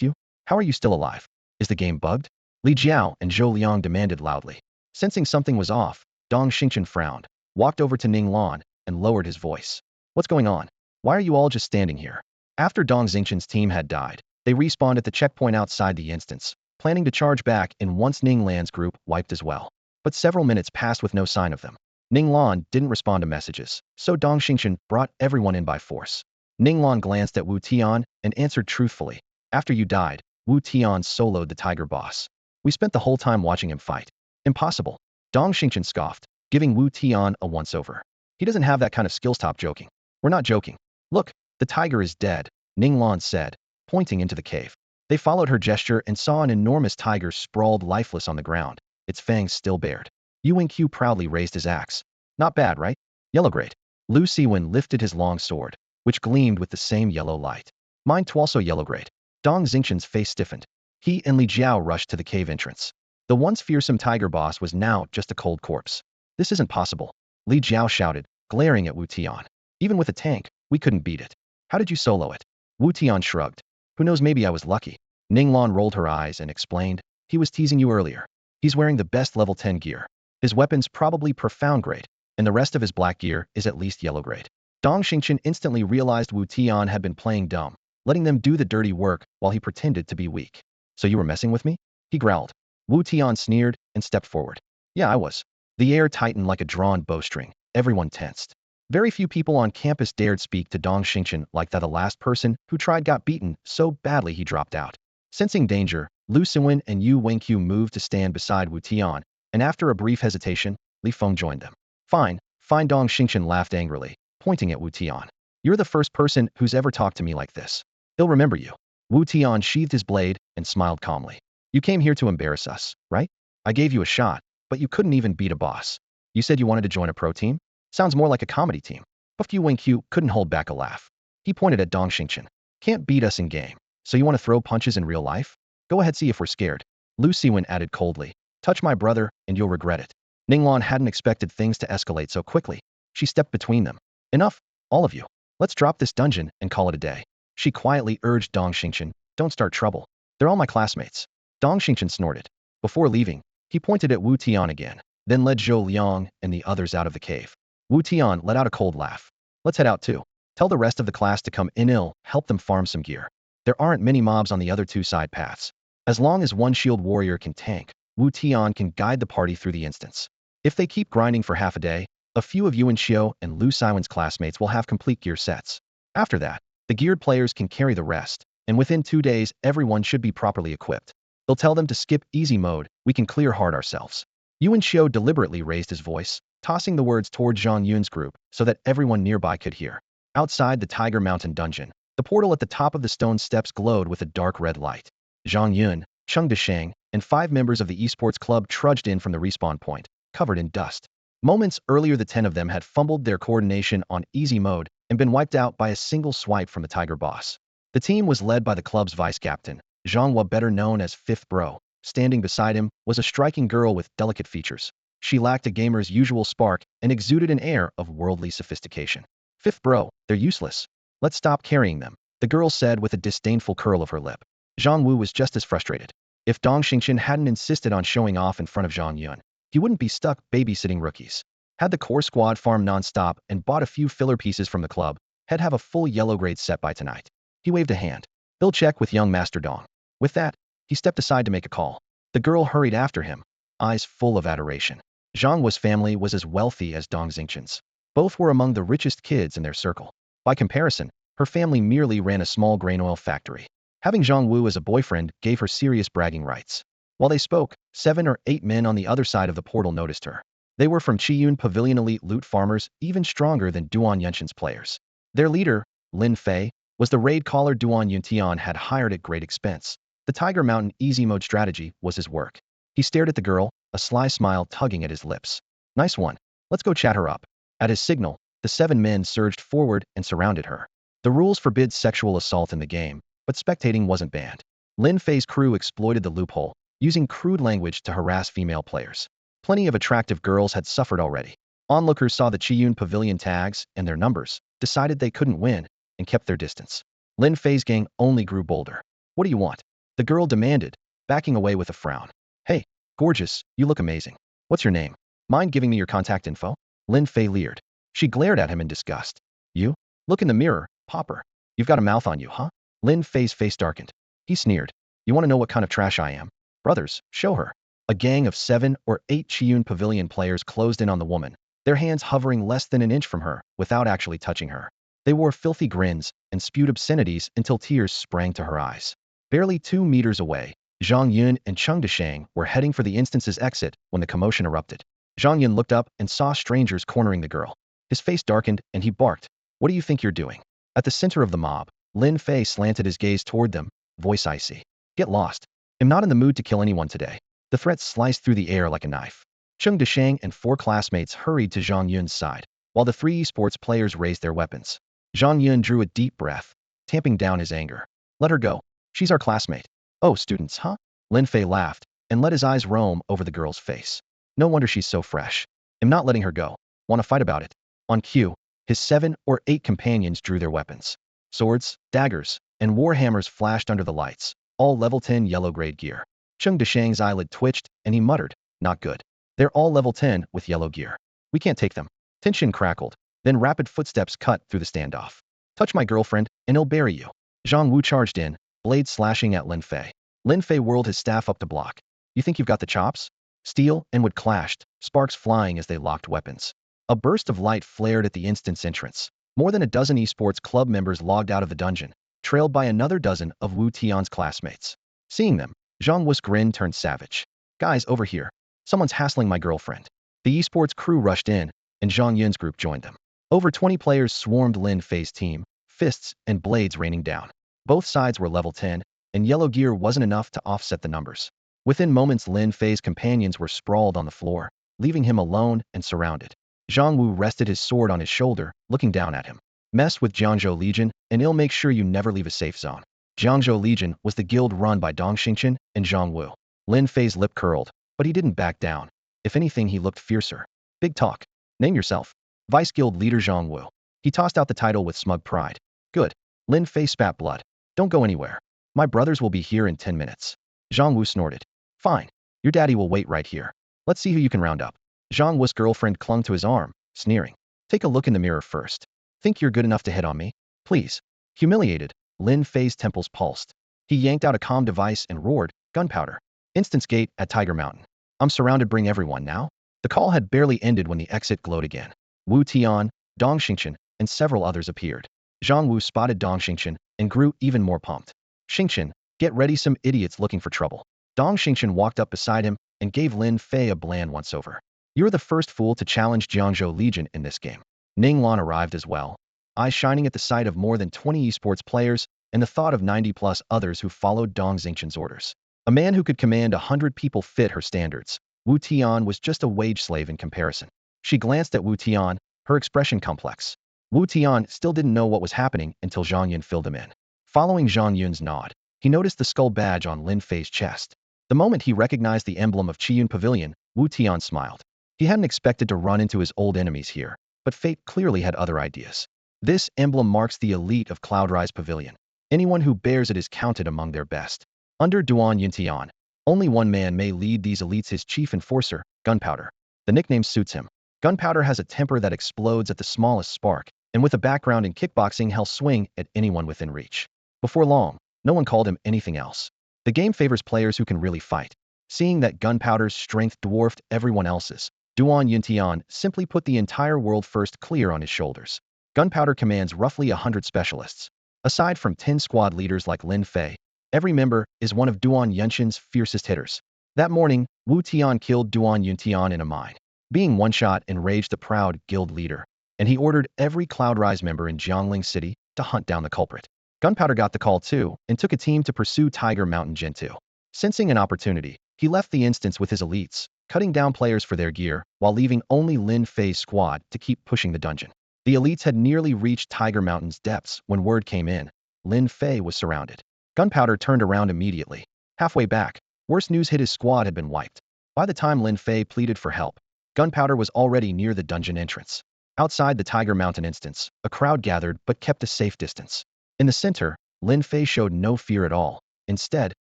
you? How are you still alive? Is the game bugged? Li Jiao and Zhou Liang demanded loudly. Sensing something was off, Dong Xingqian frowned, walked over to Ning Lan, and lowered his voice. What's going on? Why are you all just standing here? After Dong Xingqian's team had died, they respawned at the checkpoint outside the instance, planning to charge back in once Ning Lan's group wiped as well. But several minutes passed with no sign of them. Ning Lan didn't respond to messages, so Dong Xingqian brought everyone in by force. Ning Lan glanced at Wu Tian and answered truthfully. After you died, Wu Tian soloed the tiger boss. We spent the whole time watching him fight. Impossible. Dong Xingqian scoffed, giving Wu Tian a once-over. He doesn't have that kind of skill. Stop joking. We're not joking. Look, the tiger is dead, Ning Lan said, pointing into the cave. They followed her gesture and saw an enormous tiger sprawled lifeless on the ground, its fangs still bared. Yu Wenqiu proudly raised his axe. Not bad, right? Yellow great. Lu Siwen lifted his long sword, which gleamed with the same yellow light. Mine too also yellow great. Dong Xingqian's face stiffened. He and Li Jiao rushed to the cave entrance. The once fearsome tiger boss was now just a cold corpse. This isn't possible, Li Jiao shouted, glaring at Wu Tian. Even with a tank, we couldn't beat it. How did you solo it? Wu Tian shrugged. Who knows, maybe I was lucky. Ning Lan rolled her eyes and explained. He was teasing you earlier. He's wearing the best level 10 gear. His weapon's probably profound grade, and the rest of his black gear is at least yellow grade. Dong Xingqian instantly realized Wu Tian had been playing dumb, letting them do the dirty work while he pretended to be weak. So you were messing with me? He growled. Wu Tian sneered and stepped forward. Yeah, I was. The air tightened like a drawn bowstring. Everyone tensed. Very few people on campus dared speak to Dong Xingqian like that. The last person who tried got beaten so badly he dropped out. Sensing danger, Lu Siwen and Yu Wenqiu moved to stand beside Wu Tian, and after a brief hesitation, Li Feng joined them. Fine, fine, Dong Xingqian laughed angrily, pointing at Wu Tian. You're the first person who's ever talked to me like this. He'll remember you. Wu Tian sheathed his blade and smiled calmly. You came here to embarrass us, right? I gave you a shot, but you couldn't even beat a boss. You said you wanted to join a pro team? Sounds more like a comedy team. Buff Yu Wenqiu couldn't hold back a laugh. He pointed at Dong Xingqian. Can't beat us in game, so you want to throw punches in real life? Go ahead, see if we're scared. Lu Siwen added coldly. Touch my brother, and you'll regret it. Ning Lan hadn't expected things to escalate so quickly. She stepped between them. Enough, all of you. Let's drop this dungeon and call it a day. She quietly urged Dong Xingqian. Don't start trouble. They're all my classmates. Dong Xingqian snorted. Before leaving, he pointed at Wu Tian again, then led Zhou Liang and the others out of the cave. Wu Tian let out a cold laugh. Let's head out too. Tell the rest of the class to come in. I'll help them farm some gear. There aren't many mobs on the other two side paths. As long as one shield warrior can tank, Wu Tian can guide the party through the instance. If they keep grinding for half a day, a few of Yuan Xiu and Lu Siwen's classmates will have complete gear sets. After that, the geared players can carry the rest, and within 2 days everyone should be properly equipped. They'll tell them to skip easy mode, we can clear hard ourselves. Yuan Xiu deliberately raised his voice, tossing the words toward Zhang Yun's group so that everyone nearby could hear. Outside the Tiger Mountain dungeon, the portal at the top of the stone steps glowed with a dark red light. Zhang Yun, Cheng Deshang, and 5 members of the esports club trudged in from the respawn point, covered in dust. Moments earlier, the 10 of them had fumbled their coordination on easy mode and been wiped out by a single swipe from the Tiger boss. The team was led by the club's vice-captain, Zhang Hua, better known as Fifth Bro. Standing beside him was a striking girl with delicate features. She lacked a gamer's usual spark and exuded an air of worldly sophistication. Fifth Bro, they're useless. Let's stop carrying them, the girl said with a disdainful curl of her lip. Zhang Wu was just as frustrated. If Dong Xingqian hadn't insisted on showing off in front of Zhang Yun, he wouldn't be stuck babysitting rookies. Had the core squad farm non-stop and bought a few filler pieces from the club, he'd have a full yellow grade set by tonight. He waved a hand. They'll check with young Master Dong. With that, he stepped aside to make a call. The girl hurried after him, eyes full of adoration. Zhang Wu's family was as wealthy as Dong Xingqian's. Both were among the richest kids in their circle. By comparison, her family merely ran a small grain oil factory. Having Zhang Wu as a boyfriend gave her serious bragging rights. While they spoke, 7 or 8 men on the other side of the portal noticed her. They were from Qiyun Pavilion elite loot farmers, even stronger than Duan Yunshan's players. Their leader, Lin Fei, was the raid caller Duan Yuntian had hired at great expense. The Tiger Mountain easy mode strategy was his work. He stared at the girl, a sly smile tugging at his lips. Nice one. Let's go chat her up. At his signal, the 7 men surged forward and surrounded her. The rules forbid sexual assault in the game, but spectating wasn't banned. Lin Fei's crew exploited the loophole, using crude language to harass female players. Plenty of attractive girls had suffered already. Onlookers saw the Qiyun Pavilion tags and their numbers, decided they couldn't win, and kept their distance. Lin Fei's gang only grew bolder. What do you want? The girl demanded, backing away with a frown. Hey, gorgeous, you look amazing. What's your name? Mind giving me your contact info? Lin Fei leered. She glared at him in disgust. You? Look in the mirror, Popper. You've got a mouth on you, huh? Lin Fei's face darkened. He sneered. You want to know what kind of trash I am? Brothers, show her. A gang of 7 or 8 Qiyun Pavilion players closed in on the woman, their hands hovering less than an inch from her without actually touching her. They wore filthy grins and spewed obscenities until tears sprang to her eyes. Barely 2 meters away, Zhang Yun and Cheng Deshang were heading for the instance's exit when the commotion erupted. Zhang Yun looked up and saw strangers cornering the girl. His face darkened and he barked. What do you think you're doing? At the center of the mob, Lin Fei slanted his gaze toward them, voice icy. Get lost. I'm not in the mood to kill anyone today. The threat sliced through the air like a knife. Cheng Deshang and 4 classmates hurried to Zhang Yun's side, while the 3 esports players raised their weapons. Zhang Yun drew a deep breath, tamping down his anger. Let her go. She's our classmate. Oh, students, huh? Lin Fei laughed and let his eyes roam over the girl's face. No wonder she's so fresh. I'm not letting her go. Want to fight about it? On cue, his 7 or 8 companions drew their weapons. Swords, daggers, and warhammers flashed under the lights, all level 10 yellow-grade gear. Cheng Deshang's eyelid twitched, and he muttered, not good. They're all level 10 with yellow gear. We can't take them. Tension crackled, then rapid footsteps cut through the standoff. Touch my girlfriend, and he'll bury you. Zhang Wu charged in, blade slashing at Lin Fei. Lin Fei whirled his staff up to block. You think you've got the chops? Steel and wood clashed, sparks flying as they locked weapons. A burst of light flared at the instant's entrance. More than a dozen esports club members logged out of the dungeon, trailed by another dozen of Wu Tian's classmates. Seeing them, Zhang Wu's grin turned savage. Guys, over here. Someone's hassling my girlfriend. The esports crew rushed in, and Zhang Yun's group joined them. Over 20 players swarmed Lin Fei's team, fists and blades raining down. Both sides were level 10, and yellow gear wasn't enough to offset the numbers. Within moments, Lin Fei's companions were sprawled on the floor, leaving him alone and surrounded. Zhang Wu rested his sword on his shoulder, looking down at him. Mess with Jiangzhou Legion, and it'll make sure you never leave a safe zone. Jiangzhou Legion was the guild run by Dong Xingqian and Zhang Wu. Lin Fei's lip curled, but he didn't back down. If anything, he looked fiercer. Big talk. Name yourself. Vice Guild Leader Zhang Wu. He tossed out the title with smug pride. Good. Lin Fei spat blood. Don't go anywhere. My brothers will be here in 10 minutes. Zhang Wu snorted. Fine. Your daddy will wait right here. Let's see who you can round up. Zhang Wu's girlfriend clung to his arm, sneering. Take a look in the mirror first. Think you're good enough to hit on me? Please. Humiliated, Lin Fei's temples pulsed. He yanked out a comm device and roared, gunpowder. Instance gate at Tiger Mountain. I'm surrounded, bring everyone now. The call had barely ended when the exit glowed again. Wu Tian, Dong Xingqian, and several others appeared. Zhang Wu spotted Dong Xingqian and grew even more pumped. Xingqian, get ready, some idiots looking for trouble. Dong Xingqian walked up beside him and gave Lin Fei a bland once-over. You're the first fool to challenge Jiangzhou Legion in this game. Ning Lan arrived as well, eyes shining at the sight of more than 20 esports players and the thought of 90+ others who followed Dong Xingqian's orders. A man who could command 100 people fit her standards. Wu Tian was just a wage slave in comparison. She glanced at Wu Tian, her expression complex. Wu Tian still didn't know what was happening until Zhang Yun filled him in. Following Zhang Yun's nod, he noticed the skull badge on Lin Fei's chest. The moment he recognized the emblem of Qiyun Pavilion, Wu Tian smiled. He hadn't expected to run into his old enemies here, but fate clearly had other ideas. This emblem marks the elite of Cloudrise Pavilion. Anyone who bears it is counted among their best. Under Duan Yuntian, only one man may lead these elites, his chief enforcer, Gunpowder. The nickname suits him. Gunpowder has a temper that explodes at the smallest spark, and with a background in kickboxing, he'll swing at anyone within reach. Before long, no one called him anything else. The game favors players who can really fight. Seeing that Gunpowder's strength dwarfed everyone else's, Duan Yuntian simply put the entire world first clear on his shoulders. Gunpowder commands roughly 100 specialists. Aside from 10 squad leaders like Lin Fei, every member is one of Duan Yuntian's fiercest hitters. That morning, Wu Tian killed Duan Yuntian in a mine. Being one-shot enraged the proud guild leader, and he ordered every Cloudrise member in Jiangling City to hunt down the culprit. Gunpowder got the call too, and took a team to pursue Tiger Mountain Gen 2. Sensing an opportunity, he left the instance with his elites, cutting down players for their gear, while leaving only Lin Fei's squad to keep pushing the dungeon. The elites had nearly reached Tiger Mountain's depths when word came in. Lin Fei was surrounded. Gunpowder turned around immediately. Halfway back, worse news hit: his squad had been wiped. By the time Lin Fei pleaded for help, Gunpowder was already near the dungeon entrance. Outside the Tiger Mountain instance, a crowd gathered but kept a safe distance. In the center, Lin Fei showed no fear at all. Instead,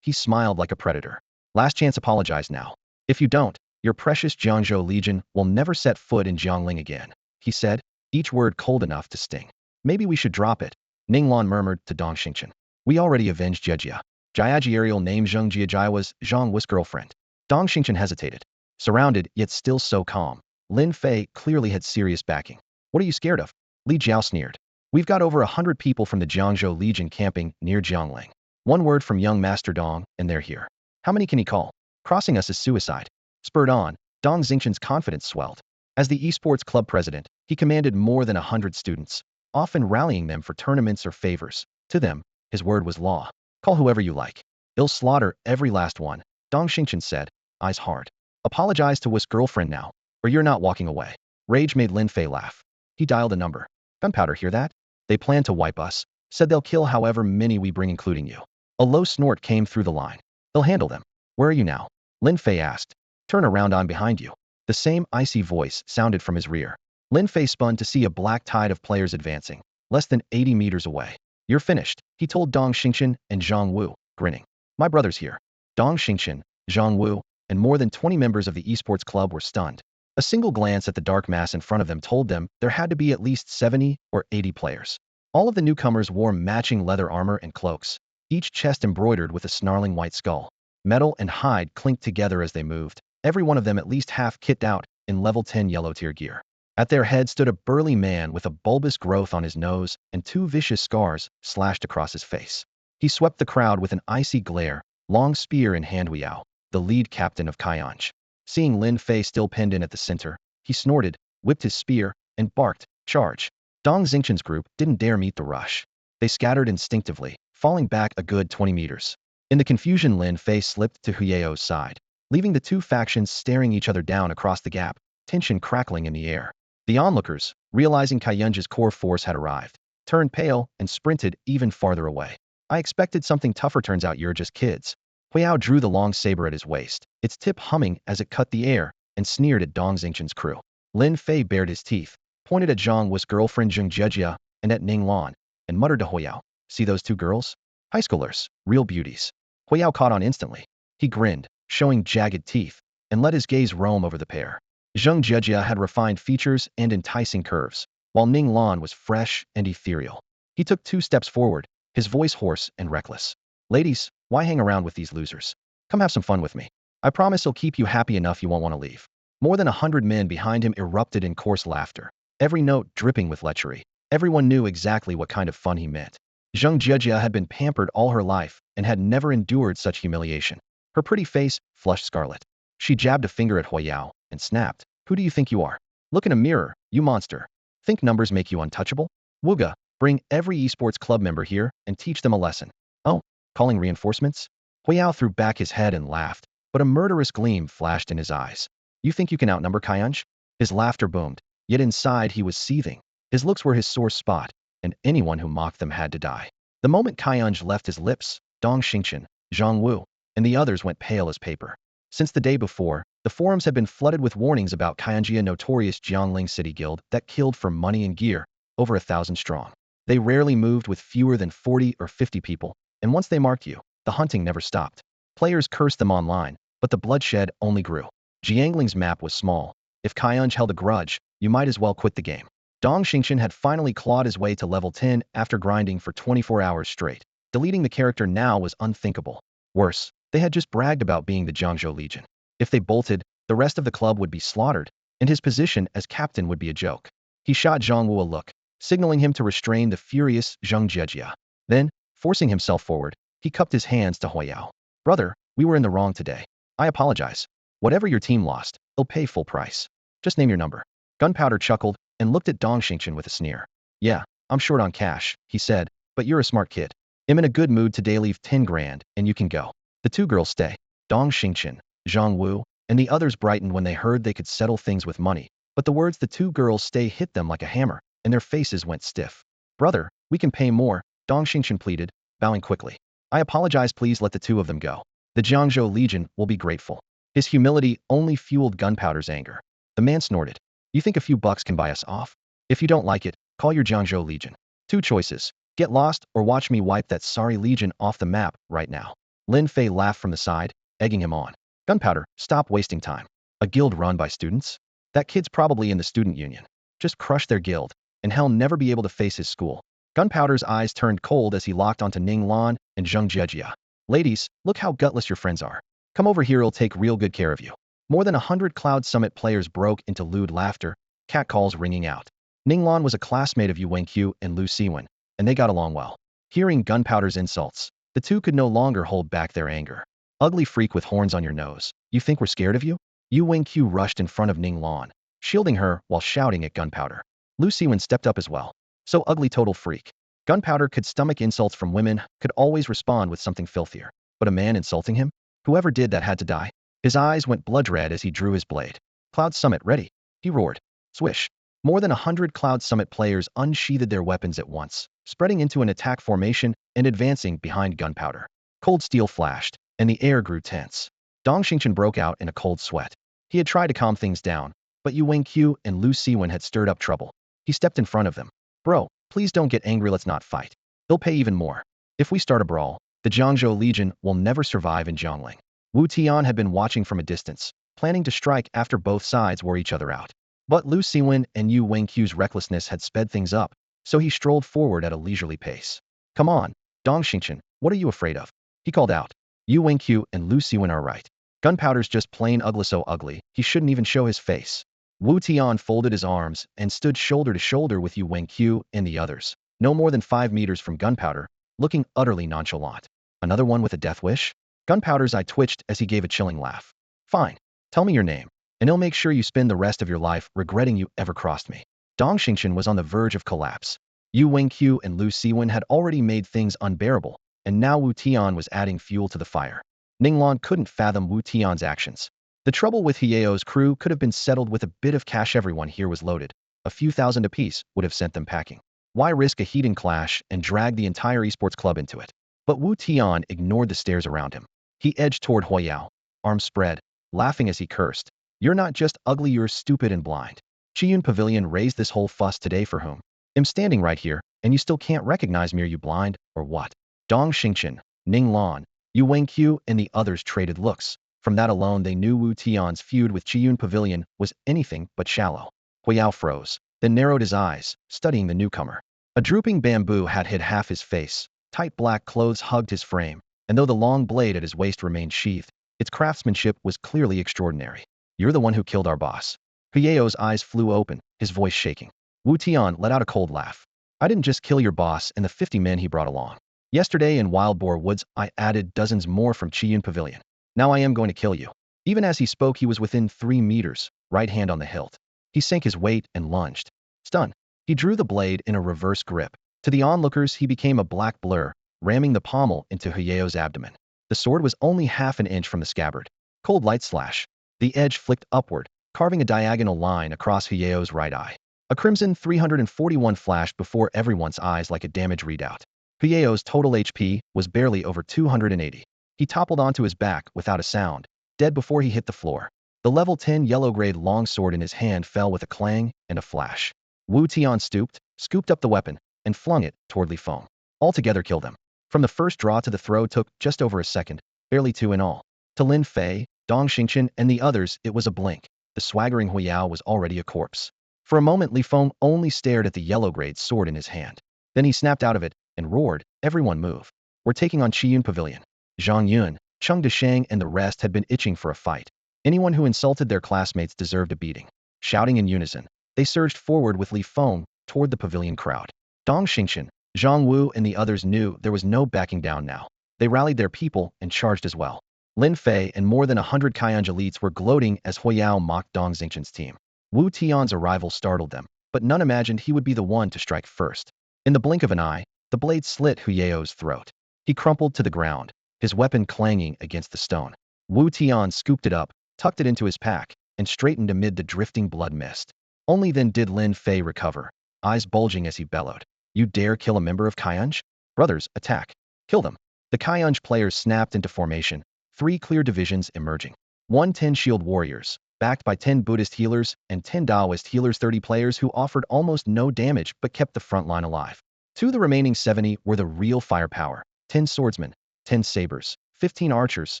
he smiled like a predator. Last chance, apologize now. If you don't, your precious Jiangzhou Legion will never set foot in Jiangling again, he said, each word cold enough to sting. Maybe we should drop it, Ninglan murmured to Dong Xingqian. We already avenged Jejia. Jiaji Ariel named Zheng Jiajai was Zhang Wu's girlfriend. Dong Xingqian hesitated. Surrounded, yet still so calm, Lin Fei clearly had serious backing. What are you scared of? Li Jiao sneered. We've got over 100 people from the Jiangzhou Legion camping near Jiangling. One word from young Master Dong, and they're here. How many can he call? Crossing us is suicide. Spurred on, Dong Xingqian's confidence swelled. As the esports club president, he commanded more than 100 students, often rallying them for tournaments or favors. To them, his word was law. Call whoever you like. They'll slaughter every last one, Dong Xingqian said, eyes hard. Apologize to Wu's girlfriend now, or you're not walking away. Rage made Lin Fei laugh. He dialed a number. Gunpowder, hear that? They plan to wipe us. Said they'll kill however many we bring, including you. A low snort came through the line. They'll handle them. Where are you now? Lin Fei asked. Turn around, I'm behind you. The same icy voice sounded from his rear. Lin Fei spun to see a black tide of players advancing, less than 80 meters away. You're finished, he told Dong Xingqian and Zhang Wu, grinning. My brother's here. Dong Xingqian, Zhang Wu, and more than 20 members of the esports club were stunned. A single glance at the dark mass in front of them told them there had to be at least 70 or 80 players. All of the newcomers wore matching leather armor and cloaks, each chest embroidered with a snarling white skull. Metal and hide clinked together as they moved, every one of them at least half kitted out in level 10 yellow tier gear. At their head stood a burly man with a bulbous growth on his nose and 2 vicious scars slashed across his face. He swept the crowd with an icy glare, long spear in hand. Yao, the lead captain of Kaianj. Seeing Lin Fei still pinned in at the center, he snorted, whipped his spear, and barked, charge. Dong Xingqian's group didn't dare meet the rush. They scattered instinctively, falling back a good 20 meters. In the confusion, Lin Fei slipped to Huyao's side, leaving the two factions staring each other down across the gap, tension crackling in the air. The onlookers, realizing Kaianj's core force had arrived, turned pale and sprinted even farther away. I expected something tougher, turns out you're just kids. Huayao drew the long saber at his waist, its tip humming as it cut the air, and sneered at Dong Xingqian's crew. Lin Fei bared his teeth, pointed at Zhang Wu's girlfriend Zheng Jejia and at Ning Lan, and muttered to Huayao, see those two girls? High schoolers, real beauties. Huayao caught on instantly. He grinned, showing jagged teeth, and let his gaze roam over the pair. Zheng Jejia had refined features and enticing curves, while Ning Lan was fresh and ethereal. He took 2 steps forward, his voice hoarse and reckless. Ladies, why hang around with these losers? Come have some fun with me. I promise he'll keep you happy enough you won't want to leave. More than 100 men behind him erupted in coarse laughter, every note dripping with lechery. Everyone knew exactly what kind of fun he meant. Zheng Jejia had been pampered all her life and had never endured such humiliation. Her pretty face flushed scarlet. She jabbed a finger at Huayao and snapped, who do you think you are? Look in a mirror, you monster. Think numbers make you untouchable? Wuga, bring every esports club member here and teach them a lesson. Oh, calling reinforcements? Huayao threw back his head and laughed, but a murderous gleam flashed in his eyes. You think you can outnumber Kaianj? His laughter boomed, yet inside he was seething. His looks were his sore spot, and anyone who mocked them had to die. The moment Kaianj left his lips, Dong Xingqian, Zhang Wu, and the others went pale as paper. Since the day before, the forums had been flooded with warnings about Kaianj, a notorious Jiangling city guild that killed for money and gear, over 1,000 strong. They rarely moved with fewer than 40 or 50 people, and once they marked you, the hunting never stopped. Players cursed them online, but the bloodshed only grew. Jiangling's map was small. If Kaianj held a grudge, you might as well quit the game. Dong Xingqian had finally clawed his way to level 10 after grinding for 24 hours straight. Deleting the character now was unthinkable. Worse, they had just bragged about being the Jiangzhou Legion. If they bolted, the rest of the club would be slaughtered, and his position as captain would be a joke. He shot Zhang Wu a look, signaling him to restrain the furious Zheng Jejia. Then, forcing himself forward, he cupped his hands to Huayao. Brother, we were in the wrong today. I apologize. Whatever your team lost, they'll pay full price. Just name your number. Gunpowder chuckled and looked at Dong Xingqian with a sneer. Yeah, I'm short on cash, he said, but you're a smart kid. I'm in a good mood today, leave 10 grand, and you can go. The two girls stay. Dong Xingqian, Zhang Wu, and the others brightened when they heard they could settle things with money, but the words the two girls stay hit them like a hammer. and their faces went stiff. Brother, we can pay more, Dong Xingchen pleaded, bowing quickly. I apologize, please let the two of them go. The Jiangzhou Legion will be grateful. His humility only fueled Gunpowder's anger. The man snorted. You think a few bucks can buy us off? If you don't like it, call your Jiangzhou Legion. Two choices. Get lost or watch me wipe that sorry legion off the map right now. Lin Fei laughed from the side, egging him on. Gunpowder, stop wasting time. A guild run by students? That kid's probably in the student union. Just crush their guild, and he'll never be able to face his school. Gunpowder's eyes turned cold as he locked onto Ning Lan and Zheng Jiejia. Ladies, look how gutless your friends are. Come over here, I'll take real good care of you. More than 100 Cloud Summit players broke into lewd laughter, catcalls ringing out. Ning Lan was a classmate of Yu Wenqiu and Lu Siwen, and they got along well. Hearing Gunpowder's insults, the two could no longer hold back their anger. Ugly freak with horns on your nose, you think we're scared of you? Yu Wenqiu rushed in front of Ning Lan, shielding her while shouting at Gunpowder. Lu Siwen stepped up as well. So ugly, total freak. Gunpowder could stomach insults from women, could always respond with something filthier. But a man insulting him? Whoever did that had to die. His eyes went blood red as he drew his blade. Cloud Summit ready, he roared. Swish. More than 100 Cloud Summit players unsheathed their weapons at once, spreading into an attack formation and advancing behind Gunpowder. Cold steel flashed, and the air grew tense. Dong Xingchen broke out in a cold sweat. He had tried to calm things down, but Yu Wenqiu and Lu Siwen had stirred up trouble. He stepped in front of them. Bro, please don't get angry, let's not fight. They'll pay even more. If we start a brawl, the Jiangzhou Legion will never survive in Jiangling. Wu Tian had been watching from a distance, planning to strike after both sides wore each other out. But Lu Siwen and Yu Wenqiu's recklessness had sped things up, so he strolled forward at a leisurely pace. Come on, Dong Xingchen, what are you afraid of? He called out. Yu Wenqiu and Lu Siwen are right. Gunpowder's just plain ugly, so ugly, he shouldn't even show his face. Wu Tian folded his arms and stood shoulder to shoulder with Yu Wenqiu and the others, no more than 5 meters from Gunpowder, looking utterly nonchalant. Another one with a death wish? Gunpowder's eye twitched as he gave a chilling laugh. Fine. Tell me your name, and I'll make sure you spend the rest of your life regretting you ever crossed me. Dong Xingchen was on the verge of collapse. Yu Wenqiu and Lu Siwen had already made things unbearable, and now Wu Tian was adding fuel to the fire. Ning Lan couldn't fathom Wu Tian's actions. The trouble with Hyeo's crew could have been settled with a bit of cash. Everyone here was loaded. A few thousand apiece would have sent them packing. Why risk a heating clash and drag the entire esports club into it? But Wu Tian ignored the stares around him. He edged toward Huayao, arms spread, laughing as he cursed. You're not just ugly, you're stupid and blind. Qiyun Pavilion raised this whole fuss today for whom? I'm standing right here, and you still can't recognize me. Are you blind, or what? Dong Xingchen, Ning Lan, Yu Wenqiu and the others traded looks. From that alone they knew Wu Tian's feud with Qiyun Pavilion was anything but shallow. Huayao froze, then narrowed his eyes, studying the newcomer. A drooping bamboo hat hid half his face, tight black clothes hugged his frame, and though the long blade at his waist remained sheathed, its craftsmanship was clearly extraordinary. You're the one who killed our boss. Huayao's eyes flew open, his voice shaking. Wu Tian let out a cold laugh. I didn't just kill your boss and the 50 men he brought along. Yesterday in Wild Boar Woods I added dozens more from Qiyun Pavilion. Now I am going to kill you. Even as he spoke he was within 3 meters, right hand on the hilt. He sank his weight and lunged. Stunned, he drew the blade in a reverse grip. To the onlookers he became a black blur, ramming the pommel into Huayao's abdomen. The sword was only half an inch from the scabbard. Cold light slash. The edge flicked upward, carving a diagonal line across Huayao's right eye. A crimson 341 flashed before everyone's eyes like a damage readout. Huayao's total HP was barely over 280. He toppled onto his back without a sound, dead before he hit the floor. The level 10 yellow-grade longsword in his hand fell with a clang and a flash. Wu Tian stooped, scooped up the weapon, and flung it toward Li Feng. Altogether kill them. From the first draw to the throw took just over a second, barely 2 in all. To Lin Fei, Dong Xingchen, and the others it was a blink. The swaggering Huayao was already a corpse. For a moment Li Feng only stared at the yellow-grade sword in his hand. Then he snapped out of it and roared, everyone move. We're taking on Qiyun Pavilion. Zhang Yun, Cheng Deshang and the rest had been itching for a fight. Anyone who insulted their classmates deserved a beating. Shouting in unison, they surged forward with Li Feng toward the pavilion crowd. Dong Xingchen, Zhang Wu and the others knew there was no backing down now. They rallied their people and charged as well. Lin Fei and more than 100 Kaianj elites were gloating as Huayao mocked Dong Xingchen's team. Wu Tian's arrival startled them, but none imagined he would be the one to strike first. In the blink of an eye, the blade slit Huayao's throat. He crumpled to the ground, his weapon clanging against the stone. Wu Tian scooped it up, tucked it into his pack, and straightened amid the drifting blood mist. Only then did Lin Fei recover. eyes bulging as he bellowed. You dare kill a member of Kaiunj? Brothers, attack. Kill them. The Kaiunj players snapped into formation, 3 clear divisions emerging. 1 10 shield warriors, backed by 10 Buddhist healers and 10 Taoist healers, 30 players who offered almost no damage but kept the front line alive. 2 the remaining 70 were the real firepower, 10 swordsmen, 10 sabers, 15 archers,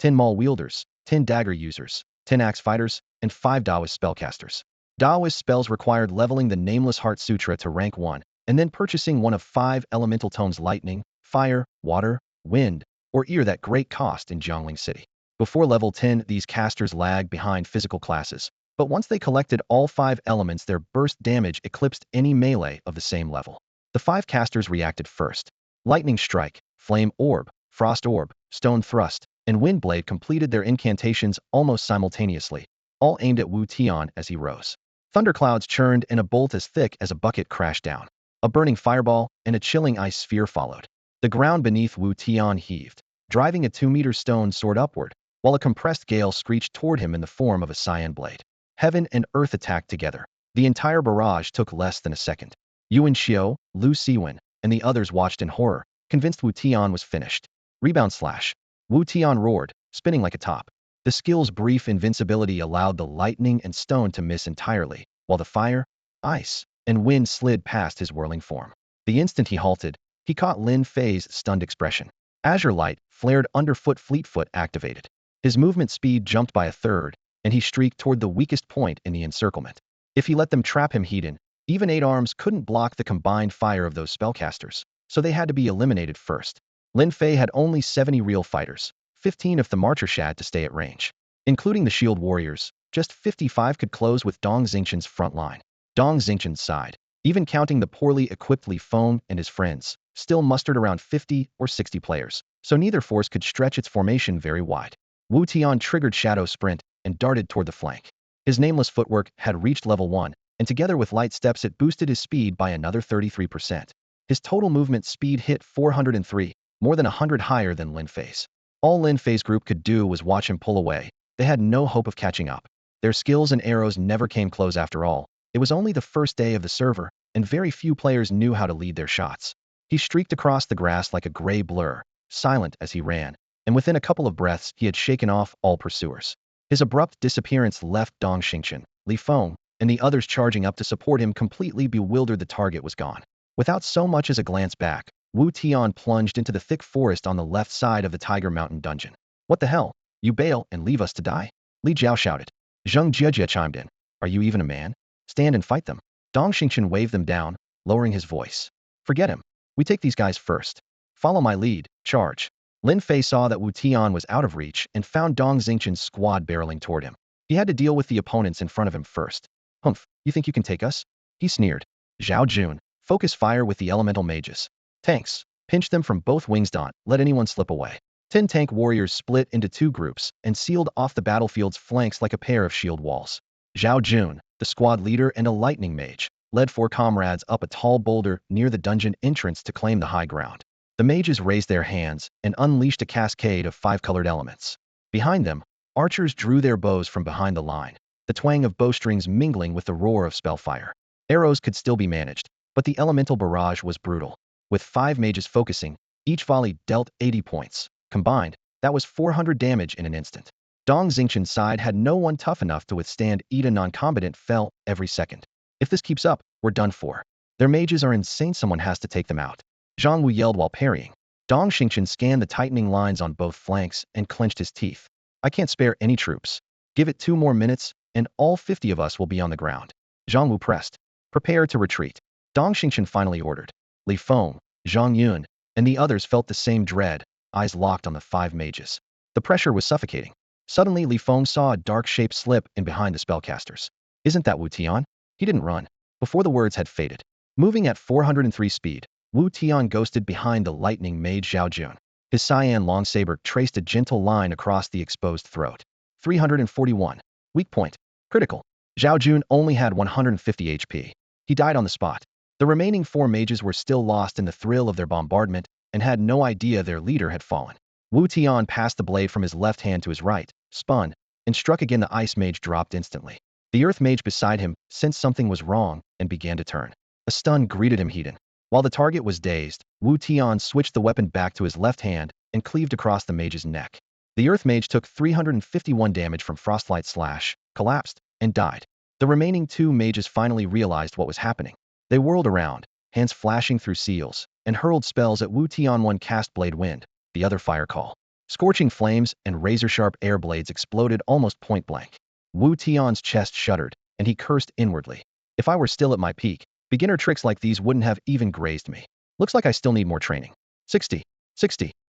10 maul wielders, 10 dagger users, 10 axe fighters, and 5 Taoist spellcasters. Taoist spells required leveling the Nameless Heart Sutra to rank 1, and then purchasing one of 5 elemental tomes: lightning, fire, water, wind, or ear at great cost in Jiangling City. Before level 10, these casters lagged behind physical classes, but once they collected all 5 elements, their burst damage eclipsed any melee of the same level. The 5 casters reacted first. Lightning Strike, Flame Orb, Frost Orb, Stone Thrust, and Wind Blade completed their incantations almost simultaneously, all aimed at Wu Tian as he rose. Thunderclouds churned and a bolt as thick as a bucket crashed down. A burning fireball and a chilling ice sphere followed. The ground beneath Wu Tian heaved, driving a 2-meter stone sword upward, while a compressed gale screeched toward him in the form of a cyan blade. Heaven and earth attacked together. The entire barrage took less than a second. Yuan Xiao, Lu Siwen, and the others watched in horror, convinced Wu Tian was finished. Rebound slash. Wu Tian roared, spinning like a top. The skill's brief invincibility allowed the lightning and stone to miss entirely, while the fire, ice, and wind slid past his whirling form. The instant he halted, he caught Lin Fei's stunned expression. Azure Light, flared underfoot, Fleetfoot activated. His movement speed jumped by a third, and he streaked toward the weakest point in the encirclement. If he let them trap him hidden, even 8 arms couldn't block the combined fire of those spellcasters, so they had to be eliminated first. Lin Fei had only 70 real fighters, 15 if the Marcher had to stay at range. Including the shield warriors, just 55 could close with Dong Xingqian's front line. Dong Xingqian sighed. Even counting the poorly equipped Li Feng and his friends, still mustered around 50 or 60 players, so neither force could stretch its formation very wide. Wu Tian triggered Shadow Sprint and darted toward the flank. His nameless footwork had reached level 1, and together with light steps it boosted his speed by another 33%. His total movement speed hit 403, more than 100 higher than Lin Fei's. All Lin Fei's group could do was watch him pull away. They had no hope of catching up. Their skills and arrows never came close after all. It was only the first day of the server, and very few players knew how to lead their shots. He streaked across the grass like a gray blur, silent as he ran, and within a couple of breaths he had shaken off all pursuers. His abrupt disappearance left Dong Xingqian, Li Feng, and the others charging up to support him completely bewildered. The target was gone. Without so much as a glance back, Wu Tian plunged into the thick forest on the left side of the Tiger Mountain dungeon. What the hell? You bail and leave us to die? Li Jiao shouted. Zheng Jiejie chimed in. Are you even a man? Stand and fight them. Dong Xingqian waved them down, lowering his voice. Forget him. We take these guys first. Follow my lead. Charge. Lin Fei saw that Wu Tian was out of reach and found Dong Xingqian's squad barreling toward him. He had to deal with the opponents in front of him first. Humph, you think you can take us? He sneered. Zhao Jun, focus fire with the elemental mages. Tanks, pinch them from both wings. Don't let anyone slip away. 10 tank warriors split into 2 groups and sealed off the battlefield's flanks like a pair of shield walls. Zhao Jun, the squad leader and a lightning mage, led 4 comrades up a tall boulder near the dungeon entrance to claim the high ground. The mages raised their hands and unleashed a cascade of 5-colored elements. Behind them, archers drew their bows from behind the line, the twang of bowstrings mingling with the roar of spellfire. Arrows could still be managed, but the elemental barrage was brutal. With 5 mages focusing, each volley dealt 80 points. Combined, that was 400 damage in an instant. Dong Xingqian's side had no one tough enough to withstand. Ida non-combatant fell every second. If this keeps up, we're done for. Their mages are insane. Someone has to take them out. Zhang Wu yelled while parrying. Dong Xingqian scanned the tightening lines on both flanks and clenched his teeth. I can't spare any troops. Give it 2 more minutes, and all 50 of us will be on the ground. Zhang Wu pressed. Prepare to retreat. Dong Xingqian finally ordered. Li Feng, Zhang Yun, and the others felt the same dread, eyes locked on the 5 mages. The pressure was suffocating. Suddenly Li Feng saw a dark shape slip in behind the spellcasters. Isn't that Wu Tian? He didn't run. Before the words had faded. Moving at 403 speed, Wu Tian ghosted behind the lightning mage Zhao Jun. His cyan long saber traced a gentle line across the exposed throat. 341. Weak point. Critical. Zhao Jun only had 150 HP. He died on the spot. The remaining 4 mages were still lost in the thrill of their bombardment and had no idea their leader had fallen. Wu Tian passed the blade from his left hand to his right, spun, and struck again. The ice mage dropped instantly. The earth mage beside him sensed something was wrong and began to turn. A stun greeted him heated. While the target was dazed, Wu Tian switched the weapon back to his left hand and cleaved across the mage's neck. The Earth Mage took 351 damage from Frostlight Slash, collapsed, and died. The remaining two mages finally realized what was happening. They whirled around, hands flashing through seals, and hurled spells at Wu Tian. One cast Blade Wind, the other Fire Call. Scorching flames and razor-sharp air blades exploded almost point-blank. Wu Tian's chest shuddered, and he cursed inwardly. If I were still at my peak, beginner tricks like these wouldn't have even grazed me. Looks like I still need more training. 60.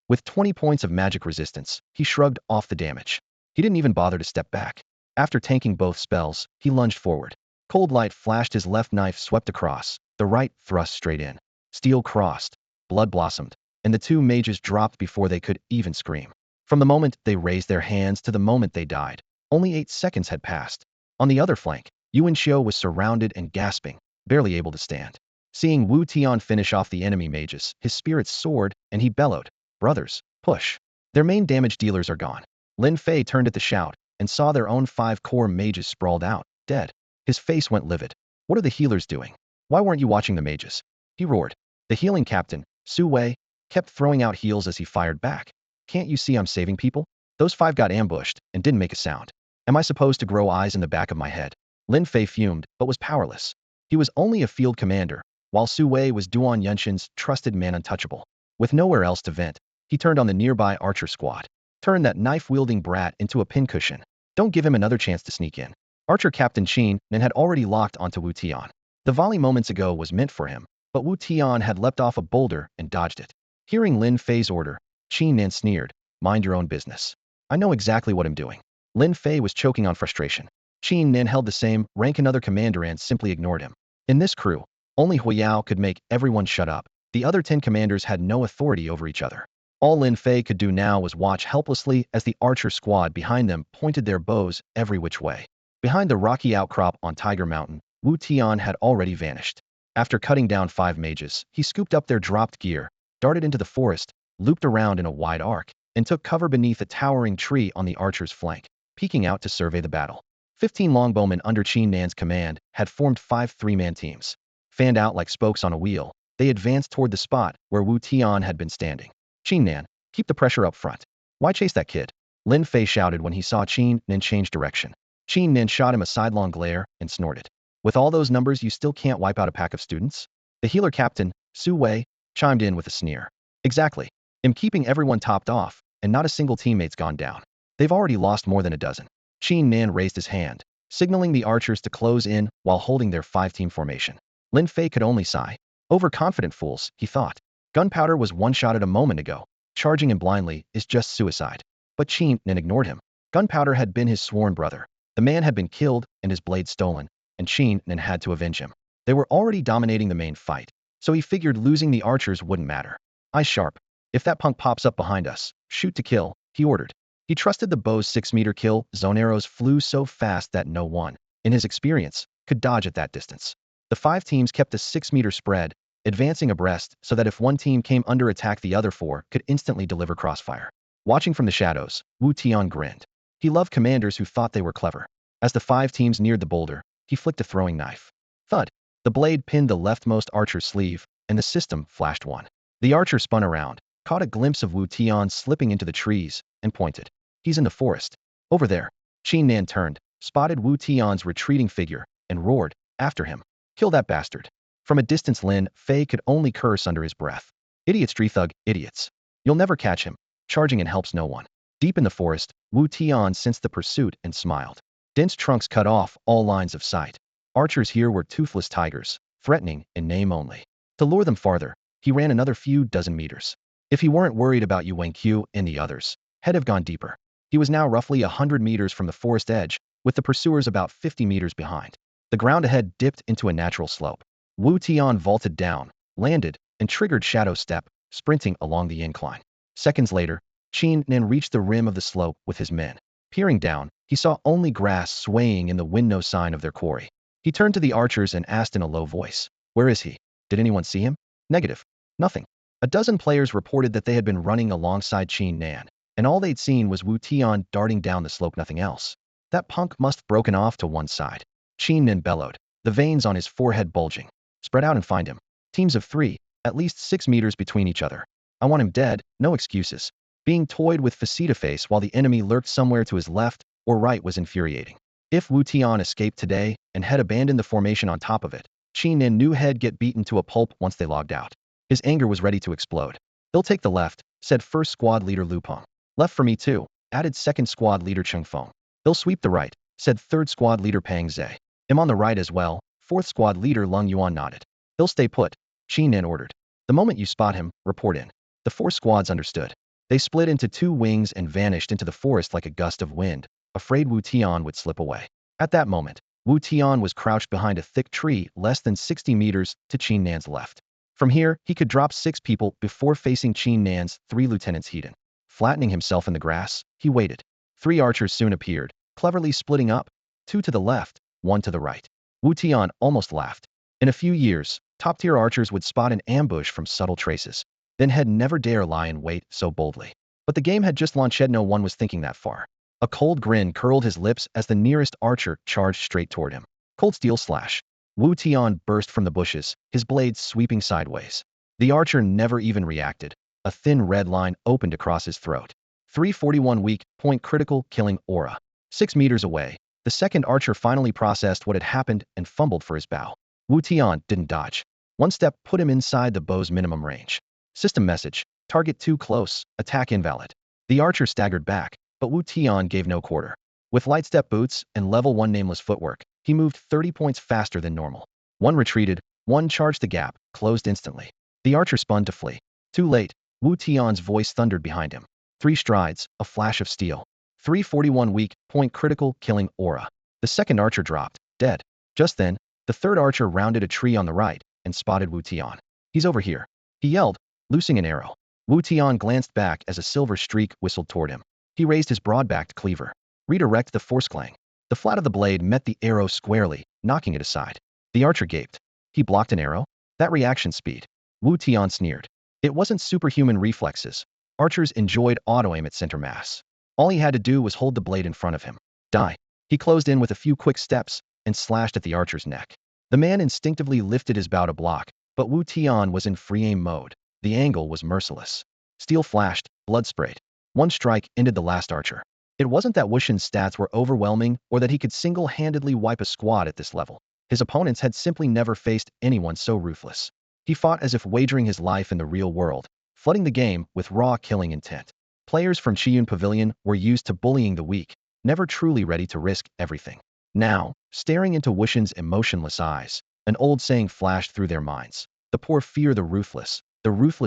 With 20 points of magic resistance, he shrugged off the damage. He didn't even bother to step back. After tanking both spells, he lunged forward. Cold light flashed, his left knife swept across, the right thrust straight in. Steel crossed, blood blossomed, and the two mages dropped before they could even scream. From the moment they raised their hands to the moment they died, only 8 seconds had passed. On the other flank, Yuan Xiu was surrounded and gasping, barely able to stand. Seeing Wu Tian finish off the enemy mages, his spirits soared, and he bellowed, "Brothers, push. Their main damage dealers are gone." Lin Fei turned at the shout, and saw their own 5 core mages sprawled out, dead. His face went livid. "What are the healers doing? Why weren't you watching the mages?" he roared. The healing captain, Su Wei, kept throwing out heals as he fired back. "Can't you see I'm saving people? Those 5 got ambushed and didn't make a sound. Am I supposed to grow eyes in the back of my head?" Lin Fei fumed, but was powerless. He was only a field commander, while Su Wei was Duan Yunshin's trusted man untouchable. With nowhere else to vent, he turned on the nearby archer squad. "Turn that knife-wielding brat into a pincushion. Don't give him another chance to sneak in." Archer Captain Qin Nen had already locked onto Wu Tian. The volley moments ago was meant for him, but Wu Tian had leapt off a boulder and dodged it. Hearing Lin Fei's order, Qin Nen sneered, "Mind your own business. I know exactly what I'm doing." Lin Fei was choking on frustration. Qin Nen held the same rank another commander and simply ignored him. In this crew, only Huiyao could make everyone shut up. The other 10 commanders had no authority over each other. All Lin Fei could do now was watch helplessly as the archer squad behind them pointed their bows every which way. Behind the rocky outcrop on Tiger Mountain, Wu Tian had already vanished. After cutting down 5 mages, he scooped up their dropped gear, darted into the forest, looped around in a wide arc, and took cover beneath a towering tree on the archer's flank, peeking out to survey the battle. 15 longbowmen under Qin Nan's command had formed 5 three-man teams. Fanned out like spokes on a wheel, they advanced toward the spot where Wu Tian had been standing. "Qin Nan, keep the pressure up front. Why chase that kid?" Lin Fei shouted when he saw Qin Nan change direction. Qin Nan shot him a sidelong glare and snorted. "With all those numbers you still can't wipe out a pack of students?" The healer captain, Su Wei, chimed in with a sneer. "Exactly. I'm keeping everyone topped off, and not a single teammate's gone down. They've already lost more than a dozen." Qin Nan raised his hand, signaling the archers to close in while holding their 5-team formation. Lin Fei could only sigh. Overconfident fools, he thought. Gunpowder was one-shotted a moment ago. Charging him blindly is just suicide. But Qin Nan ignored him. Gunpowder had been his sworn brother. The man had been killed and his blade stolen, and Qin Nan had to avenge him. They were already dominating the main fight, so he figured losing the archers wouldn't matter. "Eyes sharp. If that punk pops up behind us, shoot to kill," he ordered. He trusted the bow's 6-meter kill zone arrows flew so fast that no one, in his experience, could dodge at that distance. The 5 teams kept a 6-meter spread, advancing abreast so that if one team came under attack the other 4 could instantly deliver crossfire. Watching from the shadows, Wu Tian grinned. He loved commanders who thought they were clever. As the 5 teams neared the boulder, he flicked a throwing knife. Thud! The blade pinned the leftmost archer's sleeve, and the system flashed one. The archer spun around, caught a glimpse of Wu Tian slipping into the trees, and pointed. "He's in the forest. Over there." Qin Nan turned, spotted Wu Tian's retreating figure, and roared, "After him. Kill that bastard." From a distance Lin Fei could only curse under his breath. "Idiots, Thug, idiots. You'll never catch him. Charging in helps no one." Deep in the forest, Wu Tian sensed the pursuit and smiled. Dense trunks cut off all lines of sight. Archers here were toothless tigers, threatening in name only. To lure them farther, he ran another few dozen meters. If he weren't worried about Yu Wenqiu and the others, he'd have gone deeper. He was now roughly 100 meters from the forest edge, with the pursuers about 50 meters behind. The ground ahead dipped into a natural slope. Wu Tian vaulted down, landed, and triggered Shadow Step, sprinting along the incline. Seconds later, Qin Nan reached the rim of the slope with his men. Peering down, he saw only grass swaying in the wind, no sign of their quarry. He turned to the archers and asked in a low voice, "Where is he? Did anyone see him?" Negative. Nothing. A dozen players reported that they had been running alongside Qin Nan, and all they'd seen was Wu Tian darting down the slope, nothing else. That punk must have broken off to one side. Qin Nan bellowed, the veins on his forehead bulging. Spread out and find him. Teams of 3, at least 6 meters between each other. I want him dead, no excuses. Being toyed with face while the enemy lurked somewhere to his left or right was infuriating. If Wu Tian escaped today and had abandoned the formation on top of it, Qi Nin knew he'd get beaten to a pulp once they logged out. His anger was ready to explode. They'll take the left, said first squad leader Lu Peng. Left for me too, added second squad leader Cheng Feng. They'll sweep the right, said third squad leader Pang Zhe. I'm on the right as well, fourth squad leader Lung Yuan nodded. They'll stay put, Qi Nin ordered. The moment you spot him, report in. The 4 squads understood. They split into 2 wings and vanished into the forest like a gust of wind, afraid Wu Tian would slip away. At that moment, Wu Tian was crouched behind a thick tree less than 60 meters to Qi Nan's left. From here, he could drop 6 people before facing Qi Nan's 3 lieutenants hidden. Flattening himself in the grass, he waited. 3 archers soon appeared, cleverly splitting up, 2 to the left, 1 to the right. Wu Tian almost laughed. In a few years, top-tier archers would spot an ambush from subtle traces. Then had never dare lie in wait so boldly. But the game had just launched. No one was thinking that far. A cold grin curled his lips as the nearest archer charged straight toward him. Cold steel slash. Wu Tian burst from the bushes, his blades sweeping sideways. The archer never even reacted. A thin red line opened across his throat. 341 weak, point critical, killing aura. 6 meters away, the second archer finally processed what had happened and fumbled for his bow. Wu Tian didn't dodge. 1 step put him inside the bow's minimum range. System message, target too close, attack invalid. The archer staggered back, but Wu Tian gave no quarter. With light step boots and level 1 nameless footwork, he moved 30 points faster than normal. 1 retreated, 1 charged the gap, closed instantly. The archer spun to flee. Too late, Wu Tian's voice thundered behind him. 3 strides, a flash of steel. 341 weak, point critical, killing aura. The second archer dropped, dead. Just then, the third archer rounded a tree on the right and spotted Wu Tian. He's over here, he yelled, loosing an arrow. Wu Tian glanced back as a silver streak whistled toward him. He raised his broad-backed cleaver. Redirect the force clang. The flat of the blade met the arrow squarely, knocking it aside. The archer gaped. He blocked an arrow? That reaction speed. Wu Tian sneered. It wasn't superhuman reflexes. Archers enjoyed auto-aim at center mass. All he had to do was hold the blade in front of him. Die. He closed in with a few quick steps and slashed at the archer's neck. The man instinctively lifted his bow to block, but Wu Tian was in free aim mode. The angle was merciless. Steel flashed, blood sprayed. 1 strike ended the last archer. It wasn't that Wutian's stats were overwhelming or that he could single-handedly wipe a squad at this level. His opponents had simply never faced anyone so ruthless. He fought as if wagering his life in the real world, flooding the game with raw killing intent. Players from Chiyun Pavilion were used to bullying the weak, never truly ready to risk everything. Now, staring into Wutian's emotionless eyes, an old saying flashed through their minds. The poor fear the ruthless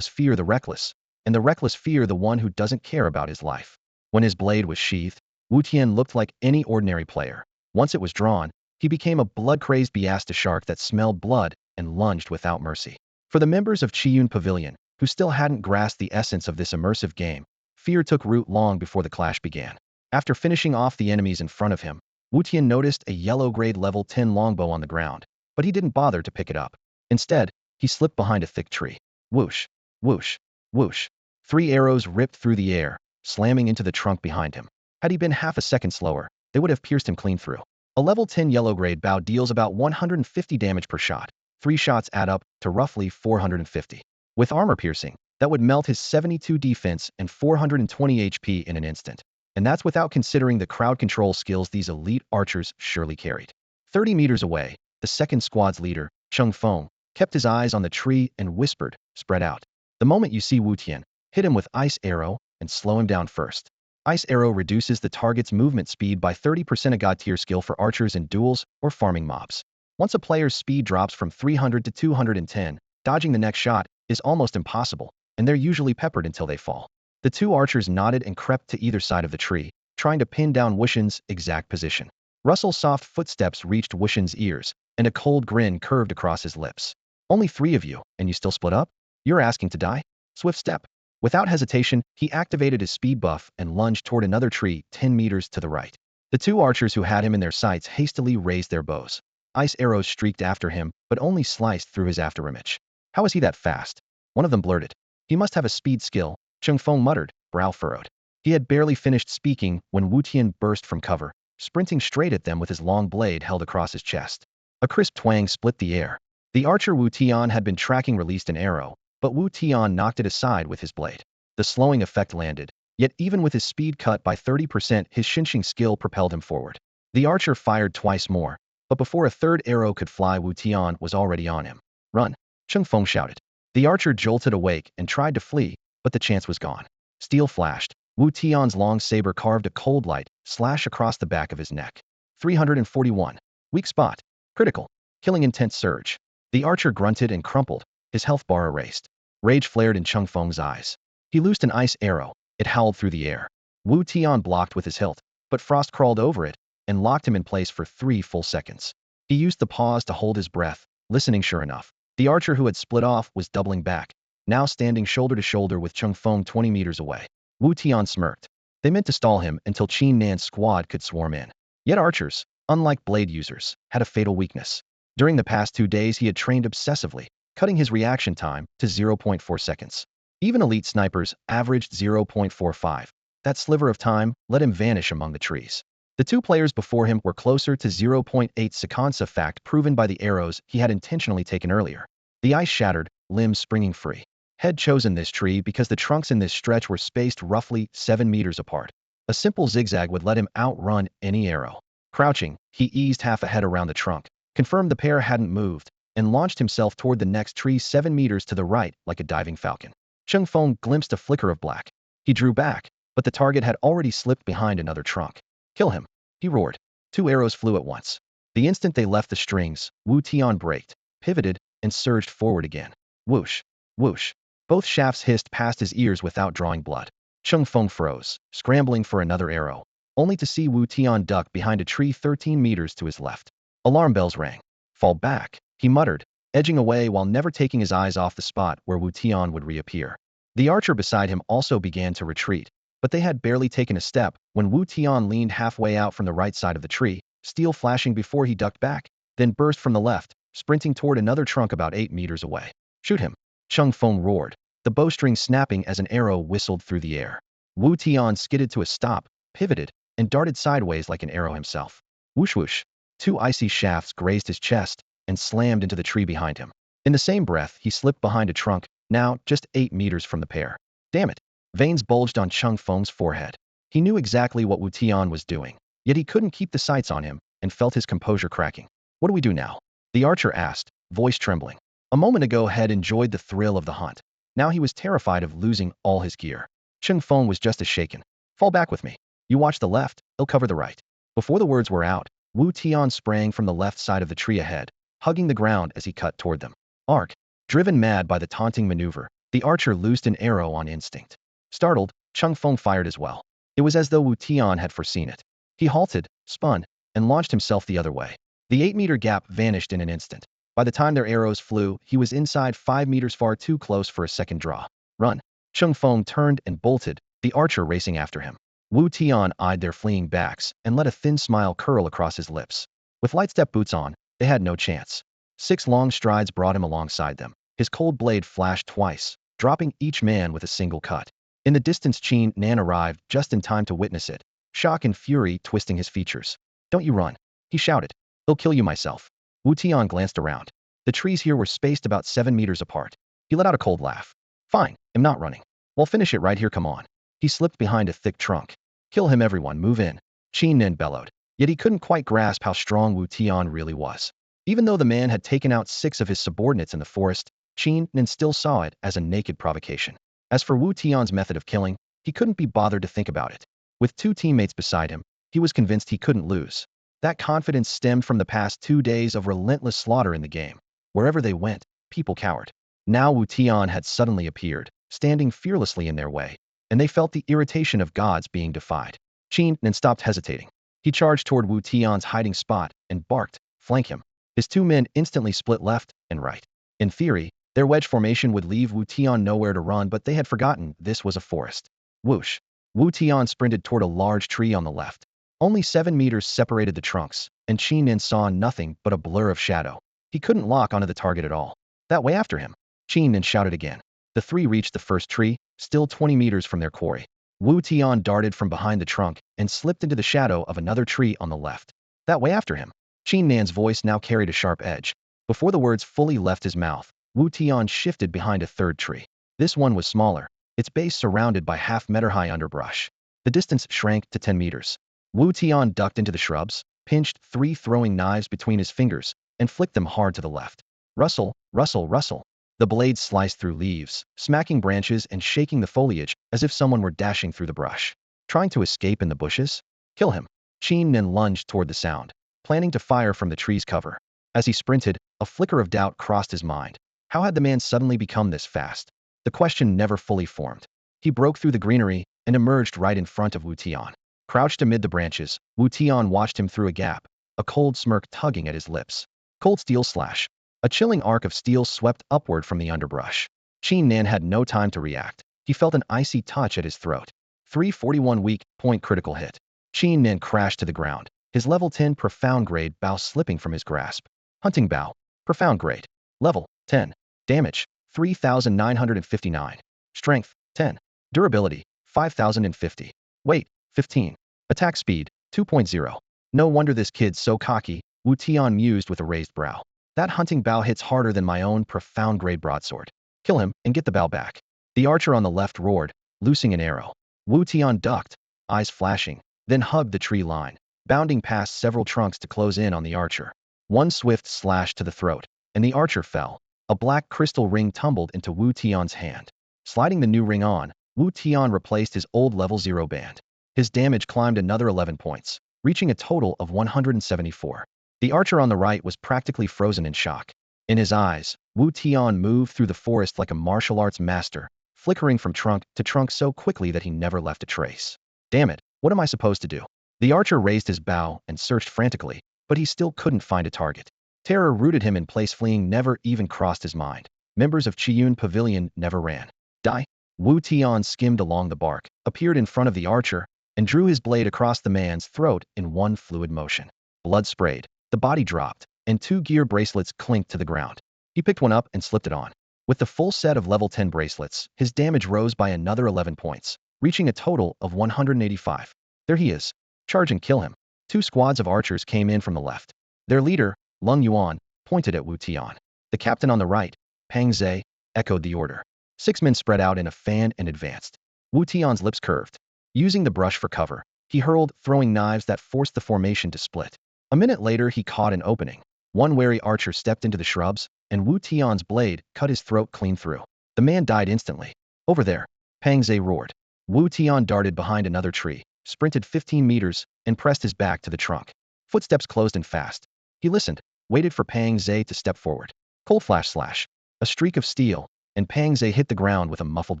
fear the reckless, and the reckless fear the one who doesn't care about his life. When his blade was sheathed, Wutian looked like any ordinary player. Once it was drawn, he became a blood-crazed Biasta shark that smelled blood and lunged without mercy. For the members of Chiyun Pavilion, who still hadn't grasped the essence of this immersive game, fear took root long before the clash began. After finishing off the enemies in front of him, Wutian noticed a yellow-grade level 10 longbow on the ground, but he didn't bother to pick it up. Instead, he slipped behind a thick tree. Whoosh, whoosh, whoosh. 3 arrows ripped through the air, slamming into the trunk behind him. Had he been half a second slower, they would have pierced him clean through. A level 10 yellow-grade bow deals about 150 damage per shot. 3 shots add up to roughly 450. With armor piercing, that would melt his 72 defense and 420 HP in an instant. And that's without considering the crowd control skills these elite archers surely carried. 30 meters away, the second squad's leader, Cheng Feng, kept his eyes on the tree and whispered, spread out. The moment you see Wutian, hit him with Ice Arrow and slow him down first. Ice Arrow reduces the target's movement speed by 30%, a god tier skill for archers in duels or farming mobs. Once a player's speed drops from 300 to 210, dodging the next shot is almost impossible, and they're usually peppered until they fall. The 2 archers nodded and crept to either side of the tree, trying to pin down Wutian's exact position. Russell's soft footsteps reached Wutian's ears, and a cold grin curved across his lips. Only 3 of you, and you still split up? You're asking to die? Swift step. Without hesitation, he activated his speed buff and lunged toward another tree 10 meters to the right. The 2 archers who had him in their sights hastily raised their bows. Ice arrows streaked after him, but only sliced through his afterimage. How is he that fast? One of them blurted. He must have a speed skill, Cheng Feng muttered, brow furrowed. He had barely finished speaking when Wutian burst from cover, sprinting straight at them with his long blade held across his chest. A crisp twang split the air. The archer Wu Tian had been tracking released an arrow, but Wu Tian knocked it aside with his blade. The slowing effect landed, yet even with his speed cut by 30%, his Xinqing skill propelled him forward. The archer fired twice more, but before a third arrow could fly, Wu Tian was already on him. "Run!" Cheng Feng shouted. The archer jolted awake and tried to flee, but the chance was gone. Steel flashed. Wu Tian's long saber carved a cold light slash across the back of his neck. 341. Weak spot. Critical. Killing intent surge. The archer grunted and crumpled, his health bar erased. Rage flared in Cheng Feng's eyes. He loosed an ice arrow. It howled through the air. Wu Tian blocked with his hilt, but Frost crawled over it and locked him in place for 3 full seconds. He used the pause to hold his breath, listening. Sure enough, the archer who had split off was doubling back, now standing shoulder to shoulder with Cheng Feng 20 meters away. Wu Tian smirked. They meant to stall him until Qin Nan's squad could swarm in. Yet archers, unlike blade users, had a fatal weakness. During the past 2 days he had trained obsessively, cutting his reaction time to 0.4 seconds. Even elite snipers averaged 0.45. That sliver of time let him vanish among the trees. The 2 players before him were closer to 0.8 seconds, a fact proven by the arrows he had intentionally taken earlier. The ice shattered, limbs springing free. Had chosen this tree because the trunks in this stretch were spaced roughly 7 meters apart. A simple zigzag would let him outrun any arrow. Crouching, he eased half a head around the trunk, confirmed the pair hadn't moved, and launched himself toward the next tree 7 meters to the right like a diving falcon. Cheng Feng glimpsed a flicker of black. He drew back, but the target had already slipped behind another trunk. "Kill him!" he roared. 2 arrows flew at once. The instant they left the strings, Wu Tian braked, pivoted, and surged forward again. Whoosh! Whoosh! Both shafts hissed past his ears without drawing blood. Cheng Feng froze, scrambling for another arrow, only to see Wu Tian duck behind a tree 13 meters to his left. Alarm bells rang. "Fall back," he muttered, edging away while never taking his eyes off the spot where Wu Tian would reappear. The archer beside him also began to retreat, but they had barely taken a step when Wu Tian leaned halfway out from the right side of the tree, steel flashing before he ducked back, then burst from the left, sprinting toward another trunk about 8 meters away. "Shoot him!" Cheng Feng roared, the bowstring snapping as an arrow whistled through the air. Wu Tian skidded to a stop, pivoted, and darted sideways like an arrow himself. Whoosh whoosh! 2 icy shafts grazed his chest and slammed into the tree behind him. In the same breath, he slipped behind a trunk, now just 8 meters from the pair. Damn it! Veins bulged on Cheng Feng's forehead. He knew exactly what Wu Tian was doing, yet he couldn't keep the sights on him and felt his composure cracking. "What do we do now?" the archer asked, voice trembling. A moment ago had enjoyed the thrill of the hunt. Now he was terrified of losing all his gear. Cheng Feng was just as shaken. "Fall back with me. You watch the left, I'll cover the right." Before the words were out, Wu Tian sprang from the left side of the tree ahead, hugging the ground as he cut toward them. Arc. Driven mad by the taunting maneuver, the archer loosed an arrow on instinct. Startled, Cheng Feng fired as well. It was as though Wu Tian had foreseen it. He halted, spun, and launched himself the other way. The 8-meter gap vanished in an instant. By the time their arrows flew, he was inside 5 meters, far too close for a second draw. "Run!" Cheng Feng turned and bolted, the archer racing after him. Wu Tian eyed their fleeing backs and let a thin smile curl across his lips. With lightstep boots on, they had no chance. 6 long strides brought him alongside them. His cold blade flashed twice, dropping each man with a single cut. In the distance, Qin Nan arrived just in time to witness it, shock and fury twisting his features. "Don't you run!" he shouted. "I'll kill you myself." Wu Tian glanced around. The trees here were spaced about 7 meters apart. He let out a cold laugh. "Fine, I'm not running. We'll finish it right here, come on." He slipped behind a thick trunk. "Kill him, everyone, move in," Qin Nan bellowed. Yet he couldn't quite grasp how strong Wu Tian really was. Even though the man had taken out 6 of his subordinates in the forest, Qin Nan still saw it as a naked provocation. As for Wu Tian's method of killing, he couldn't be bothered to think about it. With 2 teammates beside him, he was convinced he couldn't lose. That confidence stemmed from the past 2 days of relentless slaughter in the game. Wherever they went, people cowered. Now Wu Tian had suddenly appeared, standing fearlessly in their way, and they felt the irritation of gods being defied. Qin Nan stopped hesitating. He charged toward Wu Tian's hiding spot and barked, "Flank him." His 2 men instantly split left and right. In theory, their wedge formation would leave Wu Tian nowhere to run, but they had forgotten this was a forest. Whoosh! Wu Tian sprinted toward a large tree on the left. Only 7 meters separated the trunks, and Qin Nan saw nothing but a blur of shadow. He couldn't lock onto the target at all. "That way after him!" Qin Nan shouted again. The 3 reached the first tree, still 20 meters from their quarry. Wu Tian darted from behind the trunk and slipped into the shadow of another tree on the left. "That way after him!" Qin Nan's voice now carried a sharp edge. Before the words fully left his mouth, Wu Tian shifted behind a third tree. This one was smaller, its base surrounded by half-meter-high underbrush. The distance shrank to 10 meters. Wu Tian ducked into the shrubs, pinched 3 throwing knives between his fingers, and flicked them hard to the left. Rustle, rustle, rustle. The blades sliced through leaves, smacking branches and shaking the foliage as if someone were dashing through the brush. Trying to escape in the bushes? Kill him. Qin Nen lunged toward the sound, planning to fire from the tree's cover. As he sprinted, a flicker of doubt crossed his mind. How had the man suddenly become this fast? The question never fully formed. He broke through the greenery and emerged right in front of Wu Tian. Crouched amid the branches, Wu Tian watched him through a gap, a cold smirk tugging at his lips. Cold steel slash. A chilling arc of steel swept upward from the underbrush. Qin Nan had no time to react. He felt an icy touch at his throat. 341 weak point critical hit. Qin Nan crashed to the ground, his level 10 profound grade bow slipping from his grasp. Hunting bow. Profound grade. Level 10. Damage 3,959. Strength 10. Durability 5,050. Weight 15. Attack speed 2.0. No wonder this kid's so cocky, Wu Tian mused with a raised brow. That hunting bow hits harder than my own profound grade broadsword. Kill him and get the bow back. The archer on the left roared, loosing an arrow. Wu Tian ducked, eyes flashing, then hugged the tree line, bounding past several trunks to close in on the archer. One swift slash to the throat, and the archer fell. A black crystal ring tumbled into Wu Tian's hand. Sliding the new ring on, Wu Tian replaced his old level 0 band. His damage climbed another 11 points, reaching a total of 174. The archer on the right was practically frozen in shock. In his eyes, Wu Tian moved through the forest like a martial arts master, flickering from trunk to trunk so quickly that he never left a trace. Damn it, what am I supposed to do? The archer raised his bow and searched frantically, but he still couldn't find a target. Terror rooted him in place. Fleeing never even crossed his mind. Members of Chiyun Pavilion never ran. Die. Wu Tian skimmed along the bark, appeared in front of the archer, and drew his blade across the man's throat in one fluid motion. Blood sprayed. The body dropped, and 2 gear bracelets clinked to the ground. He picked one up and slipped it on. With the full set of level 10 bracelets, his damage rose by another 11 points, reaching a total of 185. There he is. Charge and kill him. 2 squads of archers came in from the left. Their leader, Lung Yuan, pointed at Wu Tian. The captain on the right, Pang Zhe, echoed the order. 6 men spread out in a fan and advanced. Wu Tian's lips curved. Using the brush for cover, he hurled throwing knives that forced the formation to split. A minute later he caught an opening. One wary archer stepped into the shrubs, and Wu Tian's blade cut his throat clean through. The man died instantly. Over there, Pang Zhe roared. Wu Tian darted behind another tree, sprinted 15 meters, and pressed his back to the trunk. Footsteps closed in fast. He listened, waited for Pang Zhe to step forward. Cold flash slash. A streak of steel, and Pang Zhe hit the ground with a muffled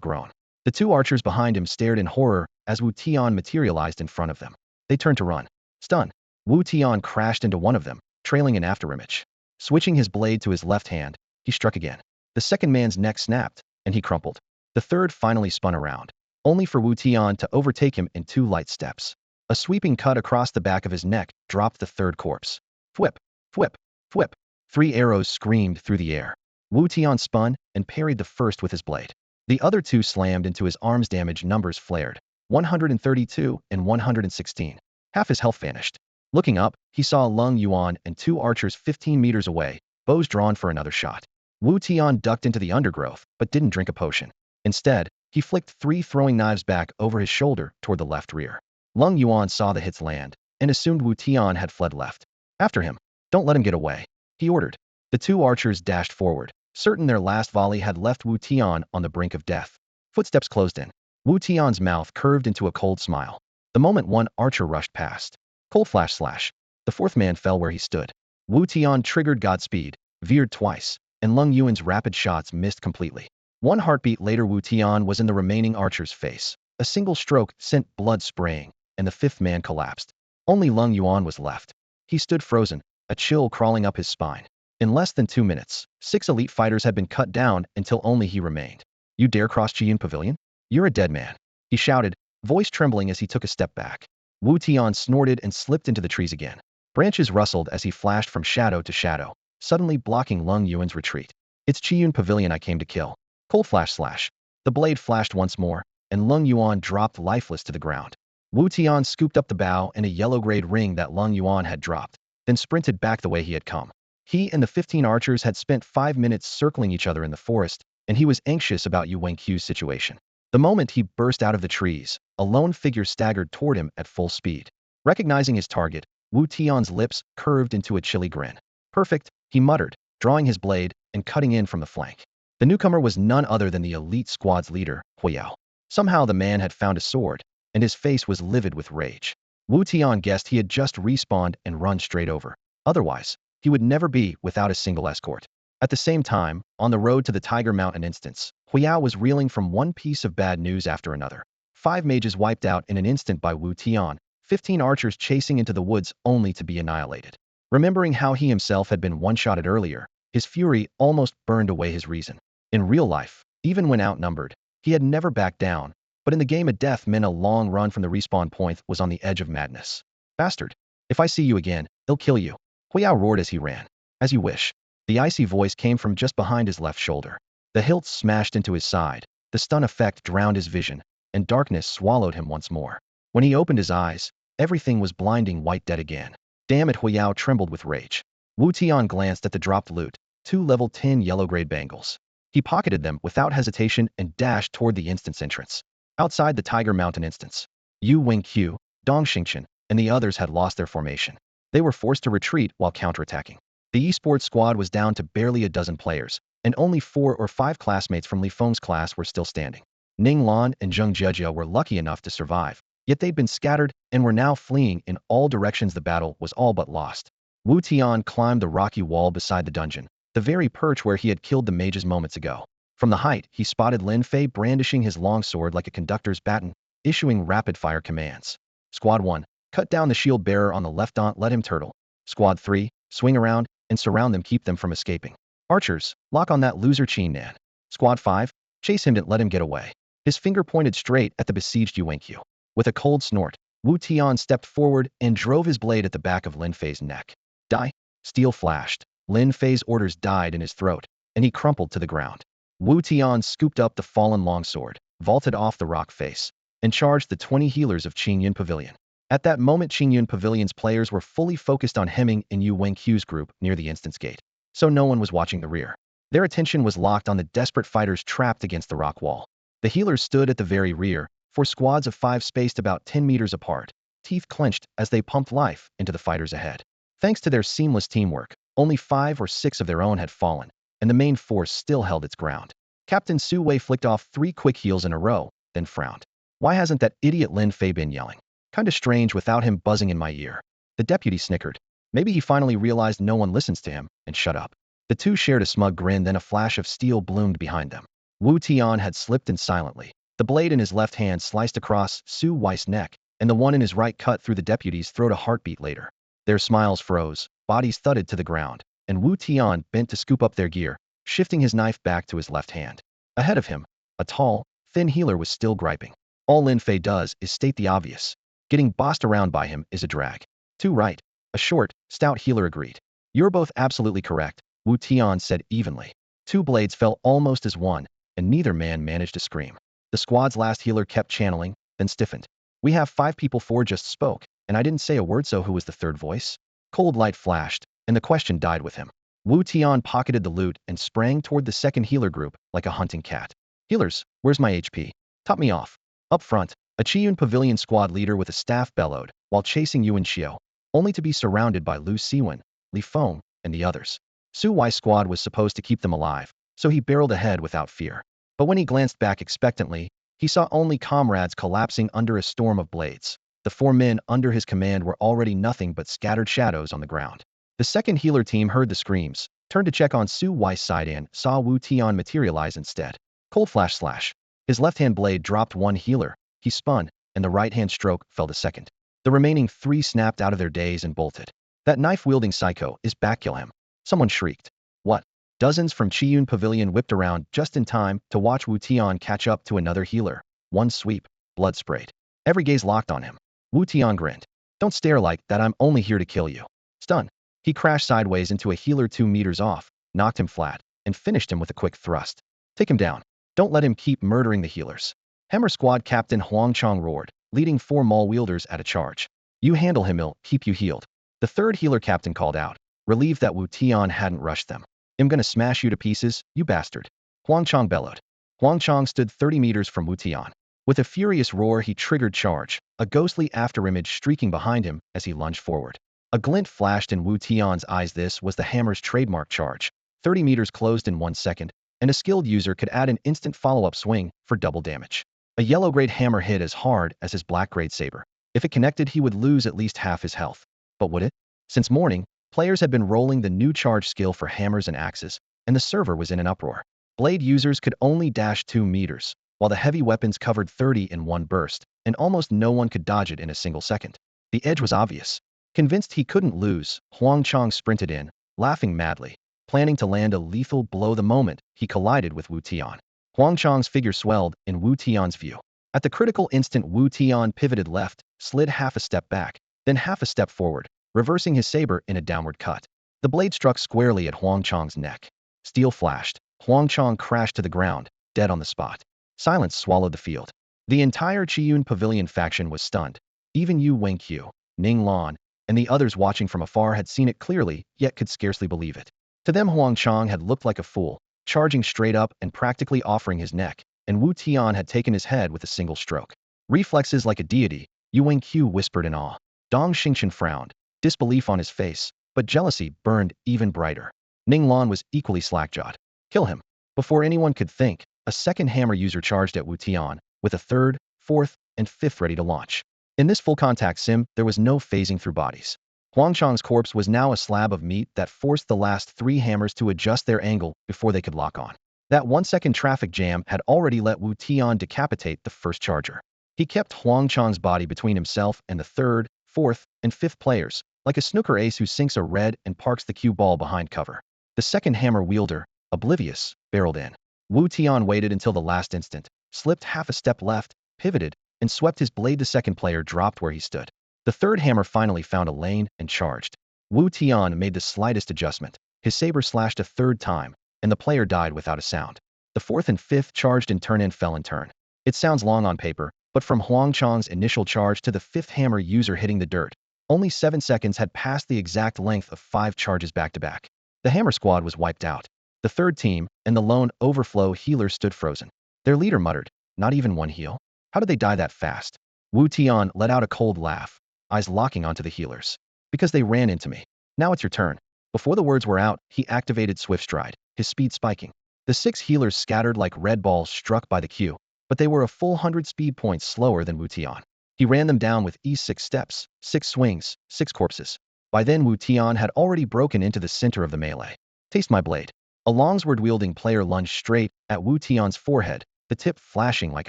groan. The 2 archers behind him stared in horror as Wu Tian materialized in front of them. They turned to run. Stunned, Wu Tian crashed into one of them, trailing an afterimage. Switching his blade to his left hand, he struck again. The second man's neck snapped, and he crumpled. The third finally spun around, only for Wu Tian to overtake him in 2 light steps. A sweeping cut across the back of his neck dropped the third corpse. Thwip, thwip, thwip. 3 arrows screamed through the air. Wu Tian spun and parried the first with his blade. The other 2 slammed into his arm's. Damage numbers flared. 132 and 116. Half his health vanished. Looking up, he saw Lung Yuan and 2 archers 15 meters away, bows drawn for another shot. Wu Tian ducked into the undergrowth, but didn't drink a potion. Instead, he flicked 3 throwing knives back over his shoulder toward the left rear. Lung Yuan saw the hits land, and assumed Wu Tian had fled left. After him. Don't let him get away, he ordered. The 2 archers dashed forward, certain their last volley had left Wu Tian on the brink of death. Footsteps closed in. Wu Tian's mouth curved into a cold smile. The moment one archer rushed past. Cold flash slash. The 4th man fell where he stood. Wu Tian triggered Godspeed, veered twice, and Lung Yuan's rapid shots missed completely. 1 heartbeat later Wu Tian was in the remaining archer's face. A single stroke sent blood spraying, and the 5th man collapsed. Only Lung Yuan was left. He stood frozen, a chill crawling up his spine. In less than 2 minutes, 6 elite fighters had been cut down until only he remained. You dare cross Chiyun Pavilion? You're a dead man, he shouted, voice trembling as he took a step back. Wu Tian snorted and slipped into the trees again. Branches rustled as he flashed from shadow to shadow, suddenly blocking Lung Yuan's retreat. It's Chiyun Pavilion I came to kill. Cold flash slash. The blade flashed once more, and Lung Yuan dropped lifeless to the ground. Wu Tian scooped up the bow and a yellow-grade ring that Lung Yuan had dropped, then sprinted back the way he had come. He and the 15 archers had spent 5 minutes circling each other in the forest, and he was anxious about Yu Wenqiu's situation. The moment he burst out of the trees, a lone figure staggered toward him at full speed. Recognizing his target, Wu Tian's lips curved into a chilly grin. Perfect, he muttered, drawing his blade and cutting in from the flank. The newcomer was none other than the elite squad's leader, Huiyao. Somehow the man had found a sword, and his face was livid with rage. Wu Tian guessed he had just respawned and run straight over. Otherwise, he would never be without a single escort. At the same time, on the road to the Tiger Mountain instance, Huiyao was reeling from one piece of bad news after another. 5 mages wiped out in an instant by Wu Tian, 15 archers chasing into the woods only to be annihilated. Remembering how he himself had been one-shotted earlier, his fury almost burned away his reason. In real life, even when outnumbered, he had never backed down, but in the game of death meant a long run from the respawn point was on the edge of madness. Bastard! If I see you again, I'll kill you. Huiyao roared as he ran. As you wish. The icy voice came from just behind his left shoulder. The hilt smashed into his side, the stun effect drowned his vision, and darkness swallowed him once more. When he opened his eyes, everything was blinding white dead again. Damn it, Huiyao trembled with rage. Wu Tian glanced at the dropped loot, 2 level 10 yellow-grade bangles. He pocketed them without hesitation and dashed toward the instance entrance. Outside the Tiger Mountain instance, Yu Wenqiu, Dong Xingqian, and the others had lost their formation. They were forced to retreat while counterattacking. The esports squad was down to barely a dozen players, and only 4 or 5 classmates from Li Feng's class were still standing. Ning Lan and Zheng Zhejia were lucky enough to survive, yet they'd been scattered and were now fleeing in all directions. The battle was all but lost. Wu Tian climbed the rocky wall beside the dungeon, the very perch where he had killed the mages moments ago. From the height, he spotted Lin Fei brandishing his longsword like a conductor's baton, issuing rapid-fire commands. Squad 1, cut down the shield bearer on the left, don't let him turtle. Squad 3, swing around and surround them, keep them from escaping. Archers, lock on that loser Qin Nan. Squad 5, chase him, don't let him get away. His finger pointed straight at the besieged Yu Wenqiu. With a cold snort, Wu Tian stepped forward and drove his blade at the back of Lin Fei's neck. Die! Steel flashed. Lin Fei's orders died in his throat, and he crumpled to the ground. Wu Tian scooped up the fallen longsword, vaulted off the rock face, and charged the 20 healers of Qingyun Pavilion. At that moment, Qingyun Pavilion's players were fully focused on hemming in Yu Wenqiu's group near the instance gate, so no one was watching the rear. Their attention was locked on the desperate fighters trapped against the rock wall. The healers stood at the very rear, 4 squads of 5 spaced about 10 meters apart, teeth clenched as they pumped life into the fighters ahead. Thanks to their seamless teamwork, only 5 or 6 of their own had fallen, and the main force still held its ground. Captain Su Wei flicked off 3 quick heals in a row, then frowned. Why hasn't that idiot Lin Fei been yelling? Kinda strange without him buzzing in my ear. The deputy snickered. Maybe he finally realized no one listens to him, and shut up. The two shared a smug grin, then a flash of steel bloomed behind them. Wu Tian had slipped in silently. The blade in his left hand sliced across Su Wei's neck, and the one in his right cut through the deputy's throat a heartbeat later. Their smiles froze, bodies thudded to the ground, and Wu Tian bent to scoop up their gear, shifting his knife back to his left hand. Ahead of him, a tall, thin healer was still griping. All Lin Fei does is state the obvious. Getting bossed around by him is a drag. Too right. A short, stout healer agreed. You're both absolutely correct, Wu Tian said evenly. 2 blades fell almost as one, and neither man managed to scream. The squad's last healer kept channeling, then stiffened. We have 5 people, 4 just spoke, and I didn't say a word, so who was the third voice? Cold light flashed, and the question died with him. Wu Tian pocketed the loot and sprang toward the second healer group like a hunting cat. Healers, where's my HP? Top me off. Up front, a Qiyun Pavilion squad leader with a staff bellowed, while chasing Yuan Xiao, only to be surrounded by Lu Siwen, Li Feng, and the others. Su Wei's squad was supposed to keep them alive, so he barreled ahead without fear. But when he glanced back expectantly, he saw only comrades collapsing under a storm of blades. The 4 men under his command were already nothing but scattered shadows on the ground. The second healer team heard the screams, turned to check on Su Wei's side and saw Wu Tian materialize instead. Cold flash slash. His left-hand blade dropped 1 healer, he spun, and the right-hand stroke fell the second. The remaining 3 snapped out of their daze and bolted. That knife-wielding psycho is back, kill him. Someone shrieked. What? Dozens from Qiyun Pavilion whipped around just in time to watch Wu Tian catch up to another healer. One sweep, blood sprayed. Every gaze locked on him. Wu Tian grinned. Don't stare like that, I'm only here to kill you. Stun. He crashed sideways into a healer 2 meters off, knocked him flat, and finished him with a quick thrust. Take him down. Don't let him keep murdering the healers. Hammer Squad Captain Huang Chong roared, leading 4 maul wielders at a charge. You handle him, he'll keep you healed. The third healer captain called out. relieved that Wu Tian hadn't rushed them. "I'm gonna smash you to pieces, you bastard," Huang Chang bellowed. Huang Chang stood 30 meters from Wu Tian. With a furious roar, he triggered charge, a ghostly afterimage streaking behind him as he lunged forward. A glint flashed in Wu Tian's eyes. This was the hammer's trademark charge. 30 meters closed in 1 second, and a skilled user could add an instant follow-up swing for double damage. A yellow-grade hammer hit as hard as his black-grade saber. If it connected, he would lose at least half his health. But would it? Since morning, players had been rolling the new charge skill for hammers and axes, and the server was in an uproar. Blade users could only dash 2 meters, while the heavy weapons covered 30 in one burst, and almost no one could dodge it in a single second. The edge was obvious. Convinced he couldn't lose, Huang Chang sprinted in, laughing madly, planning to land a lethal blow the moment he collided with Wu Tian. Huang Chang's figure swelled in Wu Tian's view. At the critical instant, Wu Tian pivoted left, slid half a step back, then half a step forward, reversing his saber in a downward cut. The blade struck squarely at Huang Chang's neck. Steel flashed. Huang Chang crashed to the ground, dead on the spot. Silence swallowed the field. The entire Qiyun Pavilion faction was stunned. Even Yu Wenqiu, Ning Lan, and the others watching from afar had seen it clearly, yet could scarcely believe it. To them, Huang Chang had looked like a fool, charging straight up and practically offering his neck, and Wu Tian had taken his head with a single stroke. Reflexes like a deity, Yu Wenqiu whispered in awe. Dong Xingchen frowned, disbelief on his face, but jealousy burned even brighter. Ning Lan was equally slack-jawed. Kill him. Before anyone could think, a second hammer user charged at Wu Tian, with a third, fourth, and fifth ready to launch. In this full-contact sim, there was no phasing through bodies. Huang Chang's corpse was now a slab of meat that forced the last 3 hammers to adjust their angle before they could lock on. That 1-second traffic jam had already let Wu Tian decapitate the first charger. He kept Huang Chang's body between himself and the third, fourth, and fifth players, like a snooker ace who sinks a red and parks the cue ball behind cover. The second hammer wielder, oblivious, barreled in. Wu Tian waited until the last instant, slipped half a step left, pivoted, and swept his blade. The second player dropped where he stood. The third hammer finally found a lane and charged. Wu Tian made the slightest adjustment. His saber slashed a third time, and the player died without a sound. The fourth and fifth charged in turn and fell in turn. It sounds long on paper, but from Huang Chang's initial charge to the fifth hammer user hitting the dirt, only 7 seconds had passed, the exact length of 5 charges back-to-back. The hammer squad was wiped out. The third team and the lone overflow healer stood frozen. Their leader muttered, "Not even one heal? How did they die that fast?" Wu Tian let out a cold laugh, eyes locking onto the healers. "Because they ran into me. Now it's your turn." Before the words were out, he activated Swift Stride, his speed spiking. The 6 healers scattered like red balls struck by the cue, but they were a full 100 speed points slower than Wu Tian. He ran them down with ease. 6 steps, 6 swings, 6 corpses. By then, Wu Tian had already broken into the center of the melee. "Taste my blade." A longsword-wielding player lunged straight at Wu Tian's forehead, the tip flashing like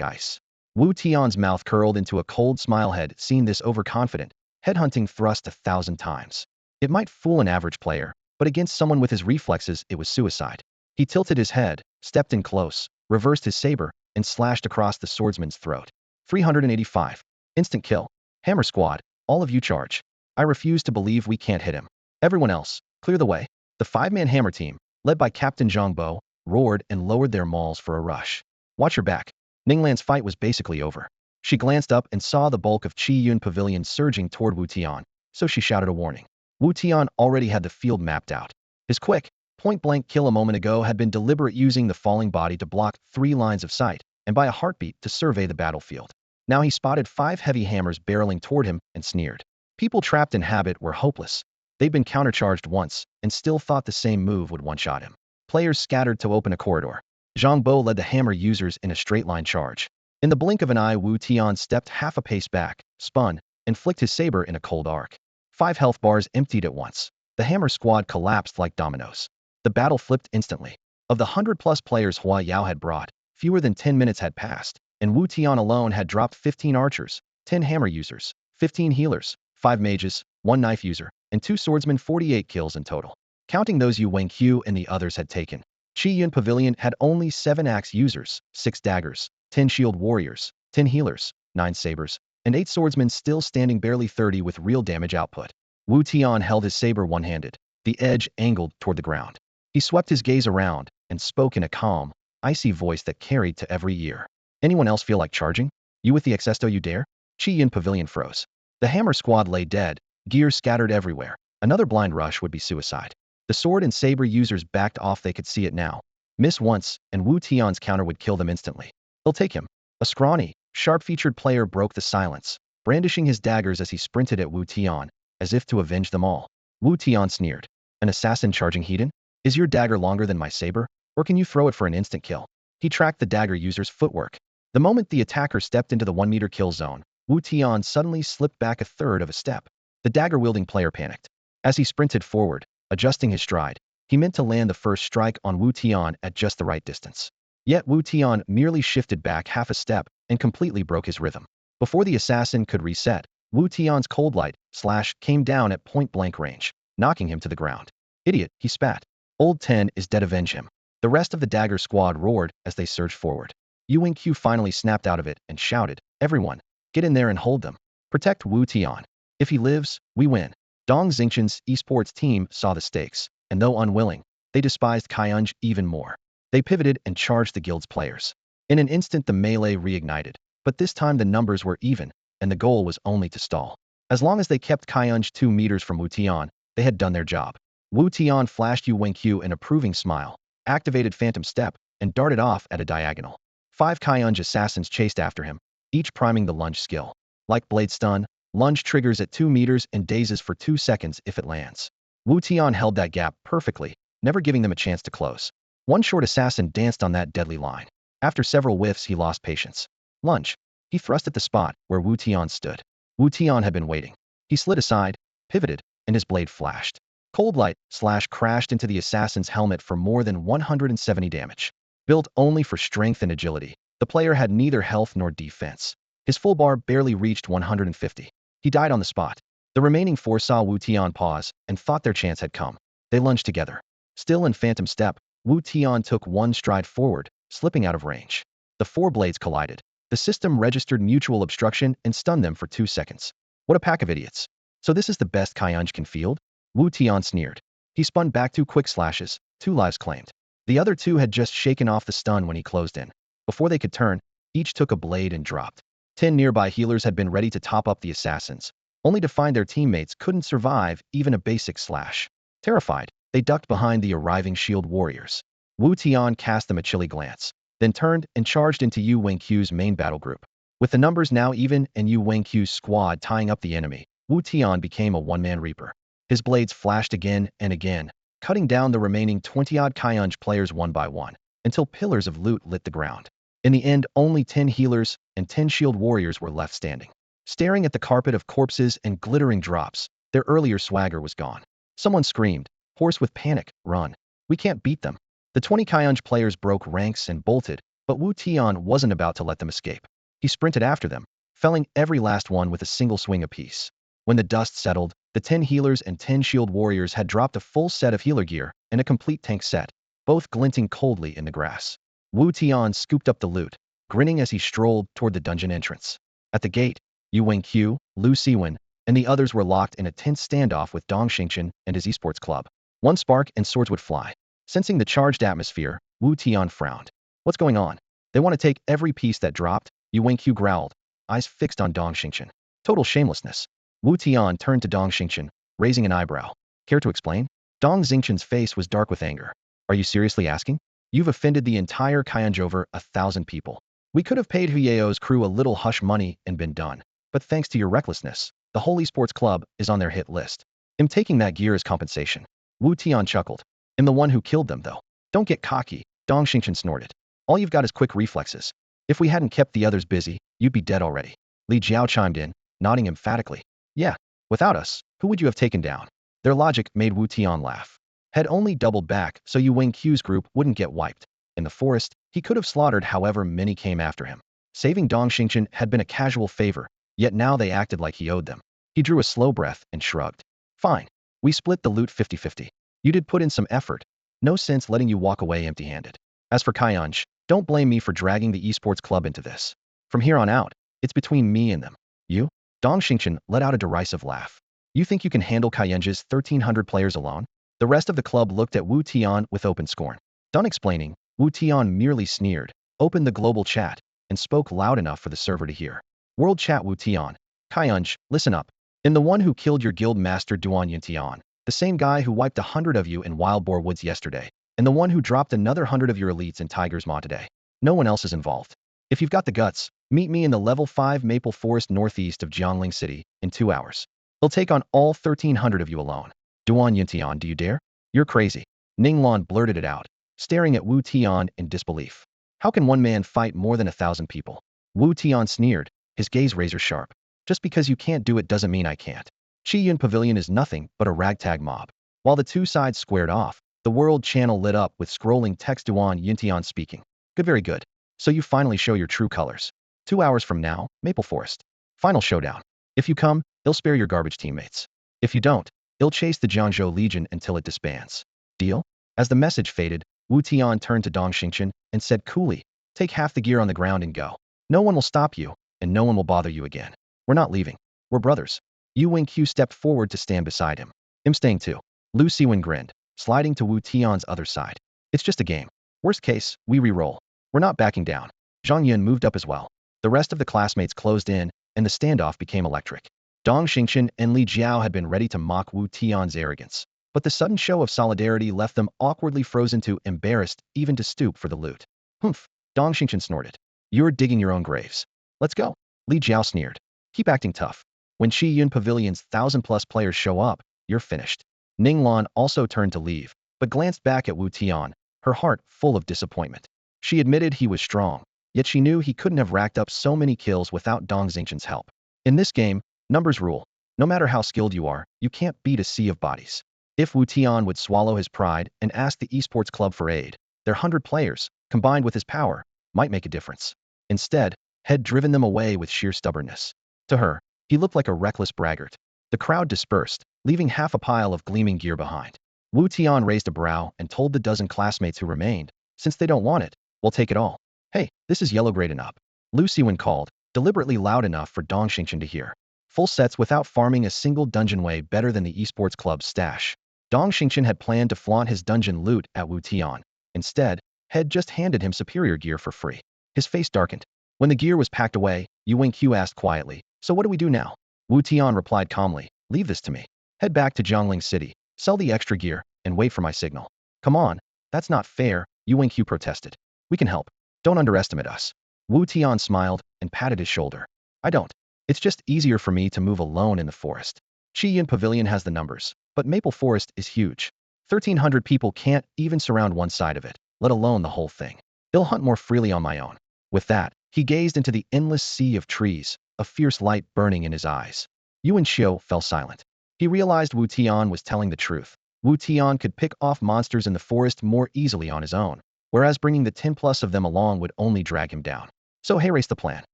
ice. Wu Tian's mouth curled into a cold smile. Had seen this overconfident, headhunting thrust 1,000 times. It might fool an average player, but against someone with his reflexes, it was suicide. He tilted his head, stepped in close, reversed his saber, and slashed across the swordsman's throat. 385. Instant kill. Hammer squad, all of you charge. I refuse to believe we can't hit him. Everyone else, clear the way. The 5-man hammer team, led by Captain Zhang Bo, roared and lowered their mauls for a rush. "Watch your back." Ninglan's fight was basically over. She glanced up and saw the bulk of Qiyun Pavilion surging toward Wu Tian, so she shouted a warning. Wu Tian already had the field mapped out. His quick, point-blank kill a moment ago had been deliberate, using the falling body to block 3 lines of sight, and by a heartbeat to survey the battlefield. Now he spotted 5 heavy hammers barreling toward him and sneered. People trapped in habit were hopeless. They'd been countercharged once, and still thought the same move would one-shot him. Players scattered to open a corridor. Zhang Bo led the hammer users in a straight-line charge. In the blink of an eye, Wu Tian stepped half a pace back, spun, and flicked his saber in a cold arc. 5 health bars emptied at once. The hammer squad collapsed like dominoes. The battle flipped instantly. Of the 100-plus players Hua Yao had brought, fewer than 10 minutes had passed, and Wu Tian alone had dropped 15 archers, 10 hammer users, 15 healers, 5 mages, 1 knife user, and 2 swordsmen. 48 kills in total. Counting those Yu Wenqiu and the others had taken. Qiyun Pavilion had only 7 axe users, 6 daggers, 10 shield warriors, 10 healers, 9 sabers, and 8 swordsmen still standing, barely 30 with real damage output. Wu Tian held his saber one-handed, the edge angled toward the ground. He swept his gaze around and spoke in a calm, icy voice that carried to every ear. "Anyone else feel like charging? You with the exesto, you dare?" Qiyun Pavilion froze. The hammer squad lay dead, gear scattered everywhere, Another blind rush would be suicide. The sword and saber users backed off. They could see it now. Miss once, and Wu Tian's counter would kill them instantly. They'll take him. A scrawny, sharp-featured player broke the silence, brandishing his daggers as he sprinted at Wu Tian, as if to avenge them all. Wu Tian sneered. An assassin charging Hedon? Is your dagger longer than my saber? Or can you throw it for an instant kill? He tracked the dagger user's footwork. The moment the attacker stepped into the 1-meter kill zone, Wu Tian suddenly slipped back a third of a step. The dagger-wielding player panicked. As he sprinted forward, adjusting his stride, he meant to land the first strike on Wu Tian at just the right distance. Yet Wu Tian merely shifted back half a step and completely broke his rhythm. Before the assassin could reset, Wu Tian's cold light slash came down at point-blank range, knocking him to the ground. Idiot, he spat. Old 10 is dead, avenge him. The rest of the dagger squad roared as they surged forward. Yu Wingqiu finally snapped out of it and shouted, everyone, get in there and hold them. Protect Wu Tian. If he lives, we win. Dong Xingqian's esports team saw the stakes, and though unwilling, they despised Kaiyunj even more. They pivoted and charged the guild's players. In an instant the melee reignited, but this time the numbers were even, and the goal was only to stall. As long as they kept Kaiyunj 2 meters from Wu Tian, they had done their job. Wu Tian flashed Yu Wingqiu an approving smile, activated Phantom Step, and darted off at a diagonal. 5 Kaiyunj assassins chased after him, each priming the lunge skill. Like Blade Stun, lunge triggers at 2 meters and dazes for 2 seconds if it lands. Wu Tian held that gap perfectly, never giving them a chance to close. One short assassin danced on that deadly line. After several whiffs he lost patience. Lunge. He thrust at the spot where Wu Tian stood. Wu Tian had been waiting. He slid aside, pivoted, and his blade flashed. Cold light slash crashed into the assassin's helmet for more than 170 damage. Built only for strength and agility, the player had neither health nor defense. His full bar barely reached 150. He died on the spot. The remaining 4 saw Wu Tian pause and thought their chance had come. They lunged together. Still in Phantom Step, Wu Tian took 1 stride forward, slipping out of range. The 4 blades collided. The system registered mutual obstruction and stunned them for 2 seconds. What a pack of idiots. So this is the best Kaiyunj can field? Wu Tian sneered. He spun back 2 quick slashes, 2 lives claimed. The other 2 had just shaken off the stun when he closed in. Before they could turn, each took a blade and dropped. 10 nearby healers had been ready to top up the assassins, only to find their teammates couldn't survive even a basic slash. Terrified, they ducked behind the arriving shield warriors. Wu Tian cast them a chilly glance, then turned and charged into Yu Wingqiu's main battle group. With the numbers now even and Yu Wingqiu's squad tying up the enemy, Wu Tian became a one-man reaper. His blades flashed again and again, cutting down the remaining 20-odd Kaiyunj players one by one, until pillars of loot lit the ground. In the end, only 10 healers and 10 shield warriors were left standing. Staring at the carpet of corpses and glittering drops, their earlier swagger was gone. Someone screamed, hoarse with panic, run. We can't beat them. The 20 Kaiyunj players broke ranks and bolted, but Wu Tian wasn't about to let them escape. He sprinted after them, felling every last one with a single swing apiece. When the dust settled, the 10 healers and 10 shield warriors had dropped a full set of healer gear and a complete tank set, both glinting coldly in the grass. Wu Tian scooped up the loot, grinning as he strolled toward the dungeon entrance. At the gate, Yu Wingqiu, Lu Siwen, and the others were locked in a tense standoff with Dong Xingqian and his esports club. One spark and swords would fly. Sensing the charged atmosphere, Wu Tian frowned. What's going on? They want to take every piece that dropped? Yu Wingqiu growled, eyes fixed on Dong Xingqian. Total shamelessness. Wu Tian turned to Dong Xingqian, raising an eyebrow. Care to explain? Dong Xingqian's face was dark with anger. Are you seriously asking? You've offended the entire Kaiyunj, over 1,000 people. We could have paid Huyeo's crew a little hush money and been done. But thanks to your recklessness, the whole esports club is on their hit list. I'm taking that gear as compensation. Wu Tian chuckled. I'm the one who killed them though. Don't get cocky, Dong Xingqian snorted. All you've got is quick reflexes. If we hadn't kept the others busy, you'd be dead already. Li Jiao chimed in, nodding emphatically. Yeah, without us, who would you have taken down? Their logic made Wu Tian laugh. Had only doubled back so Yu Wingqiu's group wouldn't get wiped. In the forest, he could have slaughtered however many came after him. Saving Dong Xingqian had been a casual favor, yet now they acted like he owed them. He drew a slow breath and shrugged. Fine. We split the loot 50-50. You did put in some effort. No sense letting you walk away empty-handed. As for Kaiyunj, don't blame me for dragging the esports club into this. From here on out, it's between me and them. You? Dong Xingqian let out a derisive laugh. You think you can handle Kaiyunj's 1,300 players alone? The rest of the club looked at Wu Tian with open scorn. Done explaining, Wu Tian merely sneered, opened the global chat, and spoke loud enough for the server to hear. World chat. Wu Tian. Kaiyunj, listen up. I'm the one who killed your guild master Duan Yuntian. The same guy who wiped 100 of you in Wild Boar Woods yesterday, and the one who dropped another 100 of your elites in Tiger's Maw today. No one else is involved. If you've got the guts, meet me in the level 5 Maple Forest northeast of Jiangling City in 2 hours. He'll take on all 1,300 of you alone. Duan Yuntian, do you dare? You're crazy. Ninglan blurted it out, staring at Wu Tian in disbelief. How can one man fight more than 1,000 people? Wu Tian sneered, his gaze razor sharp. Just because you can't do it doesn't mean I can't. Qiyun Pavilion is nothing but a ragtag mob. While the two sides squared off, the world channel lit up with scrolling text. Duan Yuntian speaking. Good, very good. So you finally show your true colors. 2 hours from now, Maple Forest. Final showdown. If you come, he'll spare your garbage teammates. If you don't, he'll chase the Jiangzhou Legion until it disbands. Deal? As the message faded, Wu Tian turned to Dong Xingqian and said coolly, take half the gear on the ground and go. No one will stop you, and no one will bother you again. We're not leaving. We're brothers. Yu Wingqiu stepped forward to stand beside him. I'm staying too. Lu Siwen grinned, sliding to Wu Tian's other side. It's just a game. Worst case, we re-roll. We're not backing down. Zhang Yun moved up as well. The rest of the classmates closed in, and the standoff became electric. Dong Xingqian and Li Jiao had been ready to mock Wu Tian's arrogance, but the sudden show of solidarity left them awkwardly frozen, too embarrassed even to stoop for the loot. Humph, Dong Xingqian snorted. You're digging your own graves. Let's go. Li Jiao sneered. Keep acting tough. When Qiyun Pavilion's 1,000-plus players show up, you're finished. Ninglan also turned to leave, but glanced back at Wu Tian, her heart full of disappointment. She admitted he was strong, yet she knew he couldn't have racked up so many kills without Dong Xingqian's help. In this game, numbers rule. No matter how skilled you are, you can't beat a sea of bodies. If Wu Tian would swallow his pride and ask the esports club for aid, their 100 players, combined with his power, might make a difference. Instead, had driven them away with sheer stubbornness. To her, he looked like a reckless braggart. The crowd dispersed, leaving half a pile of gleaming gear behind. Wu Tian raised a brow and told the dozen classmates who remained, since they don't want it, we'll take it all. Hey, this is yellow grade and up. Lu Siwen called, deliberately loud enough for Dong Xingqian to hear. Full sets without farming a single dungeon, way better than the esports club's stash. Dong Xingqian had planned to flaunt his dungeon loot at Wu Tian. Instead, had just handed him superior gear for free. His face darkened. When the gear was packed away, Yu Wingqiu asked quietly, so what do we do now? Wu Tian replied calmly, leave this to me. Head back to Jiangling City, sell the extra gear, and wait for my signal. Come on, that's not fair, Yu Wingqiu protested. We can help. Don't underestimate us. Wu Tian smiled and patted his shoulder. I don't. It's just easier for me to move alone in the forest. Qiyun Pavilion has the numbers, but Maple Forest is huge. 1,300 people can't even surround one side of it, let alone the whole thing. I'll hunt more freely on my own. With that, he gazed into the endless sea of trees, a fierce light burning in his eyes. Yuan Xiu fell silent. He realized Wu Tian was telling the truth. Wu Tian could pick off monsters in the forest more easily on his own, whereas bringing the 10+ of them along would only drag him down. So hey, race the plan.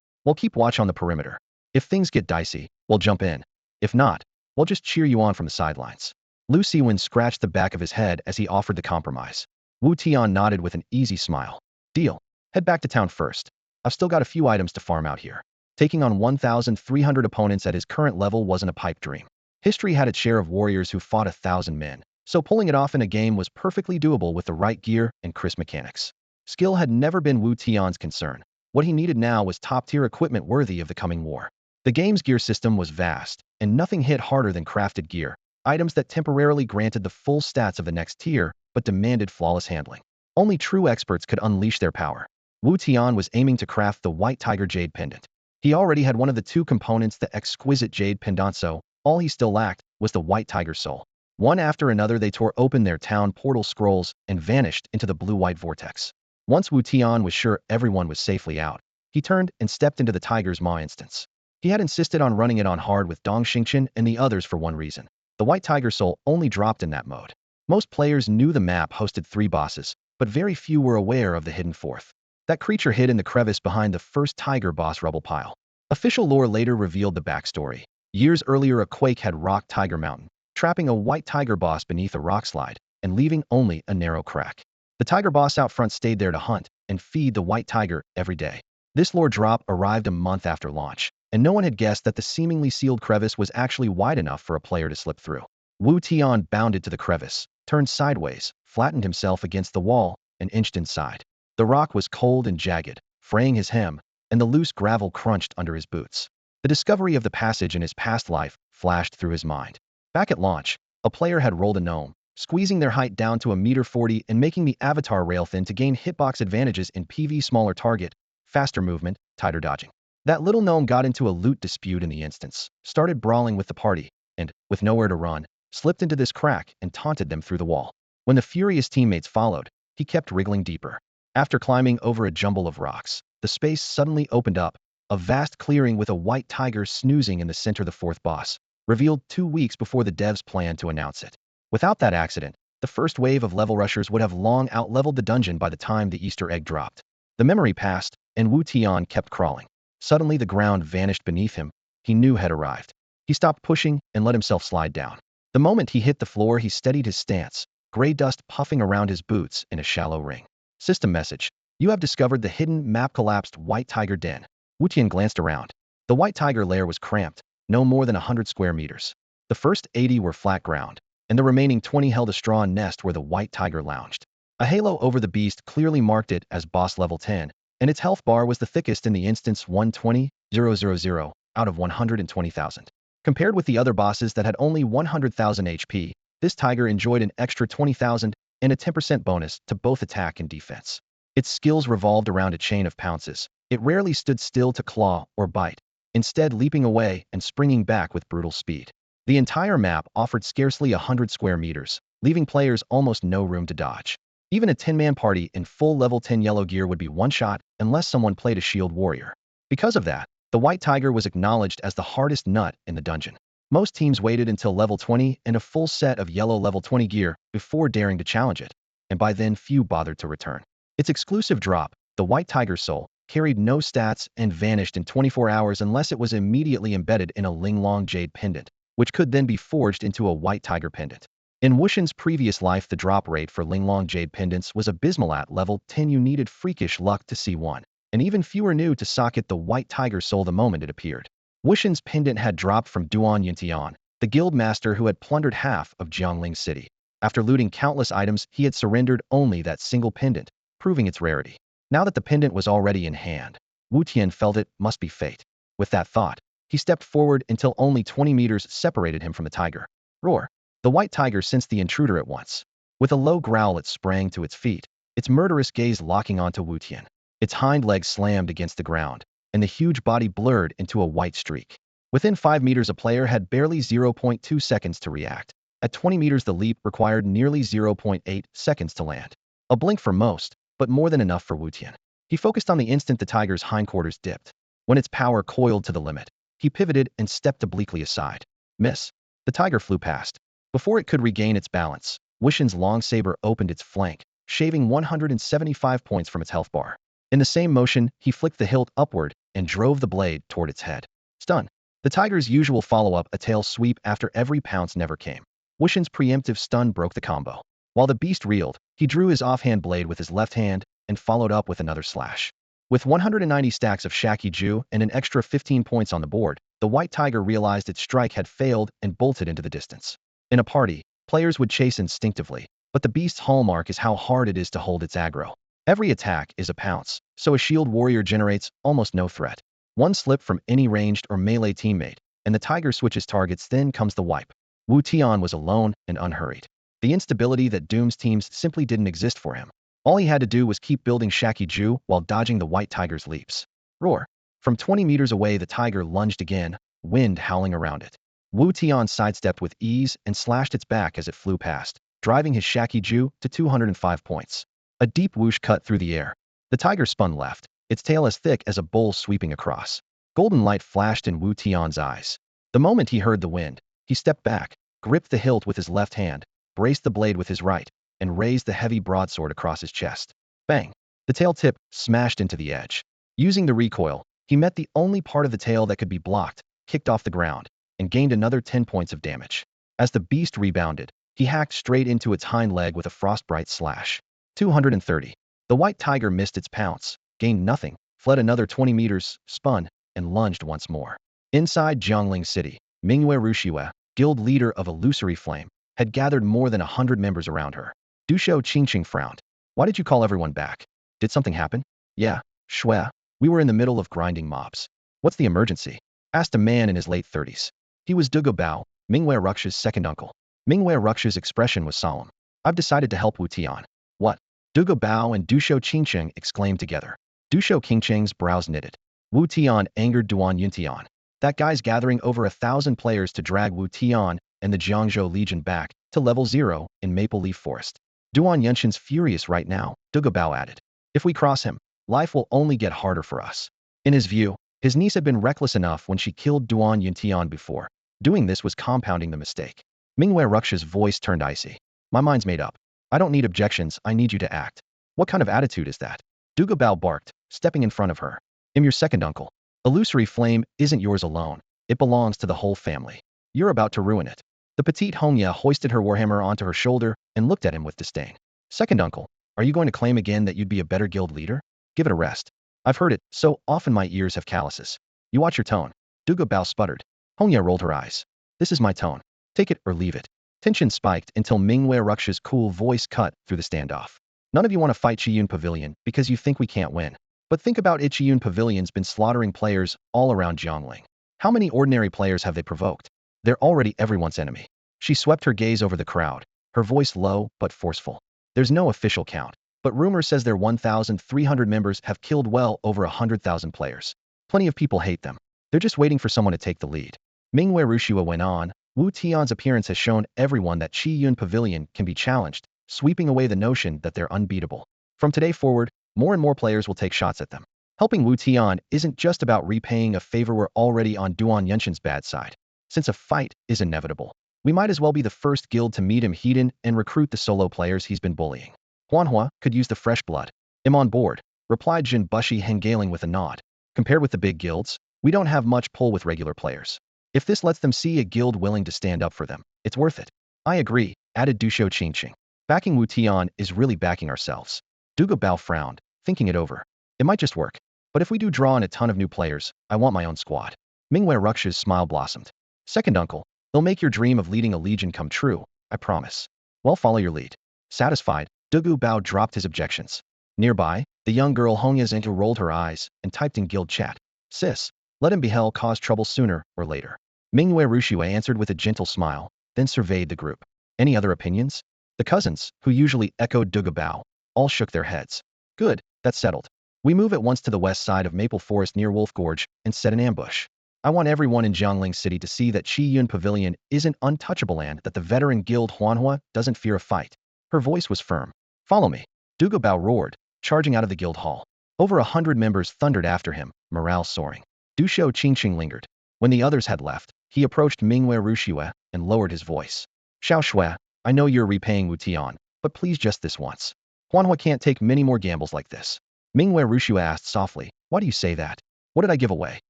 We'll keep watch on the perimeter. If things get dicey, we'll jump in. If not, we'll just cheer you on from the sidelines. Lu Siwen scratched the back of his head as he offered the compromise. Wu Tian nodded with an easy smile. Deal. Head back to town first. I've still got a few items to farm out here. Taking on 1,300 opponents at his current level wasn't a pipe dream. History had its share of warriors who fought 1,000 men, so pulling it off in a game was perfectly doable with the right gear and crisp mechanics. Skill had never been Wu Tian's concern. What he needed now was top-tier equipment worthy of the coming war. The game's gear system was vast, and nothing hit harder than crafted gear, items that temporarily granted the full stats of the next tier, but demanded flawless handling. Only true experts could unleash their power. Wu Tian was aiming to craft the White Tiger Jade Pendant. He already had one of the two components, the exquisite Jade Pendant, so all he still lacked was the White Tiger Soul. One after another, they tore open their town portal scrolls and vanished into the blue-white vortex. Once Wu Tian was sure everyone was safely out, he turned and stepped into the Tiger's Maw instance. He had insisted on running it on hard with Dong Xingqian and the others for one reason. The White Tiger Soul only dropped in that mode. Most players knew the map hosted 3 bosses, but very few were aware of the hidden 4th. That creature hid in the crevice behind the first tiger boss rubble pile. Official lore later revealed the backstory. Years earlier, a quake had rocked Tiger Mountain, trapping a white tiger boss beneath a rock slide and leaving only a narrow crack. The tiger boss out front stayed there to hunt and feed the white tiger every day. This lore drop arrived a month after launch, and no one had guessed that the seemingly sealed crevice was actually wide enough for a player to slip through. Wu Tian bounded to the crevice, turned sideways, flattened himself against the wall, and inched inside. The rock was cold and jagged, fraying his hem, and the loose gravel crunched under his boots. The discovery of the passage in his past life flashed through his mind. Back at launch, A player had rolled a gnome, squeezing their height down to 1.40 m and making the avatar rail thin to gain hitbox advantages in PV, smaller target, faster movement, tighter dodging. That little gnome got into a loot dispute in the instance, started brawling with the party, and, with nowhere to run, slipped into this crack and taunted them through the wall. When the furious teammates followed, he kept wriggling deeper. After climbing over a jumble of rocks, the space suddenly opened up, a vast clearing with a white tiger snoozing in the center. The fourth boss, revealed 2 weeks before the devs planned to announce it. Without that accident, the first wave of level rushers would have long out-leveled the dungeon by the time the Easter egg dropped. The memory passed, and Wu Tian kept crawling. Suddenly the ground vanished beneath him. He knew had arrived. He stopped pushing and let himself slide down. The moment he hit the floor, he steadied his stance, gray dust puffing around his boots in a shallow ring. System message: you have discovered the hidden map-collapsed White Tiger Den. Wutian glanced around. The White Tiger lair was cramped, no more than 100 square meters. The first 80 were flat ground, and the remaining 20 held a straw nest where the White Tiger lounged. A halo over the beast clearly marked it as boss level 10, and its health bar was the thickest in the instance, 120,000 out of 120,000. Compared with the other bosses that had only 100,000 HP, this tiger enjoyed an extra 20,000 and a 10% bonus to both attack and defense. Its skills revolved around a chain of pounces. It rarely stood still to claw or bite, instead leaping away and springing back with brutal speed. The entire map offered scarcely 100 square meters, leaving players almost no room to dodge. Even a 10-man party in full level 10 yellow gear would be one-shot unless someone played a shield warrior. Because of that, the White Tiger was acknowledged as the hardest nut in the dungeon. Most teams waited until level 20 and a full set of yellow level 20 gear before daring to challenge it, and by then few bothered to return. Its exclusive drop, the White Tiger Soul, carried no stats and vanished in 24 hours unless it was immediately embedded in a Linglong Jade pendant, which could then be forged into a White Tiger pendant. In Wutian's previous life, the drop rate for Linglong Jade pendants was abysmal. At level 10 you needed freakish luck to see one, and even fewer knew to socket the White Tiger Soul the moment it appeared. Wutian's pendant had dropped from Duan Yuntian, the guild master who had plundered half of Jiangling City. After looting countless items, he had surrendered only that single pendant, proving its rarity. Now that the pendant was already in hand, Wu Tian felt it must be fate. With that thought, he stepped forward until only 20 meters separated him from the tiger. Roar! The White Tiger sensed the intruder at once. With a low growl, it sprang to its feet, its murderous gaze locking onto Wu Tian. Its hind legs slammed against the ground, and the huge body blurred into a white streak. Within 5 meters, a player had barely 0.2 seconds to react. At 20 meters, the leap required nearly 0.8 seconds to land. A blink for most, but more than enough for Wu Tian. He focused on the instant the tiger's hindquarters dipped. When its power coiled to the limit, he pivoted and stepped obliquely aside. Miss. The tiger flew past. Before it could regain its balance, Wutian's long saber opened its flank, shaving 175 points from its health bar. In the same motion, he flicked the hilt upward and drove the blade toward its head. Stun. The tiger's usual follow-up, a tail sweep after every pounce, never came. Wutian's preemptive stun broke the combo. While the beast reeled, he drew his offhand blade with his left hand and followed up with another slash. With 190 stacks of Shaki Ju and an extra 15 points on the board, the White Tiger realized its strike had failed and bolted into the distance. In a party, players would chase instinctively, but the beast's hallmark is how hard it is to hold its aggro. Every attack is a pounce, so a shield warrior generates almost no threat. One slip from any ranged or melee teammate, and the tiger switches targets. Then comes the wipe. Wu Tian was alone and unhurried. The instability that dooms teams simply didn't exist for him. All he had to do was keep building Shaki Ju while dodging the White Tiger's leaps. Roar! From 20 meters away, the tiger lunged again, wind howling around it. Wu Tian sidestepped with ease and slashed its back as it flew past, driving his Shaki Ju to 205 points. A deep whoosh cut through the air. The tiger spun left, its tail as thick as a bowl sweeping across. Golden light flashed in Wu Tian's eyes. The moment he heard the wind, he stepped back, gripped the hilt with his left hand, braced the blade with his right, and raised the heavy broadsword across his chest. Bang! The tail tip smashed into the edge. Using the recoil, he met the only part of the tail that could be blocked, kicked off the ground, and gained another 10 points of damage. As the beast rebounded, he hacked straight into its hind leg with a frostbite slash. 230. The White Tiger missed its pounce, gained nothing, fled another 20 meters, spun, and lunged once more. Inside Jiangling City, Mingyue Rushiwe, guild leader of Illusory Flame, had gathered more than 100 members around her. Dushou Qingqing frowned. Why did you call everyone back? Did something happen? Yeah, Shui. We were in the middle of grinding mobs. What's the emergency? Asked a man in his late 30s. He was Dugo Bao, Mingyue Ruxia's second uncle. Mingwei Rux's expression was solemn. I've decided to help Wu Tian. What? Duga Bao and Dushou Qingcheng exclaimed together. Dushou Qingcheng's brows knitted. Wu Tian angered Duan Yuntian. That guy's gathering over 1,000 players to drag Wu Tian and the Jiangzhou Legion back to level 0 in Maple Leaf Forest. Duan Yunshin's furious right now, Duga Bao added. If we cross him, life will only get harder for us. In his view, his niece had been reckless enough when she killed Duan Yuntian before. Doing this was compounding the mistake. Mingwei Rux's voice turned icy. My mind's made up. I don't need objections, I need you to act. What kind of attitude is that? Duga Bao barked, stepping in front of her. I'm your second uncle. Illusory flame isn't yours alone. It belongs to the whole family. You're about to ruin it. The petite Hongya hoisted her warhammer onto her shoulder and looked at him with disdain. Second uncle, are you going to claim again that you'd be a better guild leader? Give it a rest. I've heard it, so often my ears have calluses. You watch your tone. Duga Bao sputtered. Hongya rolled her eyes. This is my tone. Take it or leave it. Tension spiked until Mingwei Rux's cool voice cut through the standoff. None of you want to fight Chiyun Pavilion because you think we can't win. But think about it, Chiyun Pavilion's been slaughtering players all around Jiangling. How many ordinary players have they provoked? They're already everyone's enemy. She swept her gaze over the crowd, her voice low but forceful. There's no official count, but rumor says their 1,300 members have killed well over 100,000 players. Plenty of people hate them. They're just waiting for someone to take the lead. Mingwei Rushua went on. Wu Tian's appearance has shown everyone that Chiyun Pavilion can be challenged, sweeping away the notion that they're unbeatable. From today forward, more and more players will take shots at them. Helping Wu Tian isn't just about repaying a favor. We're already on Duan Yunshin's bad side. Since a fight is inevitable, we might as well be the first guild to meet him heat and recruit the solo players he's been bullying. Huanhua could use the fresh blood. I'm on board, replied Jin Bushi Hengaling with a nod. Compared with the big guilds, we don't have much pull with regular players. If this lets them see a guild willing to stand up for them, it's worth it. I agree, added Dushou Qingcheng. Backing Wu Tian is really backing ourselves. Duga Bao frowned, thinking it over. It might just work. But if we do draw in a ton of new players, I want my own squad. Mingwei Rux's smile blossomed. Second uncle, they'll make your dream of leading a legion come true, I promise. Well, follow your lead. Satisfied, Dugu Bao dropped his objections. Nearby, the young girl Hongya Zhenku rolled her eyes and typed in guild chat. Sis, let him be hell cause trouble sooner or later. Mingwei Rushue answered with a gentle smile, then surveyed the group. Any other opinions? The cousins, who usually echoed Duga Bao, all shook their heads. Good, that's settled. We move at once to the west side of Maple Forest near Wolf Gorge and set an ambush. I want everyone in Jiangling City to see that Chiyun Pavilion isn't untouchable and that the veteran guild Huanhua doesn't fear a fight. Her voice was firm. Follow me. Duga Bao roared, charging out of the guild hall. Over 100 members thundered after him, morale soaring. Dushou Qingqing lingered. When the others had left, he approached Mingwei Rushue and lowered his voice. Xiao Shui, I know you're repaying Wu Tian, but please just this once. Huanhua can't take many more gambles like this. Mingwei Rushue asked softly, why do you say that? What did I give away?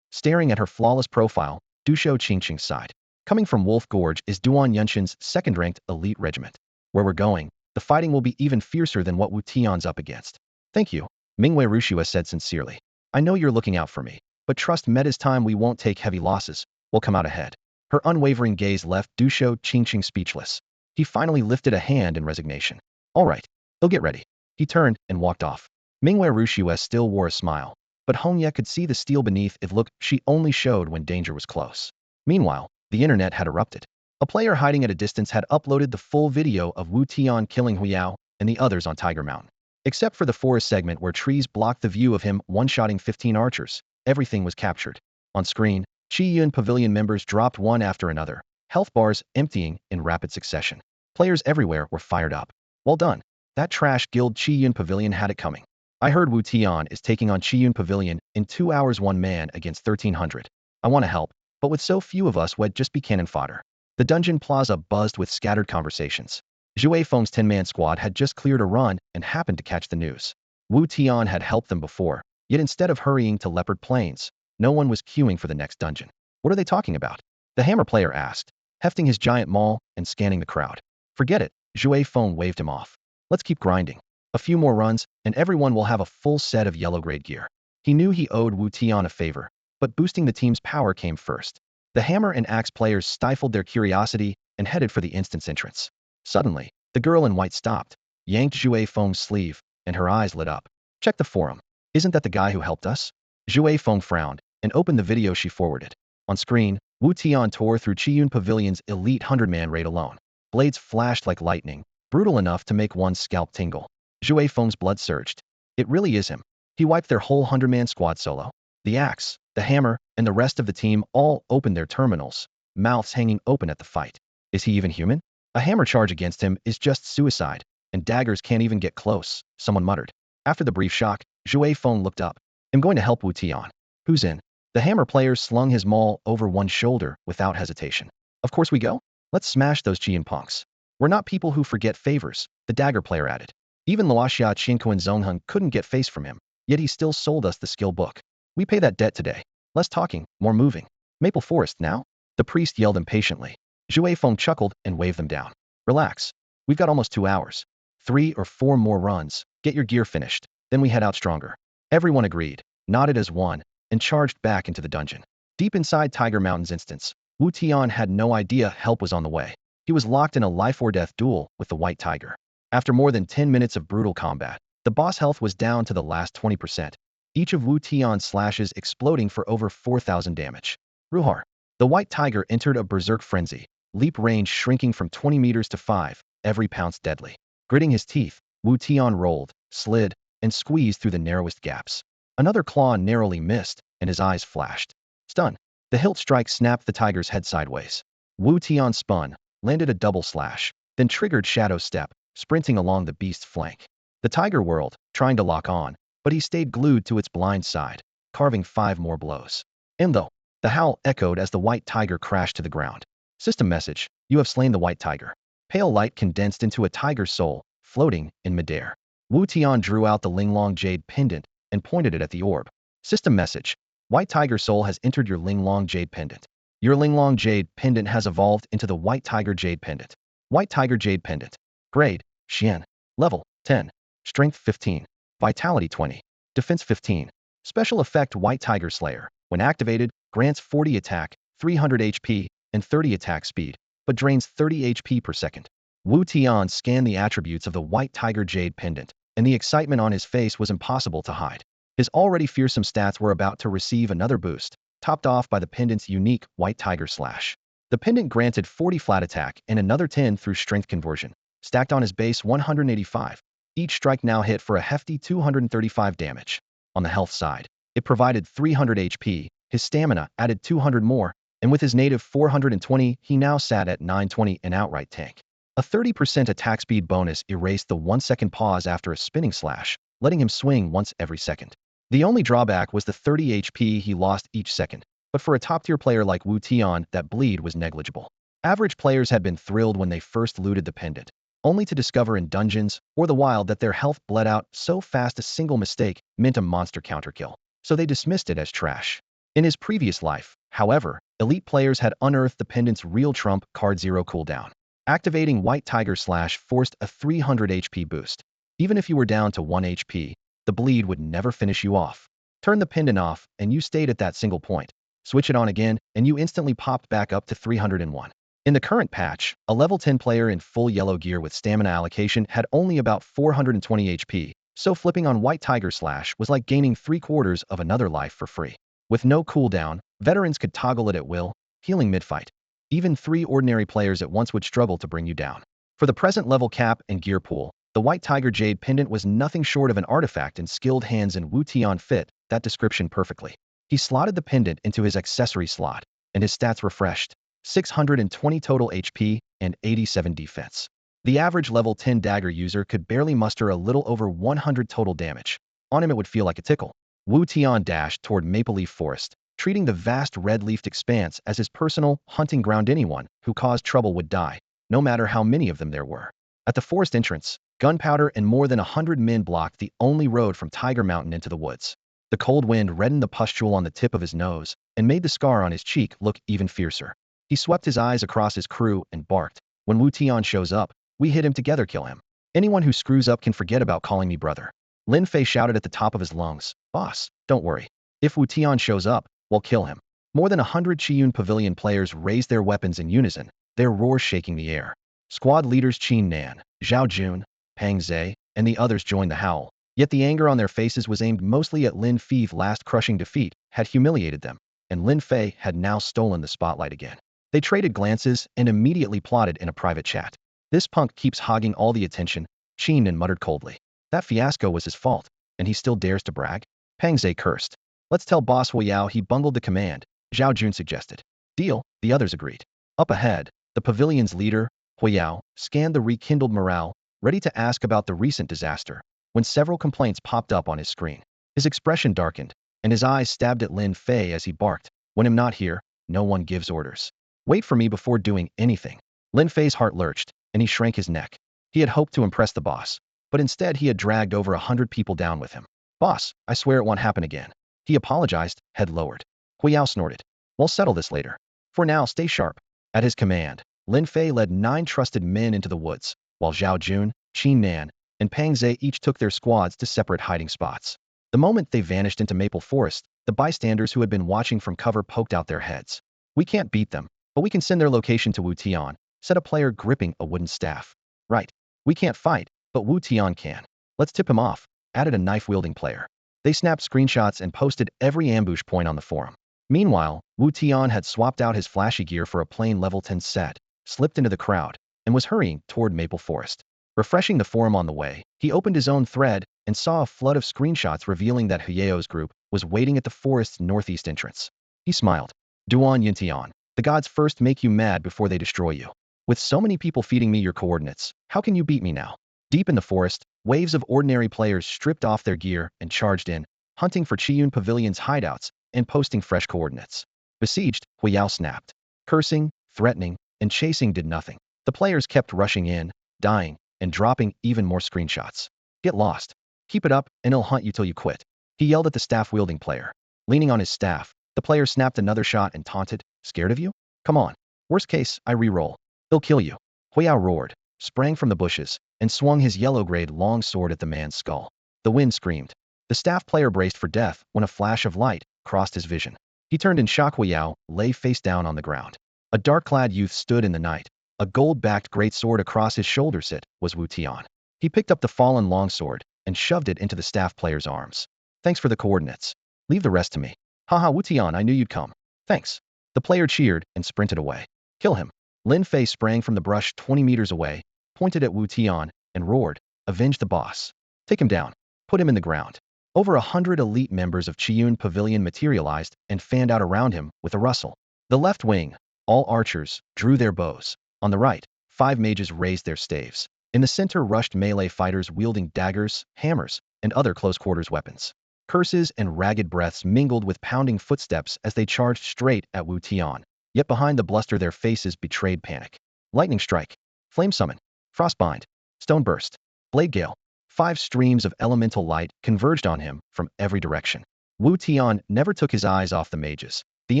Staring at her flawless profile, Dushou Qingqing sighed. Coming from Wolf Gorge is Duan Yunshin's second-ranked elite regiment. Where we're going, the fighting will be even fiercer than what Wu Tian's up against. Thank you, Mingwei Rushue said sincerely. I know you're looking out for me, but trust me, this time we won't take heavy losses. We'll come out ahead. Her unwavering gaze left Dushou Qingqing speechless. He finally lifted a hand in resignation. All right, he'll get ready. He turned and walked off. Mingwei Rushue still wore a smile, but Hongya could see the steel beneath it. Look, she only showed when danger was close. Meanwhile, the internet had erupted. A player hiding at a distance had uploaded the full video of Wu Tian killing Huyao and the others on Tiger Mountain. Except for the forest segment where trees blocked the view of him one-shotting 15 archers, everything was captured. On screen, Chiyun Pavilion members dropped one after another, health bars emptying in rapid succession. Players everywhere were fired up. Well done. That trash guild Chiyun Pavilion had it coming. I heard Wu Tian is taking on Chiyun Pavilion in 2 hours, one man against 1,300. I want to help, but with so few of us, we'd just be cannon fodder. The dungeon plaza buzzed with scattered conversations. Zhue Feng's 10-man squad had just cleared a run and happened to catch the news. Wu Tian had helped them before, yet instead of hurrying to Leopard Plains, no one was queuing for the next dungeon. What are they talking about? The hammer player asked, hefting his giant maul and scanning the crowd. Forget it, Zhue Feng waved him off. Let's keep grinding. A few more runs, and everyone will have a full set of yellow-grade gear. He knew he owed Wu Tian a favor, but boosting the team's power came first. The hammer and axe players stifled their curiosity and headed for the instance entrance. Suddenly, the girl in white stopped, yanked Zhue Feng's sleeve, and her eyes lit up. Check the forum. Isn't that the guy who helped us? Zhue Feng frowned and opened the video she forwarded. On screen, Wu Tian tore through Chiyun Pavilion's elite 100-man raid alone. Blades flashed like lightning, brutal enough to make one's scalp tingle. Zhou Feng's blood surged. It really is him. He wiped their whole 100-man squad solo. The axe, the hammer, and the rest of the team all opened their terminals, mouths hanging open at the fight. Is he even human? A hammer charge against him is just suicide, and daggers can't even get close, someone muttered. After the brief shock, Zhou Feng looked up. I'm going to help Wu Tian. Who's in? The hammer player slung his maul over one shoulder without hesitation. Of course we go? Let's smash those Qian punks. We're not people who forget favors, the dagger player added. Even Luoxia Qinko and Zongheng couldn't get face from him, yet he still sold us the skill book. We pay that debt today. Less talking, more moving. Maple Forest now? The priest yelled impatiently. Zhou Feng chuckled and waved them down. Relax. We've got almost 2 hours. 3 or 4 more runs, get your gear finished, then we head out stronger. Everyone agreed, nodded as one, and charged back into the dungeon. Deep inside Tiger Mountain's instance, Wu Tian had no idea help was on the way. He was locked in a life-or-death duel with the White Tiger. After more than 10 minutes of brutal combat, the boss health was down to the last 20%, each of Wu Tian's slashes exploding for over 4,000 damage. Ruhar. The White Tiger entered a berserk frenzy, leap range shrinking from 20 meters to 5, every pounce deadly. Gritting his teeth, Wu Tian rolled, slid, and squeezed through the narrowest gaps. Another claw narrowly missed, and his eyes flashed. Stun. The hilt strike snapped the tiger's head sideways. Wu Tian spun, landed a double slash, then triggered Shadow Step, sprinting along the beast's flank. The tiger whirled, trying to lock on, but he stayed glued to its blind side, carving 5 more blows. Though, the howl echoed as the White Tiger crashed to the ground. System message, you have slain the White Tiger. Pale light condensed into a tiger's soul, floating in midair. Wu Tian drew out the Linglong Jade pendant and pointed it at the orb. System message, White Tiger soul has entered your Linglong Jade pendant. Your Linglong Jade pendant has evolved into the White Tiger Jade pendant. White Tiger Jade pendant. Grade, Xian. Level, 10. Strength 15. Vitality 20. Defense 15. Special effect White Tiger Slayer. When activated, grants 40 attack, 300 HP, and 30 attack speed, but drains 30 HP per second. Wu Tian scanned the attributes of the White Tiger Jade pendant, and the excitement on his face was impossible to hide. His already fearsome stats were about to receive another boost, topped off by the pendant's unique White Tiger Slash. The pendant granted 40 flat attack and another 10 through strength conversion, stacked on his base 185. Each strike now hit for a hefty 235 damage. On the health side, it provided 300 HP, his stamina added 200 more, and with his native 420, he now sat at 920 and outright tank. A 30% attack speed bonus erased the 1-second pause after a spinning slash, letting him swing once every second. The only drawback was the 30 HP he lost each second, but for a top-tier player like Wu Tian, that bleed was negligible. Average players had been thrilled when they first looted the pendant, only to discover in dungeons or the wild that their health bled out so fast a single mistake meant a monster counterkill, so they dismissed it as trash. In his previous life, however, elite players had unearthed the pendant's real trump card 0 cooldown. Activating White Tiger Slash forced a 300 HP boost. Even if you were down to 1 HP, the bleed would never finish you off. Turn the pendant off, and you stayed at that single point. Switch it on again, and you instantly popped back up to 301. In the current patch, a level 10 player in full yellow gear with stamina allocation had only about 420 HP, so flipping on White Tiger Slash was like gaining 3/4 of another life for free. With no cooldown, veterans could toggle it at will, healing mid-fight. Even 3 ordinary players at once would struggle to bring you down. For the present level cap and gear pool, the White Tiger Jade pendant was nothing short of an artifact, and skilled hands in Wu Tian fit that description perfectly. He slotted the pendant into his accessory slot, and his stats refreshed. 620 total HP and 87 defense. The average level 10 dagger user could barely muster a little over 100 total damage. On him it would feel like a tickle. Wu Tian dashed toward Maple Leaf Forest, treating the vast red-leafed expanse as his personal hunting ground. Anyone who caused trouble would die, no matter how many of them there were. At the forest entrance, gunpowder and more than 100 men blocked the only road from Tiger Mountain into the woods. The cold wind reddened the pustule on the tip of his nose and made the scar on his cheek look even fiercer. He swept his eyes across his crew and barked, "When Wu Tian shows up, we hit him together, kill him. Anyone who screws up can forget about calling me brother." Lin Fei shouted at the top of his lungs, "Boss, don't worry. If Wu Tian shows up, we'll kill him." More than 100 Qiyun Pavilion players raised their weapons in unison, their roars shaking the air. Squad leaders Qin Nan, Zhao Jun, Pang Zhe, and the others joined the howl. Yet the anger on their faces was aimed mostly at Lin Fei's last crushing defeat had humiliated them, and Lin Fei had now stolen the spotlight again. They traded glances and immediately plotted in a private chat. This punk keeps hogging all the attention, Qin muttered coldly. That fiasco was his fault, and he still dares to brag? Pang Zhe cursed. Let's tell Boss Hu Yao he bungled the command, Zhao Jun suggested. Deal, the others agreed. Up ahead, the pavilion's leader, Hu Yao, scanned the rekindled morale, ready to ask about the recent disaster, when several complaints popped up on his screen. His expression darkened, and his eyes stabbed at Lin Fei as he barked, when I'm not here, no one gives orders. Wait for me before doing anything. Lin Fei's heart lurched, and he shrank his neck. He had hoped to impress the boss, but instead he had dragged over 100 people down with him. Boss, I swear it won't happen again. He apologized, head lowered. Hu Yao snorted. We'll settle this later. For now, stay sharp. At his command, Lin Fei led 9 trusted men into the woods, while Zhao Jun, Qin Nan, and Pang Zhe each took their squads to separate hiding spots. The moment they vanished into Maple Forest, the bystanders who had been watching from cover poked out their heads. We can't beat them, but we can send their location to Wu Tian, said a player gripping a wooden staff. Right. We can't fight, but Wu Tian can. Let's tip him off, added a knife-wielding player. They snapped screenshots and posted every ambush point on the forum. Meanwhile, Wu Tian had swapped out his flashy gear for a plain level 10 set, slipped into the crowd, and was hurrying toward Maple Forest. Refreshing the forum on the way, he opened his own thread and saw a flood of screenshots revealing that Huyeo's group was waiting at the forest's northeast entrance. He smiled. Duan Yintian, the gods first make you mad before they destroy you. With so many people feeding me your coordinates, how can you beat me now? Deep in the forest, waves of ordinary players stripped off their gear and charged in, hunting for Qiyun Pavilion's hideouts and posting fresh coordinates. Besieged, Hu Yao snapped. Cursing, threatening, and chasing did nothing. The players kept rushing in, dying, and dropping even more screenshots. Get lost. Keep it up, and he'll hunt you till you quit. He yelled at the staff-wielding player. Leaning on his staff, the player snapped another shot and taunted, scared of you? Come on. Worst case, I re-roll. He'll kill you. Hu Yao roared, sprang from the bushes, and swung his yellow-grade long sword at the man's skull. The wind screamed. The staff player braced for death when a flash of light crossed his vision. He turned in shock. Hu Yao lay face down on the ground. A dark-clad youth stood in the night. A gold-backed greatsword across his shoulders. It was Wu Tian. He picked up the fallen longsword and shoved it into the staff player's arms. Thanks for the coordinates. Leave the rest to me. Haha, Wu Tian, I knew you'd come. Thanks. The player cheered and sprinted away. Kill him. Lin Fei sprang from the brush 20 meters away, pointed at Wu Tian, and roared, avenge the boss. Take him down. Put him in the ground. Over 100 elite members of Qiyun Pavilion materialized and fanned out around him with a rustle. The left wing, all archers, drew their bows. On the right, 5 mages raised their staves. In the center rushed melee fighters wielding daggers, hammers, and other close-quarters weapons. Curses and ragged breaths mingled with pounding footsteps as they charged straight at Wu Tian. Yet behind the bluster their faces betrayed panic. Lightning strike. Flame summon. Frostbind. Stone burst. Blade gale. 5 streams of elemental light converged on him from every direction. Wu Tian never took his eyes off the mages. The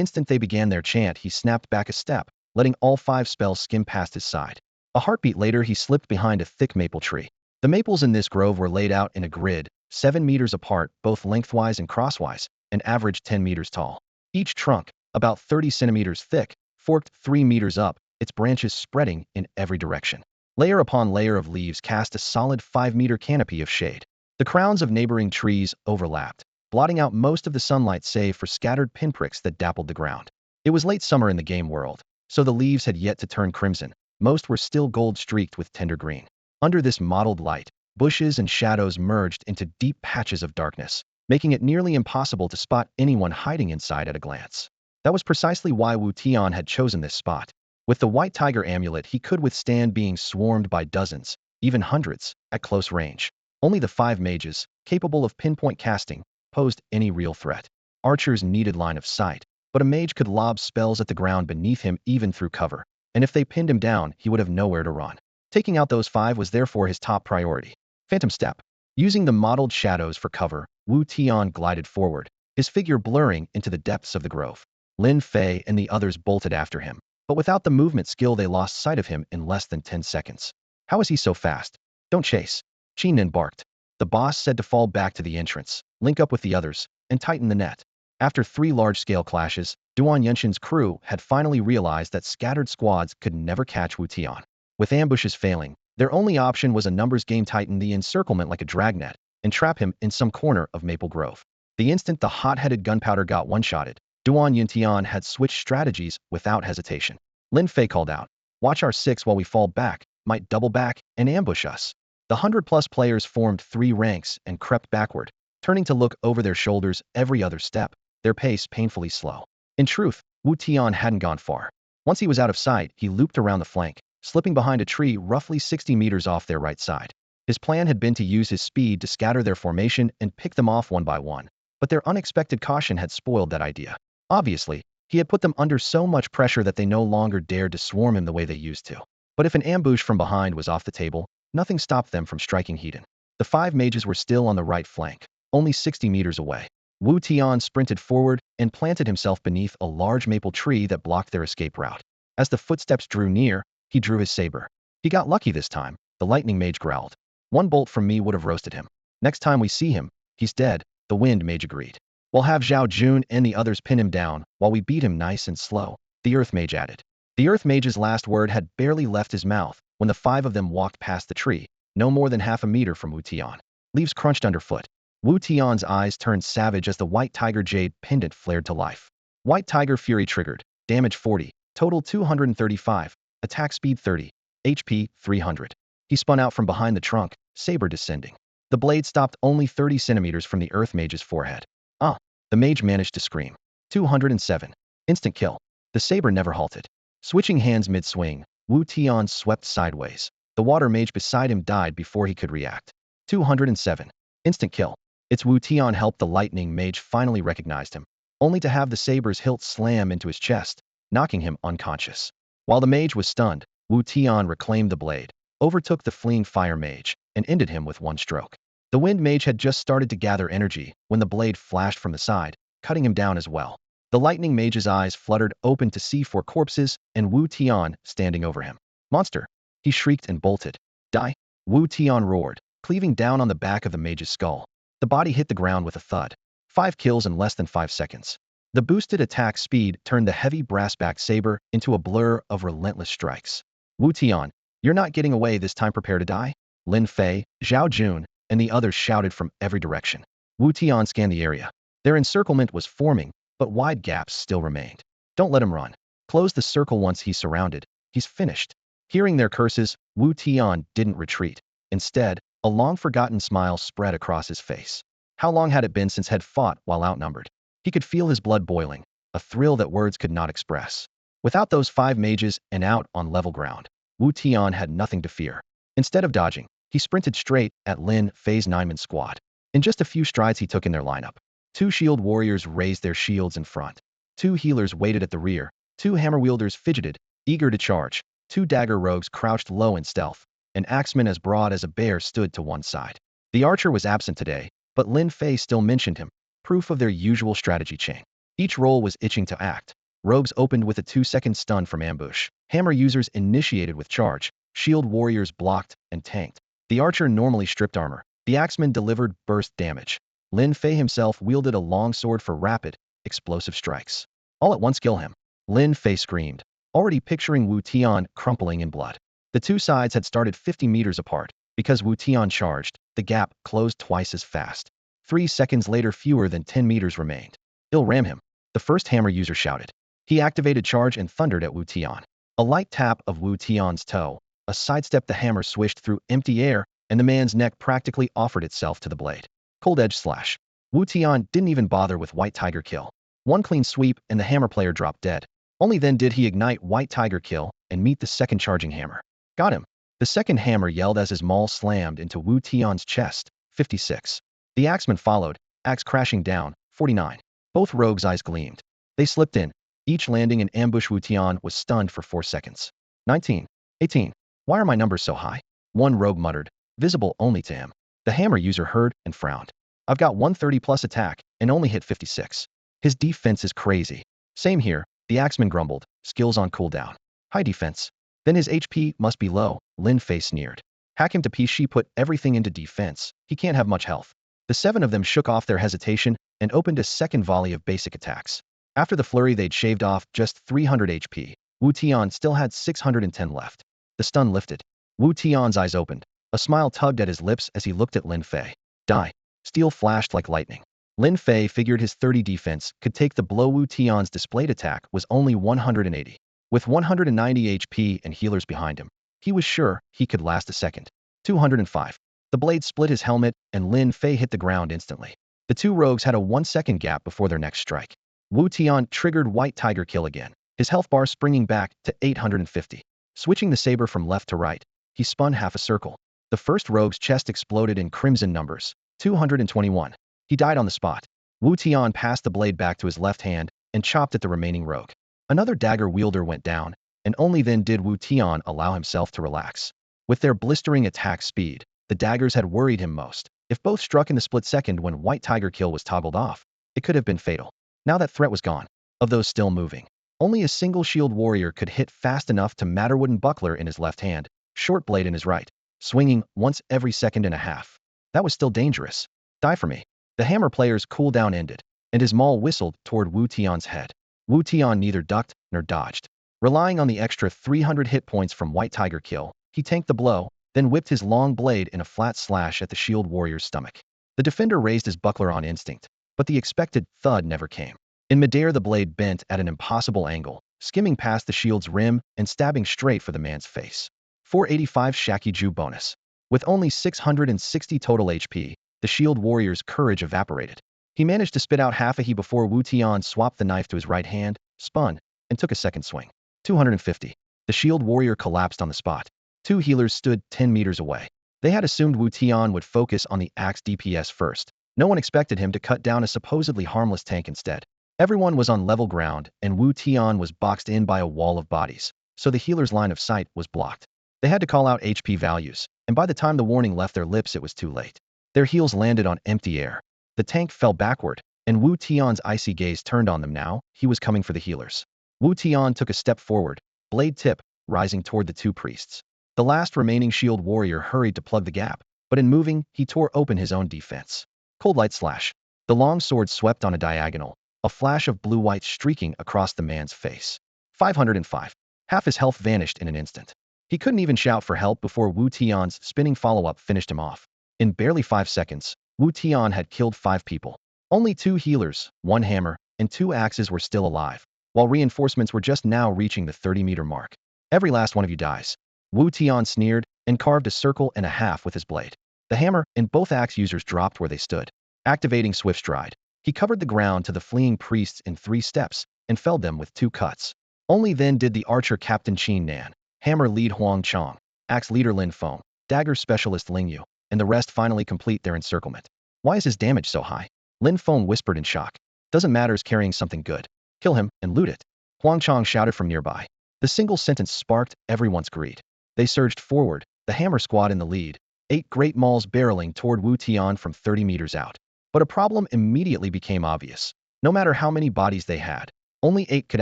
instant they began their chant, he snapped back a step, letting all 5 spells skim past his side. A heartbeat later, he slipped behind a thick maple tree. The maples in this grove were laid out in a grid, 7 meters apart, both lengthwise and crosswise, and averaged 10 meters tall. Each trunk, about 30 centimeters thick, forked 3 meters up, its branches spreading in every direction. Layer upon layer of leaves cast a solid 5-meter canopy of shade. The crowns of neighboring trees overlapped, blotting out most of the sunlight save for scattered pinpricks that dappled the ground. It was late summer in the game world, so the leaves had yet to turn crimson. Most were still gold-streaked with tender green. Under this mottled light, bushes and shadows merged into deep patches of darkness, making it nearly impossible to spot anyone hiding inside at a glance. That was precisely why Wu Tian had chosen this spot. With the White Tiger amulet, he could withstand being swarmed by dozens, even hundreds, at close range. Only the 5 mages, capable of pinpoint casting, posed any real threat. Archers needed line of sight, but a mage could lob spells at the ground beneath him even through cover, and if they pinned him down, he would have nowhere to run. Taking out those 5 was therefore his top priority. Phantom step. Using the mottled shadows for cover, Wu Tian glided forward, his figure blurring into the depths of the grove. Lin Fei and the others bolted after him, but without the movement skill they lost sight of him in less than 10 seconds. How is he so fast? Don't chase. Qin barked. The boss said to fall back to the entrance, link up with the others, and tighten the net. After 3 large-scale clashes, Duan Yunshin's crew had finally realized that scattered squads could never catch Wu Tian. With ambushes failing, their only option was a numbers game: tighten the encirclement like a dragnet and trap him in some corner of Maple Grove. The instant the hot-headed gunpowder got one-shotted, Duan Yintian had switched strategies without hesitation. Lin Fei called out, "Watch our 6 while we fall back," might double back and ambush us. The 100-plus players formed 3 ranks and crept backward, turning to look over their shoulders every other step, their pace painfully slow. In truth, Wu Tian hadn't gone far. Once he was out of sight, he looped around the flank, slipping behind a tree roughly 60 meters off their right side. His plan had been to use his speed to scatter their formation and pick them off one by one, but their unexpected caution had spoiled that idea. Obviously, he had put them under so much pressure that they no longer dared to swarm him the way they used to. But if an ambush from behind was off the table, nothing stopped them from striking Hedon. The 5 mages were still on the right flank, only 60 meters away. Wu Tian sprinted forward and planted himself beneath a large maple tree that blocked their escape route. As the footsteps drew near, he drew his saber. He got lucky this time, the lightning mage growled. 1 bolt from me would have roasted him. Next time we see him, he's dead, the wind mage agreed. We'll have Zhao Jun and the others pin him down while we beat him nice and slow, the earth mage added. The earth mage's last word had barely left his mouth when the 5 of them walked past the tree, no more than half a meter from Wu Tian. Leaves crunched underfoot. Wu Tian's eyes turned savage as the white tiger jade pendant flared to life. White tiger fury triggered, damage 40, total 235, attack speed 30, HP 300. He spun out from behind the trunk, saber descending. The blade stopped only 30 centimeters from the earth mage's forehead. Ah! The mage managed to scream. 207. Instant kill. The saber never halted. Switching hands mid-swing, Wu Tian swept sideways. The water mage beside him died before he could react. 207. Instant kill. It's Wu Tian helped the lightning mage finally recognized him, only to have the saber's hilt slam into his chest, knocking him unconscious. While the mage was stunned, Wu Tian reclaimed the blade, overtook the fleeing fire mage, and ended him with 1 stroke. The wind mage had just started to gather energy when the blade flashed from the side, cutting him down as well. The lightning mage's eyes fluttered open to see 4 corpses and Wu Tian standing over him. Monster! He shrieked and bolted. Die! Wu Tian roared, cleaving down on the back of the mage's skull. The body hit the ground with a thud. 5 kills in less than 5 seconds. The boosted attack speed turned the heavy brass-backed saber into a blur of relentless strikes. Wu Tian, you're not getting away this time, prepare to die? Lin Fei, Zhao Jun, and the others shouted from every direction. Wu Tian scanned the area. Their encirclement was forming, but wide gaps still remained. Don't let him run. Close the circle once he's surrounded. He's finished. Hearing their curses, Wu Tian didn't retreat. Instead, a long-forgotten smile spread across his face. How long had it been since he'd fought while outnumbered? He could feel his blood boiling, a thrill that words could not express. Without those 5 mages and out on level ground, Wu Tian had nothing to fear. Instead of dodging, he sprinted straight at Lin Fei's 9-man squad. In just a few strides he took in their lineup. 2 shield warriors raised their shields in front. 2 healers waited at the rear. 2 hammer wielders fidgeted, eager to charge. 2 dagger rogues crouched low in stealth. An axeman as broad as a bear stood to one side. The archer was absent today, but Lin Fei still mentioned him, proof of their usual strategy chain. Each role was itching to act. Rogues opened with a 2-second stun from ambush. Hammer users initiated with charge. Shield warriors blocked and tanked. The archer normally stripped armor. The axeman delivered burst damage. Lin Fei himself wielded a long sword for rapid, explosive strikes. All at once kill him. Lin Fei screamed, already picturing Wu Tian crumpling in blood. The 2 sides had started 50 meters apart. Because Wu Tian charged, the gap closed twice as fast. 3 seconds later, fewer than 10 meters remained. I'll ram him, the first hammer user shouted. He activated charge and thundered at Wu Tian. A light tap of Wu Tian's toe, a sidestep, the hammer swished through empty air, and the man's neck practically offered itself to the blade. Cold edge slash. Wu Tian didn't even bother with White Tiger kill. 1 clean sweep and the hammer player dropped dead. Only then did he ignite White Tiger kill and meet the second charging hammer. Got him. The second hammer yelled as his maul slammed into Wu Tian's chest. 56. The axeman followed, axe crashing down. 49. Both rogues' eyes gleamed. They slipped in, each landing an ambush. Wu Tian was stunned for 4 seconds. 19. 18. Why are my numbers so high? 1 rogue muttered, visible only to him. The hammer user heard and frowned. I've got 130 plus attack and only hit 56. His defense is crazy. Same here, the axeman grumbled, skills on cooldown. High defense. Then his HP must be low, Lin Fei sneered. Hack him to pieces. She put everything into defense. He can't have much health. The 7 of them shook off their hesitation and opened a second volley of basic attacks. After the flurry, they'd shaved off just 300 HP. Wu Tian still had 610 left. The stun lifted. Wu Tian's eyes opened. A smile tugged at his lips as he looked at Lin Fei. Die. Steel flashed like lightning. Lin Fei figured his 30 defense could take the blow. Wu Tian's displayed attack was only 180. With 190 HP and healers behind him, He was sure he could last a second. 205. The blade split his helmet, and Lin Fei hit the ground instantly. The two rogues had a 1-second gap before their next strike. Wu Tian triggered White Tiger Kill again, his health bar springing back to 850. Switching the saber from left to right, he spun half a circle. The first rogue's chest exploded in crimson numbers. 221. He died on the spot. Wu Tian passed the blade back to his left hand and chopped at the remaining rogue. Another dagger wielder went down, and only then did Wu Tian allow himself to relax. With their blistering attack speed, the daggers had worried him most. If both struck in the split second when White Tiger Kill was toggled off, it could have been fatal. Now that threat was gone. Of those still moving, only a single shield warrior could hit fast enough to matter wooden buckler in his left hand, short blade in his right, swinging once every second and a half. That was still dangerous. Die for me. The hammer player's cooldown ended, and his maul whistled toward Wu Tian's head. Wu Tian neither ducked nor dodged. Relying on the extra 300 hit points from White Tiger Kill, he tanked the blow, then whipped his long blade in a flat slash at the shield warrior's stomach. The defender raised his buckler on instinct, but the expected thud never came. In midair, the blade bent at an impossible angle, skimming past the shield's rim and stabbing straight for the man's face. 485 Shakiju bonus. With only 660 total HP, the shield warrior's courage evaporated. He managed to spit out half a he before Wu Tian swapped the knife to his right hand, spun, and took a second swing. 250. The shield warrior collapsed on the spot. Two healers stood 10 meters away. They had assumed Wu Tian would focus on the axe DPS first. No one expected him to cut down a supposedly harmless tank instead. Everyone was on level ground, and Wu Tian was boxed in by a wall of bodies, so the healer's line of sight was blocked. They had to call out HP values, and by the time the warning left their lips it was too late. Their heels landed on empty air. The tank fell backward, and Wu Tian's icy gaze turned on them now. He was coming for the healers. Wu Tian took a step forward, blade tip, rising toward the two priests. The last remaining shield warrior hurried to plug the gap, but in moving, he tore open his own defense. Cold light slash. The long sword swept on a diagonal, a flash of blue-white streaking across the man's face. 505. Half his health vanished in an instant. He couldn't even shout for help before Wu Tian's spinning follow-up finished him off. In barely 5 seconds, Wu Tian had killed 5 people. Only 2 healers, 1 hammer, and 2 axes were still alive, while reinforcements were just now reaching the 30-meter mark. Every last one of you dies. Wu Tian sneered and carved a circle and a half with his blade. The hammer and both axe users dropped where they stood. Activating Swift Stride, he covered the ground to the fleeing priests in 3 steps and felled them with 2 cuts. Only then did the archer Captain Qin Nan, hammer lead Huang Chong, axe leader Lin Feng, dagger specialist Ling Yu, and the rest finally complete their encirclement. Why is his damage so high? Lin Feng whispered in shock. Doesn't matter, is carrying something good. Kill him and loot it. Huang Chong shouted from nearby. The single sentence sparked everyone's greed. They surged forward, the hammer squad in the lead, 8 great mauls barreling toward Wu Tian from 30 meters out. But a problem immediately became obvious. No matter how many bodies they had, only 8 could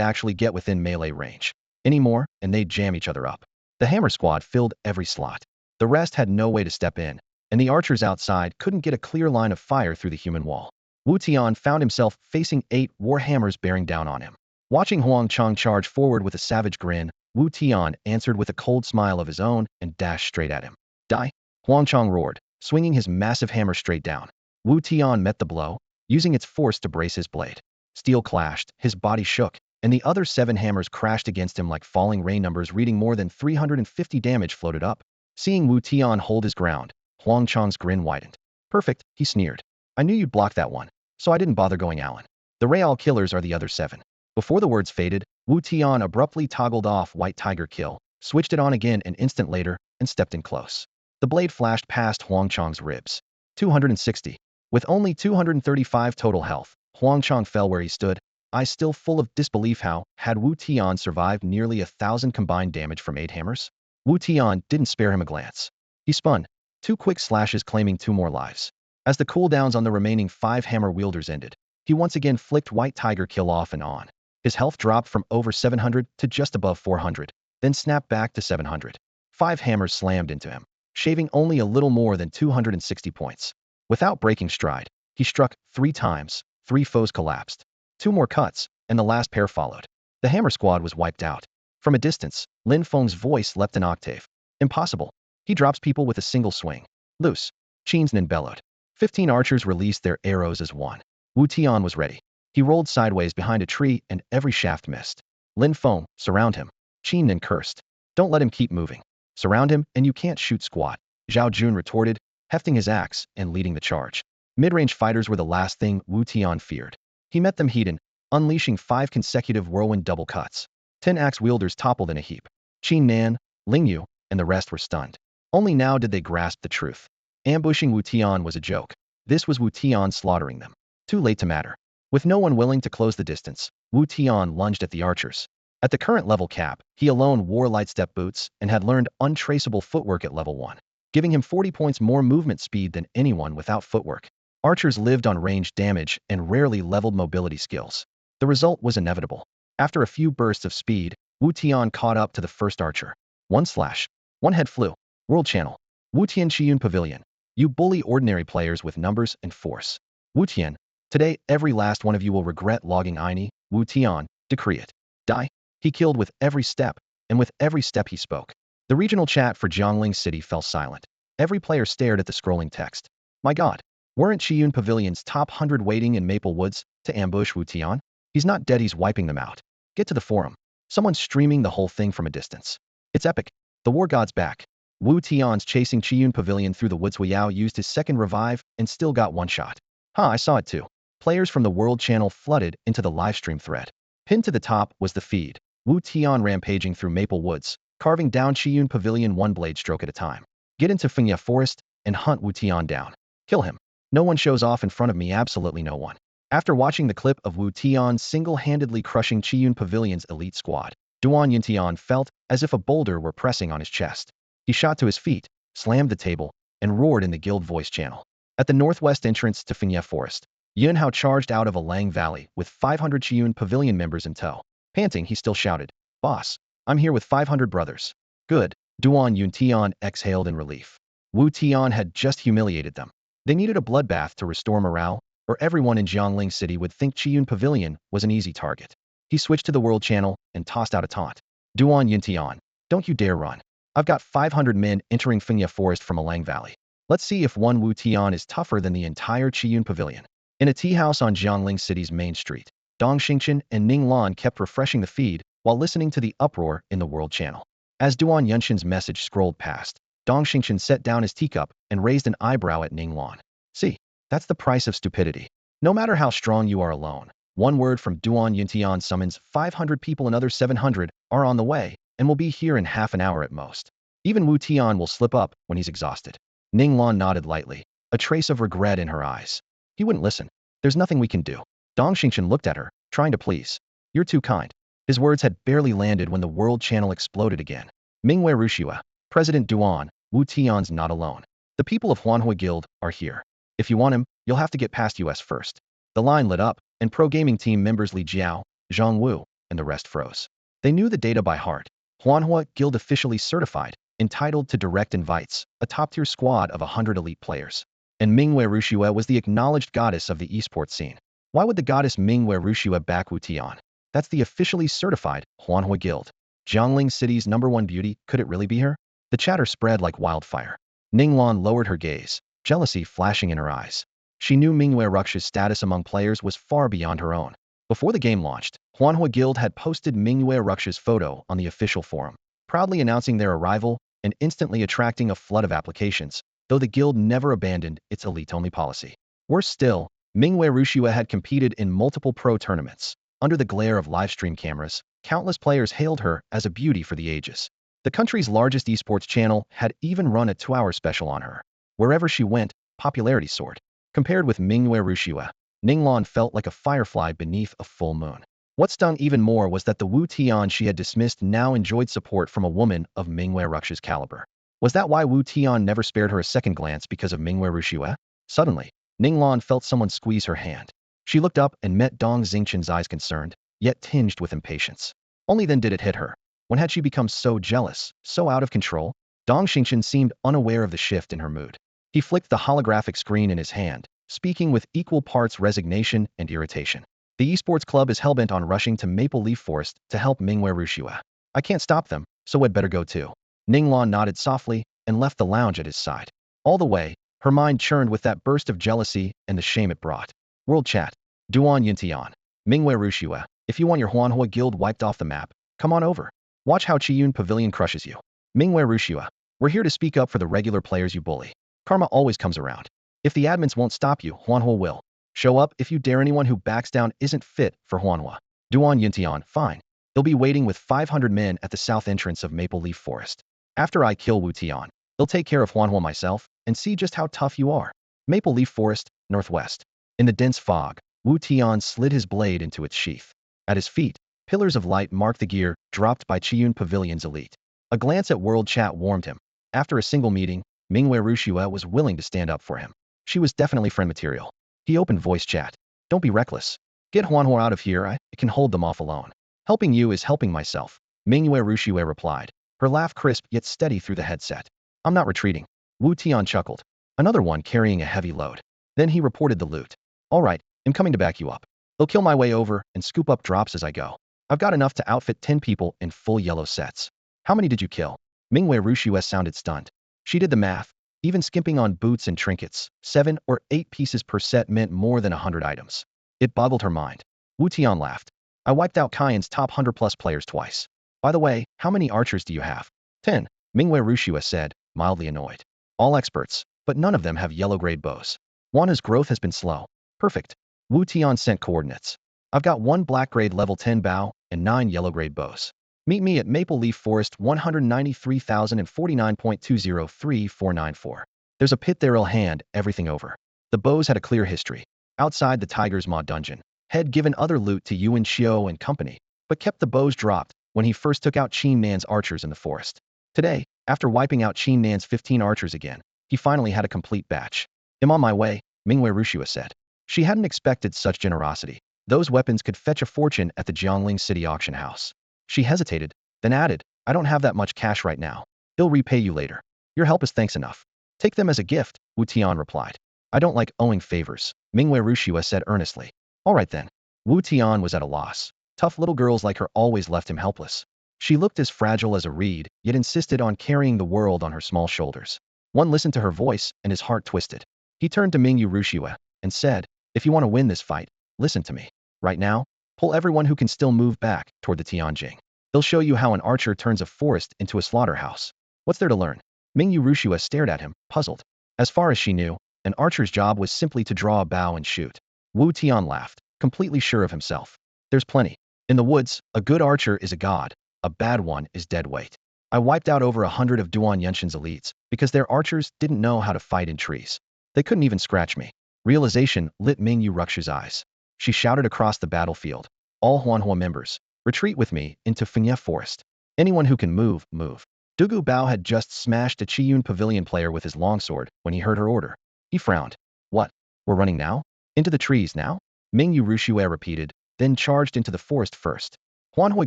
actually get within melee range. Any more, and they'd jam each other up. The hammer squad filled every slot. The rest had no way to step in, and the archers outside couldn't get a clear line of fire through the human wall. Wu Tian found himself facing 8 war hammers bearing down on him. Watching Huang Chong charge forward with a savage grin, Wu Tian answered with a cold smile of his own and dashed straight at him. Die! Huang Chong roared, swinging his massive hammer straight down. Wu Tian met the blow, using its force to brace his blade. Steel clashed, his body shook, and the other 7 hammers crashed against him like falling rain. Numbers reading more than 350 damage floated up. Seeing Wu Tian hold his ground, Huang Chong's grin widened. Perfect, he sneered. I knew you'd block that one, so I didn't bother going Alan. The Real killers are the other 7. Before the words faded, Wu Tian abruptly toggled off White Tiger Kill, switched it on again an instant later, and stepped in close. The blade flashed past Huang Chong's ribs. 260. With only 235 total health, Huang Chong fell where he stood, eyes still full of disbelief. How had Wu Tian survived nearly 1,000 combined damage from 8 hammers? Wu Tian didn't spare him a glance. He spun, 2 quick slashes claiming 2 more lives. As the cooldowns on the remaining 5 hammer wielders ended, he once again flicked White Tiger Kill off and on. His health dropped from over 700 to just above 400, then snapped back to 700. 5 hammers slammed into him, shaving only a little more than 260 points. Without breaking stride, he struck 3 times, 3 foes collapsed. 2 more cuts, and the last pair followed. The hammer squad was wiped out. From a distance, Lin Feng's voice leapt an octave. Impossible. He drops people with a single swing. Loose. Qin bellowed. 15 archers released their arrows as one. Wu Tian was ready. He rolled sideways behind a tree and every shaft missed. Lin Feng, surround him. Qin cursed. Don't let him keep moving. Surround him, and you can't shoot squat, Zhao Jun retorted, hefting his axe and leading the charge. Mid-range fighters were the last thing Wu Tian feared. He met them heated, unleashing 5 consecutive whirlwind double cuts. 10 axe wielders toppled in a heap. Qin Nan, Ling Yu, and the rest were stunned. Only now did they grasp the truth. Ambushing Wu Tian was a joke. This was Wu Tian slaughtering them. Too late to matter. With no one willing to close the distance, Wu Tian lunged at the archers. At the current level cap, he alone wore light step boots and had learned untraceable footwork at level 1, giving him 40 points more movement speed than anyone without footwork. Archers lived on ranged damage and rarely leveled mobility skills. The result was inevitable. After a few bursts of speed, Wu Tian caught up to the first archer. One slash. One head flew. World Channel. Wutian Qiyun Pavilion. You bully ordinary players with numbers and force. Wutian. Today, every last one of you will regret logging Ini, Wu Tian, decree it. Die. He killed with every step, and with every step he spoke. The regional chat for Jiangling City fell silent. Every player stared at the scrolling text. My god. Weren't Qiyun Pavilion's top 100 waiting in Maple Woods to ambush Wu Tian? He's not dead, he's wiping them out. Get to the forum. Someone's streaming the whole thing from a distance. It's epic. The war god's back. Wu Tian's chasing Qiyun Pavilion through the woods. Wu Yao used his second revive and still got one shot. I saw it too. Players from the World Channel flooded into the livestream thread. Pinned to the top was the feed. Wu Tian rampaging through Maple Woods, carving down Qiyun Pavilion one blade stroke at a time. Get into Fengya Forest and hunt Wu Tian down. Kill him. No one shows off in front of me, absolutely no one. After watching the clip of Wu Tian single-handedly crushing Qiyun Pavilion's elite squad, Duan Yuntian felt as if a boulder were pressing on his chest. He shot to his feet, slammed the table, and roared in the guild voice channel. At the northwest entrance to Fengya Forest, Yunhao charged out of a Lang Valley with 500 Qiyun Pavilion members in tow. Panting, he still shouted, "Boss, I'm here with 500 brothers." Good. Duan Yuntian exhaled in relief. Wu Tian had just humiliated them. They needed a bloodbath to restore morale, or everyone in Jiangling City would think Qiyun Pavilion was an easy target. He switched to the World Channel and tossed out a taunt. Duan Yuntian, don't you dare run. I've got 500 men entering Fengya Forest from Alang Valley. Let's see if one Wu Tian is tougher than the entire Qiyun Pavilion. In a tea house on Jiangling City's main street, Dong Xingchen and Ning Lan kept refreshing the feed while listening to the uproar in the World Channel. As Duan Yunshin's message scrolled past, Dong Xingchen set down his teacup and raised an eyebrow at Ning Lan. See, that's the price of stupidity. No matter how strong you are alone, one word from Duan Yuntian summons 500 people. Another 700 are on the way and will be here in half an hour at most. Even Wu Tian will slip up when he's exhausted. Ning Lan nodded lightly, a trace of regret in her eyes. He wouldn't listen. There's nothing we can do. Dong Xingchen looked at her, trying to please. You're too kind. His words had barely landed when the World Channel exploded again. Mingwei Rushua, President Duan, Wu Tian's not alone. The people of Huanhua Guild are here. If you want him, you'll have to get past US first. The line lit up, and pro gaming team members Li Jiao, Zhang Wu, and the rest froze. They knew the data by heart. Huanhua Guild officially certified, entitled to direct invites, a top-tier squad of 100 elite players. And Mingwei Rushua was the acknowledged goddess of the esports scene. Why would the goddess Mingwei Rushua back Wu Tian? That's the officially certified Huanhua Guild. Jiangling City's #1 beauty, could it really be her? The chatter spread like wildfire. Ninglan lowered her gaze, jealousy flashing in her eyes. She knew Mingwei Rux's status among players was far beyond her own. Before the game launched, Huanhua Guild had posted Mingwei Rux's photo on the official forum, proudly announcing their arrival and instantly attracting a flood of applications, though the guild never abandoned its elite-only policy. Worse still, Mingwei Rushua had competed in multiple pro tournaments. Under the glare of livestream cameras, countless players hailed her as a beauty for the ages. The country's largest esports channel had even run a 2-hour special on her. Wherever she went, popularity soared. Compared with Mingwei Rushua, Ninglan felt like a firefly beneath a full moon. What stung even more was that the Wu Tian she had dismissed now enjoyed support from a woman of Mingwei Rux's caliber. Was that why Wu Tian never spared her a second glance, because of Mingwei Rushua? Suddenly, Ninglan felt someone squeeze her hand. She looked up and met Dong Xingchen's eyes, concerned, yet tinged with impatience. Only then did it hit her. When had she become so jealous, so out of control? Dong Xingchen seemed unaware of the shift in her mood. He flicked the holographic screen in his hand, speaking with equal parts resignation and irritation. The esports club is hellbent on rushing to Maple Leaf Forest to help Mingwei Rushua. I can't stop them, so I'd better go too. Ninglan nodded softly and left the lounge at his side. All the way, her mind churned with that burst of jealousy and the shame it brought. World chat. Duan Yuntian. Mingwei Rushua, if you want your Huanhua Guild wiped off the map, come on over. Watch how Qiyun Pavilion crushes you. Mingwei Rushua. We're here to speak up for the regular players you bully. Karma always comes around. If the admins won't stop you, Huanhua will. Show up if you dare. Anyone who backs down isn't fit for Huanhua. Duan Yuntian, fine. They'll be waiting with 500 men at the south entrance of Maple Leaf Forest. After I kill Wu Tian, they'll take care of Huanhua myself and see just how tough you are. Maple Leaf Forest, northwest. In the dense fog, Wu Tian slid his blade into its sheath. At his feet, pillars of light marked the gear dropped by Chiyun Pavilion's elite. A glance at World Chat warmed him. After a single meeting, Mingwei Rushua was willing to stand up for him. She was definitely friend material. He opened voice chat. Don't be reckless. Get Huanhua out of here. I can hold them off alone. Helping you is helping myself. Mingwei Rushua replied. Her laugh crisp yet steady through the headset. I'm not retreating. Wu Tian chuckled. Another one carrying a heavy load. Then he reported the loot. All right, I'm coming to back you up. They'll kill my way over and scoop up drops as I go. I've got enough to outfit 10 people in full yellow sets. How many did you kill? Mingwei Rushua sounded stunned. She did the math. Even skimping on boots and trinkets, 7 or 8 pieces per set meant more than 100 items. It boggled her mind. Wu Tian laughed. I wiped out Kaien's top 100+ players twice. By the way, how many archers do you have? 10. Mingwei Rushua said, mildly annoyed. All experts, but none of them have yellow-grade bows. Wana's growth has been slow. Perfect. Wu Tian sent coordinates. I've got 1 black-grade level 10 bow and 9 yellow-grade bows. Meet me at Maple Leaf Forest 193,049.203494. There's a pit there. I'll hand everything over. The bows had a clear history. Outside the Tiger's Maw dungeon, had given other loot to Yuan Xiao and company, but kept the bows dropped when he first took out Qin Nan's archers in the forest. Today, after wiping out Qin Nan's 15 archers again, he finally had a complete batch. I'm on my way, Mingwei Rushua said. She hadn't expected such generosity. Those weapons could fetch a fortune at the Jiangling City auction house. She hesitated, then added, I don't have that much cash right now. He'll repay you later. Your help is thanks enough. Take them as a gift, Wu Tian replied. I don't like owing favors, Mingwei Rushua said earnestly. All right then. Wu Tian was at a loss. Tough little girls like her always left him helpless. She looked as fragile as a reed, yet insisted on carrying the world on her small shoulders. One listened to her voice, and his heart twisted. He turned to Mingyu Rushua and said, if you want to win this fight, listen to me. Right now, pull everyone who can still move back toward the Tianjing. They'll show you how an archer turns a forest into a slaughterhouse. What's there to learn? Mingyu Rushua stared at him, puzzled. As far as she knew, an archer's job was simply to draw a bow and shoot. Wu Tian laughed, completely sure of himself. There's plenty. In the woods, a good archer is a god. A bad one is dead weight. I wiped out over 100 of Duan Yenshin's elites because their archers didn't know how to fight in trees. They couldn't even scratch me. Realization lit Mingyu Ruxu's eyes. She shouted across the battlefield. All Huanhua members, retreat with me into Fengye Forest. Anyone who can move, move. Dugu Bao had just smashed a Chiyun Pavilion player with his longsword when he heard her order. He frowned. What? We're running now? Into the trees now? Mingyu Rushue repeated, then charged into the forest first. Huanhua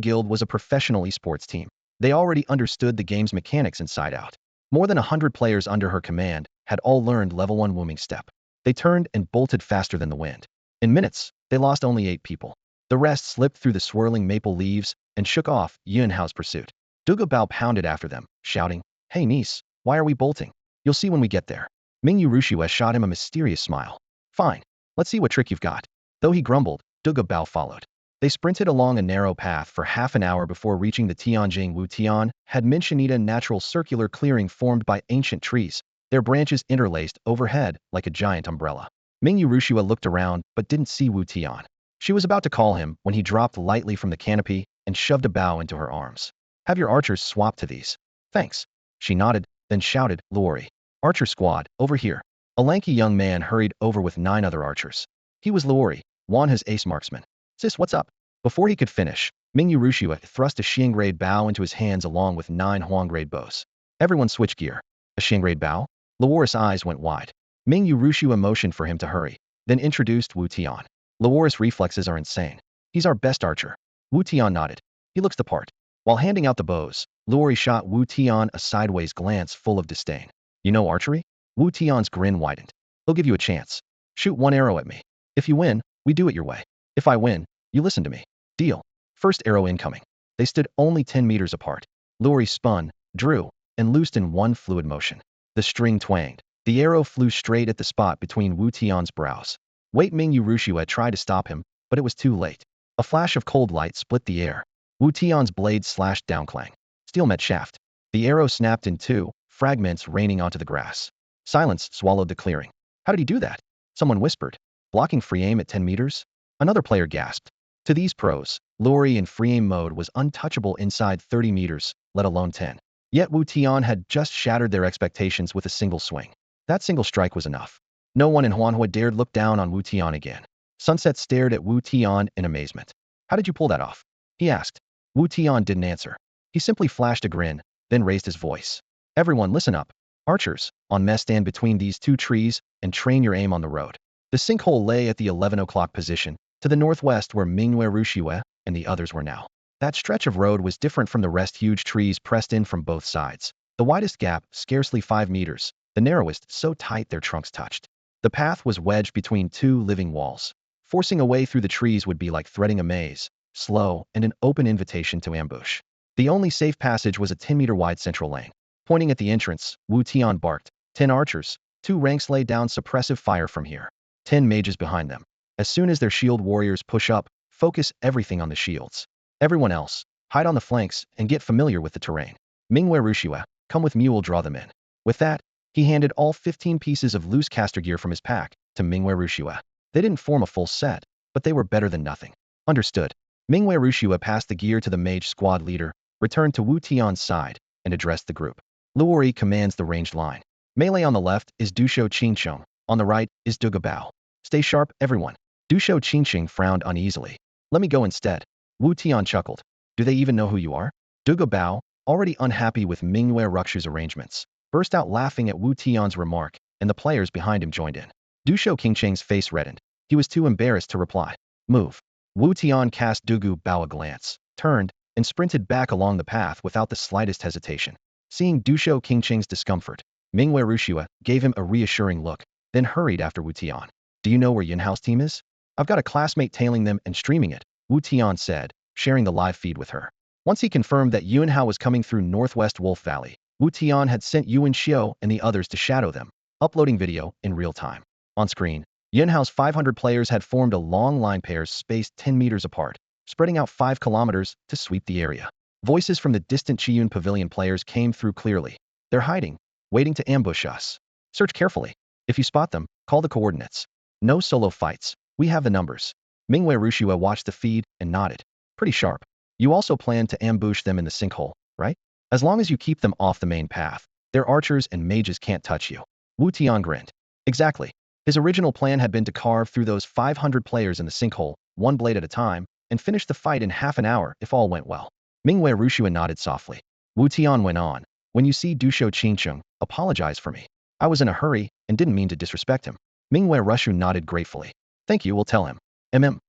Guild was a professional esports team. They already understood the game's mechanics inside out. More than 100 players under her command had all learned level 1 Wooming Step. They turned and bolted faster than the wind. In minutes, they lost only 8 people. The rest slipped through the swirling maple leaves and shook off Yunhao's pursuit. Dugu Bao pounded after them, shouting, Hey niece, why are we bolting? You'll see when we get there. Mingyu Rushue shot him a mysterious smile. Fine, let's see what trick you've got. Though he grumbled, Dugu Bao followed. They sprinted along a narrow path for half an hour before reaching the Tianjing. Wu Tian had mentioned a natural circular clearing formed by ancient trees, their branches interlaced overhead like a giant umbrella. Mingyu Rushua looked around but didn't see Wu Tian. She was about to call him when he dropped lightly from the canopy and shoved a bow into her arms. Have your archers swap to these. Thanks. She nodded, then shouted, Luori. Archer squad, over here. A lanky young man hurried over with 9 other archers. He was Luori, Wanha's ace marksman. Sis, what's up? Before he could finish, Mingyu Rushua thrust a Xiangrade bow into his hands along with 9 Huangrade bows. Everyone switch gear. A Xiangrade bow? Luori's eyes went wide. Mingyu Rushua motioned for him to hurry, then introduced Wu Tian. Luori's reflexes are insane. He's our best archer. Wu Tian nodded. He looks the part. While handing out the bows, Luori shot Wu Tian a sideways glance full of disdain. You know archery? Wu Tian's grin widened. He'll give you a chance. Shoot 1 arrow at me. If you win, we do it your way. If I win, you listen to me. Deal. First arrow incoming. They stood only 10 meters apart. Luori spun, drew, and loosed in one fluid motion. The string twanged. The arrow flew straight at the spot between Wu Tian's brows. Wait, Mingyu Rushua tried to stop him, but it was too late. A flash of cold light split the air. Wu Tian's blade slashed down clang. Steel met shaft. The arrow snapped in two, fragments raining onto the grass. Silence swallowed the clearing. How did he do that? Someone whispered. Blocking free aim at 10 meters? Another player gasped. To these pros, Lori in free aim mode was untouchable inside 30 meters, let alone 10. Yet Wu Tian had just shattered their expectations with a single swing. That single strike was enough. No one in Huanhua dared look down on Wu Tian again. Sunset stared at Wu Tian in amazement. How did you pull that off? He asked. Wu Tian didn't answer. He simply flashed a grin, then raised his voice. Everyone listen up. Archers, on mess stand between these two trees and train your aim on the road. The sinkhole lay at the 11 o'clock position, to the northwest where Mingwei Rushue and the others were now. That stretch of road was different from the rest. Huge trees pressed in from both sides. The widest gap, scarcely 5 meters, the narrowest, so tight their trunks touched. The path was wedged between two living walls. Forcing a way through the trees would be like threading a maze, slow and an open invitation to ambush. The only safe passage was a 10-meter wide central lane. Pointing at the entrance, Wu Tian barked, 10 archers, 2 ranks lay down suppressive fire from here. 10 mages behind them. As soon as their shield warriors push up, focus everything on the shields. Everyone else, hide on the flanks and get familiar with the terrain. Mingwei Rushue, come with me, we'll draw them in. With that, he handed all 15 pieces of loose caster gear from his pack to Mingwei Rushue. They didn't form a full set, but they were better than nothing. Understood. Mingwei Rushue passed the gear to the mage squad leader, returned to Wu Tian's side, and addressed the group. Luori commands the ranged line. Melee on the left is Dusho Qingcheng, on the right is Duga Bao. Stay sharp, everyone. Dusho Qingcheng frowned uneasily. Let me go instead. Wu Tian chuckled. Do they even know who you are? Duga Bao, already unhappy with Mingwei Ruxu's arrangements, burst out laughing at Wu Tian's remark, and the players behind him joined in. Dusho Qingcheng's face reddened. He was too embarrassed to reply. Move. Wu Tian cast Dugu Bao a glance, turned, and sprinted back along the path without the slightest hesitation. Seeing Dusho Qingcheng's discomfort, Mingwei Rushue gave him a reassuring look, then hurried after Wu Tian. Do you know where Yunhao's team is? I've got a classmate tailing them and streaming it, Wu Tian said, sharing the live feed with her. Once he confirmed that Yunhao was coming through Northwest Wolf Valley, Wu Tian had sent Yuan Xiao and the others to shadow them, uploading video in real time. On screen, Yunhao's 500 players had formed a long line, pairs spaced 10 meters apart, spreading out 5 kilometers to sweep the area. Voices from the distant Chiyun Pavilion players came through clearly. They're hiding, waiting to ambush us. Search carefully. If you spot them, call the coordinates. No solo fights. We have the numbers. Mingwei Rushue watched the feed and nodded. Pretty sharp. You also plan to ambush them in the sinkhole, right? As long as you keep them off the main path, their archers and mages can't touch you. Wu Tian grinned. Exactly. His original plan had been to carve through those 500 players in the sinkhole, one blade at a time, and finish the fight in half an hour if all went well. Mingwei Rushue nodded softly. Wu Tian went on. When you see Dusho Qingcheng, apologize for me. I was in a hurry and didn't mean to disrespect him. Mingwei Rushue nodded gratefully. Thank you, we'll tell him.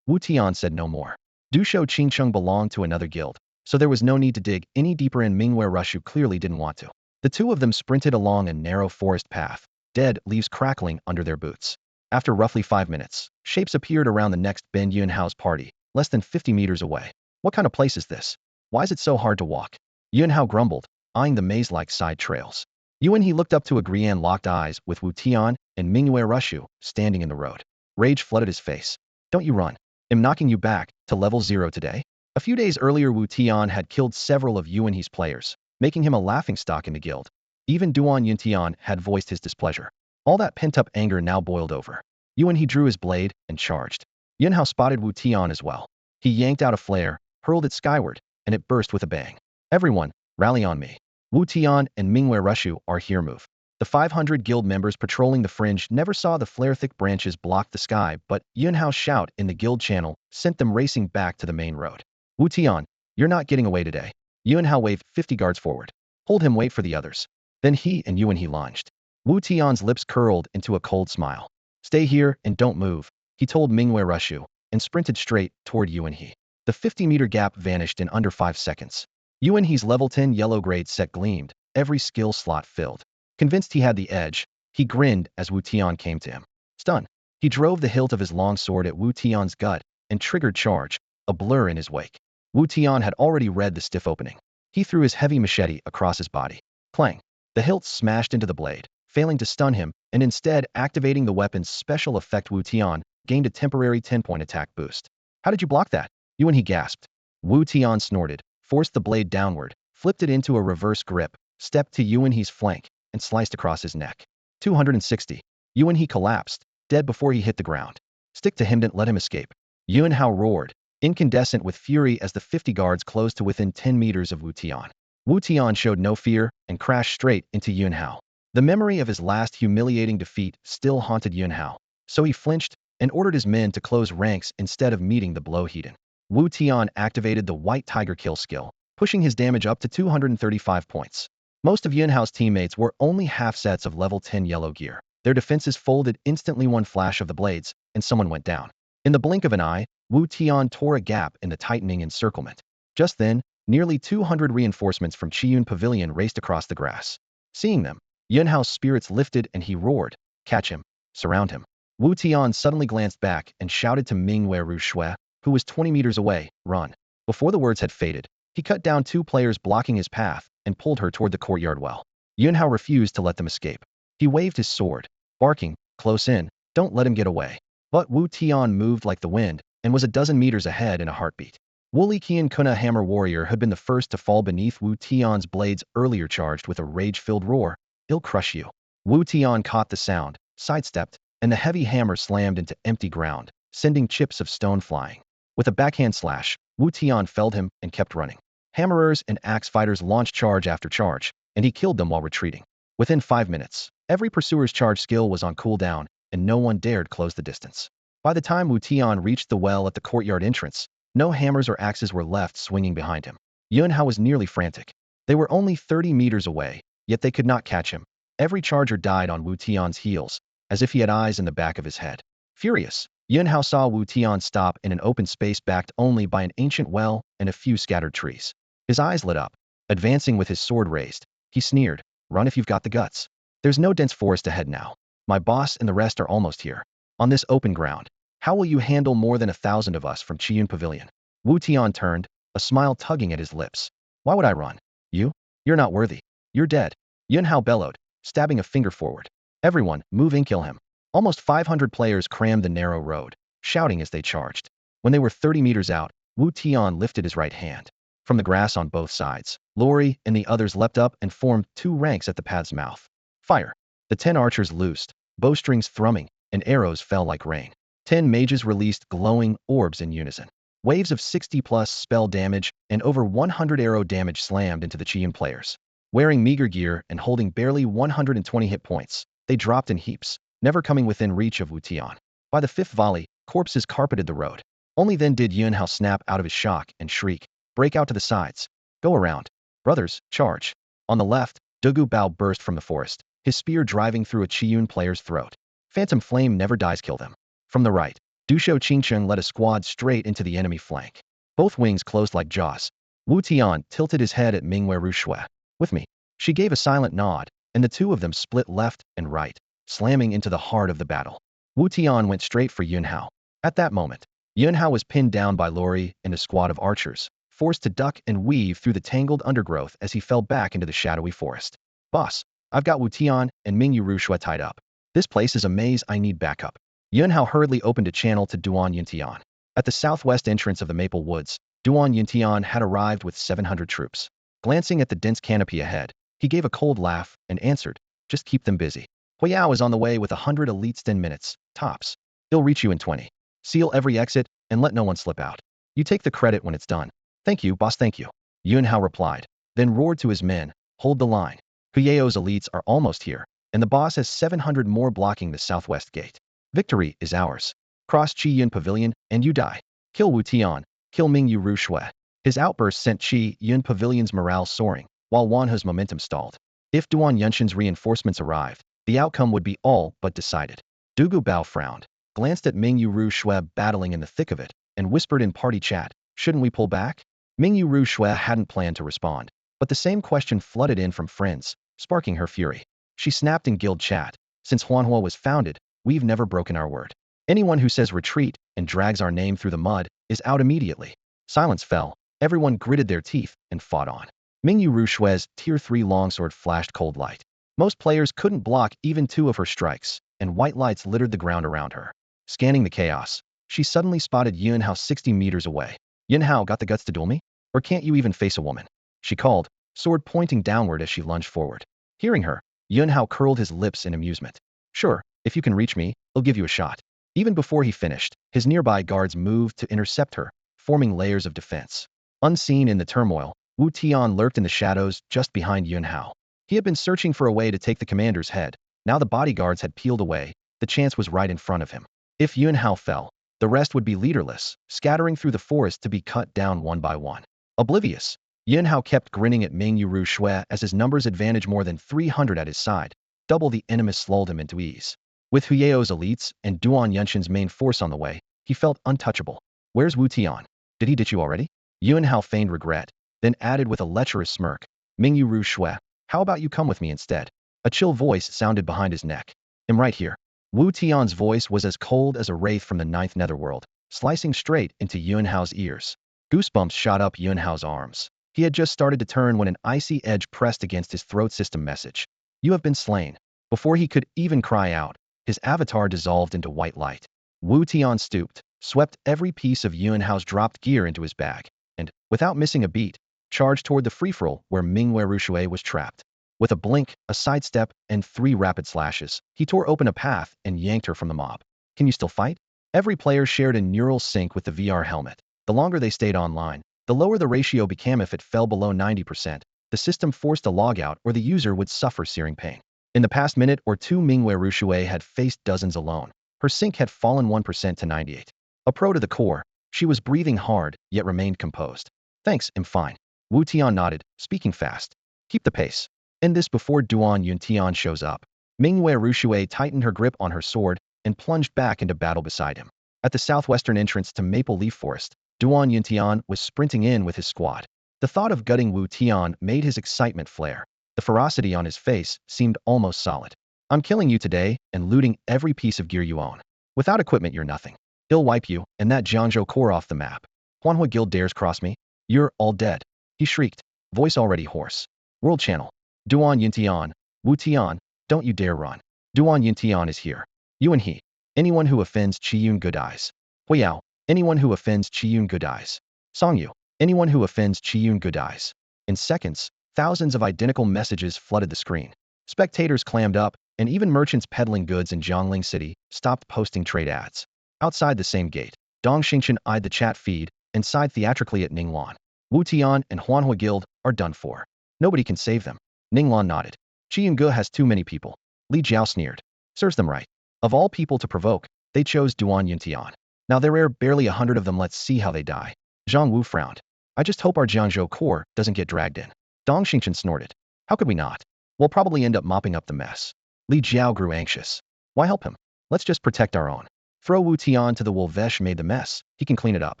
Wu Tian said no more. Dusho Qingcheng belonged to another guild, so there was no need to dig any deeper in. Mingwei Rushue clearly didn't want to. The two of them sprinted along a narrow forest path, dead leaves crackling under their boots. After roughly 5 minutes, shapes appeared around the next bend. Yunhao's party, less than 50 meters away. What kind of place is this? Why is it so hard to walk? Yunhao grumbled, eyeing the maze-like side trails. Yuan he looked up to agree and locked eyes with Wu Tian and Mingwei Rushue standing in the road. Rage flooded his face. Don't you run. I'm knocking you back to level 0 today. A few days earlier, Wu Tian had killed several of Yuan he's players, making him a laughingstock in the guild. Even Duan Yuntian had voiced his displeasure. All that pent-up anger now boiled over. Yuan he drew his blade and charged. Yunhao spotted Wu Tian as well. He yanked out a flare, hurled it skyward, and it burst with a bang. Everyone, rally on me. Wu Tian and Mingwei Rushue are here. Move. The 500 guild members patrolling the fringe never saw the flare-thick branches block the sky, but Yunhao's shout in the guild channel sent them racing back to the main road. Wu Tian, you're not getting away today. Yunhao waved 50 guards forward. Hold him, wait for the others. Then he and Yuan he lunged. Wu Tian's lips curled into a cold smile. Stay here and don't move, he told Mingwei Rushue, and sprinted straight toward Yuan he. The 50-meter gap vanished in under 5 seconds. Yuan he's level 10 yellow grade set gleamed, every skill slot filled. Convinced he had the edge, he grinned as Wu Tian came to him. Stunned, he drove the hilt of his long sword at Wu Tian's gut and triggered charge, a blur in his wake. Wu Tian had already read the stiff opening. He threw his heavy machete across his body. Clang. The hilt smashed into the blade, failing to stun him, and instead activating the weapon's special effect. Wu Tian gained a temporary 10-point attack boost. How did you block that? Yuan he gasped. Wu Tian snorted, forced the blade downward, flipped it into a reverse grip, stepped to Yuanhe's flank and sliced across his neck. 260. Yuanhe collapsed, dead before he hit the ground. Stick to him, didn't let him escape. Yuanhao roared, incandescent with fury as the 50 guards closed to within 10 meters of Wu Tian. Wu Tian showed no fear and crashed straight into Yuanhao. The memory of his last humiliating defeat still haunted Yuanhao, so he flinched and ordered his men to close ranks instead of meeting the blow he'd in. Wu Tian activated the White Tiger kill skill, pushing his damage up to 235 points. Most of Yuanhao's teammates wore only half sets of level 10 yellow gear. Their defenses folded instantly, one flash of the blades, and someone went down. In the blink of an eye, Wu Tian tore a gap in the tightening encirclement. Just then, nearly 200 reinforcements from Qiyun Pavilion raced across the grass. Seeing them, Yuanhao's spirits lifted and he roared, "Catch him! Surround him!" Wu Tian suddenly glanced back and shouted to Mingwei Shui, who was 20 meters away, "Run!" Before the words had faded, he cut down 2 players blocking his path and pulled her toward the courtyard well. Yuanhao refused to let them escape. He waved his sword, barking, "Close in, don't let him get away." But Wu Tian moved like the wind and was a dozen meters ahead in a heartbeat. Wuli Qian Kuna Hammer Warrior had been the first to fall beneath Wu Tian's blades, earlier charged with a rage-filled roar, "He'll crush you." Wu Tian caught the sound, sidestepped, and the heavy hammer slammed into empty ground, sending chips of stone flying. With a backhand slash, Wu Tian felled him and kept running. Hammerers and axe fighters launched charge after charge, and he killed them while retreating. Within 5 minutes, every pursuer's charge skill was on cooldown, and no one dared close the distance. By the time Wu Tian reached the well at the courtyard entrance, no hammers or axes were left swinging behind him. Yuanhao was nearly frantic. They were only 30 meters away, yet they could not catch him. Every charger died on Wu Tian's heels, as if he had eyes in the back of his head. Furious, Yuanhao saw Wu Tian stop in an open space backed only by an ancient well and a few scattered trees. His eyes lit up. Advancing with his sword raised, he sneered, "Run if you've got the guts. There's no dense forest ahead now. My boss and the rest are almost here. On this open ground, how will you handle more than 1,000 of us from Qiyun Pavilion?" Wu Tian turned, a smile tugging at his lips. "Why would I run? You? You're not worthy. You're dead." Yuanhao bellowed, stabbing a finger forward. "Everyone, move and kill him." Almost 500 players crammed the narrow road, shouting as they charged. When they were 30 meters out, Wu Tian lifted his right hand. From the grass on both sides, Lori and the others leapt up and formed 2 ranks at the path's mouth. Fire! The 10 archers loosed, bowstrings thrumming, and arrows fell like rain. 10 mages released glowing orbs in unison. Waves of 60+ spell damage and over 100 arrow damage slammed into the Qiyun players. Wearing meager gear and holding barely 120 hit points, they dropped in heaps, never coming within reach of Wu Tian. By the 5th volley, corpses carpeted the road. Only then did Yuanhao snap out of his shock and shriek, "Break out to the sides. Go around. Brothers, charge." On the left, Dugu Bao burst from the forest, his spear driving through a Qiyun player's throat. Phantom Flame never dies, kill them. From the right, Dushou Qingcheng led a squad straight into the enemy flank. Both wings closed like jaws. Wu Tian tilted his head at Mingwei Shui. "With me." She gave a silent nod, and the 2 of them split left and right, slamming into the heart of the battle. Wu Tian went straight for Yuanhao. At that moment, Yuanhao was pinned down by Lori and a squad of archers, forced to duck and weave through the tangled undergrowth as he fell back into the shadowy forest. "Boss, I've got Wu Tian and Mingyu Shui tied up. This place is a maze, I need backup." Yuanhao hurriedly opened a channel to Duan Yuntian. At the southwest entrance of the Maple Woods, Duan Yuntian had arrived with 700 troops. Glancing at the dense canopy ahead, he gave a cold laugh and answered, "Just keep them busy. Huiyao is on the way with 100 elites 10 minutes, tops. He'll reach you in 20. Seal every exit and let no one slip out. You take the credit when it's done." "Thank you, boss, thank you," Yuanhao replied, then roared to his men, "Hold the line. Huiyao's elites are almost here, and the boss has 700 more blocking the southwest gate. Victory is ours. Cross Qiyun Pavilion, and you die. Kill Wu Tian, kill Mingyu Shui." His outburst sent Qiyun Pavilion's morale soaring, while Wanhe's momentum stalled. If Duan Yunshan's reinforcements arrived, the outcome would be all but decided. Dugu Bao frowned, glanced at Mingyu Shui battling in the thick of it, and whispered in party chat, "Shouldn't we pull back?" Mingyu Shui hadn't planned to respond, but the same question flooded in from friends, sparking her fury. She snapped in guild chat, "Since Huanhua was founded, we've never broken our word. Anyone who says retreat and drags our name through the mud is out immediately." Silence fell. Everyone gritted their teeth and fought on. Mingyu Shui's Tier 3 longsword flashed cold light. Most players couldn't block even 2 of her strikes, and white lights littered the ground around her. Scanning the chaos, she suddenly spotted Yuanhao 60 meters away. "Yuanhao got the guts to duel me? Or can't you even face a woman?" she called, sword pointing downward as she lunged forward. Hearing her, Yunhao curled his lips in amusement. Sure, if you can reach me, I'll give you a shot. Even before he finished, his nearby guards moved to intercept her, forming layers of defense. Unseen in the turmoil, Wu Tian lurked in the shadows just behind Yunhao. He had been searching for a way to take the commander's head. Now the bodyguards had peeled away. The chance was right in front of him. If Yunhao fell, the rest would be leaderless, scattering through the forest to be cut down one by one. Oblivious, Yunhao kept grinning at Mingyu Ru Shui as his numbers advantage more than 300 at his side. Double the enemies lulled him into ease. With Huyeo's elites and Duan Yunshin's main force on the way, he felt untouchable. Where's Wu Tian? Did he ditch you already? Yunhao feigned regret, then added with a lecherous smirk. Mingyu Ru Shui, how about you come with me instead? A chill voice sounded behind his neck. I'm right here. Wu Tian's voice was as cold as a wraith from the ninth netherworld, slicing straight into Yunhao's ears. Goosebumps shot up Yunhao's arms. He had just started to turn when an icy edge pressed against his throat system message. You have been slain. Before he could even cry out, his avatar dissolved into white light. Wu Tian stooped, swept every piece of Yunhao's dropped gear into his bag, and, without missing a beat, charged toward the free-for-all where Mingyu Ru Shui was trapped. With a blink, a sidestep, and 3 rapid slashes, he tore open a path and yanked her from the mob. Can you still fight? Every player shared a neural sync with the VR helmet. The longer they stayed online, the lower the ratio became. If it fell below 90%, the system forced a logout or the user would suffer searing pain. In the past minute or two, Mingyu Ru Shui had faced dozens alone. Her sync had fallen 1% to 98. A pro to the core, she was breathing hard, yet remained composed. Thanks, I'm fine. Wu Tian nodded, speaking fast. Keep the pace. End this before Duan Yuntian shows up. Mingyu Ru Shui tightened her grip on her sword and plunged back into battle beside him. At the southwestern entrance to Maple Leaf Forest, Duan Yuntian was sprinting in with his squad. The thought of gutting Wu Tian made his excitement flare. The ferocity on his face seemed almost solid. I'm killing you today and looting every piece of gear you own. Without equipment, you're nothing. He'll wipe you and that Jiangzhou core off the map. Huanhua Guild dares cross me? You're all dead. He shrieked, voice already hoarse. World Channel. Duan Yuntian, Wu Tian, don't you dare run. Duan Yuntian is here. You and he. Anyone who offends Qiyun Good dies. Huiyao, anyone who offends Qiyun Good dies. Songyu, anyone who offends Qiyun Good dies. In seconds, thousands of identical messages flooded the screen. Spectators clammed up, and even merchants peddling goods in Jiangling City stopped posting trade ads. Outside the same gate, Dong Xingchen eyed the chat feed and sighed theatrically at Ninglan. Wu Tian and Huanhua Guild are done for. Nobody can save them. Ninglan nodded. Qiyunge has too many people. Li Jiao sneered. Serves them right. Of all people to provoke, they chose Duan Yuntian. Now there are barely 100 of them. Let's see how they die. Zhang Wu frowned. I just hope our Jiangzhou core doesn't get dragged in. Dong Xingchen snorted. How could we not? We'll probably end up mopping up the mess. Li Jiao grew anxious. Why help him? Let's just protect our own. Throw Wu Tian to the Wolvesh made the mess. He can clean it up.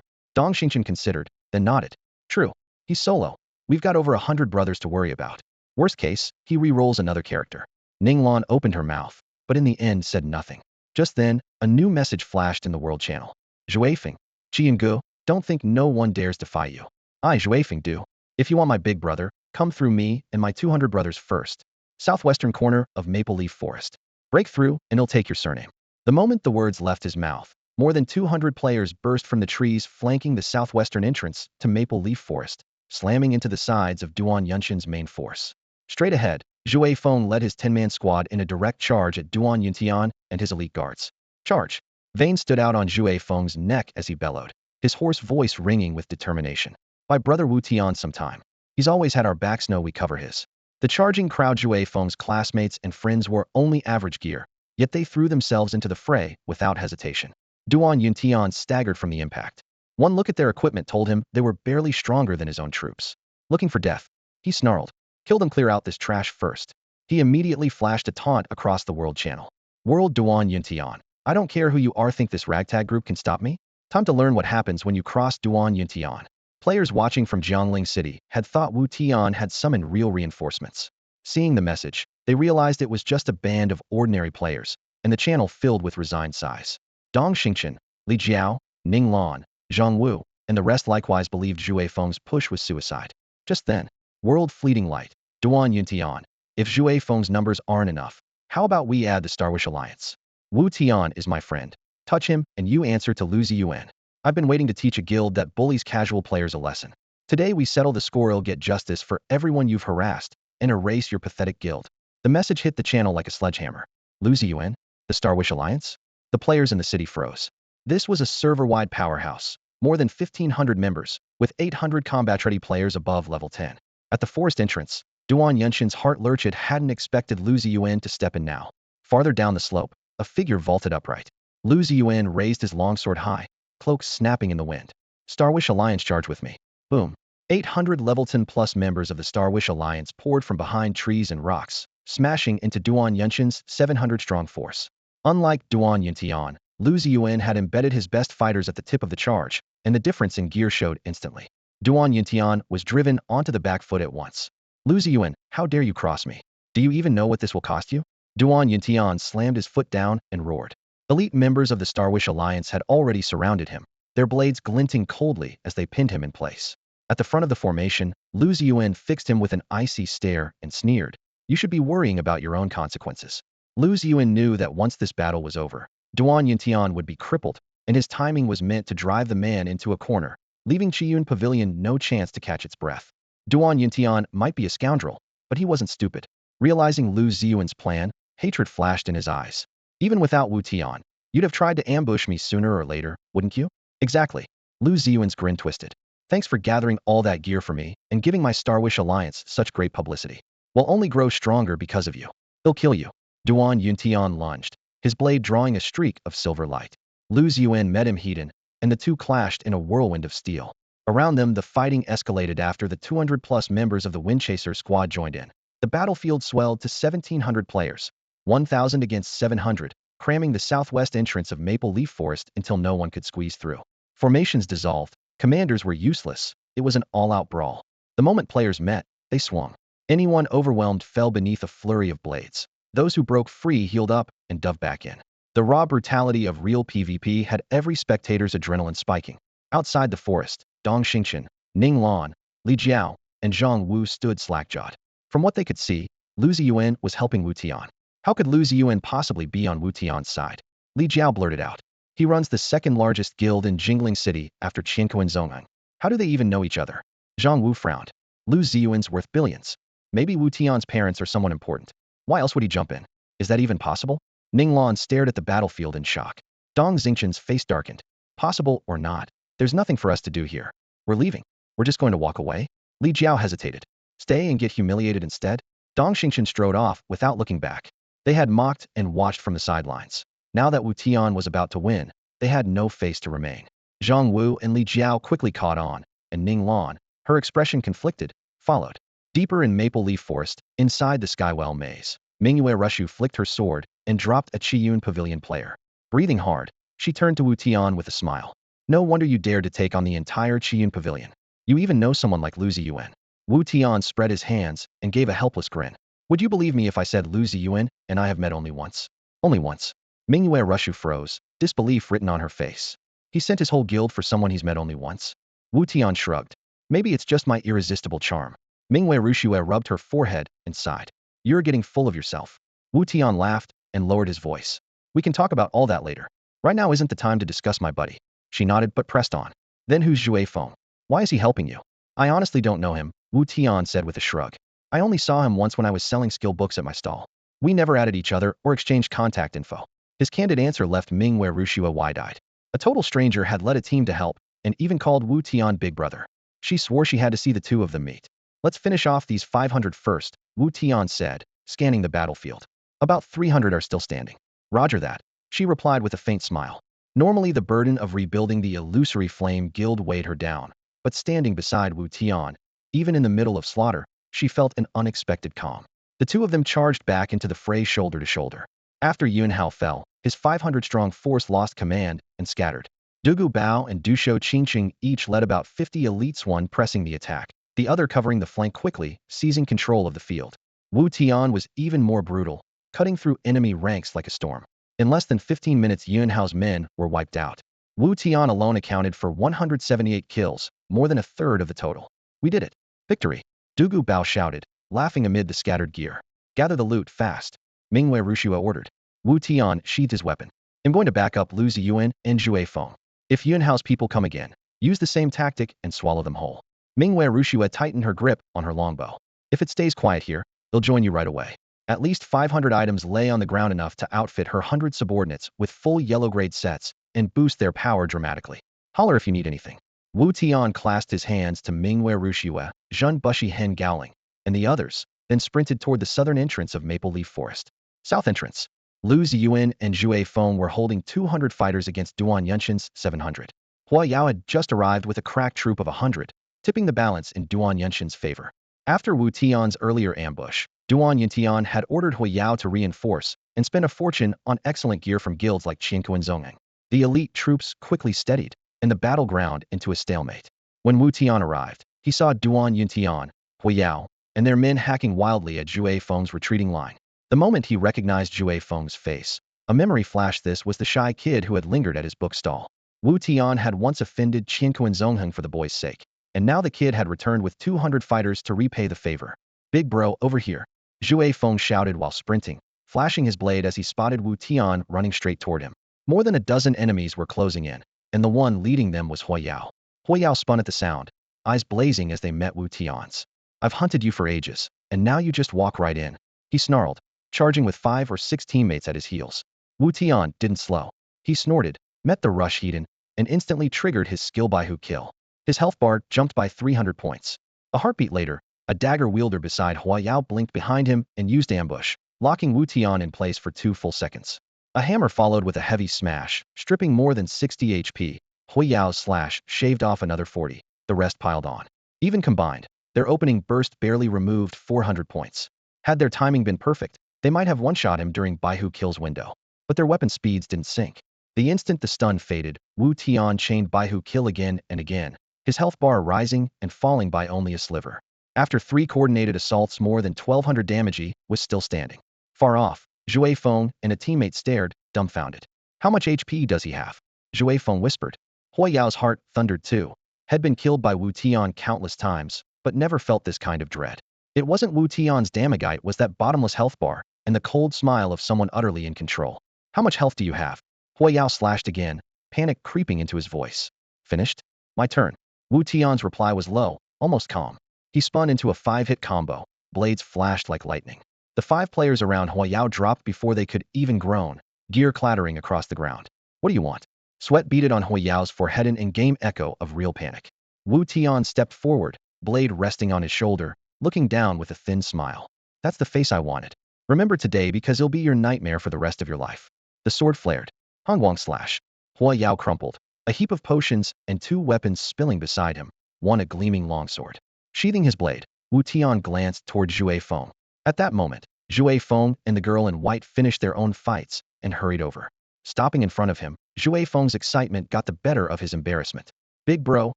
Dong Xingchen considered, then nodded. True. He's solo. We've got over 100 brothers to worry about. Worst case, he re-rolls another character. Ninglan opened her mouth, but in the end said nothing. Just then, a new message flashed in the world channel. Zhuifeng, Qiyunge, don't think no one dares defy you. I, Zhuifeng, do. If you want my big brother, come through me and my 200 brothers first. Southwestern corner of Maple Leaf Forest. Break through and he'll take your surname. The moment the words left his mouth, more than 200 players burst from the trees flanking the southwestern entrance to Maple Leaf Forest, slamming into the sides of Duan Yunshin's main force. Straight ahead, Zhue Feng led his 10-man squad in a direct charge at Duan Yuntian and his elite guards. Charge! Veins stood out on Zhue Feng's neck as he bellowed, his hoarse voice ringing with determination. By brother Wu Tian sometime. He's always had our backs, know we cover his. The charging crowd, Zhue Feng's classmates and friends, wore only average gear, yet they threw themselves into the fray without hesitation. Duan Yuntian staggered from the impact. One look at their equipment told him they were barely stronger than his own troops. Looking for death, he snarled. Kill them, clear out this trash first. He immediately flashed a taunt across the world channel. World Duan Yuntian, I don't care who you are, think this ragtag group can stop me? Time to learn what happens when you cross Duan Yuntian. Players watching from Jiangling City had thought Wu Tian had summoned real reinforcements. Seeing the message, they realized it was just a band of ordinary players, and the channel filled with resigned sighs. Dong Xingchen, Li Jiao, Ning Lan, Zhang Wu, and the rest likewise believed Zhue Feng's push was suicide. Just then, world fleeting light, Duan Yuntian, if Zhue Feng's numbers aren't enough, how about we add the Starwish Alliance? Wu Tian is my friend. Touch him, and you answer to Lu Ziyuan. I've been waiting to teach a guild that bullies casual players a lesson. Today we settle the score. You'll get justice for everyone you've harassed and erase your pathetic guild. The message hit the channel like a sledgehammer. Lose Yuan? The Starwish Alliance? The players in the city froze. This was a server-wide powerhouse. More than 1,500 members, with 800 combat-ready players above level 10. At the forest entrance, Duan Yunshin's heart lurched. It hadn't expected Lu Ziyuan to step in now. Farther down the slope, a figure vaulted upright. Lu Ziyuan raised his longsword high, cloak snapping in the wind. Starwish Alliance, charge with me. Boom. 800 level 10 plus members of the Starwish Alliance poured from behind trees and rocks, smashing into Duan Yunshin's 700-strong force. Unlike Duan Yuntian, Lu Ziyuan had embedded his best fighters at the tip of the charge, and the difference in gear showed instantly. Duan Yuntian was driven onto the back foot at once. Lu Ziyuan, how dare you cross me? Do you even know what this will cost you? Duan Yuntian slammed his foot down and roared. Elite members of the Starwish Alliance had already surrounded him, their blades glinting coldly as they pinned him in place. At the front of the formation, Lu Ziyuan fixed him with an icy stare and sneered. You should be worrying about your own consequences. Lu Ziyuan knew that once this battle was over, Duan Yuntian would be crippled, and his timing was meant to drive the man into a corner, leaving Qiyun Pavilion no chance to catch its breath. Duan Yuntian might be a scoundrel, but he wasn't stupid. Realizing Lu Ziyuan's plan, hatred flashed in his eyes. Even without Wu Tian, you'd have tried to ambush me sooner or later, wouldn't you? Exactly. Lu Ziyuan's grin twisted. Thanks for gathering all that gear for me and giving my Starwish Alliance such great publicity. We'll only grow stronger because of you. He'll kill you. Duan Yuntian lunged, his blade drawing a streak of silver light. Lu Ziyuan met him head-on, and the two clashed in a whirlwind of steel. Around them, the fighting escalated after the 200-plus members of the Windchaser squad joined in. The battlefield swelled to 1,700 players, 1,000 against 700, cramming the southwest entrance of Maple Leaf Forest until no one could squeeze through. Formations dissolved, commanders were useless, it was an all-out brawl. The moment players met, they swung. Anyone overwhelmed fell beneath a flurry of blades. Those who broke free healed up and dove back in. The raw brutality of real PvP had every spectator's adrenaline spiking. Outside the forest, Dong Xingqian, Ning Lan, Li Jiao, and Zhang Wu stood slack-jawed. From what they could see, Lu Ziyuan was helping Wu Tian. How could Lu Ziyuan possibly be on Wu Tian's side? Li Jiao blurted out. He runs the second-largest guild in Jingling City after Qiankou and Zongyang. How do they even know each other? Zhang Wu frowned. Lu Ziyuan's worth billions. Maybe Wu Tian's parents are someone important. Why else would he jump in? Is that even possible? Ning Lan stared at the battlefield in shock. Dong Xingqian's face darkened. Possible or not, there's nothing for us to do here. We're leaving. We're just going to walk away? Li Jiao hesitated. Stay and get humiliated instead? Dong Xingqian strode off without looking back. They had mocked and watched from the sidelines. Now that Wu Tian was about to win, they had no face to remain. Zhang Wu and Li Jiao quickly caught on, and Ning Lan, her expression conflicted, followed. Deeper in Maple Leaf Forest, inside the Skywell maze, Mingyue Rushu flicked her sword and dropped a Qiyun Pavilion player. Breathing hard, she turned to Wu Tian with a smile. No wonder you dared to take on the entire Qiyun Pavilion. You even know someone like Lu Ziyuan. Wu Tian spread his hands and gave a helpless grin. Would you believe me if I said Lu Ziyuan and I have met only once? Only once. Mingyue Rushu froze, disbelief written on her face. He sent his whole guild for someone he's met only once? Wu Tian shrugged. Maybe it's just my irresistible charm. Mingyue Rushu rubbed her forehead and sighed. You're getting full of yourself. Wu Tian laughed and lowered his voice. We can talk about all that later. Right now isn't the time to discuss my buddy. She nodded but pressed on. Then who's Zhui Feng? Why is he helping you? I honestly don't know him, Wu Tian said with a shrug. I only saw him once when I was selling skill books at my stall. We never added each other or exchanged contact info. His candid answer left Mingyue Rushu wide-eyed. A total stranger had led a team to help and even called Wu Tian big brother. She swore she had to see the two of them meet. Let's finish off these 500 first, Wu Tian said, scanning the battlefield. About 300 are still standing. Roger that, she replied with a faint smile. Normally the burden of rebuilding the illusory flame guild weighed her down, but standing beside Wu Tian, even in the middle of slaughter, she felt an unexpected calm. The two of them charged back into the fray shoulder to shoulder. After Yunhao fell, his 500-strong force lost command and scattered. Dugu Bao and Dushou Qingqing each led about 50 elites, one pressing the attack, the other covering the flank quickly, seizing control of the field. Wu Tian was even more brutal, cutting through enemy ranks like a storm. In less than 15 minutes, Yunhao's men were wiped out. Wu Tian alone accounted for 178 kills, more than a third of the total. We did it. Victory! Dugu Bao shouted, laughing amid the scattered gear. Gather the loot fast, Mingyue Rushu ordered. Wu Tian sheathed his weapon. I'm going to back up Lu Ziyuan and Zhui Feng. If Yunhao's people come again, use the same tactic and swallow them whole. Mingwei Rushue tightened her grip on her longbow. If it stays quiet here, they'll join you right away. At least 500 items lay on the ground, enough to outfit her 100 subordinates with full yellow grade sets and boost their power dramatically. Holler if you need anything. Wu Tian clasped his hands to Mingwei Rushue, Zhun Bushi Hen Gowling, and the others, then sprinted toward the southern entrance of Maple Leaf Forest. South entrance. Lu Ziyuan and Zhue Feng were holding 200 fighters against Duan Yunshan's 700. Hua Yao had just arrived with a crack troop of 100, tipping the balance in Duan Yunshan's favor. After Wu Tian's earlier ambush, Duan Yuntian had ordered Hua Yao to reinforce and spend a fortune on excellent gear from guilds like Qianku and Zongyang. The elite troops quickly steadied, and the battleground into a stalemate. When Wu Tian arrived, he saw Duan Yuntian, Hua Yao, and their men hacking wildly at Zhue Feng's retreating line. The moment he recognized Zhue Feng's face, a memory flashed. This was the shy kid who had lingered at his bookstall. Wu Tian had once offended Qianku and Zongyang for the boy's sake, and now the kid had returned with 200 fighters to repay the favor. Big bro, over here. Zhue Feng shouted while sprinting, flashing his blade as he spotted Wu Tian running straight toward him. More than a dozen enemies were closing in, and the one leading them was Hua Yao. Hua Yao spun at the sound, eyes blazing as they met Wu Tian's. I've hunted you for ages, and now you just walk right in. He snarled, charging with 5 or 6 teammates at his heels. Wu Tian didn't slow. He snorted, met the rush heat-in, and instantly triggered his skill Baihu kill. His health bar jumped by 300 points. A heartbeat later, a dagger wielder beside Hua Yao blinked behind him and used ambush, locking Wu Tian in place for 2 full seconds. A hammer followed with a heavy smash, stripping more than 60 HP. Hua Yao's slash shaved off another 40. The rest piled on. Even combined, their opening burst barely removed 400 points. Had their timing been perfect, they might have one-shot him during Baihu kill's window. But their weapon speeds didn't sync. The instant the stun faded, Wu Tian chained Baihu kill again and again, his health bar rising and falling by only a sliver. After 3 coordinated assaults, more than 1200 damage, he was still standing. Far off, Zhue Feng and a teammate stared, dumbfounded. How much HP does he have? Zhue Feng whispered. Hua Yao's heart thundered too. Had been killed by Wu Tian countless times, but never felt this kind of dread. It wasn't Wu Tian's damage, it was that bottomless health bar, and the cold smile of someone utterly in control. How much health do you have? Hua Yao slashed again, panic creeping into his voice. Finished? My turn. Wu Tian's reply was low, almost calm. He spun into a 5-hit combo. Blades flashed like lightning. The 5 players around Hua Yao dropped before they could even groan, gear clattering across the ground. What do you want? Sweat beaded on Hua Yao's forehead, an in-game echo of real panic. Wu Tian stepped forward, blade resting on his shoulder, looking down with a thin smile. That's the face I wanted. Remember today, because it'll be your nightmare for the rest of your life. The sword flared. Hongwang slash. Hua Yao crumpled, a heap of potions and 2 weapons spilling beside him, one a gleaming longsword. Sheathing his blade, Wu Tian glanced toward Zhue Feng. At that moment, Zhue Feng and the girl in white finished their own fights and hurried over. Stopping in front of him, Zhue Feng's excitement got the better of his embarrassment. Big bro,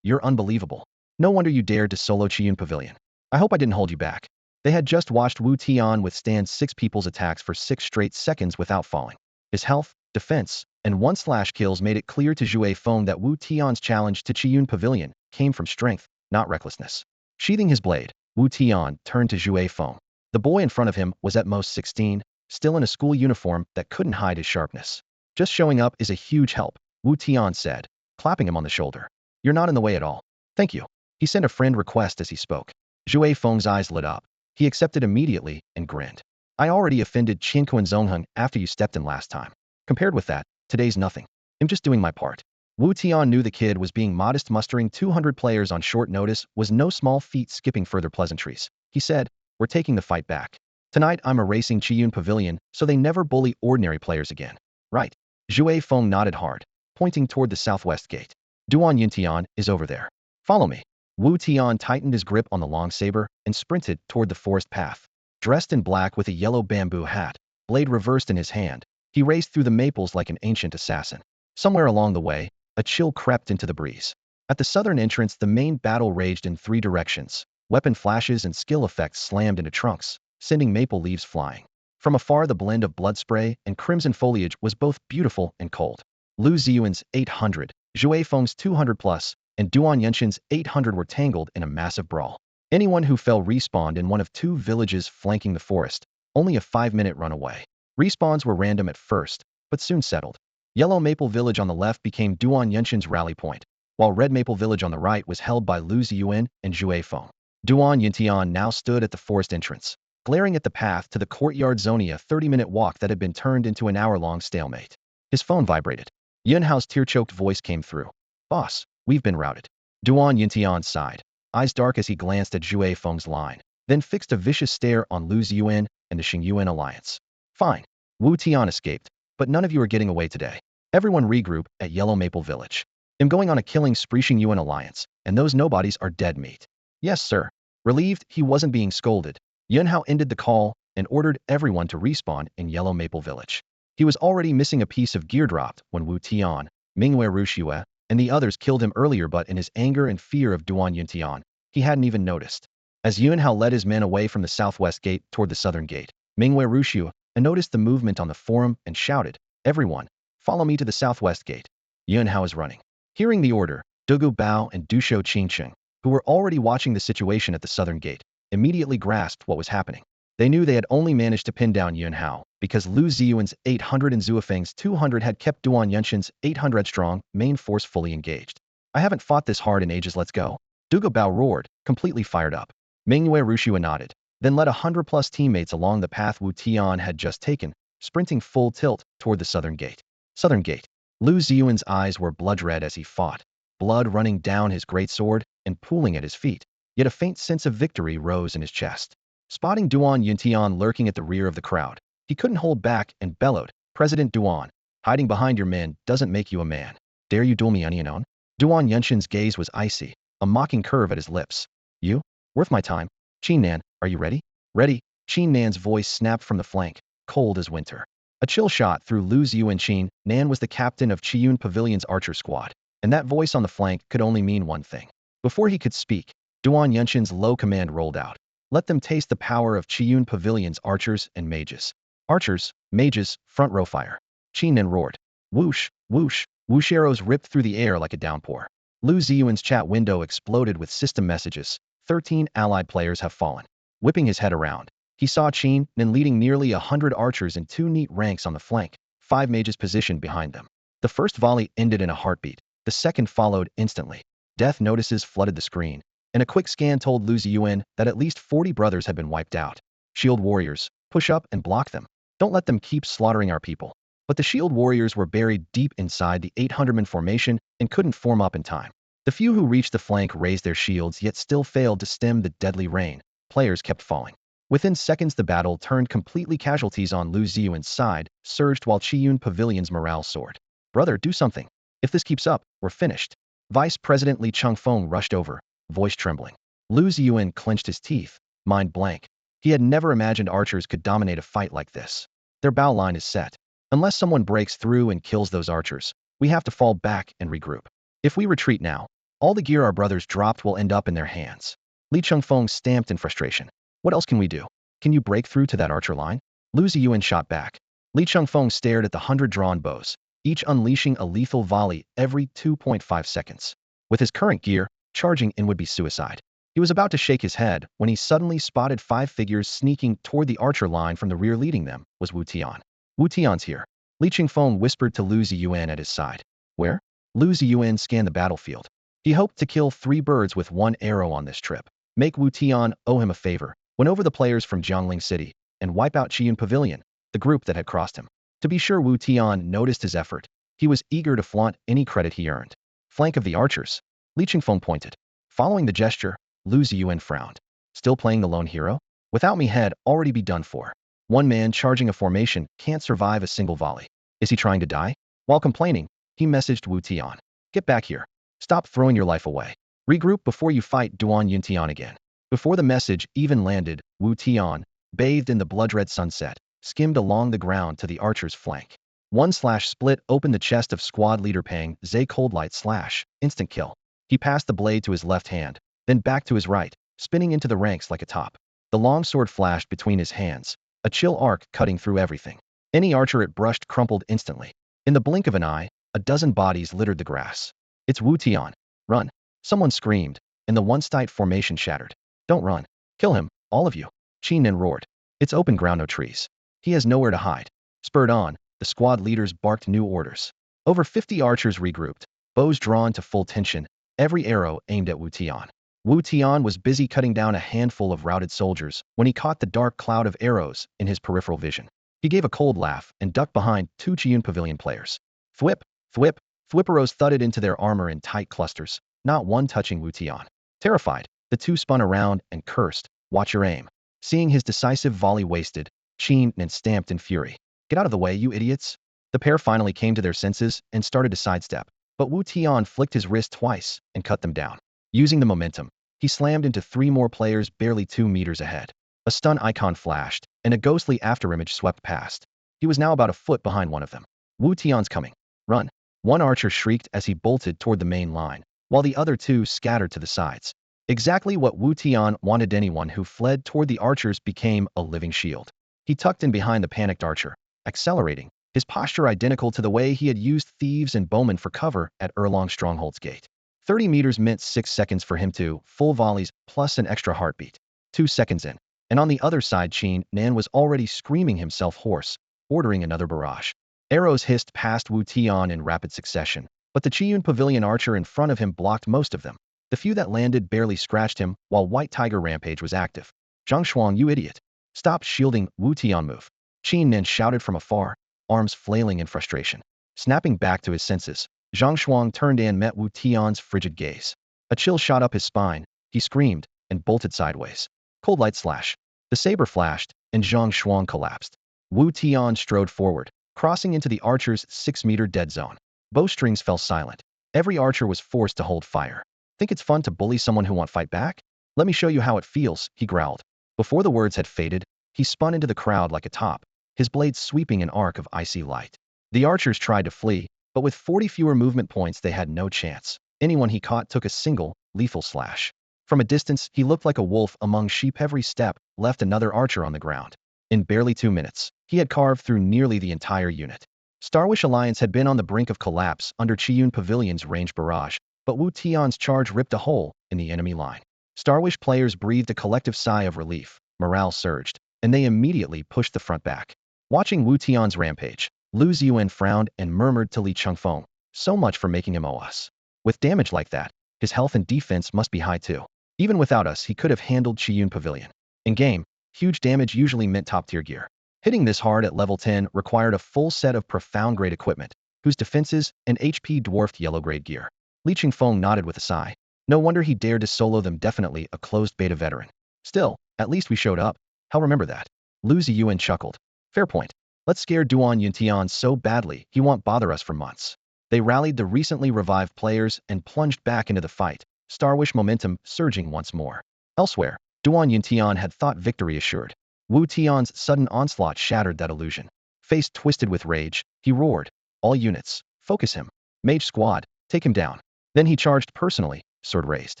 you're unbelievable. No wonder you dared to solo Qiyun Pavilion. I hope I didn't hold you back. They had just watched Wu Tian withstand 6 people's attacks for 6 straight seconds without falling. His health, defense, and 1 slash kills made it clear to Zhue Feng that Wu Tian's challenge to Qiyun Pavilion came from strength, not recklessness. Sheathing his blade, Wu Tian turned to Zhue Feng. The boy in front of him was at most 16, still in a school uniform that couldn't hide his sharpness. Just showing up is a huge help, Wu Tian said, clapping him on the shoulder. You're not in the way at all. Thank you. He sent a friend request as he spoke. Zhue Feng's eyes lit up. He accepted immediately and grinned. I already offended Qianku and Zongyang after you stepped in last time. Compared with that, today's nothing. I'm just doing my part. Wu Tian knew the kid was being modest. Mustering 200 players on short notice was no small feat. Skipping further pleasantries, he said, we're taking the fight back. Tonight I'm erasing Qiyun Pavilion so they never bully ordinary players again. Right. Zhue Feng nodded hard, pointing toward the southwest gate. Duan Yuntian is over there. Follow me. Wu Tian tightened his grip on the long saber and sprinted toward the forest path. Dressed in black with a yellow bamboo hat, blade reversed in his hand, he raced through the maples like an ancient assassin. Somewhere along the way, a chill crept into the breeze. At the southern entrance, the main battle raged in 3 directions. Weapon flashes and skill effects slammed into trunks, sending maple leaves flying. From afar, the blend of blood spray and crimson foliage was both beautiful and cold. Lu Ziyuan's 800, Zhue Feng's 200+, and Duan Yunshan's 800 were tangled in a massive brawl. Anyone who fell respawned in one of 2 villages flanking the forest, only a 5-minute run away. Respawns were random at first, but soon settled. Yellow Maple Village on the left became Duan Yunshan's rally point. while Red Maple Village on the right was held by Lu Ziyuan and Zhu Feng. Duan Yuntian now stood at the forest entrance, glaring at the path to the courtyard zoning, a 30-minute walk that had been turned into an hour-long stalemate. His phone vibrated. Yunhao's tear-choked voice came through. "Boss, we've been routed." Duan Yuntian sighed, eyes dark as he glanced at Zhu Feng's line, then fixed a vicious stare on Lu Ziyuan and the Xingyuan alliance. "Fine. Wu Tian escaped, but none of you are getting away today. Everyone regroup at Yellow Maple Village. I'm going on a killing spree. Xingyuan alliance, and those nobodies are dead meat." "Yes, sir." Relieved he wasn't being scolded, Yunhao ended the call and ordered everyone to respawn in Yellow Maple Village. He was already missing a piece of gear dropped when Wu Tian, Mingwei Rushue, and the others killed him earlier, but in his anger and fear of Duan Yuntian, he hadn't even noticed. As Yunhao led his men away from the southwest gate toward the southern gate, Mingwei Rushue noticed the movement on the forum and shouted, "Everyone, follow me to the southwest gate." Yunhao is running. Hearing the order, Dugu Bao and Dushou Qingqing, who were already watching the situation at the southern gate, immediately grasped what was happening. They knew they had only managed to pin down Yunhao because Lu Ziyuan's 800 and Zuofeng's 200 had kept Duan Yunshin's 800 strong main force fully engaged. "I haven't fought this hard in ages, let's go." Dugu Bao roared, completely fired up. Mingwei Rushue nodded, then led 100+ teammates along the path Wu Tian had just taken, sprinting full tilt toward the southern gate. Southern gate. Lu Ziyuan's eyes were blood red as he fought, blood running down his greatsword and pooling at his feet, yet a faint sense of victory rose in his chest. Spotting Duan Yuntian lurking at the rear of the crowd, he couldn't hold back and bellowed, "President Duan, hiding behind your men doesn't make you a man. Dare you duel me unknown?" Duan Yunshin's gaze was icy, a mocking curve at his lips. "You? Worth my time. Qin Nan, are you ready?" "Ready." Qin Nan's voice snapped from the flank, cold as winter. A chill shot through Lu Ziyuan. Qin Nan was the captain of Qiyun Pavilion's archer squad, and that voice on the flank could only mean one thing. Before he could speak, Duan Yunshin's low command rolled out. "Let them taste the power of Qiyun Pavilion's archers and mages." "Archers, mages, front row fire." Qin Nan roared. Whoosh, whoosh, whoosh, arrows ripped through the air like a downpour. Lu Ziyuan's chat window exploded with system messages. 13 allied players have fallen. Whipping his head around, he saw Qin Nan leading nearly 100 archers in 2 neat ranks on the flank, 5 mages positioned behind them. The first volley ended in a heartbeat. The second followed instantly. Death notices flooded the screen, and a quick scan told Lu Ziyuan that at least 40 brothers had been wiped out. "Shield warriors, push up and block them. Don't let them keep slaughtering our people." But the shield warriors were buried deep inside the 800-man formation and couldn't form up in time. The few who reached the flank raised their shields yet still failed to stem the deadly rain. Players kept falling. Within seconds the battle turned completely. Casualties on Lu Ziyuan's side surged while Qiyun Pavilion's morale soared. "Brother, do something. If this keeps up, we're finished." Vice President Li Chengfeng rushed over, voice trembling. Lu Ziyuan clenched his teeth, mind blank. He had never imagined archers could dominate a fight like this. Their bow line is set. Unless someone breaks through and kills those archers, we have to fall back and regroup. If we retreat now, all the gear our brothers dropped will end up in their hands. Li Chengfeng stamped in frustration. "What else can we do? Can you break through to that archer line?" Lu Ziyuan shot back. Li Chengfeng stared at the 100 drawn bows, each unleashing a lethal volley every 2.5 seconds. With his current gear, charging in would be suicide. He was about to shake his head when he suddenly spotted 5 figures sneaking toward the archer line from the rear. Leading them was Wu Tian. "Wu Tian's here." Li Chengfeng whispered to Lu Ziyuan at his side. "Where?" Lu Ziyuan scanned the battlefield. He hoped to kill 3 birds with 1 arrow on this trip. Make Wu Tian owe him a favor, win over the players from Jiangling City, and wipe out Qiyun Pavilion, the group that had crossed him. To be sure, Wu Tian noticed his effort. He was eager to flaunt any credit he earned. "Flank of the archers." Li Chengfeng pointed. Following the gesture, Lu Ziyuan frowned. "Still playing the lone hero? Without me, had already be done for. One man charging a formation can't survive a single volley. Is he trying to die?" While complaining, he messaged Wu Tian. "Get back here. Stop throwing your life away. Regroup before you fight Duan Yuntian again." Before the message even landed, Wu Tian, bathed in the blood-red sunset, skimmed along the ground to the archer's flank. 1/ split open the chest of squad leader Pang Zhe Coldlight / instant kill. He passed the blade to his left hand, then back to his right, spinning into the ranks like a top. The long sword flashed between his hands, a chill arc cutting through everything. Any archer it brushed crumpled instantly. In the blink of an eye, a dozen bodies littered the grass. "It's Wu Tian. Run!" Someone screamed, and the one-stight formation shattered. "Don't run. Kill him, all of you." Qin Nan roared. "It's open ground, no trees. He has nowhere to hide." Spurred on, the squad leaders barked new orders. Over 50 archers regrouped. bows drawn to full tension, every arrow aimed at Wu Tian. Wu Tian was busy cutting down a handful of routed soldiers when he caught the dark cloud of arrows in his peripheral vision. He gave a cold laugh and ducked behind two Chiyun Pavilion players. Thwip, thwip, thwip arrows thudded into their armor in tight clusters, not one touching Wu Tian. Terrified, the two spun around and cursed, "Watch your aim." Seeing his decisive volley wasted, Qin Nan stamped in fury. "Get out of the way, you idiots." The pair finally came to their senses and started to sidestep, but Wu Tian flicked his wrist twice and cut them down. Using the momentum, he slammed into three more players barely 2 meters ahead. A stun icon flashed, and a ghostly afterimage swept past. He was now about a foot behind one of them. "Wu Tian's coming. Run." One archer shrieked as he bolted toward the main line, while the other two scattered to the sides. Exactly what Wu Tian wanted. Anyone who fled toward the archers became a living shield. He tucked in behind the panicked archer, accelerating, his posture identical to the way he had used thieves and bowmen for cover at Erlong Stronghold's gate. 30 meters meant 6 seconds for him to full volleys plus an extra heartbeat. 2 seconds in, and on the other side Qin Nan was already screaming himself hoarse, ordering another barrage. Arrows hissed past Wu Tian in rapid succession, but the Chiyun Pavilion archer in front of him blocked most of them. The few that landed barely scratched him, while White Tiger Rampage was active. "Zhang Shuang, you idiot. Stop shielding." Wu Tian move. Qin Nan shouted from afar, arms flailing in frustration. Snapping back to his senses, Zhang Shuang turned and met Wu Tian's frigid gaze. A chill shot up his spine, he screamed, and bolted sideways. Cold light slash. The saber flashed, and Zhang Shuang collapsed. Wu Tian strode forward, crossing into the archer's 6-meter dead zone. Bowstrings fell silent. Every archer was forced to hold fire. "Think it's fun to bully someone who won't fight back? Let me show you how it feels," he growled. Before the words had faded, he spun into the crowd like a top, his blade sweeping an arc of icy light. The archers tried to flee, but with 40 fewer movement points they had no chance. Anyone he caught took a single, lethal slash. From a distance, he looked like a wolf among sheep. Every step left another archer on the ground. In barely 2 minutes, he had carved through nearly the entire unit. Starwish Alliance had been on the brink of collapse under Chiyun Pavilion's range barrage, but Wu Tian's charge ripped a hole in the enemy line. Starwish players breathed a collective sigh of relief, morale surged, and they immediately pushed the front back. Watching Wu Tian's rampage, Lu Ziyuan frowned and murmured to Li Chengfeng, "So much for making him owe us. With damage like that, his health and defense must be high too. Even without us, he could have handled Chiyun Pavilion." In game, huge damage usually meant top-tier gear. Hitting this hard at level 10 required a full set of profound-grade equipment, whose defenses and HP dwarfed yellow-grade gear. Li Chengfeng nodded with a sigh. No wonder he dared to solo them. Definitely a closed beta veteran. Still, at least we showed up. He'll remember that. Lu Ziyuan chuckled. "Fair point. Let's scare Duan Yuntian so badly he won't bother us for months." They rallied the recently revived players and plunged back into the fight, Starwish momentum surging once more. Elsewhere, Duan Yuntian had thought victory assured. Wu Tian's sudden onslaught shattered that illusion. Face twisted with rage, he roared, "All units, focus him. Mage squad, take him down." Then he charged personally, sword raised.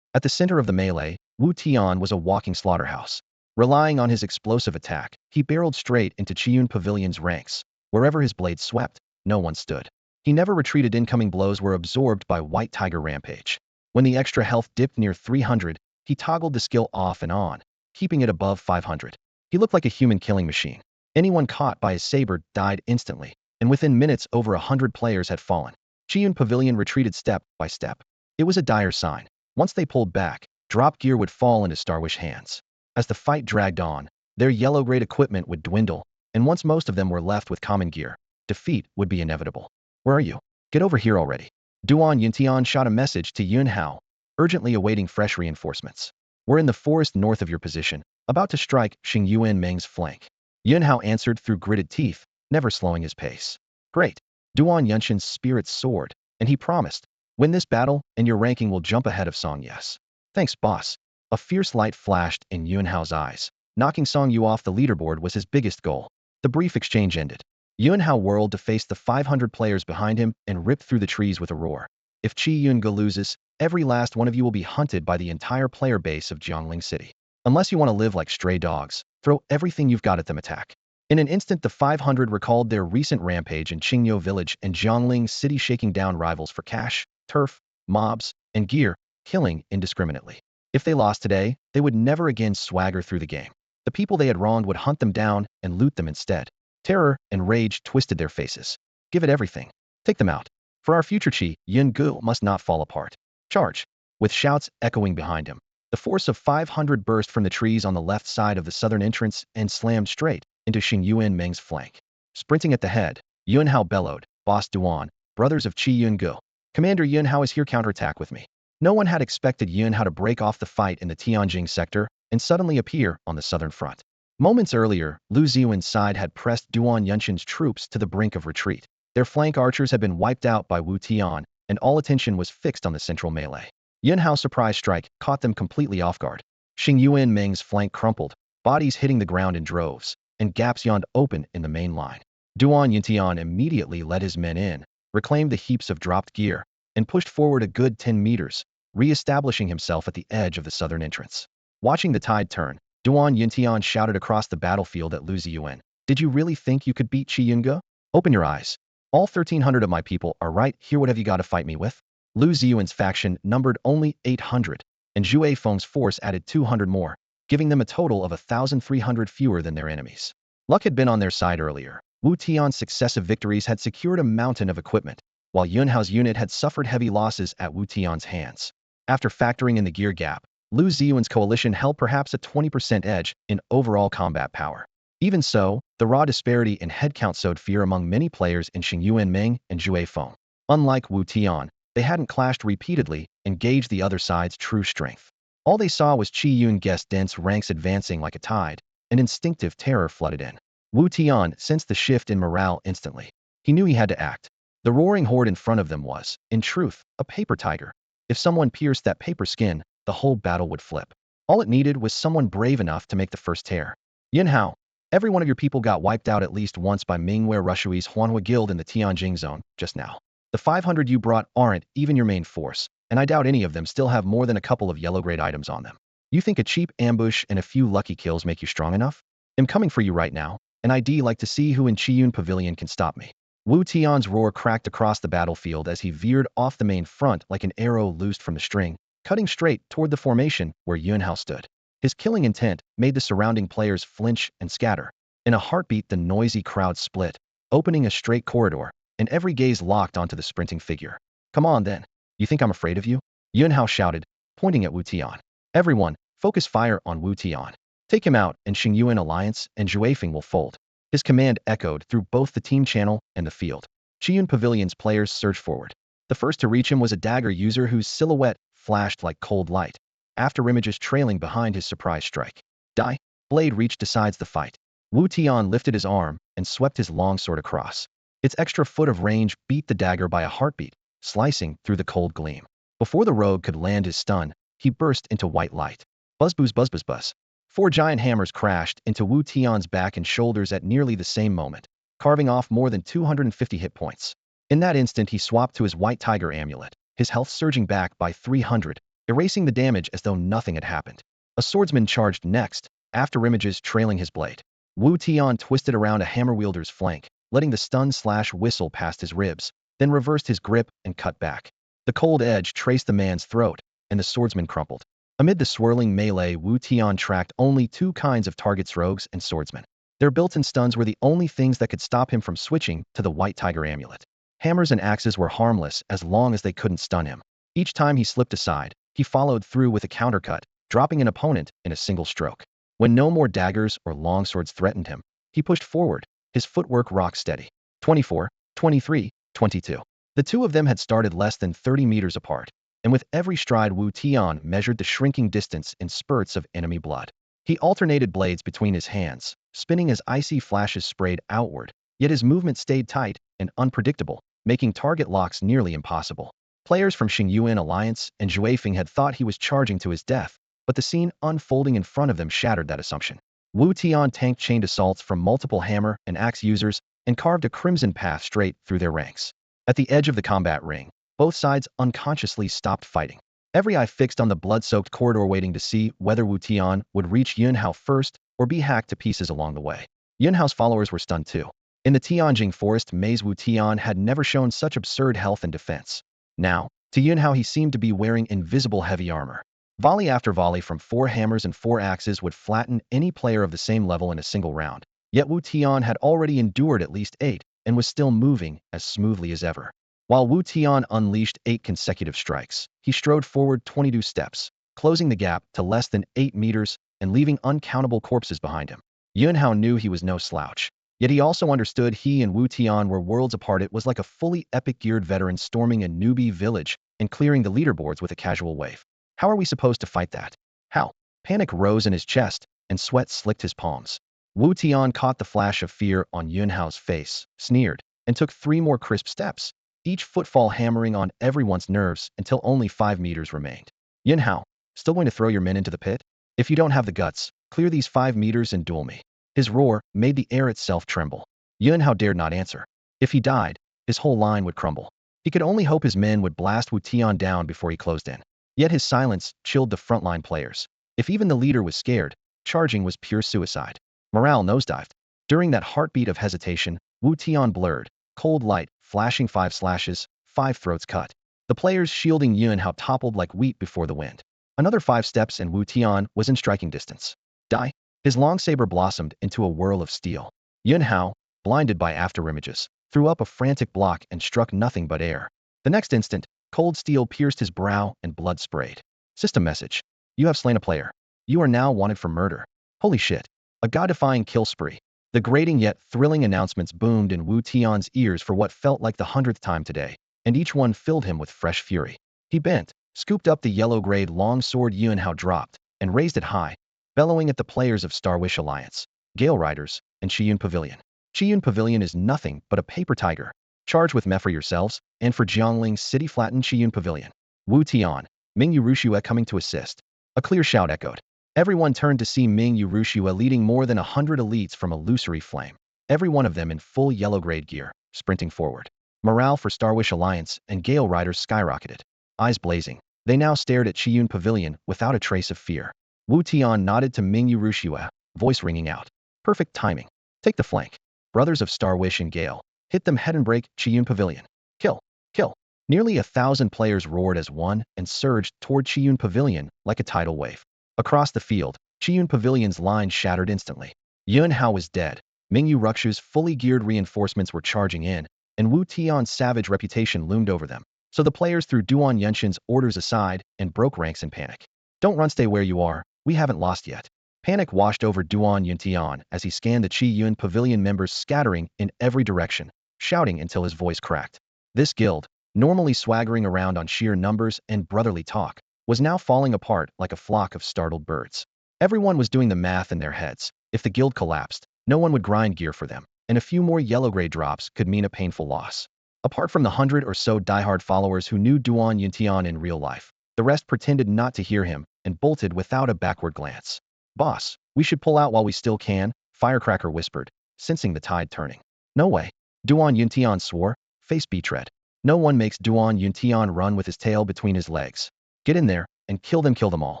At the center of the melee, Wu Tian was a walking slaughterhouse. Relying on his explosive attack, he barreled straight into Chiyun Pavilion's ranks. Wherever his blade swept, no one stood. He never retreated. Incoming blows were absorbed by White Tiger Rampage. When the extra health dipped near 300, he toggled the skill off and on, keeping it above 500. He looked like a human killing machine. Anyone caught by his saber died instantly, and within minutes over 100 players had fallen. Chiyun Pavilion retreated step by step. It was a dire sign. Once they pulled back, drop gear would fall into Starwish hands. As the fight dragged on, their yellow-grade equipment would dwindle, and once most of them were left with common gear, defeat would be inevitable. "Where are you? Get over here already." Duan Yuntian shot a message to Yun Hao, urgently awaiting fresh reinforcements. "We're in the forest north of your position, about to strike Xing Yuan Meng's flank." Yun Hao answered through gritted teeth, never slowing his pace. "Great." Duan Yunshin's spirits soared, and he promised, "Win this battle, and your ranking will jump ahead of Song." "Yes. Thanks, boss." A fierce light flashed in Yun Hao's eyes. Knocking Song Yu off the leaderboard was his biggest goal. The brief exchange ended. Yun Hao whirled to face the 500 players behind him and ripped through the trees with a roar. "If Qi Yun-ge loses, every last one of you will be hunted by the entire player base of Jiangling City. Unless you want to live like stray dogs, throw everything you've got at them." Attack. In an instant, the 500 recalled their recent rampage in Qingyou Village and Jiangling City, shaking down rivals for cash, turf, mobs, and gear, killing indiscriminately. If they lost today, they would never again swagger through the game. The people they had wronged would hunt them down and loot them instead. Terror and rage twisted their faces. "Give it everything. Take them out." For our future Qi, Yun Gu must not fall apart. Charge! With shouts echoing behind him, the force of 500 burst from the trees on the left side of the southern entrance and slammed straight into Xing Yuan Meng's flank. Sprinting at the head, Yun Hao bellowed, "Boss Duan, brothers of Qi Yun Gu. Commander Yun Hao is here, counterattack with me." No one had expected Yun Hao to break off the fight in the Tianjing sector and suddenly appear on the southern front. Moments earlier, Lu Ziyuan's side had pressed Duan Yunshan's troops to the brink of retreat. Their flank archers had been wiped out by Wu Tian, and all attention was fixed on the central melee. Yun Hao's surprise strike caught them completely off guard. Xing Yuan Meng's flank crumpled, bodies hitting the ground in droves, and gaps yawned open in the main line. Duan Yuntian immediately led his men in, reclaimed the heaps of dropped gear, and pushed forward a good 10 meters, re-establishing himself at the edge of the southern entrance. Watching the tide turn, Duan Yuntian shouted across the battlefield at Lu Ziyuan, "Did you really think you could beat Qi Yunge? Open your eyes. All 1,300 of my people are right here. What have you got to fight me with?" Lu Ziyuan's faction numbered only 800, and Zhu Feng's force added 200 more, giving them a total of 1,300 fewer than their enemies. Luck had been on their side earlier. Wu Tian's successive victories had secured a mountain of equipment, while Yun Hao's unit had suffered heavy losses at Wu Tian's hands. After factoring in the gear gap, Lu Ziyuan's coalition held perhaps a 20% edge in overall combat power. Even so, the raw disparity in headcount sowed fear among many players in Xing Yuan Meng and Zhu Feng. Unlike Wu Tian, they hadn't clashed repeatedly and gauged the other side's true strength. All they saw was Qi Yunge's dense ranks advancing like a tide, and instinctive terror flooded in. Wu Tian sensed the shift in morale instantly. He knew he had to act. The roaring horde in front of them was, in truth, a paper tiger. If someone pierced that paper skin, the whole battle would flip. All it needed was someone brave enough to make the first tear. Yun Hao, every one of your people got wiped out at least once by Mingwei Rushui's Huanhua Guild in the Tianjing zone just now. The 500 you brought aren't even your main force, and I doubt any of them still have more than a couple of yellow-grade items on them. You think a cheap ambush and a few lucky kills make you strong enough? I'm coming for you right now, and I'd like to see who in Qiyun Pavilion can stop me. Wu Tian's roar cracked across the battlefield as he veered off the main front like an arrow loosed from the string, cutting straight toward the formation where Yun Hao stood. His killing intent made the surrounding players flinch and scatter. In a heartbeat, the noisy crowd split, opening a straight corridor, and every gaze locked onto the sprinting figure. "Come on then. You think I'm afraid of you?" Yun Hao shouted, pointing at Wu Tian. "Everyone, focus fire on Wu Tian. Take him out, and Xing Yuan Alliance and Zhuifeng will fold." His command echoed through both the team channel and the field. Qiyun Pavilion's players surged forward. The first to reach him was a dagger user whose silhouette flashed like cold light, after images trailing behind his surprise strike. Die! Blade reached decides the fight. Wu Tian lifted his arm and swept his long sword across. Its extra foot of range beat the dagger by a heartbeat, slicing through the cold gleam. Before the rogue could land his stun, he burst into white light. Buzz buzz buzz buzz buzz. 4 giant hammers crashed into Wu Tian's back and shoulders at nearly the same moment, carving off more than 250 hit points. In that instant, he swapped to his white tiger amulet, his health surging back by 300, erasing the damage as though nothing had happened. A swordsman charged next, after images trailing his blade. Wu Tian twisted around a hammer wielder's flank, letting the stun/whistle past his ribs, then reversed his grip and cut back. The cold edge traced the man's throat, and the swordsman crumpled. Amid the swirling melee, Wu Tian tracked only 2 kinds of targets: rogues and swordsmen. Their built-in stuns were the only things that could stop him from switching to the white tiger amulet. Hammers and axes were harmless as long as they couldn't stun him. Each time he slipped aside, he followed through with a countercut, dropping an opponent in a single stroke. When no more daggers or longswords threatened him, he pushed forward, his footwork rock steady. 24, 23, 22. The two of them had started less than 30 meters apart, and with every stride Wu Tian measured the shrinking distance in spurts of enemy blood. He alternated blades between his hands, spinning as icy flashes sprayed outward, yet his movement stayed tight and unpredictable, making target locks nearly impossible. Players from Xing Yuan Alliance and Zhuifeng had thought he was charging to his death, but the scene unfolding in front of them shattered that assumption. Wu Tian tanked chained assaults from multiple hammer and axe users and carved a crimson path straight through their ranks. At the edge of the combat ring, both sides unconsciously stopped fighting. Every eye fixed on the blood-soaked corridor, waiting to see whether Wu Tian would reach Yun Hao first or be hacked to pieces along the way. Yun Hao's followers were stunned too. In the Tianjing forest maze, Wu Tian had never shown such absurd health and defense. Now, to Yun Hao, he seemed to be wearing invisible heavy armor. Volley after volley from 4 hammers and 4 axes would flatten any player of the same level in a single round. Yet Wu Tian had already endured at least 8 and was still moving as smoothly as ever. While Wu Tian unleashed 8 consecutive strikes, he strode forward 22 steps, closing the gap to less than 8 meters and leaving uncountable corpses behind him. Yunhao knew he was no slouch, yet he also understood he and Wu Tian were worlds apart. It was like a fully epic-geared veteran storming a newbie village and clearing the leaderboards with a casual wave. How are we supposed to fight that? How? Panic rose in his chest, and sweat slicked his palms. Wu Tian caught the flash of fear on Yunhao's face, sneered, and took 3 more crisp steps, each footfall hammering on everyone's nerves until only 5 meters remained. Yunhao, still going to throw your men into the pit? If you don't have the guts, clear these 5 meters and duel me. His roar made the air itself tremble. Yunhao dared not answer. If he died, his whole line would crumble. He could only hope his men would blast Wu Tian down before he closed in. Yet his silence chilled the frontline players. If even the leader was scared, charging was pure suicide. Morale nosedived. During that heartbeat of hesitation, Wu Tian blurred, cold light, flashing 5 slashes, 5 throats cut. The players shielding Yunhao toppled like wheat before the wind. Another 5 steps and Wu Tian was in striking distance. Die. His long saber blossomed into a whirl of steel. Yunhao, blinded by afterimages, threw up a frantic block and struck nothing but air. The next instant, cold steel pierced his brow and blood sprayed. System message. You have slain a player. You are now wanted for murder. Holy shit. A god-defying kill spree. The grating yet thrilling announcements boomed in Wu Tian's ears for what felt like the 100th time today, and each one filled him with fresh fury. He bent, scooped up the yellow-grade long sword Yunhao dropped, and raised it high, bellowing at the players of Starwish Alliance, Gale Riders, and Chiyun Pavilion. Chiyun Pavilion is nothing but a paper tiger. Charge with me for yourselves, and for Jiangling City flatten Chiyun Pavilion. Wu Tian, Ming Yurushua coming to assist. A clear shout echoed. Everyone turned to see Ming Yurushua leading more than 100 elites from illusory flame, every one of them in full yellow-grade gear, sprinting forward. Morale for Starwish Alliance and Gale Riders skyrocketed. Eyes blazing, they now stared at Chiyun Pavilion without a trace of fear. Wu Tian nodded to Ming Yurushua, voice ringing out. Perfect timing. Take the flank. Brothers of Starwish and Gale, hit them head and break Chiyun Pavilion. Kill. Kill. Nearly 1,000 players roared as one and surged toward Chiyun Pavilion like a tidal wave. Across the field, Chiyun Pavilion's line shattered instantly. Yunhao was dead, Ming Yurukshua's fully geared reinforcements were charging in, and Wu Tian's savage reputation loomed over them. So the players threw Duan Yunshin's orders aside and broke ranks in panic. Don't run, stay where you are, we haven't lost yet. Panic washed over Duan Yuntian as he scanned the Chiyun Pavilion members scattering in every direction, shouting until his voice cracked. This guild, normally swaggering around on sheer numbers and brotherly talk, was now falling apart like a flock of startled birds. Everyone was doing the math in their heads. If the guild collapsed, no one would grind gear for them, and a few more yellow-gray drops could mean a painful loss. Apart from the 100 or so diehard followers who knew Duan Yuntian in real life, the rest pretended not to hear him and bolted without a backward glance. Boss, we should pull out while we still can, Firecracker whispered, sensing the tide turning. No way. Duan Yuntian swore, face betrayed. No one makes Duan Yuntian run with his tail between his legs. Get in there, and kill them all.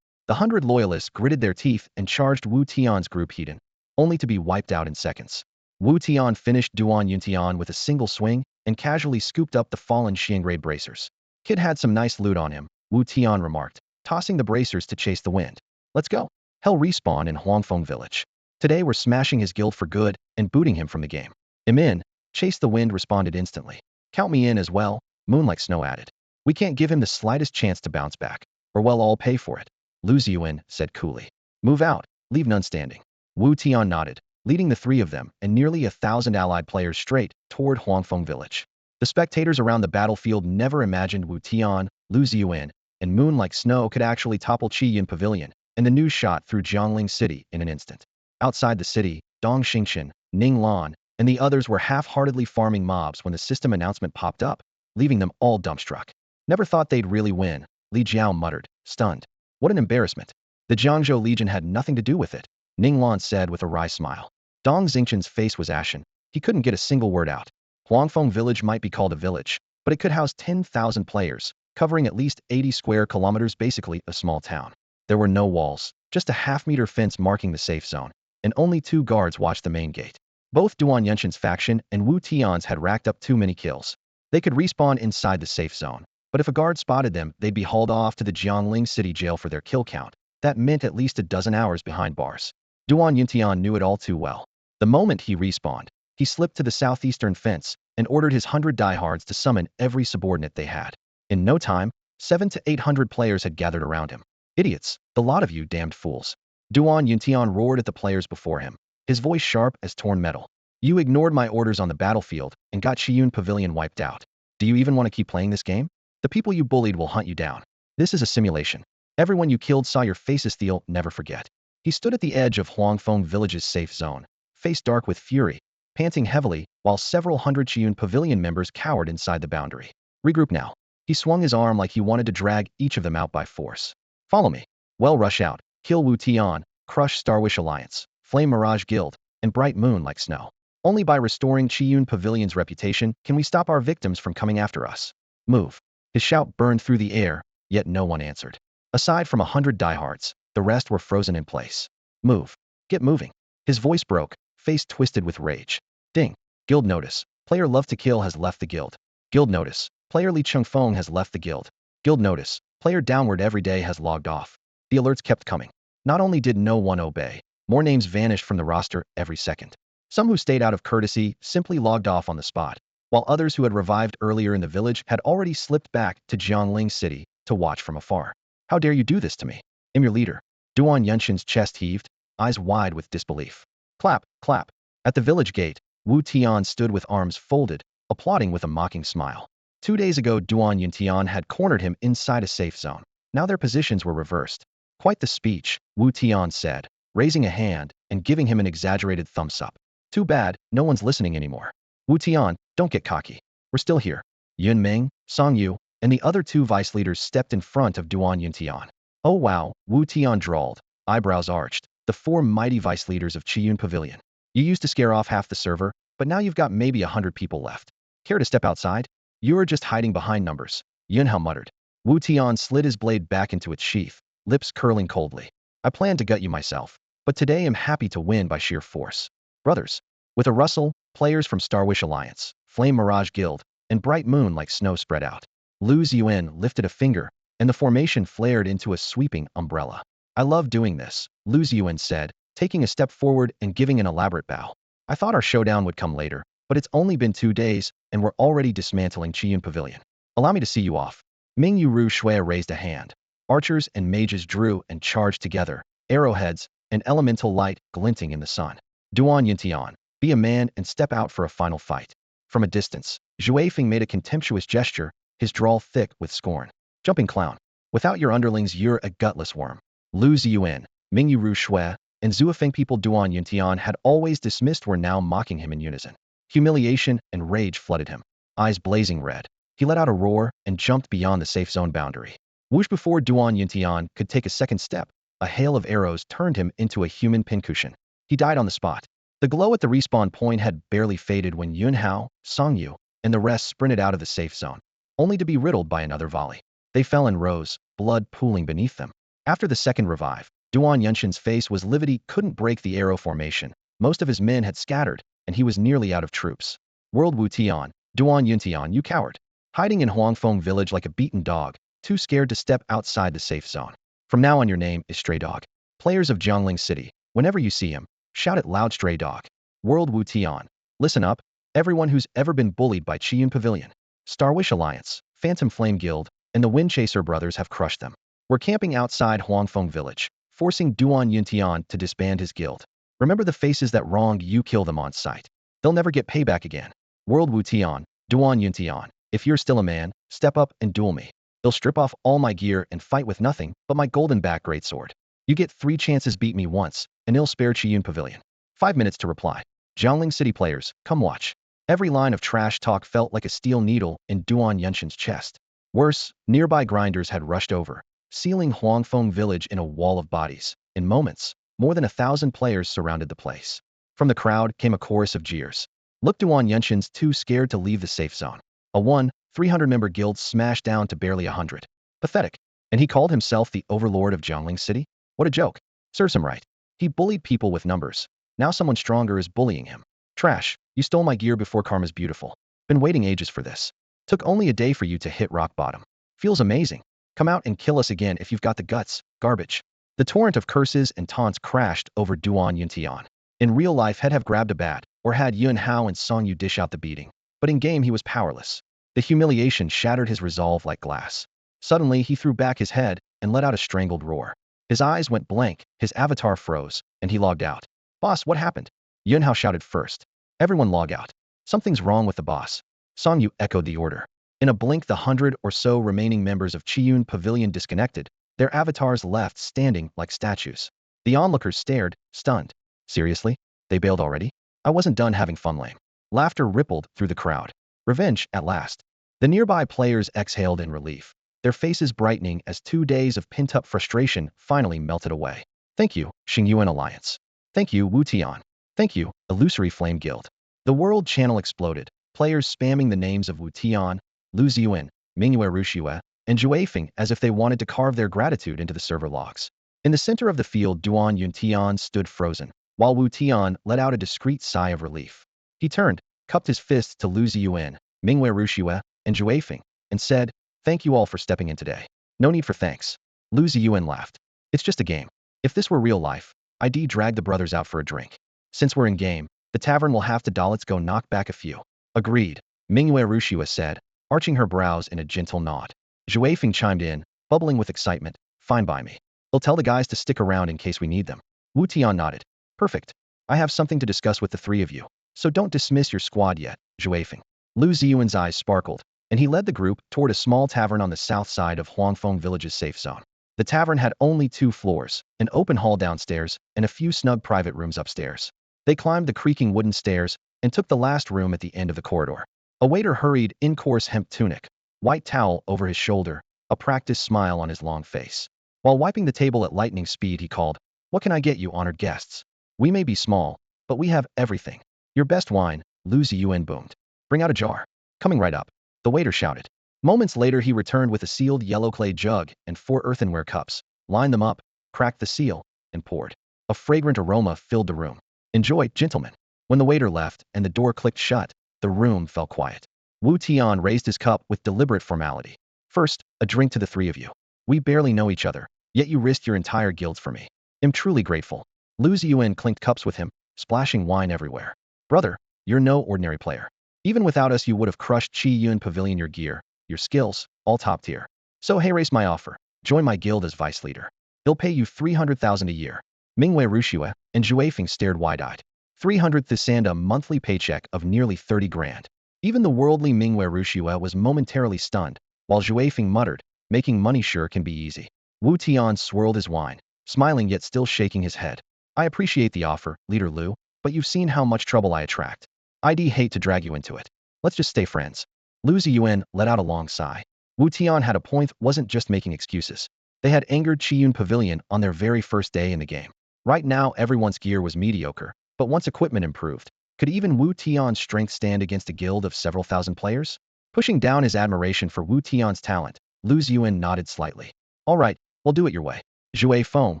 The 100 loyalists gritted their teeth and charged Wu Tian's group Hedon, only to be wiped out in seconds. Wu Tian finished Duan Yuntian with a single swing and casually scooped up the fallen Xiangray bracers. Kid had some nice loot on him, Wu Tian remarked, tossing the bracers to chase the wind. Let's go. Hell respawn in Huangfeng Village. Today we're smashing his guild for good and booting him from the game. I'm in, Chase the Wind responded instantly. Count me in as well, Moon Like Snow added. We can't give him the slightest chance to bounce back, or we'll all pay for it. Lu Ziyuan said coolly. Move out, leave none standing. Wu Tian nodded, leading the 3 of them and nearly 1,000 allied players straight toward Huangfeng Village. The spectators around the battlefield never imagined Wu Tian, Lu Ziyuan, and Moon Like Snow could actually topple Chiyun Pavilion, and the news shot through Jiangling City in an instant. Outside the city, Dong Xingqian, Ning Lan, and the others were half-heartedly farming mobs when the system announcement popped up, leaving them all dumbstruck. Never thought they'd really win, Li Jiao muttered, stunned. What an embarrassment. The Jiangzhou Legion had nothing to do with it, Ning Lan said with a wry smile. Dong Xingqian's face was ashen. He couldn't get a single word out. Huangfeng Village might be called a village, but it could house 10,000 players, covering at least 80 square kilometers, basically a small town. There were no walls, just a half-meter fence marking the safe zone, and only 2 guards watched the main gate. Both Duan Yunshin's faction and Wu Tian's had racked up too many kills. They could respawn inside the safe zone, but if a guard spotted them, they'd be hauled off to the Jiangling City jail for their kill count. That meant at least a dozen hours behind bars. Duan Yuntian knew it all too well. The moment he respawned, He slipped to the southeastern fence and ordered his 100 diehards to summon every subordinate they had. In no time, 700 to 800 players had gathered around him. Idiots, the lot of you damned fools. Wutian roared at the players before him, his voice sharp as torn metal. You ignored my orders on the battlefield and got Chiyun Pavilion wiped out. Do you even want to keep playing this game? The people you bullied will hunt you down. This is a simulation. Everyone you killed saw your faces, they'll never forget. He stood at the edge of Huangfeng Village's safe zone, face dark with fury, panting heavily, while several hundred Chiyun Pavilion members cowered inside the boundary. Regroup now. He swung his arm like he wanted to drag each of them out by force. Follow me. Well, rush out, kill Wu Tian, crush Starwish Alliance, Flame Mirage Guild, and Bright Moon like snow. Only by restoring Chiyun Pavilion's reputation can we stop our victims from coming after us. Move. His shout burned through the air, yet no one answered. Aside from 100 diehards, the rest were frozen in place. Move. Get moving. His voice broke, face twisted with rage. Ding. Guild notice. Player Love to Kill has left the guild. Guild notice. Player Li Chengfeng has left the guild. Guild notice. Player Downward Every Day has logged off. The alerts kept coming. Not only did no one obey, more names vanished from the roster every second. Some who stayed out of courtesy simply logged off on the spot, while others who had revived earlier in the village had already slipped back to Jiangling City to watch from afar. How dare you do this to me? I'm your leader. Duan Yunshin's chest heaved, eyes wide with disbelief. Clap, clap. At the village gate, Wu Tian stood with arms folded, applauding with a mocking smile. 2 days ago, Duan Yuntian had cornered him inside a safe zone. Now their positions were reversed. Quite the speech, Wu Tian said, raising a hand and giving him an exaggerated thumbs up. Too bad, no one's listening anymore. Wu Tian, don't get cocky. We're still here. Yun Ming, Song Yu, and the other 2 vice leaders stepped in front of Duan Yuntian. Oh wow, Wu Tian drawled, eyebrows arched, the 4 mighty vice leaders of Chiyun Pavilion. You used to scare off half the server, but now you've got maybe 100 people left. Care to step outside? You're just hiding behind numbers, Yunhao muttered. Wu Tian slid his blade back into its sheath, lips curling coldly. I planned to gut you myself, but today I'm happy to win by sheer force. Brothers. With a rustle, players from Starwish Alliance, Flame Mirage Guild, and Bright Moon like snow spread out. Lu Ziyuan lifted a finger, and the formation flared into a sweeping umbrella. I love doing this, Lu Ziyuan said, taking a step forward and giving an elaborate bow. I thought our showdown would come later, but it's only been 2 days, and we're already dismantling Chiyun Pavilion. Allow me to see you off. Ming Yuru Shui raised a hand. Archers and mages drew and charged together, arrowheads and elemental light glinting in the sun. Duan Yuntian, be a man and step out for a final fight. From a distance, Zhuai Feng made a contemptuous gesture, his drawl thick with scorn. Jumping clown. Without your underlings, you're a gutless worm. Lu Ziyuan, Ming Yuru Shui, and Zuofeng people Duan Yuntian had always dismissed were now mocking him in unison. Humiliation and rage flooded him, eyes blazing red. He let out a roar and jumped beyond the safe zone boundary. Whoosh! Before Duan Yuntian could take a second step, a hail of arrows turned him into a human pincushion. He died on the spot. The glow at the respawn point had barely faded when Yunhao, Song Yu, and the rest sprinted out of the safe zone, only to be riddled by another volley. They fell in rows, blood pooling beneath them. After the second revive, Duan Yunshin's face was livid. He couldn't break the arrow formation. Most of his men had scattered, and he was nearly out of troops. World Wu Tian, Duan Yuntian, you coward. Hiding in Huangfeng village like a beaten dog, too scared to step outside the safe zone. From now on your name is Stray Dog. Players of Jiangling City, whenever you see him, shout it loud, Stray Dog. World Wu Tian, listen up, everyone who's ever been bullied by Chiyun Pavilion, Starwish Alliance, Phantom Flame Guild, and the Windchaser brothers have crushed them. We're camping outside Huangfeng village, forcing Duan Yuntian to disband his guild. Remember the faces that wronged you, kill them on sight. They'll never get payback again. World Wu Tian, Duan Yuntian, if you're still a man, step up and duel me. They'll strip off all my gear and fight with nothing but my golden back greatsword. You get 3 chances, beat me once, and I'll spare Chiyun Pavilion. 5 minutes to reply. Jiangling City players, come watch. Every line of trash talk felt like a steel needle in Duan Yunshin's chest. Worse, nearby grinders had rushed over, sealing Huangfeng village in a wall of bodies. In moments, more than 1,000 players surrounded the place. From the crowd came a chorus of jeers. Look, Duan Yunshin's too scared to leave the safe zone. A 300-member guild smashed down to barely 100. Pathetic. And he called himself the overlord of Jiangling City? What a joke. Serves him right. He bullied people with numbers. Now someone stronger is bullying him. Trash, you stole my gear before Karma's beautiful. Been waiting ages for this. Took only a day for you to hit rock bottom. Feels amazing. Come out and kill us again if you've got the guts, garbage. The torrent of curses and taunts crashed over Duan Yuntian. In real life, he'd have grabbed a bat or had Yun Hao and Song Yu dish out the beating. But in game he was powerless. The humiliation shattered his resolve like glass. Suddenly he threw back his head and let out a strangled roar. His eyes went blank, his avatar froze, and he logged out. "Boss, what happened?" Yun Hao shouted first. "Everyone log out. Something's wrong with the boss." Song Yu echoed the order. In a blink, the 100 or so remaining members of Qiyun Pavilion disconnected, their avatars left standing like statues. The onlookers stared, stunned. Seriously? They bailed already? I wasn't done having fun, lame. Laughter rippled through the crowd. Revenge, at last. The nearby players exhaled in relief, their faces brightening as 2 days of pent-up frustration finally melted away. Thank you, Xingyuan Alliance. Thank you, Wu Tian. Thank you, Illusory Flame Guild. The world channel exploded, players spamming the names of Wu Tian, Lu Ziyuan, Mingyue Rushue, and Juefeng as if they wanted to carve their gratitude into the server logs. In the center of the field, Duan Yuntian stood frozen, while Wu Tian let out a discreet sigh of relief. He turned, cupped his fists to Lu Ziyuan, Mingyue Rushue, and Juefeng, and said, "Thank you all for stepping in today. No need for thanks." Lu Ziyuan laughed. "It's just a game. If this were real life, I'd drag the brothers out for a drink. Since we're in game, the tavern will have to let's go knock back a few." "Agreed," Mingyue Rushue said, arching her brows in a gentle nod. Juefeng chimed in, bubbling with excitement. "Fine by me. I'll tell the guys to stick around in case we need them." Wu Tian nodded. "Perfect. I have something to discuss with the three of you, so don't dismiss your squad yet, Juefeng." Lu Ziyuan's eyes sparkled, and he led the group toward a small tavern on the south side of Huangfeng Village's safe zone. The tavern had only 2 floors, an open hall downstairs, and a few snug private rooms upstairs. They climbed the creaking wooden stairs and took the last room at the end of the corridor. A waiter hurried in, coarse hemp tunic, white towel over his shoulder, a practiced smile on his long face. While wiping the table at lightning speed, he called, "What can I get you, honored guests? We may be small, but we have everything. Your best wine," Lu Ziyuan boomed. "Bring out a jar." "Coming right up," the waiter shouted. Moments later he returned with a sealed yellow clay jug and 4 earthenware cups, lined them up, cracked the seal, and poured. A fragrant aroma filled the room. "Enjoy, gentlemen." When the waiter left and the door clicked shut, the room fell quiet. Wu Tian raised his cup with deliberate formality. "First, a drink to the 3 of you. We barely know each other, yet you risked your entire guilds for me. Am truly grateful." Lu Ziyuan clinked cups with him, splashing wine everywhere. "Brother, you're no ordinary player. Even without us you would have crushed Qiyun Pavilion. Your gear, your skills, all top tier. So hey, raise my offer. Join my guild as vice leader. They'll pay you 300,000 a year." Mingyue Rushue and Juefeng stared wide-eyed. 300,000, a monthly paycheck of nearly 30 grand. Even the worldly Mingyue Rushue was momentarily stunned, while Juefeng muttered, "Making money sure can be easy." Wu Tian swirled his wine, smiling yet still shaking his head. "I appreciate the offer, Leader Lu, but you've seen how much trouble I attract. I'd hate to drag you into it. Let's just stay friends." Lu Ziyuan let out a long sigh. Wu Tian had a point, wasn't just making excuses. They had angered Qiyun Pavilion on their very first day in the game. Right now everyone's gear was mediocre, but once equipment improved, could even Wu Tian's strength stand against a guild of several thousand players? Pushing down his admiration for Wu Tian's talent, Lu Ziyuan nodded slightly. "All right, we'll do it your way." Juefeng,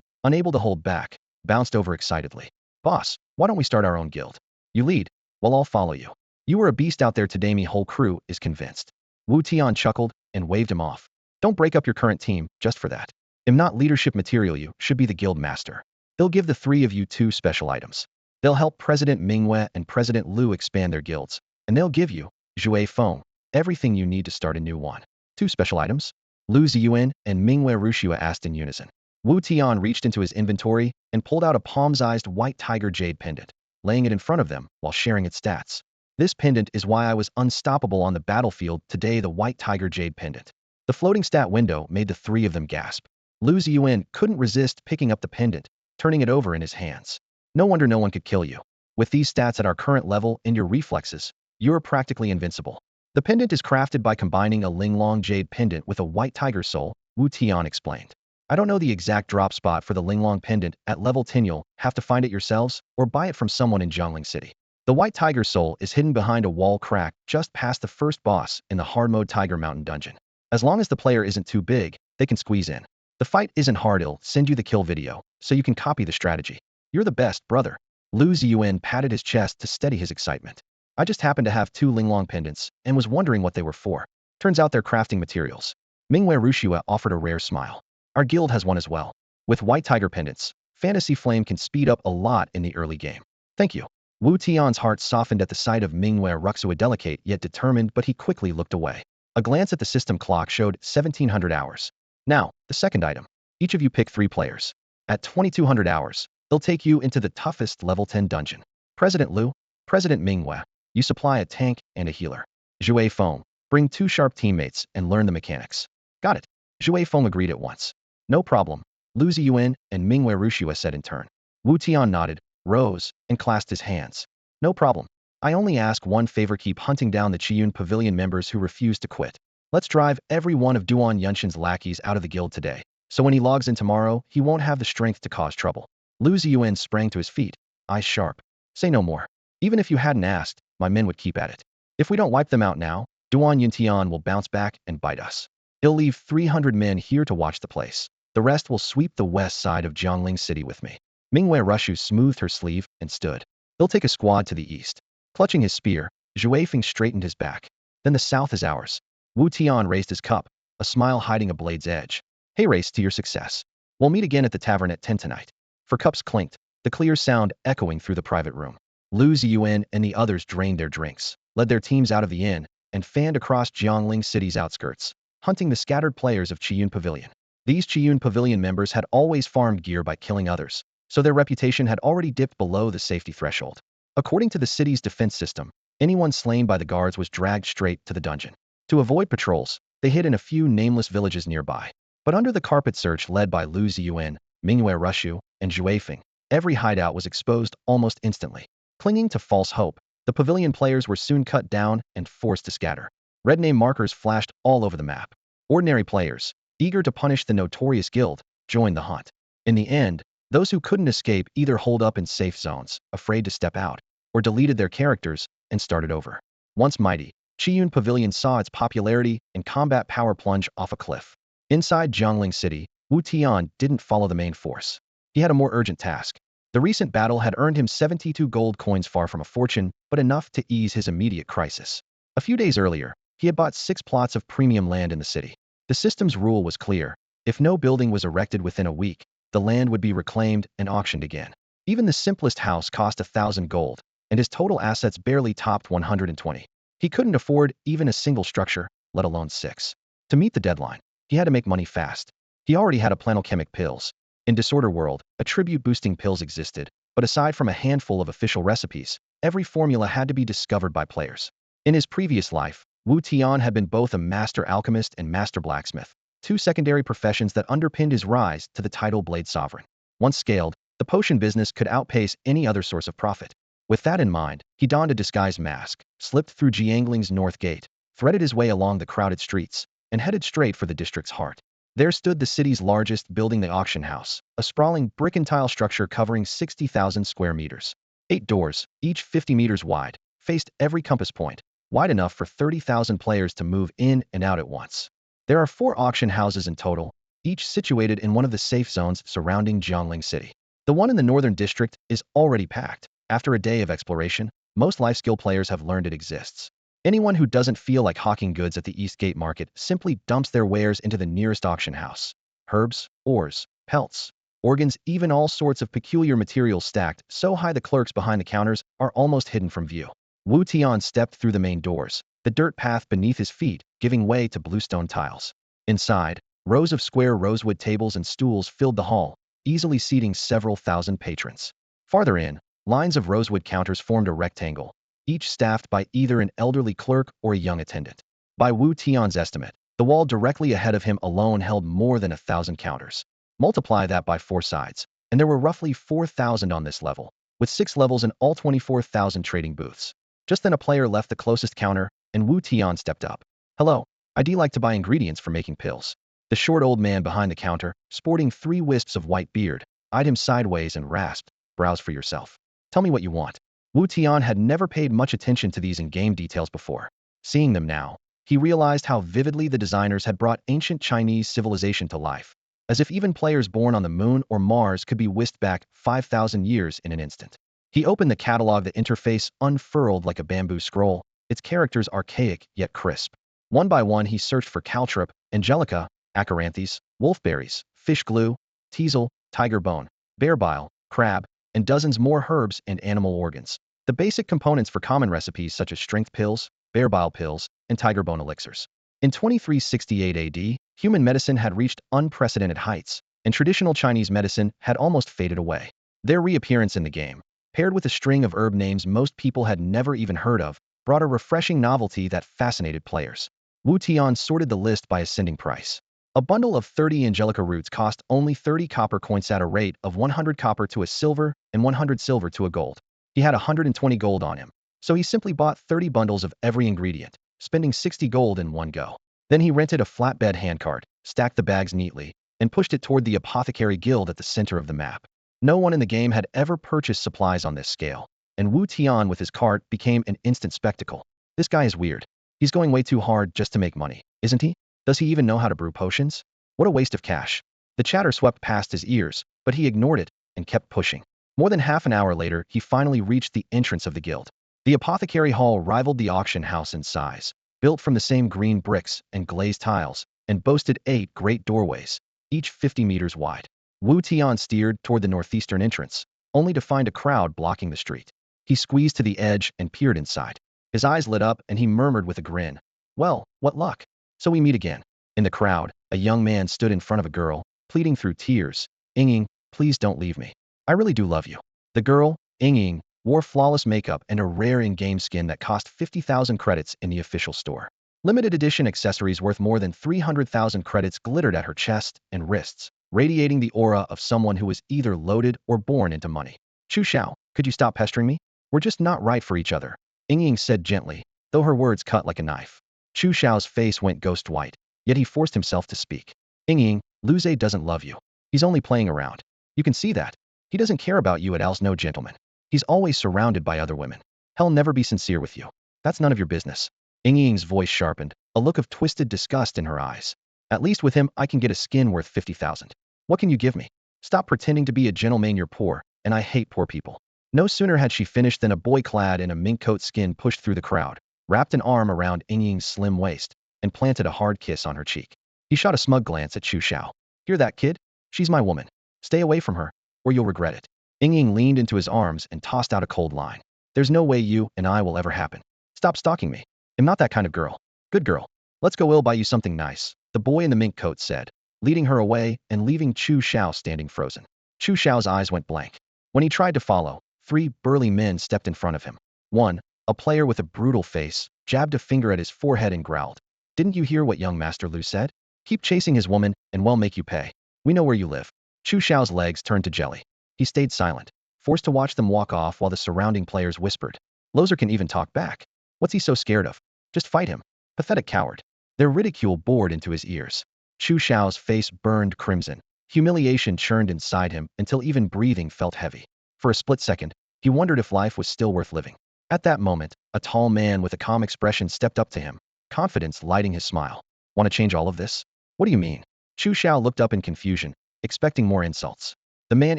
unable to hold back, bounced over excitedly. "Boss, why don't we start our own guild? You lead, we'll all follow you. You were a beast out there today, me whole crew is convinced." Wu Tian chuckled and waved him off. "Don't break up your current team just for that. Am not leadership material, you should be the guild master. They'll give the 3 of you 2 special items. They'll help President Mingyue and President Lu expand their guilds, and they'll give you, Juefeng, everything you need to start a new one." "2 special items?" Lu Ziyuan and Mingyue Rushue asked in unison. Wu Tian reached into his inventory and pulled out a palm-sized white tiger jade pendant, laying it in front of them while sharing its stats. "This pendant is why I was unstoppable on the battlefield today, the white tiger jade pendant." The floating stat window made the 3 of them gasp. Lu Ziyuan couldn't resist picking up the pendant, turning it over in his hands. "No wonder no one could kill you. With these stats at our current level and your reflexes, you're practically invincible." "The pendant is crafted by combining a Linglong jade pendant with a white tiger soul," Wu Tian explained. "I don't know the exact drop spot for the Linglong pendant at level 10. You'll have to find it yourselves or buy it from someone in Jiangling City. The white tiger soul is hidden behind a wall crack just past the first boss in the hard mode Tiger Mountain dungeon. As long as the player isn't too big, they can squeeze in. The fight isn't hard. I'll send you the kill video, so you can copy the strategy. You're the best, brother." Lu Ziyuan patted his chest to steady his excitement. "I just happened to have 2 Linglong pendants and was wondering what they were for. Turns out they're crafting materials." Mingyue Rushue offered a rare smile. "Our guild has one as well. With white tiger pendants, Fantasy Flame can speed up a lot in the early game." "Thank you." Wu Tian's heart softened at the sight of Mingwei Ruxua, delicate yet determined, but he quickly looked away. A glance at the system clock showed 1700 hours. Now, the second item. Each of you pick 3 players. At 2200 hours, they'll take you into the toughest level 10 dungeon. President Liu, President Mingwei, you supply a tank and a healer. Zhui Feng, bring 2 sharp teammates and learn the mechanics. Got it. Zhui Feng agreed at once. No problem, Lu Ziyuan and Mingwei Rushua said in turn. Wu Tian nodded, rose, and clasped his hands. No problem. I only ask one favor, keep hunting down the Qiyun Pavilion members who refuse to quit. Let's drive every one of Duan Yunshan's lackeys out of the guild today, so when he logs in tomorrow, he won't have the strength to cause trouble. Lu Ziyuan sprang to his feet, eyes sharp. Say no more. Even if you hadn't asked, my men would keep at it. If we don't wipe them out now, Duan Yuntian will bounce back and bite us. He'll leave 300 men here to watch the place. The rest will sweep the west side of Jiangling City with me. Mingwei Rushu smoothed her sleeve and stood. He'll take a squad to the east. Clutching his spear, Zhui Feng straightened his back. Then the south is ours. Wu Tian raised his cup, a smile hiding a blade's edge. Hey, race to your success. We'll meet again at the tavern at 10 tonight. For cups clinked, the clear sound echoing through the private room. Lu Ziyuan and the others drained their drinks, led their teams out of the inn, and fanned across Jiangling City's outskirts, hunting the scattered players of Qiyun Pavilion. These Qiyun Pavilion members had always farmed gear by killing others, so their reputation had already dipped below the safety threshold. According to the city's defense system, anyone slain by the guards was dragged straight to the dungeon. To avoid patrols, they hid in a few nameless villages nearby. But under the carpet search led by Lu Ziyuan, Mingwei Rushu, and Zhui Feng, every hideout was exposed almost instantly. Clinging to false hope, the pavilion players were soon cut down and forced to scatter. Red name markers flashed all over the map. Ordinary players, eager to punish the notorious guild, joined the hunt. In the end, those who couldn't escape either holed up in safe zones, afraid to step out, or deleted their characters and started over. Once mighty, Qiyun Pavilion saw its popularity and combat power plunge off a cliff. Inside Jiangling City, Wu Tian didn't follow the main force. He had a more urgent task. The recent battle had earned him 72 gold coins, far from a fortune, but enough to ease his immediate crisis. A few days earlier, he had bought 6 plots of premium land in the city. The system's rule was clear. If no building was erected within a week, the land would be reclaimed and auctioned again. Even the simplest house cost 1,000 gold, and his total assets barely topped 120. He couldn't afford even a single structure, let alone 6. To meet the deadline, he had to make money fast. He already had a planochemic pills. In Disorder World, attribute-boosting pills existed, but aside from a handful of official recipes, every formula had to be discovered by players. In his previous life, Wu Tian had been both a master alchemist and master blacksmith, 2 secondary professions that underpinned his rise to the title Blade Sovereign. Once scaled, the potion business could outpace any other source of profit. With that in mind, he donned a disguised mask, slipped through Jiangling's north gate, threaded his way along the crowded streets, and headed straight for the district's heart. There stood the city's largest building, the auction house, a sprawling brick and tile structure covering 60,000 square meters. 8 doors, each 50 meters wide, faced every compass point, wide enough for 30,000 players to move in and out at once. There are 4 auction houses in total, each situated in one of the safe zones surrounding Jiangling City. The one in the northern district is already packed. After a day of exploration, most life skill players have learned it exists. Anyone who doesn't feel like hawking goods at the East Gate Market simply dumps their wares into the nearest auction house. Herbs, ores, pelts, organs, even all sorts of peculiar materials stacked so high the clerks behind the counters are almost hidden from view. Wu Tian stepped through the main doors, the dirt path beneath his feet giving way to bluestone tiles. Inside, rows of square rosewood tables and stools filled the hall, easily seating several thousand patrons. Farther in, lines of rosewood counters formed a rectangle, each staffed by either an elderly clerk or a young attendant. By Wu Tian's estimate, the wall directly ahead of him alone held more than 1,000 counters. Multiply that by 4 sides, and there were roughly 4,000 on this level, with 6 levels and all 24,000 trading booths. Just then a player left the closest counter, and Wu Tian stepped up. Hello, I'd like to buy ingredients for making pills. The short old man behind the counter, sporting 3 wisps of white beard, eyed him sideways and rasped, browse for yourself. Tell me what you want. Wu Tian had never paid much attention to these in-game details before. Seeing them now, he realized how vividly the designers had brought ancient Chinese civilization to life, as if even players born on the moon or Mars could be whisked back 5,000 years in an instant. He opened the catalog, the interface unfurled like a bamboo scroll, its characters archaic yet crisp. One by one he searched for caltrop, angelica, acaranthes, wolfberries, fish glue, teasel, tiger bone, bear bile, crab, and dozens more herbs and animal organs. the basic components for common recipes such as strength pills, bear bile pills, and tiger bone elixirs. In 2368 AD, human medicine had reached unprecedented heights, and traditional Chinese medicine had almost faded away. Their reappearance in the game, paired with a string of herb names most people had never even heard of, brought a refreshing novelty that fascinated players. Wu Tian sorted the list by ascending price. A bundle of 30 Angelica roots cost only 30 copper coins at a rate of 100 copper to a silver and 100 silver to a gold. He had 120 gold on him, so he simply bought 30 bundles of every ingredient, spending 60 gold in one go. Then he rented a flatbed handcart, stacked the bags neatly, and pushed it toward the apothecary guild at the center of the map. No one in the game had ever purchased supplies on this scale, and Wu Tian with his cart became an instant spectacle. This guy is weird. He's going way too hard just to make money, isn't he? Does he even know how to brew potions? What a waste of cash. The chatter swept past his ears, but he ignored it and kept pushing. More than half an hour later, he finally reached the entrance of the guild. The apothecary hall rivaled the auction house in size, built from the same green bricks and glazed tiles, and boasted 8 great doorways, each 50 meters wide. Wu Tian steered toward the northeastern entrance, only to find a crowd blocking the street. He squeezed to the edge and peered inside. His eyes lit up and he murmured with a grin, "Well, what luck? So we meet again." In the crowd, a young man stood in front of a girl, pleading through tears, "Ying, please don't leave me. I really do love you." The girl, Ying, wore flawless makeup and a rare in-game skin that cost 50,000 credits in the official store. Limited edition accessories worth more than 300,000 credits glittered at her chest and wrists, radiating the aura of someone who was either loaded or born into money. "Chu Xiao, could you stop pestering me? We're just not right for each other," Ying said gently, though her words cut like a knife. Chu Xiao's face went ghost white, yet he forced himself to speak. "Ying, Luze doesn't love you. He's only playing around. You can see that. He doesn't care about you at all. No gentleman. He's always surrounded by other women. He'll never be sincere with you. That's none of your business." Ying's voice sharpened, a look of twisted disgust in her eyes. "At least with him I can get a skin worth 50,000. What can you give me? Stop pretending to be a gentleman. You're poor, and I hate poor people." No sooner had she finished than a boy clad in a mink coat skin pushed through the crowd, wrapped an arm around Ying's slim waist, and planted a hard kiss on her cheek. He shot a smug glance at Chu Xiao. "Hear that, kid? She's my woman. Stay away from her, or you'll regret it." Ying leaned into his arms and tossed out a cold line. "There's no way you and I will ever happen. Stop stalking me. I'm not that kind of girl." "Good girl. Let's go. I'll buy you something nice," the boy in the mink coat said, leading her away and leaving Chu Xiao standing frozen. Chu Xiao's eyes went blank. When he tried to follow, 3 burly men stepped in front of him. One, a player with a brutal face, jabbed a finger at his forehead and growled, "Didn't you hear what young Master Lu said? Keep chasing his woman and we'll make you pay. We know where you live." Chu Xiao's legs turned to jelly. He stayed silent, forced to watch them walk off while the surrounding players whispered, "Loser can even talk back. What's he so scared of? Just fight him. Pathetic coward." Their ridicule bored into his ears. Chu Xiao's face burned crimson. Humiliation churned inside him until even breathing felt heavy. For a split second, he wondered if life was still worth living. At that moment, a tall man with a calm expression stepped up to him, confidence lighting his smile. "Want to change all of this?" "What do you mean?" Chu Xiao looked up in confusion, expecting more insults. The man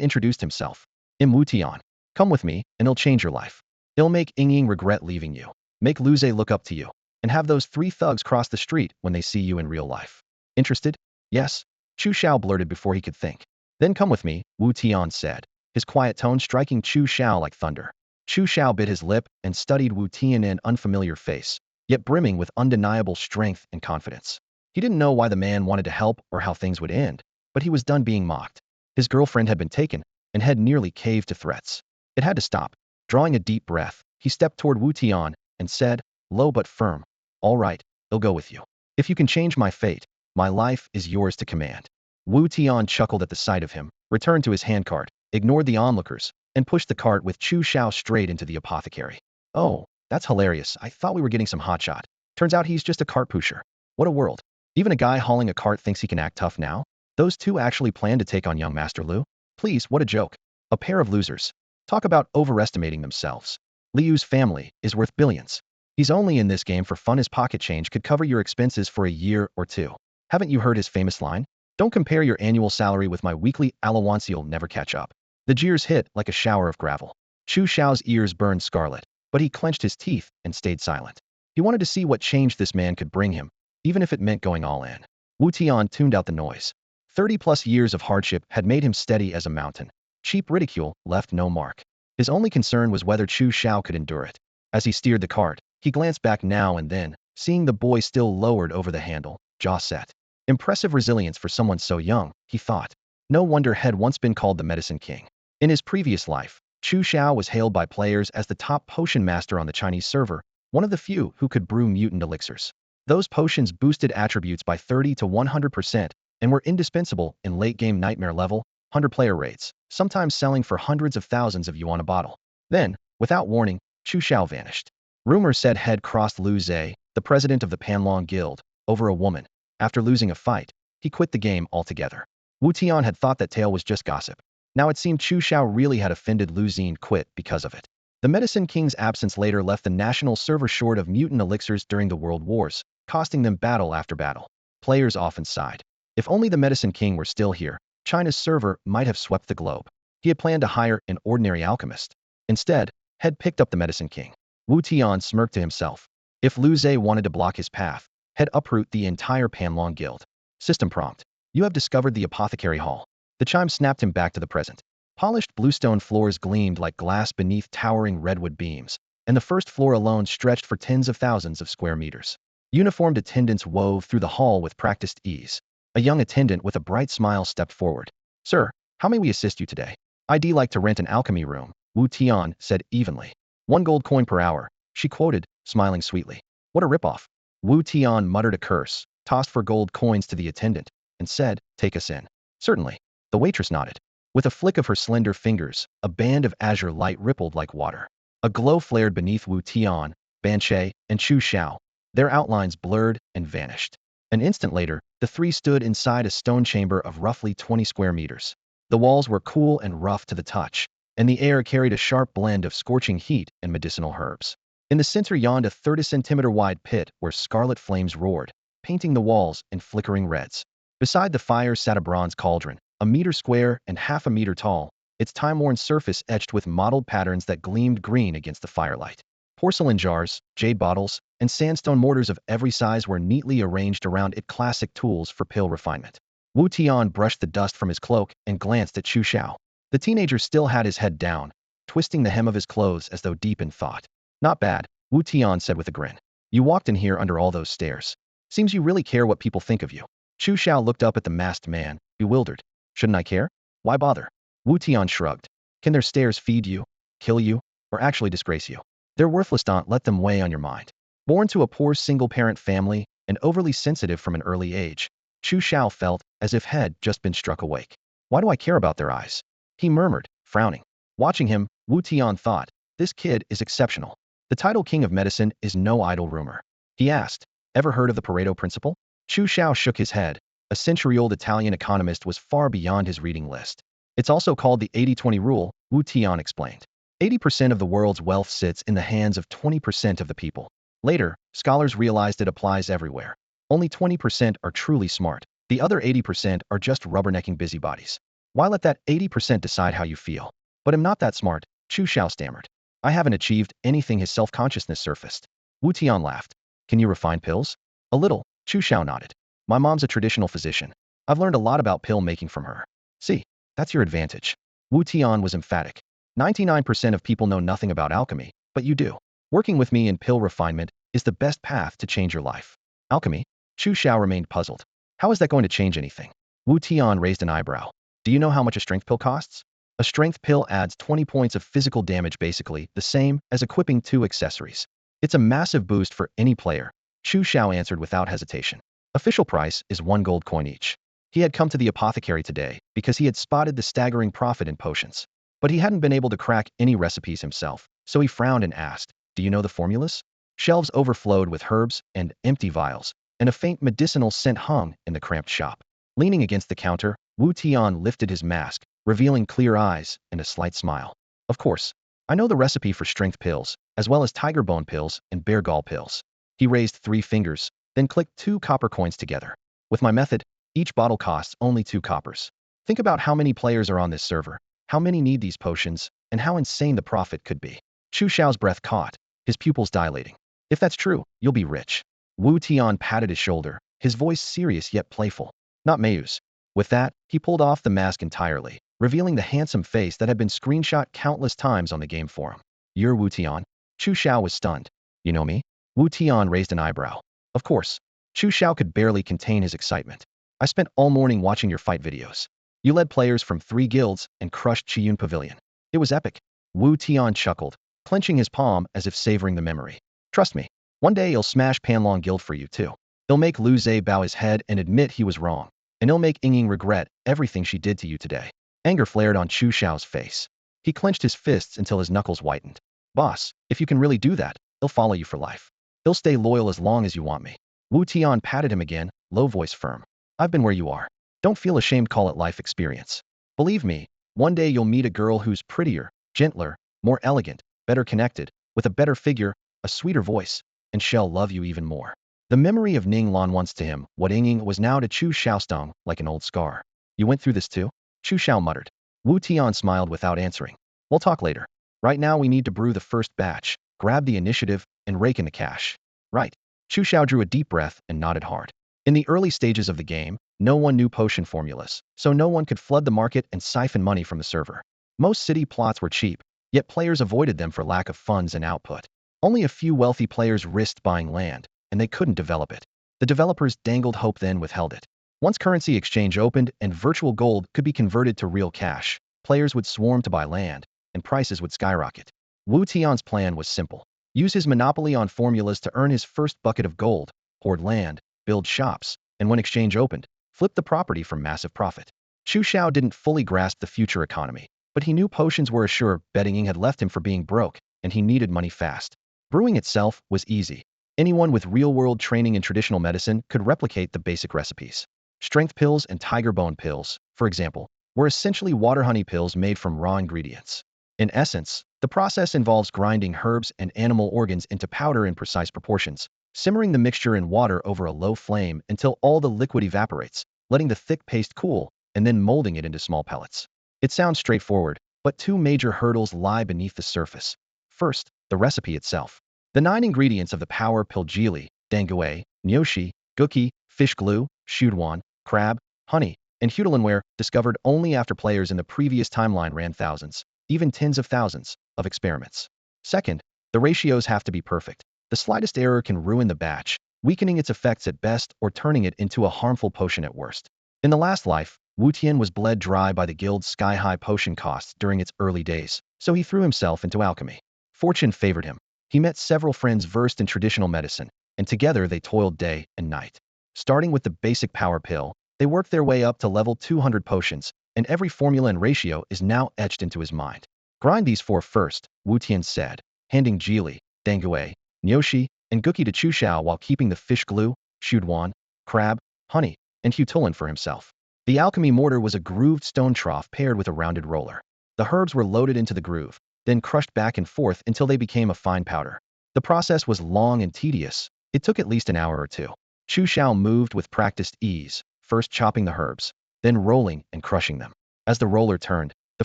introduced himself. "I'm Wu Tian. Come with me, and it'll change your life. It'll make Ying regret leaving you. Make Luze look up to you, and have those 3 thugs cross the street when they see you in real life. Interested?" "Yes," Chu Xiao blurted before he could think. "Then come with me," Wu Tian said, his quiet tone striking Chu Xiao like thunder. Chu Xiao bit his lip and studied Wu Tian in an unfamiliar face, yet brimming with undeniable strength and confidence. He didn't know why the man wanted to help or how things would end, but he was done being mocked. His girlfriend had been taken, and had nearly caved to threats. It had to stop. Drawing a deep breath, he stepped toward Wu Tian and said, low but firm, "All right, I'll go with you. If you can change my fate, my life is yours to command." Wu Tian chuckled at the sight of him, returned to his handcart, ignored the onlookers, and pushed the cart with Chu Xiao straight into the apothecary. "Oh, that's hilarious. I thought we were getting some hotshot. Turns out he's just a cart pusher. What a world. Even a guy hauling a cart thinks he can act tough now? Those two actually plan to take on young Master Lu? Please, what a joke. A pair of losers. Talk about overestimating themselves. Liu's family is worth billions. He's only in this game for fun. His pocket change could cover your expenses for a year or two. Haven't you heard his famous line? Don't compare your annual salary with my weekly allowance. You'll never catch up." The jeers hit like a shower of gravel. Chu Xiao's ears burned scarlet, but he clenched his teeth and stayed silent. He wanted to see what change this man could bring him, even if it meant going all in. Wu Tian tuned out the noise. 30+ years of hardship had made him steady as a mountain. Cheap ridicule left no mark. His only concern was whether Chu Xiao could endure it. As he steered the cart, he glanced back now and then, seeing the boy still lowered over the handle, jaw set. Impressive resilience for someone so young, he thought. No wonder had once been called the Medicine King. In his previous life, Chu Xiao was hailed by players as the top potion master on the Chinese server, one of the few who could brew mutant elixirs. Those potions boosted attributes by 30 to 100% and were indispensable in late-game nightmare level, 100-player raids, sometimes selling for hundreds of thousands of yuan a bottle. Then, without warning, Chu Xiao vanished. Rumors said head crossed Lu Zhe, the president of the Panlong Guild, over a woman. After losing a fight, he quit the game altogether. Wu Tian had thought that tale was just gossip. Now it seemed Chu Xiao really had offended Lu Zhe and quit because of it. The Medicine King's absence later left the national server short of mutant elixirs during the World Wars, costing them battle after battle. Players often sighed. If only the Medicine King were still here, China's server might have swept the globe. He had planned to hire an ordinary alchemist. Instead, Head picked up the Medicine King. Wu Tian smirked to himself. If Lu Zhe wanted to block his path, Head uproot the entire Panlong Guild. System prompt. You have discovered the Apothecary Hall. The chime snapped him back to the present. Polished bluestone floors gleamed like glass beneath towering redwood beams, and the first floor alone stretched for tens of thousands of square meters. Uniformed attendants wove through the hall with practiced ease. A young attendant with a bright smile stepped forward. Sir, how may we assist you today? I'd like to rent an alchemy room, Wu Tian said evenly. 1 gold coin per hour, she quoted, smiling sweetly. What a ripoff. Wu Tian muttered a curse, tossed 4 gold coins to the attendant, and said, take us in. Certainly. The waitress nodded. With a flick of her slender fingers, a band of azure light rippled like water. A glow flared beneath Wu Tian, Banche, and Chu Xiao. Their outlines blurred and vanished. An instant later, the three stood inside a stone chamber of roughly 20 square meters. The walls were cool and rough to the touch, and the air carried a sharp blend of scorching heat and medicinal herbs. In the center yawned a 30-centimeter-wide pit where scarlet flames roared, painting the walls in flickering reds. Beside the fire sat a bronze cauldron, a meter square and half a meter tall, its time-worn surface etched with mottled patterns that gleamed green against the firelight. Porcelain jars, jade bottles, and sandstone mortars of every size were neatly arranged around it, classic tools for pill refinement. Wu Tian brushed the dust from his cloak and glanced at Chu Xiao. The teenager still had his head down, twisting the hem of his clothes as though deep in thought. Not bad, Wu Tian said with a grin. You walked in here under all those stairs. Seems you really care what people think of you. Chu Xiao looked up at the masked man, bewildered. Shouldn't I care? Why bother? Wu Tian shrugged. Can their stares feed you, kill you, or actually disgrace you? They're worthless. Don't let them weigh on your mind. Born to a poor single-parent family and overly sensitive from an early age, Chu Xiao felt as if had just been struck awake. Why do I care about their eyes? He murmured, frowning. Watching him, Wu Tian thought, this kid is exceptional. The title King of Medicine is no idle rumor. He asked, ever heard of the Pareto principle? Chu Xiao shook his head. A century-old Italian economist was far beyond his reading list. It's also called the 80-20 rule, Wu Tian explained. 80% of the world's wealth sits in the hands of 20% of the people. Later, scholars realized it applies everywhere. Only 20% are truly smart. The other 80% are just rubbernecking busybodies. Why let that 80% decide how you feel? But I'm not that smart, Chu Xiao stammered. I haven't achieved anything. His self-consciousness surfaced. Wu Tian laughed. Can you refine pills? A little, Chu Xiao nodded. My mom's a traditional physician. I've learned a lot about pill making from her. See, that's your advantage. Wu Tian was emphatic. 99% of people know nothing about alchemy, but you do. Working with me in pill refinement is the best path to change your life. Alchemy? Chu Xiao remained puzzled. How is that going to change anything? Wu Tian raised an eyebrow. Do you know how much a strength pill costs? A strength pill adds 20 points of physical damage, basically the same as equipping 2 accessories. It's a massive boost for any player, Chu Xiao answered without hesitation. Official price is 1 gold coin each. He had come to the apothecary today because he had spotted the staggering profit in potions. But he hadn't been able to crack any recipes himself, so he frowned and asked, do you know the formulas? Shelves overflowed with herbs and empty vials, and a faint medicinal scent hung in the cramped shop. Leaning against the counter, Wu Tian lifted his mask, revealing clear eyes and a slight smile. Of course, I know the recipe for strength pills, as well as tiger bone pills and bear gall pills. He raised 3 fingers, then clicked 2 copper coins together. With my method, each bottle costs only 2 coppers. Think about how many players are on this server, how many need these potions, and how insane the profit could be. Chu Xiao's breath caught, his pupils dilating. If that's true, you'll be rich. Wu Tian patted his shoulder, his voice serious yet playful. Not Mayu's. With that, he pulled off the mask entirely, revealing the handsome face that had been screenshot countless times on the game forum. "You're Wu Tian?" Chu Xiao was stunned. "You know me?" Wu Tian raised an eyebrow. "Of course." Chu Xiao could barely contain his excitement. "I spent all morning watching your fight videos. You led players from 3 guilds and crushed Qiyun Pavilion. It was epic." Wu Tian chuckled, clenching his palm as if savoring the memory. "Trust me, one day he'll smash Panlong Guild for you too. He'll make Lu Zhe bow his head and admit he was wrong. And he'll make Ying regret everything she did to you today." Anger flared on Chu Xiao's face. He clenched his fists until his knuckles whitened. "Boss, if you can really do that, he'll follow you for life. He'll stay loyal as long as you want me." Wu Tian patted him again, low voice firm. "I've been where you are. Don't feel ashamed, call it life experience. Believe me, one day you'll meet a girl who's prettier, gentler, more elegant, better connected, with a better figure, a sweeter voice, and she'll love you even more." The memory of Ning Lan once to him, what Ying was now to Chu Xiao, stung like an old scar. "You went through this too?" Chu Xiao muttered. Wu Tian smiled without answering. "We'll talk later. Right now we need to brew the first batch, grab the initiative, and rake in the cash." "Right." Chu Xiao drew a deep breath and nodded hard. In the early stages of the game, no one knew potion formulas, so no one could flood the market and siphon money from the server. Most city plots were cheap, yet players avoided them for lack of funds and output. Only a few wealthy players risked buying land, and they couldn't develop it. The developers dangled hope, then withheld it. Once currency exchange opened and virtual gold could be converted to real cash, players would swarm to buy land, and prices would skyrocket. Wu Tian's plan was simple. Use his monopoly on formulas to earn his first bucket of gold, hoard land, build shops, and when exchange opened, flip the property for massive profit. Chu Xiao didn't fully grasp the future economy, but he knew potions were a sure betting had left him for being broke, and he needed money fast. Brewing itself was easy. Anyone with real-world training in traditional medicine could replicate the basic recipes. Strength pills and tiger bone pills, for example, were essentially water honey pills made from raw ingredients. In essence, the process involves grinding herbs and animal organs into powder in precise proportions, simmering the mixture in water over a low flame until all the liquid evaporates, letting the thick paste cool, and then molding it into small pellets. It sounds straightforward, but 2 major hurdles lie beneath the surface. First, the recipe itself. The 9 ingredients of the power pill: jili, dangue, nyoshi, guki, fish glue, shuduan, crab, honey, and hudalanware, discovered only after players in the previous timeline ran thousands, even tens of thousands, of experiments. Second, the ratios have to be perfect. The slightest error can ruin the batch, weakening its effects at best or turning it into a harmful potion at worst. In the last life, Wutian was bled dry by the guild's sky-high potion costs during its early days, so he threw himself into alchemy. Fortune favored him. He met several friends versed in traditional medicine, and together they toiled day and night. Starting with the basic power pill, they worked their way up to level 200 potions, and every formula and ratio is now etched into his mind. "Grind these 4 first," Wutian said, handing jili, dangue, nyoshi, and guki to Chu Xiao while keeping the fish glue, shuduan, crab, honey, and hutulan for himself. The alchemy mortar was a grooved stone trough paired with a rounded roller. The herbs were loaded into the groove, then crushed back and forth until they became a fine powder. The process was long and tedious. It took at least an hour or 2. Chu Xiao moved with practiced ease, first chopping the herbs, then rolling and crushing them. As the roller turned, the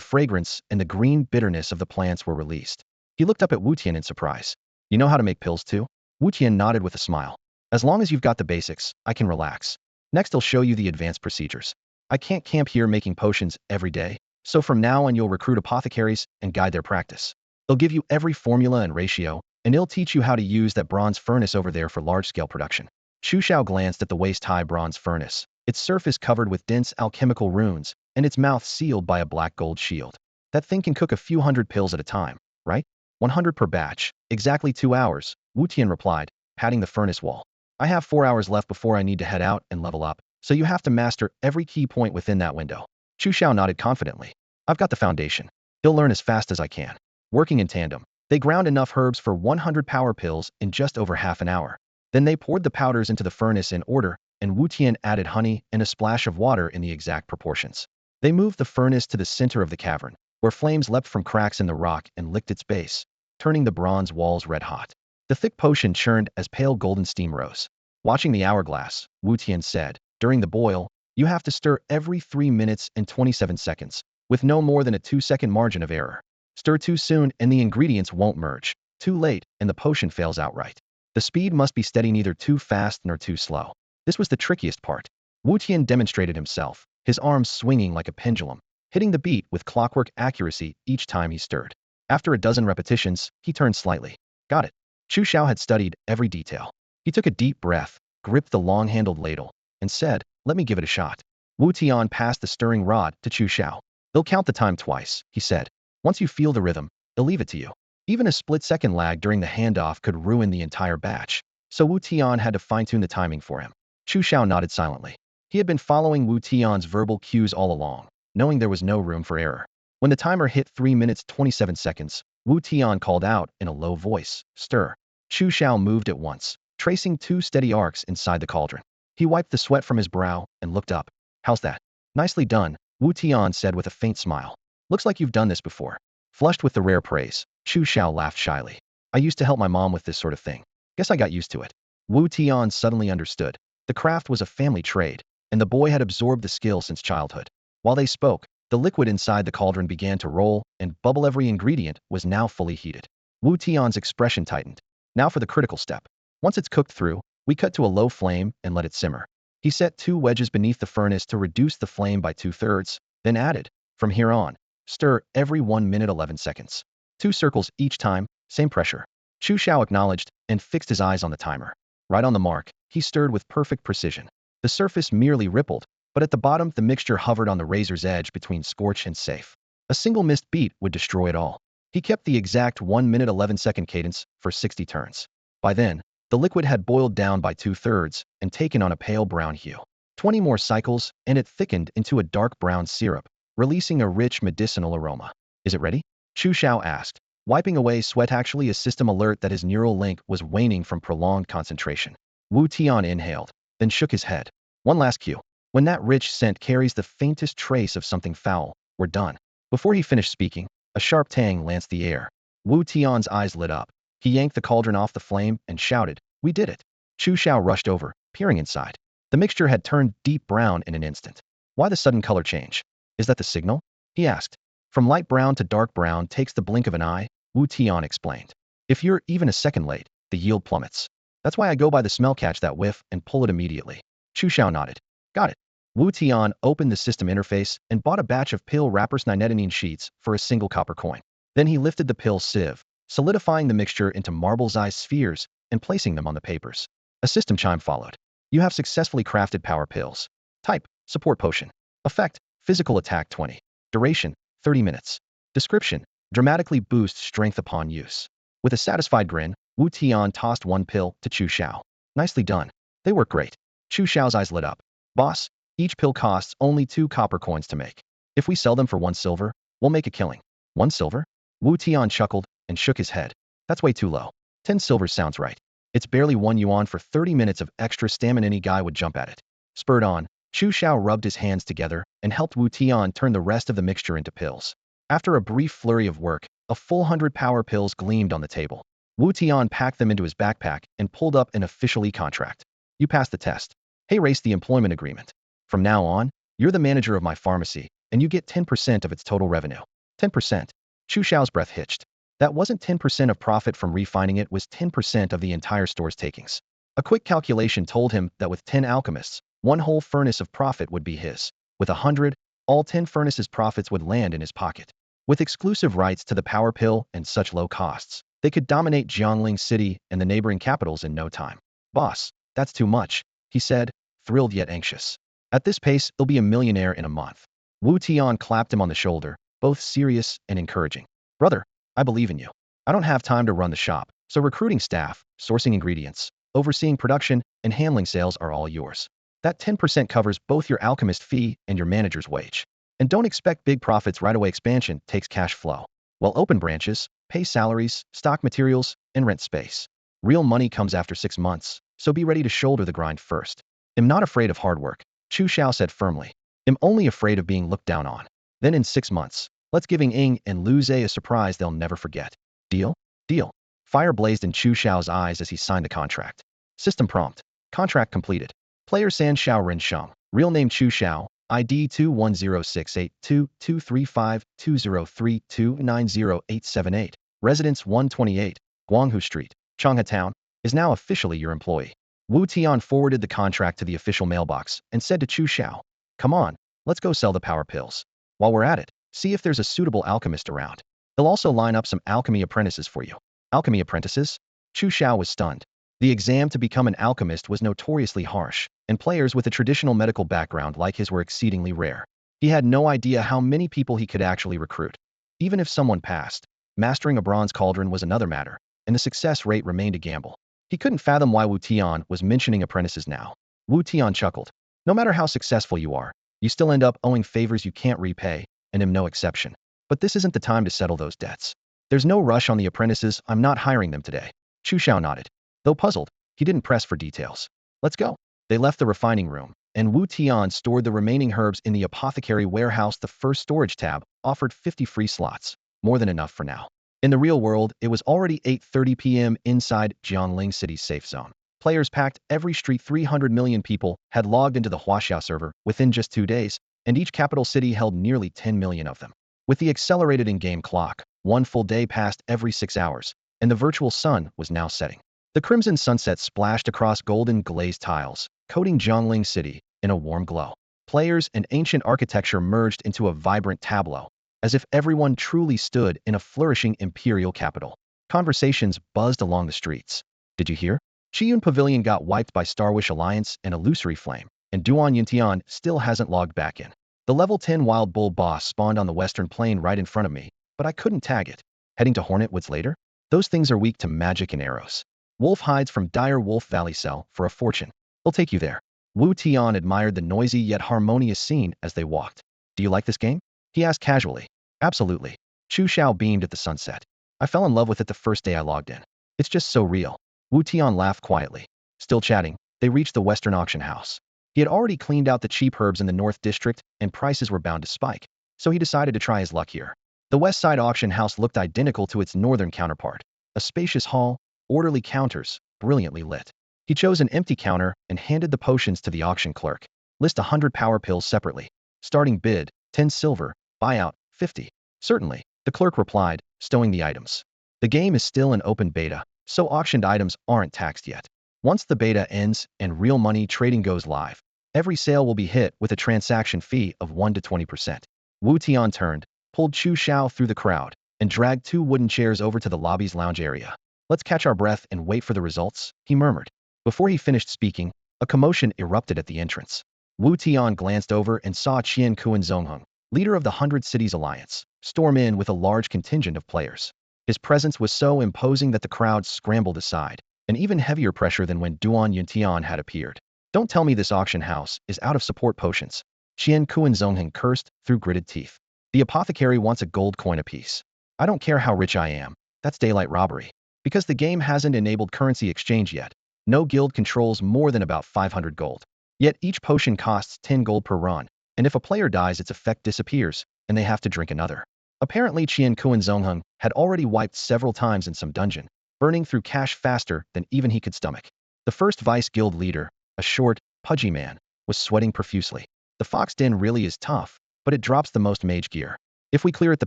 fragrance and the green bitterness of the plants were released. He looked up at Wutian in surprise. "You know how to make pills too?" Wutian nodded with a smile. "As long as you've got the basics, I can relax. Next I'll show you the advanced procedures. I can't camp here making potions every day, so from now on you'll recruit apothecaries and guide their practice. They'll give you every formula and ratio, and they'll teach you how to use that bronze furnace over there for large-scale production." Chu Xiao glanced at the waist-high bronze furnace, its surface covered with dense alchemical runes, and its mouth sealed by a black gold shield. "That thing can cook a few hundred pills at a time, right?" 100 per batch, exactly 2 hours, Wutian replied, patting the furnace wall. "I have 4 hours left before I need to head out and level up, so you have to master every key point within that window." Chu Xiao nodded confidently. "I've got the foundation. He'll learn as fast as I can." Working in tandem, they ground enough herbs for 100 power pills in just over half an hour. Then they poured the powders into the furnace in order, and Wutian added honey and a splash of water in the exact proportions. They moved the furnace to the center of the cavern, where flames leapt from cracks in the rock and licked its base, turning the bronze walls red-hot. The thick potion churned as pale golden steam rose. Watching the hourglass, Wutian said, "During the boil, you have to stir every 3 minutes and 27 seconds, with no more than a 2-second margin of error. Stir too soon and the ingredients won't merge. Too late, and the potion fails outright. The speed must be steady, neither too fast nor too slow." This was the trickiest part. Wutian demonstrated himself, his arms swinging like a pendulum, hitting the beat with clockwork accuracy each time he stirred. After a dozen repetitions, he turned slightly. Got it. Chu Xiao had studied every detail. He took a deep breath, gripped the long-handled ladle, and said, "Let me give it a shot." Wu Tian passed the stirring rod to Chu Xiao. "They'll count the time twice," he said. "Once you feel the rhythm, they'll leave it to you." Even a split-second lag during the handoff could ruin the entire batch, so Wu Tian had to fine-tune the timing for him. Chu Xiao nodded silently. He had been following Wu Tian's verbal cues all along, knowing there was no room for error. When the timer hit 3 minutes 27 seconds, Wu Tian called out in a low voice, "Stir." Chu Xiao moved at once, tracing 2 steady arcs inside the cauldron. He wiped the sweat from his brow and looked up. "How's that?" "Nicely done," Wu Tian said with a faint smile. "Looks like you've done this before." Flushed with the rare praise, Chu Xiao laughed shyly. "I used to help my mom with this sort of thing. Guess I got used to it." Wu Tian suddenly understood. The craft was a family trade, and the boy had absorbed the skill since childhood. While they spoke, the liquid inside the cauldron began to roll and bubble. Every ingredient was now fully heated. Wu Tian's expression tightened. "Now for the critical step. Once it's cooked through, we cut to a low flame and let it simmer." He set 2 wedges beneath the furnace to reduce the flame by 2/3, then added, "From here on, stir every 1 minute 11 seconds. 2 circles each time, same pressure." Chu Xiao acknowledged and fixed his eyes on the timer. Right on the mark, he stirred with perfect precision. The surface merely rippled, but at the bottom the mixture hovered on the razor's edge between scorch and safe. A single missed beat would destroy it all. He kept the exact 1 minute 11-second cadence for 60 turns. By then, the liquid had boiled down by 2/3 and taken on a pale brown hue. 20 more cycles, and it thickened into a dark brown syrup, releasing a rich medicinal aroma. "Is it ready?" Chu Xiao asked, wiping away sweat. Actually, a system alert that his neural link was waning from prolonged concentration. Wu Tian inhaled, then shook his head. "One last cue. When that rich scent carries the faintest trace of something foul, we're done." Before he finished speaking, a sharp tang lanced the air. Wu Tian's eyes lit up. He yanked the cauldron off the flame and shouted, "We did it!" Chu Xiao rushed over, peering inside. The mixture had turned deep brown in an instant. "Why the sudden color change? Is that the signal?" he asked. "From light brown to dark brown takes the blink of an eye," Wu Tian explained. "If you're even a second late, the yield plummets. That's why I go by the smell. Catch that whiff and pull it immediately." Chu Xiao nodded. "Got it." Wu Tian opened the system interface and bought a batch of pill wrappers 9 sheets for a single copper coin. Then he lifted the pill sieve, solidifying the mixture into marble-sized spheres and placing them on the papers. A system chime followed. "You have successfully crafted power pills. Type, support potion. Effect, physical attack 20. Duration, 30 minutes. Description, dramatically boosts strength upon use." With a satisfied grin, Wu Tian tossed 1 pill to Chu Xiao. "Nicely done. They work great." Chu Xiao's eyes lit up. "Boss, each pill costs only 2 copper coins to make. If we sell them for 1 silver, we'll make a killing." 1 silver? Wu Tian chuckled and shook his head. "That's way too low. 10 silvers sounds right. It's barely 1 yuan for 30 minutes of extra stamina. Any guy would jump at it." Spurred on, Chu Xiao rubbed his hands together and helped Wu Tian turn the rest of the mixture into pills. After a brief flurry of work, a full 100 power pills gleamed on the table. Wu Tian packed them into his backpack and pulled up an official e-contract. "You passed the test. Hey, race the employment agreement. From now on, you're the manager of my pharmacy, and you get 10% of its total revenue." 10%? Chu Xiao's breath hitched. That wasn't 10% of profit from refining, it was 10% of the entire store's takings. A quick calculation told him that with 10 alchemists, 1 whole furnace of profit would be his. With 100, all 10 furnaces' profits would land in his pocket. With exclusive rights to the power pill and such low costs, they could dominate Jiangling City and the neighboring capitals in no time. "Boss, that's too much," he said, thrilled yet anxious. "At this pace, he'll be a millionaire in a month." Wu Tian clapped him on the shoulder, both serious and encouraging. "Brother, I believe in you. I don't have time to run the shop, so recruiting staff, sourcing ingredients, overseeing production, and handling sales are all yours. That 10% covers both your alchemist fee and your manager's wage. And don't expect big profits right away. Expansion takes cash flow. While open branches, pay salaries, stock materials, and rent space. Real money comes after 6 months, so be ready to shoulder the grind first." "I'm not afraid of hard work," Chu Xiao said firmly. "I'm only afraid of being looked down on. Then in 6 months, let's give Ying and Lu Zhe a surprise they'll never forget. Deal?" "Deal." Fire blazed in Chu Xiao's eyes as he signed the contract. System prompt. Contract completed. Player San Xiao Ren Sheng. Real name Chu Xiao. ID 21068222352908878. Residence 128, Guanghu Street, Changhe Town. Is now officially your employee. Wu Tian forwarded the contract to the official mailbox and said to Chu Xiao, "Come on, let's go sell the power pills." While we're at it, see if there's a suitable alchemist around. He'll also line up some alchemy apprentices for you. Alchemy apprentices? Chu Xiao was stunned. The exam to become an alchemist was notoriously harsh, and players with a traditional medical background like his were exceedingly rare. He had no idea how many people he could actually recruit. Even if someone passed, mastering a bronze cauldron was another matter, and the success rate remained a gamble. He couldn't fathom why Wu Tian was mentioning apprentices now. Wu Tian chuckled. No matter how successful you are, you still end up owing favors you can't repay, and am no exception. But this isn't the time to settle those debts. There's no rush on the apprentices, I'm not hiring them today. Chu Xiao nodded. Though puzzled, he didn't press for details. Let's go. They left the refining room, and Wu Tian stored the remaining herbs in the apothecary warehouse. The first storage tab offered 50 free slots, more than enough for now. In the real world, it was already 8:30 p.m. inside Jiangling City's safe zone. Players packed every street. 300 million people had logged into the Huaxia server within just 2 days, and each capital city held nearly 10 million of them. With the accelerated in-game clock, one full day passed every 6 hours, and the virtual sun was now setting. The crimson sunset splashed across golden glazed tiles, coating Jiangling City in a warm glow. Players and ancient architecture merged into a vibrant tableau, as if everyone truly stood in a flourishing imperial capital. Conversations buzzed along the streets. Did you hear? Qiyun Pavilion got wiped by Starwish Alliance and Illusory Flame, and Duan Yuntian still hasn't logged back in. The level 10 Wild Bull boss spawned on the western plain right in front of me, but I couldn't tag it. Heading to Hornet Woods later? Those things are weak to magic and arrows. Wolf hides from Dire Wolf Valley sell for a fortune. He'll take you there. Wu Tian admired the noisy yet harmonious scene as they walked. Do you like this game? He asked casually. Absolutely. Chu Xiao beamed at the sunset. I fell in love with it the first day I logged in. It's just so real. Wu Tian laughed quietly. Still chatting, they reached the western auction house. He had already cleaned out the cheap herbs in the North District, and prices were bound to spike, so he decided to try his luck here. The west side auction house looked identical to its northern counterpart. A spacious hall, orderly counters, brilliantly lit. He chose an empty counter and handed the potions to the auction clerk. List 100 power pills separately. Starting bid, 10 silver, buyout, 50. Certainly, the clerk replied, stowing the items. The game is still in open beta, so auctioned items aren't taxed yet. Once the beta ends and real money trading goes live, every sale will be hit with a transaction fee of 1 to 20%. Wu Tian turned, pulled Chu Xiao through the crowd, and dragged 2 wooden chairs over to the lobby's lounge area. Let's catch our breath and wait for the results, he murmured. Before he finished speaking, a commotion erupted at the entrance. Wu Tian glanced over and saw Qian Kuan-zongheng, leader of the 100 Cities Alliance, storm in with a large contingent of players. His presence was so imposing that the crowd scrambled aside, an even heavier pressure than when Duan Yuntian had appeared. Don't tell me this auction house is out of support potions. Qian Kuan-zongheng cursed through gritted teeth. The apothecary wants a gold coin apiece. I don't care how rich I am. That's daylight robbery. Because the game hasn't enabled currency exchange yet, no guild controls more than about 500 gold. Yet each potion costs 10 gold per run, and if a player dies its effect disappears, and they have to drink another. Apparently Qian Kuan-zongheng had already wiped several times in some dungeon, burning through cash faster than even he could stomach. The first vice guild leader, a short, pudgy man, was sweating profusely. The Fox Den really is tough, but it drops the most mage gear. If we clear it, the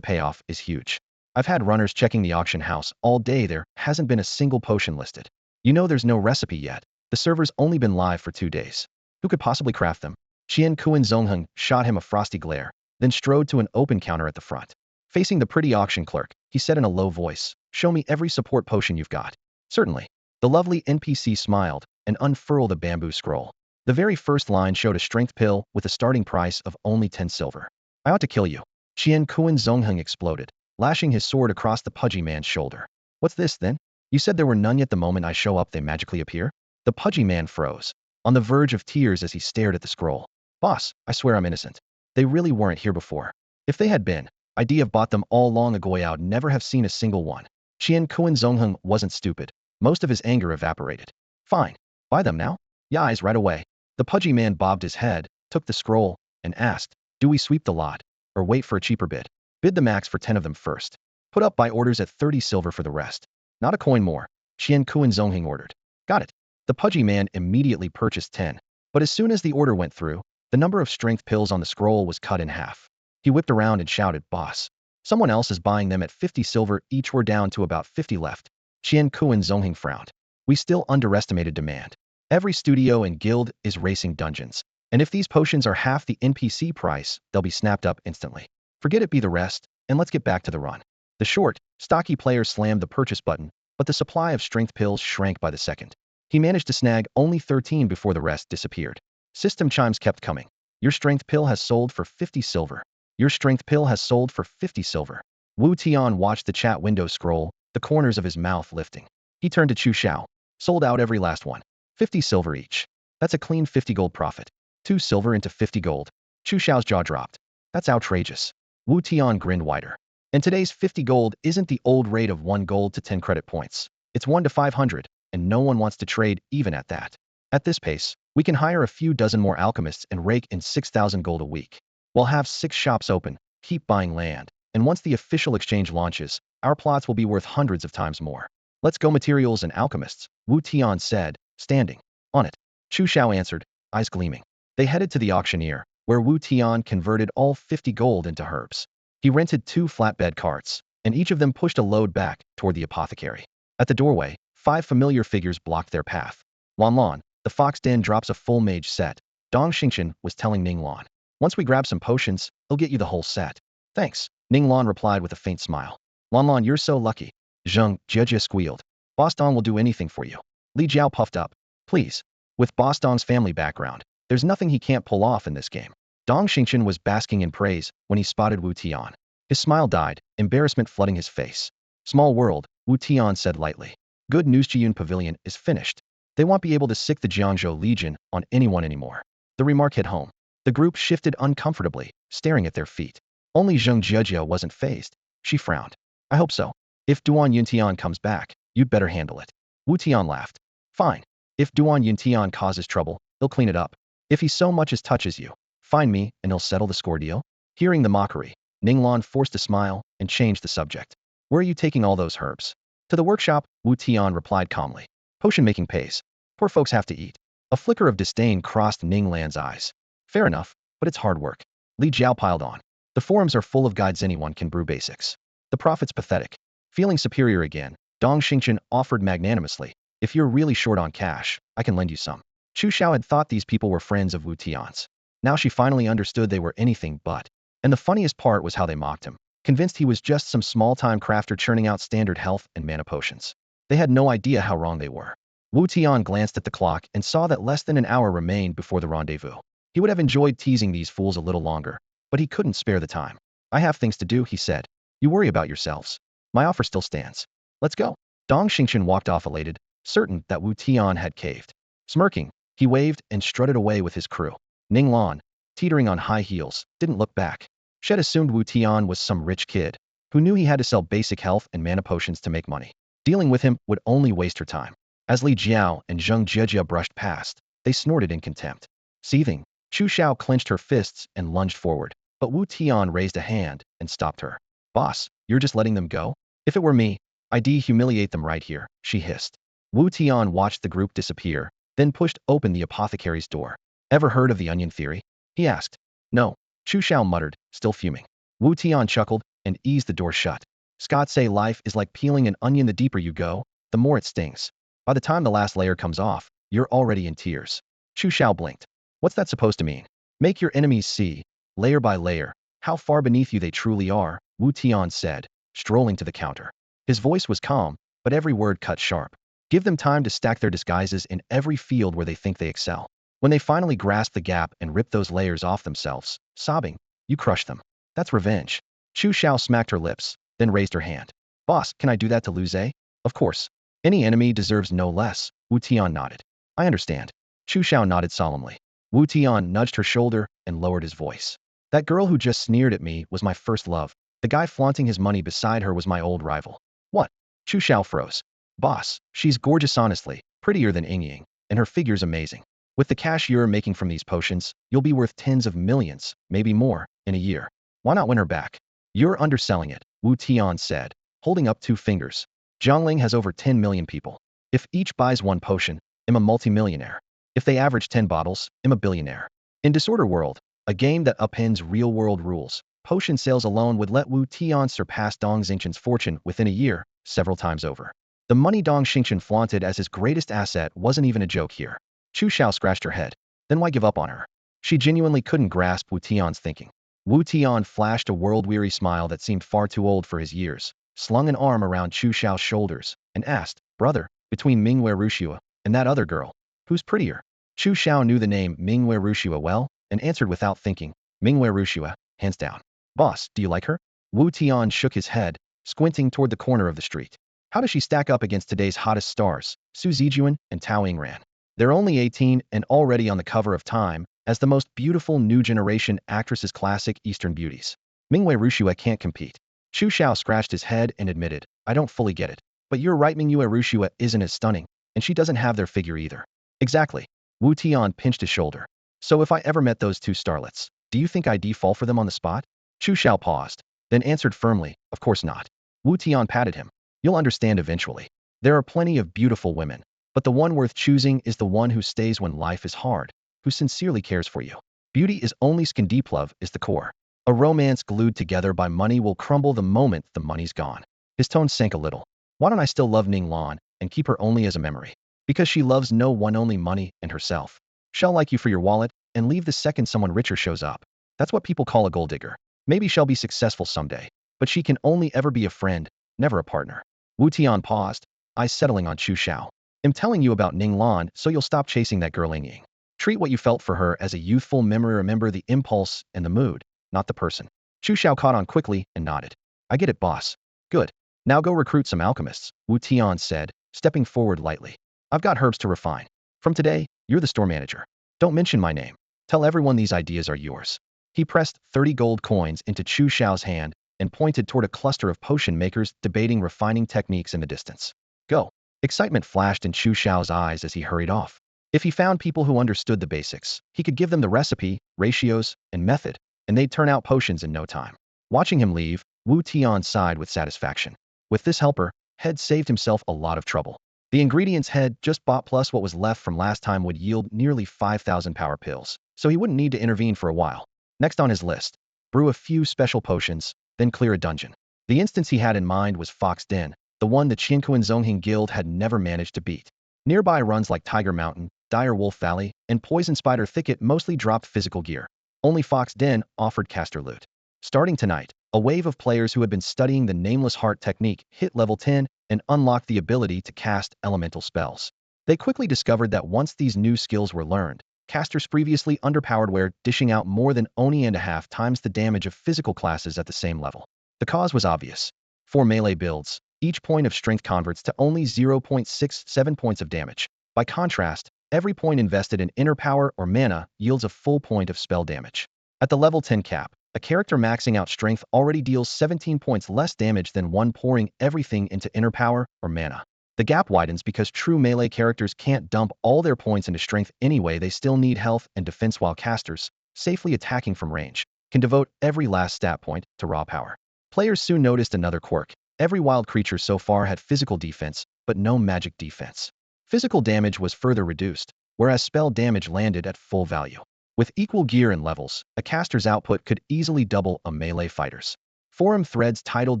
payoff is huge. I've had runners checking the auction house all day. There hasn't been a single potion listed. You know there's no recipe yet. The server's only been live for 2 days. Who could possibly craft them? Qian Kuan-zongheng shot him a frosty glare, then strode to an open counter at the front. Facing the pretty auction clerk, he said in a low voice, show me every support potion you've got. Certainly. The lovely NPC smiled and unfurled a bamboo scroll. The very first line showed a strength pill with a starting price of only 10 silver. I ought to kill you. Qian Kuan-zongheng exploded, lashing his sword across the pudgy man's shoulder. What's this, then? You said there were none yet. The moment I show up they magically appear? The pudgy man froze, on the verge of tears as he stared at the scroll. Boss, I swear I'm innocent. They really weren't here before. If they had been, I'd have bought them all long ago. I'd never have seen a single one. Qian Kuan-zongheng wasn't stupid. Most of his anger evaporated. Fine. Buy them now? Yes, right away. The pudgy man bobbed his head, took the scroll, and asked, do we sweep the lot, or wait for a cheaper bid? Bid the max for 10 of them first. Put up buy orders at 30 silver for the rest. Not a coin more. Qian Kuan-zongheng ordered. Got it. The pudgy man immediately purchased 10, but as soon as the order went through, the number of strength pills on the scroll was cut in half. He whipped around and shouted, boss. Someone else is buying them at 50 silver each. We're down to about 50 left. Qian Kuan-zongheng frowned. We still underestimated demand. Every studio and guild is racing dungeons, and if these potions are half the NPC price, they'll be snapped up instantly. Forget it be the rest, and let's get back to the run. The short, stocky player slammed the purchase button, but the supply of strength pills shrank by the second. He managed to snag only 13 before the rest disappeared. System chimes kept coming. Your strength pill has sold for 50 silver. Your strength pill has sold for 50 silver. Wu Tian watched the chat window scroll, the corners of his mouth lifting. He turned to Chu Xiao. Sold out every last one. 50 silver each. That's a clean 50 gold profit. 2 silver into 50 gold. Chu Xiao's jaw dropped. That's outrageous. Wu Tian grinned wider. And today's 50 gold isn't the old rate of 1 gold to 10 credit points. It's 1 to 500, and no one wants to trade even at that. At this pace, we can hire a few dozen more alchemists and rake in 6,000 gold a week. We'll have 6 shops open, keep buying land, and once the official exchange launches, our plots will be worth hundreds of times more. Let's go materials and alchemists, Wu Tian said, standing. On it. Chu Xiao answered, eyes gleaming. They headed to the auctioneer, where Wu Tian converted all 50 gold into herbs. He rented 2 flatbed carts, and each of them pushed a load back toward the apothecary. At the doorway, 5 familiar figures blocked their path. Lan Lan, the fox den drops a full mage set. Dong Xingchen was telling Ning Lan. Once we grab some potions, he'll get you the whole set. Thanks, Ning Lan replied with a faint smile. Lan Lan, you're so lucky. Zheng Jie squealed. Boss Dong will do anything for you. Li Jiao puffed up. Please. With Boss Dong's family background, there's nothing he can't pull off in this game. Dong Xingchen was basking in praise when he spotted Wu Tian. His smile died, embarrassment flooding his face. Small world, Wu Tian said lightly. Good news, Jiyun Pavilion is finished. They won't be able to sick the Jiangzhou Legion on anyone anymore. The remark hit home. The group shifted uncomfortably, staring at their feet. Only Zheng Jiejia wasn't fazed. She frowned. I hope so. If Duan Yuntian comes back, you'd better handle it. Wu Tian laughed. Fine. If Duan Yuntian causes trouble, he'll clean it up. If he so much as touches you, find me and he'll settle the score deal. Hearing the mockery, Ning Lan forced a smile and changed the subject. Where are you taking all those herbs? To the workshop, Wu Tian replied calmly. Potion making pays. Poor folks have to eat. A flicker of disdain crossed Ning Lan's eyes. Fair enough, but it's hard work. Li Jiao piled on. The forums are full of guides, anyone can brew basics. The profit's pathetic. Feeling superior again, Dong Xingchen offered magnanimously. If you're really short on cash, I can lend you some. Chu Xiao had thought these people were friends of Wu Tian's. Now she finally understood they were anything but. And the funniest part was how they mocked him, convinced he was just some small-time crafter churning out standard health and mana potions. They had no idea how wrong they were. Wu Tian glanced at the clock and saw that less than an hour remained before the rendezvous. He would have enjoyed teasing these fools a little longer, but he couldn't spare the time. I have things to do, he said. You worry about yourselves. My offer still stands. Let's go. Dong Xingchen walked off elated, certain that Wu Tian had caved. Smirking, he waved and strutted away with his crew. Ning Lan, teetering on high heels, didn't look back. She had assumed Wu Tian was some rich kid who knew he had to sell basic health and mana potions to make money. Dealing with him would only waste her time. As Li Jiao and Zheng Jiejia brushed past, they snorted in contempt. Seething, Chu Xiao clenched her fists and lunged forward, but Wu Tian raised a hand and stopped her. Boss, you're just letting them go? If it were me, I'd humiliate them right here, she hissed. Wu Tian watched the group disappear, then pushed open the apothecary's door. Ever heard of the onion theory? He asked. No, Chu Xiao muttered, still fuming. Wu Tian chuckled and eased the door shut. Scots say life is like peeling an onion. The deeper you go, the more it stings. By the time the last layer comes off, you're already in tears. Chu Xiao blinked. What's that supposed to mean? Make your enemies see, layer by layer, how far beneath you they truly are, Wu Tian said, strolling to the counter. His voice was calm, but every word cut sharp. Give them time to stack their disguises in every field where they think they excel. When they finally grasp the gap and rip those layers off themselves, sobbing, you crush them. That's revenge. Chu Xiao smacked her lips, then raised her hand. Boss, can I do that to Lu Zhe? Of course. Any enemy deserves no less, Wu Tian nodded. I understand. Chu Xiao nodded solemnly. Wu Tian nudged her shoulder and lowered his voice. That girl who just sneered at me was my first love. The guy flaunting his money beside her was my old rival. What? Chu Xiao froze. Boss, she's gorgeous, honestly, prettier than Ying, and her figure's amazing. With the cash you're making from these potions, you'll be worth tens of millions, maybe more, in a year. Why not win her back? You're underselling it, Wu Tian said, holding up 2 fingers. Zhongling has over 10 million people. If each buys 1 potion, I'm a multimillionaire. If they average 10 bottles, I'm a billionaire. In Disorder World, a game that upends real-world rules, potion sales alone would let Wu Tian surpass Dong Xingchen's fortune within a year, several times over. The money Dong Xingchen flaunted as his greatest asset wasn't even a joke here. Chu Xiao scratched her head. Then why give up on her? She genuinely couldn't grasp Wu Tian's thinking. Wu Tian flashed a world-weary smile that seemed far too old for his years, slung an arm around Chu Xiao's shoulders, and asked, "Brother, between Mingwei Rushua and that other girl, who's prettier?" Chu Xiao knew the name Mingwei Rushua well, and answered without thinking, "Mingwei Rushua, hands down." "Boss, do you like her?" Wu Tian shook his head, squinting toward the corner of the street. "How does she stack up against today's hottest stars, Su Zijuan and Tao Yingran? They're only 18 and already on the cover of Time as the most beautiful new generation actresses classic Eastern beauties. Mingwei Rushua can't compete." Chu Xiao scratched his head and admitted, "I don't fully get it. But you're right, Mingwei Rushua isn't as stunning, and she doesn't have their figure either." "Exactly." Wu Tian pinched his shoulder. "So if I ever met those two starlets, do you think I'd fall for them on the spot?" Chu Xiao paused, then answered firmly, "Of course not." Wu Tian patted him. "You'll understand eventually. There are plenty of beautiful women, but the one worth choosing is the one who stays when life is hard, who sincerely cares for you. Beauty is only skin deep, love is the core. A romance glued together by money will crumble the moment the money's gone." His tone sank a little. "Why don't I still love Ning Lan and keep her only as a memory? Because she loves no one, only money and herself. She'll like you for your wallet and leave the second someone richer shows up. That's what people call a gold digger. Maybe she'll be successful someday, but she can only ever be a friend, never a partner." Wu Tian paused, eyes settling on Chu Xiao. "I'm telling you about Ning Lan so you'll stop chasing that girl Ling Ying. Treat what you felt for her as a youthful memory. Remember the impulse and the mood, not the person." Chu Xiao caught on quickly and nodded. "I get it, boss." "Good. Now go recruit some alchemists," Wu Tian said, stepping forward lightly. "I've got herbs to refine. From today, you're the store manager. Don't mention my name. Tell everyone these ideas are yours." He pressed 30 gold coins into Chu Xiao's hand and pointed toward a cluster of potion makers debating refining techniques in the distance. "Go." Excitement flashed in Chu Xiao's eyes as he hurried off. If he found people who understood the basics, he could give them the recipe, ratios, and method, and they'd turn out potions in no time. Watching him leave, Wu Tian sighed with satisfaction. With this helper, Head saved himself a lot of trouble. The ingredients Head just bought plus what was left from last time would yield nearly 5,000 power pills, so he wouldn't need to intervene for a while. Next on his list, brew a few special potions, then clear a dungeon. The instance he had in mind was Fox Den, the one the Qiankuan Zongheng Guild had never managed to beat. Nearby runs like Tiger Mountain, Dire Wolf Valley, and Poison Spider Thicket mostly dropped physical gear. Only Fox Den offered caster loot. Starting tonight, a wave of players who had been studying the Nameless Heart technique hit level 10 and unlocked the ability to cast elemental spells. They quickly discovered that once these new skills were learned, casters previously underpowered were dishing out more than only and a half times the damage of physical classes at the same level. The cause was obvious. For melee builds, each point of strength converts to only 0.67 points of damage. By contrast, every point invested in inner power or mana yields a full point of spell damage. At the level 10 cap, a character maxing out strength already deals 17 points less damage than one pouring everything into inner power or mana. The gap widens because true melee characters can't dump all their points into strength anyway. They still need health and defense, while casters, safely attacking from range, can devote every last stat point to raw power. Players soon noticed another quirk. Every wild creature so far had physical defense, but no magic defense. Physical damage was further reduced, whereas spell damage landed at full value. With equal gear and levels, a caster's output could easily double a melee fighter's. Forum threads titled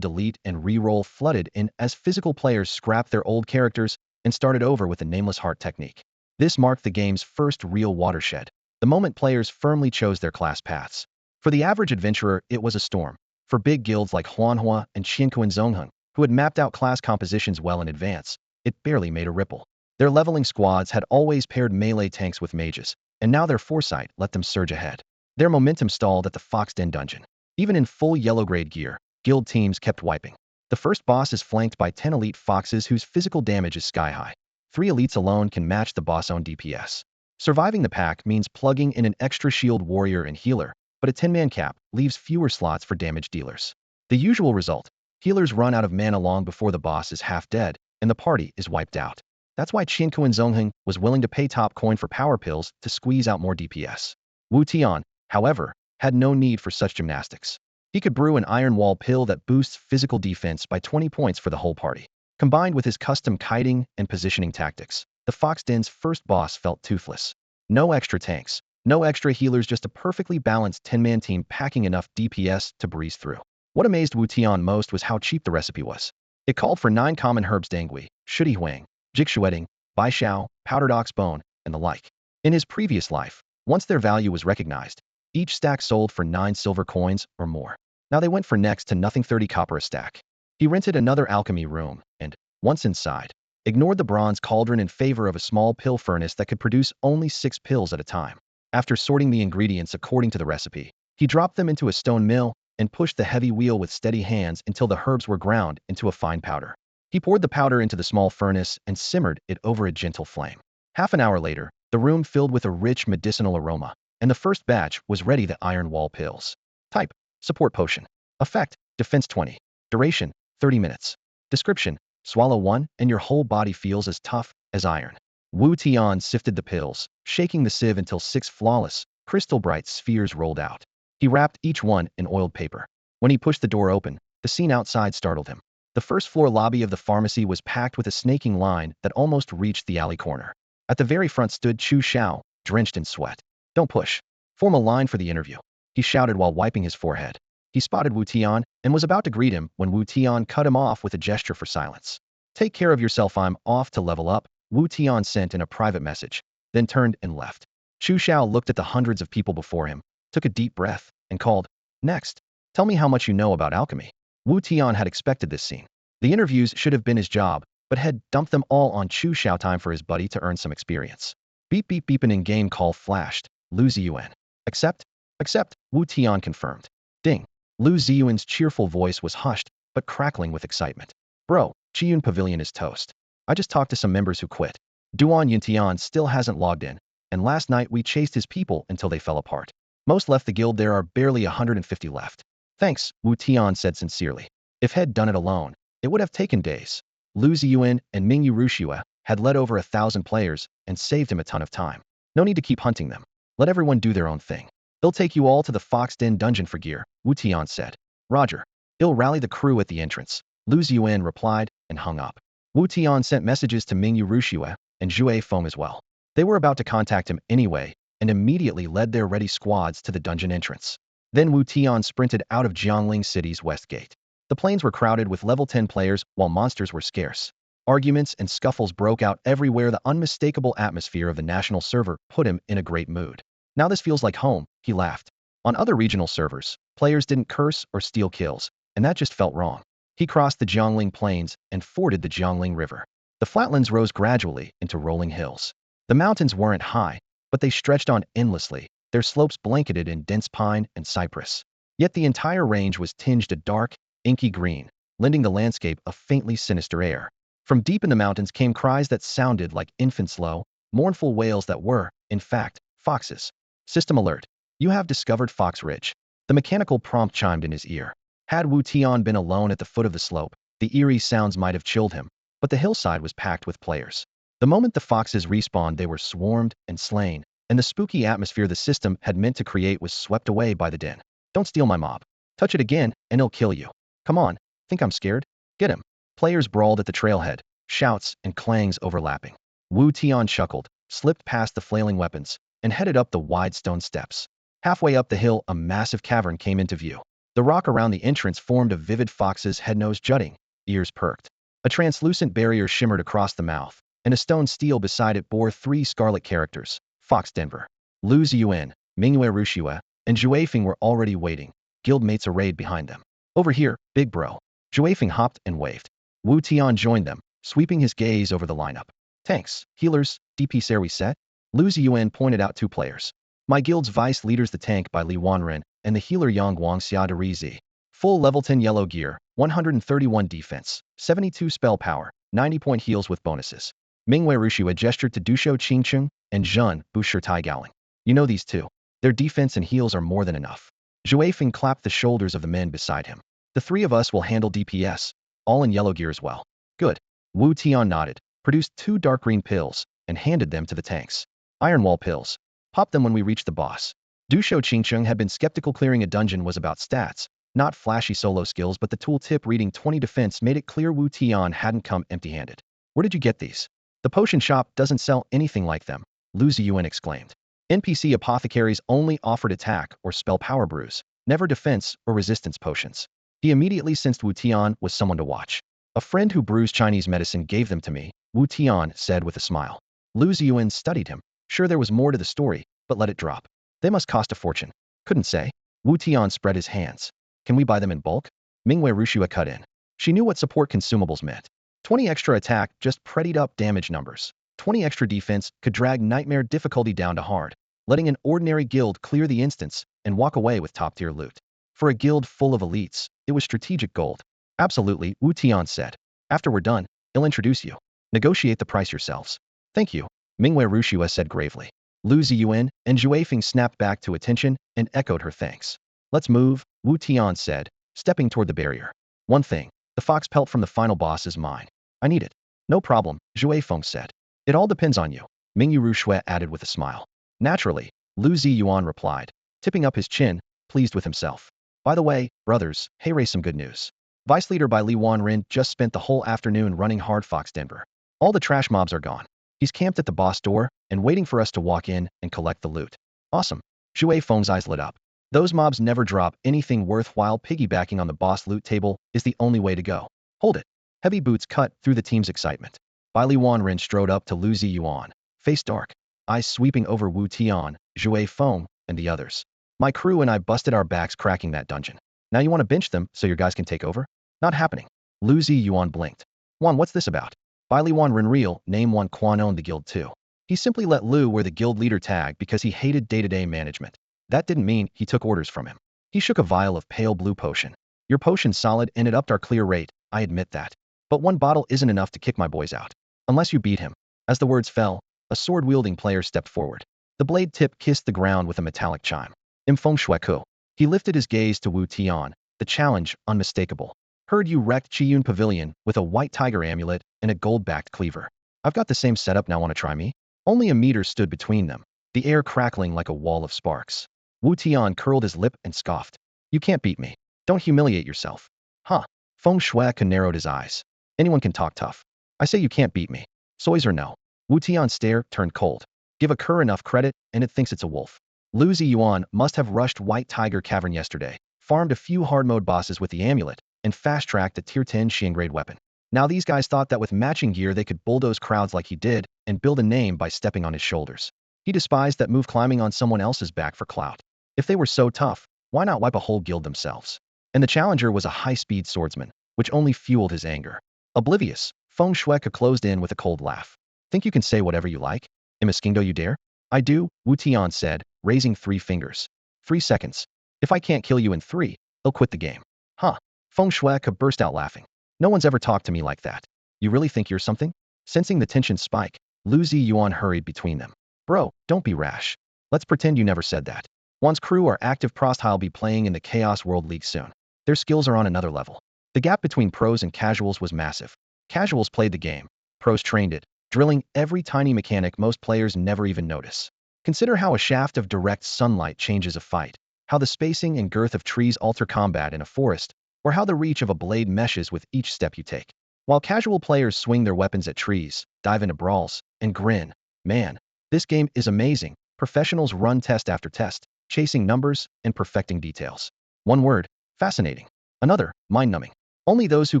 Delete and Reroll flooded in as physical players scrapped their old characters and started over with the Nameless Heart technique. This marked the game's first real watershed, the moment players firmly chose their class paths. For the average adventurer, it was a storm. For big guilds like Huanhua and Qiankuan Zongheng, who had mapped out class compositions well in advance, it barely made a ripple. Their leveling squads had always paired melee tanks with mages, and now their foresight let them surge ahead. Their momentum stalled at the Fox Den dungeon. Even in full yellow-grade gear, guild teams kept wiping. The first boss is flanked by 10 elite foxes whose physical damage is sky-high. 3 elites alone can match the boss' own DPS. Surviving the pack means plugging in an extra shield warrior and healer, but a 10-man cap leaves fewer slots for damage dealers. The usual result: healers run out of mana long before the boss is half dead, and the party is wiped out. That's why Qiankuan Zongheng was willing to pay top coin for power pills to squeeze out more DPS. Wu Tian, however, had no need for such gymnastics. He could brew an Iron Wall pill that boosts physical defense by 20 points for the whole party. Combined with his custom kiting and positioning tactics, the Fox Den's first boss felt toothless. No extra tanks, no extra healers, just a perfectly balanced 10-man team packing enough DPS to breeze through. What amazed Wu Tian most was how cheap the recipe was. It called for 9 common herbs: dangui, shudi huang, jigshueting, baishao, powdered ox bone, and the like. In his previous life, once their value was recognized, Each stack sold for 9 silver coins or more. Now they went for next to nothing 30 copper a stack. He rented another alchemy room and, once inside, ignored the bronze cauldron in favor of a small pill furnace that could produce only 6 pills at a time. After sorting the ingredients according to the recipe, he dropped them into a stone mill and pushed the heavy wheel with steady hands until the herbs were ground into a fine powder. He poured the powder into the small furnace and simmered it over a gentle flame. Half an hour later, the room filled with a rich medicinal aroma, and the first batch was ready: the iron wall pills. Type: support potion. Effect: defense 20. Duration: 30 minutes. Description: swallow one and your whole body feels as tough as iron. Wu Tian sifted the pills, shaking the sieve until 6 flawless, crystal-bright spheres rolled out. He wrapped each one in oiled paper. When he pushed the door open, the scene outside startled him. The first-floor lobby of the pharmacy was packed with a snaking line that almost reached the alley corner. At the very front stood Chu Xiao, drenched in sweat. "Don't push. Form a line for the interview," he shouted while wiping his forehead. He spotted Wu Tian and was about to greet him when Wu Tian cut him off with a gesture for silence. "Take care of yourself, I'm off to level up," Wu Tian sent in a private message, then turned and left. Chu Xiao looked at the hundreds of people before him, took a deep breath, and called, "Next. Tell me how much you know about alchemy." Wu Tian had expected this scene. The interviews should have been his job, but had dumped them all on Chu Xiao. Time for his buddy to earn some experience. Beep beep beep, an in-game call flashed. Lu Ziyuan. "Accept? Accept," Wu Tian confirmed. Ding. Lu Ziyuan's cheerful voice was hushed, but crackling with excitement. "Bro, Qiyun Pavilion is toast. I just talked to some members who quit. Duan Yuntian still hasn't logged in, and last night we chased his people until they fell apart. Most left the guild. There are barely 150 left." "Thanks," Wu Tian said sincerely. If he'd done it alone, it would have taken days. Lu Ziyuan and Mingyu Rushua had led over 1,000 players and saved him a ton of time. No need to keep hunting them. Let everyone do their own thing. "They'll take you all to the Fox Den dungeon for gear," Wu Tian said. "Roger. He'll rally the crew at the entrance," Lu Ziyuan replied and hung up. Wu Tian sent messages to Mingyu Rushua and Zhue Feng as well. They were about to contact him anyway and immediately led their ready squads to the dungeon entrance. Then Wu Tian sprinted out of Jiangling City's west gate. The plains were crowded with level 10 players while monsters were scarce. Arguments and scuffles broke out everywhere. The unmistakable atmosphere of the national server put him in a great mood. "Now this feels like home," he laughed. On other regional servers, players didn't curse or steal kills, and that just felt wrong. He crossed the Jiangling Plains and forded the Jiangling River. The flatlands rose gradually into rolling hills. The mountains weren't high, but they stretched on endlessly, their slopes blanketed in dense pine and cypress. Yet the entire range was tinged a dark, inky green, lending the landscape a faintly sinister air. From deep in the mountains came cries that sounded like infants' low, mournful wails that were, in fact, foxes. "System alert. You have discovered Fox Ridge." The mechanical prompt chimed in his ear. Had Wu Tian been alone at the foot of the slope, the eerie sounds might have chilled him, but the hillside was packed with players. The moment the foxes respawned, they were swarmed and slain, and the spooky atmosphere the system had meant to create was swept away by the din. "Don't steal my mob. Touch it again, and he'll kill you. Come on, think I'm scared? Get him." Players brawled at the trailhead, shouts and clangs overlapping. Wu Tian chuckled, slipped past the flailing weapons, and headed up the wide stone steps. Halfway up the hill, a massive cavern came into view. The rock around the entrance formed a vivid fox's head, nose jutting, ears perked. A translucent barrier shimmered across the mouth, and a stone stele beside it bore 3 scarlet characters: Fox Denver. Lu Ziyuan, Mingyu Rushua, and Zhue Feng were already waiting, guildmates arrayed behind them. "Over here, big bro." Zhue Feng hopped and waved. Wu Tian joined them, sweeping his gaze over the lineup. "Tanks, healers, DPS, are we set?" Lu Ziyuan pointed out 2 players. "My guild's vice leaders, the tank by Li Wanren and the healer Yang Guangxia de Rizi. Full level 10 yellow gear, 131 defense, 72 spell power, 90-point heals with bonuses." Mingwei Rushua gestured to Dusho Qingcheng and Zhun Busher Tai Gowling. "You know these 2. Their defense and heals are more than enough." Zhue Feng clapped the shoulders of the men beside him. "The 3 of us will handle DPS, all in yellow gear as well." "Good." Wu Tian nodded, produced 2 dark green pills, and handed them to the tanks. "Iron wall pills. Pop them when we reach the boss." Dusho Qingcheng had been skeptical. Clearing a dungeon was about stats, not flashy solo skills, but the tooltip reading 20 defense made it clear Wu Tian hadn't come empty-handed. "Where did you get these?" "The potion shop doesn't sell anything like them," Lu Ziyuan exclaimed. "NPC apothecaries only offered attack or spell power brews, never defense or resistance potions." He immediately sensed Wu Tian was someone to watch. "A friend who brews Chinese medicine gave them to me," Wu Tian said with a smile. Lu Ziyuan studied him, sure there was more to the story, but let it drop. "They must cost a fortune." Couldn't say. Wu Tian spread his hands. Can we buy them in bulk? Mingwei Rushua cut in. She knew what support consumables meant. 20 extra attack just prettied up damage numbers. 20 extra defense could drag nightmare difficulty down to hard, letting an ordinary guild clear the instance and walk away with top-tier loot. For a guild full of elites, it was strategic gold. Absolutely, Wu Tian said. After we're done, I'll introduce you. Negotiate the price yourselves. Thank you, Mingwei Rushua said gravely. Lu Ziyuan and Zhu Feng snapped back to attention and echoed her thanks. Let's move, Wu Tian said, stepping toward the barrier. One thing, the fox pelt from the final boss is mine. I need it. No problem, Zhu Feng said. It all depends on you, Mingwei Rushua added with a smile. Naturally, Lu Ziyuan replied, tipping up his chin, pleased with himself. By the way, brothers, hey, some good news. Vice leader by Li Wanren just spent the whole afternoon running hard Fox Denver. All the trash mobs are gone. He's camped at the boss door and waiting for us to walk in and collect the loot. Awesome. Zhu Feng's eyes lit up. Those mobs never drop anything worthwhile. Piggybacking on the boss loot table is the only way to go. Hold it. Heavy boots cut through the team's excitement. Bai Li Wanren strode up to Lu Ziyuan, face dark, eyes sweeping over Wu Tian, Zhu Feng, and the others. My crew and I busted our backs cracking that dungeon. Now you want to bench them so your guys can take over? Not happening. Lu Ziyuan blinked. Juan, what's this about? Bai Li Wanren real name Juan Quan owned the guild too. He simply let Lu wear the guild leader tag because he hated day-to-day management. That didn't mean he took orders from him. He shook a vial of pale blue potion. Your potion's solid and it upped our clear rate, I admit that. But one bottle isn't enough to kick my boys out. Unless you beat him. As the words fell, a sword-wielding player stepped forward. The blade tip kissed the ground with a metallic chime. Imfeng Shueku. He lifted his gaze to Wu Tian, the challenge unmistakable. Heard you wrecked Qiyun Pavilion with a white tiger amulet and a gold-backed cleaver. I've got the same setup now, wanna try me? Only a meter stood between them, the air crackling like a wall of sparks. Wu Tian curled his lip and scoffed. You can't beat me. Don't humiliate yourself. Huh. Feng Shueku narrowed his eyes. Anyone can talk tough. I say you can't beat me. Soys or no. Wu Tian's stare turned cold. Give a cur enough credit and it thinks it's a wolf. Lu Ziyuan must have rushed White Tiger Cavern yesterday, farmed a few hard mode bosses with the amulet, and fast-tracked a tier 10 Xian-grade weapon. Now these guys thought that with matching gear they could bulldoze crowds like he did and build a name by stepping on his shoulders. He despised that move, climbing on someone else's back for clout. If they were so tough, why not wipe a whole guild themselves? And the challenger was a high-speed swordsman, which only fueled his anger. Oblivious, Feng Shueku closed in with a cold laugh. Think you can say whatever you like? Imaskingo you dare? I do, Wu Tian said, raising 3 fingers. 3 seconds. If I can't kill you in 3, I'll quit the game. Huh. Feng Shueku burst out laughing. No one's ever talked to me like that. You really think you're something? Sensing the tension spike, Lu Ziyuan hurried between them. Bro, don't be rash. Let's pretend you never said that. Juan's crew are active pros. I'll be playing in the Chaos World League soon. Their skills are on another level. The gap between pros and casuals was massive. Casuals played the game. Pros trained it, drilling every tiny mechanic most players never even notice. Consider how a shaft of direct sunlight changes a fight, how the spacing and girth of trees alter combat in a forest, or how the reach of a blade meshes with each step you take. While casual players swing their weapons at trees, dive into brawls, and grin, man, this game is amazing. Professionals run test after test, chasing numbers and perfecting details. One word, fascinating. Another, mind-numbing. Only those who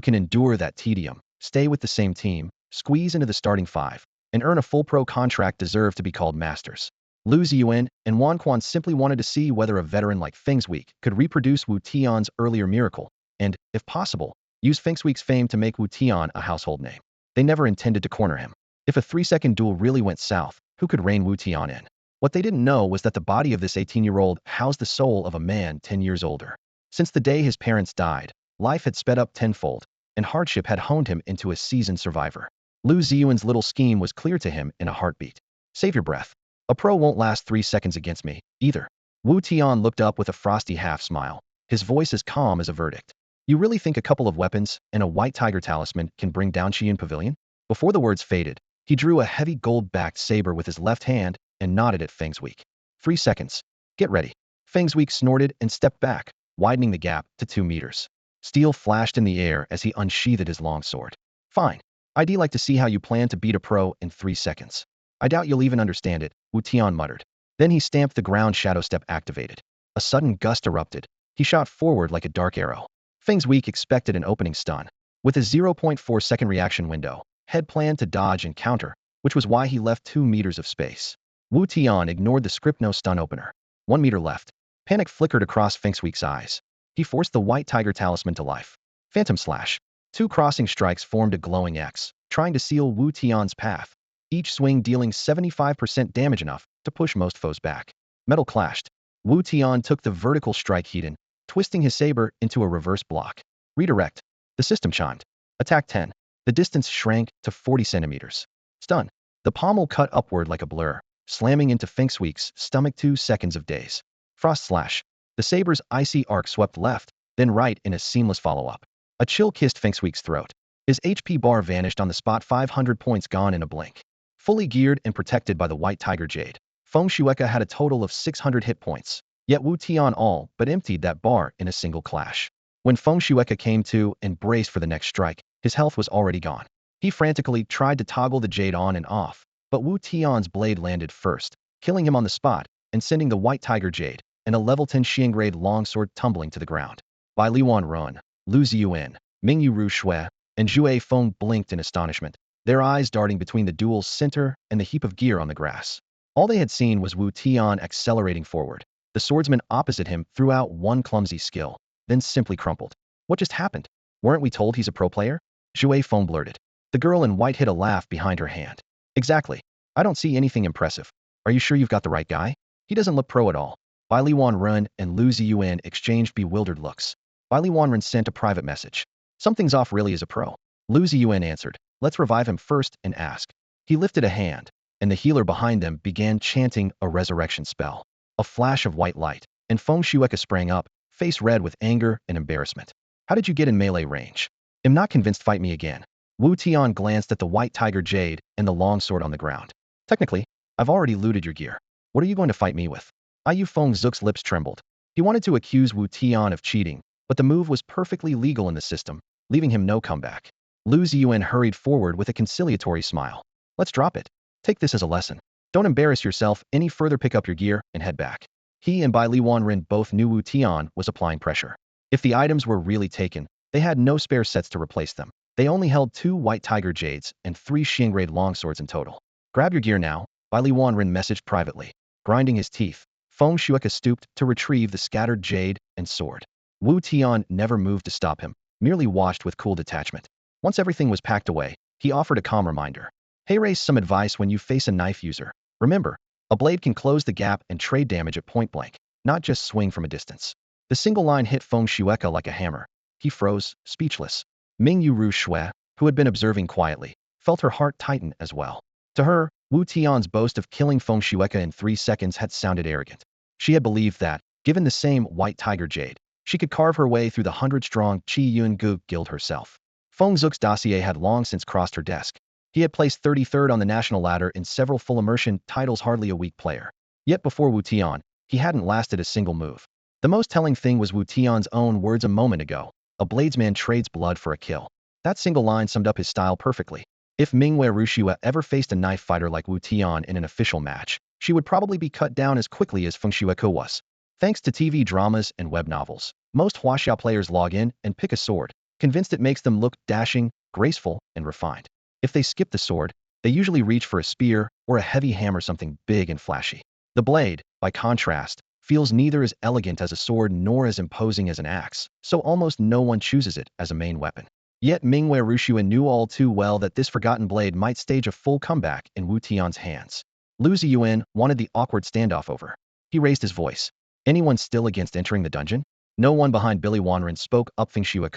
can endure that tedium, stay with the same team, squeeze into the starting 5, and earn a full pro contract deserve to be called masters. Lu Ziyuan and Wan Quan simply wanted to see whether a veteran like Fengsweek could reproduce Wu Tian's earlier miracle, and, if possible, use Fengsweek's fame to make Wu Tian a household name. They never intended to corner him. If a 3-second duel really went south, who could rein Wu Tian in? What they didn't know was that the body of this 18-year-old housed the soul of a man 10 years older. Since the day his parents died, life had sped up tenfold, and hardship had honed him into a seasoned survivor. Lu Ziyuan's little scheme was clear to him in a heartbeat. Save your breath. A pro won't last 3 seconds against me, either. Wu Tian looked up with a frosty half-smile, his voice as calm as a verdict. You really think a couple of weapons and a white tiger talisman can bring down Qiyun Pavilion? Before the words faded, he drew a heavy gold-backed saber with his left hand and nodded at Fengsweek. 3 seconds. Get ready. Fengsweek snorted and stepped back, widening the gap to 2 meters. Steel flashed in the air as he unsheathed his longsword. Fine. I'd like to see how you plan to beat a pro in 3 seconds. I doubt you'll even understand it, Wu Tian muttered. Then he stamped the ground. Shadow step activated. A sudden gust erupted. He shot forward like a dark arrow. Fengsweek expected an opening stun. With a 0.4-second reaction window, had planned to dodge and counter, which was why he left 2 meters of space. Wu Tian ignored the script. No stun opener. 1 meter left. Panic flickered across Feng Shui's eyes. He forced the white tiger talisman to life. Phantom Slash. Two crossing strikes formed a glowing X, trying to seal Wu Tian's path, each swing dealing 75% damage, enough to push most foes back. Metal clashed. Wu Tian took the vertical strike Heaton, twisting his saber into a reverse block. Redirect. The system chimed. Attack 10. The distance shrank to 40 centimeters. Stun. The pommel cut upward like a blur, slamming into Feng Shui's stomach. 2 seconds of daze. Frost Slash. The saber's icy arc swept left, then right in a seamless follow-up. A chill kissed Feng Shui's throat. His HP bar vanished on the spot, 500 points gone in a blink. Fully geared and protected by the White Tiger Jade, Feng Shui had a total of 600 hit points, yet Wu Tian all but emptied that bar in a single clash. When Feng Shui came to and braced for the next strike, his health was already gone. He frantically tried to toggle the Jade on and off, but Wu Tian's blade landed first, killing him on the spot and sending the White Tiger Jade and a level 10 Xiangrade longsword tumbling to the ground. Bai Liwan Run, Lu Ziyuan, Mingyu Ru Shui, and Zhue Feng blinked in astonishment, their eyes darting between the duel's center and the heap of gear on the grass. All they had seen was Wu Tian accelerating forward. The swordsman opposite him threw out one clumsy skill, then simply crumpled. What just happened? Weren't we told he's a pro player? Zhue Feng blurted. The girl in white hid a laugh behind her hand. Exactly. I don't see anything impressive. Are you sure you've got the right guy? He doesn't look pro at all. Bai Liwan Run and Lu Ziyuan exchanged bewildered looks. Bai Liwan Run sent a private message. Something's off, really is a pro. Lu Ziyuan answered. Let's revive him first and ask. He lifted a hand, and the healer behind them began chanting a resurrection spell. A flash of white light, and Feng Shui sprang up, face red with anger and embarrassment. How did you get in melee range? I'm not convinced, fight me again. Wu Tian glanced at the White Tiger Jade and the longsword on the ground. Technically, I've already looted your gear. What are you going to fight me with? Yu Feng Zuk's lips trembled. He wanted to accuse Wu Tian of cheating, but the move was perfectly legal in the system, leaving him no comeback. Lu Ziyuan hurried forward with a conciliatory smile. Let's drop it. Take this as a lesson. Don't embarrass yourself any further, pick up your gear and head back. He and Bai Liwan Rin both knew Wu Tian was applying pressure. If the items were really taken, they had no spare sets to replace them. They only held 2 White Tiger Jades and 3 Xiangrade longswords in total. Grab your gear now, Bai Liwan Rin messaged privately. Grinding his teeth, Feng Shui stooped to retrieve the scattered jade and sword. Wu Tian never moved to stop him, merely watched with cool detachment. Once everything was packed away, he offered a calm reminder. Hey, race some advice when you face a knife user. Remember, a blade can close the gap and trade damage at point blank, not just swing from a distance. The single line hit Feng Shui like a hammer. He froze, speechless. Mingyu Ru Shui, who had been observing quietly, felt her heart tighten as well. To her, Wu Tian's boast of killing Feng Shui in 3 seconds had sounded arrogant. She had believed that, given the same White Tiger Jade, she could carve her way through the 100-strong Qi Yun Gu guild herself. Feng Zuk's dossier had long since crossed her desk. He had placed 33rd on the national ladder in several full immersion titles, hardly a weak player. Yet before Wu Tian, he hadn't lasted a single move. The most telling thing was Wu Tian's own words a moment ago. A bladesman trades blood for a kill. That single line summed up his style perfectly. If Mingwei Rushua ever faced a knife fighter like Wu Tian in an official match, she would probably be cut down as quickly as Feng Shui was. Thanks to TV dramas and web novels, most Huaxia players log in and pick a sword, convinced it makes them look dashing, graceful, and refined. If they skip the sword, they usually reach for a spear or a heavy hammer, something big and flashy. The blade, by contrast, feels neither as elegant as a sword nor as imposing as an axe, so almost no one chooses it as a main weapon. Yet Mingwei Rushua knew all too well that this forgotten blade might stage a full comeback in Wu Tian's hands. Lu Ziyuan wanted the awkward standoff over. He raised his voice. Anyone still against entering the dungeon? No one behind Billy Wanren spoke up. Feng Shui,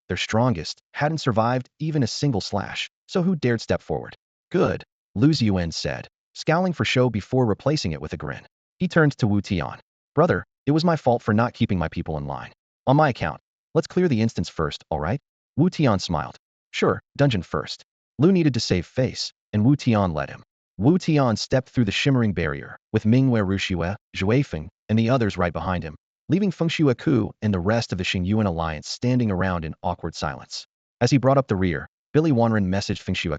their strongest, hadn't survived even a single slash, so who dared step forward? Good, Lu Ziyuan said, scowling for show before replacing it with a grin. He turned to Wu Tian. Brother, it was my fault for not keeping my people in line. On my account. Let's clear the instance first, all right? Wu Tian smiled. Sure, dungeon first. Lu needed to save face, and Wu Tian led him. Wu Tian stepped through the shimmering barrier, with Mingwei Rushua, Zhuefeng, and the others right behind him, leaving Feng Shui and the rest of the Xingyuan alliance standing around in awkward silence. As he brought up the rear, Billy Wanren messaged Feng Shui.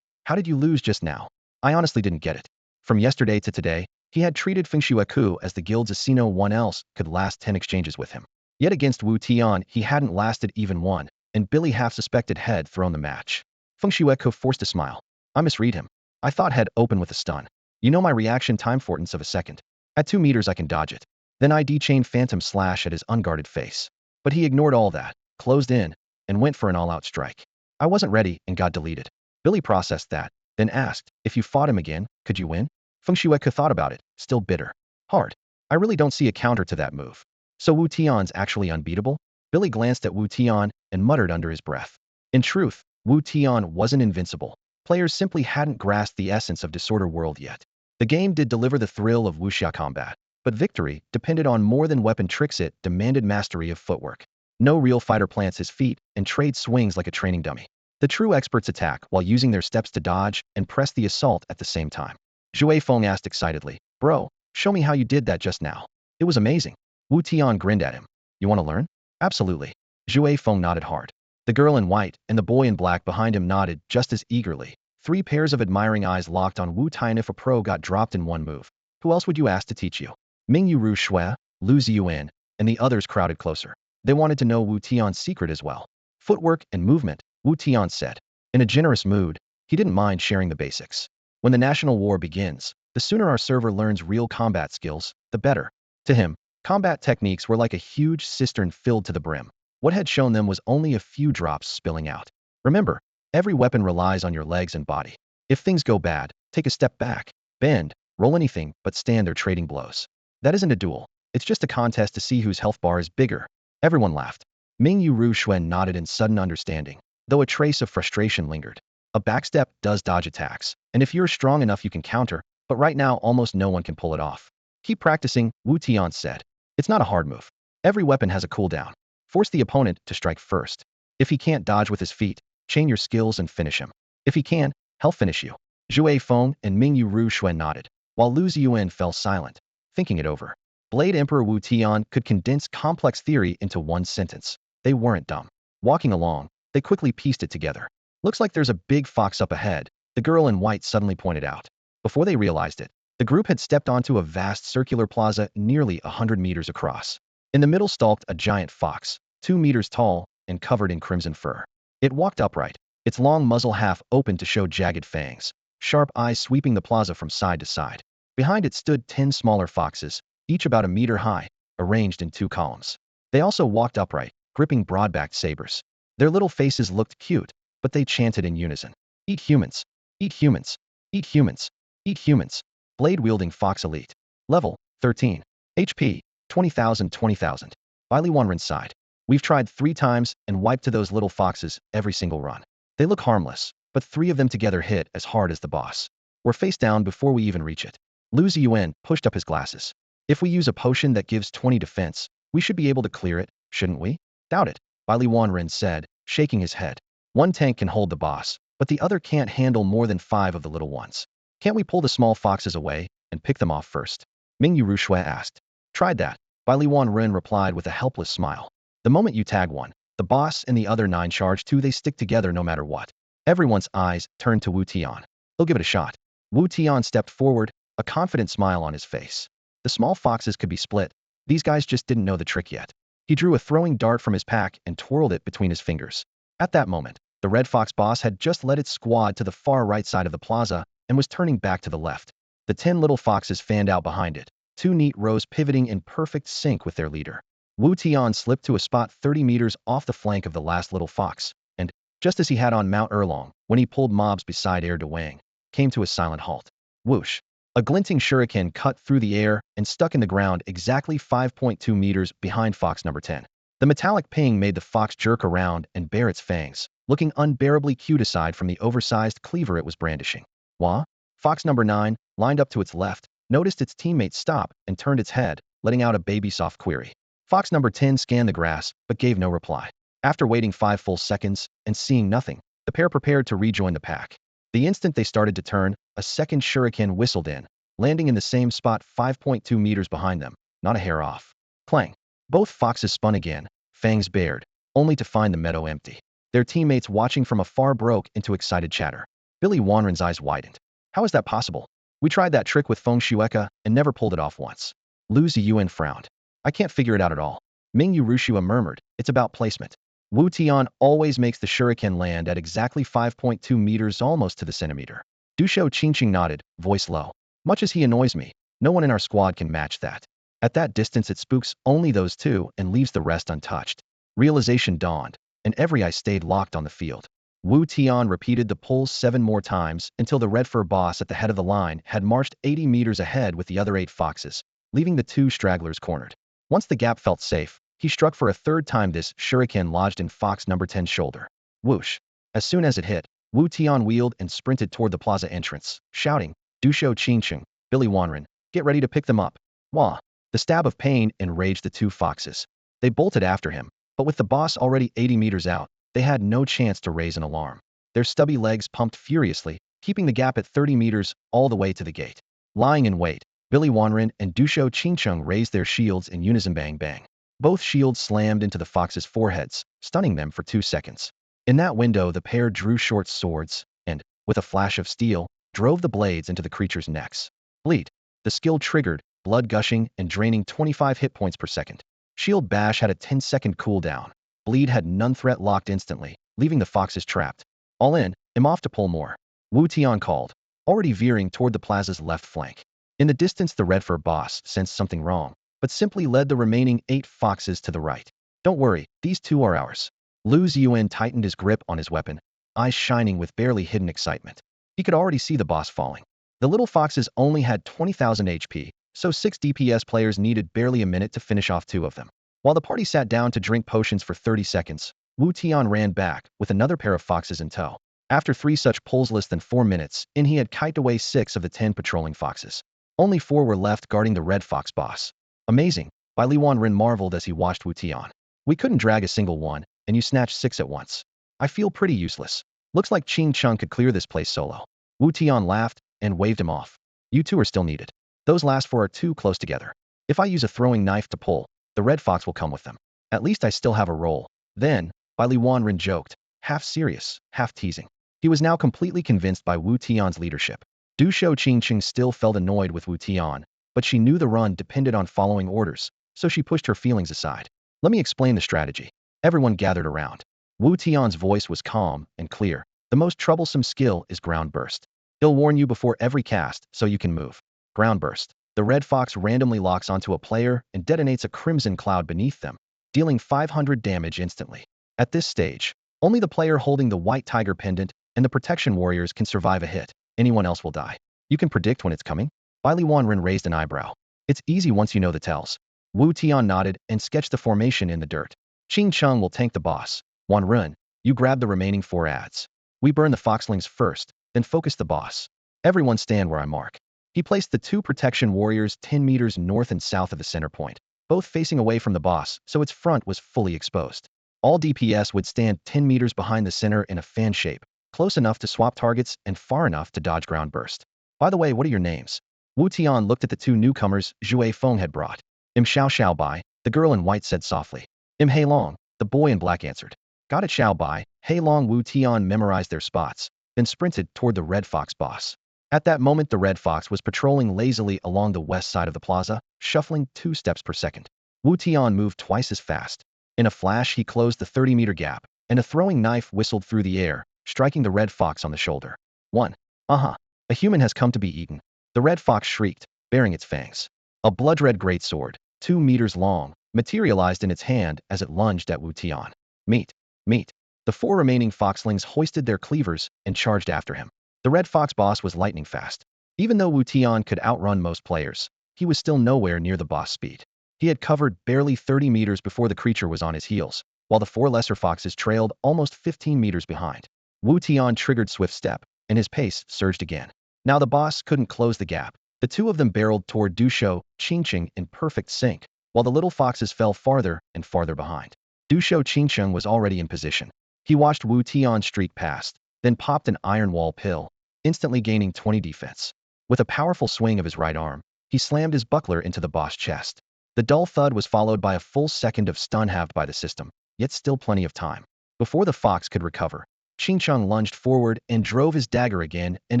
How did you lose just now? I honestly didn't get it. From yesterday to today, he had treated Feng Shui as the guild's as no one else could last 10 exchanges with him. Yet against Wu Tian, he hadn't lasted even one, and Billy half-suspected had thrown the match. Feng Shui forced a smile. I misread him. I thought head open with a stun. You know my reaction time, importance of a second. At 2 meters I can dodge it. Then ID chain phantom slash at his unguarded face. But he ignored all that, closed in, and went for an all-out strike. I wasn't ready and got deleted. Billy processed that, then asked, if you fought him again, could you win? Feng Shueike thought about it, still bitter. Hard. I really don't see a counter to that move. So Wu Tian's actually unbeatable? Billy glanced at Wu Tian and muttered under his breath. In truth, Wu Tian wasn't invincible. Players simply hadn't grasped the essence of Disorder World yet. The game did deliver the thrill of wuxia combat, but victory depended on more than weapon tricks. It demanded mastery of footwork. No real fighter plants his feet and trades swings like a training dummy. The true experts attack while using their steps to dodge and press the assault at the same time. Zhui Feng asked excitedly, bro, show me how you did that just now. It was amazing. Wu Tian grinned at him. You want to learn? Absolutely. Zhui Feng nodded hard. The girl in white and the boy in black behind him nodded just as eagerly. 3 pairs of admiring eyes locked on Wu Tian. If a pro got dropped in one move, who else would you ask to teach you? Mingyu Ru Shui, Lu Ziyuan, and the others crowded closer. They wanted to know Wu Tian's secret as well. Footwork and movement, Wu Tian said. In a generous mood, he didn't mind sharing the basics. When the national war begins, the sooner our server learns real combat skills, the better. To him, combat techniques were like a huge cistern filled to the brim. What had shown them was only a few drops spilling out. Remember, every weapon relies on your legs and body. If things go bad, take a step back, bend, roll anything but stand there trading blows. That isn't a duel. It's just a contest to see whose health bar is bigger. Everyone laughed. Mingyu Ru Shui nodded in sudden understanding, though a trace of frustration lingered. A backstep does dodge attacks, and if you're strong enough you can counter, but right now almost no one can pull it off. Keep practicing, Wu Tian said. It's not a hard move. Every weapon has a cooldown. Force the opponent to strike first. If he can't dodge with his feet, chain your skills and finish him. If he can, he'll finish you. Zhui Feng and Mingyu Ru Shui nodded, while Lu Ziyuan fell silent, thinking it over. Blade Emperor Wu Tian could condense complex theory into one sentence. They weren't dumb. Walking along, they quickly pieced it together. Looks like there's a big fox up ahead, the girl in white suddenly pointed out. Before they realized it, the group had stepped onto a vast circular plaza nearly 100 meters across. In the middle stalked a giant fox, 2 meters tall and covered in crimson fur. It walked upright, its long muzzle half open to show jagged fangs, sharp eyes sweeping the plaza from side to side. Behind it stood 10 smaller foxes, each about a meter high, arranged in 2 columns. They also walked upright, gripping broad-backed sabers. Their little faces looked cute, but they chanted in unison. Eat humans. Eat humans. Eat humans. Eat humans. Blade-wielding fox elite. Level, 13. HP, 20,000 20,000. Baili Wanren sighed. We've tried 3 times and wiped to those little foxes every single run. They look harmless, but 3 of them together hit as hard as the boss. We're face down before we even reach it. Lu Ziyuan pushed up his glasses. If we use a potion that gives 20 defense, we should be able to clear it, shouldn't we? Doubt it, Baili Wanren said, shaking his head. 1 tank can hold the boss, but the other can't handle more than 5 of the little ones. Can't we pull the small foxes away and pick them off first? Mingyu Ru Shui asked. Tried that, Baili Wanren replied with a helpless smile. The moment you tag one, the boss and the other 9 charge too. They stick together no matter what. Everyone's eyes turned to Wu Tian. He'll give it a shot. Wu Tian stepped forward, a confident smile on his face. The small foxes could be split. These guys just didn't know the trick yet. He drew a throwing dart from his pack and twirled it between his fingers. At that moment, the red fox boss had just led its squad to the far right side of the plaza and was turning back to the left. The 10 little foxes fanned out behind it, 2 neat rows pivoting in perfect sync with their leader. Wu Tian slipped to a spot 30 meters off the flank of the last little fox, and, just as he had on Mount Erlong, when he pulled mobs beside Air Dewang, came to a silent halt. Whoosh! A glinting shuriken cut through the air and stuck in the ground exactly 5.2 meters behind fox number 10. The metallic ping made the fox jerk around and bare its fangs, looking unbearably cute aside from the oversized cleaver it was brandishing. Wah? Fox number 9, lined up to its left, noticed its teammate stop and turned its head, letting out a baby-soft query. Fox number 10 scanned the grass, but gave no reply. After waiting 5 full seconds and seeing nothing, the pair prepared to rejoin the pack. The instant they started to turn, a second shuriken whistled in, landing in the same spot 5.2 meters behind them, not a hair off. Clang. Both foxes spun again, fangs bared, only to find the meadow empty. Their teammates watching from afar broke into excited chatter. Billy Wanren's eyes widened. How is that possible? We tried that trick with Feng Shueike and never pulled it off once. Lu Ziyuan frowned. I can't figure it out at all. Mingyu Ru Shui murmured, it's about placement. Wu Tian always makes the shuriken land at exactly 5.2 meters, almost to the centimeter. Dushou Qingqing nodded, voice low. Much as he annoys me, no one in our squad can match that. At that distance it spooks only those two and leaves the rest untouched. Realization dawned, and every eye stayed locked on the field. Wu Tian repeated the pulls 7 more times until the red fur boss at the head of the line had marched 80 meters ahead with the other 8 foxes, leaving the 2 stragglers cornered. Once the gap felt safe, he struck for a 3rd time. This shuriken lodged in fox number 10's shoulder. Whoosh. As soon as it hit, Wu Tian wheeled and sprinted toward the plaza entrance, shouting, "Dusho Qingcheng, Billy Wanren, get ready to pick them up." Wah! The stab of pain enraged the 2 foxes. They bolted after him, but with the boss already 80 meters out, they had no chance to raise an alarm. Their stubby legs pumped furiously, keeping the gap at 30 meters all the way to the gate. Lying in wait, Billy Wanren and Dusho Qingcheng raised their shields in unison. Bang bang. Both shields slammed into the foxes' foreheads, stunning them for 2 seconds. In that window the pair drew short swords, and, with a flash of steel, drove the blades into the creatures' necks. Bleed. The skill triggered, blood gushing and draining 25 hit points per second. Shield Bash had a 10-second cooldown. Bleed had none. Threat locked instantly, leaving the foxes trapped. All in, I'm off to pull more. Wu Tian called, already veering toward the plaza's left flank. In the distance the red fur boss sensed something wrong, but simply led the remaining 8 foxes to the right. Don't worry, these 2 are ours. Lu Ziyuan tightened his grip on his weapon, eyes shining with barely hidden excitement. He could already see the boss falling. The little foxes only had 20,000 HP, so 6 DPS players needed barely a minute to finish off 2 of them. While the party sat down to drink potions for 30 seconds, Wu Tian ran back with another pair of foxes in tow. After 3 such pulls less than 4 minutes in, he had kited away 6 of the 10 patrolling foxes. Only 4 were left guarding the red fox boss. Amazing, Bai Wanren marveled as he watched Wu Tian. We couldn't drag a single one, and you snatched 6 at once. I feel pretty useless. Looks like Qingcheng could clear this place solo. Wu Tian laughed and waved him off. You 2 are still needed. Those last 4 are too close together. If I use a throwing knife to pull, the red fox will come with them. At least I still have a role. Then, Bai Wanren joked, half serious, half teasing. He was now completely convinced by Wu Tian's leadership. Dusho Qingcheng still felt annoyed with Wu Tian, but she knew the run depended on following orders, so she pushed her feelings aside. Let me explain the strategy. Everyone gathered around. Wu Tian's voice was calm and clear. The most troublesome skill is Ground Burst. He'll warn you before every cast, so you can move. Ground Burst. The red fox randomly locks onto a player and detonates a crimson cloud beneath them, dealing 500 damage instantly. At this stage, only the player holding the white tiger pendant and the protection warriors can survive a hit. Anyone else will die. You can predict when it's coming? Bai Wanren raised an eyebrow. It's easy once you know the tells. Wu Tian nodded and sketched the formation in the dirt. Qingcheng will tank the boss. Wanren, you grab the remaining 4 ads. We burn the foxlings first, then focus the boss. Everyone stand where I mark. He placed the 2 protection warriors 10 meters north and south of the center point, both facing away from the boss, so its front was fully exposed. All DPS would stand 10 meters behind the center in a fan shape, close enough to swap targets and far enough to dodge ground burst. By the way, what are your names? Wu Tian looked at the 2 newcomers Zhui Feng had brought. Im Xiao Xiao Bai, the girl in white said softly. Im Hei Long, the boy in black answered. Got it, Xiao Bai. Hei Long. Wu Tian memorized their spots, then sprinted toward the red fox boss. At that moment the red fox was patrolling lazily along the west side of the plaza, shuffling 2 steps per second. Wu Tian moved twice as fast. In a flash he closed the 30-meter gap, and a throwing knife whistled through the air, striking the red fox on the shoulder. 1. A human has come to be eaten. The red fox shrieked, baring its fangs. A blood-red greatsword, 2 meters long, materialized in its hand as it lunged at Wu Tian. Meat. Meat. The 4 remaining foxlings hoisted their cleavers and charged after him. The red fox boss was lightning fast. Even though Wu Tian could outrun most players, he was still nowhere near the boss speed. He had covered barely 30 meters before the creature was on his heels, while the 4 lesser foxes trailed almost 15 meters behind. Wu Tian triggered Swift Step, and his pace surged again. Now the boss couldn't close the gap. The 2 of them barreled toward Dusho Qingcheng in perfect sync, while the little foxes fell farther and farther behind. Dusho Qingcheng was already in position. He watched Wu Tian streak past, then popped an iron wall pill, instantly gaining 20 defense. With a powerful swing of his right arm, he slammed his buckler into the boss' chest. The dull thud was followed by a full second of stun halved by the system, yet still plenty of time. Before the fox could recover, Qingcheng lunged forward and drove his dagger again and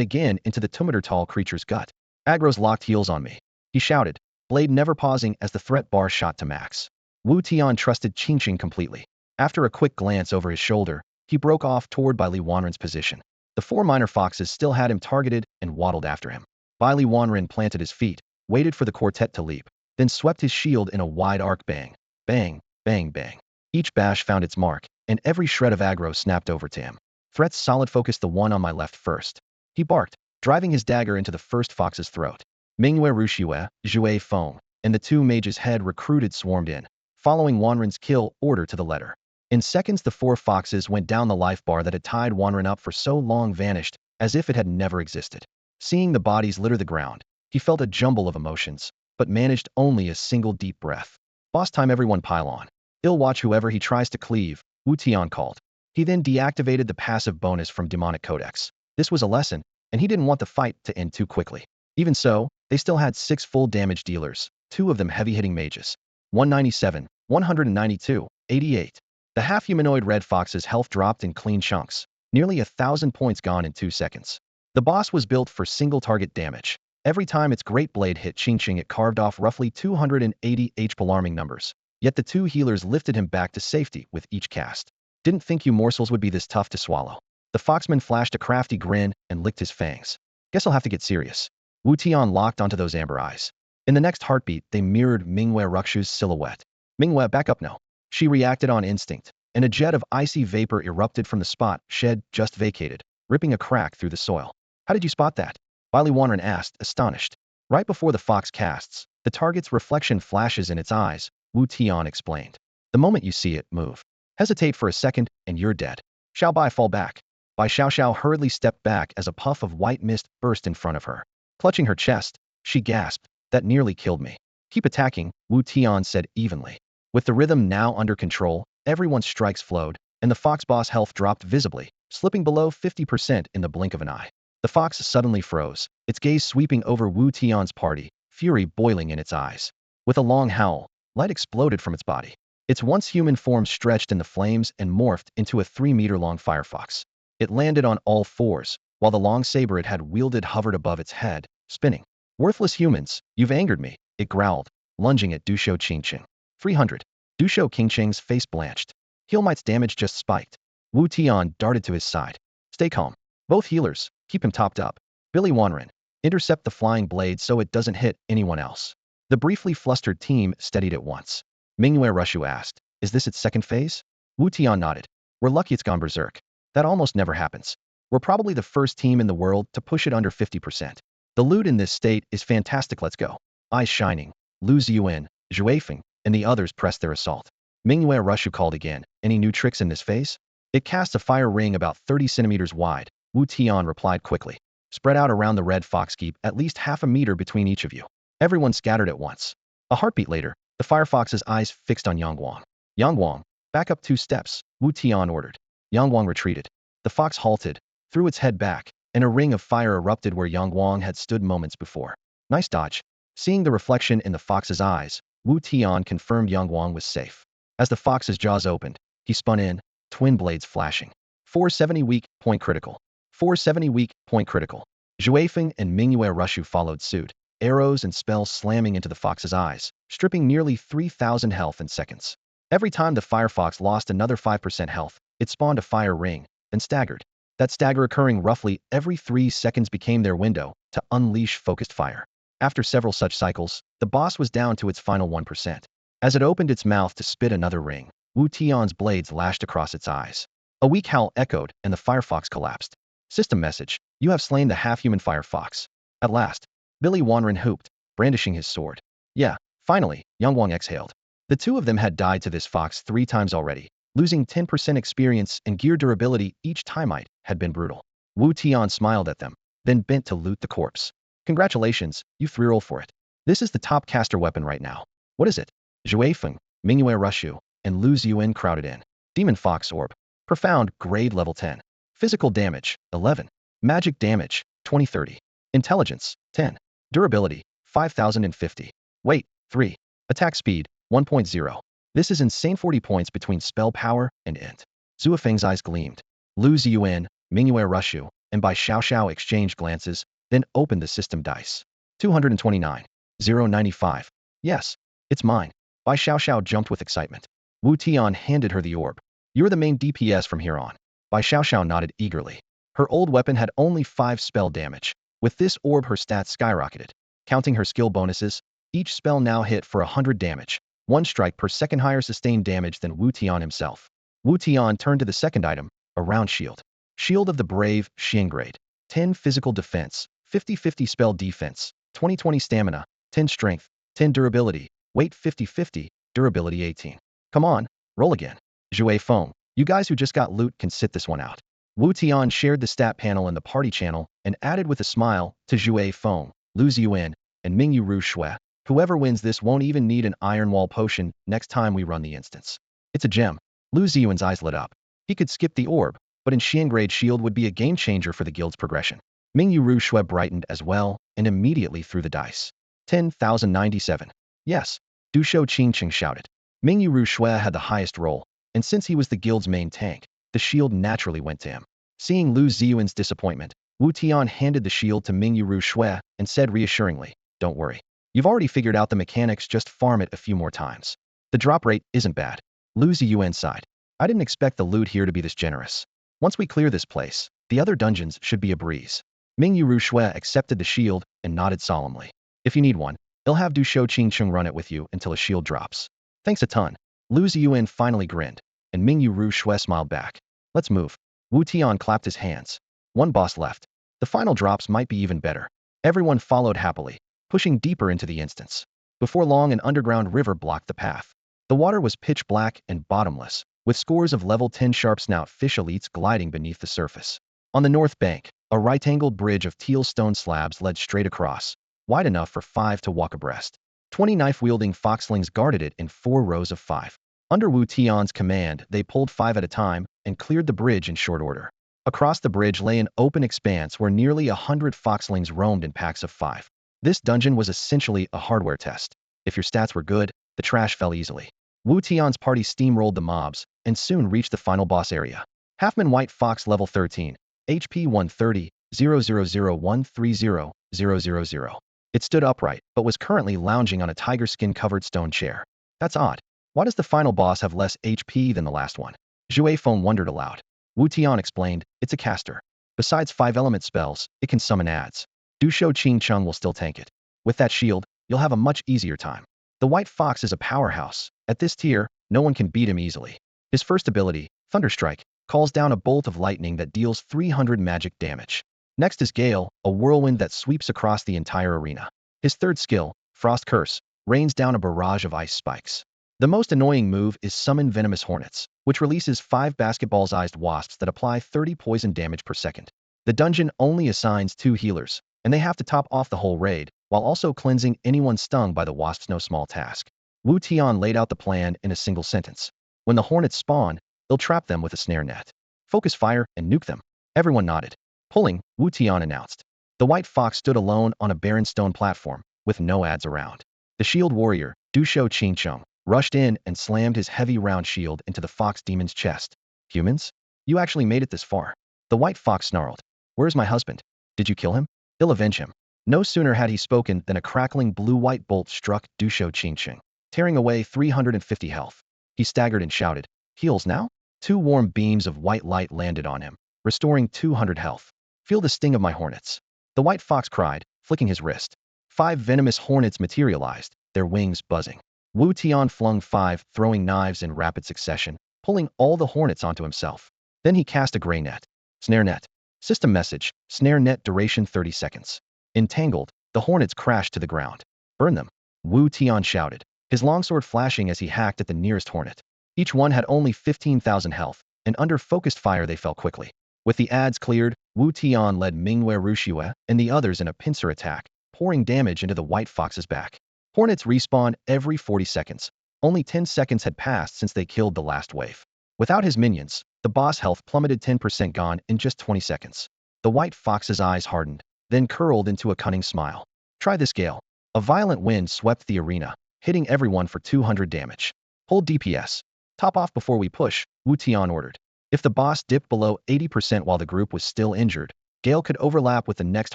again into the 2-meter-tall creature's gut. Agro's locked heels on me, he shouted, blade never pausing as the threat bar shot to max. Wu Tian trusted Qingcheng completely. After a quick glance over his shoulder, he broke off toward Bai Wanren's position. The 4 minor foxes still had him targeted and waddled after him. Bai Wanren planted his feet, waited for the quartet to leap, then swept his shield in a wide arc. Bang, bang, bang, bang. Each bash found its mark, and every shred of aggro snapped over to him. Threats solid focused the one on my left first. He barked, driving his dagger into the first fox's throat. Mingyue Rushue, Zhui Feng, and the two mages head recruited swarmed in, following Wanren's kill order to the letter. In seconds the four foxes went down. The life bar that had tied Wanren up for so long vanished, as if it had never existed. Seeing the bodies litter the ground, he felt a jumble of emotions, but managed only a single deep breath. Boss time, everyone pile on. Ill watch whoever he tries to cleave, Wu Tian called. He then deactivated the passive bonus from Demonic Codex. This was a lesson, and he didn't want the fight to end too quickly. Even so, they still had 6 full damage dealers, 2 of them heavy-hitting mages. 197, 192, 88. The half-humanoid red fox's health dropped in clean chunks, nearly 1,000 points gone in 2 seconds. The boss was built for single-target damage. Every time its great blade hit Ching, it carved off roughly 280 HP, alarming numbers. Yet the 2 healers lifted him back to safety with each cast. Didn't think you morsels would be this tough to swallow. The foxman flashed a crafty grin and licked his fangs. Guess I'll have to get serious. Wu Tian locked onto those amber eyes. In the next heartbeat, they mirrored Mingyue Ruxu's silhouette. Mingyue, back up now. She reacted on instinct, and a jet of icy vapor erupted from the spot shed just vacated, ripping a crack through the soil. How did you spot that? Wily Wanren asked, astonished. Right before the fox casts, the target's reflection flashes in its eyes, Wu Tian explained. The moment you see it move, hesitate for a second, and you're dead. Xiao Bai, fall back. Bai Xiao hurriedly stepped back as a puff of white mist burst in front of her. Clutching her chest, she gasped, that nearly killed me. Keep attacking, Wu Tian said evenly. With the rhythm now under control, everyone's strikes flowed, and the fox boss health dropped visibly, slipping below 50% in the blink of an eye. The fox suddenly froze, its gaze sweeping over Wu Tian's party, fury boiling in its eyes. With a long howl, light exploded from its body. Its once human form stretched in the flames and morphed into a 3-meter-long firefox. It landed on all fours, while the long saber it had wielded hovered above its head, spinning. Worthless humans, you've angered me, it growled, lunging at Dusho Qingqing. 300. Dusho Qingqing's face blanched. Heal Might's damage just spiked. Wu Tian darted to his side. Stay calm. Both healers, keep him topped up. Billy Wanren, intercept the flying blade so it doesn't hit anyone else. The briefly flustered team steadied at once. Mingyue Rushu asked, is this its second phase? Wu Tian nodded. We're lucky it's gone berserk. That almost never happens. We're probably the first team in the world to push it under 50%. The loot in this state is fantastic, let's go. Eyes shining, Lu Ziyuan, Zhuifeng, and the others pressed their assault. Mingyue Rushu called again, any new tricks in this phase? It casts a fire ring about 30 centimeters wide, Wu Tian replied quickly. Spread out around the red fox, keep at least half a meter between each of you. Everyone scattered at once. A heartbeat later, the firefox's eyes fixed on Yangguang. Yangguang, back up 2 steps, Wu Tian ordered. Yangguang retreated. The fox halted, threw its head back, and a ring of fire erupted where Yangguang had stood moments before. Nice dodge. Seeing the reflection in the fox's eyes, Wu Tian confirmed Yangguang was safe. As the fox's jaws opened, he spun in, twin blades flashing. 470 weak, point critical. 470 weak, point critical. Zhuifeng and Mingyue Rushu followed suit, arrows and spells slamming into the fox's eyes, stripping nearly 3,000 health in seconds. Every time the firefox lost another 5% health, it spawned a fire ring, and staggered. That stagger occurring roughly every 3 seconds became their window to unleash focused fire. After several such cycles, the boss was down to its final 1%. As it opened its mouth to spit another ring, Wu Tian's blades lashed across its eyes. A weak howl echoed, and the firefox collapsed. System message, you have slain the half-human firefox. At last, Billy Wanren hooped, brandishing his sword. Yeah, finally, Yangguang exhaled. The 2 of them had died to this fox 3 times already, losing 10% experience and gear durability each time. It had been brutal. Wu Tian smiled at them, then bent to loot the corpse. Congratulations, you 3-roll for it. This is the top caster weapon right now. What is it? Zhuifeng, Mingyue Rushu, and Lu Ziyuan crowded in. Demon Fox Orb. Profound, grade level 10. Physical damage, 11. Magic damage, 2030. Intelligence, 10. Durability, 5050. Weight, 3. Attack speed, 1.0. This is insane. 40 points between spell power and int. Zhuifeng's eyes gleamed. Lu Ziyuan, Mingyue Rushu, and Bai Xiao exchanged glances, then opened the system dice. 229. 095. Yes, it's mine. Bai Xiao jumped with excitement. Wu Tian handed her the orb. You're the main DPS from here on. Bai Xiao nodded eagerly. Her old weapon had only 5 spell damage. With this orb her stats skyrocketed. Counting her skill bonuses, Each spell now hit for 100 damage, 1 strike per second higher sustained damage than Wu Tian himself. Wu Tian turned to the second item, a round shield. Shield of the Brave, Xiangrade. 10 physical defense, 50-50 spell defense, 20-20 stamina, 10 strength, 10 durability, weight 50-50, durability 18. Come on, roll again. Zhui Feng, you guys who just got loot can sit this one out. Wu Tian shared the stat panel in the party channel and added with a smile to Zhui Feng, Lu Ziyuan, and Mingyu Ru Shui. Whoever wins this won't even need an Iron Wall potion next time we run the instance. It's a gem. Lu Ziyuan's eyes lit up. He could skip the orb, but in Xiangrade shield would be a game changer for the guild's progression. Mingyu Ru Shui brightened as well and immediately threw the dice. 10,097. Yes, Du Shou Qingqing shouted. Mingyu Ru Shui had the highest roll, and since he was the guild's main tank, the shield naturally went to him. Seeing Lu Ziyuan's disappointment, Wu Tian handed the shield to Mingyu Ru Shui and said reassuringly, "Don't worry. You've already figured out the mechanics, just farm it a few more times. The drop rate isn't bad." Lu Ziyuan sighed. "I didn't expect the loot here to be this generous. Once we clear this place, the other dungeons should be a breeze." Mingyu Ru Shui accepted the shield and nodded solemnly. "If you need one, he'll have Du Shou Qingqing run it with you until a shield drops." "Thanks a ton." Lu Ziyuan finally grinned, and Mingyu Ru Shui smiled back. "Let's move." Wu Tian clapped his hands. One boss left. The final drops might be even better. Everyone followed happily, pushing deeper into the instance. Before long, an underground river blocked the path. The water was pitch black and bottomless, with scores of level 10 sharp snout fish elites gliding beneath the surface. On the north bank, a right-angled bridge of teal stone slabs led straight across, wide enough for 5 to walk abreast. 20 knife-wielding foxlings guarded it in 4 rows of 5. Under Wu Tian's command, they pulled 5 at a time and cleared the bridge in short order. Across the bridge lay an open expanse where nearly 100 foxlings roamed in packs of 5. This dungeon was essentially a hardware test. If your stats were good, the trash fell easily. Wu Tian's party steamrolled the mobs and soon reached the final boss area. Halfman White Fox level 13, HP 130, 000130000. It stood upright, but was currently lounging on a tiger skin-covered stone chair. That's odd. Why does the final boss have less HP than the last one? Zhui Feng wondered aloud. Wu Tian explained, "It's a caster. Besides 5-element spells, it can summon adds. Du Shou Qingqing will still tank it. With that shield, you'll have a much easier time. The White Fox is a powerhouse. At this tier, no one can beat him easily. His first ability, Thunderstrike, calls down a bolt of lightning that deals 300 magic damage. Next is Gale, a whirlwind that sweeps across the entire arena. His third skill, Frost Curse, rains down a barrage of ice spikes. The most annoying move is Summon Venomous Hornets, which releases 5 basketball-sized wasps that apply 30 poison damage per second. The dungeon only assigns 2 healers, and they have to top off the whole raid, while also cleansing anyone stung by the wasps. No small task. Wu Tian laid out the plan in a single sentence. When the hornets spawn, he'll trap them with a snare net. Focus fire and nuke them. Everyone nodded. Pulling, Wu Tian announced. The White Fox stood alone on a barren stone platform, with no adds around. The shield warrior, Du Shou Qingqing, rushed in and slammed his heavy round shield into the fox demon's chest. "Humans? You actually made it this far." The White Fox snarled. "Where's my husband? Did you kill him? He'll avenge him." No sooner had he spoken than a crackling blue-white bolt struck Du Shou Qingqing, tearing away 350 health. He staggered and shouted, "Heals now?" 2 warm beams of white light landed on him, restoring 200 health. "Feel the sting of my hornets." The White Fox cried, flicking his wrist. 5 venomous hornets materialized, their wings buzzing. Wu Tian flung 5 throwing knives in rapid succession, pulling all the hornets onto himself. Then he cast a gray net. Snare net. System message, snare net duration 30 seconds. Entangled, the hornets crashed to the ground. "Burn them," Wu Tian shouted, his longsword flashing as he hacked at the nearest hornet. Each one had only 15,000 health, and under focused fire they fell quickly. With the adds cleared, Wu Tian led Mingwei Rushue and the others in a pincer attack, pouring damage into the White Fox's back. Hornets respawn every 40 seconds. Only 10 seconds had passed since they killed the last wave. Without his minions, the boss health plummeted 10% gone in just 20 seconds. The White Fox's eyes hardened, then curled into a cunning smile. "Try this, Gale." A violent wind swept the arena, hitting everyone for 200 damage. "Hold DPS. Top off before we push," Wu Tian ordered. If the boss dipped below 80% while the group was still injured, Gale could overlap with the next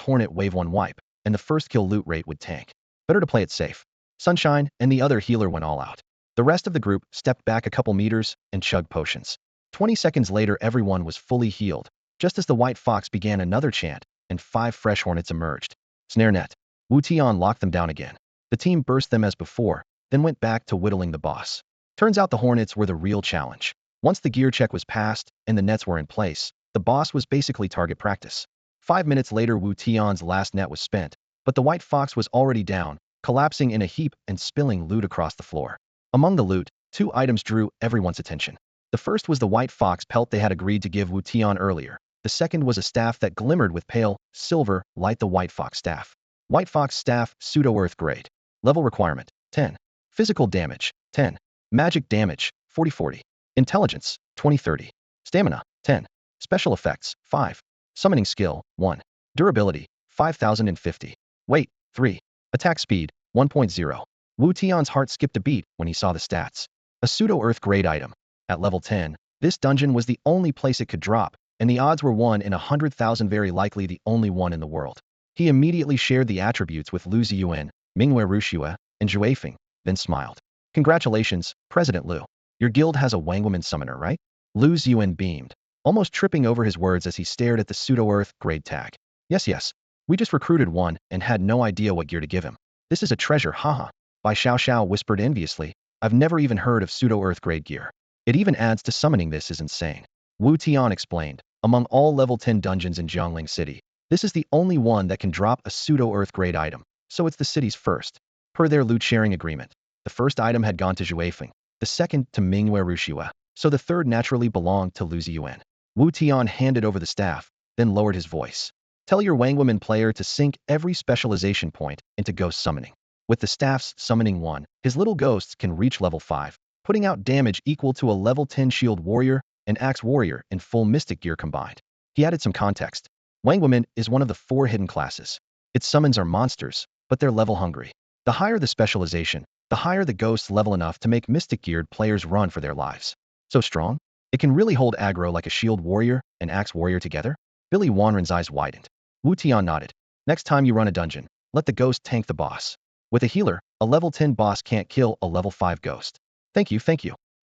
Hornet Wave 1 wipe, and the first kill loot rate would tank. Better to play it safe. Sunshine and the other healer went all out. The rest of the group stepped back a couple meters and chugged potions. 20 seconds later, everyone was fully healed, just as the White Fox began another chant, and 5 fresh hornets emerged. Snare net. Wu Tian locked them down again. The team burst them as before, then went back to whittling the boss. Turns out the Hornets were the real challenge. Once the gear check was passed and the nets were in place, the boss was basically target practice. 5 minutes later, Wu Tian's last net was spent, but the white fox was already down, collapsing in a heap and spilling loot across the floor. Among the loot, 2 items drew everyone's attention. The first was the white fox pelt they had agreed to give Wu Tian earlier. The second was a staff that glimmered with pale silver light, the white fox staff. White fox staff, pseudo-earth grade. Level requirement, 10. Physical damage, 10. Magic damage, 40-40. Intelligence, 20-30. Stamina, 10. Special effects, 5. Summoning skill, 1. Durability, 5050. Weight, 3. Attack speed, 1.0. Wu Tian's heart skipped a beat when he saw the stats. A pseudo-earth grade item. At level 10, this dungeon was the only place it could drop, and the odds were 1 in 100,000, very likely the only one in the world. He immediately shared the attributes with Lu Ziyuan, Mingwei Rushua, and Zhuefeng, then smiled. Congratulations, President Lu. Your guild has a Wangwoman summoner, right? Lu Ziyuan beamed, almost tripping over his words as he stared at the pseudo-earth grade tag. Yes. We just recruited one and had no idea what gear to give him. This is a treasure, haha. Bai Xiao whispered enviously. I've never even heard of pseudo-earth grade gear. It even adds to summoning. This is insane. Wu Tian explained. Among all level 10 dungeons in Jiangling City, this is the only one that can drop a pseudo-earth grade item, so it's the city's first. Per their loot sharing agreement, the first item had gone to Zhuefeng, the second to Mingwei Rushua, so the third naturally belonged to Lu Ziyuan. Wu Tian handed over the staff, then lowered his voice. Tell your Wangwoman player to sink every specialization point into ghost summoning. With the staff's summoning 1, his little ghosts can reach level 5, putting out damage equal to a level 10 shield warrior and axe warrior in full mystic gear combined. He added some context. Wangwoman is one of the 4 hidden classes. Its summons are monsters, but they're level hungry. The higher the specialization, the higher the ghosts level enough to make mystic geared players run for their lives. So strong? It can really hold aggro like a shield warrior and axe warrior together? Billy Wanren's eyes widened. Wu Tian nodded. Next time you run a dungeon, let the ghost tank the boss. With a healer, a level 10 boss can't kill a level 5 ghost. Thank you.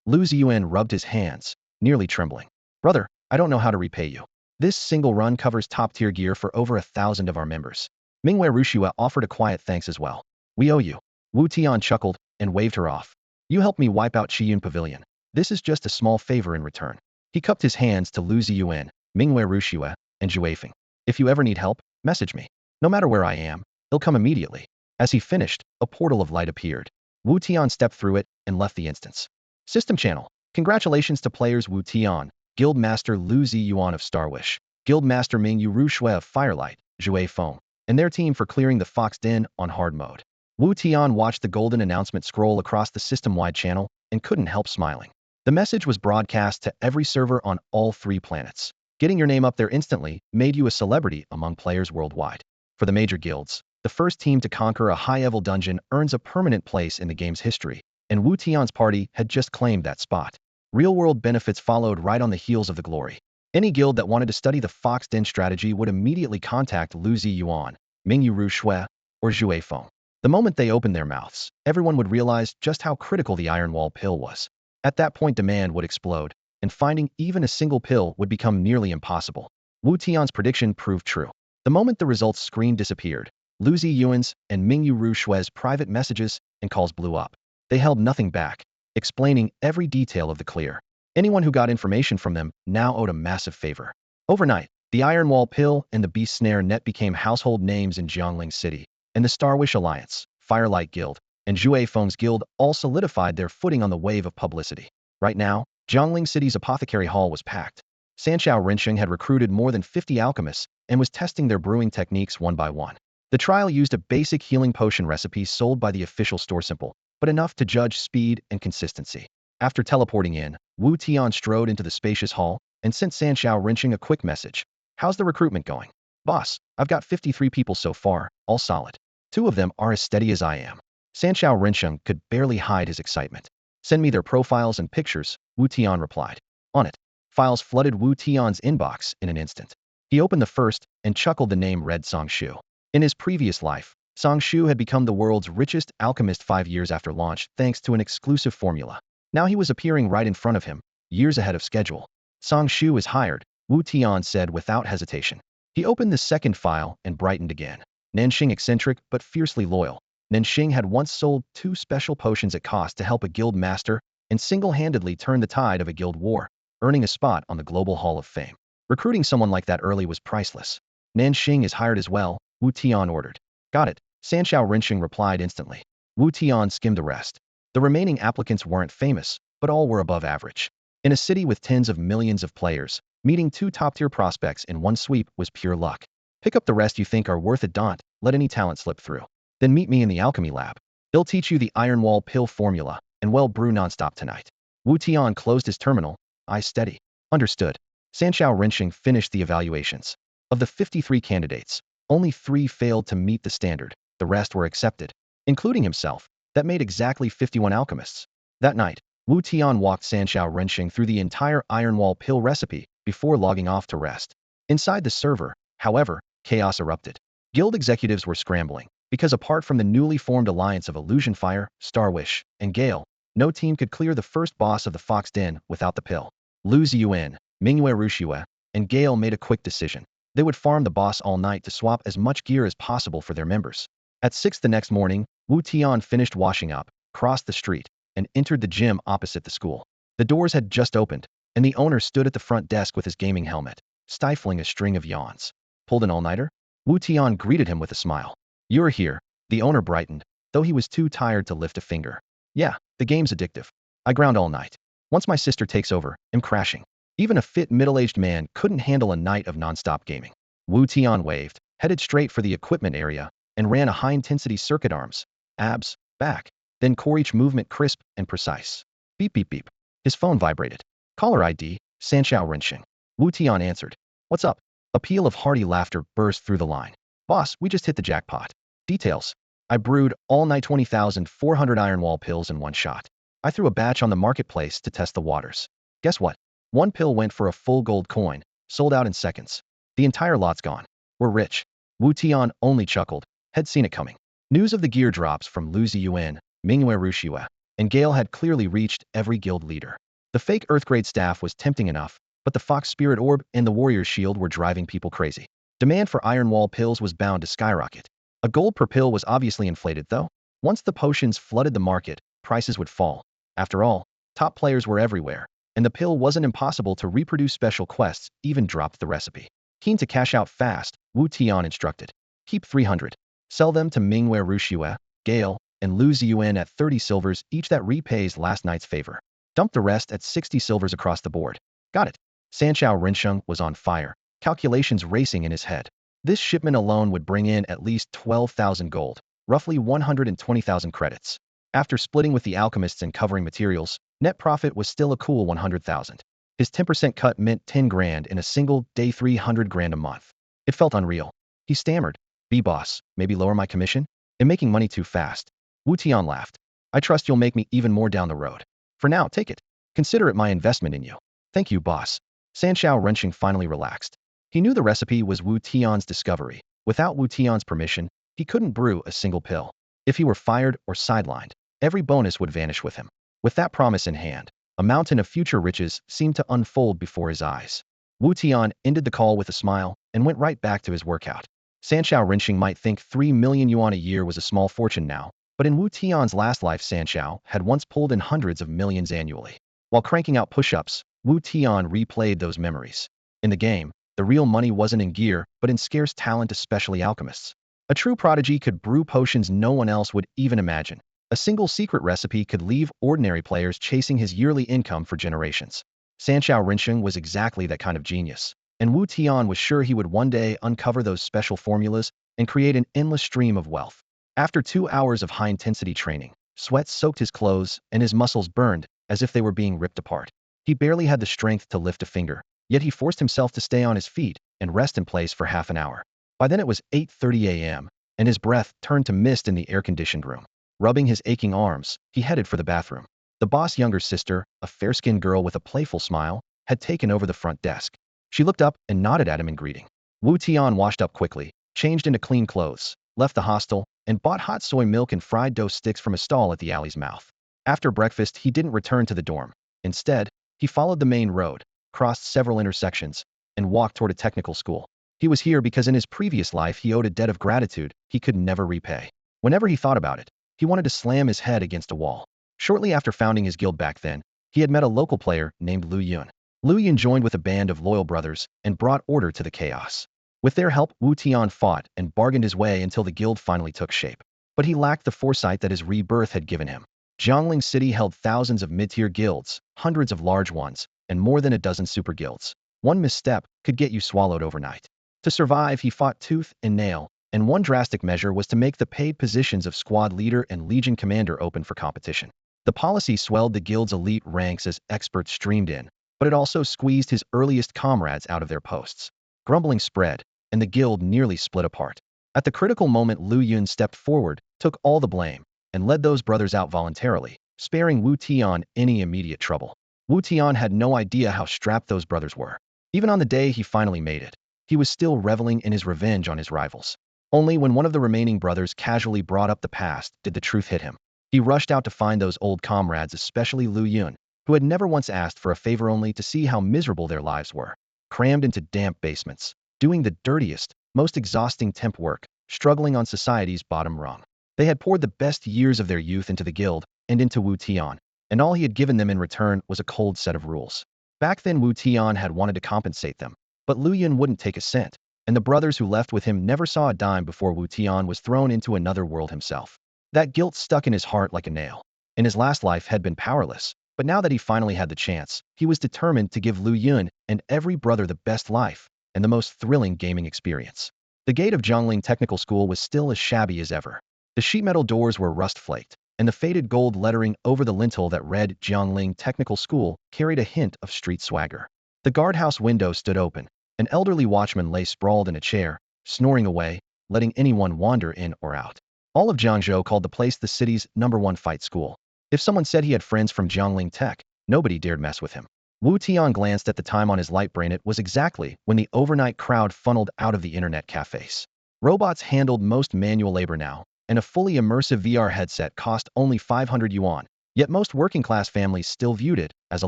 Lu Ziyuan rubbed his hands, nearly trembling. Brother, I don't know how to repay you. This single run covers top-tier gear for over 1,000 of our members. Mingwei Rushua offered a quiet thanks as well. We owe you. Wu Tian chuckled and waved her off. You helped me wipe out Qiyun Pavilion. This is just a small favor in return. He cupped his hands to Lu Ziyuan, Mingwei Rushua, and Zhuefeng. If you ever need help, message me. No matter where I am, it'll come immediately. As he finished, a portal of light appeared. Wu Tian stepped through it and left the instance. System channel. Congratulations to players Wu Tian, Guild Master Lu Ziyuan of Starwish, Guild Master Mingyu Rushua of Firelight, Zhuefeng, and their team for clearing the Fox Den on hard mode. Wu Tian watched the golden announcement scroll across the system-wide channel and couldn't help smiling. The message was broadcast to every server on all 3 planets. Getting your name up there instantly made you a celebrity among players worldwide. For the major guilds, the first team to conquer a high-level dungeon earns a permanent place in the game's history, and Wu Tian's party had just claimed that spot. Real-world benefits followed right on the heels of the glory. Any guild that wanted to study the Fox Den strategy would immediately contact Lu Ziyuan, Mingyu Rushua, or Zhuefeng. The moment they opened their mouths, everyone would realize just how critical the Iron Wall pill was. At that point, demand would explode, and finding even a single pill would become nearly impossible. Wu Tian's prediction proved true. The moment the results screen disappeared, Lu Ziyuan's and Mingyu Rushua's private messages and calls blew up. They held nothing back, explaining every detail of the clear. Anyone who got information from them now owed a massive favor. Overnight, the Iron Wall pill and the Beast Snare net became household names in Jiangling City, and the Starwish Alliance, Firelight Guild, and Zhuefeng's guild all solidified their footing on the wave of publicity. Right now, Jiangling City's apothecary hall was packed. Sanxiao Rensheng had recruited more than 50 alchemists and was testing their brewing techniques one by one. The trial used a basic healing potion recipe sold by the official store, simple, but enough to judge speed and consistency. After teleporting in, Wu Tian strode into the spacious hall and sent Sanxiao Rensheng a quick message. How's the recruitment going? Boss, I've got 53 people so far, all solid. 2 of them are as steady as I am. Sanxiao Rensheng could barely hide his excitement. Send me their profiles and pictures, Wu Tian replied. On it. Files flooded Wu Tian's inbox in an instant. He opened the first and chuckled. The name read Song Shu. In his previous life, Song Shu had become the world's richest alchemist 5 years after launch thanks to an exclusive formula. Now he was appearing right in front of him, years ahead of schedule. Song Shu is hired, Wu Tian said without hesitation. He opened the second file and brightened again. Nanxing eccentric but fiercely loyal. Nanxing had once sold 2 special potions at cost to help a guild master and single-handedly turned the tide of a guild war, earning a spot on the Global Hall of Fame. Recruiting someone like that early was priceless. Nanxing is hired as well, Wu Tian ordered. Got it, Sanshao Rinxing replied instantly. Wu Tian skimmed the rest. The remaining applicants weren't famous, but all were above average. In a city with tens of millions of players, meeting 2 top-tier prospects in one sweep was pure luck. Pick up the rest you think are worth it. Don't let any talent slip through. Then meet me in the alchemy lab. I'll teach you the Iron Wall pill formula, and well brew nonstop tonight. Wu Tian closed his terminal, eyes steady. Understood. Sanshao Rinxing finished the evaluations. Of the 53 candidates, only 3 failed to meet the standard. The rest were accepted, including himself. That made exactly 51 alchemists. That night, Wu Tian walked Sanshao Rinxing through the entire Iron Wall pill recipe before logging off to rest. Inside the server, however, chaos erupted. Guild executives were scrambling, because apart from the newly formed alliance of Illusion Fire, Starwish, and Gale, no team could clear the first boss of the Fox Den without the pill. Lu Ziyuan, Mingyue Rushue, and Gale made a quick decision. They would farm the boss all night to swap as much gear as possible for their members. At 6 the next morning, Wu Tian finished washing up, crossed the street, and entered the gym opposite the school. The doors had just opened, and the owner stood at the front desk with his gaming helmet, stifling a string of yawns. Pulled an all-nighter? Wu Tian greeted him with a smile. You're here. The owner brightened, though he was too tired to lift a finger. Yeah, the game's addictive. I ground all night. Once my sister takes over, I'm crashing. Even a fit middle-aged man couldn't handle a night of non-stop gaming. Wu Tian waved, headed straight for the equipment area, and ran a high-intensity circuit arms, abs, back, then core, each movement crisp and precise. Beep beep beep. His phone vibrated. Caller ID, Sanshao Rinxing. Wu Tian answered. What's up? A peal of hearty laughter burst through the line. Boss, we just hit the jackpot. Details. I brewed all night 20,400 Iron Wall pills in one shot. I threw a batch on the marketplace to test the waters. Guess what? One pill went for a full gold coin, sold out in seconds. The entire lot's gone. We're rich. Wu Tian only chuckled, had seen it coming. News of the gear drops from Lu Ziyuan, Mingyue Rushue, and Gale had clearly reached every guild leader. The fake Earthgrade staff was tempting enough, but the Fox Spirit Orb and the Warrior's Shield were driving people crazy. Demand for Iron Wall pills was bound to skyrocket. A gold per pill was obviously inflated though. Once the potions flooded the market, prices would fall. After all, top players were everywhere, and the pill wasn't impossible to reproduce. Special quests even dropped the recipe. Keen to cash out fast, Wu Tian instructed. Keep 300. Sell them to Mingyue Rushue, Gale, and Lu Ziyuan at 30 silvers each. That repays last night's favor. Dump the rest at 60 silvers across the board. Got it. Sanshao Rinxing was on fire, calculations racing in his head. This shipment alone would bring in at least 12,000 gold, roughly 120,000 credits. After splitting with the alchemists and covering materials, net profit was still a cool 100,000. His 10% cut meant 10 grand in a single day, 300 grand a month. It felt unreal. He stammered. B-boss, maybe lower my commission? I'm making money too fast. Wu Tian laughed. I trust you'll make me even more down the road. For now, take it. Consider it my investment in you. Thank you, boss. Sanshao Rinxing finally relaxed. He knew the recipe was Wu Tian's discovery. Without Wu Tian's permission, he couldn't brew a single pill. If he were fired or sidelined, every bonus would vanish with him. With that promise in hand, a mountain of future riches seemed to unfold before his eyes. Wu Tian ended the call with a smile and went right back to his workout. Sanshao Rinxing might think 3 million yuan a year was a small fortune now, but in Wu Tian's last life, Sanshao had once pulled in hundreds of millions annually. While cranking out push-ups, Wu Tian replayed those memories. In the game, the real money wasn't in gear, but in scarce talent, especially alchemists. A true prodigy could brew potions no one else would even imagine. A single secret recipe could leave ordinary players chasing his yearly income for generations. Sanshao Rinxing was exactly that kind of genius, and Wu Tian was sure he would one day uncover those special formulas and create an endless stream of wealth. After 2 hours of high-intensity training, sweat soaked his clothes and his muscles burned as if they were being ripped apart. He barely had the strength to lift a finger, yet he forced himself to stay on his feet and rest in place for half an hour. By then it was 8:30 a.m., and his breath turned to mist in the air-conditioned room. Rubbing his aching arms, he headed for the bathroom. The boss' younger sister, a fair-skinned girl with a playful smile, had taken over the front desk. She looked up and nodded at him in greeting. Wu Tian washed up quickly, changed into clean clothes, left the hostel, and bought hot soy milk and fried dough sticks from a stall at the alley's mouth. After breakfast, he didn't return to the dorm. Instead, he followed the main road, crossed several intersections, and walked toward a technical school. He was here because in his previous life he owed a debt of gratitude he could never repay. Whenever he thought about it, he wanted to slam his head against a wall. Shortly after founding his guild back then, he had met a local player named Lu Yun. Lu Yun joined with a band of loyal brothers and brought order to the chaos. With their help, Wu Tian fought and bargained his way until the guild finally took shape. But he lacked the foresight that his rebirth had given him. Jiangling City held thousands of mid-tier guilds, hundreds of large ones, and more than a dozen super guilds. One misstep could get you swallowed overnight. To survive, he fought tooth and nail, and one drastic measure was to make the paid positions of squad leader and legion commander open for competition. The policy swelled the guild's elite ranks as experts streamed in, but it also squeezed his earliest comrades out of their posts. Grumbling spread, and the guild nearly split apart. At the critical moment, Lu Yun stepped forward, took all the blame, and led those brothers out voluntarily, sparing Wu Tian any immediate trouble. Wu Tian had no idea how strapped those brothers were. Even on the day he finally made it, he was still reveling in his revenge on his rivals. Only when one of the remaining brothers casually brought up the past did the truth hit him. He rushed out to find those old comrades, especially Lu Yun, who had never once asked for a favor, only to see how miserable their lives were. Crammed into damp basements, doing the dirtiest, most exhausting temp work, struggling on society's bottom rung. They had poured the best years of their youth into the guild and into Wu Tian, and all he had given them in return was a cold set of rules. Back then, Wu Tian had wanted to compensate them, but Lu Yun wouldn't take a cent, and the brothers who left with him never saw a dime before Wu Tian was thrown into another world himself. That guilt stuck in his heart like a nail. In his last life had been powerless, but now that he finally had the chance, he was determined to give Lu Yun and every brother the best life and the most thrilling gaming experience. The gate of Jiangling Technical School was still as shabby as ever. The sheet metal doors were rust-flaked, and the faded gold lettering over the lintel that read Jiangling Technical School carried a hint of street swagger. The guardhouse window stood open. An elderly watchman lay sprawled in a chair, snoring away, letting anyone wander in or out. All of Jiangzhou called the place the city's #1 fight school. If someone said he had friends from Jiangling Tech, nobody dared mess with him. Wu Tian glanced at the time on his light brain. It was exactly when the overnight crowd funneled out of the internet cafes. Robots handled most manual labor now, and a fully immersive VR headset cost only 500 yuan, yet most working-class families still viewed it as a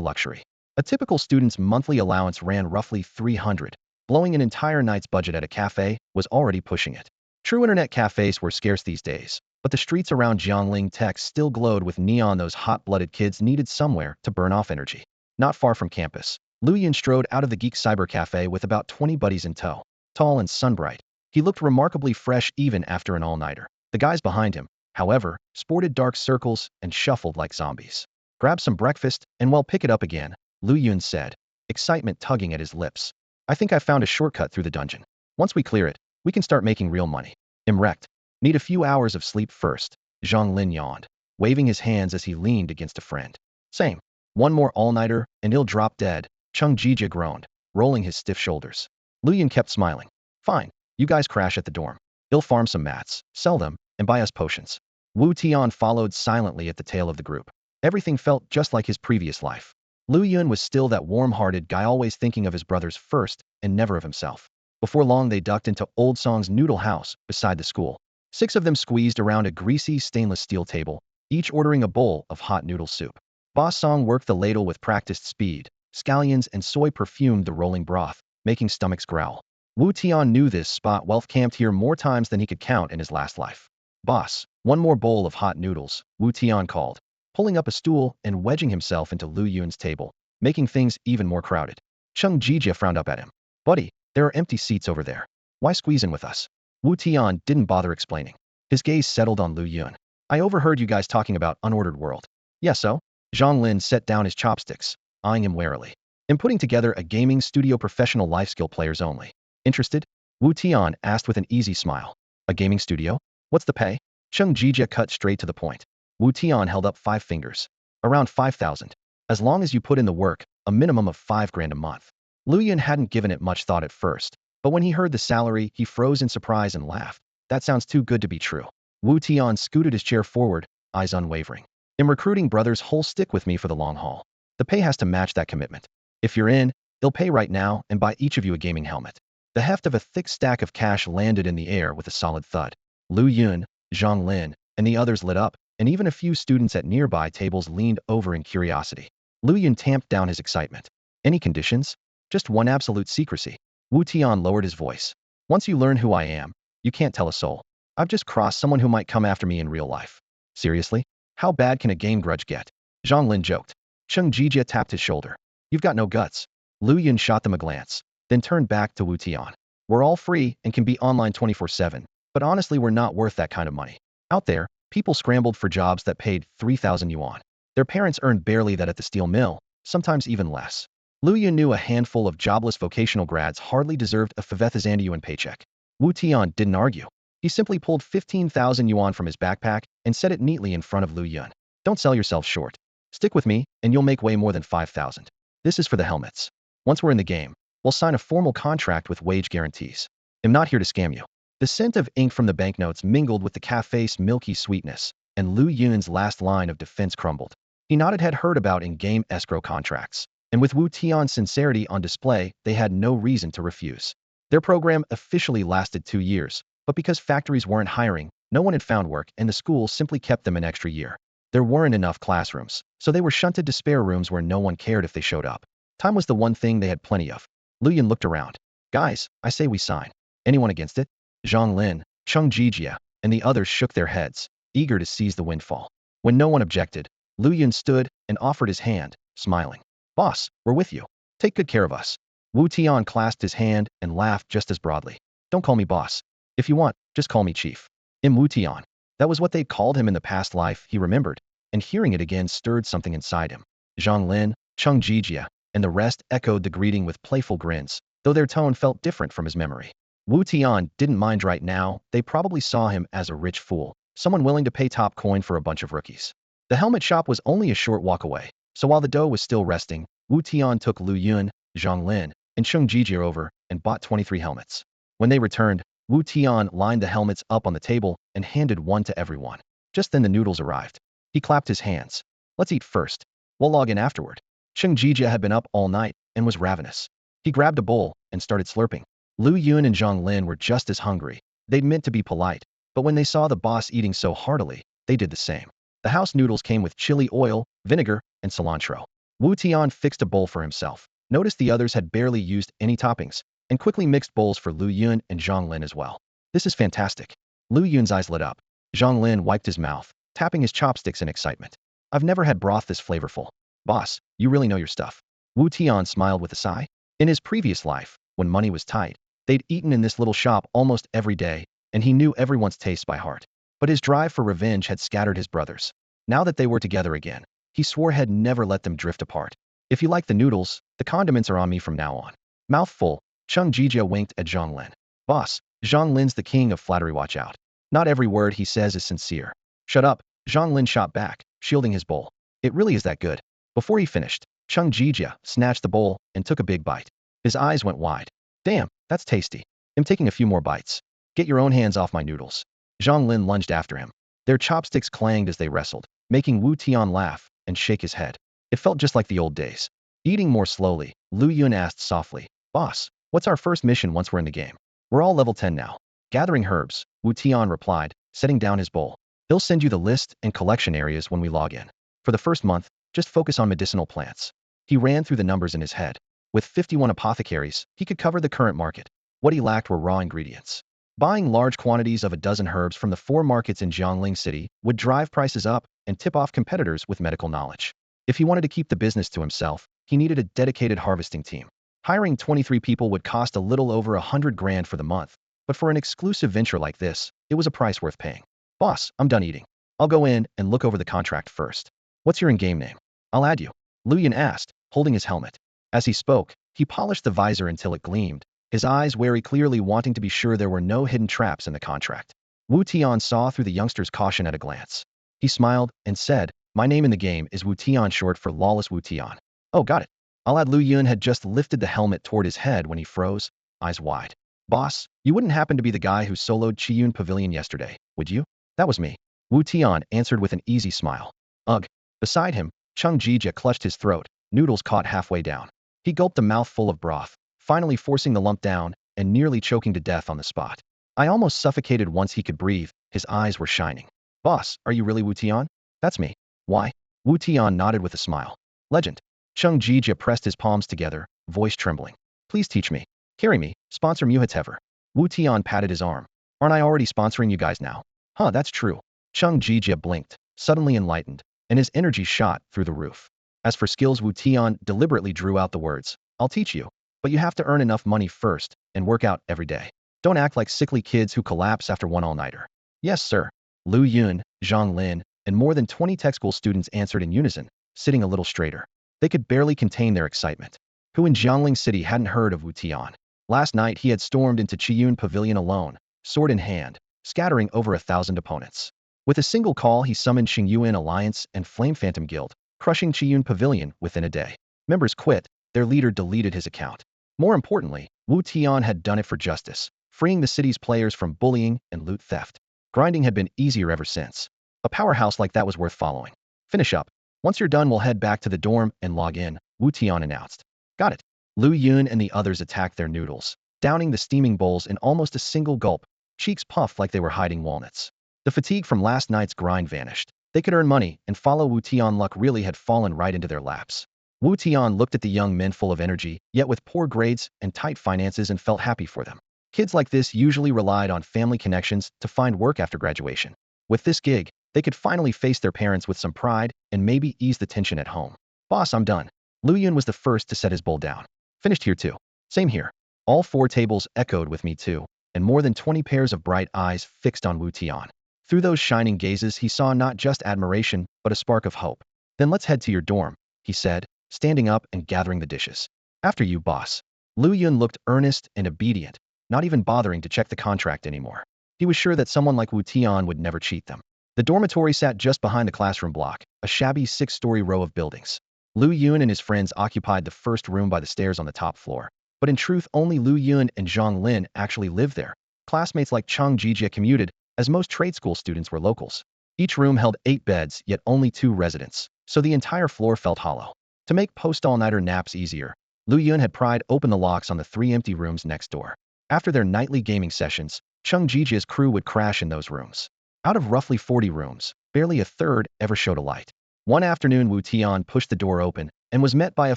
luxury. A typical student's monthly allowance ran roughly 300. Blowing an entire night's budget at a cafe was already pushing it. True internet cafes were scarce these days, but the streets around Jiangling Tech still glowed with neon. Those hot-blooded kids needed somewhere to burn off energy. Not far from campus, Lu Yun strode out of the Geek Cyber Cafe with about 20 buddies in tow. Tall and sunbright, he looked remarkably fresh even after an all-nighter. The guys behind him, however, sported dark circles and shuffled like zombies. Grab some breakfast, and we'll pick it up again, Lu Yun said, excitement tugging at his lips. I think I found a shortcut through the dungeon. Once we clear it, we can start making real money. I'm wrecked. Need a few hours of sleep first, Zhang Lin yawned, waving his hands as he leaned against a friend. Same. One more all-nighter, and he'll drop dead, Cheng Jijia groaned, rolling his stiff shoulders. Lu Yun kept smiling. Fine, you guys crash at the dorm. He'll farm some mats, sell them, and buy us potions. Wu Tian followed silently at the tail of the group. Everything felt just like his previous life. Lu Yun was still that warm-hearted guy, always thinking of his brothers first and never of himself. Before long, they ducked into Old Song's noodle house beside the school. 6 of them squeezed around a greasy stainless steel table, each ordering a bowl of hot noodle soup. Boss Song worked the ladle with practiced speed. Scallions and soy perfumed the rolling broth, making stomachs growl. Wu Tian knew this spot wealth camped here more times than he could count in his last life. Boss, one more bowl of hot noodles, Wu Tian called, pulling up a stool and wedging himself into Lu Yun's table, making things even more crowded. Cheng Jijia frowned up at him. Buddy, there are empty seats over there. Why squeeze in with us? Wu Tian didn't bother explaining. His gaze settled on Lu Yun. I overheard you guys talking about Unordered World. Yeah, so? Zhang Lin set down his chopsticks, eyeing him warily. I'm putting together a gaming studio, professional life skill players only. Interested? Wu Tian asked with an easy smile. A gaming studio? What's the pay? Cheng Jijia cut straight to the point. Wu Tian held up 5 fingers. Around 5,000. As long as you put in the work, a minimum of 5 grand a month. Lu Yun hadn't given it much thought at first, but when he heard the salary, he froze in surprise and laughed. That sounds too good to be true. Wu Tian scooted his chair forward, eyes unwavering. I'm recruiting brothers who'll stick with me for the long haul. The pay has to match that commitment. If you're in, they'll pay right now and buy each of you a gaming helmet. The heft of a thick stack of cash landed in the air with a solid thud. Lu Yun, Zhang Lin, and the others lit up, and even a few students at nearby tables leaned over in curiosity. Lu Yun tamped down his excitement. Any conditions? Just one: absolute secrecy. Wu Tian lowered his voice. Once you learn who I am, you can't tell a soul. I've just crossed someone who might come after me in real life. Seriously? How bad can a game grudge get? Zhang Lin joked. Cheng Jijia tapped his shoulder. You've got no guts. Lu Yun shot them a glance, then turned back to Wu Tian. We're all free and can be online 24/7, but honestly we're not worth that kind of money. Out there, people scrambled for jobs that paid 3,000 yuan. Their parents earned barely that at the steel mill, sometimes even less. Lu Yun knew a handful of jobless vocational grads hardly deserved a 5,000 yuan paycheck. Wu Tian didn't argue. He simply pulled 15,000 yuan from his backpack and set it neatly in front of Lu Yun. Don't sell yourself short. Stick with me, and you'll make way more than 5,000. This is for the helmets. Once we're in the game, we'll sign a formal contract with wage guarantees. I'm not here to scam you. The scent of ink from the banknotes mingled with the cafe's milky sweetness, and Lu Yun's last line of defense crumbled. He nodded had heard about in-game escrow contracts, and with Wu Tian's sincerity on display, they had no reason to refuse. Their program officially lasted 2 years, but because factories weren't hiring, no one had found work and the school simply kept them an extra year. There weren't enough classrooms, so they were shunted to spare rooms where no one cared if they showed up. Time was the one thing they had plenty of. Lu Yun looked around. Guys, I say we sign. Anyone against it? Zhang Lin, Cheng Jijia, and the others shook their heads, eager to seize the windfall. When no one objected, Lu Yun stood and offered his hand, smiling. Boss, we're with you. Take good care of us. Wu Tian clasped his hand and laughed just as broadly. Don't call me boss. If you want, just call me chief. Wu Tian. That was what they'd called him in the past life, he remembered, and hearing it again stirred something inside him. Zhang Lin, Cheng Jijia, and the rest echoed the greeting with playful grins, though their tone felt different from his memory. Wu Tian didn't mind right now. They probably saw him as a rich fool, someone willing to pay top coin for a bunch of rookies. The helmet shop was only a short walk away, so while the dough was still resting, Wu Tian took Lu Yun, Zhang Lin, and Cheng Jijia over and bought 23 helmets. When they returned, Wu Tian lined the helmets up on the table and handed one to everyone. Just then the noodles arrived. He clapped his hands. Let's eat first. We'll log in afterward. Cheng Jijia had been up all night and was ravenous. He grabbed a bowl and started slurping. Lu Yun and Zhang Lin were just as hungry. They'd meant to be polite, but when they saw the boss eating so heartily, they did the same. The house noodles came with chili oil, vinegar, and cilantro. Wu Tian fixed a bowl for himself, noticed the others had barely used any toppings, and quickly mixed bowls for Lu Yun and Zhang Lin as well. This is fantastic. Lu Yun's eyes lit up. Zhang Lin wiped his mouth, tapping his chopsticks in excitement. I've never had broth this flavorful. Boss, you really know your stuff. Wu Tian smiled with a sigh. In his previous life, when money was tight, they'd eaten in this little shop almost every day, and he knew everyone's taste by heart. But his drive for revenge had scattered his brothers. Now that they were together again, he swore he'd never let them drift apart. If you like the noodles, the condiments are on me from now on. Mouth full, Cheng Jijia winked at Zhang Lin. Boss, Zhang Lin's the king of flattery, watch out. Not every word he says is sincere. Shut up, Zhang Lin shot back, shielding his bowl. It really is that good. Before he finished, Cheng Jijia snatched the bowl and took a big bite. His eyes went wide. Damn, that's tasty. I'm taking a few more bites. Get your own hands off my noodles. Zhang Lin lunged after him. Their chopsticks clanged as they wrestled, making Wu Tian laugh and shake his head. It felt just like the old days. Eating more slowly, Lu Yun asked softly, Boss, what's our first mission once we're in the game? We're all level 10 now. Gathering herbs, Wu Tian replied, setting down his bowl. He'll send you the list and collection areas when we log in. For the first month, just focus on medicinal plants. He ran through the numbers in his head. With 51 apothecaries, he could cover the current market. What he lacked were raw ingredients. Buying large quantities of a dozen herbs from the 4 markets in Jiangling City would drive prices up and tip off competitors with medical knowledge. If he wanted to keep the business to himself, he needed a dedicated harvesting team. Hiring 23 people would cost a little over 100 grand for the month, but for an exclusive venture like this, it was a price worth paying. Boss, I'm done eating. I'll go in and look over the contract first. What's your in-game name? I'll add you. Lu Yun asked, holding his helmet. As he spoke, he polished the visor until it gleamed, his eyes wary, clearly wanting to be sure there were no hidden traps in the contract. Wu Tian saw through the youngster's caution at a glance. He smiled and said, my name in the game is Wu Tian, short for Lawless Wu Tian. Oh, got it. I'll add. Lu Yun had just lifted the helmet toward his head when he froze, eyes wide. Boss, you wouldn't happen to be the guy who soloed Qiyun Pavilion yesterday, would you? That was me. Wu Tian answered with an easy smile. Ugh. Beside him, Cheng Jijia clutched his throat, noodles caught halfway down. He gulped a mouthful of broth, finally forcing the lump down and nearly choking to death on the spot. I almost suffocated once he could breathe, his eyes were shining. Boss, are you really Wu Tian? That's me. Why? Wu Tian nodded with a smile. Legend. Cheng Jijia pressed his palms together, voice trembling. Please teach me. Carry me, sponsor Muhatever. Wu Tian patted his arm. Aren't I already sponsoring you guys now? Huh, that's true. Chung Jijia blinked, suddenly enlightened, and his energy shot through the roof. As for skills, Wu Tian deliberately drew out the words, I'll teach you, but you have to earn enough money first and work out every day. Don't act like sickly kids who collapse after one all-nighter. Yes, sir. Lu Yun, Zhang Lin, and more than 20 tech school students answered in unison, sitting a little straighter. They could barely contain their excitement. Who in Jiangling City hadn't heard of Wu Tian? Last night he had stormed into Qiyun Pavilion alone, sword in hand, scattering over 1,000 opponents. With a single call he summoned Xingyuan Alliance and Flame Phantom Guild, crushing Qiyun Pavilion within a day. Members quit, their leader deleted his account. More importantly, Wu Tian had done it for justice, freeing the city's players from bullying and loot theft. Grinding had been easier ever since. A powerhouse like that was worth following. Finish up. Once you're done, we'll head back to the dorm and log in, Wu Tian announced. Got it. Lu Yun and the others attacked their noodles, downing the steaming bowls in almost a single gulp, cheeks puffed like they were hiding walnuts. The fatigue from last night's grind vanished. They could earn money and follow Wu Tian. Luck really had fallen right into their laps. Wu Tian looked at the young men full of energy, yet with poor grades and tight finances, and felt happy for them. Kids like this usually relied on family connections to find work after graduation. With this gig, they could finally face their parents with some pride and maybe ease the tension at home. Boss, I'm done. Lu Yun was the first to set his bowl down. Finished here too. Same here. All 4 tables echoed with me too, and more than 20 pairs of bright eyes fixed on Wu Tian. Through those shining gazes he saw not just admiration, but a spark of hope. Then let's head to your dorm, he said, standing up and gathering the dishes. After you, boss. Lu Yun looked earnest and obedient, not even bothering to check the contract anymore. He was sure that someone like Wu Tian would never cheat them. The dormitory sat just behind the classroom block, a shabby 6-story row of buildings. Lu Yun and his friends occupied the first room by the stairs on the top floor. But in truth, only Lu Yun and Zhang Lin actually lived there. Classmates like Chung Jijia commuted, as most trade school students were locals. Each room held 8 beds, yet only 2 residents, so the entire floor felt hollow. To make post-all-nighter naps easier, Lu Yun had pried open the locks on the 3 empty rooms next door. After their nightly gaming sessions, Chung Jijia's crew would crash in those rooms. Out of roughly 40 rooms, barely a third ever showed a light. One afternoon, Wu Tian pushed the door open and was met by a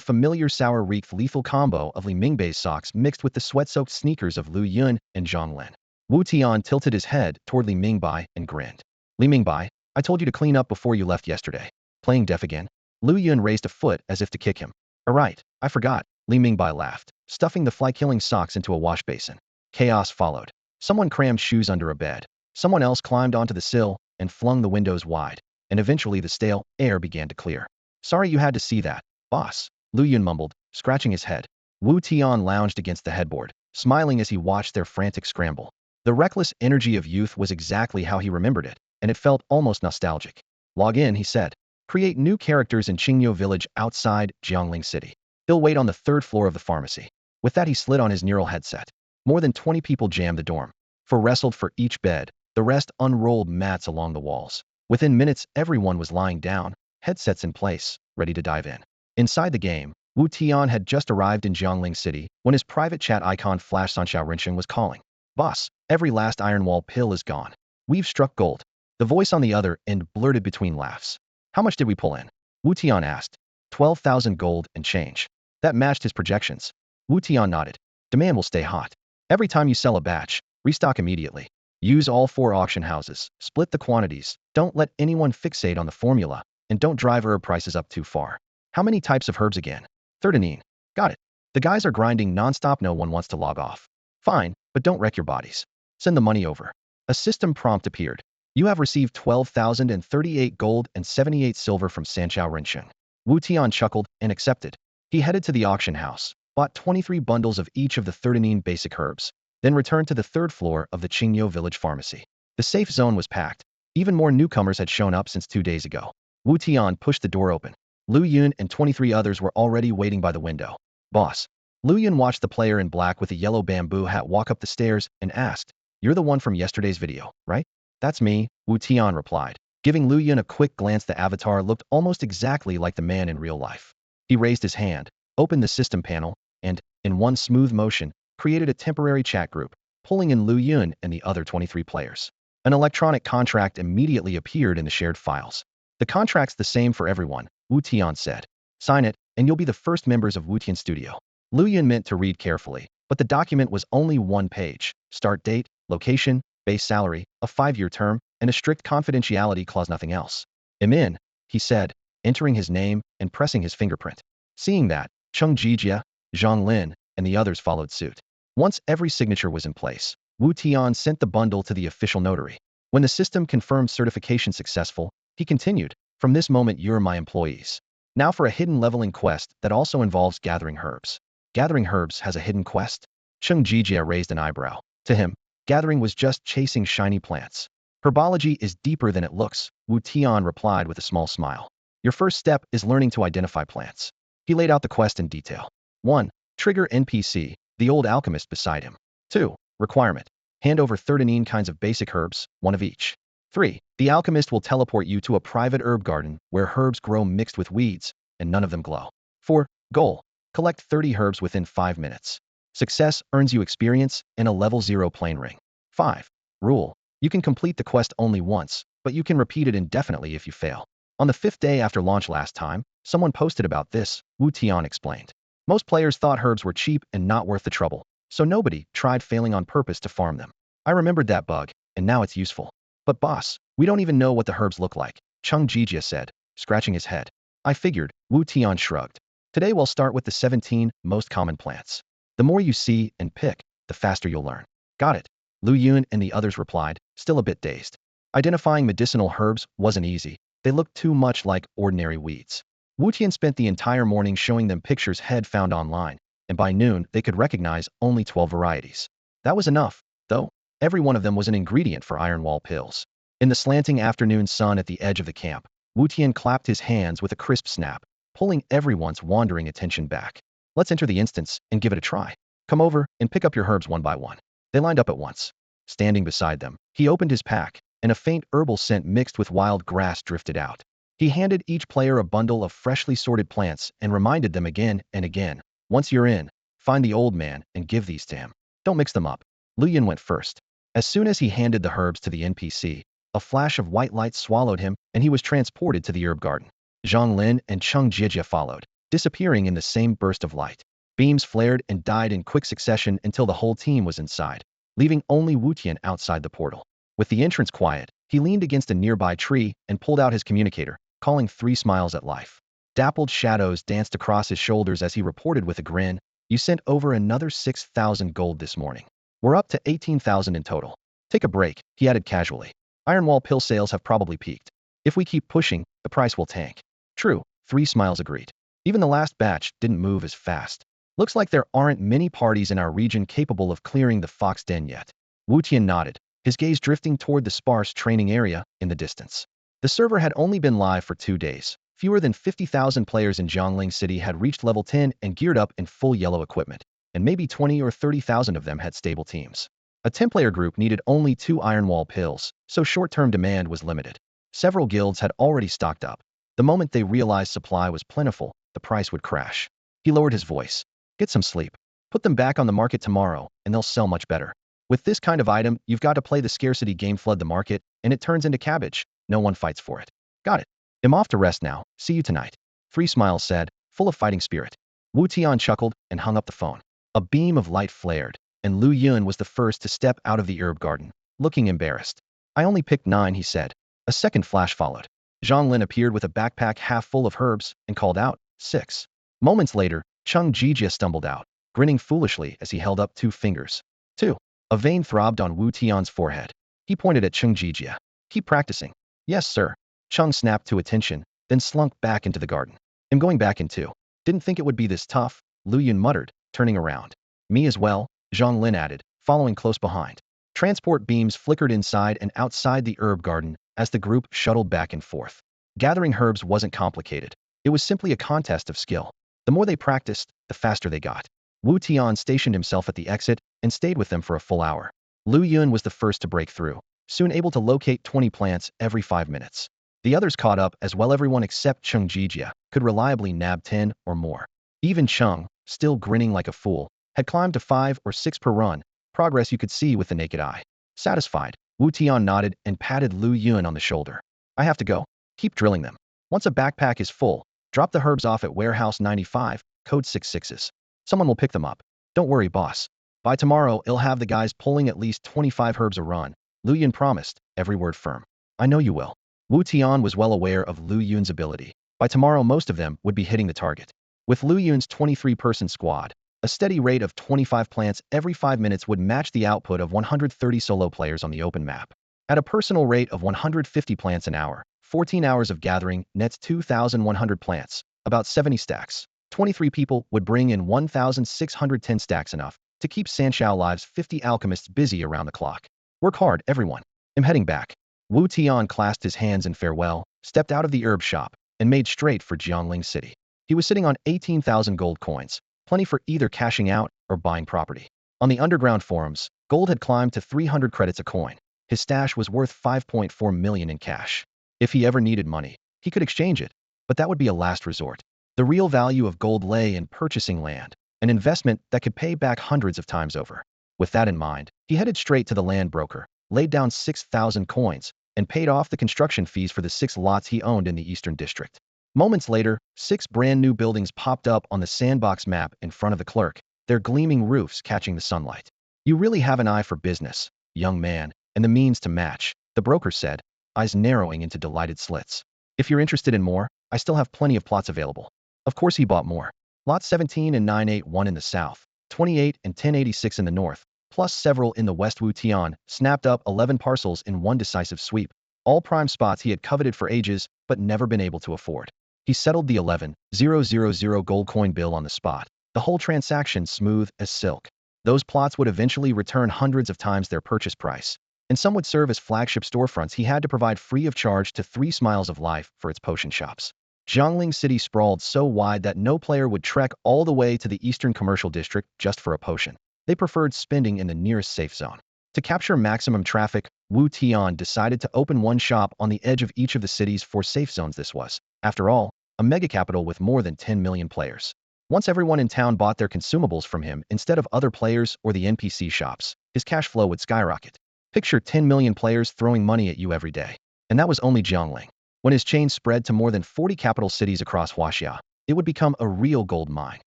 familiar sour-reeked lethal combo of Li Mingbei's socks mixed with the sweat-soaked sneakers of Lu Yun and Zhang Lin. Wu Tian tilted his head toward Li Mingbei and grinned. Li Mingbei, I told you to clean up before you left yesterday. Playing deaf again? Lu Yun raised a foot as if to kick him. Right, I forgot, Li Mingbei laughed, stuffing the fly-killing socks into a wash basin. Chaos followed. Someone crammed shoes under a bed. Someone else climbed onto the sill and flung the windows wide, and eventually the stale air began to clear. Sorry you had to see that, boss, Lu Yun mumbled, scratching his head. Wu Tian lounged against the headboard, smiling as he watched their frantic scramble. The reckless energy of youth was exactly how he remembered it, and it felt almost nostalgic. Log in, he said. Create new characters in Qingyo village outside Jiangling City. They'll wait on the 3rd floor of the pharmacy. With that he slid on his neural headset. More than 20 people jammed the dorm. 4 wrestled for each bed, the rest unrolled mats along the walls. Within minutes, everyone was lying down, headsets in place, ready to dive in. Inside the game, Wu Tian had just arrived in Jiangling City when his private chat icon flashed. Sanxiao Rensheng was calling. Boss, every last iron wall pill is gone. We've struck gold. The voice on the other end blurted between laughs. How much did we pull in? Wu Tian asked. 12,000 gold and change. That matched his projections. Wu Tian nodded. Demand will stay hot. Every time you sell a batch, restock immediately. Use all 4 auction houses, split the quantities, don't let anyone fixate on the formula, and don't drive herb prices up too far. How many types of herbs again? 13. Got it. The guys are grinding non-stop, no one wants to log off. Fine, but don't wreck your bodies. Send the money over. A system prompt appeared. You have received 12,038 gold and 78 silver from Sanxiao Rensheng. Wu Tian chuckled and accepted. He headed to the auction house, bought 23 bundles of each of the 13 basic herbs, then returned to the 3rd floor of the Qingyo village pharmacy. The safe zone was packed. Even more newcomers had shown up since 2 days ago. Wu Tian pushed the door open. Lu Yun and 23 others were already waiting by the window. Boss. Lu Yun watched the player in black with a yellow bamboo hat walk up the stairs and asked, You're the one from yesterday's video, right? That's me, Wu Tian replied. Giving Lu Yun a quick glance, the avatar looked almost exactly like the man in real life. He raised his hand, opened the system panel, and, in one smooth motion, created a temporary chat group, pulling in Lu Yun and the other 23 players. An electronic contract immediately appeared in the shared files. The contract's the same for everyone, Wu Tian said. Sign it, and you'll be the first members of Wutian Studio. Lu Yun meant to read carefully, but the document was only 1 page. Start date, location, base salary, a 5-year term, and a strict confidentiality clause, nothing else. I'm in, he said, entering his name and pressing his fingerprint. Seeing that, Cheng Jijia, Zhang Lin, and the others followed suit. Once every signature was in place, Wu Tian sent the bundle to the official notary. When the system confirmed certification successful, he continued, "From this moment you're my employees. Now for a hidden leveling quest that also involves gathering herbs." Gathering herbs has a hidden quest? Cheng Jijia raised an eyebrow. To him, gathering was just chasing shiny plants. Herbology is deeper than it looks, Wu Tian replied with a small smile. Your first step is learning to identify plants. He laid out the quest in detail. 1. Trigger NPC, the old alchemist beside him. 2. Requirement. Hand over 39 kinds of basic herbs, 1 of each. 3. The alchemist will teleport you to a private herb garden where herbs grow mixed with weeds, and none of them glow. 4. Goal. Collect 30 herbs within 5 minutes. Success earns you experience and a level 0 plane ring. 5. Rule. You can complete the quest only once, but you can repeat it indefinitely if you fail. On the 5th day after launch last time, someone posted about this, Wu Tian explained. Most players thought herbs were cheap and not worth the trouble, so nobody tried failing on purpose to farm them. I remembered that bug, and now it's useful. But boss, we don't even know what the herbs look like, Cheng Jijia said, scratching his head. I figured, Wu Tian shrugged. Today we'll start with the 17 most common plants. The more you see and pick, the faster you'll learn. Got it. Lu Yun and the others replied, still a bit dazed. Identifying medicinal herbs wasn't easy. They looked too much like ordinary weeds. Wutian spent the entire morning showing them pictures he'd found online, and by noon they could recognize only 12 varieties. That was enough, though. Every one of them was an ingredient for iron wall pills. In the slanting afternoon sun at the edge of the camp, Wutian clapped his hands with a crisp snap, pulling everyone's wandering attention back. Let's enter the instance and give it a try. Come over and pick up your herbs one by one. They lined up at once. Standing beside them, he opened his pack, and a faint herbal scent mixed with wild grass drifted out. He handed each player a bundle of freshly sorted plants and reminded them again and again, once you're in, find the old man and give these to him. Don't mix them up. Lu Yun went first. As soon as he handed the herbs to the NPC, a flash of white light swallowed him and he was transported to the herb garden. Zhang Lin and Cheng Jijia followed, disappearing in the same burst of light. Beams flared and died in quick succession until the whole team was inside, leaving only Wutian outside the portal. With the entrance quiet, he leaned against a nearby tree and pulled out his communicator, calling 3 smiles at life. Dappled shadows danced across his shoulders as he reported with a grin, "You sent over another 6,000 gold this morning. We're up to 18,000 in total. Take a break," he added casually. "Iron wall pill sales have probably peaked. If we keep pushing, the price will tank." True, 3 smiles agreed. Even the last batch didn't move as fast. Looks like there aren't many parties in our region capable of clearing the Fox Den yet. Wutian nodded, his gaze drifting toward the sparse training area in the distance. The server had only been live for 2 days. Fewer than 50,000 players in Jiangling City had reached level 10 and geared up in full yellow equipment, and maybe 20 or 30,000 of them had stable teams. A 10-player group needed only 2 iron wall pills, so short-term demand was limited. Several guilds had already stocked up. The moment they realized supply was plentiful, the price would crash. He lowered his voice. Get some sleep. Put them back on the market tomorrow, and they'll sell much better. With this kind of item, you've got to play the scarcity game, flood the market, and it turns into cabbage. No one fights for it. Got it. I'm off to rest now. See you tonight. 3 smiles said, full of fighting spirit. Wu Tian chuckled and hung up the phone. A beam of light flared, and Lu Yun was the first to step out of the herb garden, looking embarrassed. I only picked 9, he said. A second flash followed. Zhang Lin appeared with a backpack half full of herbs and called out, 6. Moments later, Cheng Jijia stumbled out, grinning foolishly as he held up 2 fingers. 2. A vein throbbed on Wu Tian's forehead. He pointed at Cheng Jijia. Keep practicing. Yes, sir. Cheng snapped to attention, then slunk back into the garden. I'm going back in too. Didn't think it would be this tough, Lu Yun muttered, turning around. Me as well, Zhang Lin added, following close behind. Transport beams flickered inside and outside the herb garden as the group shuttled back and forth. Gathering herbs wasn't complicated. It was simply a contest of skill. The more they practiced, the faster they got. Wu Tian stationed himself at the exit and stayed with them for a full hour. Lu Yun was the first to break through, soon able to locate 20 plants every 5 minutes. The others caught up as well. Everyone except Cheng Jijia could reliably nab 10 or more. Even Cheng, still grinning like a fool, had climbed to 5 or 6 per run, progress you could see with the naked eye. Satisfied, Wu Tian nodded and patted Lu Yun on the shoulder. I have to go. Keep drilling them. Once a backpack is full, drop the herbs off at Warehouse 95, code 66s. Someone will pick them up. Don't worry, boss. By tomorrow, I'll have the guys pulling at least 25 herbs a run, Lu Yun promised, every word firm. I know you will. Wu Tian was well aware of Lu Yun's ability. By tomorrow most of them would be hitting the target. With Lu Yun's 23-person squad, a steady rate of 25 plants every 5 minutes would match the output of 130 solo players on the open map. At a personal rate of 150 plants an hour, 14 hours of gathering nets 2,100 plants, about 70 stacks. 23 people would bring in 1,610 stacks, enough to keep Sanshao Live's 50 alchemists busy around the clock. Work hard, everyone. I'm heading back. Wu Tian clasped his hands in farewell, stepped out of the herb shop, and made straight for Jiangling City. He was sitting on 18,000 gold coins, plenty for either cashing out or buying property. On the underground forums, gold had climbed to 300 credits a coin. His stash was worth 5.4 million in cash. If he ever needed money, he could exchange it, but that would be a last resort. The real value of gold lay in purchasing land, an investment that could pay back hundreds of times over. With that in mind, he headed straight to the land broker, laid down 6,000 coins, and paid off the construction fees for the 6 lots he owned in the Eastern District. Moments later, 6 brand new buildings popped up on the sandbox map in front of the clerk, their gleaming roofs catching the sunlight. You really have an eye for business, young man, and the means to match, the broker said, eyes narrowing into delighted slits. If you're interested in more, I still have plenty of plots available. Of course he bought more. Lots 17 and 981 in the south, 28 and 1086 in the north, plus several in the west. Wu Tian snapped up 11 parcels in one decisive sweep, all prime spots he had coveted for ages but never been able to afford. He settled the 11,000 gold coin bill on the spot, the whole transaction smooth as silk. Those plots would eventually return hundreds of times their purchase price, and some would serve as flagship storefronts he had to provide free of charge to 3 Smiles of Life for its potion shops. Jiangling City sprawled so wide that no player would trek all the way to the Eastern Commercial District just for a potion. They preferred spending in the nearest safe zone. To capture maximum traffic, Wu Tian decided to open one shop on the edge of each of the city's 4 safe zones. This was, after all, a mega capital with more than 10 million players. Once everyone in town bought their consumables from him instead of other players or the NPC shops, his cash flow would skyrocket. Picture 10 million players throwing money at you every day. And that was only Jiangling. When his chain spread to more than 40 capital cities across Huaxia, it would become a real gold mine.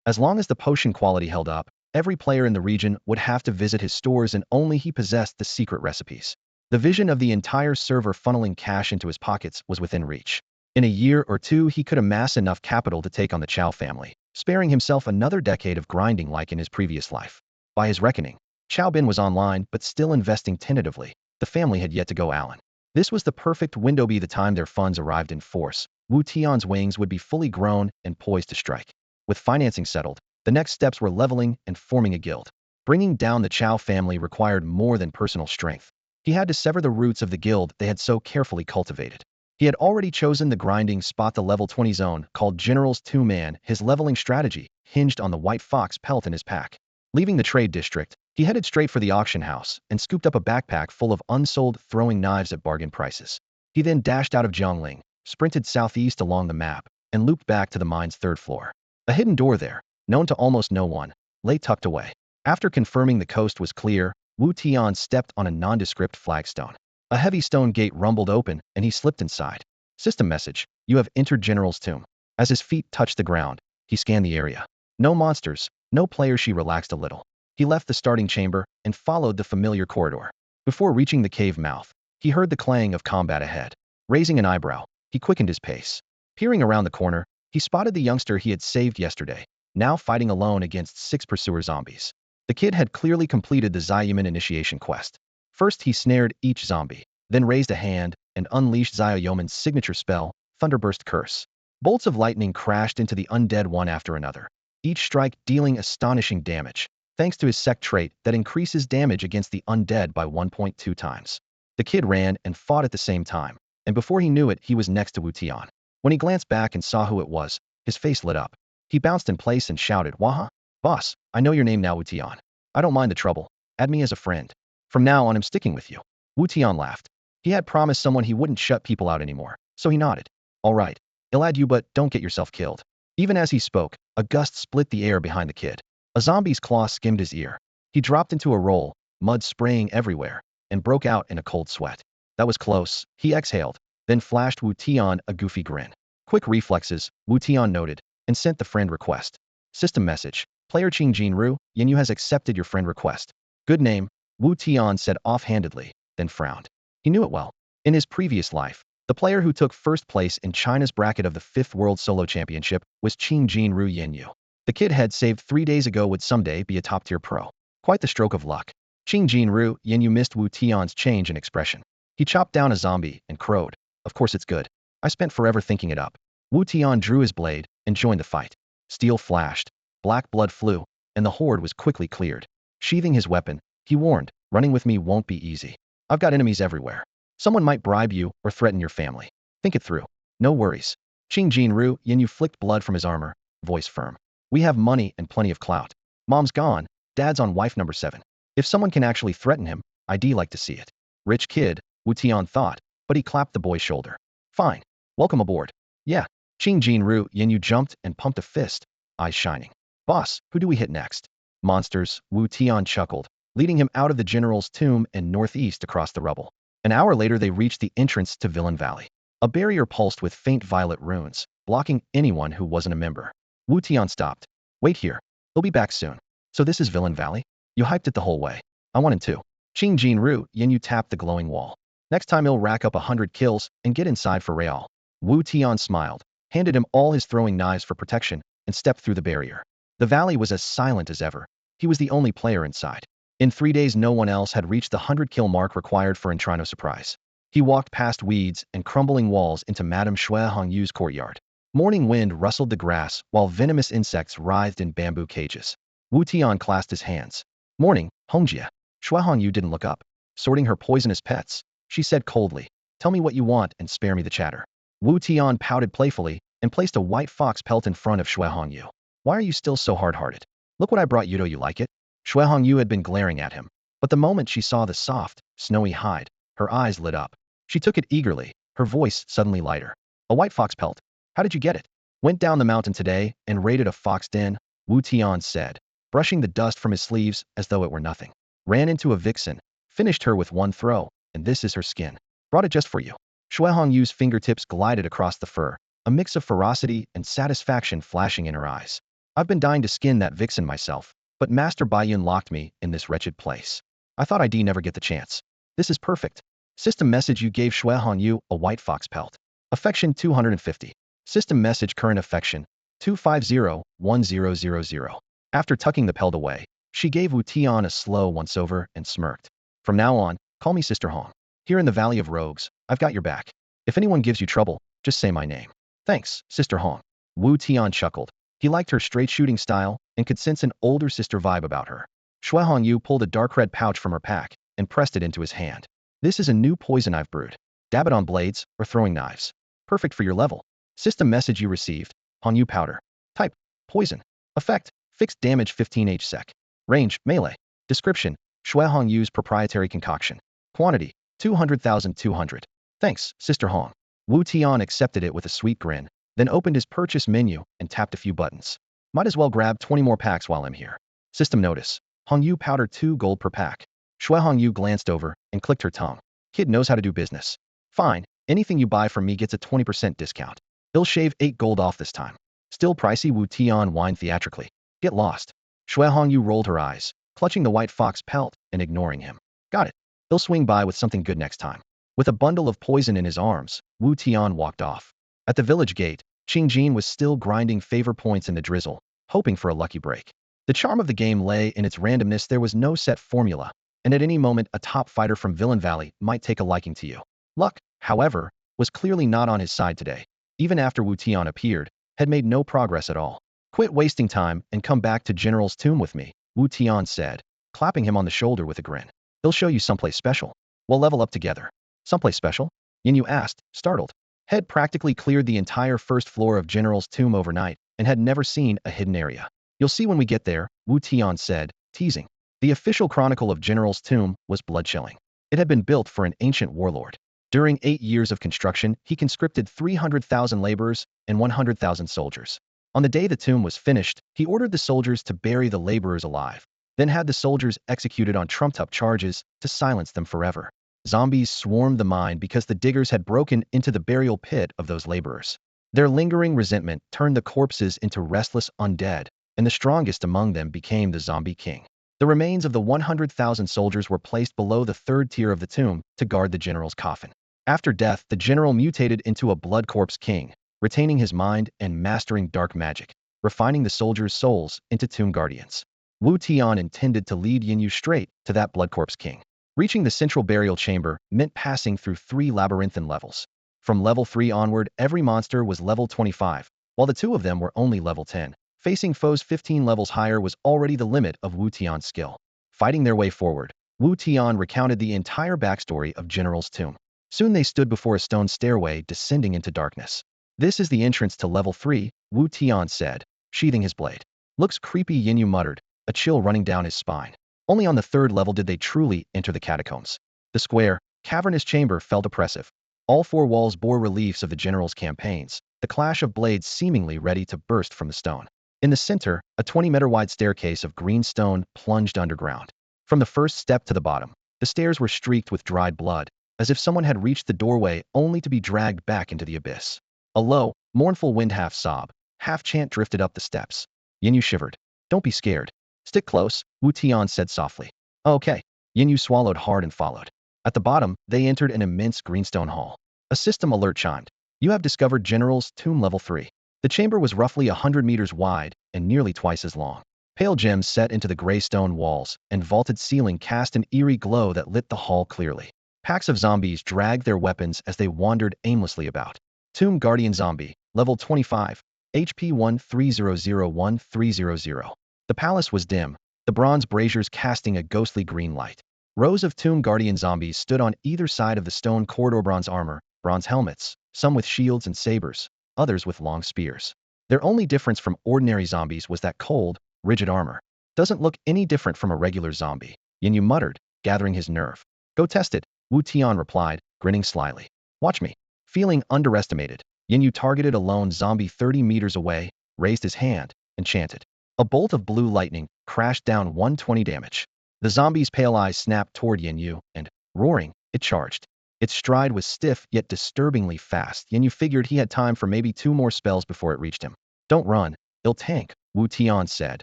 As long as the potion quality held up, every player in the region would have to visit his stores, and only he possessed the secret recipes. The vision of the entire server funneling cash into his pockets was within reach. In a year or two, he could amass enough capital to take on the Chao family, sparing himself another decade of grinding like in his previous life. By his reckoning, Chao Bin was online but still investing tentatively. The family had yet to go Allen. This was the perfect window. By the time their funds arrived in force, Wu Tian's wings would be fully grown and poised to strike. With financing settled, the next steps were leveling and forming a guild. Bringing down the Chao family required more than personal strength. He had to sever the roots of the guild they had so carefully cultivated. He had already chosen the grinding spot, the level 20 zone, called General's 2-man. His leveling strategy hinged on the white fox pelt in his pack. Leaving the trade district, he headed straight for the auction house and scooped up a backpack full of unsold throwing knives at bargain prices. He then dashed out of Jiangling, sprinted southeast along the map, and looped back to the mine's 3rd floor. A hidden door there, known to almost no one, lay tucked away. After confirming the coast was clear, Wu Tian stepped on a nondescript flagstone. A heavy stone gate rumbled open, and he slipped inside. System message: you have entered General's tomb. As his feet touched the ground, he scanned the area. No monsters, no players. She relaxed a little. He left the starting chamber and followed the familiar corridor. Before reaching the cave mouth, he heard the clang of combat ahead. Raising an eyebrow, he quickened his pace. Peering around the corner, he spotted the youngster he had saved yesterday, now fighting alone against 6 pursuer zombies. The kid had clearly completed the Zaiyaman initiation quest. First he snared each zombie, then raised a hand and unleashed Zaiyaman's signature spell, Thunderburst Curse. Bolts of lightning crashed into the undead one after another, each strike dealing astonishing damage, thanks to his sect trait that increases damage against the undead by 1.2 times. The kid ran and fought at the same time, and before he knew it, he was next to Wu Tian. When he glanced back and saw who it was, his face lit up. He bounced in place and shouted, "Waha? Boss, I know your name now, Wu Tian. I don't mind the trouble. Add me as a friend. From now on, I'm sticking with you." Wu Tian laughed. He had promised someone he wouldn't shut people out anymore, so he nodded. "All right, I'll add you, but don't get yourself killed." Even as he spoke, a gust split the air behind the kid. A zombie's claw skimmed his ear. He dropped into a roll, mud spraying everywhere, and broke out in a cold sweat. That was close, he exhaled, then flashed Wu Tian a goofy grin. Quick reflexes, Wu Tian noted, and sent the friend request. System message: player Qing Jinru, Yanyu has accepted your friend request. Good name, Wu Tian said offhandedly, then frowned. He knew it well. In his previous life, the player who took first place in China's bracket of the 5th World Solo Championship was Qing Jinru Yanyu. The kid had saved 3 days ago would someday be a top-tier pro. Quite the stroke of luck. Qing Jinru Yanyu missed Wu Tian's change in expression. He chopped down a zombie and crowed. Of course it's good. I spent forever thinking it up. Wu Tian drew his blade and joined the fight. Steel flashed, black blood flew, and the horde was quickly cleared. Sheathing his weapon, he warned, running with me won't be easy. I've got enemies everywhere. Someone might bribe you or threaten your family. Think it through. No worries. Qing Jinru Yanyu flicked blood from his armor, voice firm. We have money and plenty of clout. Mom's gone, dad's on wife number 7. If someone can actually threaten him, I'd like to see it. Rich kid, Wu Tian thought, but he clapped the boy's shoulder. Fine. Welcome aboard. Yeah. Qing Jinru Yanyu jumped and pumped a fist, eyes shining. Boss, who do we hit next? Monsters, Wu Tian chuckled, leading him out of the general's tomb and northeast across the rubble. An hour later they reached the entrance to Villain Valley. A barrier pulsed with faint violet runes, blocking anyone who wasn't a member. Wu Tian stopped. Wait here. He'll be back soon. So this is Villain Valley? You hyped it the whole way. I wanted to. Qing Jinru Yanyu tapped the glowing wall. Next time he'll rack up 100 kills and get inside for real. Wu Tian smiled, handed him all his throwing knives for protection, and stepped through the barrier. The valley was as silent as ever. He was the only player inside. In 3 days no one else had reached the 100-kill mark required for Entrino Surprise. He walked past weeds and crumbling walls into Madame Shui Hongyu's courtyard. Morning wind rustled the grass while venomous insects writhed in bamboo cages. Wu Tian clasped his hands. Morning, Hongjia. Shui Hongyu didn't look up. Sorting her poisonous pets, she said coldly. Tell me what you want and spare me the chatter. Wu Tian pouted playfully and placed a white fox pelt in front of Shui Hongyu. Why are you still so hard-hearted? Look what I brought you. Do you like it? Shui Hongyu had been glaring at him, but the moment she saw the soft, snowy hide, her eyes lit up. She took it eagerly, her voice suddenly lighter. A white fox pelt? How did you get it? Went down the mountain today and raided a fox den, Wu Tian said, brushing the dust from his sleeves as though it were nothing. Ran into a vixen, finished her with one throw, and this is her skin. Brought it just for you. Shui Hongyu's fingertips glided across the fur, a mix of ferocity and satisfaction flashing in her eyes. I've been dying to skin that vixen myself, but Master Baiyun locked me in this wretched place. I thought I'd never get the chance. This is perfect. System message: you gave Shui Hongyu a white fox pelt. Affection 250. System message: current affection 250-1000. After tucking the pelt away, she gave Wu Tian a slow once-over and smirked. From now on, call me Sister Hong. Here in the Valley of Rogues, I've got your back. If anyone gives you trouble, just say my name. Thanks, Sister Hong. Wu Tian chuckled. He liked her straight shooting style and could sense an older sister vibe about her. Shui Hongyu pulled a dark red pouch from her pack and pressed it into his hand. This is a new poison I've brewed. Dab it on blades or throwing knives. Perfect for your level. System message you received. Hongyu powder. Type: poison. Effect: fixed damage 15 sec. Range: melee. Description: Shui Hongyu's proprietary concoction. Quantity: 200,200. Thanks, Sister Hong. Wu Tian accepted it with a sweet grin, then opened his purchase menu and tapped a few buttons. Might as well grab 20 more packs while I'm here. System notice: Hongyu powder 2 gold per pack. Shui Hongyu glanced over and clicked her tongue. Kid knows how to do business. Fine, anything you buy from me gets a 20% discount. He'll shave 8 gold off this time. Still pricey? Wu Tian whined theatrically. Get lost. Shui Hongyu rolled her eyes, clutching the white fox pelt and ignoring him. Got it. He'll swing by with something good next time. With a bundle of poison in his arms, Wu Tian walked off. At the village gate, Qingjin was still grinding favor points in the drizzle, hoping for a lucky break. The charm of the game lay in its randomness. There was no set formula, and at any moment a top fighter from Villain Valley might take a liking to you. Luck, however, was clearly not on his side today. Even after Wu Tian appeared, had made no progress at all. Quit wasting time and come back to General's tomb with me, Wu Tian said, clapping him on the shoulder with a grin. He'll show you someplace special. We'll level up together. Someplace special? Yanyu asked, startled. Had practically cleared the entire first floor of General's tomb overnight and had never seen a hidden area. You'll see when we get there, Wu Tian said, teasing. The official chronicle of General's tomb was blood-chilling. It had been built for an ancient warlord. During 8 years of construction, he conscripted 300,000 laborers and 100,000 soldiers. On the day the tomb was finished, he ordered the soldiers to bury the laborers alive, then had the soldiers executed on trumped-up charges to silence them forever. Zombies swarmed the mine because the diggers had broken into the burial pit of those laborers. Their lingering resentment turned the corpses into restless undead, and the strongest among them became the zombie king. The remains of the 100,000 soldiers were placed below the third tier of the tomb to guard the general's coffin. After death, the general mutated into a blood corpse king, retaining his mind and mastering dark magic, refining the soldiers' souls into tomb guardians. Wu Tian intended to lead Yin Yu straight to that blood corpse king. Reaching the central burial chamber meant passing through 3 labyrinthine levels. From level 3 onward, every monster was level 25, while the 2 of them were only level 10. Facing foes 15 levels higher was already the limit of Wu Tian's skill. Fighting their way forward, Wu Tian recounted the entire backstory of General's tomb. Soon they stood before a stone stairway descending into darkness. "This is the entrance to level 3, Wu Tian said, sheathing his blade. "Looks creepy," Yin Yu muttered, a chill running down his spine. Only on the 3rd level did they truly enter the catacombs. The square, cavernous chamber felt oppressive. All 4 walls bore reliefs of the general's campaigns, the clash of blades seemingly ready to burst from the stone. In the center, a 20-meter-wide staircase of green stone plunged underground. From the first step to the bottom, the stairs were streaked with dried blood, as if someone had reached the doorway only to be dragged back into the abyss. A low, mournful wind half-sob, half-chant drifted up the steps. Yin Yu shivered. "Don't be scared. Stick close," Wu Tian said softly. "Okay." Yin Yu swallowed hard and followed. At the bottom, they entered an immense greenstone hall. A system alert chimed. "You have discovered General's Tomb Level 3. The chamber was roughly 100 meters wide and nearly twice as long. Pale gems set into the gray stone walls and vaulted ceiling cast an eerie glow that lit the hall clearly. Packs of zombies dragged their weapons as they wandered aimlessly about. Tomb Guardian Zombie, level 25, HP 13001300. The palace was dim, the bronze braziers casting a ghostly green light. Rows of Tomb Guardian zombies stood on either side of the stone corridor, bronze armor, bronze helmets, some with shields and sabers, others with long spears. Their only difference from ordinary zombies was that cold, rigid armor. "Doesn't look any different from a regular zombie," Yin Yu muttered, gathering his nerve. "Go test it," Wu Tian replied, grinning slyly. "Watch me." Feeling underestimated, Yin Yu targeted a lone zombie 30 meters away, raised his hand, and chanted. A bolt of blue lightning crashed down 120 damage. The zombie's pale eyes snapped toward Yin Yu, and, roaring, it charged. Its stride was stiff yet disturbingly fast. Yin Yu figured he had time for maybe 2 more spells before it reached him. "Don't run, it'll tank," Wu Tian said,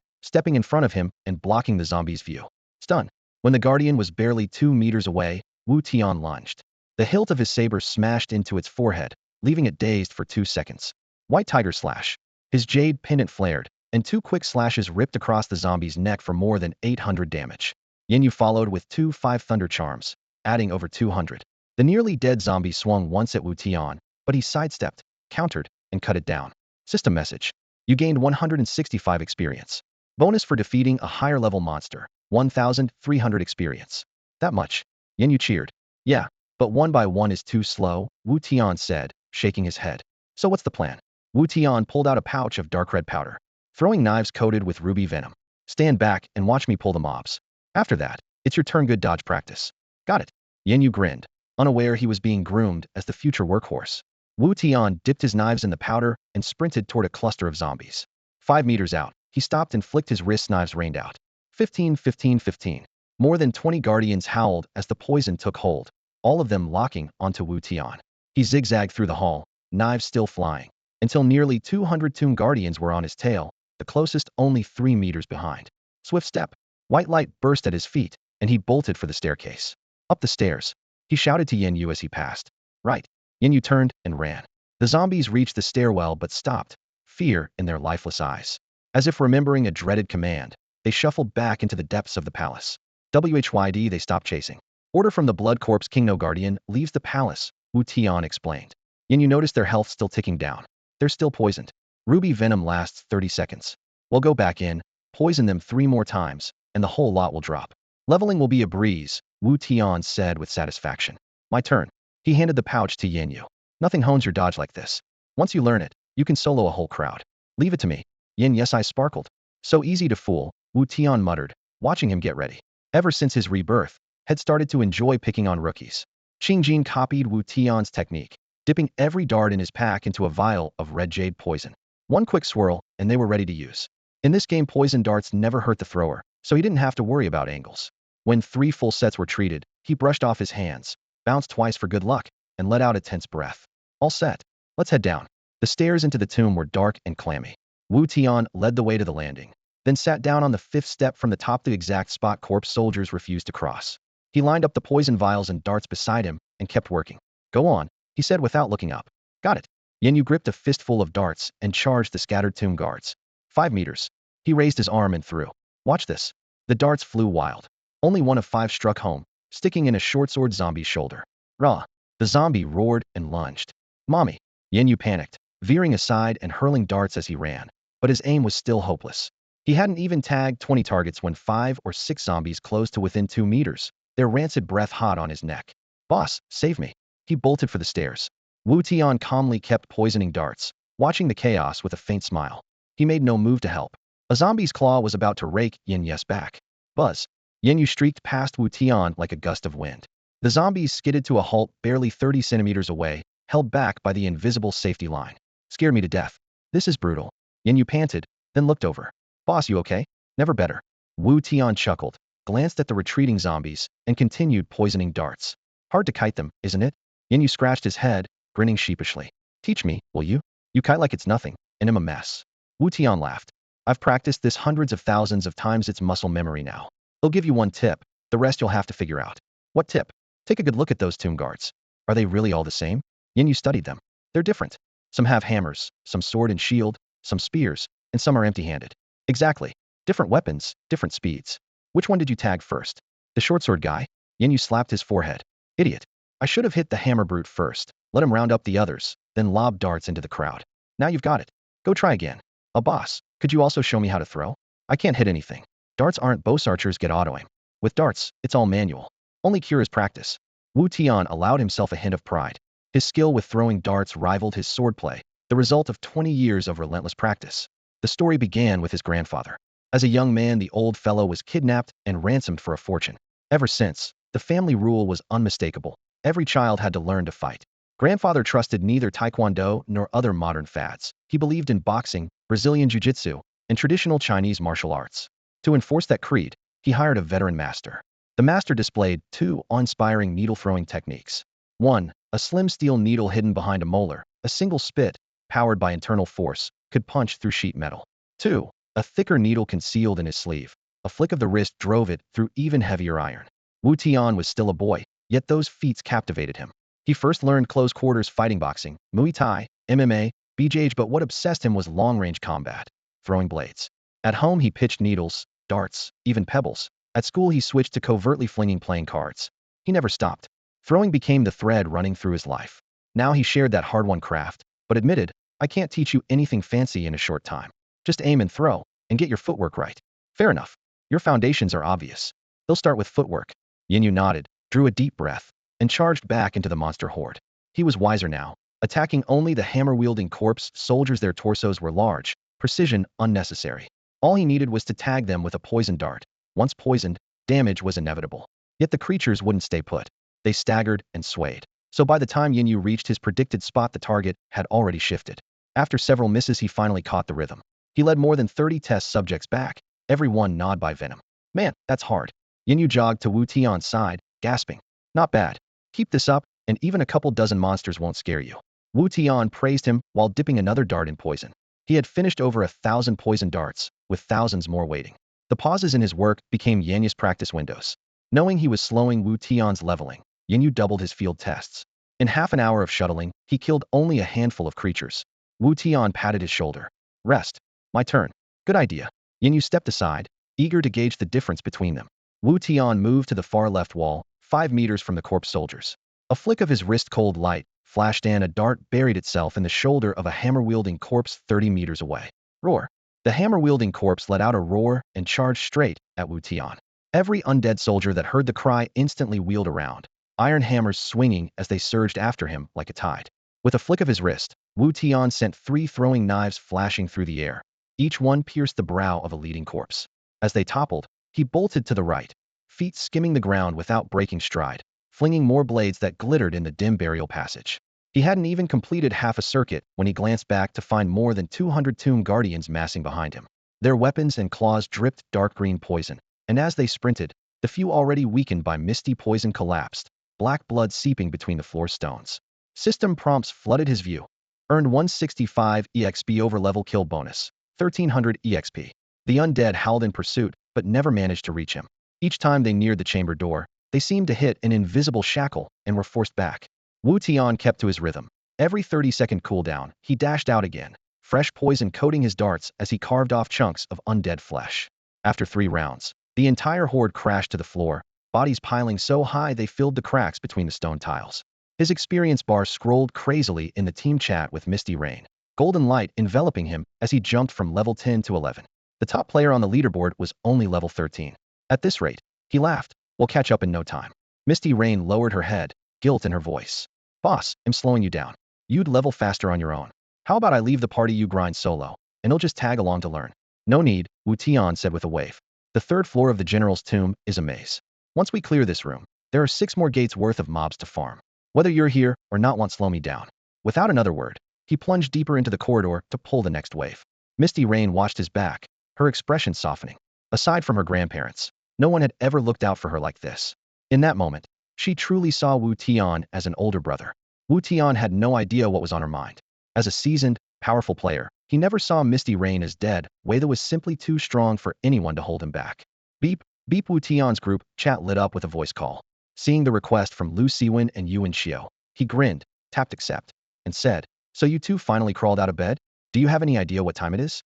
stepping in front of him and blocking the zombie's view. Stun. When the guardian was barely 2 meters away, Wu Tian lunged. The hilt of his saber smashed into its forehead, leaving it dazed for 2 seconds. White Tiger Slash. His jade pendant flared, and 2 quick slashes ripped across the zombie's neck for more than 800 damage. Yin Yu followed with 2 5 thunder charms, adding over 200. The nearly dead zombie swung once at Wu Tian, but he sidestepped, countered, and cut it down. System message. You gained 165 experience. Bonus for defeating a higher level monster, 1,300 experience. That much. Yin Yu cheered. "Yeah, but 1 by 1 is too slow," Wu Tian said, shaking his head. "So what's the plan?" Wu Tian pulled out a pouch of dark red powder. "Throwing knives coated with ruby venom. Stand back and watch me pull the mobs. After that, it's your turn. Good dodge practice." "Got it." Yin Yu grinned, unaware he was being groomed as the future workhorse. Wu Tian dipped his knives in the powder and sprinted toward a cluster of zombies. 5 meters out, he stopped and flicked his wrist. Knives rained out. 15, 15, 15. More than 20 guardians howled as the poison took hold, all of them locking onto Wu Tian. He zigzagged through the hall, knives still flying, until nearly 200 tomb guardians were on his tail, the closest only 3 meters behind. Swift step. White light burst at his feet, and he bolted for the staircase. Up the stairs. He shouted to Yin Yu as he passed. "Right." Yin Yu turned and ran. The zombies reached the stairwell but stopped, fear in their lifeless eyes. As if remembering a dreaded command, they shuffled back into the depths of the palace. WHYD they stopped chasing. "Order from the Blood Corpse King. No guardian leaves the palace," Wu Tian explained. Yin Yu noticed their health still ticking down. "They're still poisoned. Ruby venom lasts 30 seconds. We'll go back in, poison them 3 more times, and the whole lot will drop. Leveling will be a breeze," Wu Tian said with satisfaction. "My turn." He handed the pouch to Yin Yu. "Nothing hones your dodge like this. Once you learn it, you can solo a whole crowd. Leave it to me." Yes, I sparkled. "So easy to fool," Wu Tian muttered, watching him get ready. Ever since his rebirth, had started to enjoy picking on rookies. Qingjin copied Wu Tian's technique, dipping every dart in his pack into a vial of red jade poison. One quick swirl, and they were ready to use. In this game, poison darts never hurt the thrower, so he didn't have to worry about angles. When 3 full sets were treated, he brushed off his hands, bounced twice for good luck, and let out a tense breath. "All set. Let's head down." The stairs into the tomb were dark and clammy. Wu Tian led the way to the landing. then sat down on the 5th step from the top, the exact spot corpse soldiers refused to cross. He lined up the poison vials and darts beside him and kept working. Go on, he said without looking up. Got it. Yenyu gripped a fistful of darts and charged the scattered tomb guards. 5 meters. He raised his arm and threw. Watch this. The darts flew wild. Only one of 5 struck home, sticking in a short-sword zombie's shoulder. Rah! The zombie roared and lunged. Mommy! Yenyu panicked, veering aside and hurling darts as he ran. But his aim was still hopeless. He hadn't even tagged 20 targets when 5 or 6 zombies closed to within 2 meters, their rancid breath hot on his neck. Boss, save me. He bolted for the stairs. Wu Tian calmly kept poisoning darts, watching the chaos with a faint smile. He made no move to help. A zombie's claw was about to rake Yenyu's back. Buzz. Yenyu streaked past Wu Tian like a gust of wind. The zombies skidded to a halt barely 30 centimeters away, held back by the invisible safety line. Scared me to death. This is brutal. Yenyu panted, then looked over. Boss, you okay? Never better. Wu Tian chuckled, glanced at the retreating zombies, and continued poisoning darts. Hard to kite them, isn't it? Yenyu scratched his head, grinning sheepishly. Teach me, will you? You kite like it's nothing, and I'm a mess. Wu Tian laughed. I've practiced this hundreds of thousands of times, it's muscle memory now. I'll give you one tip, the rest you'll have to figure out. What tip? Take a good look at those tomb guards. Are they really all the same? Yenyu studied them. They're different. Some have hammers, some sword and shield, some spears, and some are empty-handed. Exactly. Different weapons, different speeds. Which one did you tag first? The short sword guy? Yenyu slapped his forehead. Idiot. I should have hit the hammer brute first, let him round up the others, then lob darts into the crowd. Now you've got it. Go try again. Boss, could you also show me how to throw? I can't hit anything. Darts aren't bow archers get auto-aim. With darts, it's all manual. Only cure is practice. Wu Tian allowed himself a hint of pride. His skill with throwing darts rivaled his swordplay, the result of 20 years of relentless practice. The story began with his grandfather. As a young man, the old fellow was kidnapped and ransomed for a fortune. Ever since, the family rule was unmistakable. Every child had to learn to fight. Grandfather trusted neither taekwondo nor other modern fads. He believed in boxing, Brazilian jiu-jitsu, and traditional Chinese martial arts. To enforce that creed, he hired a veteran master. The master displayed 2 awe-inspiring needle-throwing techniques. 1. A slim steel needle hidden behind a molar, a single spit, powered by internal force, could punch through sheet metal. 2. A thicker needle concealed in his sleeve. A flick of the wrist drove it through even heavier iron. Wu Tian was still a boy, yet those feats captivated him. He first learned close-quarters fighting boxing, Muay Thai, MMA, BJJ, but what obsessed him was long-range combat, throwing blades. At home he pitched needles, darts, even pebbles. At school he switched to covertly flinging playing cards. He never stopped. Throwing became the thread running through his life. Now he shared that hard-won craft, but admitted, I can't teach you anything fancy in a short time. Just aim and throw, and get your footwork right. Fair enough. Your foundations are obvious. They'll start with footwork. Yenyu nodded, drew a deep breath, and charged back into the monster horde. He was wiser now, attacking only the hammer-wielding corpse soldiers. Their torsos were large, precision unnecessary. All he needed was to tag them with a poison dart. Once poisoned, damage was inevitable. Yet the creatures wouldn't stay put. They staggered and swayed. So by the time Yenyu reached his predicted spot, the target had already shifted. After several misses, he finally caught the rhythm. He led more than 30 test subjects back, every one gnawed by venom. Man, that's hard. Yenyu jogged to Wu Tian's side, gasping. Not bad. Keep this up, and even a couple dozen monsters won't scare you. Wu Tian praised him while dipping another dart in poison. He had finished over 1,000 poison darts, with thousands more waiting. The pauses in his work became Yenyu's practice windows. Knowing he was slowing Wu Tian's leveling, Yenyu doubled his field tests. In half an hour of shuttling, he killed only a handful of creatures. Wu Tian patted his shoulder. Rest. My turn. Good idea. Yenyu stepped aside, eager to gauge the difference between them. Wu Tian moved to the far left wall, 5 meters from the corpse soldiers. A flick of his wrist-cold light flashed, and a dart buried itself in the shoulder of a hammer-wielding corpse 30 meters away. Roar. The hammer-wielding corpse let out a roar and charged straight at Wu Tian. Every undead soldier that heard the cry instantly wheeled around, iron hammers swinging as they surged after him like a tide. With a flick of his wrist, Wu Tian sent 3 throwing knives flashing through the air. Each one pierced the brow of a leading corpse. As they toppled, he bolted to the right, feet skimming the ground without breaking stride, flinging more blades that glittered in the dim burial passage. He hadn't even completed half a circuit when he glanced back to find more than 200 tomb guardians massing behind him. Their weapons and claws dripped dark green poison, and as they sprinted, the few already weakened by misty poison collapsed, black blood seeping between the floor stones. System prompts flooded his view. Earned 165 EXP over level kill bonus, 1300 EXP. The undead howled in pursuit, but never managed to reach him. Each time they neared the chamber door, they seemed to hit an invisible shackle and were forced back. Wu Tian kept to his rhythm. Every 30-second cooldown, he dashed out again, fresh poison coating his darts as he carved off chunks of undead flesh. After 3 rounds, the entire horde crashed to the floor, bodies piling so high they filled the cracks between the stone tiles. His experience bar scrolled crazily in the team chat with misty rain, golden light enveloping him as he jumped from level 10 to 11. The top player on the leaderboard was only level 13. At this rate, he laughed, we'll catch up in no time. Misty Rain lowered her head, guilt in her voice. Boss, I'm slowing you down. You'd level faster on your own. How about I leave the party you grind solo, and you'll just tag along to learn? No need, Wu Tian said with a wave. The 3rd floor of the general's tomb is a maze. Once we clear this room, there are 6 more gates worth of mobs to farm. Whether you're here or not won't slow me down. Without another word, he plunged deeper into the corridor to pull the next wave. Misty Rain watched his back, her expression softening. Aside from her grandparents, no one had ever looked out for her like this. In that moment, she truly saw Wu Tian as an older brother. Wu Tian had no idea what was on her mind. As a seasoned, powerful player, he never saw Misty Rain as dead. Weather was simply too strong for anyone to hold him back. Beep, beep. Wu Tian's group chat lit up with a voice call. Seeing the request from Lu Siwen and Yuan Xiao, he grinned, tapped accept, and said, so you two finally crawled out of bed? Do you have any idea what time it is?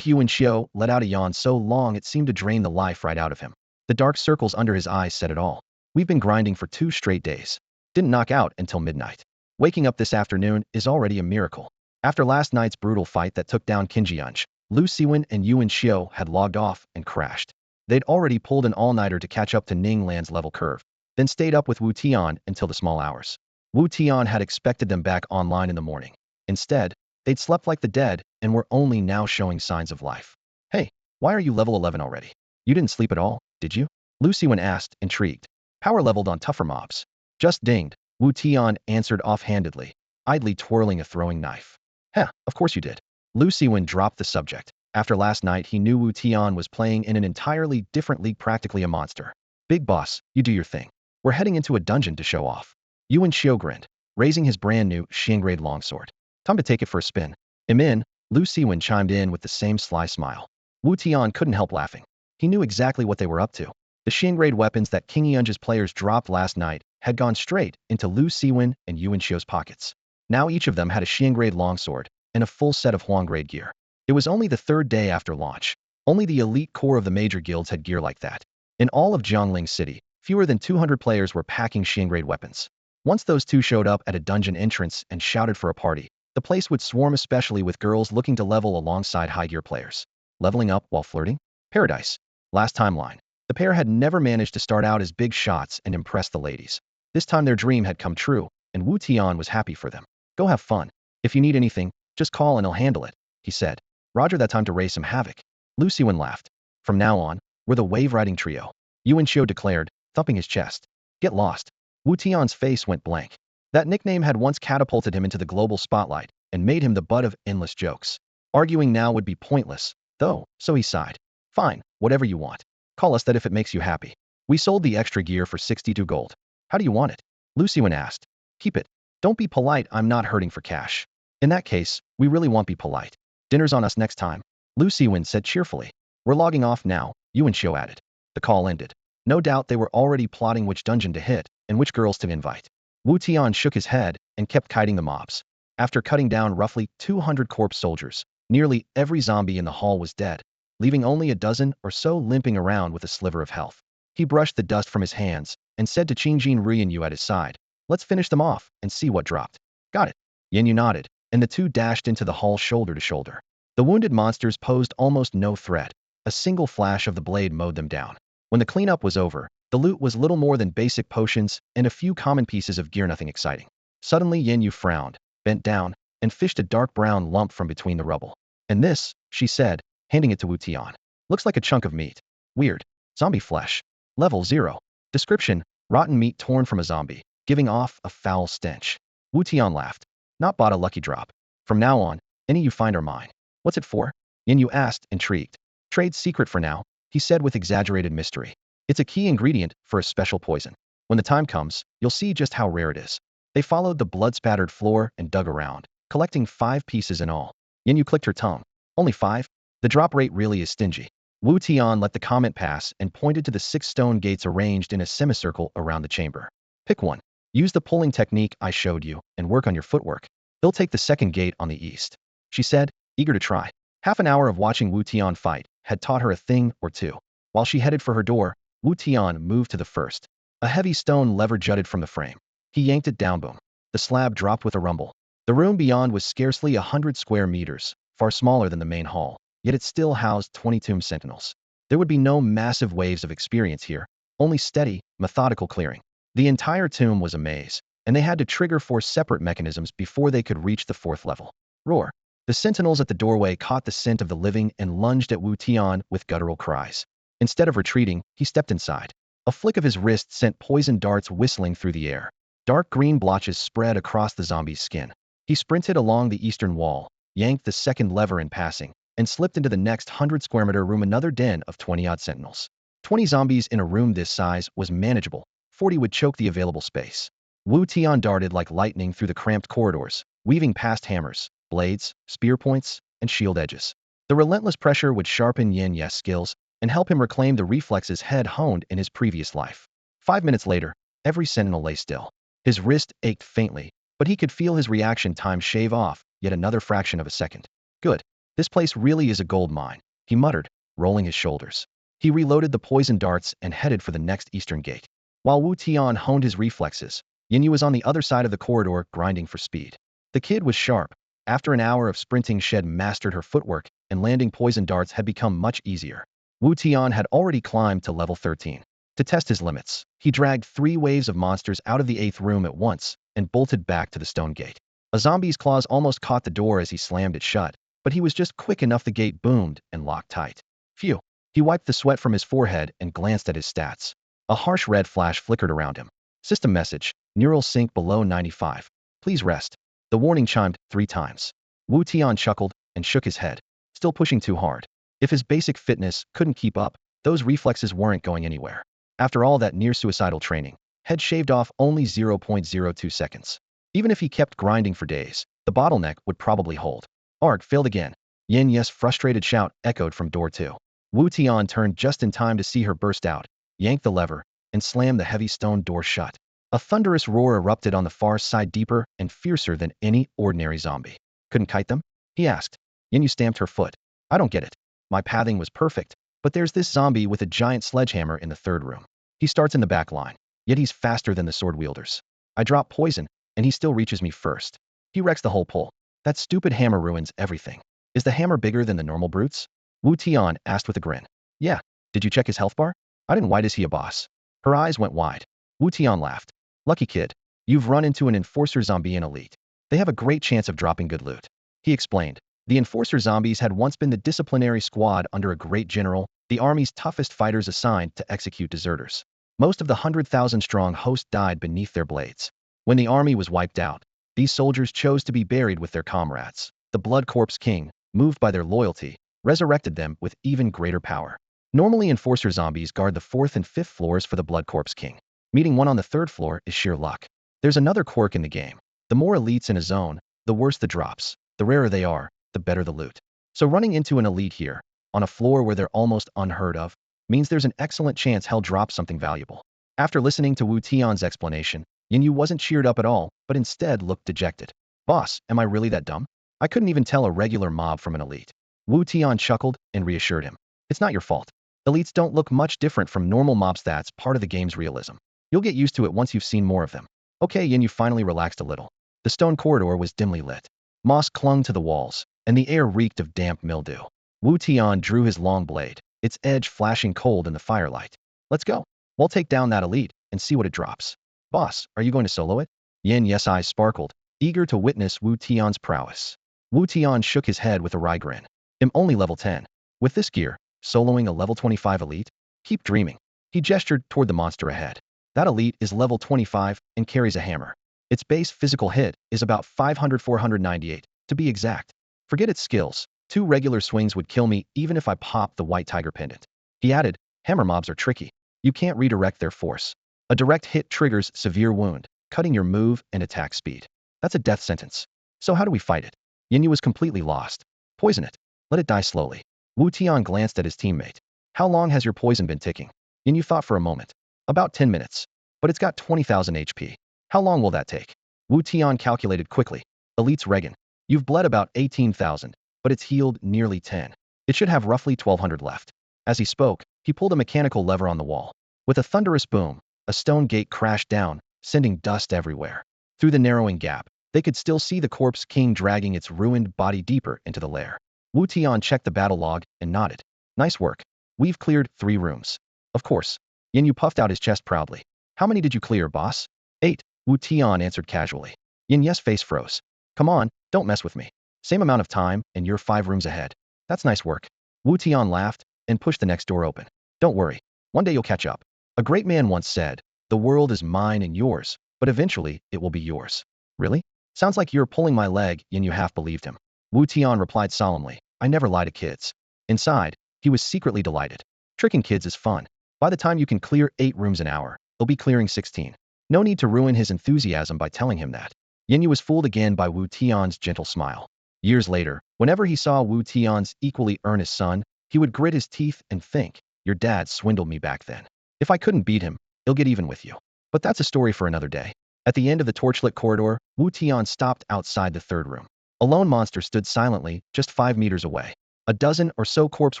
Yuan Xiao let out a yawn so long it seemed to drain the life right out of him. The dark circles under his eyes said it all. We've been grinding for 2 straight days. Didn't knock out until midnight. Waking up this afternoon is already a miracle. After last night's brutal fight that took down Qinjiang, Lu Siwen and Yuan Xiao had logged off and crashed. They'd already pulled an all-nighter to catch up to Ning Lan's level curve, then stayed up with Wu Tian until the small hours. Wu Tian had expected them back online in the morning. Instead, they'd slept like the dead and were only now showing signs of life. Hey, why are you level 11 already? You didn't sleep at all, did you? Lu Siwen asked, intrigued. Power leveled on tougher mobs. Just dinged, Wu Tian answered offhandedly, idly twirling a throwing knife. Heh, of course you did. Lu Siwen dropped the subject. After last night he knew Wu Tian was playing in an entirely different league, practically a monster. Big boss, you do your thing. We're heading into a dungeon to show off. Yuan Xiao grinned, raising his brand new Xinggrade longsword. Time to take it for a spin. I'm in, Lu Siwen chimed in with the same sly smile. Wu Tian couldn't help laughing. He knew exactly what they were up to. The Xinggrade weapons that Qinjiang's players dropped last night had gone straight into Lu Siwen and Yuan Xiao's pockets. Now each of them had a Xinggrade longsword and a full set of Huanggrade gear. It was only the 3rd day after launch. Only the elite core of the major guilds had gear like that. In all of Jiangling City, fewer than 200 players were packing Xinggrade weapons. Once those two showed up at a dungeon entrance and shouted for a party, the place would swarm, especially with girls looking to level alongside high-gear players. Leveling up while flirting? Paradise. Last timeline, the pair had never managed to start out as big shots and impress the ladies. This time their dream had come true, and Wu Tian was happy for them. Go have fun. If you need anything, just call and I'll handle it, he said. Roger that. Time to raise some havoc. Lu Siwen laughed. From now on, we're the wave-riding trio, Yuan Xiao declared, thumping his chest. Get lost. Wu Tian's face went blank. That nickname had once catapulted him into the global spotlight and made him the butt of endless jokes. Arguing now would be pointless, though, so he sighed. Fine, whatever you want. Call us that if it makes you happy. We sold the extra gear for 62 gold. How do you want it? Lu Siwen asked. Keep it. Don't be polite, I'm not hurting for cash. In that case, we really won't be polite. Dinner's on us next time, Lu Siwen said cheerfully. We're logging off now, Yuan Xiao added. The call ended. No doubt they were already plotting which dungeon to hit and which girls to invite. Wu Tian shook his head and kept kiting the mobs. After cutting down roughly 200 corpse soldiers, nearly every zombie in the hall was dead, leaving only a dozen or so limping around with a sliver of health. He brushed the dust from his hands and said to Qingjin Ruyanyu at his side, let's finish them off and see what dropped. Got it. Yanyu nodded, and the two dashed into the hall shoulder to shoulder. The wounded monsters posed almost no threat. A single flash of the blade mowed them down. When the cleanup was over, the loot was little more than basic potions and a few common pieces of gear, nothing exciting. Suddenly Yanyu frowned, bent down, and fished a dark brown lump from between the rubble. And this, she said, handing it to Wu Tian. Looks like a chunk of meat. Weird. Zombie flesh. Level 0. Description, rotten meat torn from a zombie, giving off a foul stench. Wu Tian laughed. Not bought a lucky drop. From now on, any you find are mine. What's it for? Yanyu asked, intrigued. Trade secret for now, he said with exaggerated mystery. It's a key ingredient for a special poison. When the time comes, you'll see just how rare it is. They followed the blood-spattered floor and dug around, collecting 5 pieces in all. Yanyu clicked her tongue. Only 5? The drop rate really is stingy. Wu Tian let the comment pass and pointed to the 6 stone gates arranged in a semicircle around the chamber. Pick one. Use the pulling technique I showed you and work on your footwork. He'll take the second gate on the east, she said, eager to try. Half an hour of watching Wu Tian fight had taught her a thing or two. While she headed for her door, Wu Tian moved to the first. A heavy stone lever jutted from the frame. He yanked it down. Boom. The slab dropped with a rumble. The room beyond was scarcely 100 square meters, far smaller than the main hall, yet it still housed 20 tomb sentinels. There would be no massive waves of experience here, only steady, methodical clearing. The entire tomb was a maze, and they had to trigger 4 separate mechanisms before they could reach the 4th level. Roar. The sentinels at the doorway caught the scent of the living and lunged at Wu Tian with guttural cries. Instead of retreating, he stepped inside. A flick of his wrist sent poison darts whistling through the air. Dark green blotches spread across the zombie's skin. He sprinted along the eastern wall, yanked the second lever in passing, and slipped into the next 100 square meter room, another den of 20-odd sentinels. 20 zombies in a room this size was manageable. 40 would choke the available space. Wu Tian darted like lightning through the cramped corridors, weaving past hammers, blades, spear points, and shield edges. The relentless pressure would sharpen Yin Yes skills and help him reclaim the reflexes had honed in his previous life. 5 minutes later, every sentinel lay still. His wrist ached faintly, but he could feel his reaction time shave off yet another fraction of a second. Good. This place really is a gold mine, he muttered, rolling his shoulders. He reloaded the poison darts and headed for the next eastern gate. While Wu Tian honed his reflexes, Yinyu was on the other side of the corridor grinding for speed. The kid was sharp. After an hour of sprinting, she had mastered her footwork, and landing poison darts had become much easier. Wu Tian had already climbed to level 13. To test his limits, he dragged 3 waves of monsters out of the 8th room at once and bolted back to the stone gate. A zombie's claws almost caught the door as he slammed it shut, but he was just quick enough. The gate boomed and locked tight. Phew. He wiped the sweat from his forehead and glanced at his stats. A harsh red flash flickered around him. System message, neural sync below 95. Please rest. The warning chimed 3 times. Wu Tian chuckled and shook his head. Still pushing too hard. If his basic fitness couldn't keep up, those reflexes weren't going anywhere. After all that near-suicidal training, head shaved off only 0.02 seconds. Even if he kept grinding for days, the bottleneck would probably hold. Arg failed again. Yin Yes' frustrated shout echoed from door 2. Wu Tian turned just in time to see her burst out, yank the lever, and slam the heavy stone door shut. A thunderous roar erupted on the far side, deeper and fiercer than any ordinary zombie. Couldn't kite them? He asked. Yinyu stamped her foot. I don't get it. My pathing was perfect, but there's this zombie with a giant sledgehammer in the 3rd room. He starts in the back line, yet he's faster than the sword wielders. I drop poison, and he still reaches me first. He wrecks the whole pull. That stupid hammer ruins everything. Is the hammer bigger than the normal brutes? Wu Tian asked with a grin. Yeah. Did you check his health bar? I didn't. Why is he a boss? Her eyes went wide. Wu Tian laughed. Lucky kid. You've run into an enforcer zombie in elite. They have a great chance of dropping good loot. He explained. The enforcer zombies had once been the disciplinary squad under a great general, the army's toughest fighters assigned to execute deserters. Most of the 100,000-strong host died beneath their blades. When the army was wiped out, these soldiers chose to be buried with their comrades. The Blood Corps King, moved by their loyalty, resurrected them with even greater power. Normally, enforcer zombies guard the 4th and 5th floors for the Blood Corps King. Meeting one on the 3rd floor is sheer luck. There's another quirk in the game. The more elites in a zone, the worse the drops. The rarer they are, the better the loot. So running into an elite here, on a floor where they're almost unheard of, means there's an excellent chance he'll drop something valuable. After listening to Wu Tian's explanation, Yinyu wasn't cheered up at all, but instead looked dejected. Boss, am I really that dumb? I couldn't even tell a regular mob from an elite. Wu Tian chuckled and reassured him. It's not your fault. Elites don't look much different from normal mobs. That's part of the game's realism. You'll get used to it once you've seen more of them. Okay, Yinyu finally relaxed a little. The stone corridor was dimly lit. Moss clung to the walls, and the air reeked of damp mildew. Wu Tian drew his long blade, its edge flashing cold in the firelight. Let's go. We'll take down that elite and see what it drops. Boss, are you going to solo it? Yin Yes' eyes sparkled, eager to witness Wu Tian's prowess. Wu Tian shook his head with a wry grin. I'm only level 10. With this gear, soloing a level 25 elite? Keep dreaming. He gestured toward the monster ahead. That elite is level 25 and carries a hammer. Its base physical hit is about 498, to be exact. Forget its skills. 2 regular swings would kill me even if I popped the white tiger pendant. He added, hammer mobs are tricky. You can't redirect their force. A direct hit triggers severe wound, cutting your move and attack speed. That's a death sentence. So how do we fight it? Yinyu was completely lost. Poison it. Let it die slowly. Wu Tian glanced at his teammate. How long has your poison been ticking? Yin Yu thought for a moment. About 10 minutes. But it's got 20,000 HP. How long will that take? Wu Tian calculated quickly. Elite's Regan. You've bled about 18,000, but it's healed nearly 10. It should have roughly 1,200 left. As he spoke, he pulled a mechanical lever on the wall. With a thunderous boom, a stone gate crashed down, sending dust everywhere. Through the narrowing gap, they could still see the corpse king dragging its ruined body deeper into the lair. Wu Tian checked the battle log and nodded. Nice work. We've cleared 3 rooms. Of course. Yin Yu puffed out his chest proudly. How many did you clear, boss? 8, Wu Tian answered casually. Yin Yu's face froze. Come on, don't mess with me. Same amount of time, and you're 5 rooms ahead. That's nice work. Wu Tian laughed and pushed the next door open. Don't worry. One day you'll catch up. A great man once said, the world is mine and yours, but eventually it will be yours. Really? Sounds like you're pulling my leg, Yin Yu half believed him. Wu Tian replied solemnly, I never lie to kids. Inside, he was secretly delighted. Tricking kids is fun. By the time you can clear 8 rooms an hour, he'll be clearing 16. No need to ruin his enthusiasm by telling him that. Yin Yu was fooled again by Wu Tian's gentle smile. Years later, whenever he saw Wu Tian's equally earnest son, he would grit his teeth and think, your dad swindled me back then. If I couldn't beat him, he'll get even with you. But that's a story for another day. At the end of the torchlit corridor, Wu Tian stopped outside the 3rd room. A lone monster stood silently, just 5 meters away. A dozen or so corpse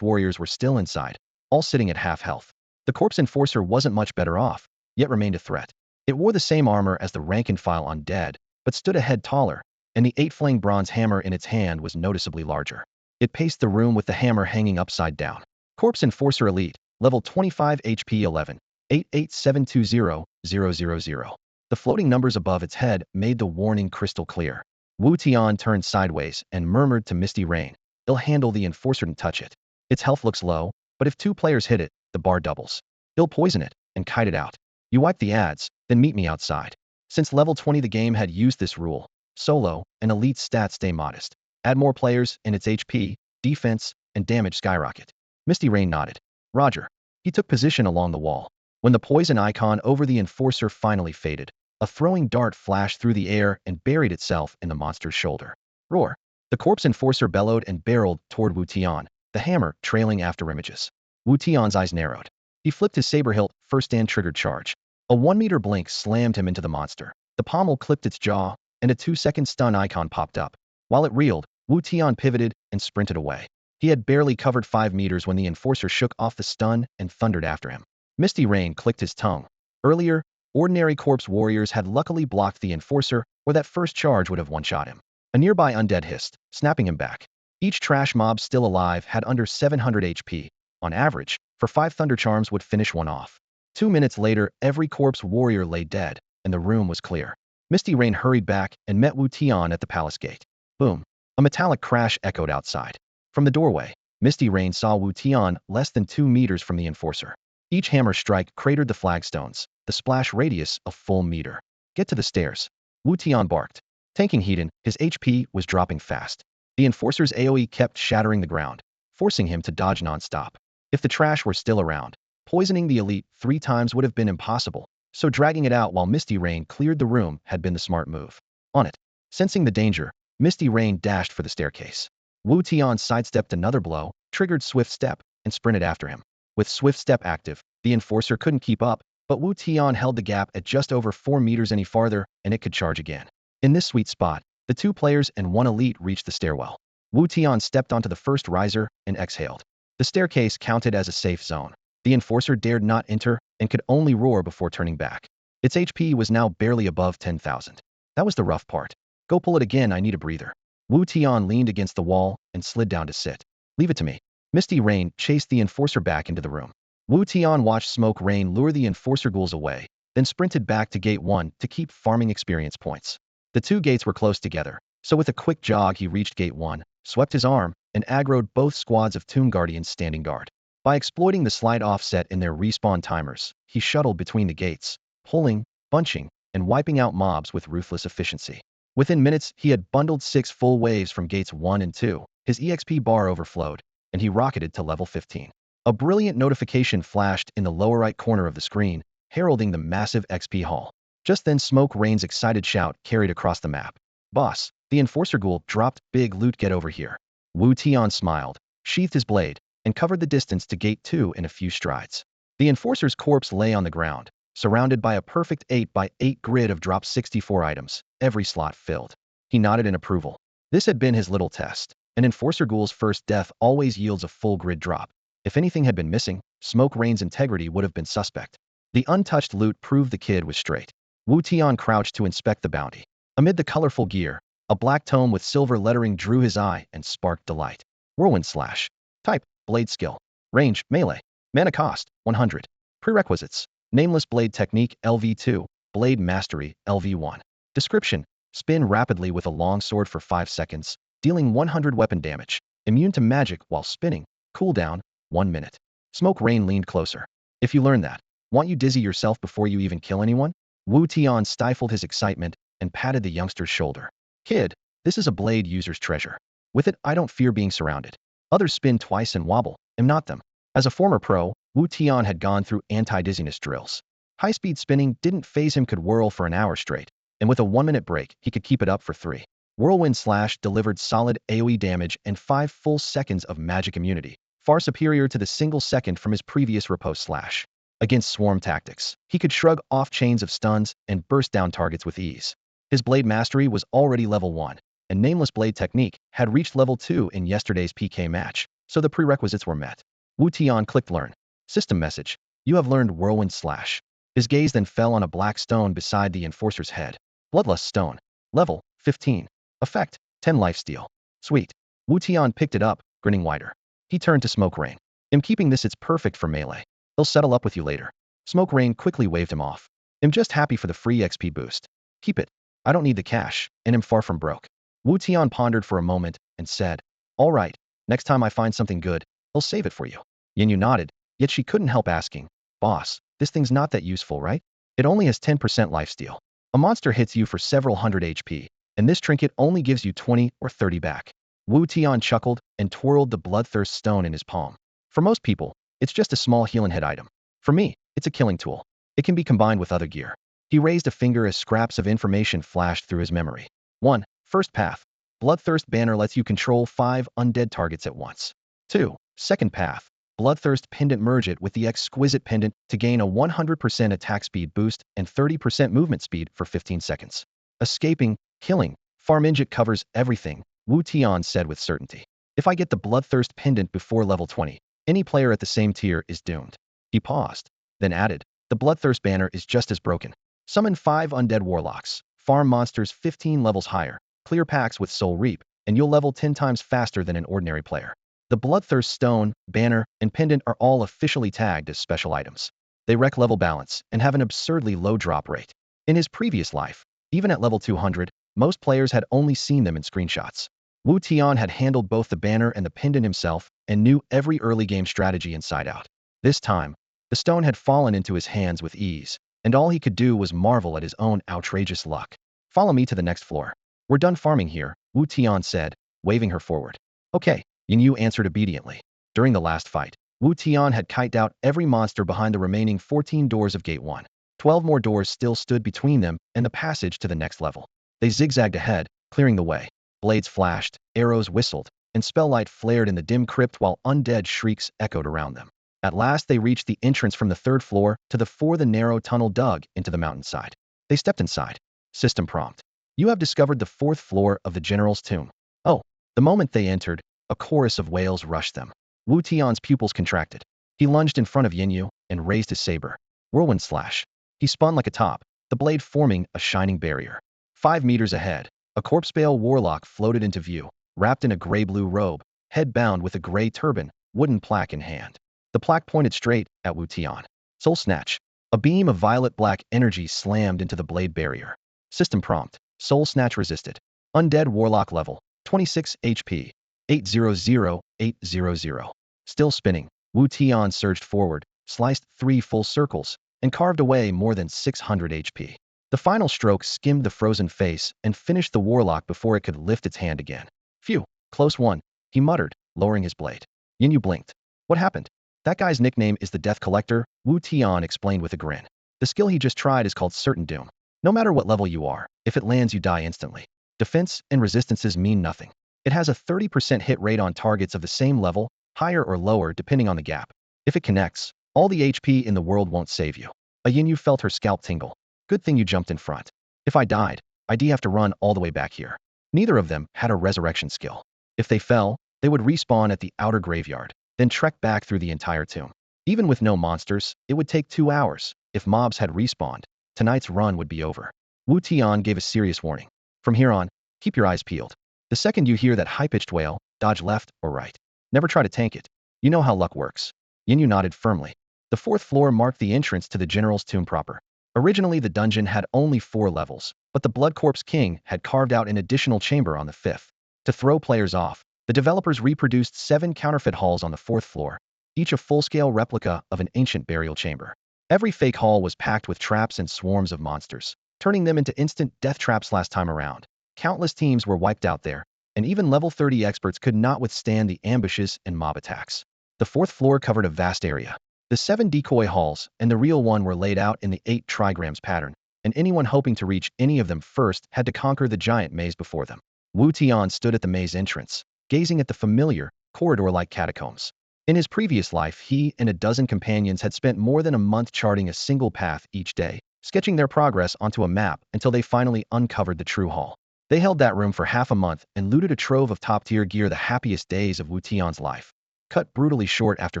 warriors were still inside, all sitting at half health. The corpse enforcer wasn't much better off, yet remained a threat. It wore the same armor as the rank-and-file undead, but stood a head taller, and the 8-flanged bronze hammer in its hand was noticeably larger. It paced the room with the hammer hanging upside down. Corpse Enforcer Elite, level 25 HP 11, 88720000. The floating numbers above its head made the warning crystal clear. Wu Tian turned sideways and murmured to Misty Rain, "It'll handle the enforcer, don't touch it. Its health looks low, but if 2 players hit it, the bar doubles. It'll poison it and kite it out. You wipe the ads, then meet me outside." Since level 20 the game had used this rule, solo and elite stats stay modest. Add more players and its HP, defense, and damage skyrocket. Misty Rain nodded. Roger. He took position along the wall. When the poison icon over the enforcer finally faded, a throwing dart flashed through the air and buried itself in the monster's shoulder. Roar. The corpse enforcer bellowed and barreled toward Wu Tian, the hammer trailing after images. Wu Tian's eyes narrowed. He flipped his saber hilt first and triggered charge. A 1-meter blink slammed him into the monster. The pommel clipped its jaw, and a 2-second stun icon popped up. While it reeled, Wu Tian pivoted and sprinted away. He had barely covered 5 meters when the enforcer shook off the stun and thundered after him. Misty Rain clicked his tongue. Earlier, ordinary corpse warriors had luckily blocked the enforcer, or that first charge would have one-shot him. A nearby undead hissed, snapping him back. Each trash mob still alive had under 700 HP. On average, for 5 thunder charms would finish one off. 2 minutes later, every corpse warrior lay dead, and the room was clear. Misty Rain hurried back and met Wu Tian at the palace gate. Boom. A metallic crash echoed outside. From the doorway, Misty Rain saw Wu Tian less than 2 meters from the enforcer. Each hammer strike cratered the flagstones, the splash radius a full meter. Get to the stairs. Wu Tian barked. Tanking Hedon, his HP was dropping fast. The enforcer's AoE kept shattering the ground, forcing him to dodge non-stop. If the trash were still around, poisoning the elite 3 times would have been impossible, so dragging it out while Misty Rain cleared the room had been the smart move. On it. Sensing the danger, Misty Rain dashed for the staircase. Wu Tian sidestepped another blow, triggered Swift Step, and sprinted after him. With Swift Step active, the enforcer couldn't keep up, but Wu Tian held the gap at just over 4 meters any farther, and it could charge again. In this sweet spot, the 2 players and 1 elite reached the stairwell. Wu Tian stepped onto the first riser and exhaled. The staircase counted as a safe zone. The enforcer dared not enter and could only roar before turning back. Its HP was now barely above 10,000. That was the rough part. Go pull it again, I need a breather. Wu Tian leaned against the wall and slid down to sit. Leave it to me. Misty Rain chased the enforcer back into the room. Wu Tian watched smoke rain lure the enforcer ghouls away, then sprinted back to gate 1 to keep farming experience points. The 2 gates were close together, so with a quick jog he reached gate 1, swept his arm, and aggroed both squads of Tomb Guardians standing guard. By exploiting the slight offset in their respawn timers, he shuttled between the gates, pulling, bunching, and wiping out mobs with ruthless efficiency. Within minutes, he had bundled 6 full waves from gates 1 and 2, his EXP bar overflowed, and he rocketed to level 15. A brilliant notification flashed in the lower right corner of the screen, heralding the massive XP haul. Just then Smoke Rain's excited shout carried across the map. Boss, the enforcer ghoul dropped big loot, get over here. Wu Tian smiled, sheathed his blade, and covered the distance to Gate 2 in a few strides. The Enforcer's corpse lay on the ground, surrounded by a perfect 8x8 grid of drop 64 items, every slot filled. He nodded in approval. This had been his little test. An Enforcer Ghoul's first death always yields a full grid drop. If anything had been missing, Smoke Rain's integrity would have been suspect. The untouched loot proved the kid was straight. Wu Tian crouched to inspect the bounty. Amid the colorful gear, a black tome with silver lettering drew his eye and sparked delight. Whirlwind Slash. Type, Blade Skill. Range, Melee. Mana cost, 100. Prerequisites. Nameless Blade Technique, LV2. Blade Mastery, LV1. Description. Spin rapidly with a long sword for 5 seconds, dealing 100 weapon damage. Immune to magic while spinning. Cooldown, 1 minute. Smoke Rain leaned closer. If you learn that, won't you dizzy yourself before you even kill anyone? Wu Tian stifled his excitement and patted the youngster's shoulder. Kid, this is a blade user's treasure. With it, I don't fear being surrounded. Others spin twice and wobble, am not them. As a former pro, Wu Tian had gone through anti-dizziness drills. High-speed spinning didn't phase him, could whirl for an hour straight, and with a 1-minute break, he could keep it up for 3. Whirlwind Slash delivered solid AoE damage and 5 full seconds of magic immunity, far superior to the single second from his previous riposte slash. Against swarm tactics, he could shrug off chains of stuns and burst down targets with ease. His blade mastery was already level 1, and Nameless Blade Technique had reached level 2 in yesterday's PK match, so the prerequisites were met. Wu Tian clicked Learn. System message. You have learned Whirlwind Slash. His gaze then fell on a black stone beside the Enforcer's head. Bloodlust Stone. Level, 15. Effect, 10 lifesteal. Sweet. Wu Tian picked it up, grinning wider. He turned to Smoke Rain. I'm keeping this, it's perfect for melee. They'll settle up with you later. Smoke Rain quickly waved him off. I'm just happy for the free XP boost. Keep it. I don't need the cash, and I'm far from broke. Wu Tian pondered for a moment and said, all right, next time I find something good, I'll save it for you. Yinyu nodded, yet she couldn't help asking, boss, this thing's not that useful, right? It only has 10% lifesteal. A monster hits you for several hundred HP, and this trinket only gives you 20 or 30 back. Wu Tian chuckled and twirled the Bloodthirst Stone in his palm. For most people, it's just a small healing head item. For me, it's a killing tool. It can be combined with other gear. He raised a finger as scraps of information flashed through his memory. 1. First path. Bloodthirst Banner lets you control 5 undead targets at once. 2. Second path. Bloodthirst Pendant, merge it with the Exquisite Pendant to gain a 100% attack speed boost and 30% movement speed for 15 seconds. Escaping, killing, farm inject covers everything, Wu Tian said with certainty. If I get the Bloodthirst Pendant before level 20, any player at the same tier is doomed. He paused, then added, the Bloodthirst Banner is just as broken. Summon 5 undead warlocks, farm monsters 15 levels higher, clear packs with Soul Reap, and you'll level 10 times faster than an ordinary player. The Bloodthirst Stone, Banner, and Pendant are all officially tagged as special items. They wreck level balance and have an absurdly low drop rate. In his previous life, even at level 200, most players had only seen them in screenshots. Wu Tian had handled both the Banner and the Pendant himself and knew every early game strategy inside out. This time, the stone had fallen into his hands with ease, and all he could do was marvel at his own outrageous luck. Follow me to the next floor. We're done farming here, Wu Tian said, waving her forward. Okay, Yinyu answered obediently. During the last fight, Wu Tian had kited out every monster behind the remaining 14 doors of Gate 1. 12 more doors still stood between them and the passage to the next level. They zigzagged ahead, clearing the way. Blades flashed, arrows whistled, and spelllight flared in the dim crypt while undead shrieks echoed around them. At last they reached the entrance from the 3rd floor to the narrow tunnel dug into the mountainside. They stepped inside. System prompt. You have discovered the 4th floor of the General's Tomb. Oh, the moment they entered, a chorus of wails rushed them. Wu Tian's pupils contracted. He lunged in front of Yinyu and raised his saber. Whirlwind Slash. He spun like a top, the blade forming a shining barrier. 5 meters ahead, a corpse-bale warlock floated into view, wrapped in a gray-blue robe, head bound with a gray turban, wooden plaque in hand. The plaque pointed straight at Wu Tian. Soul Snatch. A beam of violet-black energy slammed into the blade barrier. System prompt. Soul Snatch resisted. Undead Warlock level. 26 HP. 800-800. Still spinning, Wu Tian surged forward, sliced 3 full circles, and carved away more than 600 HP. The final stroke skimmed the frozen face and finished the warlock before it could lift its hand again. Phew, close one, he muttered, lowering his blade. Yinyu blinked. What happened? That guy's nickname is the Death Collector, Wu Tian explained with a grin. The skill he just tried is called Certain Doom. No matter what level you are, if it lands you die instantly. Defense and resistances mean nothing. It has a 30% hit rate on targets of the same level, higher or lower depending on the gap. If it connects, all the HP in the world won't save you. Yinyu felt her scalp tingle. Good thing you jumped in front. If I died, I'd have to run all the way back here. Neither of them had a resurrection skill. If they fell, they would respawn at the outer graveyard, then trek back through the entire tomb. Even with no monsters, it would take 2 hours. If mobs had respawned, tonight's run would be over. Wu Tian gave a serious warning. From here on, keep your eyes peeled. The second you hear that high-pitched wail, dodge left or right. Never try to tank it. You know how luck works. Yinyu nodded firmly. The 4th floor marked the entrance to the general's tomb proper. Originally the dungeon had only 4 levels, but the Blood Corpse King had carved out an additional chamber on the 5th. To throw players off, the developers reproduced 7 counterfeit halls on the 4th floor, each a full-scale replica of an ancient burial chamber. Every fake hall was packed with traps and swarms of monsters, turning them into instant death traps last time around. Countless teams were wiped out there, and even level 30 experts could not withstand the ambushes and mob attacks. The 4th floor covered a vast area. The 7 decoy halls and the real one were laid out in the 8 trigrams pattern, and anyone hoping to reach any of them first had to conquer the giant maze before them. Wu Tian stood at the maze entrance, gazing at the familiar, corridor-like catacombs. In his previous life, he and a dozen companions had spent more than a month charting a single path each day, sketching their progress onto a map until they finally uncovered the true hall. They held that room for half a month and looted a trove of top-tier gear, the happiest days of Wu Tian's life. Cut brutally short after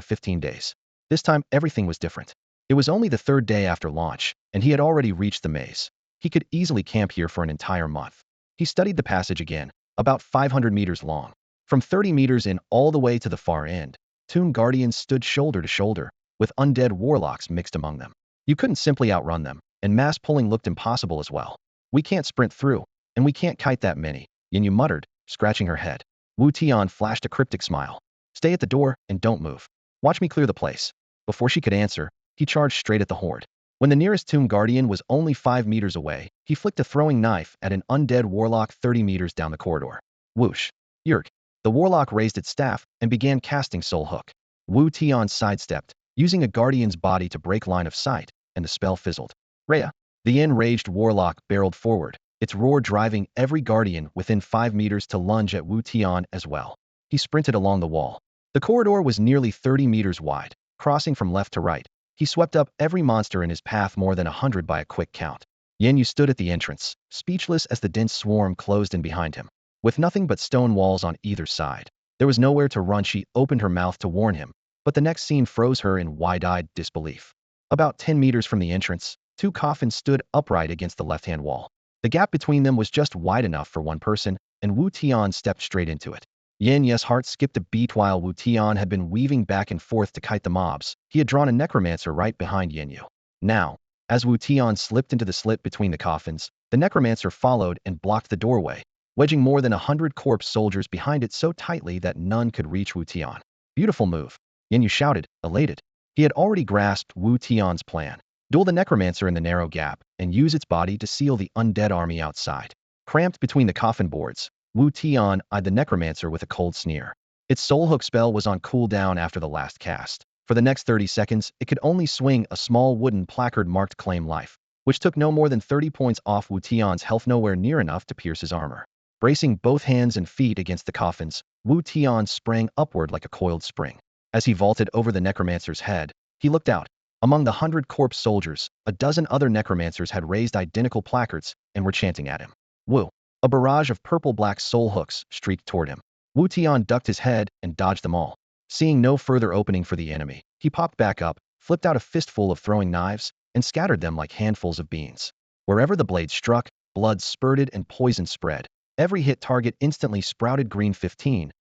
15 days. This time, everything was different. It was only the 3rd day after launch, and he had already reached the maze. He could easily camp here for an entire month. He studied the passage again, about 500 meters long. From 30 meters in all the way to the far end, tomb guardians stood shoulder to shoulder, with undead warlocks mixed among them. You couldn't simply outrun them, and mass pulling looked impossible as well. We can't sprint through, and we can't kite that many, Yinyu muttered, scratching her head. Wu Tian flashed a cryptic smile. Stay at the door and don't move. Watch me clear the place. Before she could answer, he charged straight at the horde. When the nearest tomb guardian was only 5 meters away, he flicked a throwing knife at an undead warlock 30 meters down the corridor. Whoosh. Yerk. The warlock raised its staff and began casting Soul Hook. Wu Tian sidestepped, using a guardian's body to break line of sight, and the spell fizzled. Rhea. The enraged warlock barreled forward, its roar driving every guardian within 5 meters to lunge at Wu Tian as well. He sprinted along the wall. The corridor was nearly 30 meters wide, crossing from left to right. He swept up every monster in his path, more than 100 by a quick count. Yinyu stood at the entrance, speechless as the dense swarm closed in behind him. With nothing but stone walls on either side, there was nowhere to run. She opened her mouth to warn him, but the next scene froze her in wide-eyed disbelief. About 10 meters from the entrance, 2 coffins stood upright against the left-hand wall. The gap between them was just wide enough for one person, and Wu Tian stepped straight into it. Yin's heart skipped a beat. While Wu Tian had been weaving back and forth to kite the mobs, he had drawn a necromancer right behind Yinyu. Now, as Wu Tian slipped into the slit between the coffins, the necromancer followed and blocked the doorway, wedging more than 100 corpse soldiers behind it so tightly that none could reach Wu Tian. Beautiful move, Yinyu shouted, elated. He had already grasped Wu Tian's plan. Duel the necromancer in the narrow gap and use its body to seal the undead army outside. Cramped between the coffin boards, Wu Tian eyed the necromancer with a cold sneer. Its soul hook spell was on cooldown after the last cast. For the next 30 seconds, it could only swing a small wooden placard marked Claim Life, which took no more than 30 points off Wu Tian's health, nowhere near enough to pierce his armor. Bracing both hands and feet against the coffins, Wu Tian sprang upward like a coiled spring. As he vaulted over the necromancer's head, he looked out. Among the 100 corpse soldiers, a dozen other necromancers had raised identical placards and were chanting at him. Wu. A barrage of purple-black soul hooks streaked toward him. Wu Tian ducked his head and dodged them all. Seeing no further opening for the enemy, he popped back up, flipped out a fistful of throwing knives, and scattered them like handfuls of beans. Wherever the blade struck, blood spurted and poison spread. Every hit target instantly sprouted green 15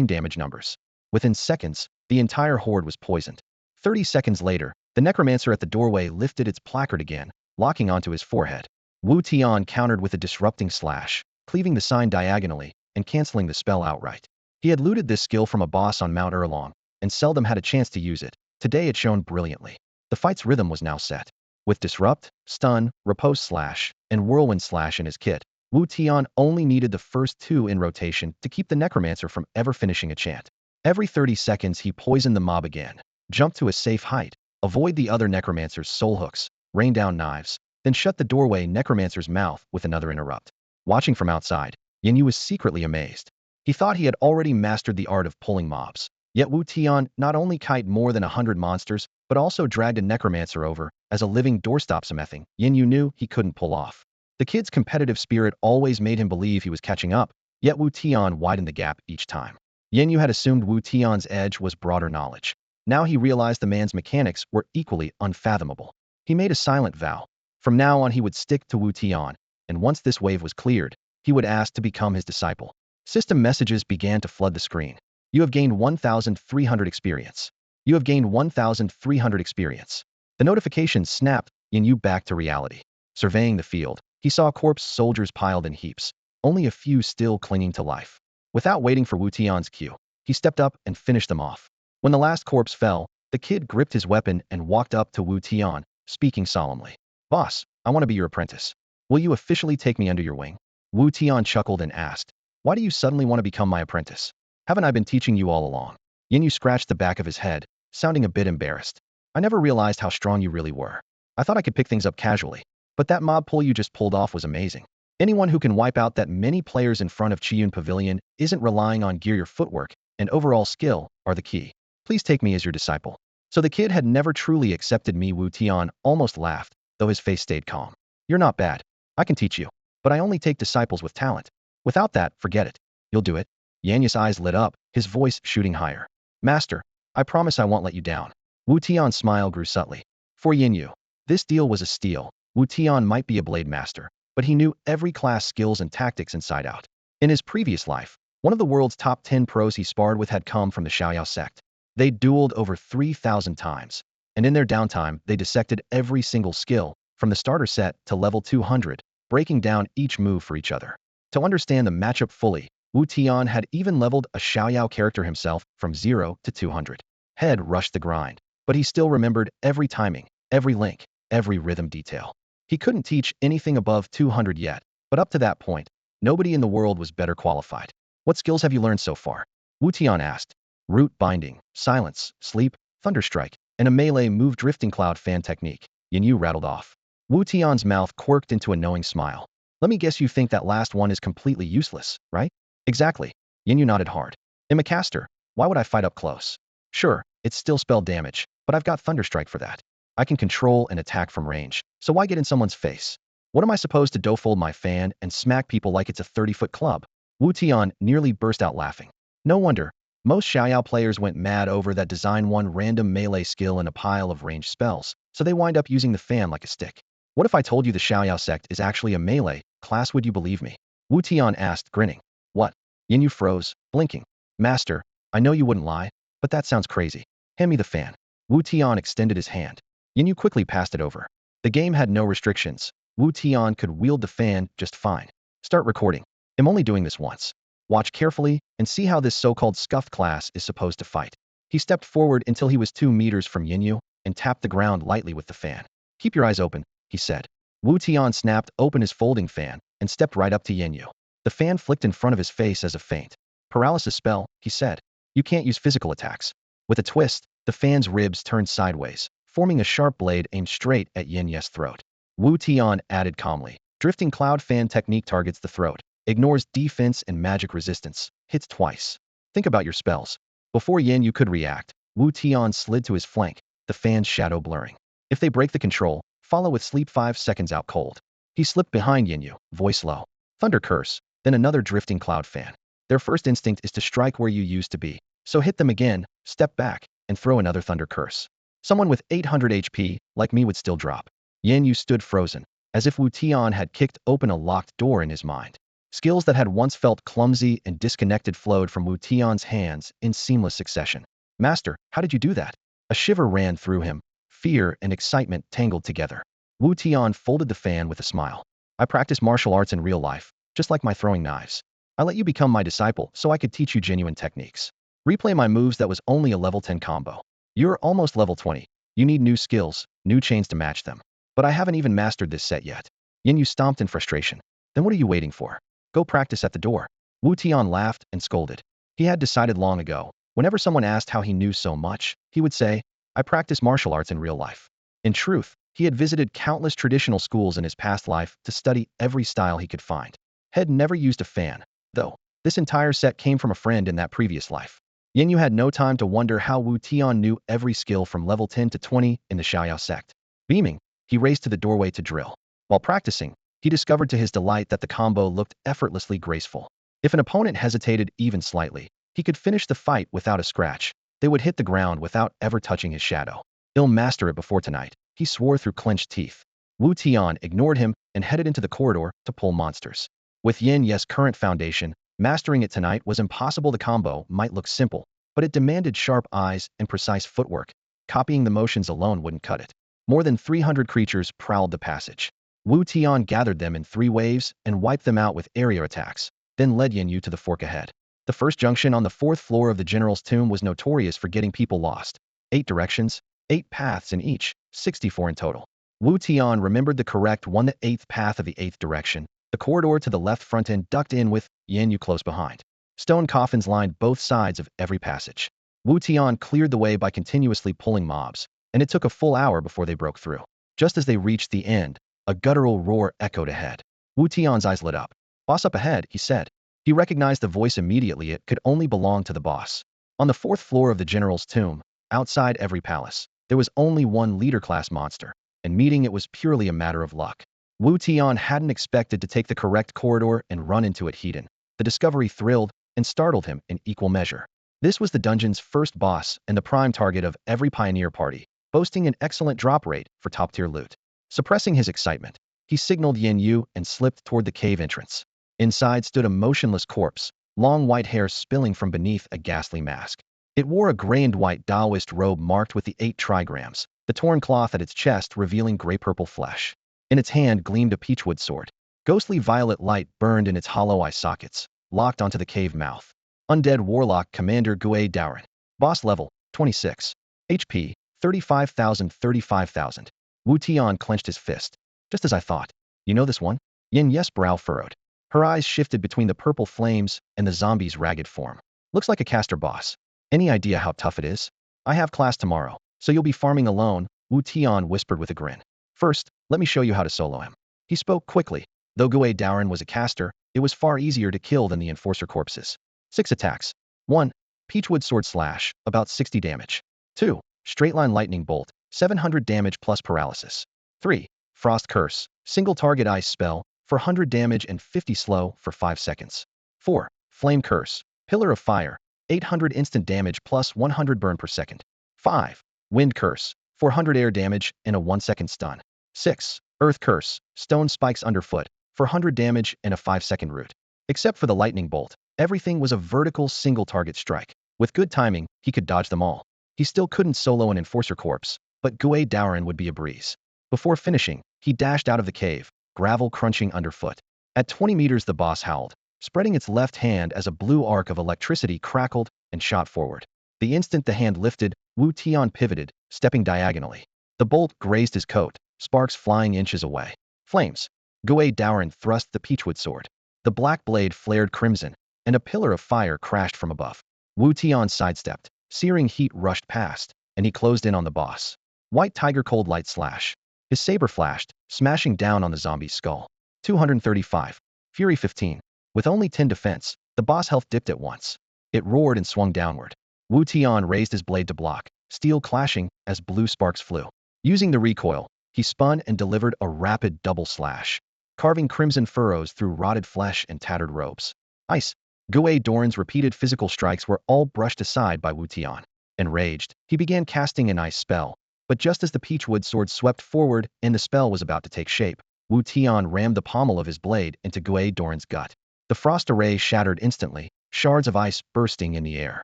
damage numbers. Within seconds, the entire horde was poisoned. 30 seconds later, the necromancer at the doorway lifted its placard again, locking onto his forehead. Wu Tian countered with a disrupting slash, cleaving the sign diagonally and canceling the spell outright. He had looted this skill from a boss on Mount Erlong, and seldom had a chance to use it. Today it shone brilliantly. The fight's rhythm was now set. With Disrupt, Stun, Repose Slash, and Whirlwind Slash in his kit, Wu Tian only needed the first 2 in rotation to keep the necromancer from ever finishing a chant. Every 30 seconds he poisoned the mob again, jumped to a safe height, avoid the other necromancer's soul hooks, rain down knives, then shut the doorway necromancer's mouth with another interrupt. Watching from outside, Yinyu was secretly amazed. He thought he had already mastered the art of pulling mobs. Yet Wu Tian not only kite more than 100 monsters, but also dragged a necromancer over as a living doorstop, something Yin Yu knew he couldn't pull off. The kid's competitive spirit always made him believe he was catching up, yet Wu Tian widened the gap each time. Yin Yu had assumed Wu Tian's edge was broader knowledge. Now he realized the man's mechanics were equally unfathomable. He made a silent vow. From now on he would stick to Wu Tian, and once this wave was cleared, he would ask to become his disciple. System messages began to flood the screen. You have gained 1,300 experience. You have gained 1,300 experience. The notification snapped Yin Yu back to reality. Surveying the field, he saw corpse soldiers piled in heaps, only a few still clinging to life. Without waiting for Wu Tian's cue, he stepped up and finished them off. When the last corpse fell, the kid gripped his weapon and walked up to Wu Tian, speaking solemnly. Boss, I want to be your apprentice. Will you officially take me under your wing? Wu Tian chuckled and asked, why do you suddenly want to become my apprentice? Haven't I been teaching you all along? Yin Yu scratched the back of his head, sounding a bit embarrassed. I never realized how strong you really were. I thought I could pick things up casually, but that mob pull you just pulled off was amazing. Anyone who can wipe out that many players in front of Qiyun Pavilion isn't relying on gear. Your footwork and overall skill are the key. Please take me as your disciple. So the kid had never truly accepted me. Wu Tian almost laughed, though his face stayed calm. You're not bad. I can teach you, but I only take disciples with talent. Without that, forget it. You'll do it. Yanyu's eyes lit up, his voice shooting higher. Master, I promise I won't let you down. Wu Tian's smile grew subtly. For Yin Yu, this deal was a steal. Wu Tian might be a blade master, but he knew every class skills and tactics inside out. In his previous life, one of the world's top 10 pros he sparred with had come from the Xiaoyao sect. They dueled over 3,000 times, and in their downtime they dissected every single skill, from the starter set to level 200, breaking down each move for each other. To understand the matchup fully, Wu Tian had even leveled a Xiaoyao character himself from 0 to 200. Head rushed the grind, but he still remembered every timing, every link, every rhythm detail. He couldn't teach anything above 200 yet, but up to that point, nobody in the world was better qualified. What skills have you learned so far? Wu Tian asked. Root binding, silence, sleep, thunderstrike, and a melee move drifting cloud fan technique. Yin Yu rattled off. Wu Tian's mouth quirked into a knowing smile. Let me guess you think that last one is completely useless, right? Exactly. Yin Yu nodded hard. I'm a caster. Why would I fight up close? Sure, it's still spell damage, but I've got thunderstrike for that. I can control and attack from range, so why get in someone's face? What am I supposed to do, fold my fan and smack people like it's a 30-foot club? Wu Tian nearly burst out laughing. No wonder. Most Xiaoyao players went mad over that design one random melee skill in a pile of ranged spells, so they wind up using the fan like a stick. What if I told you the Xiaoyao sect is actually a melee class? Would you believe me? Wu Tian asked, grinning. What? Yin Yu froze, blinking. Master, I know you wouldn't lie, but that sounds crazy. Hand me the fan. Wu Tian extended his hand. Yin Yu quickly passed it over. The game had no restrictions. Wu Tian could wield the fan just fine. Start recording. I'm only doing this once. Watch carefully and see how this so-called scuffed class is supposed to fight. He stepped forward until he was 2 meters from Yin Yu and tapped the ground lightly with the fan. Keep your eyes open, he said. Wu Tian snapped open his folding fan and stepped right up to Yin Yu. The fan flicked in front of his face as a feint. Paralysis spell, he said. You can't use physical attacks. With a twist, the fan's ribs turned sideways, forming a sharp blade aimed straight at Yin Yu's throat. Wu Tian added calmly. Drifting cloud fan technique targets the throat. Ignores defense and magic resistance. Hits twice. Think about your spells. Before Yin Yu could react, Wu Tian slid to his flank, the fan's shadow blurring. If they break the control, follow with sleep 5 seconds out cold. He slipped behind Yin Yu, voice low. Thunder curse, then another drifting cloud fan. Their first instinct is to strike where you used to be, so hit them again, step back, and throw another thunder curse. Someone with 800 HP, like me, would still drop. Yin Yu stood frozen, as if Wu Tian had kicked open a locked door in his mind. Skills that had once felt clumsy and disconnected flowed from Wu Tian's hands in seamless succession. Master, how did you do that? A shiver ran through him. Fear and excitement tangled together. Wu Tian folded the fan with a smile. I practice martial arts in real life, just like my throwing knives. I let you become my disciple so I could teach you genuine techniques. Replay my moves that was only a level 10 combo. You're almost level 20. You need new skills, new chains to match them. But I haven't even mastered this set yet. Yin Yu stomped in frustration. Then what are you waiting for? Go practice at the door. Wu Tian laughed and scolded. He had decided long ago, whenever someone asked how he knew so much, he would say, I practice martial arts in real life. In truth, he had visited countless traditional schools in his past life to study every style he could find. Had never used a fan, though. This entire set came from a friend in that previous life. Yin Yu had no time to wonder how Wu Tian knew every skill from level 10 to 20 in the Xiaoyao sect. Beaming, he raced to the doorway to drill. While practicing, he discovered to his delight that the combo looked effortlessly graceful. If an opponent hesitated even slightly, he could finish the fight without a scratch. They would hit the ground without ever touching his shadow. He'll master it before tonight, he swore through clenched teeth. Wu Tian ignored him and headed into the corridor to pull monsters. With Yin Ye's current foundation, mastering it tonight was impossible. The combo might look simple, but it demanded sharp eyes and precise footwork. Copying the motions alone wouldn't cut it. More than 300 creatures prowled the passage. Wu Tian gathered them in 3 waves and wiped them out with area attacks, then led Yin Yu to the fork ahead. The first junction on the 4th floor of the general's tomb was notorious for getting people lost. 8 directions, 8 paths in each, 64 in total. Wu Tian remembered the correct one, the 8th path of the 8th direction. The corridor to the left front end ducked in with Yin Yu close behind. Stone coffins lined both sides of every passage. Wu Tian cleared the way by continuously pulling mobs, and it took a full hour before they broke through. Just as they reached the end, a guttural roar echoed ahead. Wu Tian's eyes lit up. "Boss up ahead," he said. He recognized the voice immediately. It could only belong to the boss. On the 4th floor of the general's tomb, outside every palace, there was only one leader-class monster, and meeting it was purely a matter of luck. Wu Tian hadn't expected to take the correct corridor and run into it heat-in. The discovery thrilled and startled him in equal measure. This was the dungeon's first boss and the prime target of every pioneer party, boasting an excellent drop rate for top-tier loot. Suppressing his excitement, he signaled Yin Yu and slipped toward the cave entrance. Inside stood a motionless corpse, long white hair spilling from beneath a ghastly mask. It wore a gray and white Taoist robe marked with the 8 trigrams, the torn cloth at its chest revealing gray-purple flesh. In its hand gleamed a peachwood sword. Ghostly violet light burned in its hollow eye sockets, locked onto the cave mouth. Undead Warlock Commander Gu Daoran. Boss level, 26. HP, 35,000. Wu Tian clenched his fist. Just as I thought. You know this one? Yin Ye's brow furrowed. Her eyes shifted between the purple flames and the zombie's ragged form. Looks like a caster boss. Any idea how tough it is? I have class tomorrow, so you'll be farming alone, Wu Tian whispered with a grin. First, let me show you how to solo him. He spoke quickly. Though Gu Daoran was a caster, it was far easier to kill than the enforcer corpses. 6 attacks. 1. Peachwood sword slash, about 60 damage. 2. Straight line lightning bolt, 700 damage plus paralysis. 3. Frost curse, single target ice spell, for 100 damage and 50 slow for 5 seconds. 4. Flame curse, pillar of fire, 800 instant damage plus 100 burn per second. 5. Wind curse, 400 air damage and a 1-second stun. 6. Earth curse, stone spikes underfoot, for 100 damage and a 5-second root. Except for the lightning bolt, everything was a vertical single target strike. With good timing, he could dodge them all. He still couldn't solo an enforcer corpse, but Gu Daoran would be a breeze. Before finishing, he dashed out of the cave, gravel crunching underfoot. At 20 meters the boss howled, spreading its left hand as a blue arc of electricity crackled and shot forward. The instant the hand lifted, Wu Tian pivoted, stepping diagonally. The bolt grazed his coat, sparks flying inches away. Flames. Gu Daoran thrust the peachwood sword. The black blade flared crimson, and a pillar of fire crashed from above. Wu Tian sidestepped, searing heat rushed past, and he closed in on the boss. White tiger cold light slash. His saber flashed, smashing down on the zombie's skull. 235. Fury 15. With only 10 defense, the boss health dipped at once. It roared and swung downward. Wu Tian raised his blade to block, steel clashing as blue sparks flew. Using the recoil, he spun and delivered a rapid double slash, carving crimson furrows through rotted flesh and tattered robes. Ice. Gu Daoran's repeated physical strikes were all brushed aside by Wu Tian. Enraged, he began casting an ice spell, but just as the peachwood sword swept forward and the spell was about to take shape, Wu Tian rammed the pommel of his blade into Gu Daoran's gut. The frost array shattered instantly, shards of ice bursting in the air.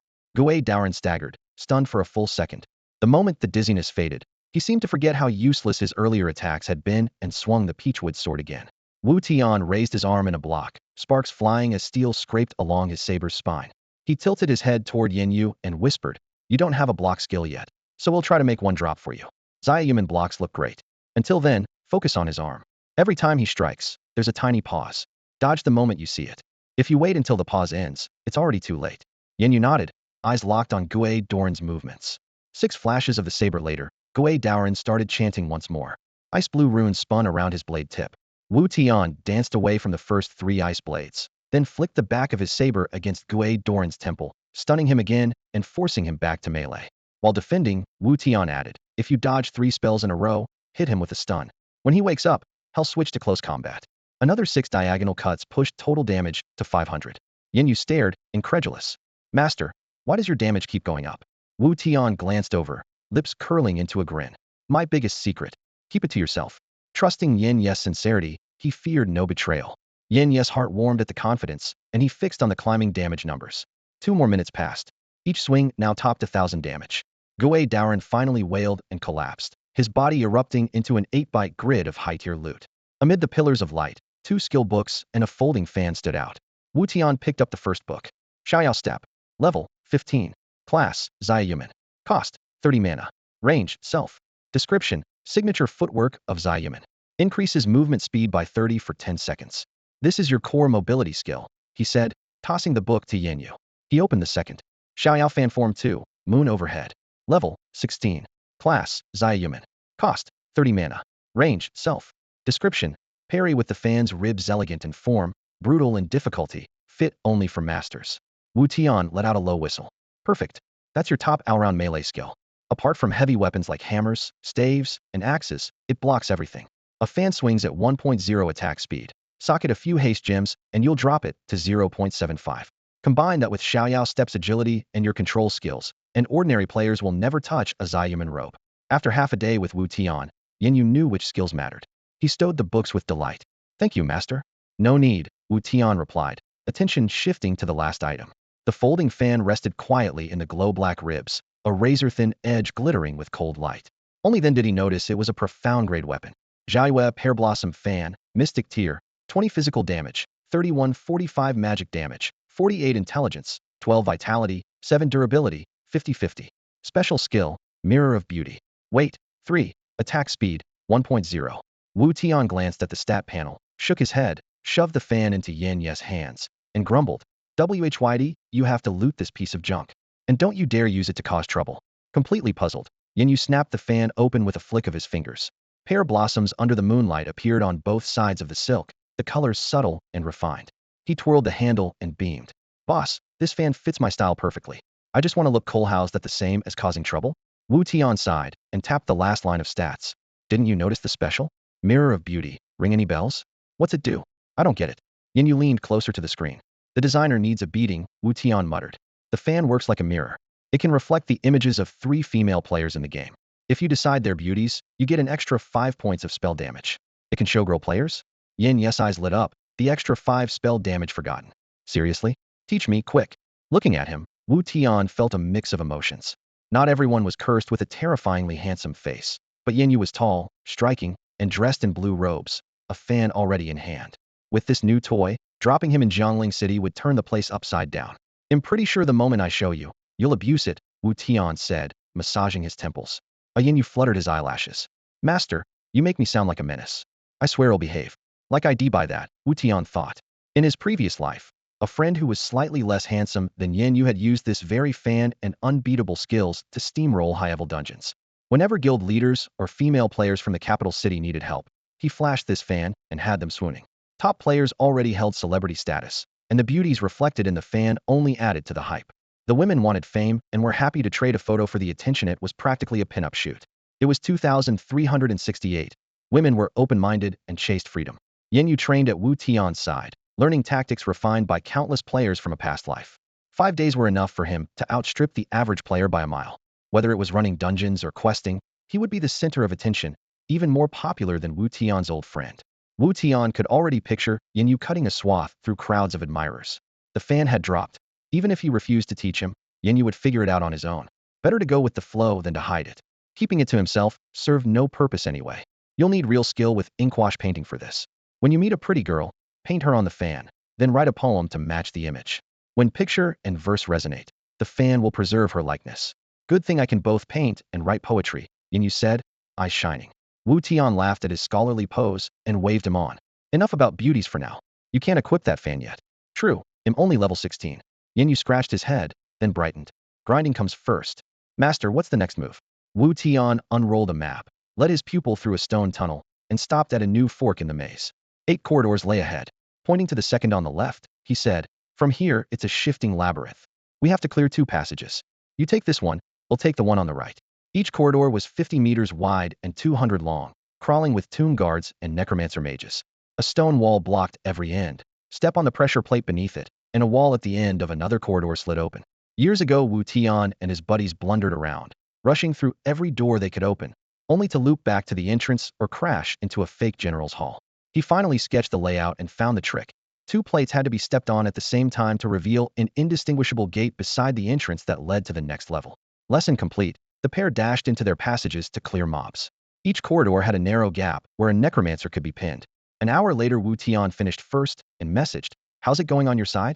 Gu Daoran staggered, stunned for a full second. The moment the dizziness faded, he seemed to forget how useless his earlier attacks had been and swung the peachwood sword again. Wu Tian raised his arm in a block, sparks flying as steel scraped along his saber's spine. He tilted his head toward Yin Yu and whispered, "You don't have a block skill yet, so we'll try to make one drop for you. Zayuman blocks look great. Until then, focus on his arm. Every time he strikes, there's a tiny pause. Dodge the moment you see it. If you wait until the pause ends, it's already too late." Yin Yu nodded, eyes locked on Gu Daoran's movements. 6 flashes of the saber later, Gu Daoran started chanting once more. Ice blue runes spun around his blade tip. Wu Tian danced away from the first 3 ice blades. then flicked the back of his saber against Gue Doran's temple, stunning him again and forcing him back to melee. While defending, Wu Tian added, if you dodge 3 spells in a row, hit him with a stun. When he wakes up, he'll switch to close combat. Another 6 diagonal cuts pushed total damage to 500. Yin Yu stared, incredulous. Master, why does your damage keep going up? Wu Tian glanced over, lips curling into a grin. My biggest secret. Keep it to yourself. Trusting Yin Yes' sincerity, he feared no betrayal. Yin Yes' heart warmed at the confidence, and he fixed on the climbing damage numbers. 2 more minutes passed. Each swing now topped 1,000 damage. Gue Doran finally wailed and collapsed, his body erupting into an 8-byte grid of high-tier loot. Amid the pillars of light, 2 skill books and a folding fan stood out. Wu Tian picked up the first book. Xiaoyao Step. Level, 15. Class, Zayuman. Cost, 30 mana. Range, Self. Description, signature footwork of Zayuman. Increases movement speed by 30 for 10 seconds. This is your core mobility skill, he said, tossing the book to Yin Yu. He opened the second. Xiaoyao Fan Form 2, Moon Overhead. Level, 16. Class, Zayuman. Cost, 30 mana. Range, Self. Description, parry with the fan's ribs, elegant in form, brutal in difficulty, fit only for masters. Wu Tian let out a low whistle. Perfect. That's your top all-round melee skill. Apart from heavy weapons like hammers, staves, and axes, it blocks everything. A fan swings at 1.0 attack speed. Socket a few haste gems, and you'll drop it to 0.75. Combine that with Xiaoyao Step's agility and your control skills, and ordinary players will never touch a Zayuman robe. After half a day with Wu Tian, Yin Yu knew which skills mattered. He stowed the books with delight. Thank you, master. No need, Wu Tian replied, attention shifting to the last item. The folding fan rested quietly in the glow-black ribs, a razor-thin edge glittering with cold light. Only then did he notice it was a profound-grade weapon. Jiaiyue Pear Blossom Fan, Mystic Tier, 20 physical damage, 31-45 magic damage, 48 intelligence, 12 vitality, 7 durability, 50-50. Special skill, Mirror of Beauty. Weight, 3. Attack speed, 1.0. Wu Tian glanced at the stat panel, shook his head, shoved the fan into Yin Yes' hands, and grumbled, WHYD, you have to loot this piece of junk. And don't you dare use it to cause trouble. Completely puzzled, Yin Yu snapped the fan open with a flick of his fingers. Pear blossoms under the moonlight appeared on both sides of the silk, the colors subtle and refined. He twirled the handle and beamed. Boss, this fan fits my style perfectly. I just want to look coal-housed at the same as causing trouble? Wu Tian sighed and tapped the last line of stats. Didn't you notice the special? Mirror of Beauty. Ring any bells? What's it do? I don't get it. Yin Yu leaned closer to the screen. The designer needs a beating, Wu Tian muttered. The fan works like a mirror. It can reflect the images of 3 female players in the game. If you decide their beauties, you get an extra 5 points of spell damage. It can show girl players? Yin Yes' eyes lit up, the extra 5 spell damage forgotten. Seriously? Teach me, quick. Looking at him, Wu Tian felt a mix of emotions. Not everyone was cursed with a terrifyingly handsome face, but Yin Yu was tall, striking, and dressed in blue robes, a fan already in hand. With this new toy, dropping him in Jiangling City would turn the place upside down. I'm pretty sure the moment I show you, you'll abuse it, Wu Tian said, massaging his temples. Yin Yu fluttered his eyelashes. Master, you make me sound like a menace. I swear I'll behave. Like ID by that, Wu Tian thought. In his previous life, a friend who was slightly less handsome than Yin Yu had used this very fan and unbeatable skills to steamroll high-level dungeons. Whenever guild leaders or female players from the capital city needed help, he flashed this fan and had them swooning. Top players already held celebrity status, and the beauties reflected in the fan only added to the hype. The women wanted fame and were happy to trade a photo for the attention. It was practically a pin-up shoot. It was 2,368. Women were open-minded and chased freedom. Yin Yu trained at Wu Tian's side, learning tactics refined by countless players from a past life. 5 days were enough for him to outstrip the average player by a mile. Whether it was running dungeons or questing, he would be the center of attention, even more popular than Wu Tian's old friend. Wu Tian could already picture Yin Yu cutting a swath through crowds of admirers. The fan had dropped. Even if he refused to teach him, Yin Yu would figure it out on his own. Better to go with the flow than to hide it. Keeping it to himself served no purpose anyway. You'll need real skill with inkwash painting for this. When you meet a pretty girl, paint her on the fan, then write a poem to match the image. When picture and verse resonate, the fan will preserve her likeness. Good thing I can both paint and write poetry, Yin Yu said, eyes shining. Wu Tian laughed at his scholarly pose and waved him on. Enough about beauties for now. You can't equip that fan yet. True, I'm only level 16. Yin Yu scratched his head, then brightened. Grinding comes first. Master, what's the next move? Wu Tian unrolled a map, led his pupil through a stone tunnel, and stopped at a new fork in the maze. 8 corridors lay ahead. Pointing to the second on the left, he said. From here, it's a shifting labyrinth. We have to clear 2 passages. You take this one, we'll take the one on the right. Each corridor was 50 meters wide and 200 long, crawling with tomb guards and necromancer mages. A stone wall blocked every end. Step on the pressure plate beneath it, and a wall at the end of another corridor slid open. Years ago, Wu Tian and his buddies blundered around, rushing through every door they could open, only to loop back to the entrance or crash into a fake general's hall. He finally sketched the layout and found the trick. 2 plates had to be stepped on at the same time to reveal an indistinguishable gate beside the entrance that led to the next level. Lesson complete, the pair dashed into their passages to clear mobs. Each corridor had a narrow gap where a necromancer could be pinned. An hour later, Wu Tian finished first and messaged, "How's it going on your side?"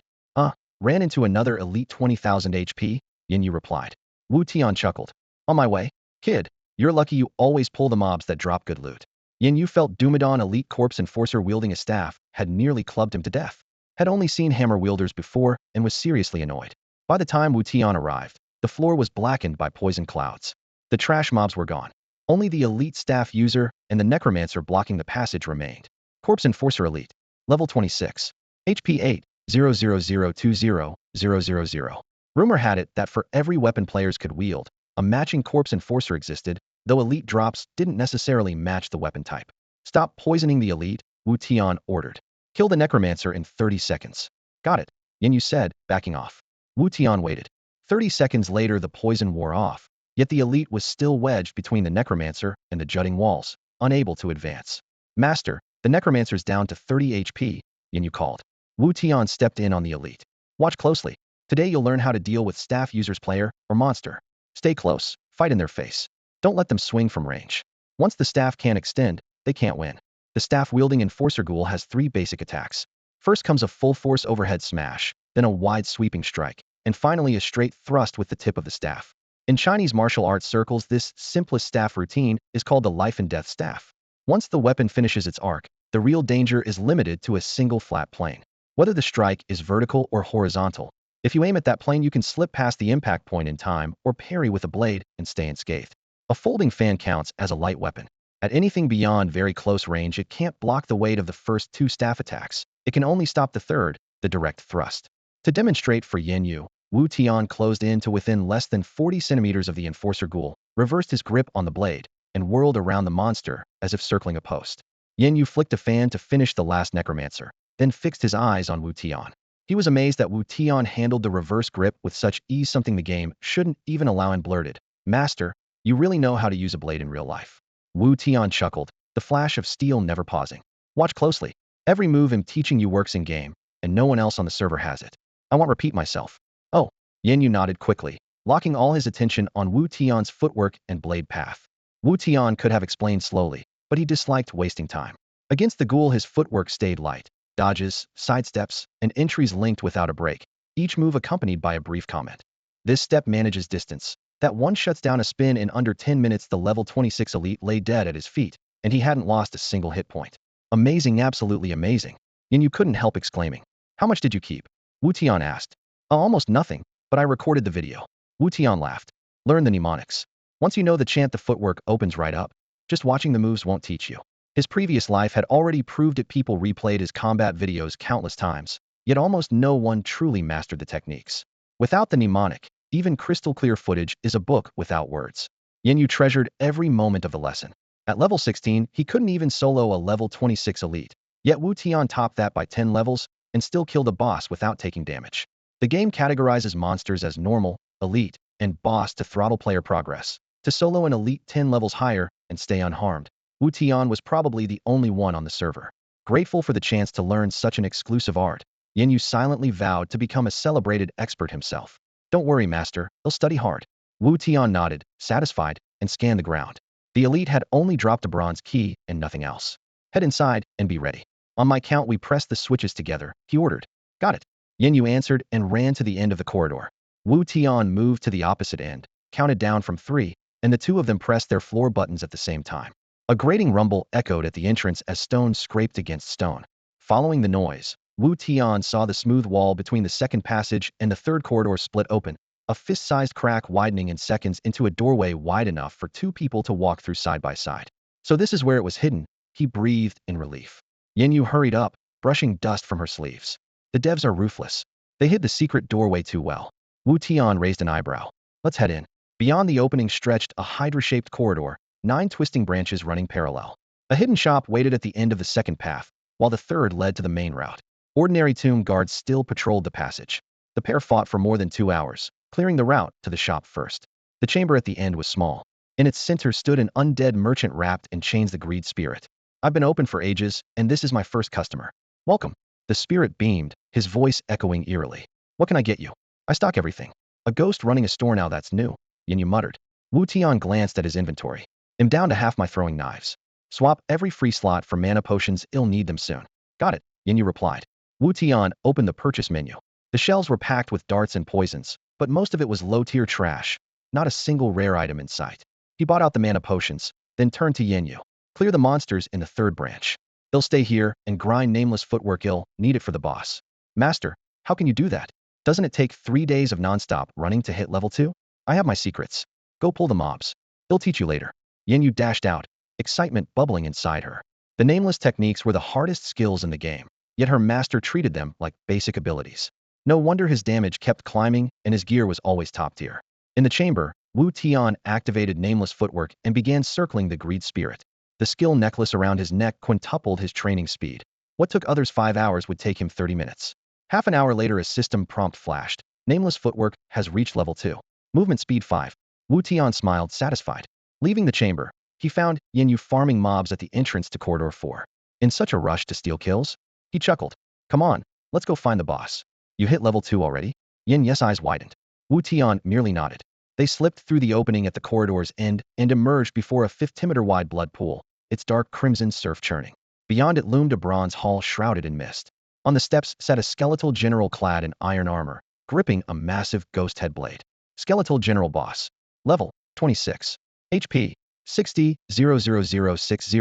Ran into another elite 20,000 HP, Yin Yu replied. Wu Tian chuckled. "On my way, kid. You're lucky you always pull the mobs that drop good loot." Yin Yu felt Dumadon elite corpse enforcer wielding a staff had nearly clubbed him to death. Had only seen hammer wielders before and was seriously annoyed. By the time Wu Tian arrived, the floor was blackened by poison clouds. The trash mobs were gone. Only the elite staff user and the necromancer blocking the passage remained. Corpse enforcer elite. Level 26. HP 8. 000200000. Rumor had it that for every weapon players could wield, a matching corpse enforcer existed, though elite drops didn't necessarily match the weapon type. "Stop poisoning the elite," Wu Tian ordered. "Kill the necromancer in 30 seconds. "Got it," Yin Yu said, backing off. Wu Tian waited. 30 seconds later, the poison wore off, yet the elite was still wedged between the necromancer and the jutting walls, unable to advance. "Master, the necromancer's down to 30 HP, Yin Yu called. Wu Tian stepped in on the elite. "Watch closely. Today you'll learn how to deal with staff users, player or monster. Stay close, fight in their face. Don't let them swing from range. Once the staff can't extend, they can't win." The staff-wielding enforcer ghoul has 3 basic attacks. First comes a full-force overhead smash, then a wide sweeping strike, and finally a straight thrust with the tip of the staff. In Chinese martial arts circles, this simplest staff routine is called the life and death staff. Once the weapon finishes its arc, the real danger is limited to a single flat plane. Whether the strike is vertical or horizontal, if you aim at that plane, you can slip past the impact point in time or parry with a blade and stay unscathed. A folding fan counts as a light weapon. At anything beyond very close range, it can't block the weight of the first 2 staff attacks. It can only stop the third, the direct thrust. To demonstrate for Yin Yu, Wu Tian closed in to within less than 40 centimeters of the enforcer ghoul, reversed his grip on the blade, and whirled around the monster as if circling a post. Yin Yu flicked a fan to finish the last necromancer, then fixed his eyes on Wu Tian. He was amazed that Wu Tian handled the reverse grip with such ease, something the game shouldn't even allow, and blurted, "Master, you really know how to use a blade in real life." Wu Tian chuckled, the flash of steel never pausing. "Watch closely. Every move I'm teaching you works in game, and no one else on the server has it. I won't repeat myself." "Oh." Yin Yu nodded quickly, locking all his attention on Wu Tian's footwork and blade path. Wu Tian could have explained slowly, but he disliked wasting time. Against the ghoul, his footwork stayed light. Dodges, sidesteps, and entries linked without a break, each move accompanied by a brief comment. This step manages distance. That one shuts down a spin in under 10 minutes. The level 26 elite lay dead at his feet, and he hadn't lost a single hit point. "Amazing, absolutely amazing." Yin Yu couldn't help exclaiming. "How much did you keep?" Wu Tian asked. Almost nothing, but I recorded the video." Wu Tian laughed. "Learn the mnemonics. Once you know the chant, the footwork opens right up. Just watching the moves won't teach you." His previous life had already proved it. People replayed his combat videos countless times, yet almost no one truly mastered the techniques. Without the mnemonic, even crystal-clear footage is a book without words. Yin Yu treasured every moment of the lesson. At level 16, he couldn't even solo a level 26 elite, yet Wu Tian topped that by 10 levels and still killed a boss without taking damage. The game categorizes monsters as normal, elite, and boss to throttle player progress. To solo an elite 10 levels higher and stay unharmed, Wu Tian was probably the only one on the server. Grateful for the chance to learn such an exclusive art, Yin Yu silently vowed to become a celebrated expert himself. "Don't worry, master, he'll study hard." Wu Tian nodded, satisfied, and scanned the ground. The elite had only dropped a bronze key and nothing else. "Head inside and be ready. On my count, we press the switches together," he ordered. "Got it," Yin Yu answered and ran to the end of the corridor. Wu Tian moved to the opposite end, counted down from 3, and the 2 of them pressed their floor buttons at the same time. A grating rumble echoed at the entrance as stone scraped against stone. Following the noise, Wu Tian saw the smooth wall between the second passage and the third corridor split open, a fist-sized crack widening in seconds into a doorway wide enough for 2 people to walk through side by side. "So this is where it was hidden," he breathed in relief. Yin Yu hurried up, brushing dust from her sleeves. The devs are ruthless. They hid the secret doorway too well. Wu Tian raised an eyebrow. Let's head in. Beyond the opening stretched a hydra-shaped corridor, 9 twisting branches running parallel. A hidden shop waited at the end of the second path, while the third led to the main route. Ordinary tomb guards still patrolled the passage. The pair fought for more than 2 hours, clearing the route to the shop first. The chamber at the end was small. In its center stood an undead merchant wrapped in chains, the greed spirit. I've been open for ages, and this is my first customer. Welcome. The spirit beamed, his voice echoing eerily. What can I get you? I stock everything. A ghost running a store now, that's new. Yin muttered. Wu Tian glanced at his inventory. I'm down to half my throwing knives. Swap every free slot for mana potions, I'll need them soon. Got it, Yin replied. Wu Tian opened the purchase menu. The shelves were packed with darts and poisons, but most of it was low-tier trash. Not a single rare item in sight. He bought out the mana potions, then turned to Yin. Clear the monsters in the third branch. They'll stay here and grind nameless footwork, I'll need it for the boss. Master, how can you do that? Doesn't it take 3 days of non-stop running to hit level 2? I have my secrets. Go pull the mobs. They'll teach you later. Yin dashed out, excitement bubbling inside her. The nameless techniques were the hardest skills in the game, yet her master treated them like basic abilities. No wonder his damage kept climbing and his gear was always top tier. In the chamber, Wu Tian activated nameless footwork and began circling the greed spirit. The skill necklace around his neck quintupled his training speed. What took others 5 hours would take him 30 minutes. Half an hour later, a system prompt flashed. Nameless footwork has reached level 2. Movement speed 5. Wu Tian smiled, satisfied. Leaving the chamber, he found Yin farming mobs at the entrance to corridor 4. In such a rush to steal kills? He chuckled. Come on, let's go find the boss. You hit level 2 already? Yin's eyes widened. Wu Tian merely nodded. They slipped through the opening at the corridor's end and emerged before a 50-meter-wide blood pool, its dark crimson surf churning. Beyond it loomed a bronze hall shrouded in mist. On the steps sat a skeletal general clad in iron armor, gripping a massive ghost head blade. Skeletal general boss. Level 26. HP 60 00060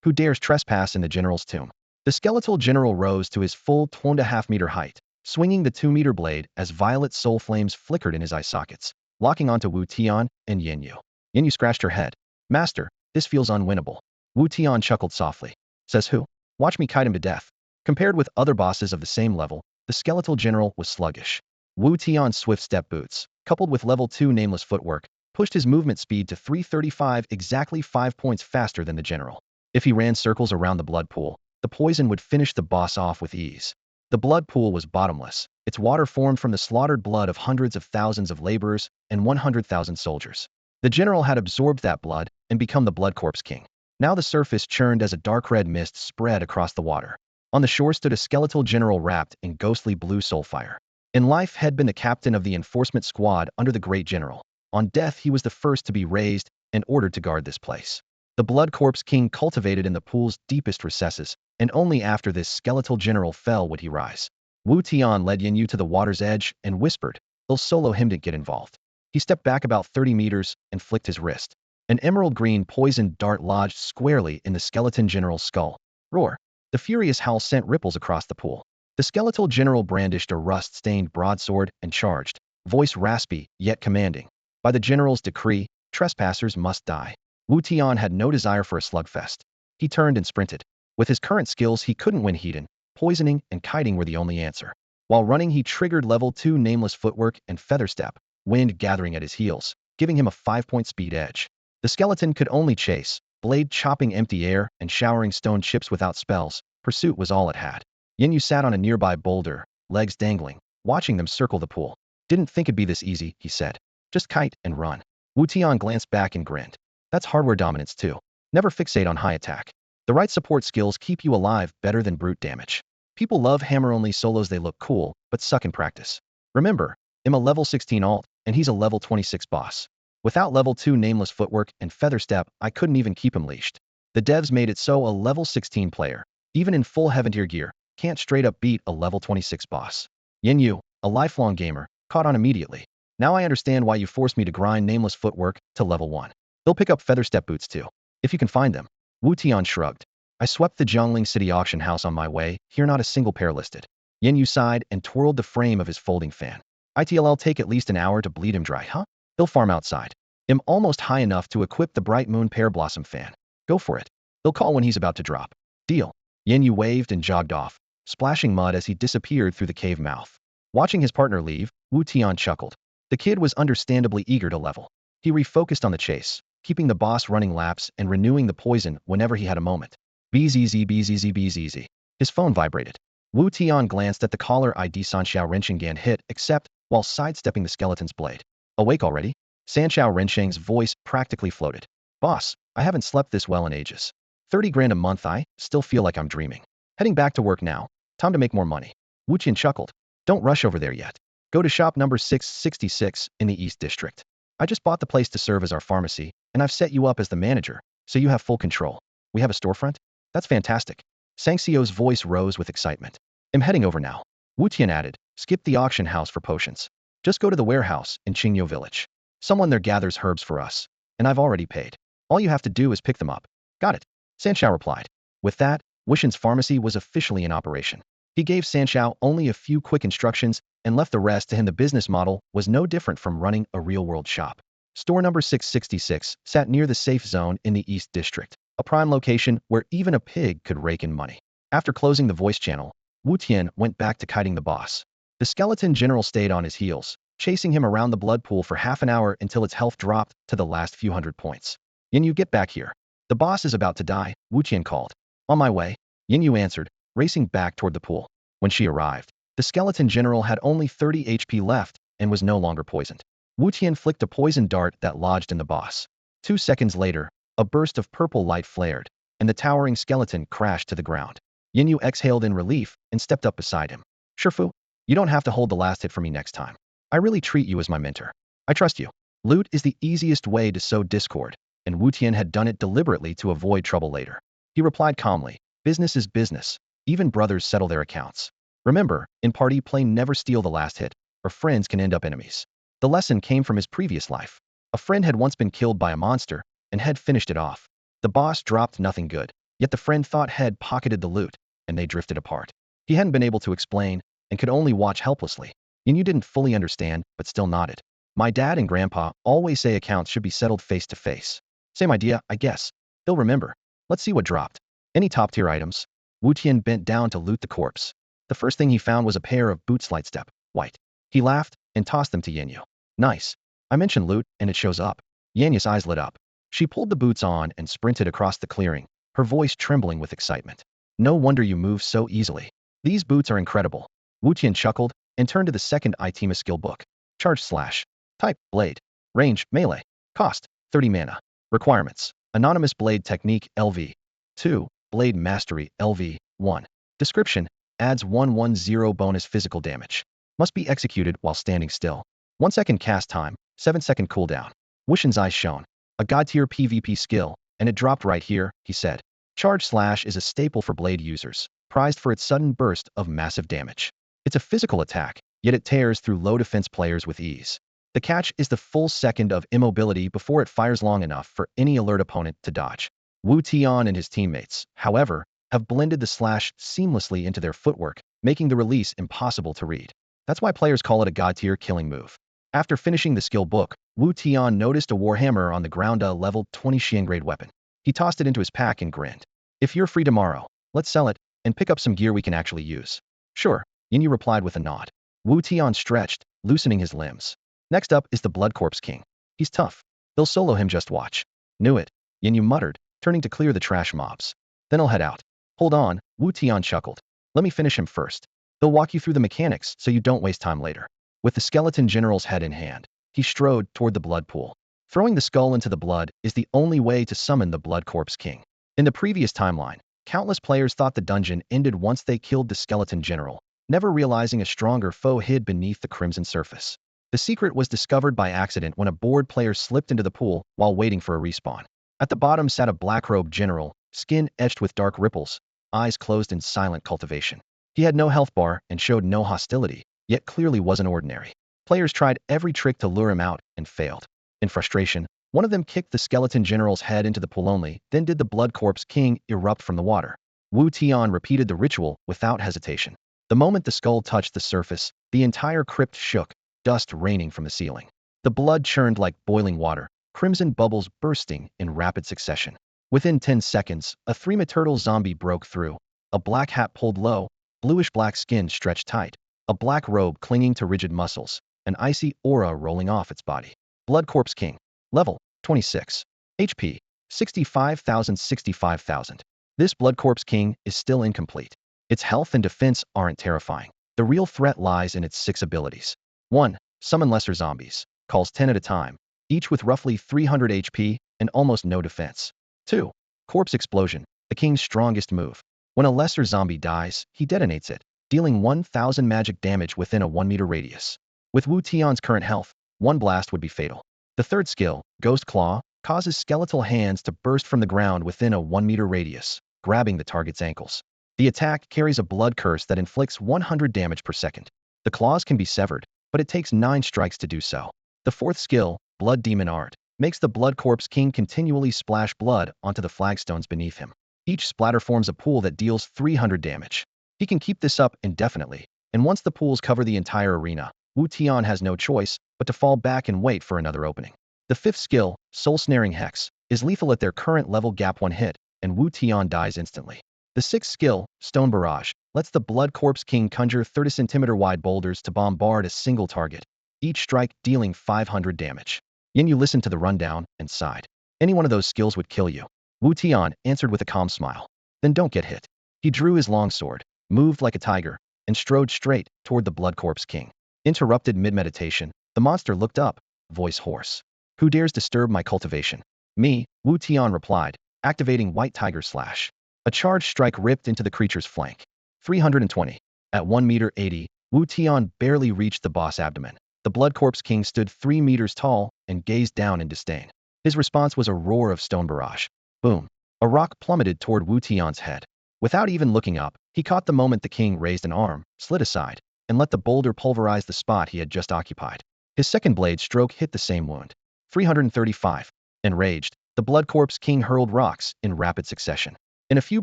Who dares trespass in the general's tomb? The skeletal general rose to his full 2.5-meter height, swinging the 2-meter blade as violet soul flames flickered in his eye sockets, locking onto Wu Tian and Yin. Yin scratched her head. Master, this feels unwinnable. Wu Tian chuckled softly. Says who? Watch me kite him to death. Compared with other bosses of the same level, the skeletal general was sluggish. Wu Tian's swift step boots, coupled with level 2 nameless footwork, pushed his movement speed to 335, exactly 5 points faster than the general. If he ran circles around the blood pool, the poison would finish the boss off with ease. The blood pool was bottomless. Its water formed from the slaughtered blood of hundreds of thousands of laborers and 100,000 soldiers. The general had absorbed that blood and become the blood corpse king. Now the surface churned as a dark red mist spread across the water. On the shore stood a skeletal general wrapped in ghostly blue soulfire. In life had been the captain of the enforcement squad under the great general. On death he was the first to be raised and ordered to guard this place. The blood corpse king cultivated in the pool's deepest recesses, and only after this skeletal general fell would he rise. Wu Tian led Yin to the water's edge and whispered, "I'll solo him, to get involved." He stepped back about 30 meters and flicked his wrist. An emerald green poisoned dart lodged squarely in the skeleton general's skull. Roar! The furious howl sent ripples across the pool. The skeletal general brandished a rust-stained broadsword and charged, voice raspy yet commanding. By the general's decree, trespassers must die. Wu Tian had no desire for a slugfest. He turned and sprinted. With his current skills, he couldn't win heat. Poisoning and kiting were the only answer. While running, he triggered level 2 nameless footwork and feather step, wind gathering at his heels, giving him a 5-point speed edge. The skeleton could only chase, blade chopping empty air and showering stone chips without spells. Pursuit was all it had. Yin sat on a nearby boulder, legs dangling, watching them circle the pool. Didn't think it'd be this easy, he said. Just kite and run. Wu Tian glanced back and grinned. That's hardware dominance too. Never fixate on high attack. The right support skills keep you alive better than brute damage. People love hammer-only solos, they look cool, but suck in practice. Remember, I'm a level 16 alt, and he's a level 26 boss. Without level 2 nameless footwork and feather step, I couldn't even keep him leashed. The devs made it so a level 16 player, even in full heaven tier gear, can't straight up beat a level 26 boss. Yin, a lifelong gamer, caught on immediately. Now I understand why you forced me to grind nameless footwork to level 1. They'll pick up feather step boots too, if you can find them. Wu Tian shrugged. I swept the Jiangling City auction house on my way, here not a single pair listed. Yin sighed and twirled the frame of his folding fan. I'll take at least an hour to bleed him dry, huh? He'll farm outside. I'm almost high enough to equip the Bright Moon Pear Blossom fan. Go for it. He'll call when he's about to drop. Deal. Yin waved and jogged off, splashing mud as he disappeared through the cave mouth. Watching his partner leave, Wu Tian chuckled. The kid was understandably eager to level. He refocused on the chase, keeping the boss running laps and renewing the poison whenever he had a moment. Bzz bzz bzz. His phone vibrated. Wu Tian glanced at the caller ID. Sanxiao Rensheng hit accept while sidestepping the skeleton's blade. Awake already? Sanxiao Rensheng's voice practically floated. Boss, I haven't slept this well in ages. 30 grand a month. I still feel like I'm dreaming. Heading back to work now. Time to make more money. Wutian chuckled. Don't rush over there yet. Go to shop number 666 in the East District. I just bought the place to serve as our pharmacy, and I've set you up as the manager, so you have full control. We have a storefront? That's fantastic. Sangxiao's voice rose with excitement. I'm heading over now. Wutian added, skip the auction house for potions. Just go to the warehouse in Qingyo Village. Someone there gathers herbs for us, and I've already paid. All you have to do is pick them up. Got it. Sanxiao replied. With that, Wutian's pharmacy was officially in operation. He gave Sanxiao only a few quick instructions and left the rest to him. The business model was no different from running a real-world shop. Store number 666 sat near the safe zone in the East District, a prime location where even a pig could rake in money. After closing the voice channel, Wutian went back to kiting the boss. The skeleton general stayed on his heels, chasing him around the blood pool for half an hour until its health dropped to the last few hundred points. Yinyu, get back here. The boss is about to die, Wutian called. On my way, Yinyu answered, racing back toward the pool. When she arrived, the skeleton general had only 30 HP left and was no longer poisoned. Wutian flicked a poison dart that lodged in the boss. 2 seconds later, a burst of purple light flared, and the towering skeleton crashed to the ground. Yinyu exhaled in relief and stepped up beside him. Shifu, you don't have to hold the last hit for me next time. I really treat you as my mentor. I trust you. Loot is the easiest way to sow discord, and Wutian had done it deliberately to avoid trouble later. He replied calmly, business is business. Even brothers settle their accounts. Remember, in party play never steal the last hit, or friends can end up enemies. The lesson came from his previous life. A friend had once been killed by a monster, and had finished it off. The boss dropped nothing good, yet the friend thought Head pocketed the loot, and they drifted apart. He hadn't been able to explain, and could only watch helplessly. Yinyu didn't fully understand, but still nodded. My dad and grandpa always say accounts should be settled face to face. Same idea, I guess. He'll remember. Let's see what dropped. Any top-tier items? Wutian bent down to loot the corpse. The first thing he found was a pair of boots Lightstep, white. He laughed and tossed them to Yinyu. Nice. I mentioned loot, and it shows up. Yanyu's eyes lit up. She pulled the boots on and sprinted across the clearing, her voice trembling with excitement. No wonder you move so easily. These boots are incredible. Wutian chuckled and turned to the second item skill book. Charge slash. Type, blade. Range, melee. Cost, 30 mana. Requirements. Anonymous blade technique, LV. 2. Blade mastery, LV. 1. Description. Adds 110 bonus physical damage. Must be executed while standing still. 1 second cast time, 7 second cooldown. Wutian's eyes shone. A god-tier PvP skill, and it dropped right here, he said. Charge slash is a staple for blade users, prized for its sudden burst of massive damage. It's a physical attack, yet it tears through low defense players with ease. The catch is the full second of immobility before it fires long enough for any alert opponent to dodge. Wu Tian and his teammates, however, have blended the slash seamlessly into their footwork, making the release impossible to read. That's why players call it a god-tier killing move. After finishing the skill book, Wu Tian noticed a warhammer on the ground, a level 20 Xian-grade weapon. He tossed it into his pack and grinned. If you're free tomorrow, let's sell it, and pick up some gear we can actually use. Sure, Yinyu replied with a nod. Wu Tian stretched, loosening his limbs. Next up is the Blood Corpse King. He's tough. They'll solo him, just watch. Knew it, Yinyu muttered, turning to clear the trash mobs. Then I'll head out. Hold on, Wu Tian chuckled. Let me finish him first. They'll walk you through the mechanics so you don't waste time later. With the skeleton general's head in hand, he strode toward the blood pool. Throwing the skull into the blood is the only way to summon the Blood Corpse King. In the previous timeline, countless players thought the dungeon ended once they killed the skeleton general, never realizing a stronger foe hid beneath the crimson surface. The secret was discovered by accident when a bored player slipped into the pool while waiting for a respawn. At the bottom sat a black-robed general, skin etched with dark ripples, eyes closed in silent cultivation. He had no health bar and showed no hostility, yet clearly wasn't ordinary. Players tried every trick to lure him out and failed. In frustration, one of them kicked the skeleton general's head into the pool only, then did the Blood Corpse King erupt from the water. Wu Tian repeated the ritual without hesitation. The moment the skull touched the surface, the entire crypt shook, dust raining from the ceiling. The blood churned like boiling water, crimson bubbles bursting in rapid succession. Within 10 seconds, a 3-ma turtle zombie broke through. A black hat pulled low, bluish-black skin stretched tight, a black robe clinging to rigid muscles, an icy aura rolling off its body. Blood Corpse King. Level, 26. HP, 65,000. This Blood Corpse King is still incomplete. Its health and defense aren't terrifying. The real threat lies in its 6 abilities. 1. Summon lesser zombies. Calls 10 at a time, each with roughly 300 HP and almost no defense. 2. Corpse Explosion, the king's strongest move. When a lesser zombie dies, he detonates it, dealing 1,000 magic damage within a 1 meter radius. With Wu Tian's current health, one blast would be fatal. The third skill, Ghost Claw, causes skeletal hands to burst from the ground within a 1 meter radius, grabbing the target's ankles. The attack carries a blood curse that inflicts 100 damage per second. The claws can be severed, but it takes 9 strikes to do so. The fourth skill, Blood Demon Art, makes the Blood Corpse King continually splash blood onto the flagstones beneath him. Each splatter forms a pool that deals 300 damage. He can keep this up indefinitely, and once the pools cover the entire arena, Wu Tian has no choice but to fall back and wait for another opening. The fifth skill, Soul Snaring Hex, is lethal at their current level gap 1 hit, and Wu Tian dies instantly. The sixth skill, Stone Barrage, lets the Blood Corpse King conjure 30 centimeter wide boulders to bombard a single target, each strike dealing 500 damage. Yin Yu listened to the rundown and sighed. Any one of those skills would kill you. Wu Tian answered with a calm smile. Then don't get hit. He drew his longsword, moved like a tiger, and strode straight toward the Blood Corpse King. Interrupted mid-meditation, the monster looked up, voice hoarse. Who dares disturb my cultivation? Me, Wu Tian replied, activating White Tiger Slash. A charged strike ripped into the creature's flank. 320. At 1 meter 80, Wu Tian barely reached the boss abdomen. The Blood Corpse King stood 3 meters tall and gazed down in disdain. His response was a roar of stone barrage. Boom. A rock plummeted toward Wu Tian's head. Without even looking up, he caught the moment the king raised an arm, slid aside, and let the boulder pulverize the spot he had just occupied. His second blade stroke hit the same wound. 335. Enraged, the Blood Corpse King hurled rocks in rapid succession. In a few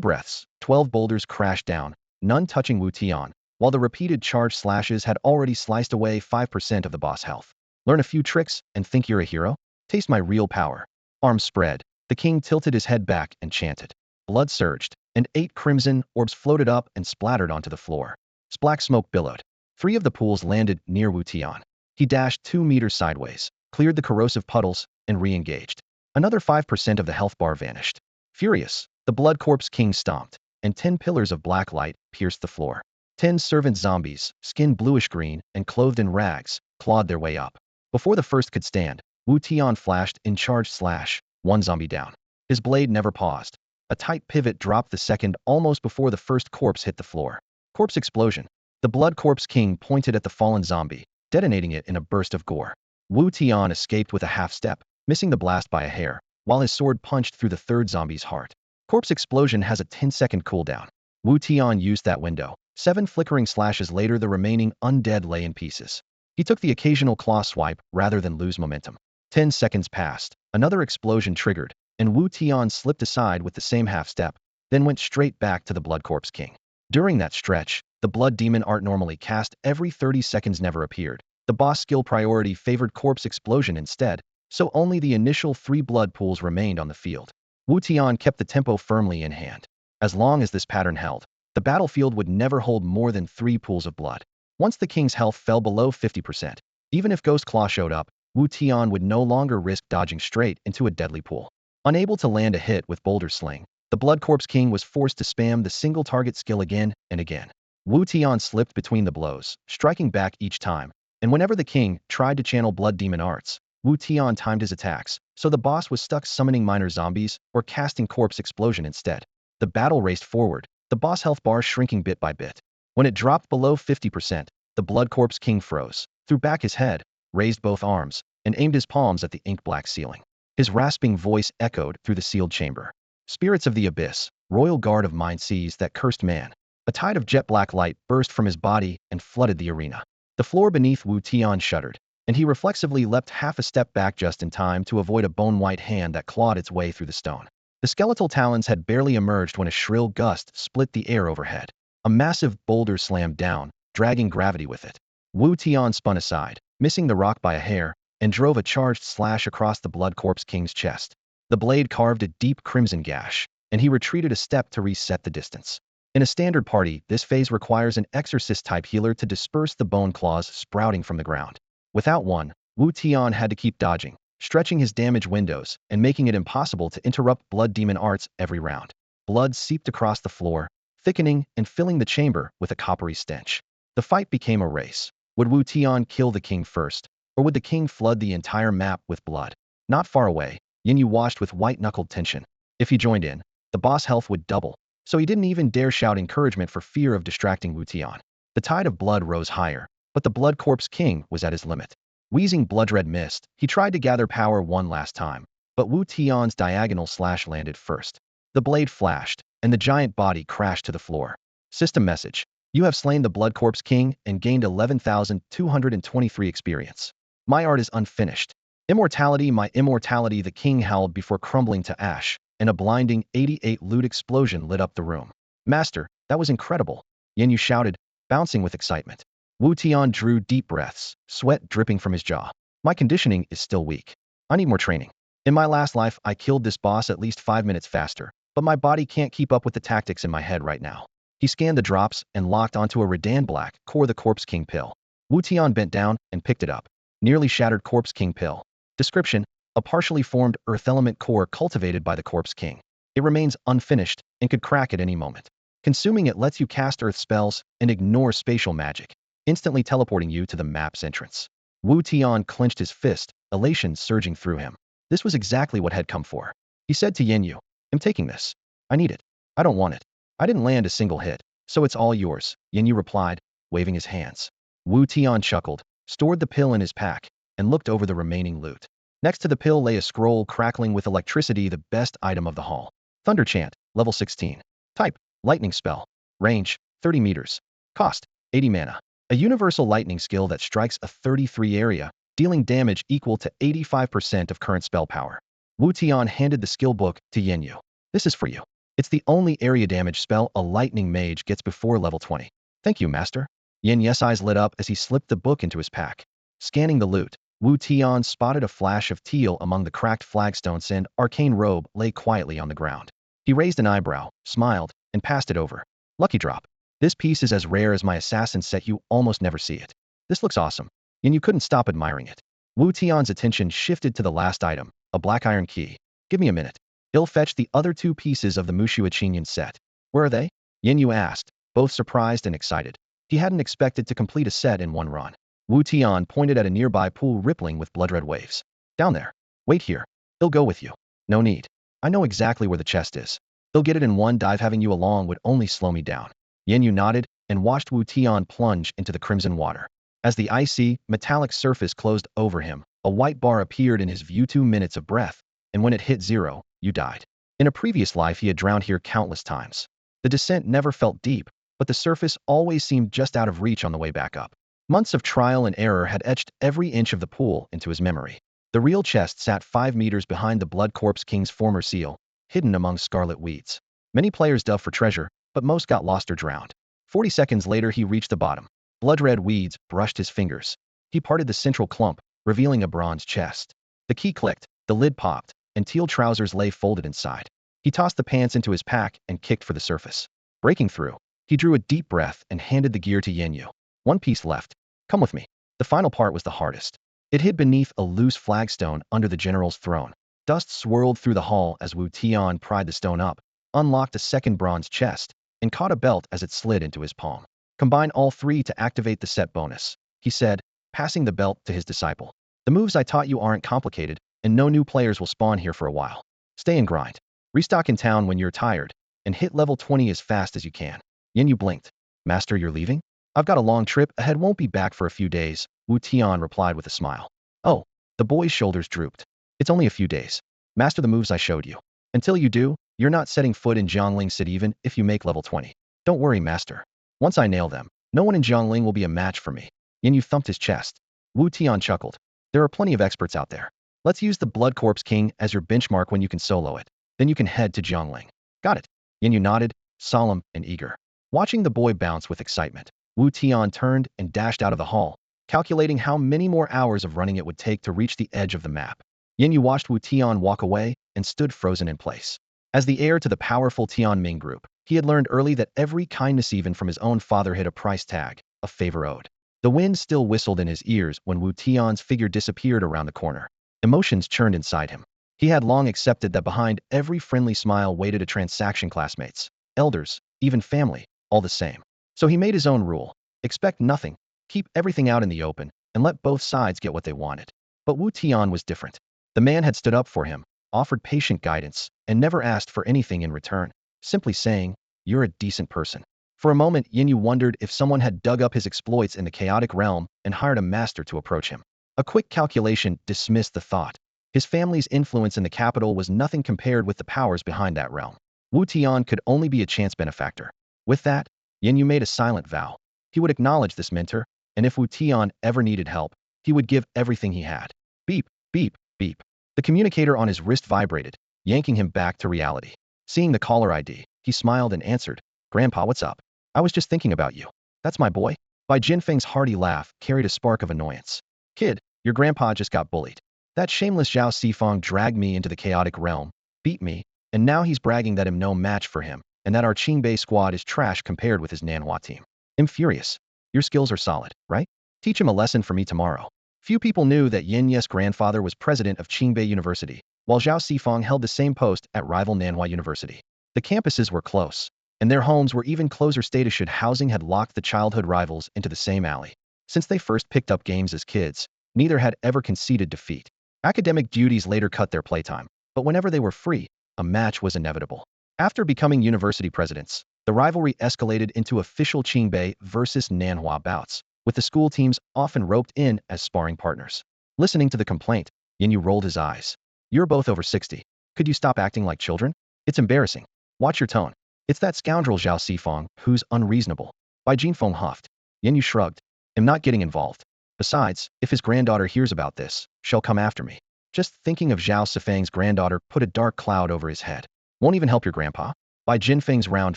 breaths, 12 boulders crashed down, none touching Wu Tian, while the repeated charge slashes had already sliced away 5% of the boss health. Learn a few tricks and think you're a hero? Taste my real power. Arms spread, the king tilted his head back and chanted. Blood surged, and 8 crimson orbs floated up and splattered onto the floor. Black smoke billowed. 3 of the pools landed near Wu Tian. He dashed 2 meters sideways, cleared the corrosive puddles, and re-engaged. Another 5% of the health bar vanished. Furious, the Blood Corpse King stomped, and 10 pillars of black light pierced the floor. 10 servant zombies, skin bluish-green and clothed in rags, clawed their way up. Before the first could stand, Wu Tian flashed in charge slash, 1 zombie down. His blade never paused. A tight pivot dropped the second almost before the first corpse hit the floor. Corpse Explosion. The Blood Corpse King pointed at the fallen zombie, detonating it in a burst of gore. Wu Tian escaped with a half-step, missing the blast by a hair, while his sword punched through the third zombie's heart. Corpse Explosion has a 10-second cooldown. Wu Tian used that window. 7 flickering slashes later, the remaining undead lay in pieces. He took the occasional claw swipe rather than lose momentum. 10 seconds passed, another explosion triggered, and Wu Tian slipped aside with the same half-step, then went straight back to the Blood Corpse King. During that stretch, the Blood Demon Art normally cast every 30 seconds never appeared. The boss skill priority favored Corpse Explosion instead, so only the initial 3 blood pools remained on the field. Wu Tian kept the tempo firmly in hand. As long as this pattern held, the battlefield would never hold more than 3 pools of blood. Once the king's health fell below 50%, even if Ghost Claw showed up, Wu Tian would no longer risk dodging straight into a deadly pool. Unable to land a hit with Boulder Sling, the Blood Corpse King was forced to spam the single target skill again and again. Wu Tian slipped between the blows, striking back each time, and whenever the king tried to channel Blood Demon Arts, Wu Tian timed his attacks, so the boss was stuck summoning minor zombies or casting Corpse Explosion instead. The battle raced forward, the boss health bar shrinking bit by bit. When it dropped below 50%, the Blood Corpse King froze, threw back his head, raised both arms, and aimed his palms at the ink-black ceiling. His rasping voice echoed through the sealed chamber. Spirits of the Abyss, royal guard of mind seas that cursed man. A tide of jet-black light burst from his body and flooded the arena. The floor beneath Wu Tian shuddered, and he reflexively leapt half a step back just in time to avoid a bone-white hand that clawed its way through the stone. The skeletal talons had barely emerged when a shrill gust split the air overhead. A massive boulder slammed down, dragging gravity with it. Wu Tian spun aside, missing the rock by a hair, and drove a charged slash across the Blood Corpse King's chest. The blade carved a deep crimson gash, and he retreated a step to reset the distance. In a standard party, this phase requires an exorcist-type healer to disperse the bone claws sprouting from the ground. Without one, Wu Tian had to keep dodging, stretching his damage windows and making it impossible to interrupt blood demon arts every round. Blood seeped across the floor, thickening and filling the chamber with a coppery stench. The fight became a race. Would Wu Tian kill the king first, or would the king flood the entire map with blood? Not far away, Yin Yu watched with white-knuckled tension. If he joined in, the boss health would double, so he didn't even dare shout encouragement for fear of distracting Wu Tian. The tide of blood rose higher, but the Blood Corpse King was at his limit. Wheezing blood-red mist, he tried to gather power one last time, but Wu Tian's diagonal slash landed first. The blade flashed, and the giant body crashed to the floor. System message: you have slain the Blood Corpse King and gained 11,223 experience. My art is unfinished. Immortality, my immortality, the king howled before crumbling to ash, and a blinding 88 loot explosion lit up the room. Master, that was incredible, Yin Yu shouted, bouncing with excitement. Wu Tian drew deep breaths, sweat dripping from his jaw. My conditioning is still weak. I need more training. In my last life, I killed this boss at least 5 minutes faster, but my body can't keep up with the tactics in my head right now. He scanned the drops and locked onto a Redan Black Core the Corpse King pill. Wu Tian bent down and picked it up. Nearly shattered Corpse King pill. Description: a partially formed earth element core cultivated by the Corpse King. It remains unfinished and could crack at any moment. Consuming it lets you cast earth spells and ignore spatial magic, instantly teleporting you to the map's entrance. Wu Tian clenched his fist, elation surging through him. This was exactly what had come for. He said to Yin Yu, I'm taking this. I need it. I don't want it. I didn't land a single hit, so it's all yours, Yin Yu replied, waving his hands. Wu Tian chuckled, stored the pill in his pack, and looked over the remaining loot. Next to the pill lay a scroll crackling with electricity, the best item of the haul. Thunder Chant, level 16. Type: lightning spell. Range: 30 meters. Cost: 80 mana. A universal lightning skill that strikes a 33 area, dealing damage equal to 85% of current spell power. Wu Tian handed the skill book to Yin Yu. This is for you. It's the only area damage spell a lightning mage gets before level 20. Thank you, master. Yin Yu's eyes lit up as he slipped the book into his pack. Scanning the loot, Wu Tian spotted a flash of teal among the cracked flagstones, and arcane robe lay quietly on the ground. He raised an eyebrow, smiled, and passed it over. Lucky drop. This piece is as rare as my assassin set, you almost never see it. This looks awesome, and you couldn't stop admiring it. Wu Tian's attention shifted to the last item, a black iron key. Give me a minute. He'll fetch the other 2 pieces of the Mushu Achinyan set. Where are they? Yin Yu asked, both surprised and excited. He hadn't expected to complete a set in one run. Wu Tian pointed at a nearby pool rippling with blood-red waves. Down there. Wait here. He'll go with you. No need. I know exactly where the chest is. He'll get it in one dive. Having you along would only slow me down. Yin Yu nodded and watched Wu Tian plunge into the crimson water. As the icy, metallic surface closed over him, a white bar appeared in his view. 2 minutes of breath, and when it hit 0, you died. In a previous life he had drowned here countless times. The descent never felt deep, but the surface always seemed just out of reach on the way back up. Months of trial and error had etched every inch of the pool into his memory. The real chest sat 5 meters behind the Blood Corpse King's former seal, hidden among scarlet weeds. Many players dug for treasure, but most got lost or drowned. 40 seconds later he reached the bottom. Blood-red weeds brushed his fingers. He parted the central clump, revealing a bronze chest. The key clicked, the lid popped, and teal trousers lay folded inside. He tossed the pants into his pack and kicked for the surface. Breaking through, he drew a deep breath and handed the gear to Yin Yu. 1 piece left. Come with me. The final part was the hardest. It hid beneath a loose flagstone under the general's throne. Dust swirled through the hall as Wu Tian pried the stone up, unlocked a second bronze chest, and caught a belt as it slid into his palm. Combine all 3 to activate the set bonus, he said, passing the belt to his disciple. The moves I taught you aren't complicated, and no new players will spawn here for a while. Stay and grind. Restock in town when you're tired, and hit level 20 as fast as you can. Yin Yu blinked. Master, you're leaving? I've got a long trip ahead, won't be back for a few days, Wu Tian replied with a smile. Oh, the boy's shoulders drooped. It's only a few days. Master the moves I showed you. Until you do, you're not setting foot in Jiangling City even if you make level 20. Don't worry, master. Once I nail them, no one in Jiangling will be a match for me. Yin Yu thumped his chest. Wu Tian chuckled. There are plenty of experts out there. Let's use the Blood Corpse King as your benchmark when you can solo it. Then you can head to Jiangling. Got it. Yin Yu nodded, solemn and eager. Watching the boy bounce with excitement, Wu Tian turned and dashed out of the hall, calculating how many more hours of running it would take to reach the edge of the map. Yin Yu watched Wu Tian walk away and stood frozen in place. As the heir to the powerful Tianming group, he had learned early that every kindness even from his own father had a price tag, a favor owed. The wind still whistled in his ears when Wu Tian's figure disappeared around the corner. Emotions churned inside him. He had long accepted that behind every friendly smile waited a transaction, classmates, elders, even family, all the same. So he made his own rule. Expect nothing, keep everything out in the open, and let both sides get what they wanted. But Wu Tian was different. The man had stood up for him, offered patient guidance, and never asked for anything in return, simply saying, "You're a decent person." For a moment, Yin Yu wondered if someone had dug up his exploits in the chaotic realm and hired a master to approach him. A quick calculation dismissed the thought. His family's influence in the capital was nothing compared with the powers behind that realm. Wu Tian could only be a chance benefactor. With that, Yin Yu made a silent vow. He would acknowledge this mentor, and if Wu Tian ever needed help, he would give everything he had. Beep, beep, beep. The communicator on his wrist vibrated, yanking him back to reality. Seeing the caller ID, he smiled and answered, "Grandpa, what's up? I was just thinking about you." "That's my boy?" Bai Jinfeng's hearty laugh carried a spark of annoyance. "Kid, your grandpa just got bullied. That shameless Zhao Sifang dragged me into the chaotic realm, beat me, and now he's bragging that I'm no match for him, and that our Qingbei squad is trash compared with his Nanhua team. I'm furious. Your skills are solid, right? Teach him a lesson for me tomorrow." Few people knew that Yin Ye's grandfather was president of Qingbei University, while Zhao Sifang held the same post at rival Nanhua University. The campuses were close, and their homes were even closer statushood housing had locked the childhood rivals into the same alley. Since they first picked up games as kids, neither had ever conceded defeat. Academic duties later cut their playtime, but whenever they were free, a match was inevitable. After becoming university presidents, the rivalry escalated into official Qingbei versus Nanhua bouts, with the school teams often roped in as sparring partners. Listening to the complaint, Yin Yu rolled his eyes. "You're both over 60. Could you stop acting like children? It's embarrassing. Watch your tone. It's that scoundrel Zhao Sifang who's unreasonable." Bai Jinfeng huffed. Yin Yu shrugged. "I'm not getting involved. Besides, if his granddaughter hears about this, she'll come after me." Just thinking of Zhao Sifang's granddaughter put a dark cloud over his head. "Won't even help your grandpa?" Bai Jinfeng's round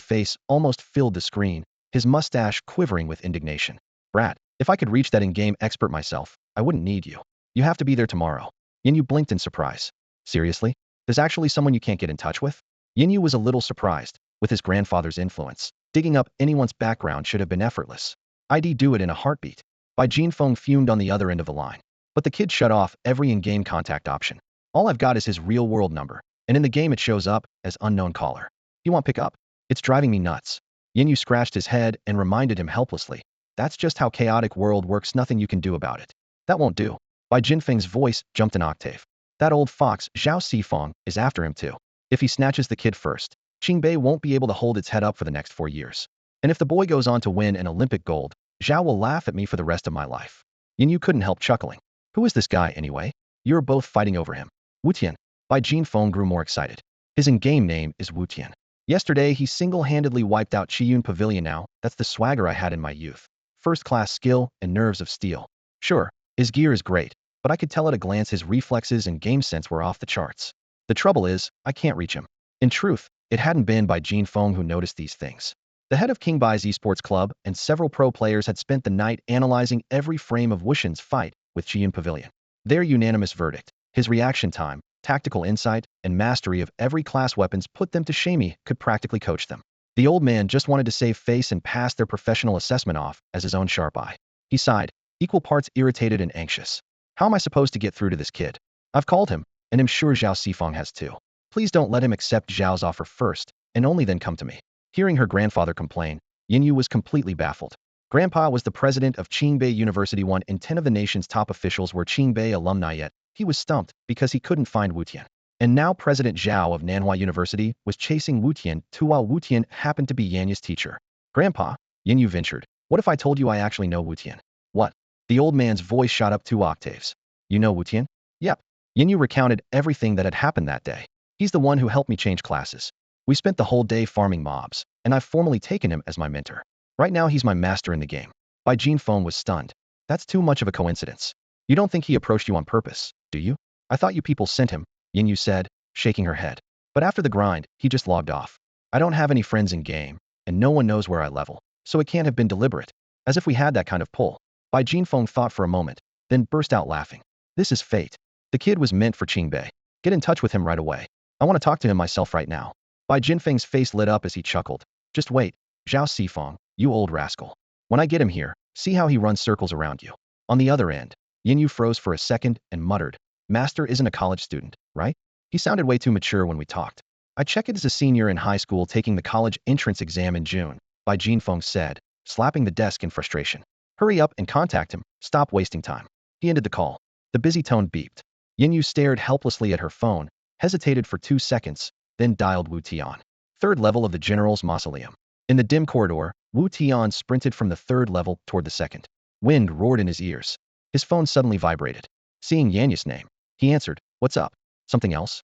face almost filled the screen, his mustache quivering with indignation. "Brat, if I could reach that in-game expert myself, I wouldn't need you. You have to be there tomorrow." Yin Yu blinked in surprise. "Seriously? There's actually someone you can't get in touch with?" Yin Yu was a little surprised. With his grandfather's influence, digging up anyone's background should have been effortless. "I'd do it in a heartbeat." Bai Jinfeng fumed on the other end of the line. But the kid shut off every in-game contact option. "All I've got is his real-world number, and in the game it shows up as unknown caller. You want pick up? It's driving me nuts." Yin Yu scratched his head and reminded him helplessly. "That's just how chaotic world works, nothing you can do about it." "That won't do." Bai Jinfeng's voice jumped an octave. "That old fox, Zhao Sifang, is after him too. If he snatches the kid first, Qingbei won't be able to hold its head up for the next 4 years. And if the boy goes on to win an Olympic gold, Zhao will laugh at me for the rest of my life." Yin Yu couldn't help chuckling. "Who is this guy anyway? You're both fighting over him." "Wutian." Bai Jinfeng grew more excited. "His in-game name is Wutian. Yesterday he single-handedly wiped out Qiyun Pavilion. Now, that's the swagger I had in my youth. First-class skill and nerves of steel. Sure, his gear is great, but I could tell at a glance his reflexes and game sense were off the charts. The trouble is, I can't reach him." In truth, it hadn't been Bai Jinfeng who noticed these things. The head of King Bai's esports club and several pro players had spent the night analyzing every frame of Wutian's fight with Qiyun Pavilion. Their unanimous verdict, his reaction time, tactical insight, and mastery of every class weapons put them to shame. He could practically coach them. The old man just wanted to save face and pass their professional assessment off as his own sharp eye. He sighed, equal parts irritated and anxious. "How am I supposed to get through to this kid? I've called him, and I'm sure Zhao Sifang has too. Please don't let him accept Zhao's offer first, and only then come to me." Hearing her grandfather complain, Yin Yu was completely baffled. Grandpa was the president of Qingbei University. 1 in 10 of the nation's top officials were Qingbei alumni, yet he was stumped because he couldn't find Wutian. And now President Zhao of Nanhua University was chasing Wutian too, while Wutian happened to be Yanya's teacher. "Grandpa," Yin Yu ventured, "what if I told you I actually know Wutian?" "What?" The old man's voice shot up 2 octaves. "You know Wutian?" "Yep." Yin Yu recounted everything that had happened that day. "He's the one who helped me change classes. We spent the whole day farming mobs, and I've formally taken him as my mentor. Right now he's my master in the game." Bai Jinfeng was stunned. "That's too much of a coincidence. You don't think he approached you on purpose, do you?" "I thought you people sent him," Yin Yu said, shaking her head. "But after the grind, he just logged off. I don't have any friends in game, and no one knows where I level, so it can't have been deliberate. As if we had that kind of pull." Bai Jinfeng thought for a moment, then burst out laughing. "This is fate. The kid was meant for Qingbei. Get in touch with him right away. I want to talk to him myself right now." Bai Jinfeng's face lit up as he chuckled. Just wait, Zhao Sifeng, you old rascal. When I get him here, see how he runs circles around you. On the other end, Yin Yu froze for a second and muttered, Master isn't a college student, right? He sounded way too mature when we talked. I check it as a senior in high school taking the college entrance exam in June, Bai Jinfeng said, slapping the desk in frustration. Hurry up and contact him, stop wasting time. He ended the call. The busy tone beeped. Yin Yu stared helplessly at her phone, hesitated for 2 seconds, then dialed Wu Tian. Third level of the general's mausoleum. In the dim corridor, Wu Tian sprinted from the third level toward the second. Wind roared in his ears. His phone suddenly vibrated. Seeing Yanyu's name, he answered, What's up? Something else?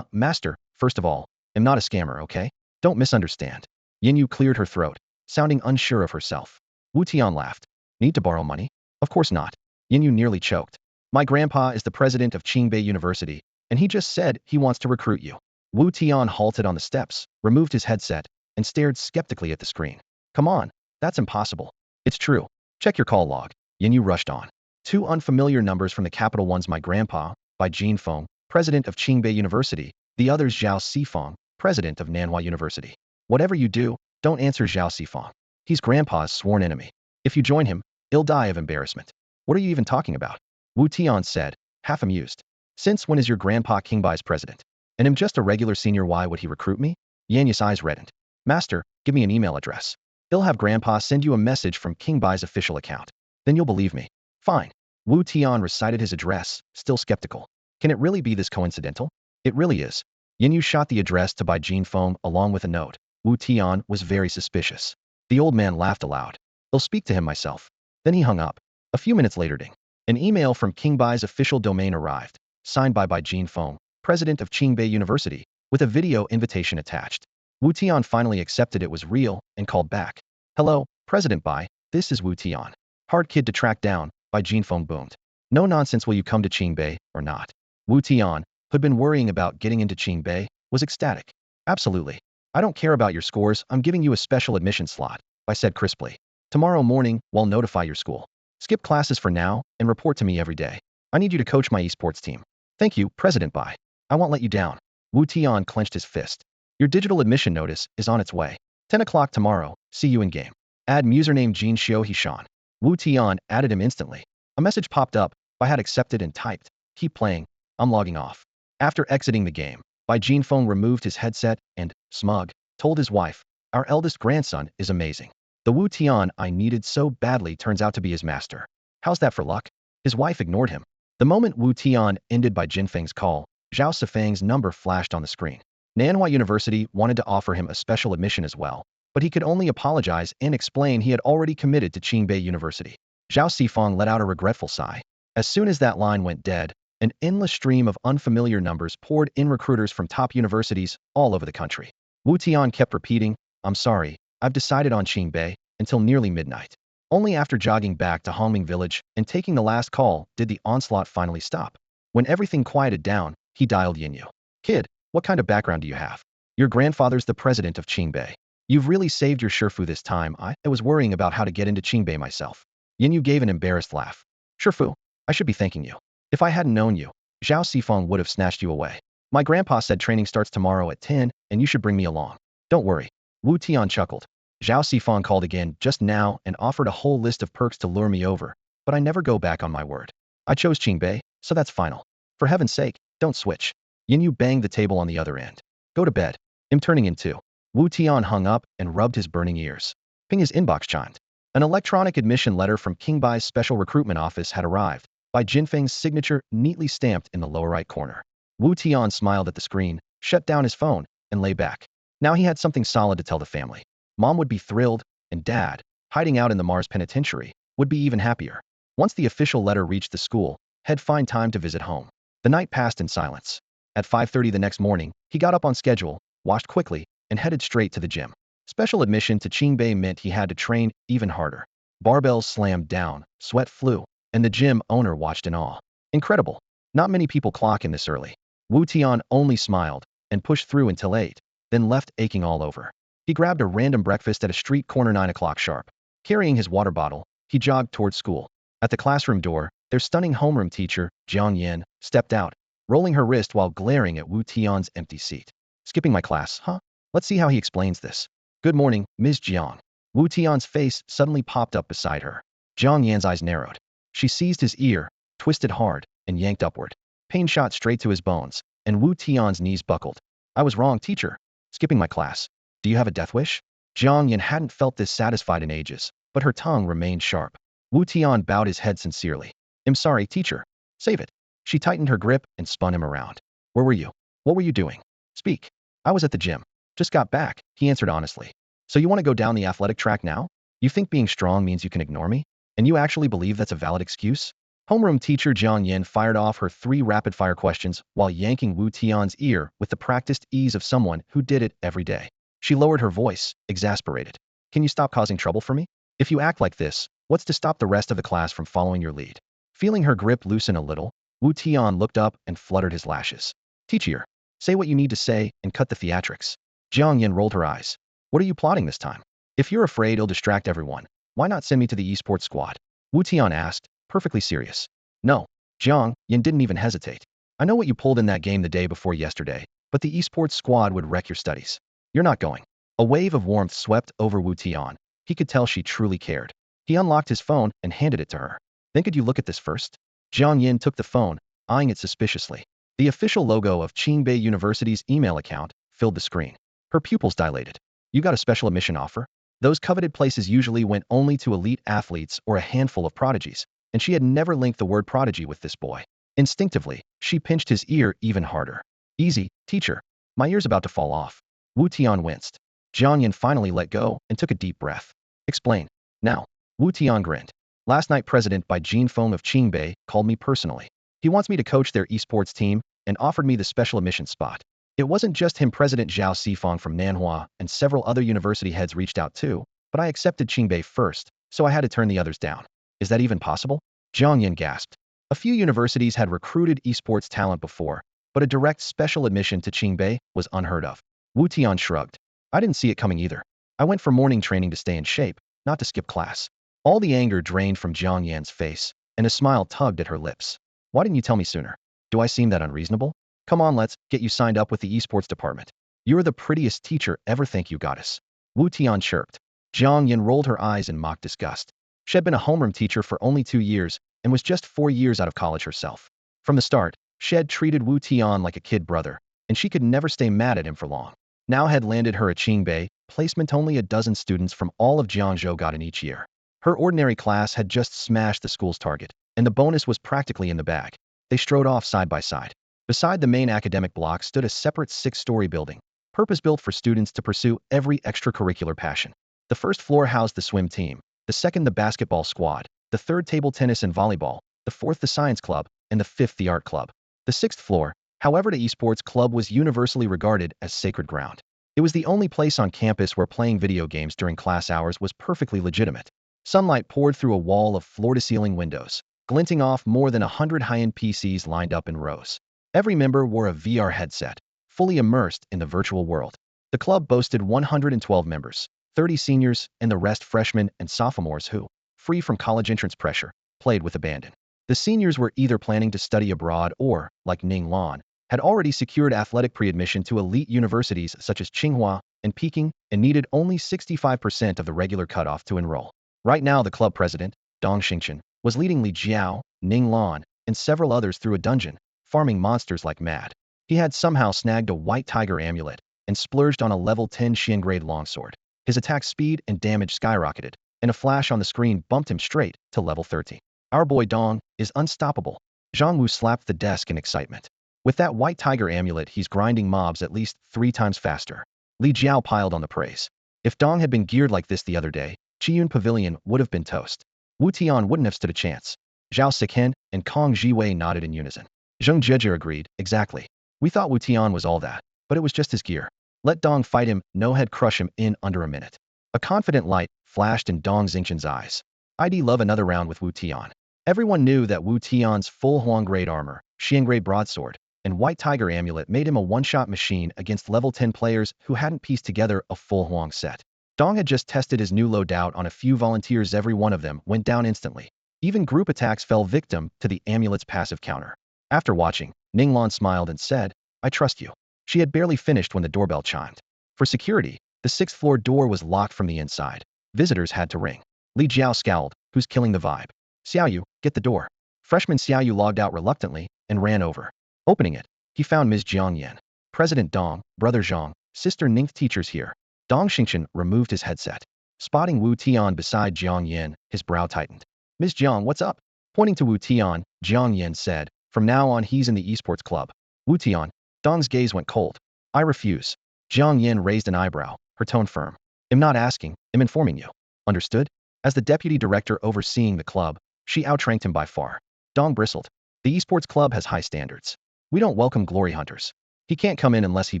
Master, first of all, I'm not a scammer, okay? Don't misunderstand. Yin Yu cleared her throat, sounding unsure of herself. Wu Tian laughed. Need to borrow money? Of course not. Yin Yu nearly choked. My grandpa is the president of Qingbei University, and he just said he wants to recruit you. Wu Tian halted on the steps, removed his headset, and stared skeptically at the screen. Come on, that's impossible. It's true. Check your call log. Yin Yu rushed on. 2 unfamiliar numbers from the capital. One's my grandpa, Bai Jinfeng, president of Qingbei University. The other's Zhao Sifeng, president of Nanhua University. Whatever you do, don't answer Zhao Sifeng. He's grandpa's sworn enemy. If you join him, he'll die of embarrassment. What are you even talking about? Wu Tian said, half amused. Since when is your grandpa Qingbei's president? And I'm just a regular senior, why would he recruit me? Yanyu's eyes reddened. Master, give me an email address. He'll have grandpa send you a message from Qingbei's official account. Then you'll believe me. Fine. Wu Tian recited his address, still skeptical. Can it really be this coincidental? It really is. Yin Yu shot the address to Bai Jinfeng along with a note. Wu Tian was very suspicious. The old man laughed aloud. I'll speak to him myself. Then he hung up. A few minutes later, ding. An email from Qingbei's official domain arrived, signed by Bai Jinfeng, president of Qingbei University, with a video invitation attached. Wu Tian finally accepted it was real and called back. Hello, President Bai, this is Wu Tian. Hard kid to track down, Bai Jinfeng boomed. No nonsense, will you come to Qingbei or not? Wu Tian, who'd been worrying about getting into Qingbei, was ecstatic. Absolutely. I don't care about your scores, I'm giving you a special admission slot, Bai said crisply. Tomorrow morning, we'll notify your school. Skip classes for now and report to me every day. I need you to coach my esports team. Thank you, President Bai. I won't let you down. Wu Tian clenched his fist. Your digital admission notice is on its way. 10 o'clock tomorrow, see you in game. Add username Jin Xiao Hishan. Wu Tian added him instantly. A message popped up, Bai had accepted and typed, keep playing, I'm logging off. After exiting the game, Bai Jinfeng removed his headset and, smug, told his wife, our eldest grandson is amazing. The Wu Tian I needed so badly turns out to be his master. How's that for luck? His wife ignored him. The moment Wu Tian ended Bai Jinfeng's call, Zhao Sifeng's number flashed on the screen. Nanhua University wanted to offer him a special admission as well, but he could only apologize and explain he had already committed to Qingbei University. Zhao Sifeng let out a regretful sigh. As soon as that line went dead, an endless stream of unfamiliar numbers poured in, recruiters from top universities all over the country. Wu Tian kept repeating, I'm sorry, I've decided on Qingbei, until nearly midnight. Only after jogging back to Hongming Village and taking the last call did the onslaught finally stop. When everything quieted down, he dialed Yin Yu. Kid, what kind of background do you have? Your grandfather's the president of Qingbei. You've really saved your Shifu this time. I was worrying about how to get into Qingbei myself. Yin Yu gave an embarrassed laugh. Shifu, I should be thanking you. If I hadn't known you, Zhao Sifeng would have snatched you away. My grandpa said training starts tomorrow at 10, and you should bring me along. Don't worry. Wu Tian chuckled. Zhao Sifeng called again just now and offered a whole list of perks to lure me over, but I never go back on my word. I chose Qingbei, so that's final. For heaven's sake, don't switch. Yin Yu banged the table on the other end. Go to bed. I'm turning in too. Wu Tian hung up and rubbed his burning ears. Ping, his inbox chimed. An electronic admission letter from Qingbei's special recruitment office had arrived, Bai Jinfeng's signature neatly stamped in the lower right corner. Wu Tian smiled at the screen, shut down his phone, and lay back. Now he had something solid to tell the family. Mom would be thrilled, and Dad, hiding out in the Mars Penitentiary, would be even happier. Once the official letter reached the school, he'd find time to visit home. The night passed in silence. At 5:30 the next morning, he got up on schedule, washed quickly, and headed straight to the gym. Special admission to Qingbei meant he had to train even harder. Barbells slammed down, sweat flew, and the gym owner watched in awe. Incredible. Not many people clock in this early. Wu Tian only smiled and pushed through until 8, then left aching all over. He grabbed a random breakfast at a street corner 9 o'clock sharp. Carrying his water bottle, he jogged towards school. At the classroom door, their stunning homeroom teacher, Jiang Yan, stepped out, rolling her wrist while glaring at Wu Tian's empty seat. Skipping my class, huh? Let's see how he explains this. Good morning, Ms. Jiang. Wu Tian's face suddenly popped up beside her. Jiang Yan's eyes narrowed. She seized his ear, twisted hard, and yanked upward. Pain shot straight to his bones, and Wu Tian's knees buckled. I was wrong, teacher. Skipping my class. Do you have a death wish? Jiang Yan hadn't felt this satisfied in ages, but her tongue remained sharp. Wu Tian bowed his head sincerely. I'm sorry, teacher. Save it. She tightened her grip and spun him around. Where were you? What were you doing? Speak. I was at the gym. Just got back, he answered honestly. So you want to go down the athletic track now? You think being strong means you can ignore me? And you actually believe that's a valid excuse? Homeroom teacher Jiang Yin fired off her 3 rapid-fire questions while yanking Wu Tian's ear with the practiced ease of someone who did it every day. She lowered her voice, exasperated. Can you stop causing trouble for me? If you act like this, what's to stop the rest of the class from following your lead? Feeling her grip loosen a little, Wu Tian looked up and fluttered his lashes. Teacher, say what you need to say and cut the theatrics. Jiang Yin rolled her eyes. What are you plotting this time? If you're afraid it'll distract everyone, why not send me to the esports squad? Wu Tian asked, perfectly serious. No. Jiang Yin didn't even hesitate. I know what you pulled in that game the day before yesterday, but the esports squad would wreck your studies. You're not going. A wave of warmth swept over Wu Tian. He could tell she truly cared. He unlocked his phone and handed it to her. Then could you look at this first? Jiang Yin took the phone, eyeing it suspiciously. The official logo of Qingbei University's email account filled the screen. Her pupils dilated. You got a special admission offer? Those coveted places usually went only to elite athletes or a handful of prodigies, and she had never linked the word prodigy with this boy. Instinctively, she pinched his ear even harder. Easy, teacher. My ear's about to fall off. Wu Tian winced. Jiang Yin finally let go and took a deep breath. Explain. Now. Wu Tian grinned. Last night President Bai Jinfeng of Qingbei called me personally. He wants me to coach their esports team and offered me the special admissions spot. It wasn't just him. President Zhao Sifang from Nanhua and several other university heads reached out too, but I accepted Qingbei first, so I had to turn the others down. Is that even possible? Jiang Yin gasped. A few universities had recruited esports talent before, but a direct special admission to Qingbei was unheard of. Wu Tian shrugged. I didn't see it coming either. I went for morning training to stay in shape, not to skip class. All the anger drained from Jiang Yan's face, and a smile tugged at her lips. Why didn't you tell me sooner? Do I seem that unreasonable? Come on, let's get you signed up with the esports department. You're the prettiest teacher ever. Thank you, goddess. Wu Tian chirped. Jiang Yin rolled her eyes in mock disgust. She had been a homeroom teacher for only 2 years and was just 4 years out of college herself. From the start, she had treated Wu Tian like a kid brother, and she could never stay mad at him for long. Now had landed her a Qingbei placement only a dozen students from all of Jiangzhou got in each year. Her ordinary class had just smashed the school's target, and the bonus was practically in the bag. They strode off side by side. Beside the main academic block stood a separate 6-story building, purpose-built for students to pursue every extracurricular passion. The first floor housed the swim team, the second the basketball squad, the third table tennis and volleyball, the fourth the science club, and the fifth the art club. The sixth floor, however, the esports club was universally regarded as sacred ground. It was the only place on campus where playing video games during class hours was perfectly legitimate. Sunlight poured through a wall of floor-to-ceiling windows, glinting off more than 100 high-end PCs lined up in rows. Every member wore a VR headset, fully immersed in the virtual world. The club boasted 112 members, 30 seniors, and the rest freshmen and sophomores who, free from college entrance pressure, played with abandon. The seniors were either planning to study abroad or, like Ning Lan, had already secured athletic pre-admission to elite universities such as Tsinghua and Peking and needed only 65% of the regular cutoff to enroll. Right now, the club president, Dong Xingchen, was leading Li Jiao, Ning Lan, and several others through a dungeon, farming monsters like mad. He had somehow snagged a white tiger amulet and splurged on a level 10 Xian-grade longsword. His attack speed and damage skyrocketed, and a flash on the screen bumped him straight to level 30. Our boy Dong is unstoppable. Zhang Wu slapped the desk in excitement. With that white tiger amulet, he's grinding mobs at least 3 times faster. Li Jiao piled on the praise. If Dong had been geared like this the other day, Qiyun Pavilion would have been toast. Wu Tian wouldn't have stood a chance. Zhao Siken and Kong Jiwei nodded in unison. Zheng Zhezhi agreed, exactly. We thought Wu Tian was all that, but it was just his gear. Let Dong fight him, no head crush him in under a minute. A confident light flashed in Dong Xingchen's eyes. I'd love another round with Wu Tian. Everyone knew that Wu Tian's full Huang-grade armor, Xian-grade broadsword, and white tiger amulet made him a one-shot machine against level 10 players who hadn't pieced together a full Huang set. Dong had just tested his new loadout on a few volunteers. Every one of them went down instantly. Even group attacks fell victim to the amulet's passive counter. After watching, Ninglan smiled and said, I trust you. She had barely finished when the doorbell chimed. For security, the sixth-floor door was locked from the inside. Visitors had to ring. Li Jiao scowled. Who's killing the vibe? Xiaoyu, get the door. Freshman Xiaoyu logged out reluctantly and ran over. Opening it, he found Ms. Jiang Yan. President Dong, Brother Zhang, Sister Ningth teachers here. Dong Xingchen removed his headset. Spotting Wu Tian beside Jiang Yan, his brow tightened. Ms. Jiang, what's up? Pointing to Wu Tian, Jiang Yan said, from now on he's in the esports club. Wu Tian, Dong's gaze went cold. I refuse. Jiang Yan raised an eyebrow, her tone firm. I'm not asking, I'm informing you. Understood? As the deputy director overseeing the club, she outranked him by far. Dong bristled. The esports club has high standards. We don't welcome glory hunters. He can't come in unless he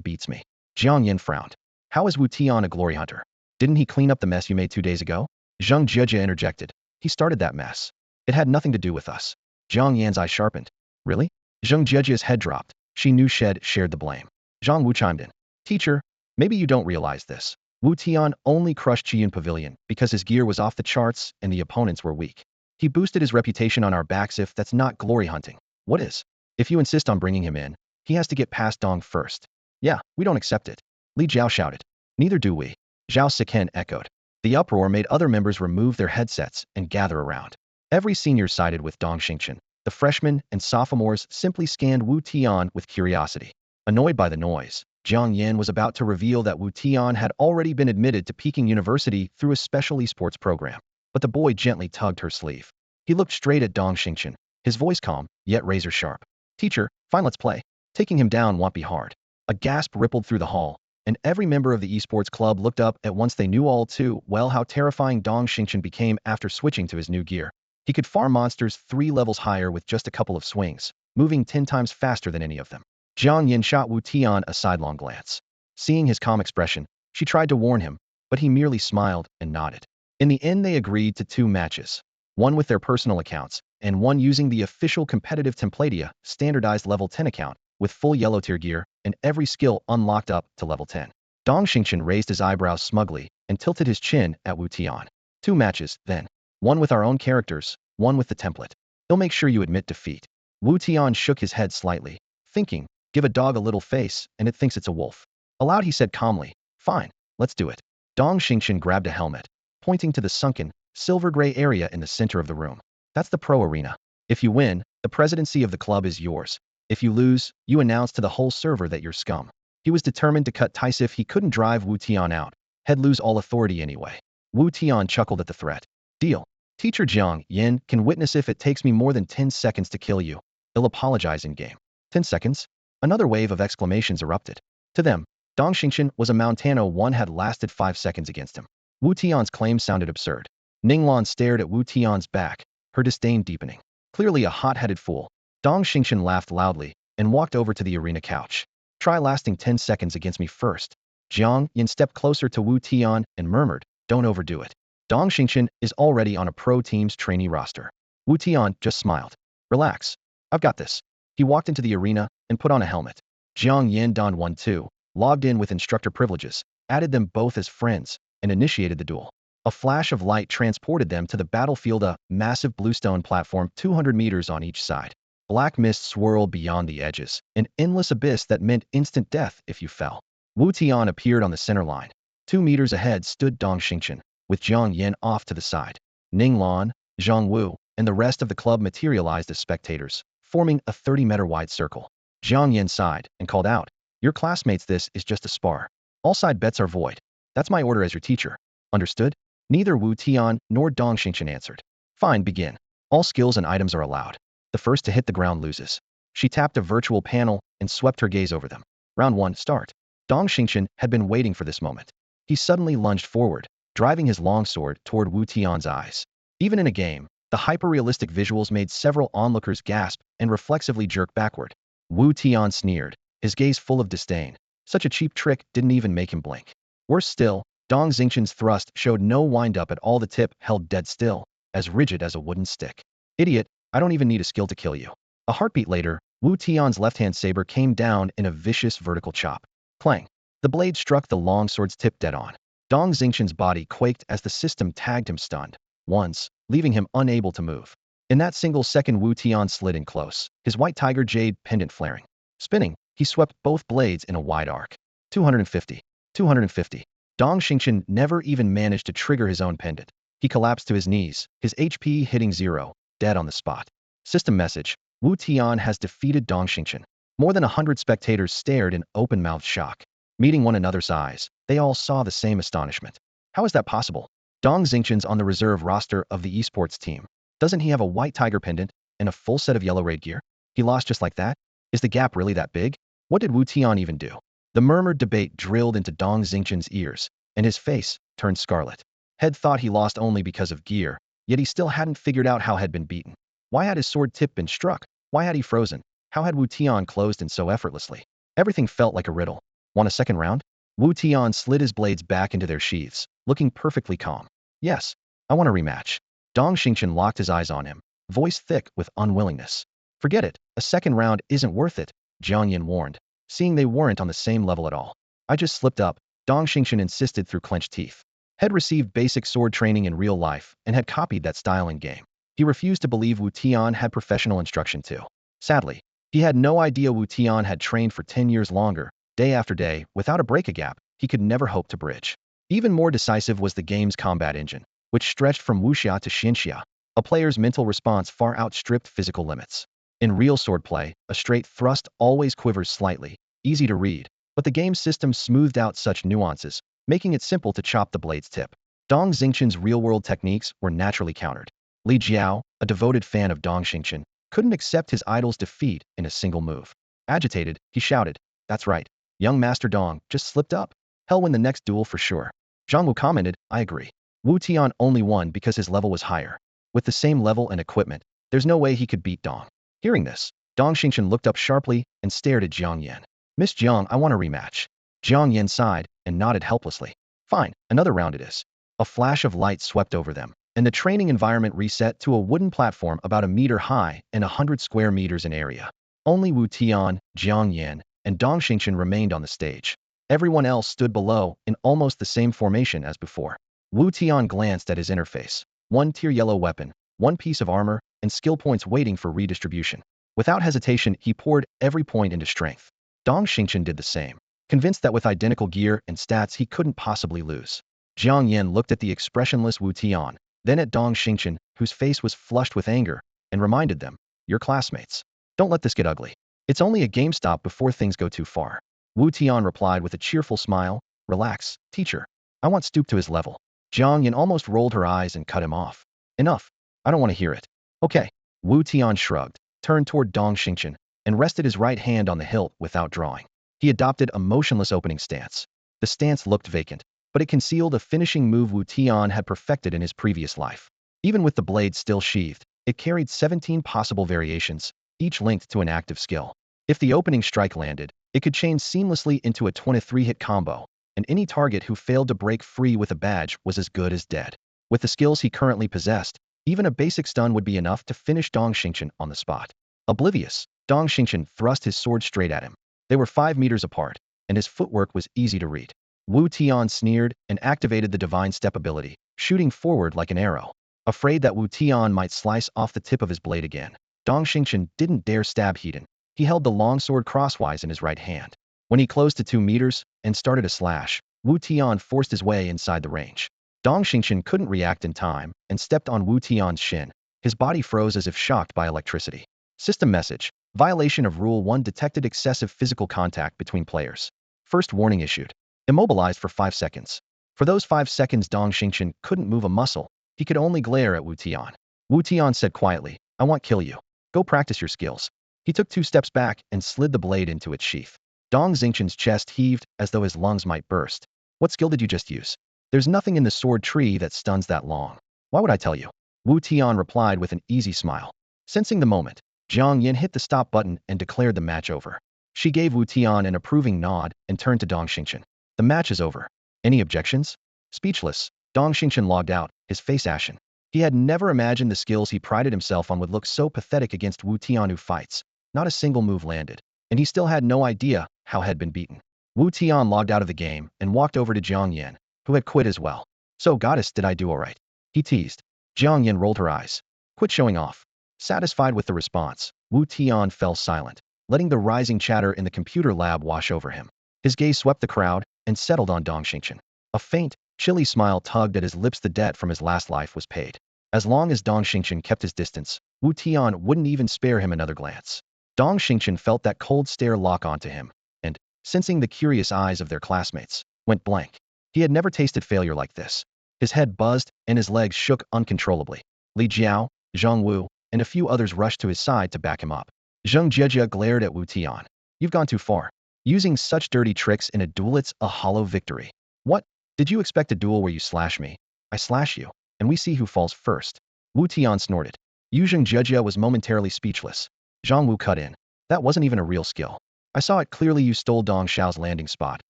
beats me. Jiang Yan frowned. How is Wu Tian a glory hunter? Didn't he clean up the mess you made 2 days ago? Zhang Jia interjected. He started that mess. It had nothing to do with us. Jiang Yan's eye sharpened. Really? Zhang Jia's head dropped. She knew Shed shared the blame. Zhang Wu chimed in. Teacher, maybe you don't realize this. Wu Tian only crushed Chiyun Pavilion because his gear was off the charts and the opponents were weak. He boosted his reputation on our backs. If that's not glory hunting, what is? If you insist on bringing him in, he has to get past Dong first. Yeah, we don't accept it. Li Jiao shouted. Neither do we. Zhao Siken echoed. The uproar made other members remove their headsets and gather around. Every senior sided with Dong Xingchen. The freshmen and sophomores simply scanned Wu Tian with curiosity. Annoyed by the noise, Jiang Yan was about to reveal that Wu Tian had already been admitted to Peking University through a special esports program. But the boy gently tugged her sleeve. He looked straight at Dong Xingchen, his voice calm, yet razor sharp. Teacher, fine, let's play. Taking him down won't be hard. A gasp rippled through the hall, and every member of the esports club looked up at once. They knew all too well how terrifying Dong Xingchen became after switching to his new gear. He could farm monsters 3 levels higher with just a couple of swings, moving 10 times faster than any of them. Jiang Yan shot Wu Tian a sidelong glance. Seeing his calm expression, she tried to warn him, but he merely smiled and nodded. In the end, they agreed to 2 matches, one with their personal accounts, and one using the official competitive Templadia standardized level 10 account, with full yellow tier gear and every skill unlocked up to level 10. Dong Xingchen raised his eyebrows smugly and tilted his chin at Wu Tian. 2 matches, then. One with our own characters, one with the template. He'll make sure you admit defeat. Wu Tian shook his head slightly, thinking, give a dog a little face and it thinks it's a wolf. Aloud he said calmly, fine, let's do it. Dong Xingchen grabbed a helmet, pointing to the sunken, silver-gray area in the center of the room. That's the pro arena. If you win, the presidency of the club is yours. If you lose, you announce to the whole server that you're scum. He was determined to cut ties. If he couldn't drive Wu Tian out, he'd lose all authority anyway. Wu Tian chuckled at the threat. Deal. Teacher Jiang Yan can witness. If it takes me more than 10 seconds to kill you, he'll apologize in game. 10 seconds? Another wave of exclamations erupted. To them, Dong Xingchen was a Montano. One had lasted 5 seconds against him. Wu Tian's claim sounded absurd. Ninglan stared at Wu Tian's back, her disdain deepening. Clearly a hot-headed fool. Dong Xingchen laughed loudly and walked over to the arena couch. Try lasting 10 seconds against me first. Jiang Yan stepped closer to Wu Tian and murmured, don't overdo it. Dong Xingchen is already on a pro team's trainee roster. Wu Tian just smiled. Relax. I've got this. He walked into the arena and put on a helmet. Jiang Yan donned one too, logged in with instructor privileges, added them both as friends, and initiated the duel. A flash of light transported them to the battlefield, a massive bluestone platform 200 meters on each side. Black mist swirled beyond the edges, an endless abyss that meant instant death if you fell. Wu Tian appeared on the center line. 2 meters ahead stood Dong Xingchen, with Jiang Yan off to the side. Ning Lan, Zhang Wu, and the rest of the club materialized as spectators, forming a 30-meter-wide circle. Jiang Yan sighed and called out, your classmates, this is just a spar. All side bets are void. That's my order as your teacher. Understood? Neither Wu Tian nor Dong Xingchen answered. Fine, begin. All skills and items are allowed. The first to hit the ground loses. She tapped a virtual panel and swept her gaze over them. Round 1, start. Dong Xingchen had been waiting for this moment. He suddenly lunged forward, driving his longsword toward Wu Tian's eyes. Even in a game, the hyper-realistic visuals made several onlookers gasp and reflexively jerk backward. Wu Tian sneered, his gaze full of disdain. Such a cheap trick didn't even make him blink. Worse still, Dong Xingchen's thrust showed no wind-up at all. The tip held dead still, as rigid as a wooden stick. Idiot, I don't even need a skill to kill you. A heartbeat later, Wu Tian's left-hand saber came down in a vicious vertical chop. Clang. The blade struck the longsword's tip dead on. Dong Xingchen's body quaked as the system tagged him stunned, once, leaving him unable to move. In that single second, Wu Tian slid in close, his white tiger jade pendant flaring. Spinning, he swept both blades in a wide arc. 250. 250. Dong Xingqian never even managed to trigger his own pendant. He collapsed to his knees, his HP hitting 0, dead on the spot. System message: Wu Tian has defeated Dong Xingqian. More than 100 spectators stared in open-mouthed shock. Meeting one another's eyes, they all saw the same astonishment. How is that possible? Dong Xingqian's on the reserve roster of the esports team. Doesn't he have a white tiger pendant and a full set of yellow raid gear? He lost just like that? Is the gap really that big? What did Wu Tian even do? The murmured debate drilled into Dong Xingqian's ears, and his face turned scarlet. Head thought he lost only because of gear, yet he still hadn't figured out how had been beaten. Why had his sword tip been struck? Why had he frozen? How had Wu Tian closed in so effortlessly? Everything felt like a riddle. Want a second round? Wu Tian slid his blades back into their sheaths, looking perfectly calm. Yes, I want a rematch. Dong Xingqian locked his eyes on him, voice thick with unwillingness. Forget it, a second round isn't worth it, Jiang Yin warned, seeing they weren't on the same level at all. I just slipped up, Dong Xingqian insisted through clenched teeth. Had received basic sword training in real life and had copied that style in game. He refused to believe Wu Tian had professional instruction too. Sadly, he had no idea Wu Tian had trained for 10 years longer, day after day, without a break gap he could never hope to bridge. Even more decisive was the game's combat engine, which stretched from wuxia to xinxia. A player's mental response far outstripped physical limits. In real swordplay, a straight thrust always quivers slightly, easy to read, but the game system smoothed out such nuances, making it simple to chop the blade's tip. Dong Xingqian's real-world techniques were naturally countered. Li Jiao, a devoted fan of Dong Xingqian, couldn't accept his idol's defeat in a single move. Agitated, he shouted, "That's right. Young Master Dong just slipped up. He'll win the next duel for sure." Zhang Wu commented, "I agree. Wu Tian only won because his level was higher. With the same level and equipment, there's no way he could beat Dong." Hearing this, Dong Xingqian looked up sharply and stared at Jiang Yan. "Miss Jiang, I want a rematch." Jiang Yan sighed and nodded helplessly. "Fine, another round it is." A flash of light swept over them, and the training environment reset to a wooden platform about 1 meter high and 100 square meters in area. Only Wu Tian, Jiang Yan, and Dong Xingqian remained on the stage. Everyone else stood below in almost the same formation as before. Wu Tian glanced at his interface. 1 tier yellow weapon, 1 piece of armor, and skill points waiting for redistribution. Without hesitation, he poured every point into strength. Dong Xingqian did the same, convinced that with identical gear and stats he couldn't possibly lose. Jiang Yan looked at the expressionless Wu Tian, then at Dong Xingqian, whose face was flushed with anger, and reminded them, "You're classmates. Don't let this get ugly. It's only a game stop before things go too far." Wu Tian replied with a cheerful smile, "Relax, teacher. I want stoop to his level." Jiang Yan almost rolled her eyes and cut him off. "Enough. I don't want to hear it." "Okay." Wu Tian shrugged, turned toward Dong Xingqian, and rested his right hand on the hilt without drawing. He adopted a motionless opening stance. The stance looked vacant, but it concealed a finishing move Wu Tian had perfected in his previous life. Even with the blade still sheathed, it carried 17 possible variations, each linked to an active skill. If the opening strike landed, it could chain seamlessly into a 23-hit combo, and any target who failed to break free with a badge was as good as dead. With the skills he currently possessed, even a basic stun would be enough to finish Dong Xingqian on the spot. Oblivious, Dong Xingqian thrust his sword straight at him. They were 5 meters apart, and his footwork was easy to read. Wu Tian sneered and activated the Divine Step ability, shooting forward like an arrow. Afraid that Wu Tian might slice off the tip of his blade again, Dong Xingqian didn't dare stab Heaton. He held the longsword crosswise in his right hand. When he closed to 2 meters and started a slash, Wu Tian forced his way inside the range. Dong Xingqian couldn't react in time and stepped on Wu Tian's shin. His body froze as if shocked by electricity. System message: Violation of Rule 1 detected excessive physical contact between players. First warning issued. Immobilized for 5 seconds. For those 5 seconds Dong Xingqian couldn't move a muscle. He could only glare at Wu Tian. Wu Tian said quietly, "I won't kill you. Go practice your skills." He took 2 steps back and slid the blade into its sheath. Dong Xingqian's chest heaved as though his lungs might burst. "What skill did you just use? There's nothing in the sword tree that stuns that long. Why would I tell you?" Wu Tian replied with an easy smile. Sensing the moment, Jiang Yan hit the stop button and declared the match over. She gave Wu Tian an approving nod and turned to Dong Xingqian. "The match is over. Any objections?" Speechless, Dong Xingqian logged out, his face ashen. He had never imagined the skills he prided himself on would look so pathetic against Wu Tian who fights. Not a single move landed, and he still had no idea how had been beaten. Wu Tian logged out of the game and walked over to Jiang Yan, who had quit as well. "So goddess, did I do alright?" he teased. Jiang Yan rolled her eyes. "Quit showing off." Satisfied with the response, Wu Tian fell silent, letting the rising chatter in the computer lab wash over him. His gaze swept the crowd and settled on Dong Xingqian. A faint, chilly smile tugged at his lips. The debt from his last life was paid. As long as Dong Xingqian kept his distance, Wu Tian wouldn't even spare him another glance. Dong Xingqian felt that cold stare lock onto him, and, sensing the curious eyes of their classmates, went blank. He had never tasted failure like this. His head buzzed, and his legs shook uncontrollably. Li Jiao, Zhang Wu, and a few others rushed to his side to back him up. Zheng Jieji glared at Wu Tian. You've gone too far. Using such dirty tricks in a duel, it's a hollow victory. What? Did you expect a duel where you slash me? I slash you, and we see who falls first. Wu Tian snorted. Zheng Jieji was momentarily speechless. Zhang Wu cut in. That wasn't even a real skill. I saw it clearly. You stole Dong Xiao's landing spot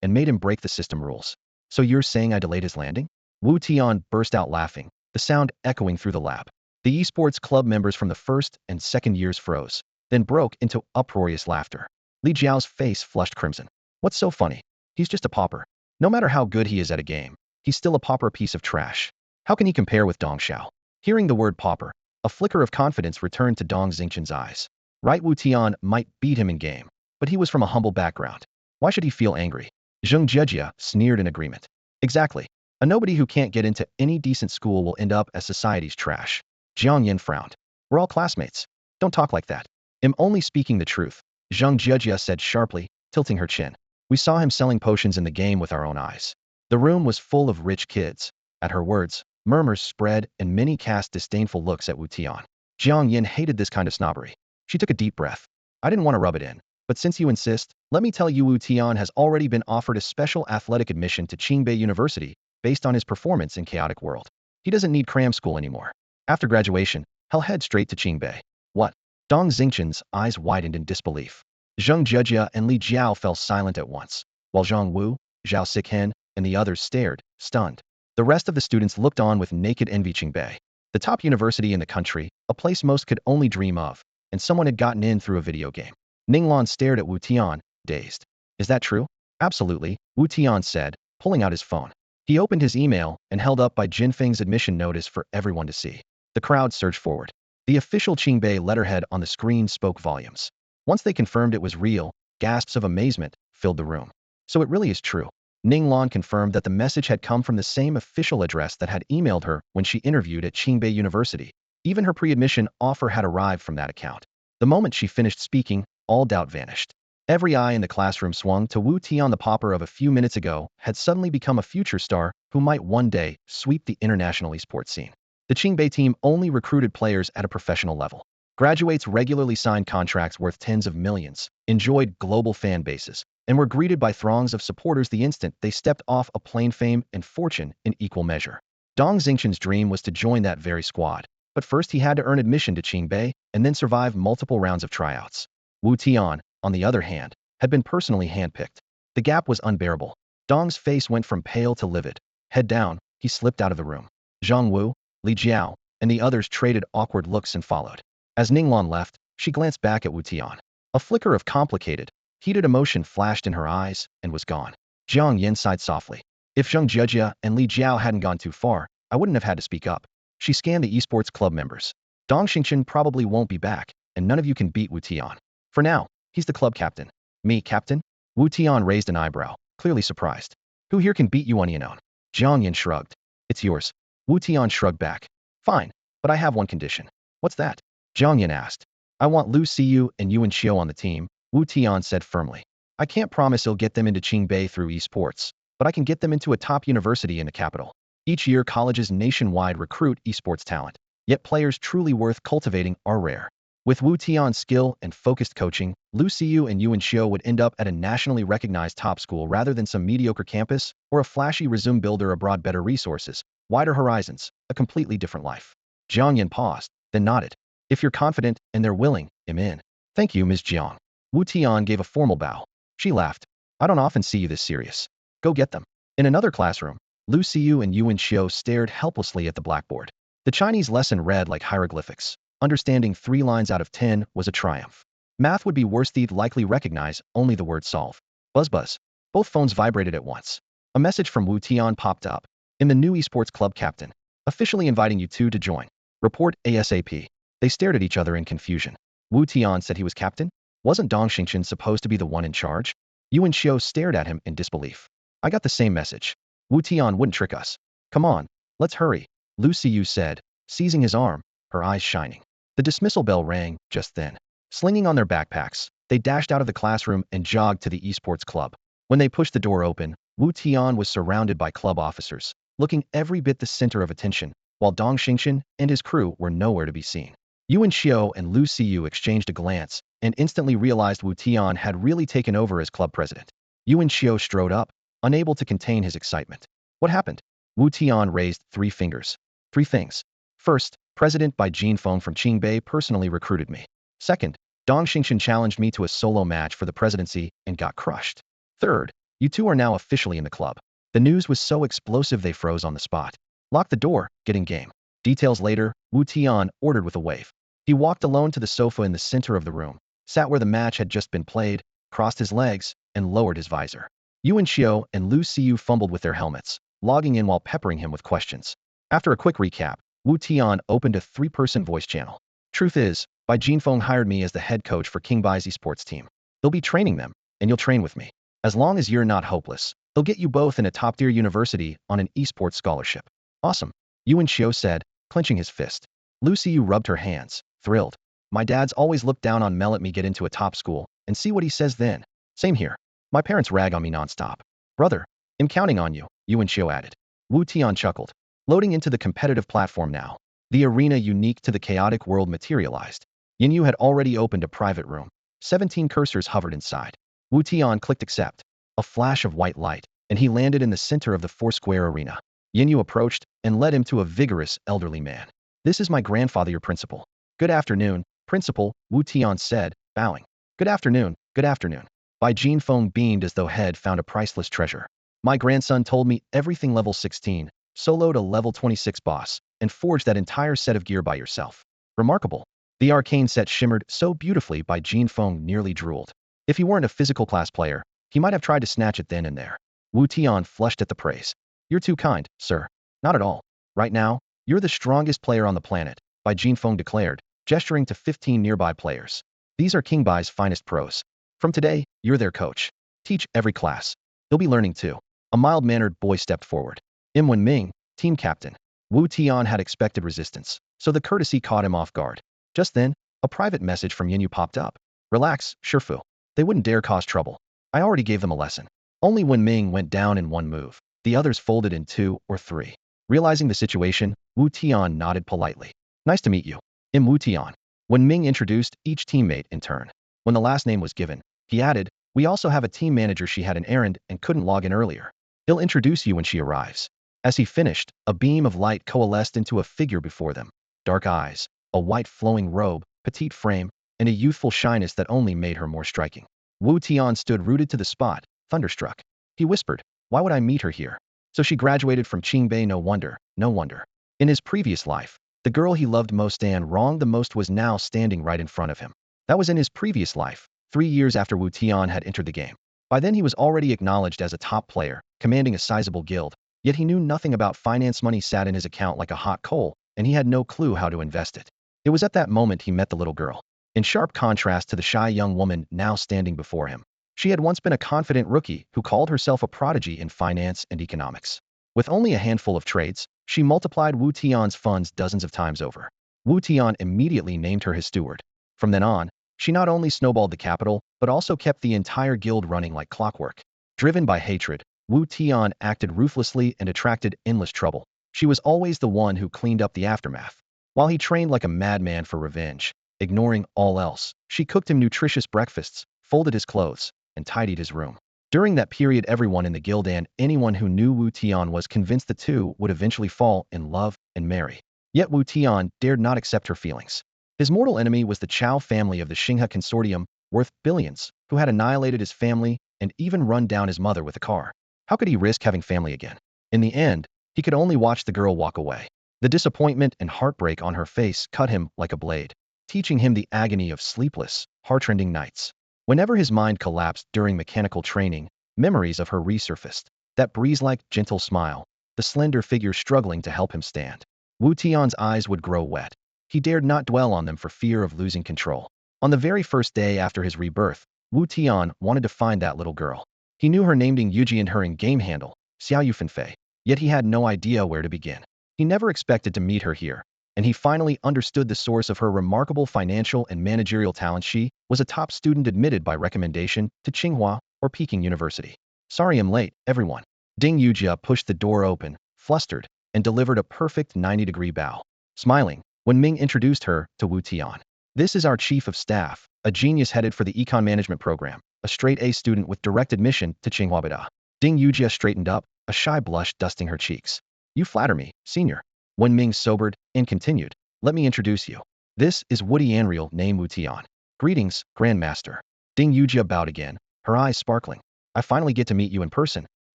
and made him break the system rules. So you're saying I delayed his landing? Wu Tian burst out laughing, the sound echoing through the lab. The esports club members from the first and second years froze, then broke into uproarious laughter. Li Jiao's face flushed crimson. What's so funny? He's just a pauper. No matter how good he is at a game, he's still a pauper piece of trash. How can he compare with Dong Xiao? Hearing the word pauper, a flicker of confidence returned to Dong Xingqian's eyes. Right, Wu Tian might beat him in game, but he was from a humble background. Why should he feel angry? Zheng Jieji sneered in agreement. Exactly. A nobody who can't get into any decent school will end up as society's trash. Jiang Yin frowned. We're all classmates. Don't talk like that. I'm only speaking the truth, Zheng Jieji said sharply, tilting her chin. We saw him selling potions in the game with our own eyes. The room was full of rich kids. At her words, murmurs spread and many cast disdainful looks at Wu Tian. Jiang Yin hated this kind of snobbery. She took a deep breath. I didn't want to rub it in, but since you insist, let me tell you Wu Tian has already been offered a special athletic admission to Qingbei University based on his performance in Chaotic World. He doesn't need cram school anymore. After graduation, he'll head straight to Qingbei. What? Dong Xingqian's eyes widened in disbelief. Zheng Jieji and Li Jiao fell silent at once, while Zhang Wu, Zhao Siqan, and the others stared, stunned. The rest of the students looked on with naked envy. Qingbei, the top university in the country, a place most could only dream of, and someone had gotten in through a video game. Ninglan stared at Wu Tian, dazed. Is that true? Absolutely, Wu Tian said, pulling out his phone. He opened his email and held up by Jinfeng's admission notice for everyone to see. The crowd surged forward. The official Qingbei letterhead on the screen spoke volumes. Once they confirmed it was real, gasps of amazement filled the room. So it really is true. Ninglan confirmed that the message had come from the same official address that had emailed her when she interviewed at Qingbei University. Even her pre-admission offer had arrived from that account. The moment she finished speaking, all doubt vanished. Every eye in the classroom swung to Wu Tian. The pauper of a few minutes ago had suddenly become a future star who might one day sweep the international esports scene. The Qingbei team only recruited players at a professional level. Graduates regularly signed contracts worth tens of millions, enjoyed global fan bases, and were greeted by throngs of supporters the instant they stepped off a plane. Fame and fortune in equal measure. Dong Xingqian's dream was to join that very squad, but first he had to earn admission to Qingbei and then survive multiple rounds of tryouts. Wu Tian, on the other hand, had been personally handpicked. The gap was unbearable. Dong's face went from pale to livid. Head down, he slipped out of the room. Zhang Wu, Li Jiao, and the others traded awkward looks and followed. As Ninglan left, she glanced back at Wu Tian. A flicker of complicated, heated emotion flashed in her eyes and was gone. Jiang Yin sighed softly. If Zheng Jieji and Li Jiao hadn't gone too far, I wouldn't have had to speak up. She scanned the esports club members. Dong Xingqian probably won't be back, and none of you can beat Wu Tian. For now, he's the club captain. Me, captain? Wu Tian raised an eyebrow, clearly surprised. Who here can beat you on Yanon? Jiang Yin shrugged. It's yours. Wu Tian shrugged back. Fine, but I have one condition. What's that? Jiang Yin asked. I want Lu Xiyu and Yuan Xiu on the team, Wu Tian said firmly. I can't promise he'll get them into Qingbei through esports, but I can get them into a top university in the capital. Each year colleges nationwide recruit esports talent, yet players truly worth cultivating are rare. With Wu Tian's skill and focused coaching, Lu Xiyu and Yuan Xiu would end up at a nationally recognized top school rather than some mediocre campus or a flashy resume builder abroad. Better resources, wider horizons, a completely different life. Jiang Yin paused, then nodded. If you're confident and they're willing, I'm in. Thank you, Ms. Jiang. Wu Tian gave a formal bow. She laughed. I don't often see you this serious. Go get them. In another classroom, Lu Xiyu and Yuan Xiu stared helplessly at the blackboard. The Chinese lesson read like hieroglyphics. Understanding 3 lines out of 10 was a triumph. Math would be worse. They'd likely recognize only the word solve. Buzz buzz. Both phones vibrated at once. A message from Wu Tian popped up. In the new esports club captain. Officially inviting you two to join. Report ASAP. They stared at each other in confusion. Wu Tian said he was captain? Wasn't Dong Xingqian supposed to be the one in charge? Yuan Xiu stared at him in disbelief. I got the same message. Wu Tian wouldn't trick us. Come on, let's hurry, Lu Xiu said, seizing his arm, her eyes shining. The dismissal bell rang just then. Slinging on their backpacks, they dashed out of the classroom and jogged to the esports club. When they pushed the door open, Wu Tian was surrounded by club officers, looking every bit the center of attention, while Dong Xingqian and his crew were nowhere to be seen. Yuan Xiu and Lu Xiu exchanged a glance and instantly realized Wu Tian had really taken over as club president. Yuan Xiu strode up, unable to contain his excitement. What happened? Wu Tian raised 3 fingers. 3 things. First, President Bai Jinfeng from Qingbei personally recruited me. Second, Dong Xingqian challenged me to a solo match for the presidency and got crushed. Third, you two are now officially in the club. The news was so explosive they froze on the spot. Lock the door, get in game. Details later, Wu Tian ordered with a wave. He walked alone to the sofa in the center of the room, sat where the match had just been played, crossed his legs, and lowered his visor. Yuan Xiu and Lu Xiu fumbled with their helmets, logging in while peppering him with questions. After a quick recap, Wu Tian opened a 3-person voice channel. Truth is, Bai Jinfeng hired me as the head coach for King Bai's esports team. He'll be training them, and you'll train with me. As long as you're not hopeless, he'll get you both in a top-tier university on an esports scholarship. Awesome, Yuan Xiu said, clenching his fist. Lu Xiu rubbed her hands, thrilled. My dad's always looked down on me. Let me get into a top school, and see what he says then. Same here. My parents rag on me nonstop. Brother, I'm counting on you, Yuan Xiu added. Wu Tian chuckled. Loading into the competitive platform now. The arena unique to the chaotic world materialized. Yin Yu had already opened a private room. 17 cursors hovered inside. Wu Tian clicked accept. A flash of white light, and he landed in the center of the 4-square arena. Yin Yu approached and led him to a vigorous, elderly man. This is my grandfather, your principal. Good afternoon, principal, Wu Tian said, bowing. Good afternoon, good afternoon. Bai Jinfeng beamed as though had found a priceless treasure. My grandson told me everything level 16, soloed a level 26 boss, and forged that entire set of gear by yourself. Remarkable. The arcane set shimmered so beautifully Bai Jinfeng nearly drooled. If he weren't a physical class player, he might have tried to snatch it then and there. Wu Tian flushed at the praise. You're too kind, sir. Not at all. Right now, you're the strongest player on the planet, Bai Jinfeng declared, gesturing to 15 nearby players. These are King Bai's finest pros. From today, you're their coach. Teach every class. He'll be learning too. A mild-mannered boy stepped forward. Im Wenming, team captain. Wu Tian had expected resistance, so the courtesy caught him off guard. Just then, a private message from Yin Yu popped up. Relax, Shifu. They wouldn't dare cause trouble. I already gave them a lesson. Only Wenming went down in 1 move. The others folded in 2 or 3. Realizing the situation, Wu Tian nodded politely. Nice to meet you. I'm Wu Tian. Wenming introduced each teammate in turn. When the last name was given, he added, we also have a team manager. She had an errand and couldn't log in earlier. He'll introduce you when she arrives. As he finished, a beam of light coalesced into a figure before them. Dark eyes, a white flowing robe, petite frame, and a youthful shyness that only made her more striking. Wu Tian stood rooted to the spot, thunderstruck. He whispered, why would I meet her here? So she graduated from Qingbei. No wonder, no wonder. In his previous life, the girl he loved most and wronged the most was now standing right in front of him. That was in his previous life, 3 years after Wu Tian had entered the game. By then he was already acknowledged as a top player, commanding a sizable guild, yet he knew nothing about finance. Money sat in his account like a hot coal, and he had no clue how to invest it. It was at that moment he met the little girl. In sharp contrast to the shy young woman now standing before him. She had once been a confident rookie who called herself a prodigy in finance and economics. With only a handful of trades, she multiplied Wu Tian's funds dozens of times over. Wu Tian immediately named her his steward. From then on, she not only snowballed the capital, but also kept the entire guild running like clockwork. Driven by hatred, Wu Tian acted ruthlessly and attracted endless trouble. She was always the one who cleaned up the aftermath. While he trained like a madman for revenge, ignoring all else, she cooked him nutritious breakfasts, folded his clothes, and tidied his room. During that period, everyone in the guild and anyone who knew Wu Tian was convinced the two would eventually fall in love and marry. Yet Wu Tian dared not accept her feelings. His mortal enemy was the Chao family of the Xinghe Consortium, worth billions, who had annihilated his family and even run down his mother with a car. How could he risk having family again? In the end, he could only watch the girl walk away. The disappointment and heartbreak on her face cut him like a blade, teaching him the agony of sleepless, heart-rending nights. Whenever his mind collapsed during mechanical training, memories of her resurfaced. That breeze-like, gentle smile, the slender figure struggling to help him stand. Wu Tian's eyes would grow wet. He dared not dwell on them for fear of losing control. On the very first day after his rebirth, Wu Tian wanted to find that little girl. He knew her name Ding Yuji and her in-game handle, Xiao Yufenfei, yet he had no idea where to begin. He never expected to meet her here, and he finally understood the source of her remarkable financial and managerial talent. She was a top student admitted by recommendation to Tsinghua or Peking University. Sorry I'm late, everyone. Ding Yujia pushed the door open, flustered, and delivered a perfect 90-degree bow. Smiling, Wen Ming introduced her to Wu Tian. This is our chief of staff, a genius headed for the econ management program, a straight-A student with direct admission to Tsinghua Bida. Ding Yujia straightened up, a shy blush dusting her cheeks. You flatter me, senior. Wen Ming sobered and continued. Let me introduce you. This is Wutian, real name Wu Tian. Greetings, Grandmaster. Ding Yujia bowed again, her eyes sparkling. I finally get to meet you in person.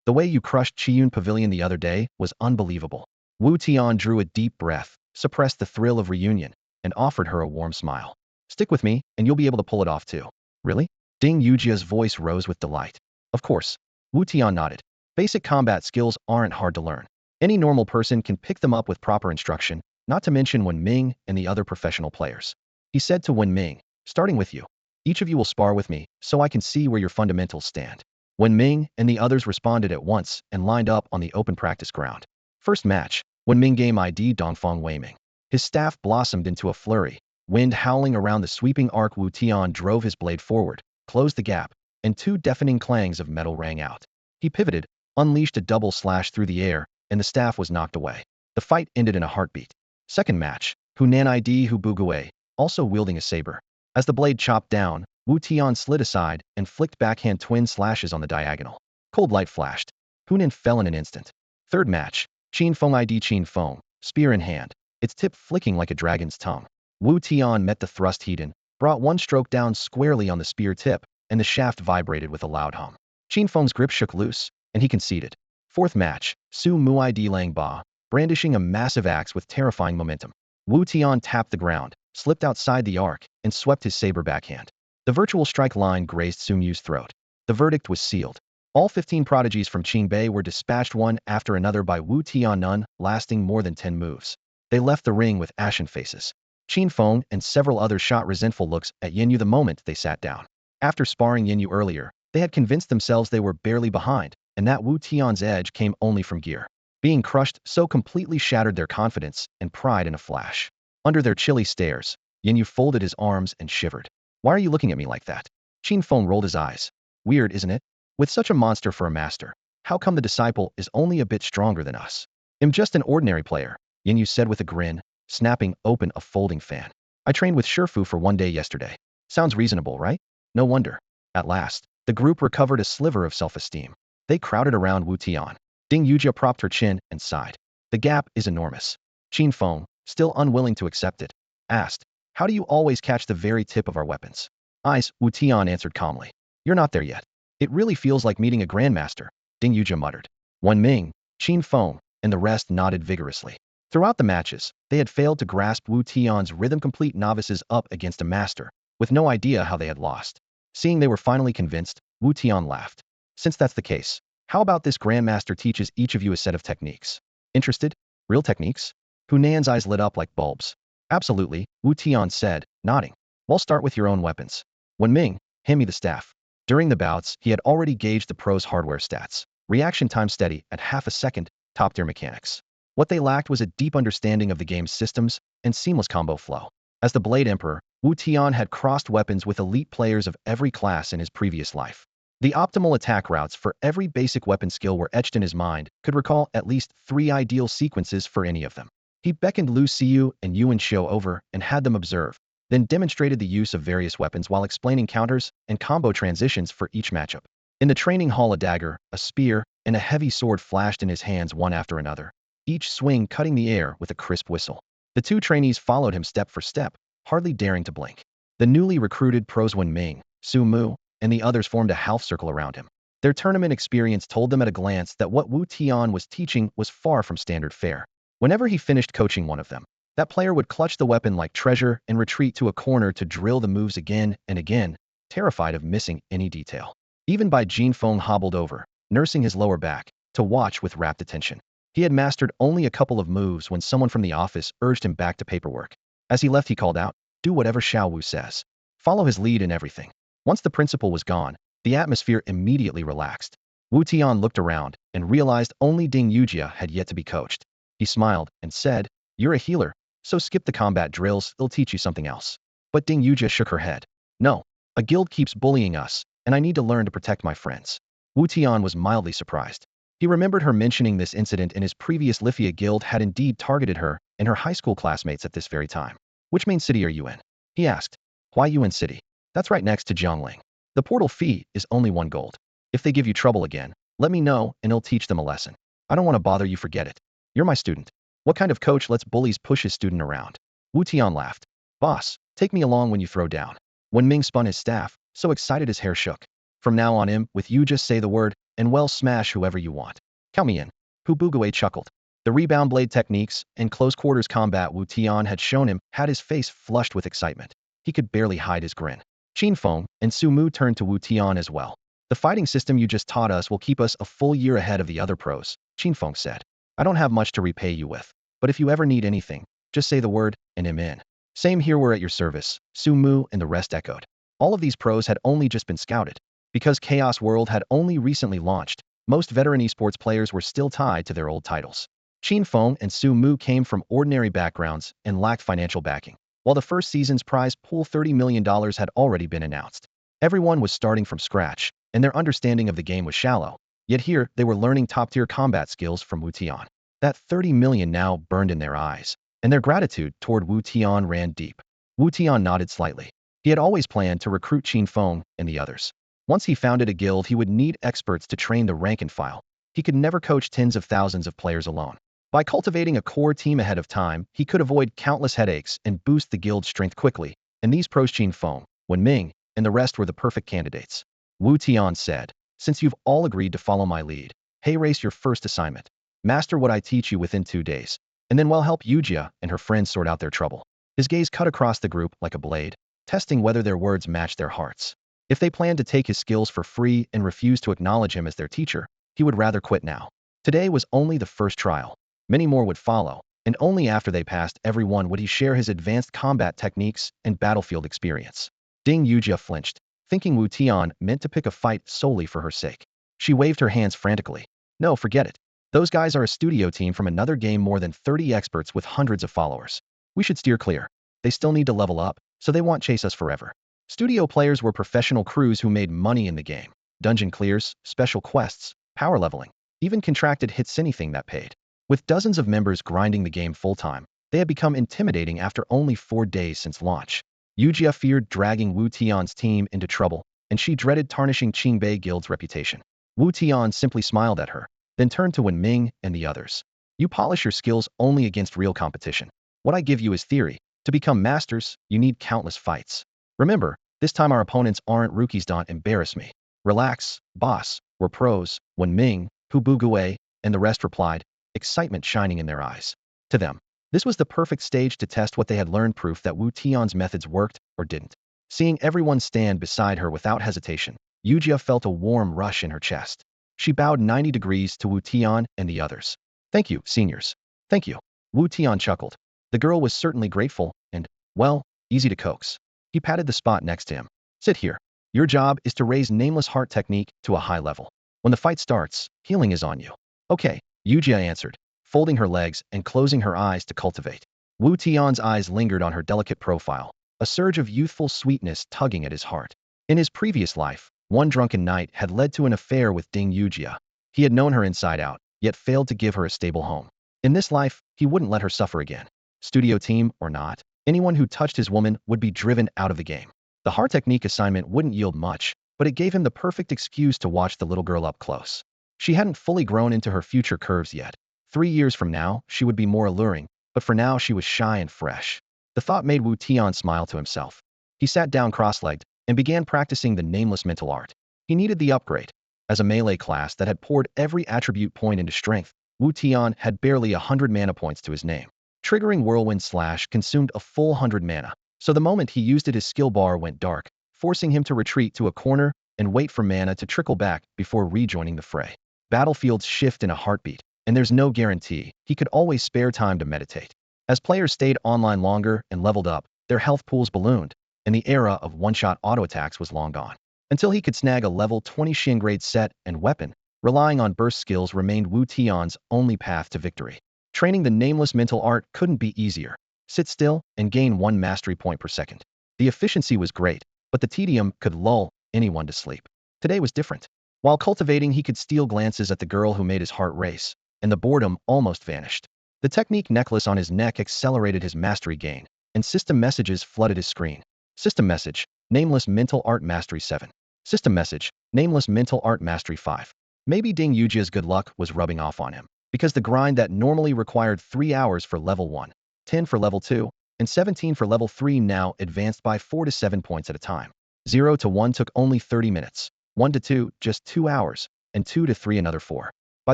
The way you crushed Qiyun Pavilion the other day was unbelievable. Wu Tian drew a deep breath, suppressed the thrill of reunion, and offered her a warm smile. Stick with me, and you'll be able to pull it off too. Really? Ding Yujia's voice rose with delight. Of course. Wu Tian nodded. Basic combat skills aren't hard to learn. Any normal person can pick them up with proper instruction, not to mention Wen Ming and the other professional players. He said to Wen Ming, starting with you. Each of you will spar with me, so I can see where your fundamentals stand. Wen Ming and the others responded at once and lined up on the open practice ground. First match, Wen Ming game ID Dongfang Weiming. His staff blossomed into a flurry, wind howling around the sweeping arc. Wu Tian drove his blade forward, closed the gap, and two deafening clangs of metal rang out. He pivoted, unleashed a double slash through the air, and the staff was knocked away. The fight ended in a heartbeat. Second match, Hunan ID Hu Bugue, also wielding a saber. As the blade chopped down, Wu Tian slid aside and flicked backhand twin slashes on the diagonal. Cold light flashed. Hunan fell in an instant. Third match, Qin Feng ID Qin Feng, spear in hand, its tip flicking like a dragon's tongue. Wu Tian met the thrust heat in, brought one stroke down squarely on the spear tip, and the shaft vibrated with a loud hum. Qin Feng's grip shook loose, and he conceded. Fourth match, Su Mu ID Lang Ba, brandishing a massive axe with terrifying momentum. Wu Tian tapped the ground, slipped outside the arc, and swept his saber backhand. The virtual strike line grazed Su Mu's throat. The verdict was sealed. All 15 prodigies from Qingbei were dispatched one after another by Wu Tian, none lasting more than 10 moves. They left the ring with ashen faces. Qin Feng and several others shot resentful looks at Yin Yu the moment they sat down. After sparring Yin Yu earlier, they had convinced themselves they were barely behind, and that Wu Tian's edge came only from gear. Being crushed so completely shattered their confidence and pride in a flash. Under their chilly stares, Yin Yu folded his arms and shivered. Why are you looking at me like that? Qin Feng rolled his eyes. Weird, isn't it? With such a monster for a master, how come the disciple is only a bit stronger than us? I'm just an ordinary player, Yin Yu said with a grin, snapping open a folding fan. I trained with Shifu for one day yesterday. Sounds reasonable, right? No wonder. At last, the group recovered a sliver of self-esteem. They crowded around Wu Tian. Ding Yujia propped her chin and sighed. The gap is enormous. Qin Feng, still unwilling to accept it, asked, how do you always catch the very tip of our weapons? Eyes, Wu Tian answered calmly. You're not there yet. It really feels like meeting a grandmaster, Ding Yujia muttered. Wen Ming, Qin Feng, and the rest nodded vigorously. Throughout the matches, they had failed to grasp Wu Tian's rhythm-complete novices up against a master, with no idea how they had lost. Seeing they were finally convinced, Wu Tian laughed. Since that's the case, how about this grandmaster teaches each of you a set of techniques? Interested? Real techniques? Hunan's eyes lit up like bulbs. Absolutely, Wu Tian said, nodding. Well, start with your own weapons. Wen Ming, hand me the staff. During the bouts, he had already gauged the pro's hardware stats. Reaction time steady at half a second, top-tier mechanics. What they lacked was a deep understanding of the game's systems and seamless combo flow. As the Blade Emperor, Wu Tian had crossed weapons with elite players of every class in his previous life. The optimal attack routes for every basic weapon skill were etched in his mind, could recall at least 3 ideal sequences for any of them. He beckoned Lu Xiu and Yuan Xiu over and had them observe, then demonstrated the use of various weapons while explaining counters and combo transitions for each matchup. In the training hall, a dagger, a spear, and a heavy sword flashed in his hands one after another, each swing cutting the air with a crisp whistle. The 2 trainees followed him step for step, hardly daring to blink. The newly recruited pros Wen Ming, Su Mu, and the others formed a half circle around him. Their tournament experience told them at a glance that what Wu Tian was teaching was far from standard fare. Whenever he finished coaching one of them, that player would clutch the weapon like treasure and retreat to a corner to drill the moves again and again, terrified of missing any detail. Even Bai Jin Feng hobbled over, nursing his lower back, to watch with rapt attention. He had mastered only a couple of moves when someone from the office urged him back to paperwork. As he left, he called out, do whatever Xiao Wu says. Follow his lead in everything. Once the principal was gone, The atmosphere immediately relaxed. Wu Tian looked around and realized only Ding Yujia had yet to be coached. He smiled and said, "You're a healer, so skip the combat drills, they'll teach you something else." But Ding Yujia shook her head. "No, a guild keeps bullying us, and I need to learn to protect my friends." Wu Tian was mildly surprised. He remembered her mentioning this incident in his previous Lithia guild had indeed targeted her and her high school classmates at this very time. "Which main city are you in?" he asked. "Why Yuan City?" "That's right next to Jiangling. The portal fee is only 1 gold. If they give you trouble again, let me know and I'll teach them a lesson. I don't want to bother you, forget it. You're my student." What kind of coach lets bullies push his student around? Wu Tian laughed. "Boss, take me along when you throw down." When Ming spun his staff, so excited his hair shook. "From now on with you just say the word, and well smash whoever you want. Count me in." Hu Bugue chuckled. The rebound blade techniques and close quarters combat Wu Tian had shown him had his face flushed with excitement. He could barely hide his grin. Qin Feng and Su Mu turned to Wu Tian as well. "The fighting system you just taught us will keep us a full year ahead of the other pros," Qin Feng said. "I don't have much to repay you with, but if you ever need anything, just say the word, and I'm in." "Same here, we're at your service," Su Mu and the rest echoed. All of these pros had only just been scouted. Because Chaos World had only recently launched, most veteran esports players were still tied to their old titles. Qin Feng and Su Mu came from ordinary backgrounds and lacked financial backing, while the first season's prize pool $30 million had already been announced. Everyone was starting from scratch, and their understanding of the game was shallow, yet here they were learning top-tier combat skills from Wu Tian. That 30 million now burned in their eyes, and their gratitude toward Wu Tian ran deep. Wu Tian nodded slightly. He had always planned to recruit Qin Feng and the others. Once he founded a guild, he would need experts to train the rank and file. He could never coach tens of thousands of players alone. By cultivating a core team ahead of time, he could avoid countless headaches and boost the guild's strength quickly, and these pros Qin Feng, Wen Ming, and the rest were the perfect candidates. Wu Tian said, "Since you've all agreed to follow my lead, hey, race your first assignment. Master what I teach you within 2 days, and then we'll help Yujia and her friends sort out their trouble." His gaze cut across the group like a blade, testing whether their words matched their hearts. If they planned to take his skills for free and refused to acknowledge him as their teacher, he would rather quit now. Today was only the first trial. Many more would follow, and only after they passed every one would he share his advanced combat techniques and battlefield experience. Ding Yujia flinched, thinking Wu Tian meant to pick a fight solely for her sake. She waved her hands frantically. "No, forget it. Those guys are a studio team from another game, more than 30 experts with hundreds of followers. We should steer clear. They still need to level up, so they won't chase us forever." Studio players were professional crews who made money in the game. Dungeon clears, special quests, power leveling, even contracted hits, anything that paid. With dozens of members grinding the game full-time, they had become intimidating after only 4 days since launch. Yujia feared dragging Wu Tian's team into trouble, and she dreaded tarnishing Qingbei Guild's reputation. Wu Tian simply smiled at her, then turned to Wen Ming and the others. "You polish your skills only against real competition. What I give you is theory. To become masters, you need countless fights. Remember, this time our opponents aren't rookies, don't embarrass me." "Relax, boss, we're pros," Wen Ming, Hu Bugue, and the rest replied, excitement shining in their eyes. To them, this was the perfect stage to test what they had learned, proof that Wu Tian's methods worked or didn't. Seeing everyone stand beside her without hesitation, Yujia felt a warm rush in her chest. She bowed 90 degrees to Wu Tian and the others. "Thank you, seniors. Thank you." Wu Tian chuckled. The girl was certainly grateful and, well, easy to coax. He patted the spot next to him. "Sit here. Your job is to raise Nameless Heart technique to a high level. When the fight starts, healing is on you." "Okay," Yujia answered, folding her legs and closing her eyes to cultivate. Wu Tian's eyes lingered on her delicate profile, a surge of youthful sweetness tugging at his heart. In his previous life, one drunken night had led to an affair with Ding Yujia. He had known her inside out, yet failed to give her a stable home. In this life, he wouldn't let her suffer again. Studio team or not, anyone who touched his woman would be driven out of the game. The heart technique assignment wouldn't yield much, but it gave him the perfect excuse to watch the little girl up close. She hadn't fully grown into her future curves yet. 3 years from now, she would be more alluring, but for now she was shy and fresh. The thought made Wu Tian smile to himself. He sat down cross-legged and began practicing the nameless mental art. He needed the upgrade. As a melee class that had poured every attribute point into strength, Wu Tian had barely 100 mana points to his name. Triggering Whirlwind Slash consumed a full 100 mana, so the moment he used it his skill bar went dark, forcing him to retreat to a corner and wait for mana to trickle back before rejoining the fray. Battlefields shift in a heartbeat, and there's no guarantee he could always spare time to meditate. As players stayed online longer and leveled up, their health pools ballooned, and the era of one-shot auto attacks was long gone. Until he could snag a level 20 Shin grade set and weapon, relying on burst skills remained Wu Tian's only path to victory. Training the nameless mental art couldn't be easier. Sit still and gain 1 mastery point per second. The efficiency was great, but the tedium could lull anyone to sleep. Today was different. While cultivating, he could steal glances at the girl who made his heart race, and the boredom almost vanished. The technique necklace on his neck accelerated his mastery gain, and system messages flooded his screen. System message, nameless mental art mastery 7. System message, nameless mental art mastery 5. Maybe Ding Yujia's good luck was rubbing off on him, because the grind that normally required 3 hours for level 1, 10 for level 2, and 17 for level 3 now advanced by 4 to 7 points at a time. 0 to 1 took only 30 minutes, 1 to 2 just 2 hours, and 2 to 3 another 4. By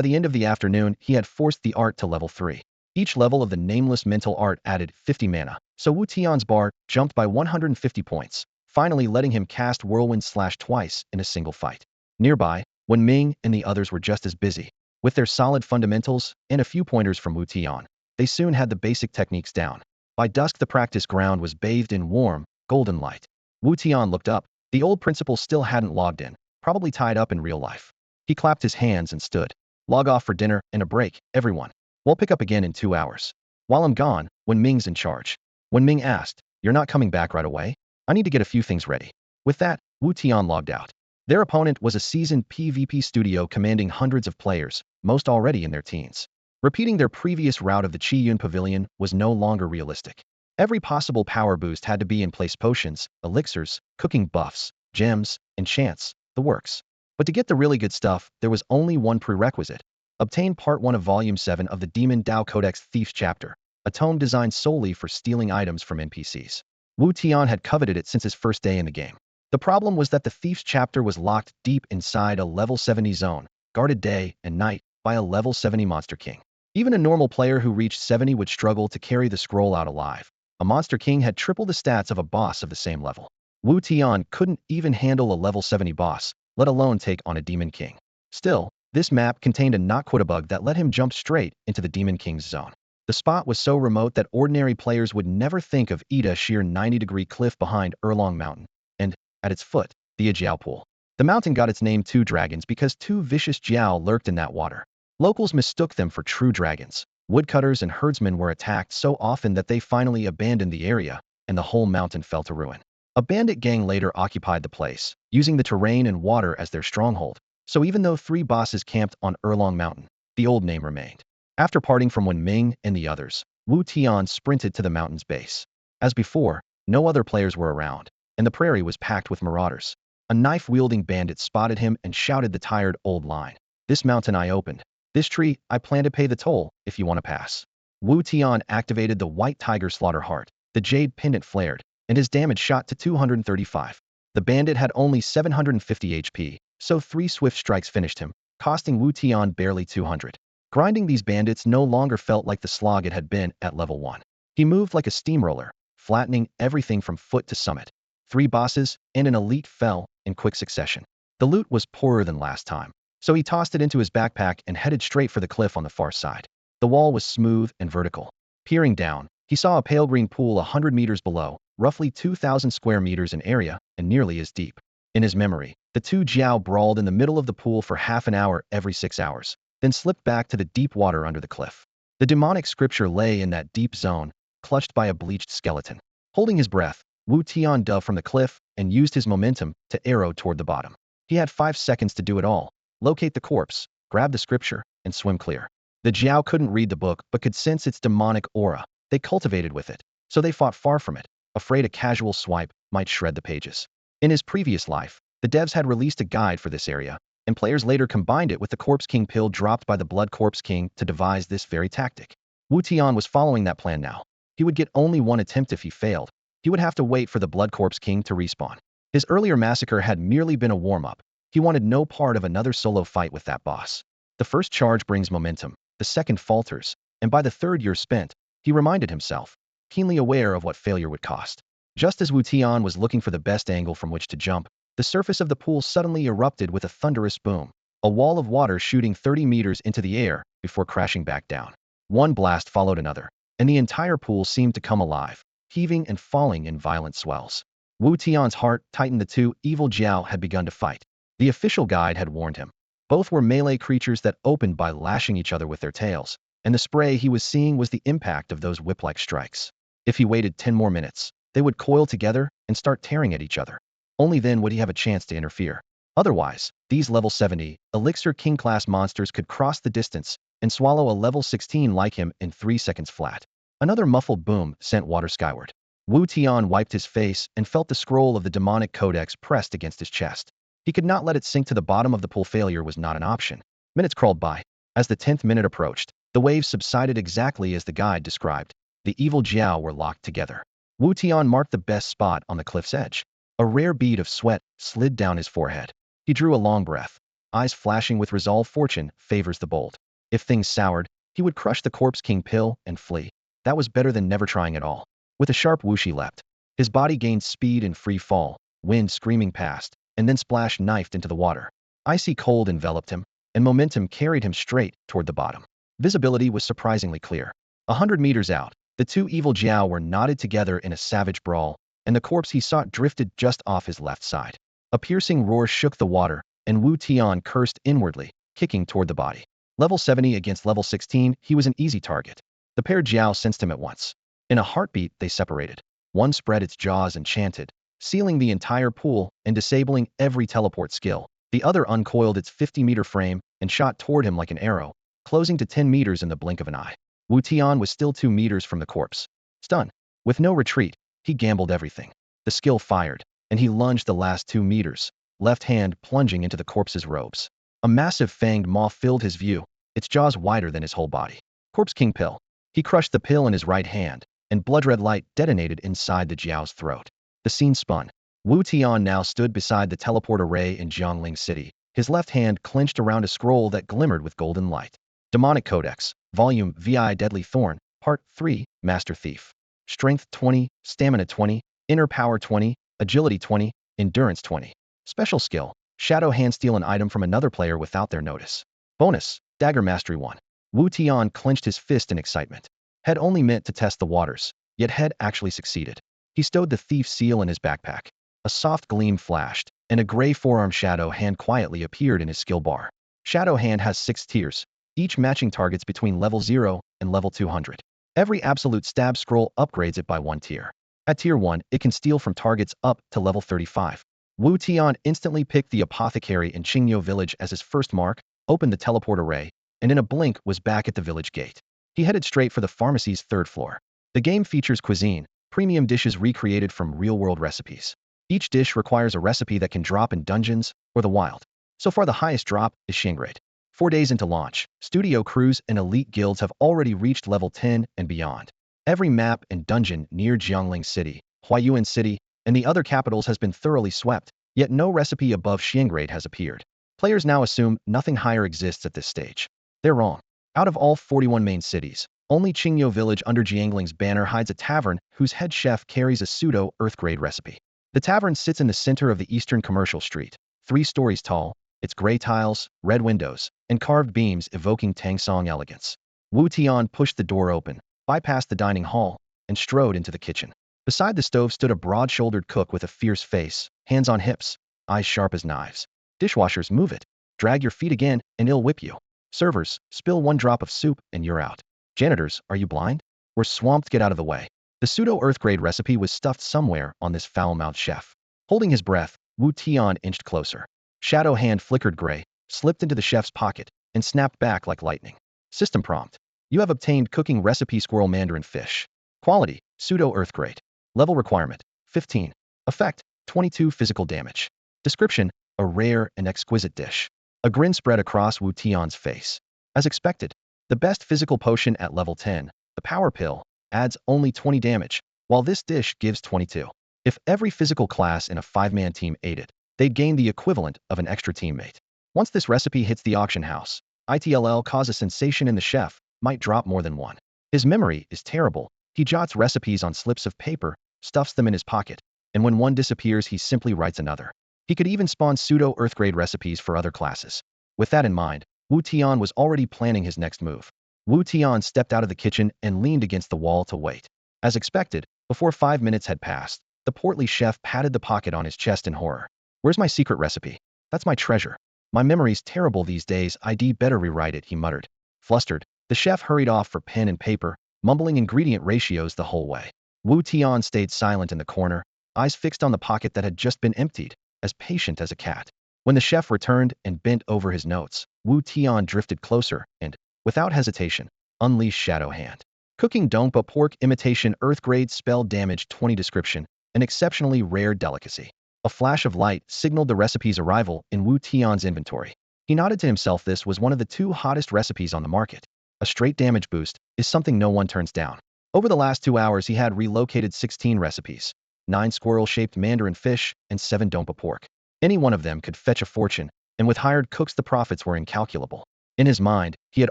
the end of the afternoon, he had forced the art to level 3. Each level of the nameless mental art added 50 mana, so Wu Tian's bar jumped by 150 points, finally letting him cast Whirlwind Slash twice in a single fight. Nearby, Wen Ming and the others were just as busy. With their solid fundamentals and a few pointers from Wu Tian, they soon had the basic techniques down. By dusk, the practice ground was bathed in warm, golden light. Wu Tian looked up. The old principal still hadn't logged in, probably tied up in real life. He clapped his hands and stood. Log off for dinner and a break, everyone. We'll pick up again in 2 hours. While I'm gone, Wen Ming's in charge. Wen Ming asked, "You're not coming back right away? I need to get a few things ready." With that, Wu Tian logged out. Their opponent was a seasoned PvP studio commanding hundreds of players, most already in their teens. Repeating their previous route of the Qiyun Pavilion was no longer realistic. Every possible power boost had to be in place: potions, elixirs, cooking buffs, gems, enchants, the works. But to get the really good stuff, there was only one prerequisite. Obtain Part 1 of Volume 7 of the Demon Dao Codex Thieves Chapter, a tome designed solely for stealing items from NPCs. Wu Tian had coveted it since his first day in the game. The problem was that the Thieves Chapter was locked deep inside a level 70 zone, guarded day and night by a level 70 Monster King. Even a normal player who reached 70 would struggle to carry the scroll out alive. A Monster King had triple the stats of a boss of the same level. Wu Tian couldn't even handle a level 70 boss, let alone take on a Demon King. Still, this map contained a not-quota bug that let him jump straight into the Demon King's zone. The spot was so remote that ordinary players would never think of a sheer 90-degree cliff behind Erlong Mountain, and, at its foot, the Jiao Pool. The mountain got its name Two Dragons because 2 vicious Jiao lurked in that water. Locals mistook them for true dragons. Woodcutters and herdsmen were attacked so often that they finally abandoned the area, and the whole mountain fell to ruin. A bandit gang later occupied the place, using the terrain and water as their stronghold. So even though 3 bosses camped on Erlong Mountain, the old name remained. After parting from Wen Ming and the others, Wu Tian sprinted to the mountain's base. As before, no other players were around, and the prairie was packed with marauders. A knife-wielding bandit spotted him and shouted the tired old line. "This mountain I opened. This tree, I plan to pay the toll, if you want to pass." Wu Tian activated the White Tiger Slaughter Heart. The jade pendant flared, and his damage shot to 235. The bandit had only 750 HP, so 3 swift strikes finished him, costing Wu Tian barely 200. Grinding these bandits no longer felt like the slog it had been at level 1. He moved like a steamroller, flattening everything from foot to summit. 3 bosses and an elite fell in quick succession. The loot was poorer than last time, so he tossed it into his backpack and headed straight for the cliff on the far side. The wall was smooth and vertical. Peering down, he saw a pale green pool 100 meters below, roughly 2,000 square meters in area and nearly as deep. In his memory, the 2 Jiao brawled in the middle of the pool for half an hour every 6 hours, then slipped back to the deep water under the cliff. The demonic scripture lay in that deep zone, clutched by a bleached skeleton. Holding his breath, Wu Tian dove from the cliff and used his momentum to arrow toward the bottom. He had 5 seconds to do it all: locate the corpse, grab the scripture, and swim clear. The Jiao couldn't read the book but could sense its demonic aura. They cultivated with it, so they fought far from it, afraid a casual swipe might shred the pages. In his previous life, the devs had released a guide for this area, and players later combined it with the Corpse King pill dropped by the Blood Corpse King to devise this very tactic. Wu Tian was following that plan now. He would get only 1 attempt if he failed. He would have to wait for the Blood Corpse King to respawn. His earlier massacre had merely been a warm-up. He wanted no part of another solo fight with that boss. The first charge brings momentum, the second falters, and by the 3rd year spent, he reminded himself, keenly aware of what failure would cost. Just as Wu Tian was looking for the best angle from which to jump, the surface of the pool suddenly erupted with a thunderous boom, a wall of water shooting 30 meters into the air before crashing back down. One blast followed another, and the entire pool seemed to come alive, heaving and falling in violent swells. Wu Tian's heart tightened. The two evil Jiao had begun to fight. The official guide had warned him. Both were melee creatures that opened by lashing each other with their tails, and the spray he was seeing was the impact of those whip-like strikes. If he waited 10 more minutes, they would coil together and start tearing at each other. Only then would he have a chance to interfere. Otherwise, these level 70, Elixir King-class monsters could cross the distance and swallow a level 16 like him in 3 seconds flat. Another muffled boom sent water skyward. Wu Tian wiped his face and felt the scroll of the demonic codex pressed against his chest. He could not let it sink to the bottom of the pool. Failure was not an option. Minutes crawled by. As the 10th minute approached, the waves subsided exactly as the guide described. The evil Jiao were locked together. Wu Tian marked the best spot on the cliff's edge. A rare bead of sweat slid down his forehead. He drew a long breath, eyes flashing with resolve. Fortune favors the bold. If things soured, he would crush the Corpse King pill and flee. That was better than never trying at all. With a sharp whoosh he leapt. His body gained speed in free fall, wind screaming past, and then splash knifed into the water. Icy cold enveloped him, and momentum carried him straight toward the bottom. Visibility was surprisingly clear. 100 meters out, the two evil Jiao were knotted together in a savage brawl, and the corpse he sought drifted just off his left side. A piercing roar shook the water, and Wu Tian cursed inwardly, kicking toward the body. Level 70 against level 16, he was an easy target. The pair Jiao sensed him at once. In a heartbeat, they separated. One spread its jaws and chanted, sealing the entire pool and disabling every teleport skill. The other uncoiled its 50-meter frame and shot toward him like an arrow, closing to 10 meters in the blink of an eye. Wu Tian was still 2 meters from the corpse. Stunned, with no retreat, he gambled everything. The skill fired, and he lunged the last 2 meters, left hand plunging into the corpse's robes. A massive fanged maw filled his view, its jaws wider than his whole body. Corpse King pill. He crushed the pill in his right hand, and blood-red light detonated inside the Jiao's throat. The scene spun. Wu Tian now stood beside the teleport array in Jiangling City, his left hand clenched around a scroll that glimmered with golden light. Demonic Codex, Volume VI Deadly Thorn, Part 3, Master Thief. Strength 20, Stamina 20, Inner Power 20, Agility 20, Endurance 20. Special skill, Shadow Hand. Steal an item from another player without their notice. Bonus, Dagger Mastery 1. Wu Tian clenched his fist in excitement. Had only meant to test the waters, yet had actually succeeded. He stowed the thief's seal in his backpack. A soft gleam flashed, and a gray forearm Shadow Hand quietly appeared in his skill bar. Shadow Hand has 6 tiers, each matching targets between level 0 and level 200. Every absolute stab scroll upgrades it by 1 tier. At tier 1, it can steal from targets up to level 35. Wu Tian instantly picked the apothecary in Qingyo village as his first mark, opened the teleport array, and in a blink was back at the village gate. He headed straight for the pharmacy's 3rd floor. The game features cuisine, premium dishes recreated from real-world recipes. Each dish requires a recipe that can drop in dungeons or the wild. So far the highest drop is Shingrade. 4 days into launch, studio crews and elite guilds have already reached level 10 and beyond. Every map and dungeon near Jiangling City, Huayuan City, and the other capitals has been thoroughly swept, yet no recipe above Shingrade has appeared. Players now assume nothing higher exists at this stage. They're wrong. Out of all 41 main cities, only Qingyo village under Jiangling's banner hides a tavern whose head chef carries a pseudo-earth-grade recipe. The tavern sits in the center of the eastern commercial street, 3 stories tall, its gray tiles, red windows, and carved beams evoking Tangsong elegance. Wu Tian pushed the door open, bypassed the dining hall, and strode into the kitchen. Beside the stove stood a broad-shouldered cook with a fierce face, hands on hips, eyes sharp as knives. Dishwashers, move it. Drag your feet again, and it'll whip you. Servers, spill 1 drop of soup, and you're out. Janitors, are you blind? We're swamped, get out of the way. The pseudo-earth-grade recipe was stuffed somewhere on this foul-mouthed chef. Holding his breath, Wu Tian inched closer. Shadow Hand flickered gray, slipped into the chef's pocket, and snapped back like lightning. System prompt. You have obtained cooking recipe squirrel mandarin fish. Quality, pseudo-earth-grade. Level requirement, 15. Effect, 22 physical damage. Description, a rare and exquisite dish. A grin spread across Wu Tian's face. As expected, the best physical potion at level 10, the Power Pill, adds only 20 damage, while this dish gives 22. If every physical class in a 5-man team ate it, they'd gain the equivalent of an extra teammate. Once this recipe hits the auction house, it'll cause a sensation and the chef might drop more than 1. His memory is terrible. He jots recipes on slips of paper, stuffs them in his pocket, and when one disappears he simply writes another. He could even spawn pseudo-earth-grade recipes for other classes. With that in mind, Wu Tian was already planning his next move. Wu Tian stepped out of the kitchen and leaned against the wall to wait. As expected, before 5 minutes had passed, The portly chef patted the pocket on his chest in horror. Where's my secret recipe? That's my treasure. My memory's terrible these days, I'd better rewrite it, he muttered. Flustered, the chef hurried off for pen and paper, mumbling ingredient ratios the whole way. Wu Tian stayed silent in the corner, eyes fixed on the pocket that had just been emptied, as patient as a cat. When the chef returned and bent over his notes, Wu Tian drifted closer and, without hesitation, unleashed Shadow Hand. Cooking Dongpa pork imitation earth grade spell damage 20 description, an exceptionally rare delicacy. A flash of light signaled the recipe's arrival in Wu Tian's inventory. He nodded to himself. This was one of the 2 hottest recipes on the market. A straight damage boost is something no one turns down. Over the last 2 hours he had relocated 16 recipes, 9 squirrel-shaped mandarin fish, and 7 Dongpa pork. Any one of them could fetch a fortune, and with hired cooks the profits were incalculable. In his mind, he had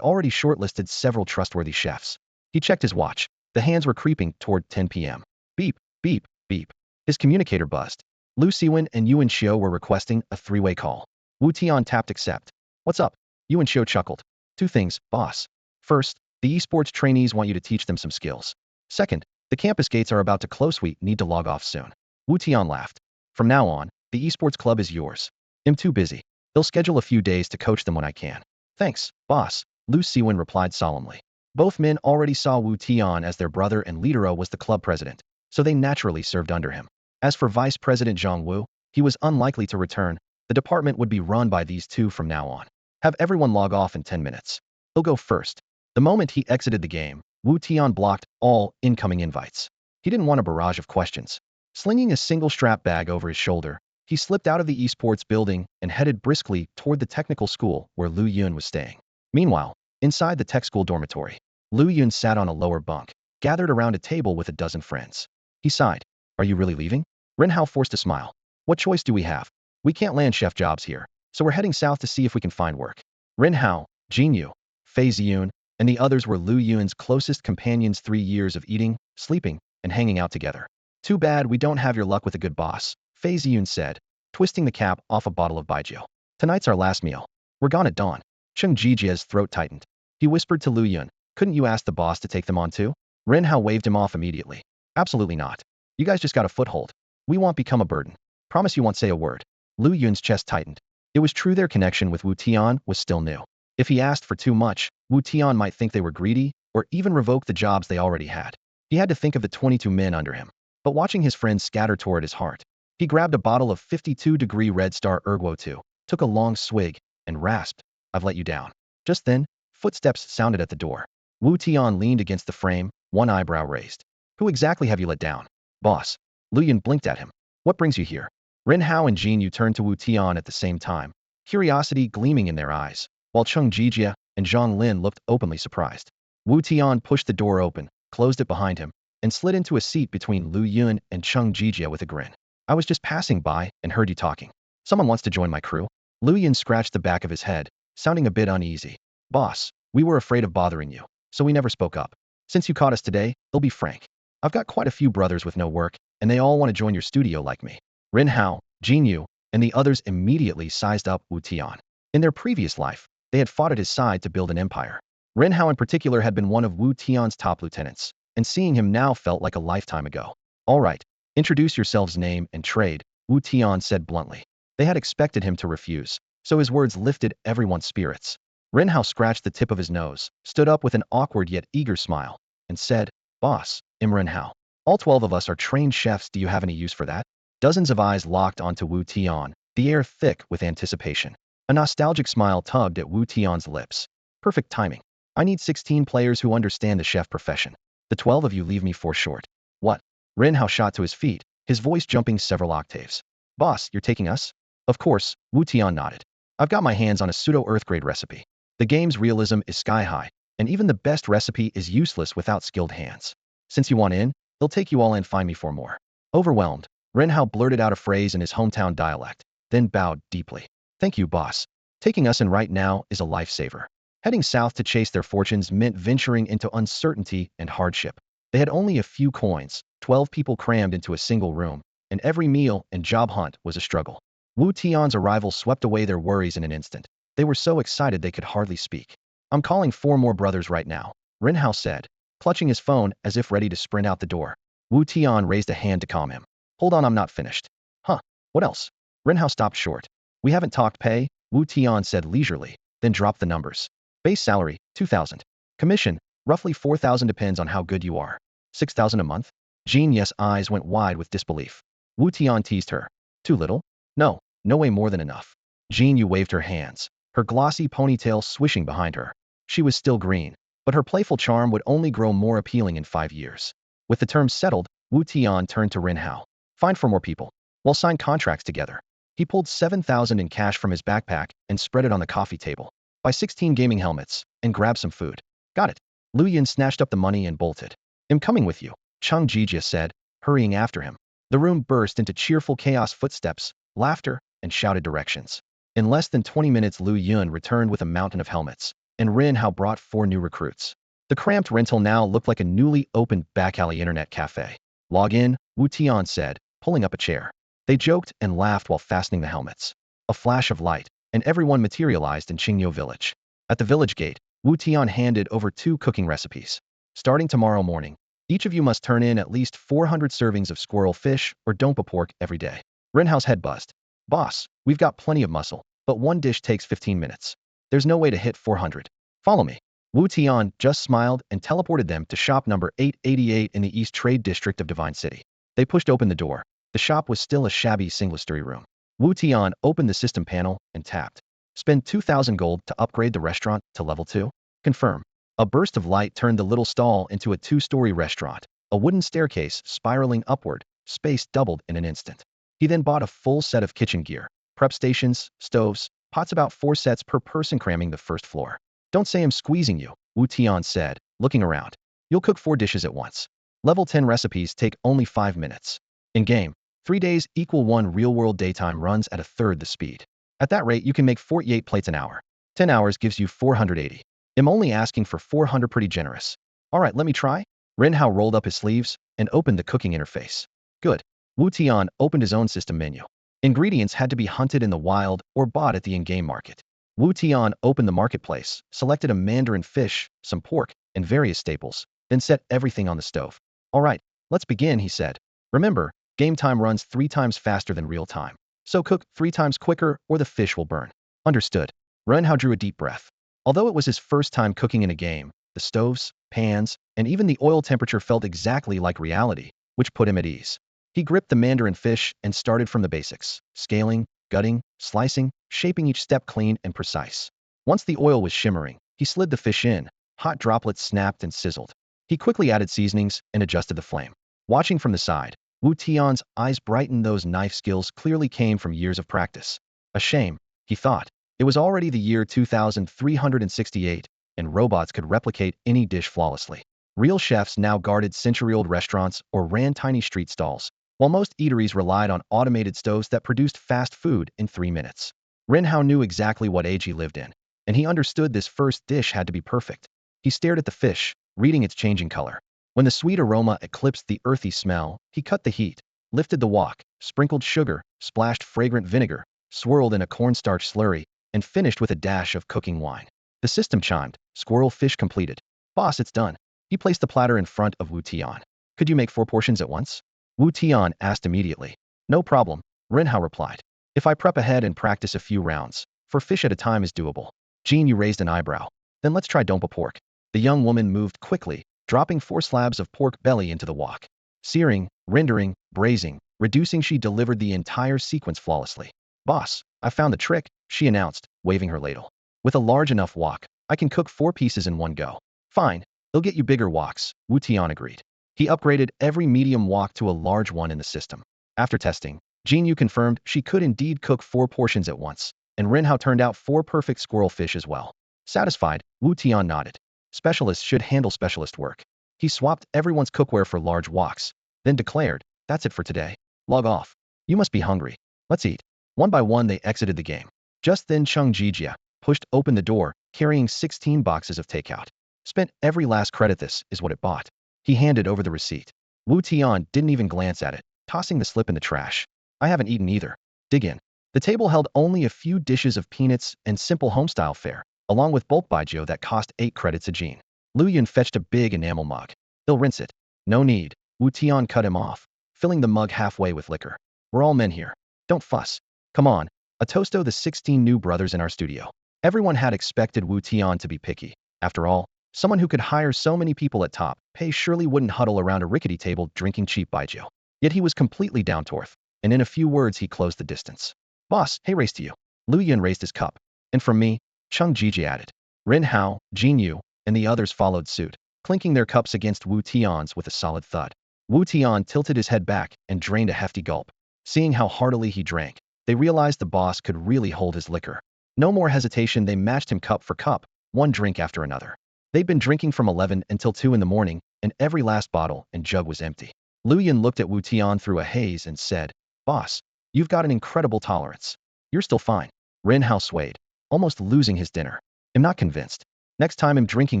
already shortlisted several trustworthy chefs. He checked his watch. The hands were creeping toward 10 p.m. Beep, beep, beep. His communicator buzzed. Lu Siwen and Yuan Xiu were requesting a 3-way call. Wu Tian tapped accept. What's up? Yuan Xiu chuckled. 2 things, boss. First, the esports trainees want you to teach them some skills. Second, the campus gates are about to close. We need to log off soon. Wu Tian laughed. From now on, the esports club is yours. I'm too busy. They'll schedule a few days to coach them when I can. Thanks, boss, Lu Siwen replied solemnly. Both men already saw Wu Tian as their brother and Lidero was the club president, so they naturally served under him. As for Vice President Zhang Wu, he was unlikely to return. The department would be run by these 2 from now on. Have everyone log off in 10 minutes. He'll go first. The moment he exited the game, Wu Tian blocked all incoming invites. He didn't want a barrage of questions. Slinging a single strap bag over his shoulder, he slipped out of the esports building and headed briskly toward the technical school where Lu Yun was staying. Meanwhile, inside the tech school dormitory, Lu Yun sat on a lower bunk, gathered around a table with a dozen friends. He sighed. Are you really leaving? Ren Hao forced a smile. What choice do we have? We can't land chef jobs here, so we're heading south to see if we can find work. Ren Hao, Jin Yu, Fei Ziyun, and the others were Lu Yun's closest companions. 3 years of eating, sleeping, and hanging out together. Too bad we don't have your luck with a good boss, Fei Ziyun said, twisting the cap off a bottle of baijiu. Tonight's our last meal. We're gone at dawn. Cheng Jijia's throat tightened. He whispered to Lu Yun, couldn't you ask the boss to take them on too? Ren Hao waved him off immediately. Absolutely not. You guys just got a foothold. We won't become a burden. Promise you won't say a word. Lu Yun's chest tightened. It was true their connection with Wu Tian was still new. If he asked for too much, Wu Tian might think they were greedy, or even revoke the jobs they already had. He had to think of the 22 men under him. But watching his friends scatter toward his heart, he grabbed a bottle of 52-degree Red Star Erguo 2, took a long swig, and rasped, I've let you down. Just then, footsteps sounded at the door. Wu Tian leaned against the frame, one eyebrow raised. Who exactly have you let down? Boss. Lu Yun blinked at him. What brings you here? Ren Hao and Jin Yu turned to Wu Tian at the same time, curiosity gleaming in their eyes, while Cheng Jijia and Zhang Lin looked openly surprised. Wu Tian pushed the door open, closed it behind him, and slid into a seat between Lu Yun and Cheng Jijia with a grin. I was just passing by and heard you talking. Someone wants to join my crew? Lu Yun scratched the back of his head, sounding a bit uneasy. Boss, we were afraid of bothering you, so we never spoke up. Since you caught us today, I'll be frank. I've got quite a few brothers with no work, and they all want to join your studio like me. Ren Hao, Jin Yu, and the others immediately sized up Wu Tian. In their previous life, they had fought at his side to build an empire. Ren Hao in particular had been one of Wu Tian's top lieutenants, and seeing him now felt like a lifetime ago. All right, introduce yourselves, name and trade, Wu Tian said bluntly. They had expected him to refuse, so his words lifted everyone's spirits. Ren Hao scratched the tip of his nose, stood up with an awkward yet eager smile, and said, Boss, I'm Ren Hao. All 12 of us are trained chefs. Do you have any use for that? Dozens of eyes locked onto Wu Tian, the air thick with anticipation. A nostalgic smile tugged at Wu Tian's lips. Perfect timing. I need 16 players who understand the chef profession. The 12 of you leave me 4 short. What? Ren Hao shot to his feet, his voice jumping several octaves. Boss, you're taking us? Of course, Wu Tian nodded. I've got my hands on a pseudo-earthgrade recipe. The game's realism is sky-high, and even the best recipe is useless without skilled hands. Since you want in, they'll take you all and find me 4 more. Overwhelmed, Ren Hao blurted out a phrase in his hometown dialect, then bowed deeply. Thank you, boss. Taking us in right now is a lifesaver. Heading south to chase their fortunes meant venturing into uncertainty and hardship. They had only a few coins, 12 people crammed into a single room, and every meal and job hunt was a struggle. Wu Tian's arrival swept away their worries in an instant. They were so excited they could hardly speak. I'm calling 4 more brothers right now, Ren Hao said, clutching his phone as if ready to sprint out the door. Wu Tian raised a hand to calm him. Hold on, I'm not finished. Huh, what else? Renhao stopped short. We haven't talked pay, Wu Tian said leisurely, then dropped the numbers. Base salary, 2,000. Commission, roughly 4,000 depends on how good you are. 6,000 a month? Jean Yes' eyes went wide with disbelief. Wu Tian teased her. Too little? No, no way more than enough. Jean Yu waved her hands, her glossy ponytail swishing behind her. She was still green, but her playful charm would only grow more appealing in 5 years. With the terms settled, Wu Tian turned to Renhao. Find for more people. We'll sign contracts together. He pulled 7,000 in cash from his backpack and spread it on the coffee table. Buy 16 gaming helmets and grab some food. Got it. Lu Yin snatched up the money and bolted. I'm coming with you, Cheng Jijia said, hurrying after him. The room burst into cheerful chaos, footsteps, laughter, and shouted directions. In less than 20 minutes, Lu Yun returned with a mountain of helmets, and Rin Hao brought 4 new recruits. The cramped rental now looked like a newly opened back-alley internet cafe. Log in, Wu Tian said, pulling up a chair. They joked and laughed while fastening the helmets. A flash of light, and everyone materialized in Qingyo village. At the village gate, Wu Tian handed over 2 cooking recipes. Starting tomorrow morning, each of you must turn in at least 400 servings of squirrel fish or dompa pork every day. Renhao's head buzzed. Boss, we've got plenty of muscle, but one dish takes 15 minutes. There's no way to hit 400. Follow me. Wu Tian just smiled and teleported them to shop number 888 in the East Trade District of Divine City. They pushed open the door. The shop was still a shabby single-story room. Wu Tian opened the system panel and tapped. Spend 2,000 gold to upgrade the restaurant to level 2. Confirm. A burst of light turned the little stall into a 2-story restaurant, a wooden staircase spiraling upward, space doubled in an instant. He then bought a full set of kitchen gear, prep stations, stoves, pots, about 4 sets per person, cramming the first floor. Don't say I'm squeezing you, Wu Tian said, looking around. You'll cook 4 dishes at once. Level 10 recipes take only 5 minutes. In-game, 3 days equal 1 real-world daytime runs at a third the speed. At that rate, you can make 48 plates an hour. 10 hours gives you 480. I'm only asking for 400, pretty generous. All right, let me try. Renhao rolled up his sleeves and opened the cooking interface. Good. Wu Tian opened his own system menu. Ingredients had to be hunted in the wild or bought at the in-game market. Wu Tian opened the marketplace, selected a mandarin fish, some pork, and various staples, then set everything on the stove. All right, let's begin, he said. Remember, game time runs 3 times faster than real time. So cook 3 times quicker or the fish will burn. Understood. Renhao drew a deep breath. Although it was his first time cooking in a game, the stoves, pans, and even the oil temperature felt exactly like reality, which put him at ease. He gripped the mandarin fish and started from the basics, scaling, gutting, slicing, shaping each step clean and precise. Once the oil was shimmering, he slid the fish in. Hot droplets snapped and sizzled. He quickly added seasonings and adjusted the flame. Watching from the side, Wu Tian's eyes brightened. Those knife skills clearly came from years of practice. A shame, he thought. It was already the year 2368, and robots could replicate any dish flawlessly. Real chefs now guarded century-old restaurants or ran tiny street stalls, while most eateries relied on automated stoves that produced fast food in 3 minutes. Renhao knew exactly what age he lived in, and he understood this first dish had to be perfect. He stared at the fish, reading its changing color. When the sweet aroma eclipsed the earthy smell, he cut the heat, lifted the wok, sprinkled sugar, splashed fragrant vinegar, swirled in a cornstarch slurry, and finished with a dash of cooking wine. The system chimed. Squirrel fish completed. Boss, it's done. He placed the platter in front of Wu Tian. Could you make 4 portions at once? Wu Tian asked immediately. No problem, Renhao replied. If I prep ahead and practice a few rounds, 4 fish at a time is doable. Jean Yu raised an eyebrow. Then let's try dompa pork. The young woman moved quickly, dropping 4 slabs of pork belly into the wok. Searing, rendering, braising, reducing, she delivered the entire sequence flawlessly. Boss, I found the trick, she announced, waving her ladle. With a large enough wok, I can cook 4 pieces in one go. Fine, they'll get you bigger woks, Wu Tian agreed. He upgraded every medium wok to a large one in the system. After testing, Jean Yu confirmed she could indeed cook 4 portions at once, and Renhao turned out 4 perfect squirrel fish as well. Satisfied, Wu Tian nodded. Specialists should handle specialist work. He swapped everyone's cookware for large woks, then declared, that's it for today. Log off. You must be hungry. Let's eat. One by one they exited the game. Just then Cheng Jijia pushed open the door, carrying 16 boxes of takeout. Spent every last credit, this is what it bought. He handed over the receipt. Wu Tian didn't even glance at it, tossing the slip in the trash. I haven't eaten either. Dig in. The table held only a few dishes of peanuts and simple homestyle fare, along with bulk baijiu that cost 8 credits a Jean. Lu Yun fetched a big enamel mug. They'll rinse it. No need. Wu Tian cut him off. filling the mug halfway with liquor. We're all men here. Don't fuss. Come on. A toast to the 16 new brothers in our studio. Everyone had expected Wu Tian to be picky. After all, someone who could hire so many people at top pay surely wouldn't huddle around a rickety table drinking cheap baijiu. Yet he was completely down to earth, and in a few words he closed the distance. Boss, hey, race to you. Lu Yan raised his cup. And from me, Chung Jiji added. Rin Hao, Jin Yu, and the others followed suit, clinking their cups against Wu Tian's with a solid thud. Wu Tian tilted his head back and drained a hefty gulp. Seeing how heartily he drank, they realized the boss could really hold his liquor. No more hesitation, they matched him cup for cup, one drink after another. They'd been drinking from 11 until 2 in the morning, and every last bottle and jug was empty. Lu Yan looked at Wu Tian through a haze and said, Boss, you've got an incredible tolerance. You're still fine. Rin Hao swayed, almost losing his dinner. I'm not convinced. Next time I'm drinking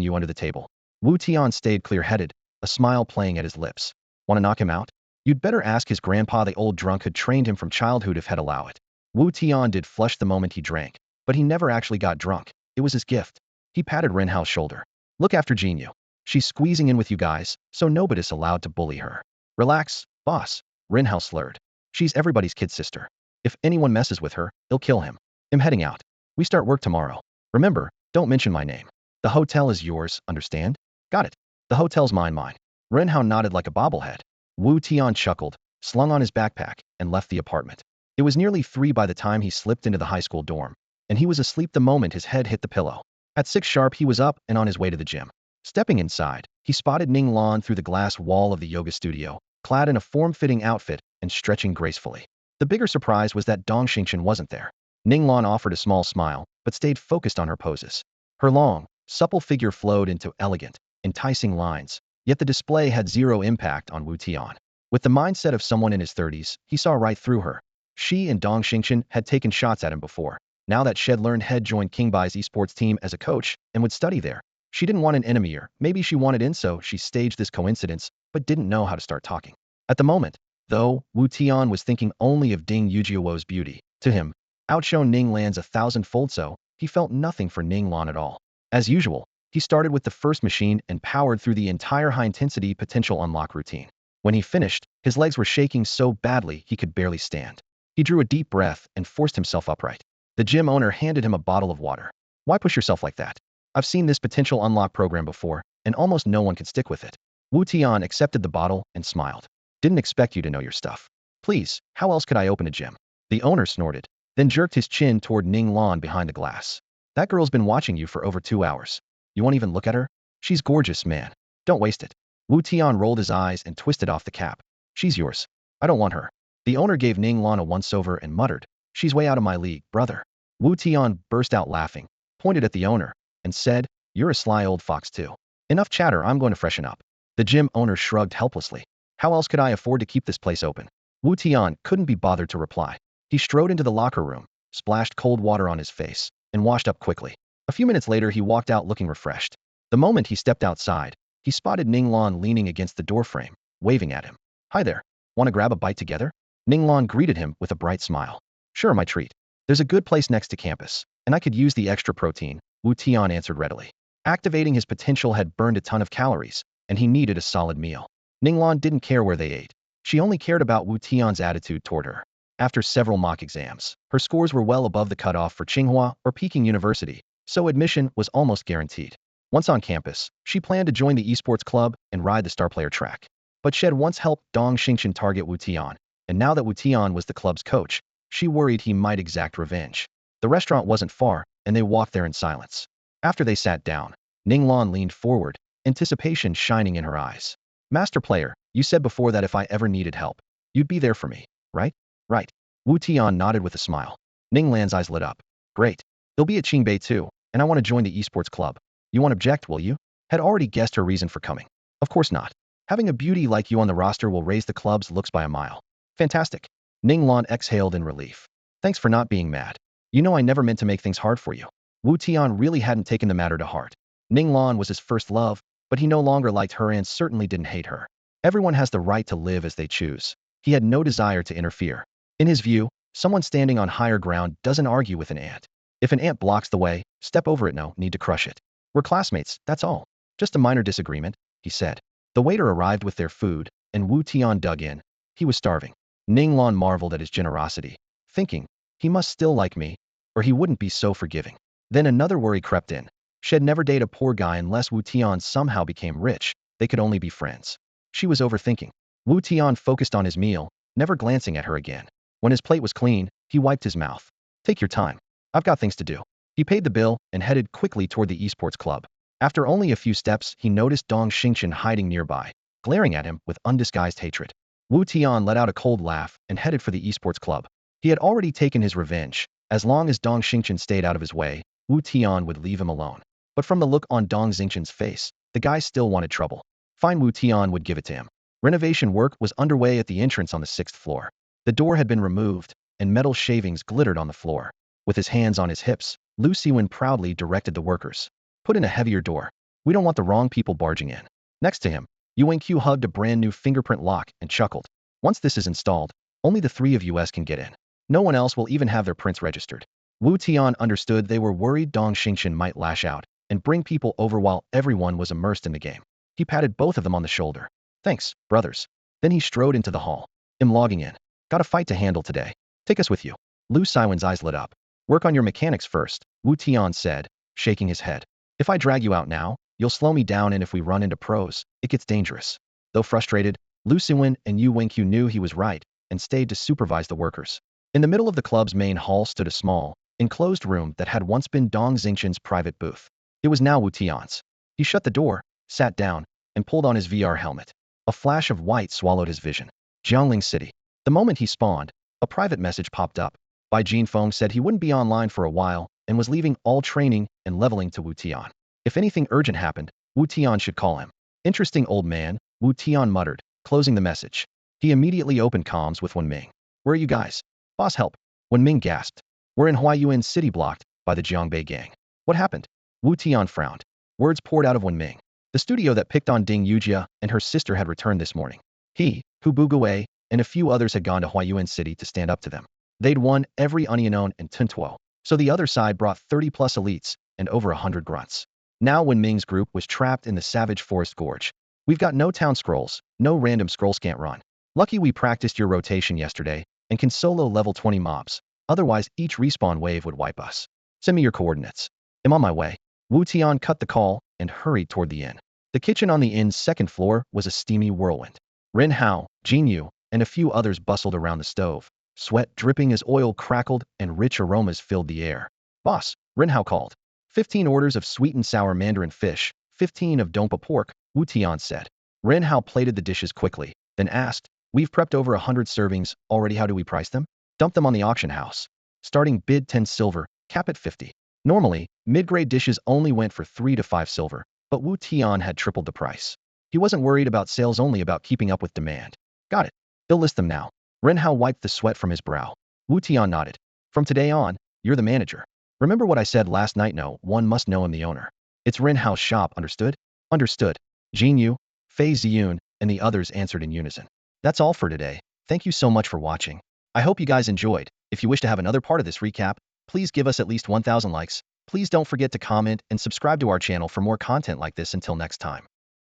you under the table. Wu Tian stayed clear-headed, a smile playing at his lips. Want to knock him out? You'd better ask his grandpa. The old drunk had trained him from childhood if he'd allow it. Wu Tian did flush the moment he drank, but he never actually got drunk. It was his gift. He patted Rin Hao's shoulder. Look after Jinyu. She's squeezing in with you guys, so nobody's allowed to bully her. Relax, boss. Rin Hao slurred. She's everybody's kid sister. If anyone messes with her, they'll kill him. I'm heading out. We start work tomorrow. Remember, don't mention my name. The hotel is yours, understand? Got it. The hotel's mine. Rin Hao nodded like a bobblehead. Wu Tian chuckled, slung on his backpack, and left the apartment. It was nearly 3 by the time he slipped into the high school dorm, and he was asleep the moment his head hit the pillow. At 6 sharp he was up and on his way to the gym. Stepping inside, he spotted Ning Lan through the glass wall of the yoga studio, clad in a form-fitting outfit and stretching gracefully. The bigger surprise was that Dong Xingchen wasn't there. Ning Lan offered a small smile, but stayed focused on her poses. Her long, supple figure flowed into elegant, enticing lines, yet the display had zero impact on Wu Tian. With the mindset of someone in his 30s, he saw right through her. She and Dong Xingchen had taken shots at him before. Now that Shed learned had joined Kingbai's esports team as a coach and would study there, she didn't want an enemy, or maybe she wanted in, so she staged this coincidence, but didn't know how to start talking. At the moment, though, Wu Tian was thinking only of Ding Yujiawo's beauty. To him, outshone Ning Lan's 1,000-fold, so he felt nothing for Ning Lan at all. As usual, he started with the first machine and powered through the entire high-intensity potential unlock routine. When he finished, his legs were shaking so badly he could barely stand. He drew a deep breath and forced himself upright. The gym owner handed him a bottle of water. Why push yourself like that? I've seen this potential unlock program before, and almost no one could stick with it. Wu Tian accepted the bottle and smiled. Didn't expect you to know your stuff. Please, how else could I open a gym? The owner snorted, then jerked his chin toward Ning Lan behind the glass. That girl's been watching you for over 2 hours. You won't even look at her? She's gorgeous, man. Don't waste it. Wu Tian rolled his eyes and twisted off the cap. She's yours. I don't want her. The owner gave Ning Lan a once-over and muttered, she's way out of my league, brother. Wu Tian burst out laughing, pointed at the owner, and said, you're a sly old fox too. Enough chatter, I'm going to freshen up. The gym owner shrugged helplessly. How else could I afford to keep this place open? Wu Tian couldn't be bothered to reply. He strode into the locker room, splashed cold water on his face, and washed up quickly. A few minutes later he walked out looking refreshed. The moment he stepped outside, he spotted Ning Lan leaning against the doorframe, waving at him. Hi there. Want to grab a bite together? Ning Lan greeted him with a bright smile. Sure, my treat. There's a good place next to campus, and I could use the extra protein, Wu Tian answered readily. Activating his potential had burned a ton of calories, and he needed a solid meal. Ning Lan didn't care where they ate. She only cared about Wu Tian's attitude toward her. After several mock exams, her scores were well above the cutoff for Tsinghua or Peking University, so admission was almost guaranteed. Once on campus, she planned to join the esports club and ride the star player track. But she had once helped Dong Xingchen target Wu Tian, and now that Wu Tian was the club's coach, she worried he might exact revenge. The restaurant wasn't far, and they walked there in silence. After they sat down, Ning Lan leaned forward, anticipation shining in her eyes. Master player, you said before that if I ever needed help, you'd be there for me, right? Right. Wu Tian nodded with a smile. Ning Lan's eyes lit up. Great. They'll be at Qingbei too, and I want to join the esports club. You won't object, will you? Had already guessed her reason for coming. Of course not. Having a beauty like you on the roster will raise the club's looks by a mile. Fantastic. Ning Lan exhaled in relief. Thanks for not being mad. You know I never meant to make things hard for you. Wu Tian really hadn't taken the matter to heart. Ning Lan was his first love, but he no longer liked her and certainly didn't hate her. Everyone has the right to live as they choose. He had no desire to interfere. In his view, someone standing on higher ground doesn't argue with an ant. If an ant blocks the way, step over it, no need to crush it. We're classmates, that's all. Just a minor disagreement, he said. The waiter arrived with their food, and Wu Tian dug in. He was starving. Ninglan marveled at his generosity, thinking, he must still like me, or he wouldn't be so forgiving. Then another worry crept in. She'd never date a poor guy unless Wu Tian somehow became rich. They could only be friends. She was overthinking. Wu Tian focused on his meal, never glancing at her again. When his plate was clean, he wiped his mouth. Take your time. I've got things to do. He paid the bill and headed quickly toward the esports club. After only a few steps, he noticed Dong Xingchen hiding nearby, glaring at him with undisguised hatred. Wu Tian let out a cold laugh and headed for the esports club. He had already taken his revenge. As long as Dong Xingchen stayed out of his way, Wu Tian would leave him alone. But from the look on Dong Xingchen's face, the guy still wanted trouble. Fine, Wu Tian would give it to him. Renovation work was underway at the entrance on the 6th floor. The door had been removed, and metal shavings glittered on the floor. With his hands on his hips, Lu Siwen proudly directed the workers. Put in a heavier door. We don't want the wrong people barging in. Next to him, Yuan Q hugged a brand new fingerprint lock and chuckled. Once this is installed, only the 3 of us can get in. No one else will even have their prints registered. Wu Tian understood they were worried Dong Xingchen might lash out and bring people over while everyone was immersed in the game. He patted both of them on the shoulder. Thanks, brothers. Then he strode into the hall. I'm logging in. Got a fight to handle today. Take us with you. Lu Siwen's eyes lit up. Work on your mechanics first, Wu Tian said, shaking his head. If I drag you out now, you'll slow me down, and if we run into pros, it gets dangerous. Though frustrated, Lu Siwen and Yu Wenqiu knew he was right and stayed to supervise the workers. In the middle of the club's main hall stood a small, enclosed room that had once been Dong Xingchen's private booth. It was now Wu Tian's. He shut the door, sat down, and pulled on his VR helmet. A flash of white swallowed his vision. Jiangling City. The moment he spawned, a private message popped up. Bai Jinfeng said he wouldn't be online for a while and was leaving all training and leveling to Wu Tian. If anything urgent happened, Wu Tian should call him. Interesting old man, Wu Tian muttered, closing the message. He immediately opened comms with Wenming. Where are you guys? Boss, help. Wenming gasped. We're in Huayuan City, blocked by the Jiangbei gang. What happened? Wu Tian frowned. Words poured out of Wenming. The studio that picked on Ding Yujia and her sister had returned this morning. He, Hu Bugui, and a few others had gone to Huayuan City to stand up to them. They'd won every Onianon and Tuntuo, so the other side brought 30+ elites and over 100 grunts. Now Wenming's group was trapped in the savage forest gorge. We've got no town scrolls, no random scrolls can't run. Lucky we practiced your rotation yesterday and can solo level 20 mobs. Otherwise, each respawn wave would wipe us. Send me your coordinates. I'm on my way. Wu Tian cut the call and hurried toward the inn. The kitchen on the inn's 2nd floor was a steamy whirlwind. Ren Hao, Jin Yu, and a few others bustled around the stove, sweat dripping as oil crackled and rich aromas filled the air. Boss, Ren Hao called. 15 orders of sweet and sour mandarin fish, 15 of dompa pork, Wu Tian said. Ren Hao plated the dishes quickly, then asked, we've prepped over 100 servings already. How do we price them? Dump them on the auction house. Starting bid 10 silver, cap at 50. Normally, mid-grade dishes only went for 3 to 5 silver, but Wu Tian had tripled the price. He wasn't worried about sales, only about keeping up with demand. Got it. He'll list them now. Ren Hao wiped the sweat from his brow. Wu Tian nodded. From today on, you're the manager. Remember what I said last night? No one must know I'm the owner. It's Ren Hao's shop, understood? Understood. Jin Yu, Fei Ziyun, and the others answered in unison. That's all for today. Thank you so much for watching. I hope you guys enjoyed. If you wish to have another part of this recap, please give us at least 1,000 likes. Please don't forget to comment and subscribe to our channel for more content like this. Until next time.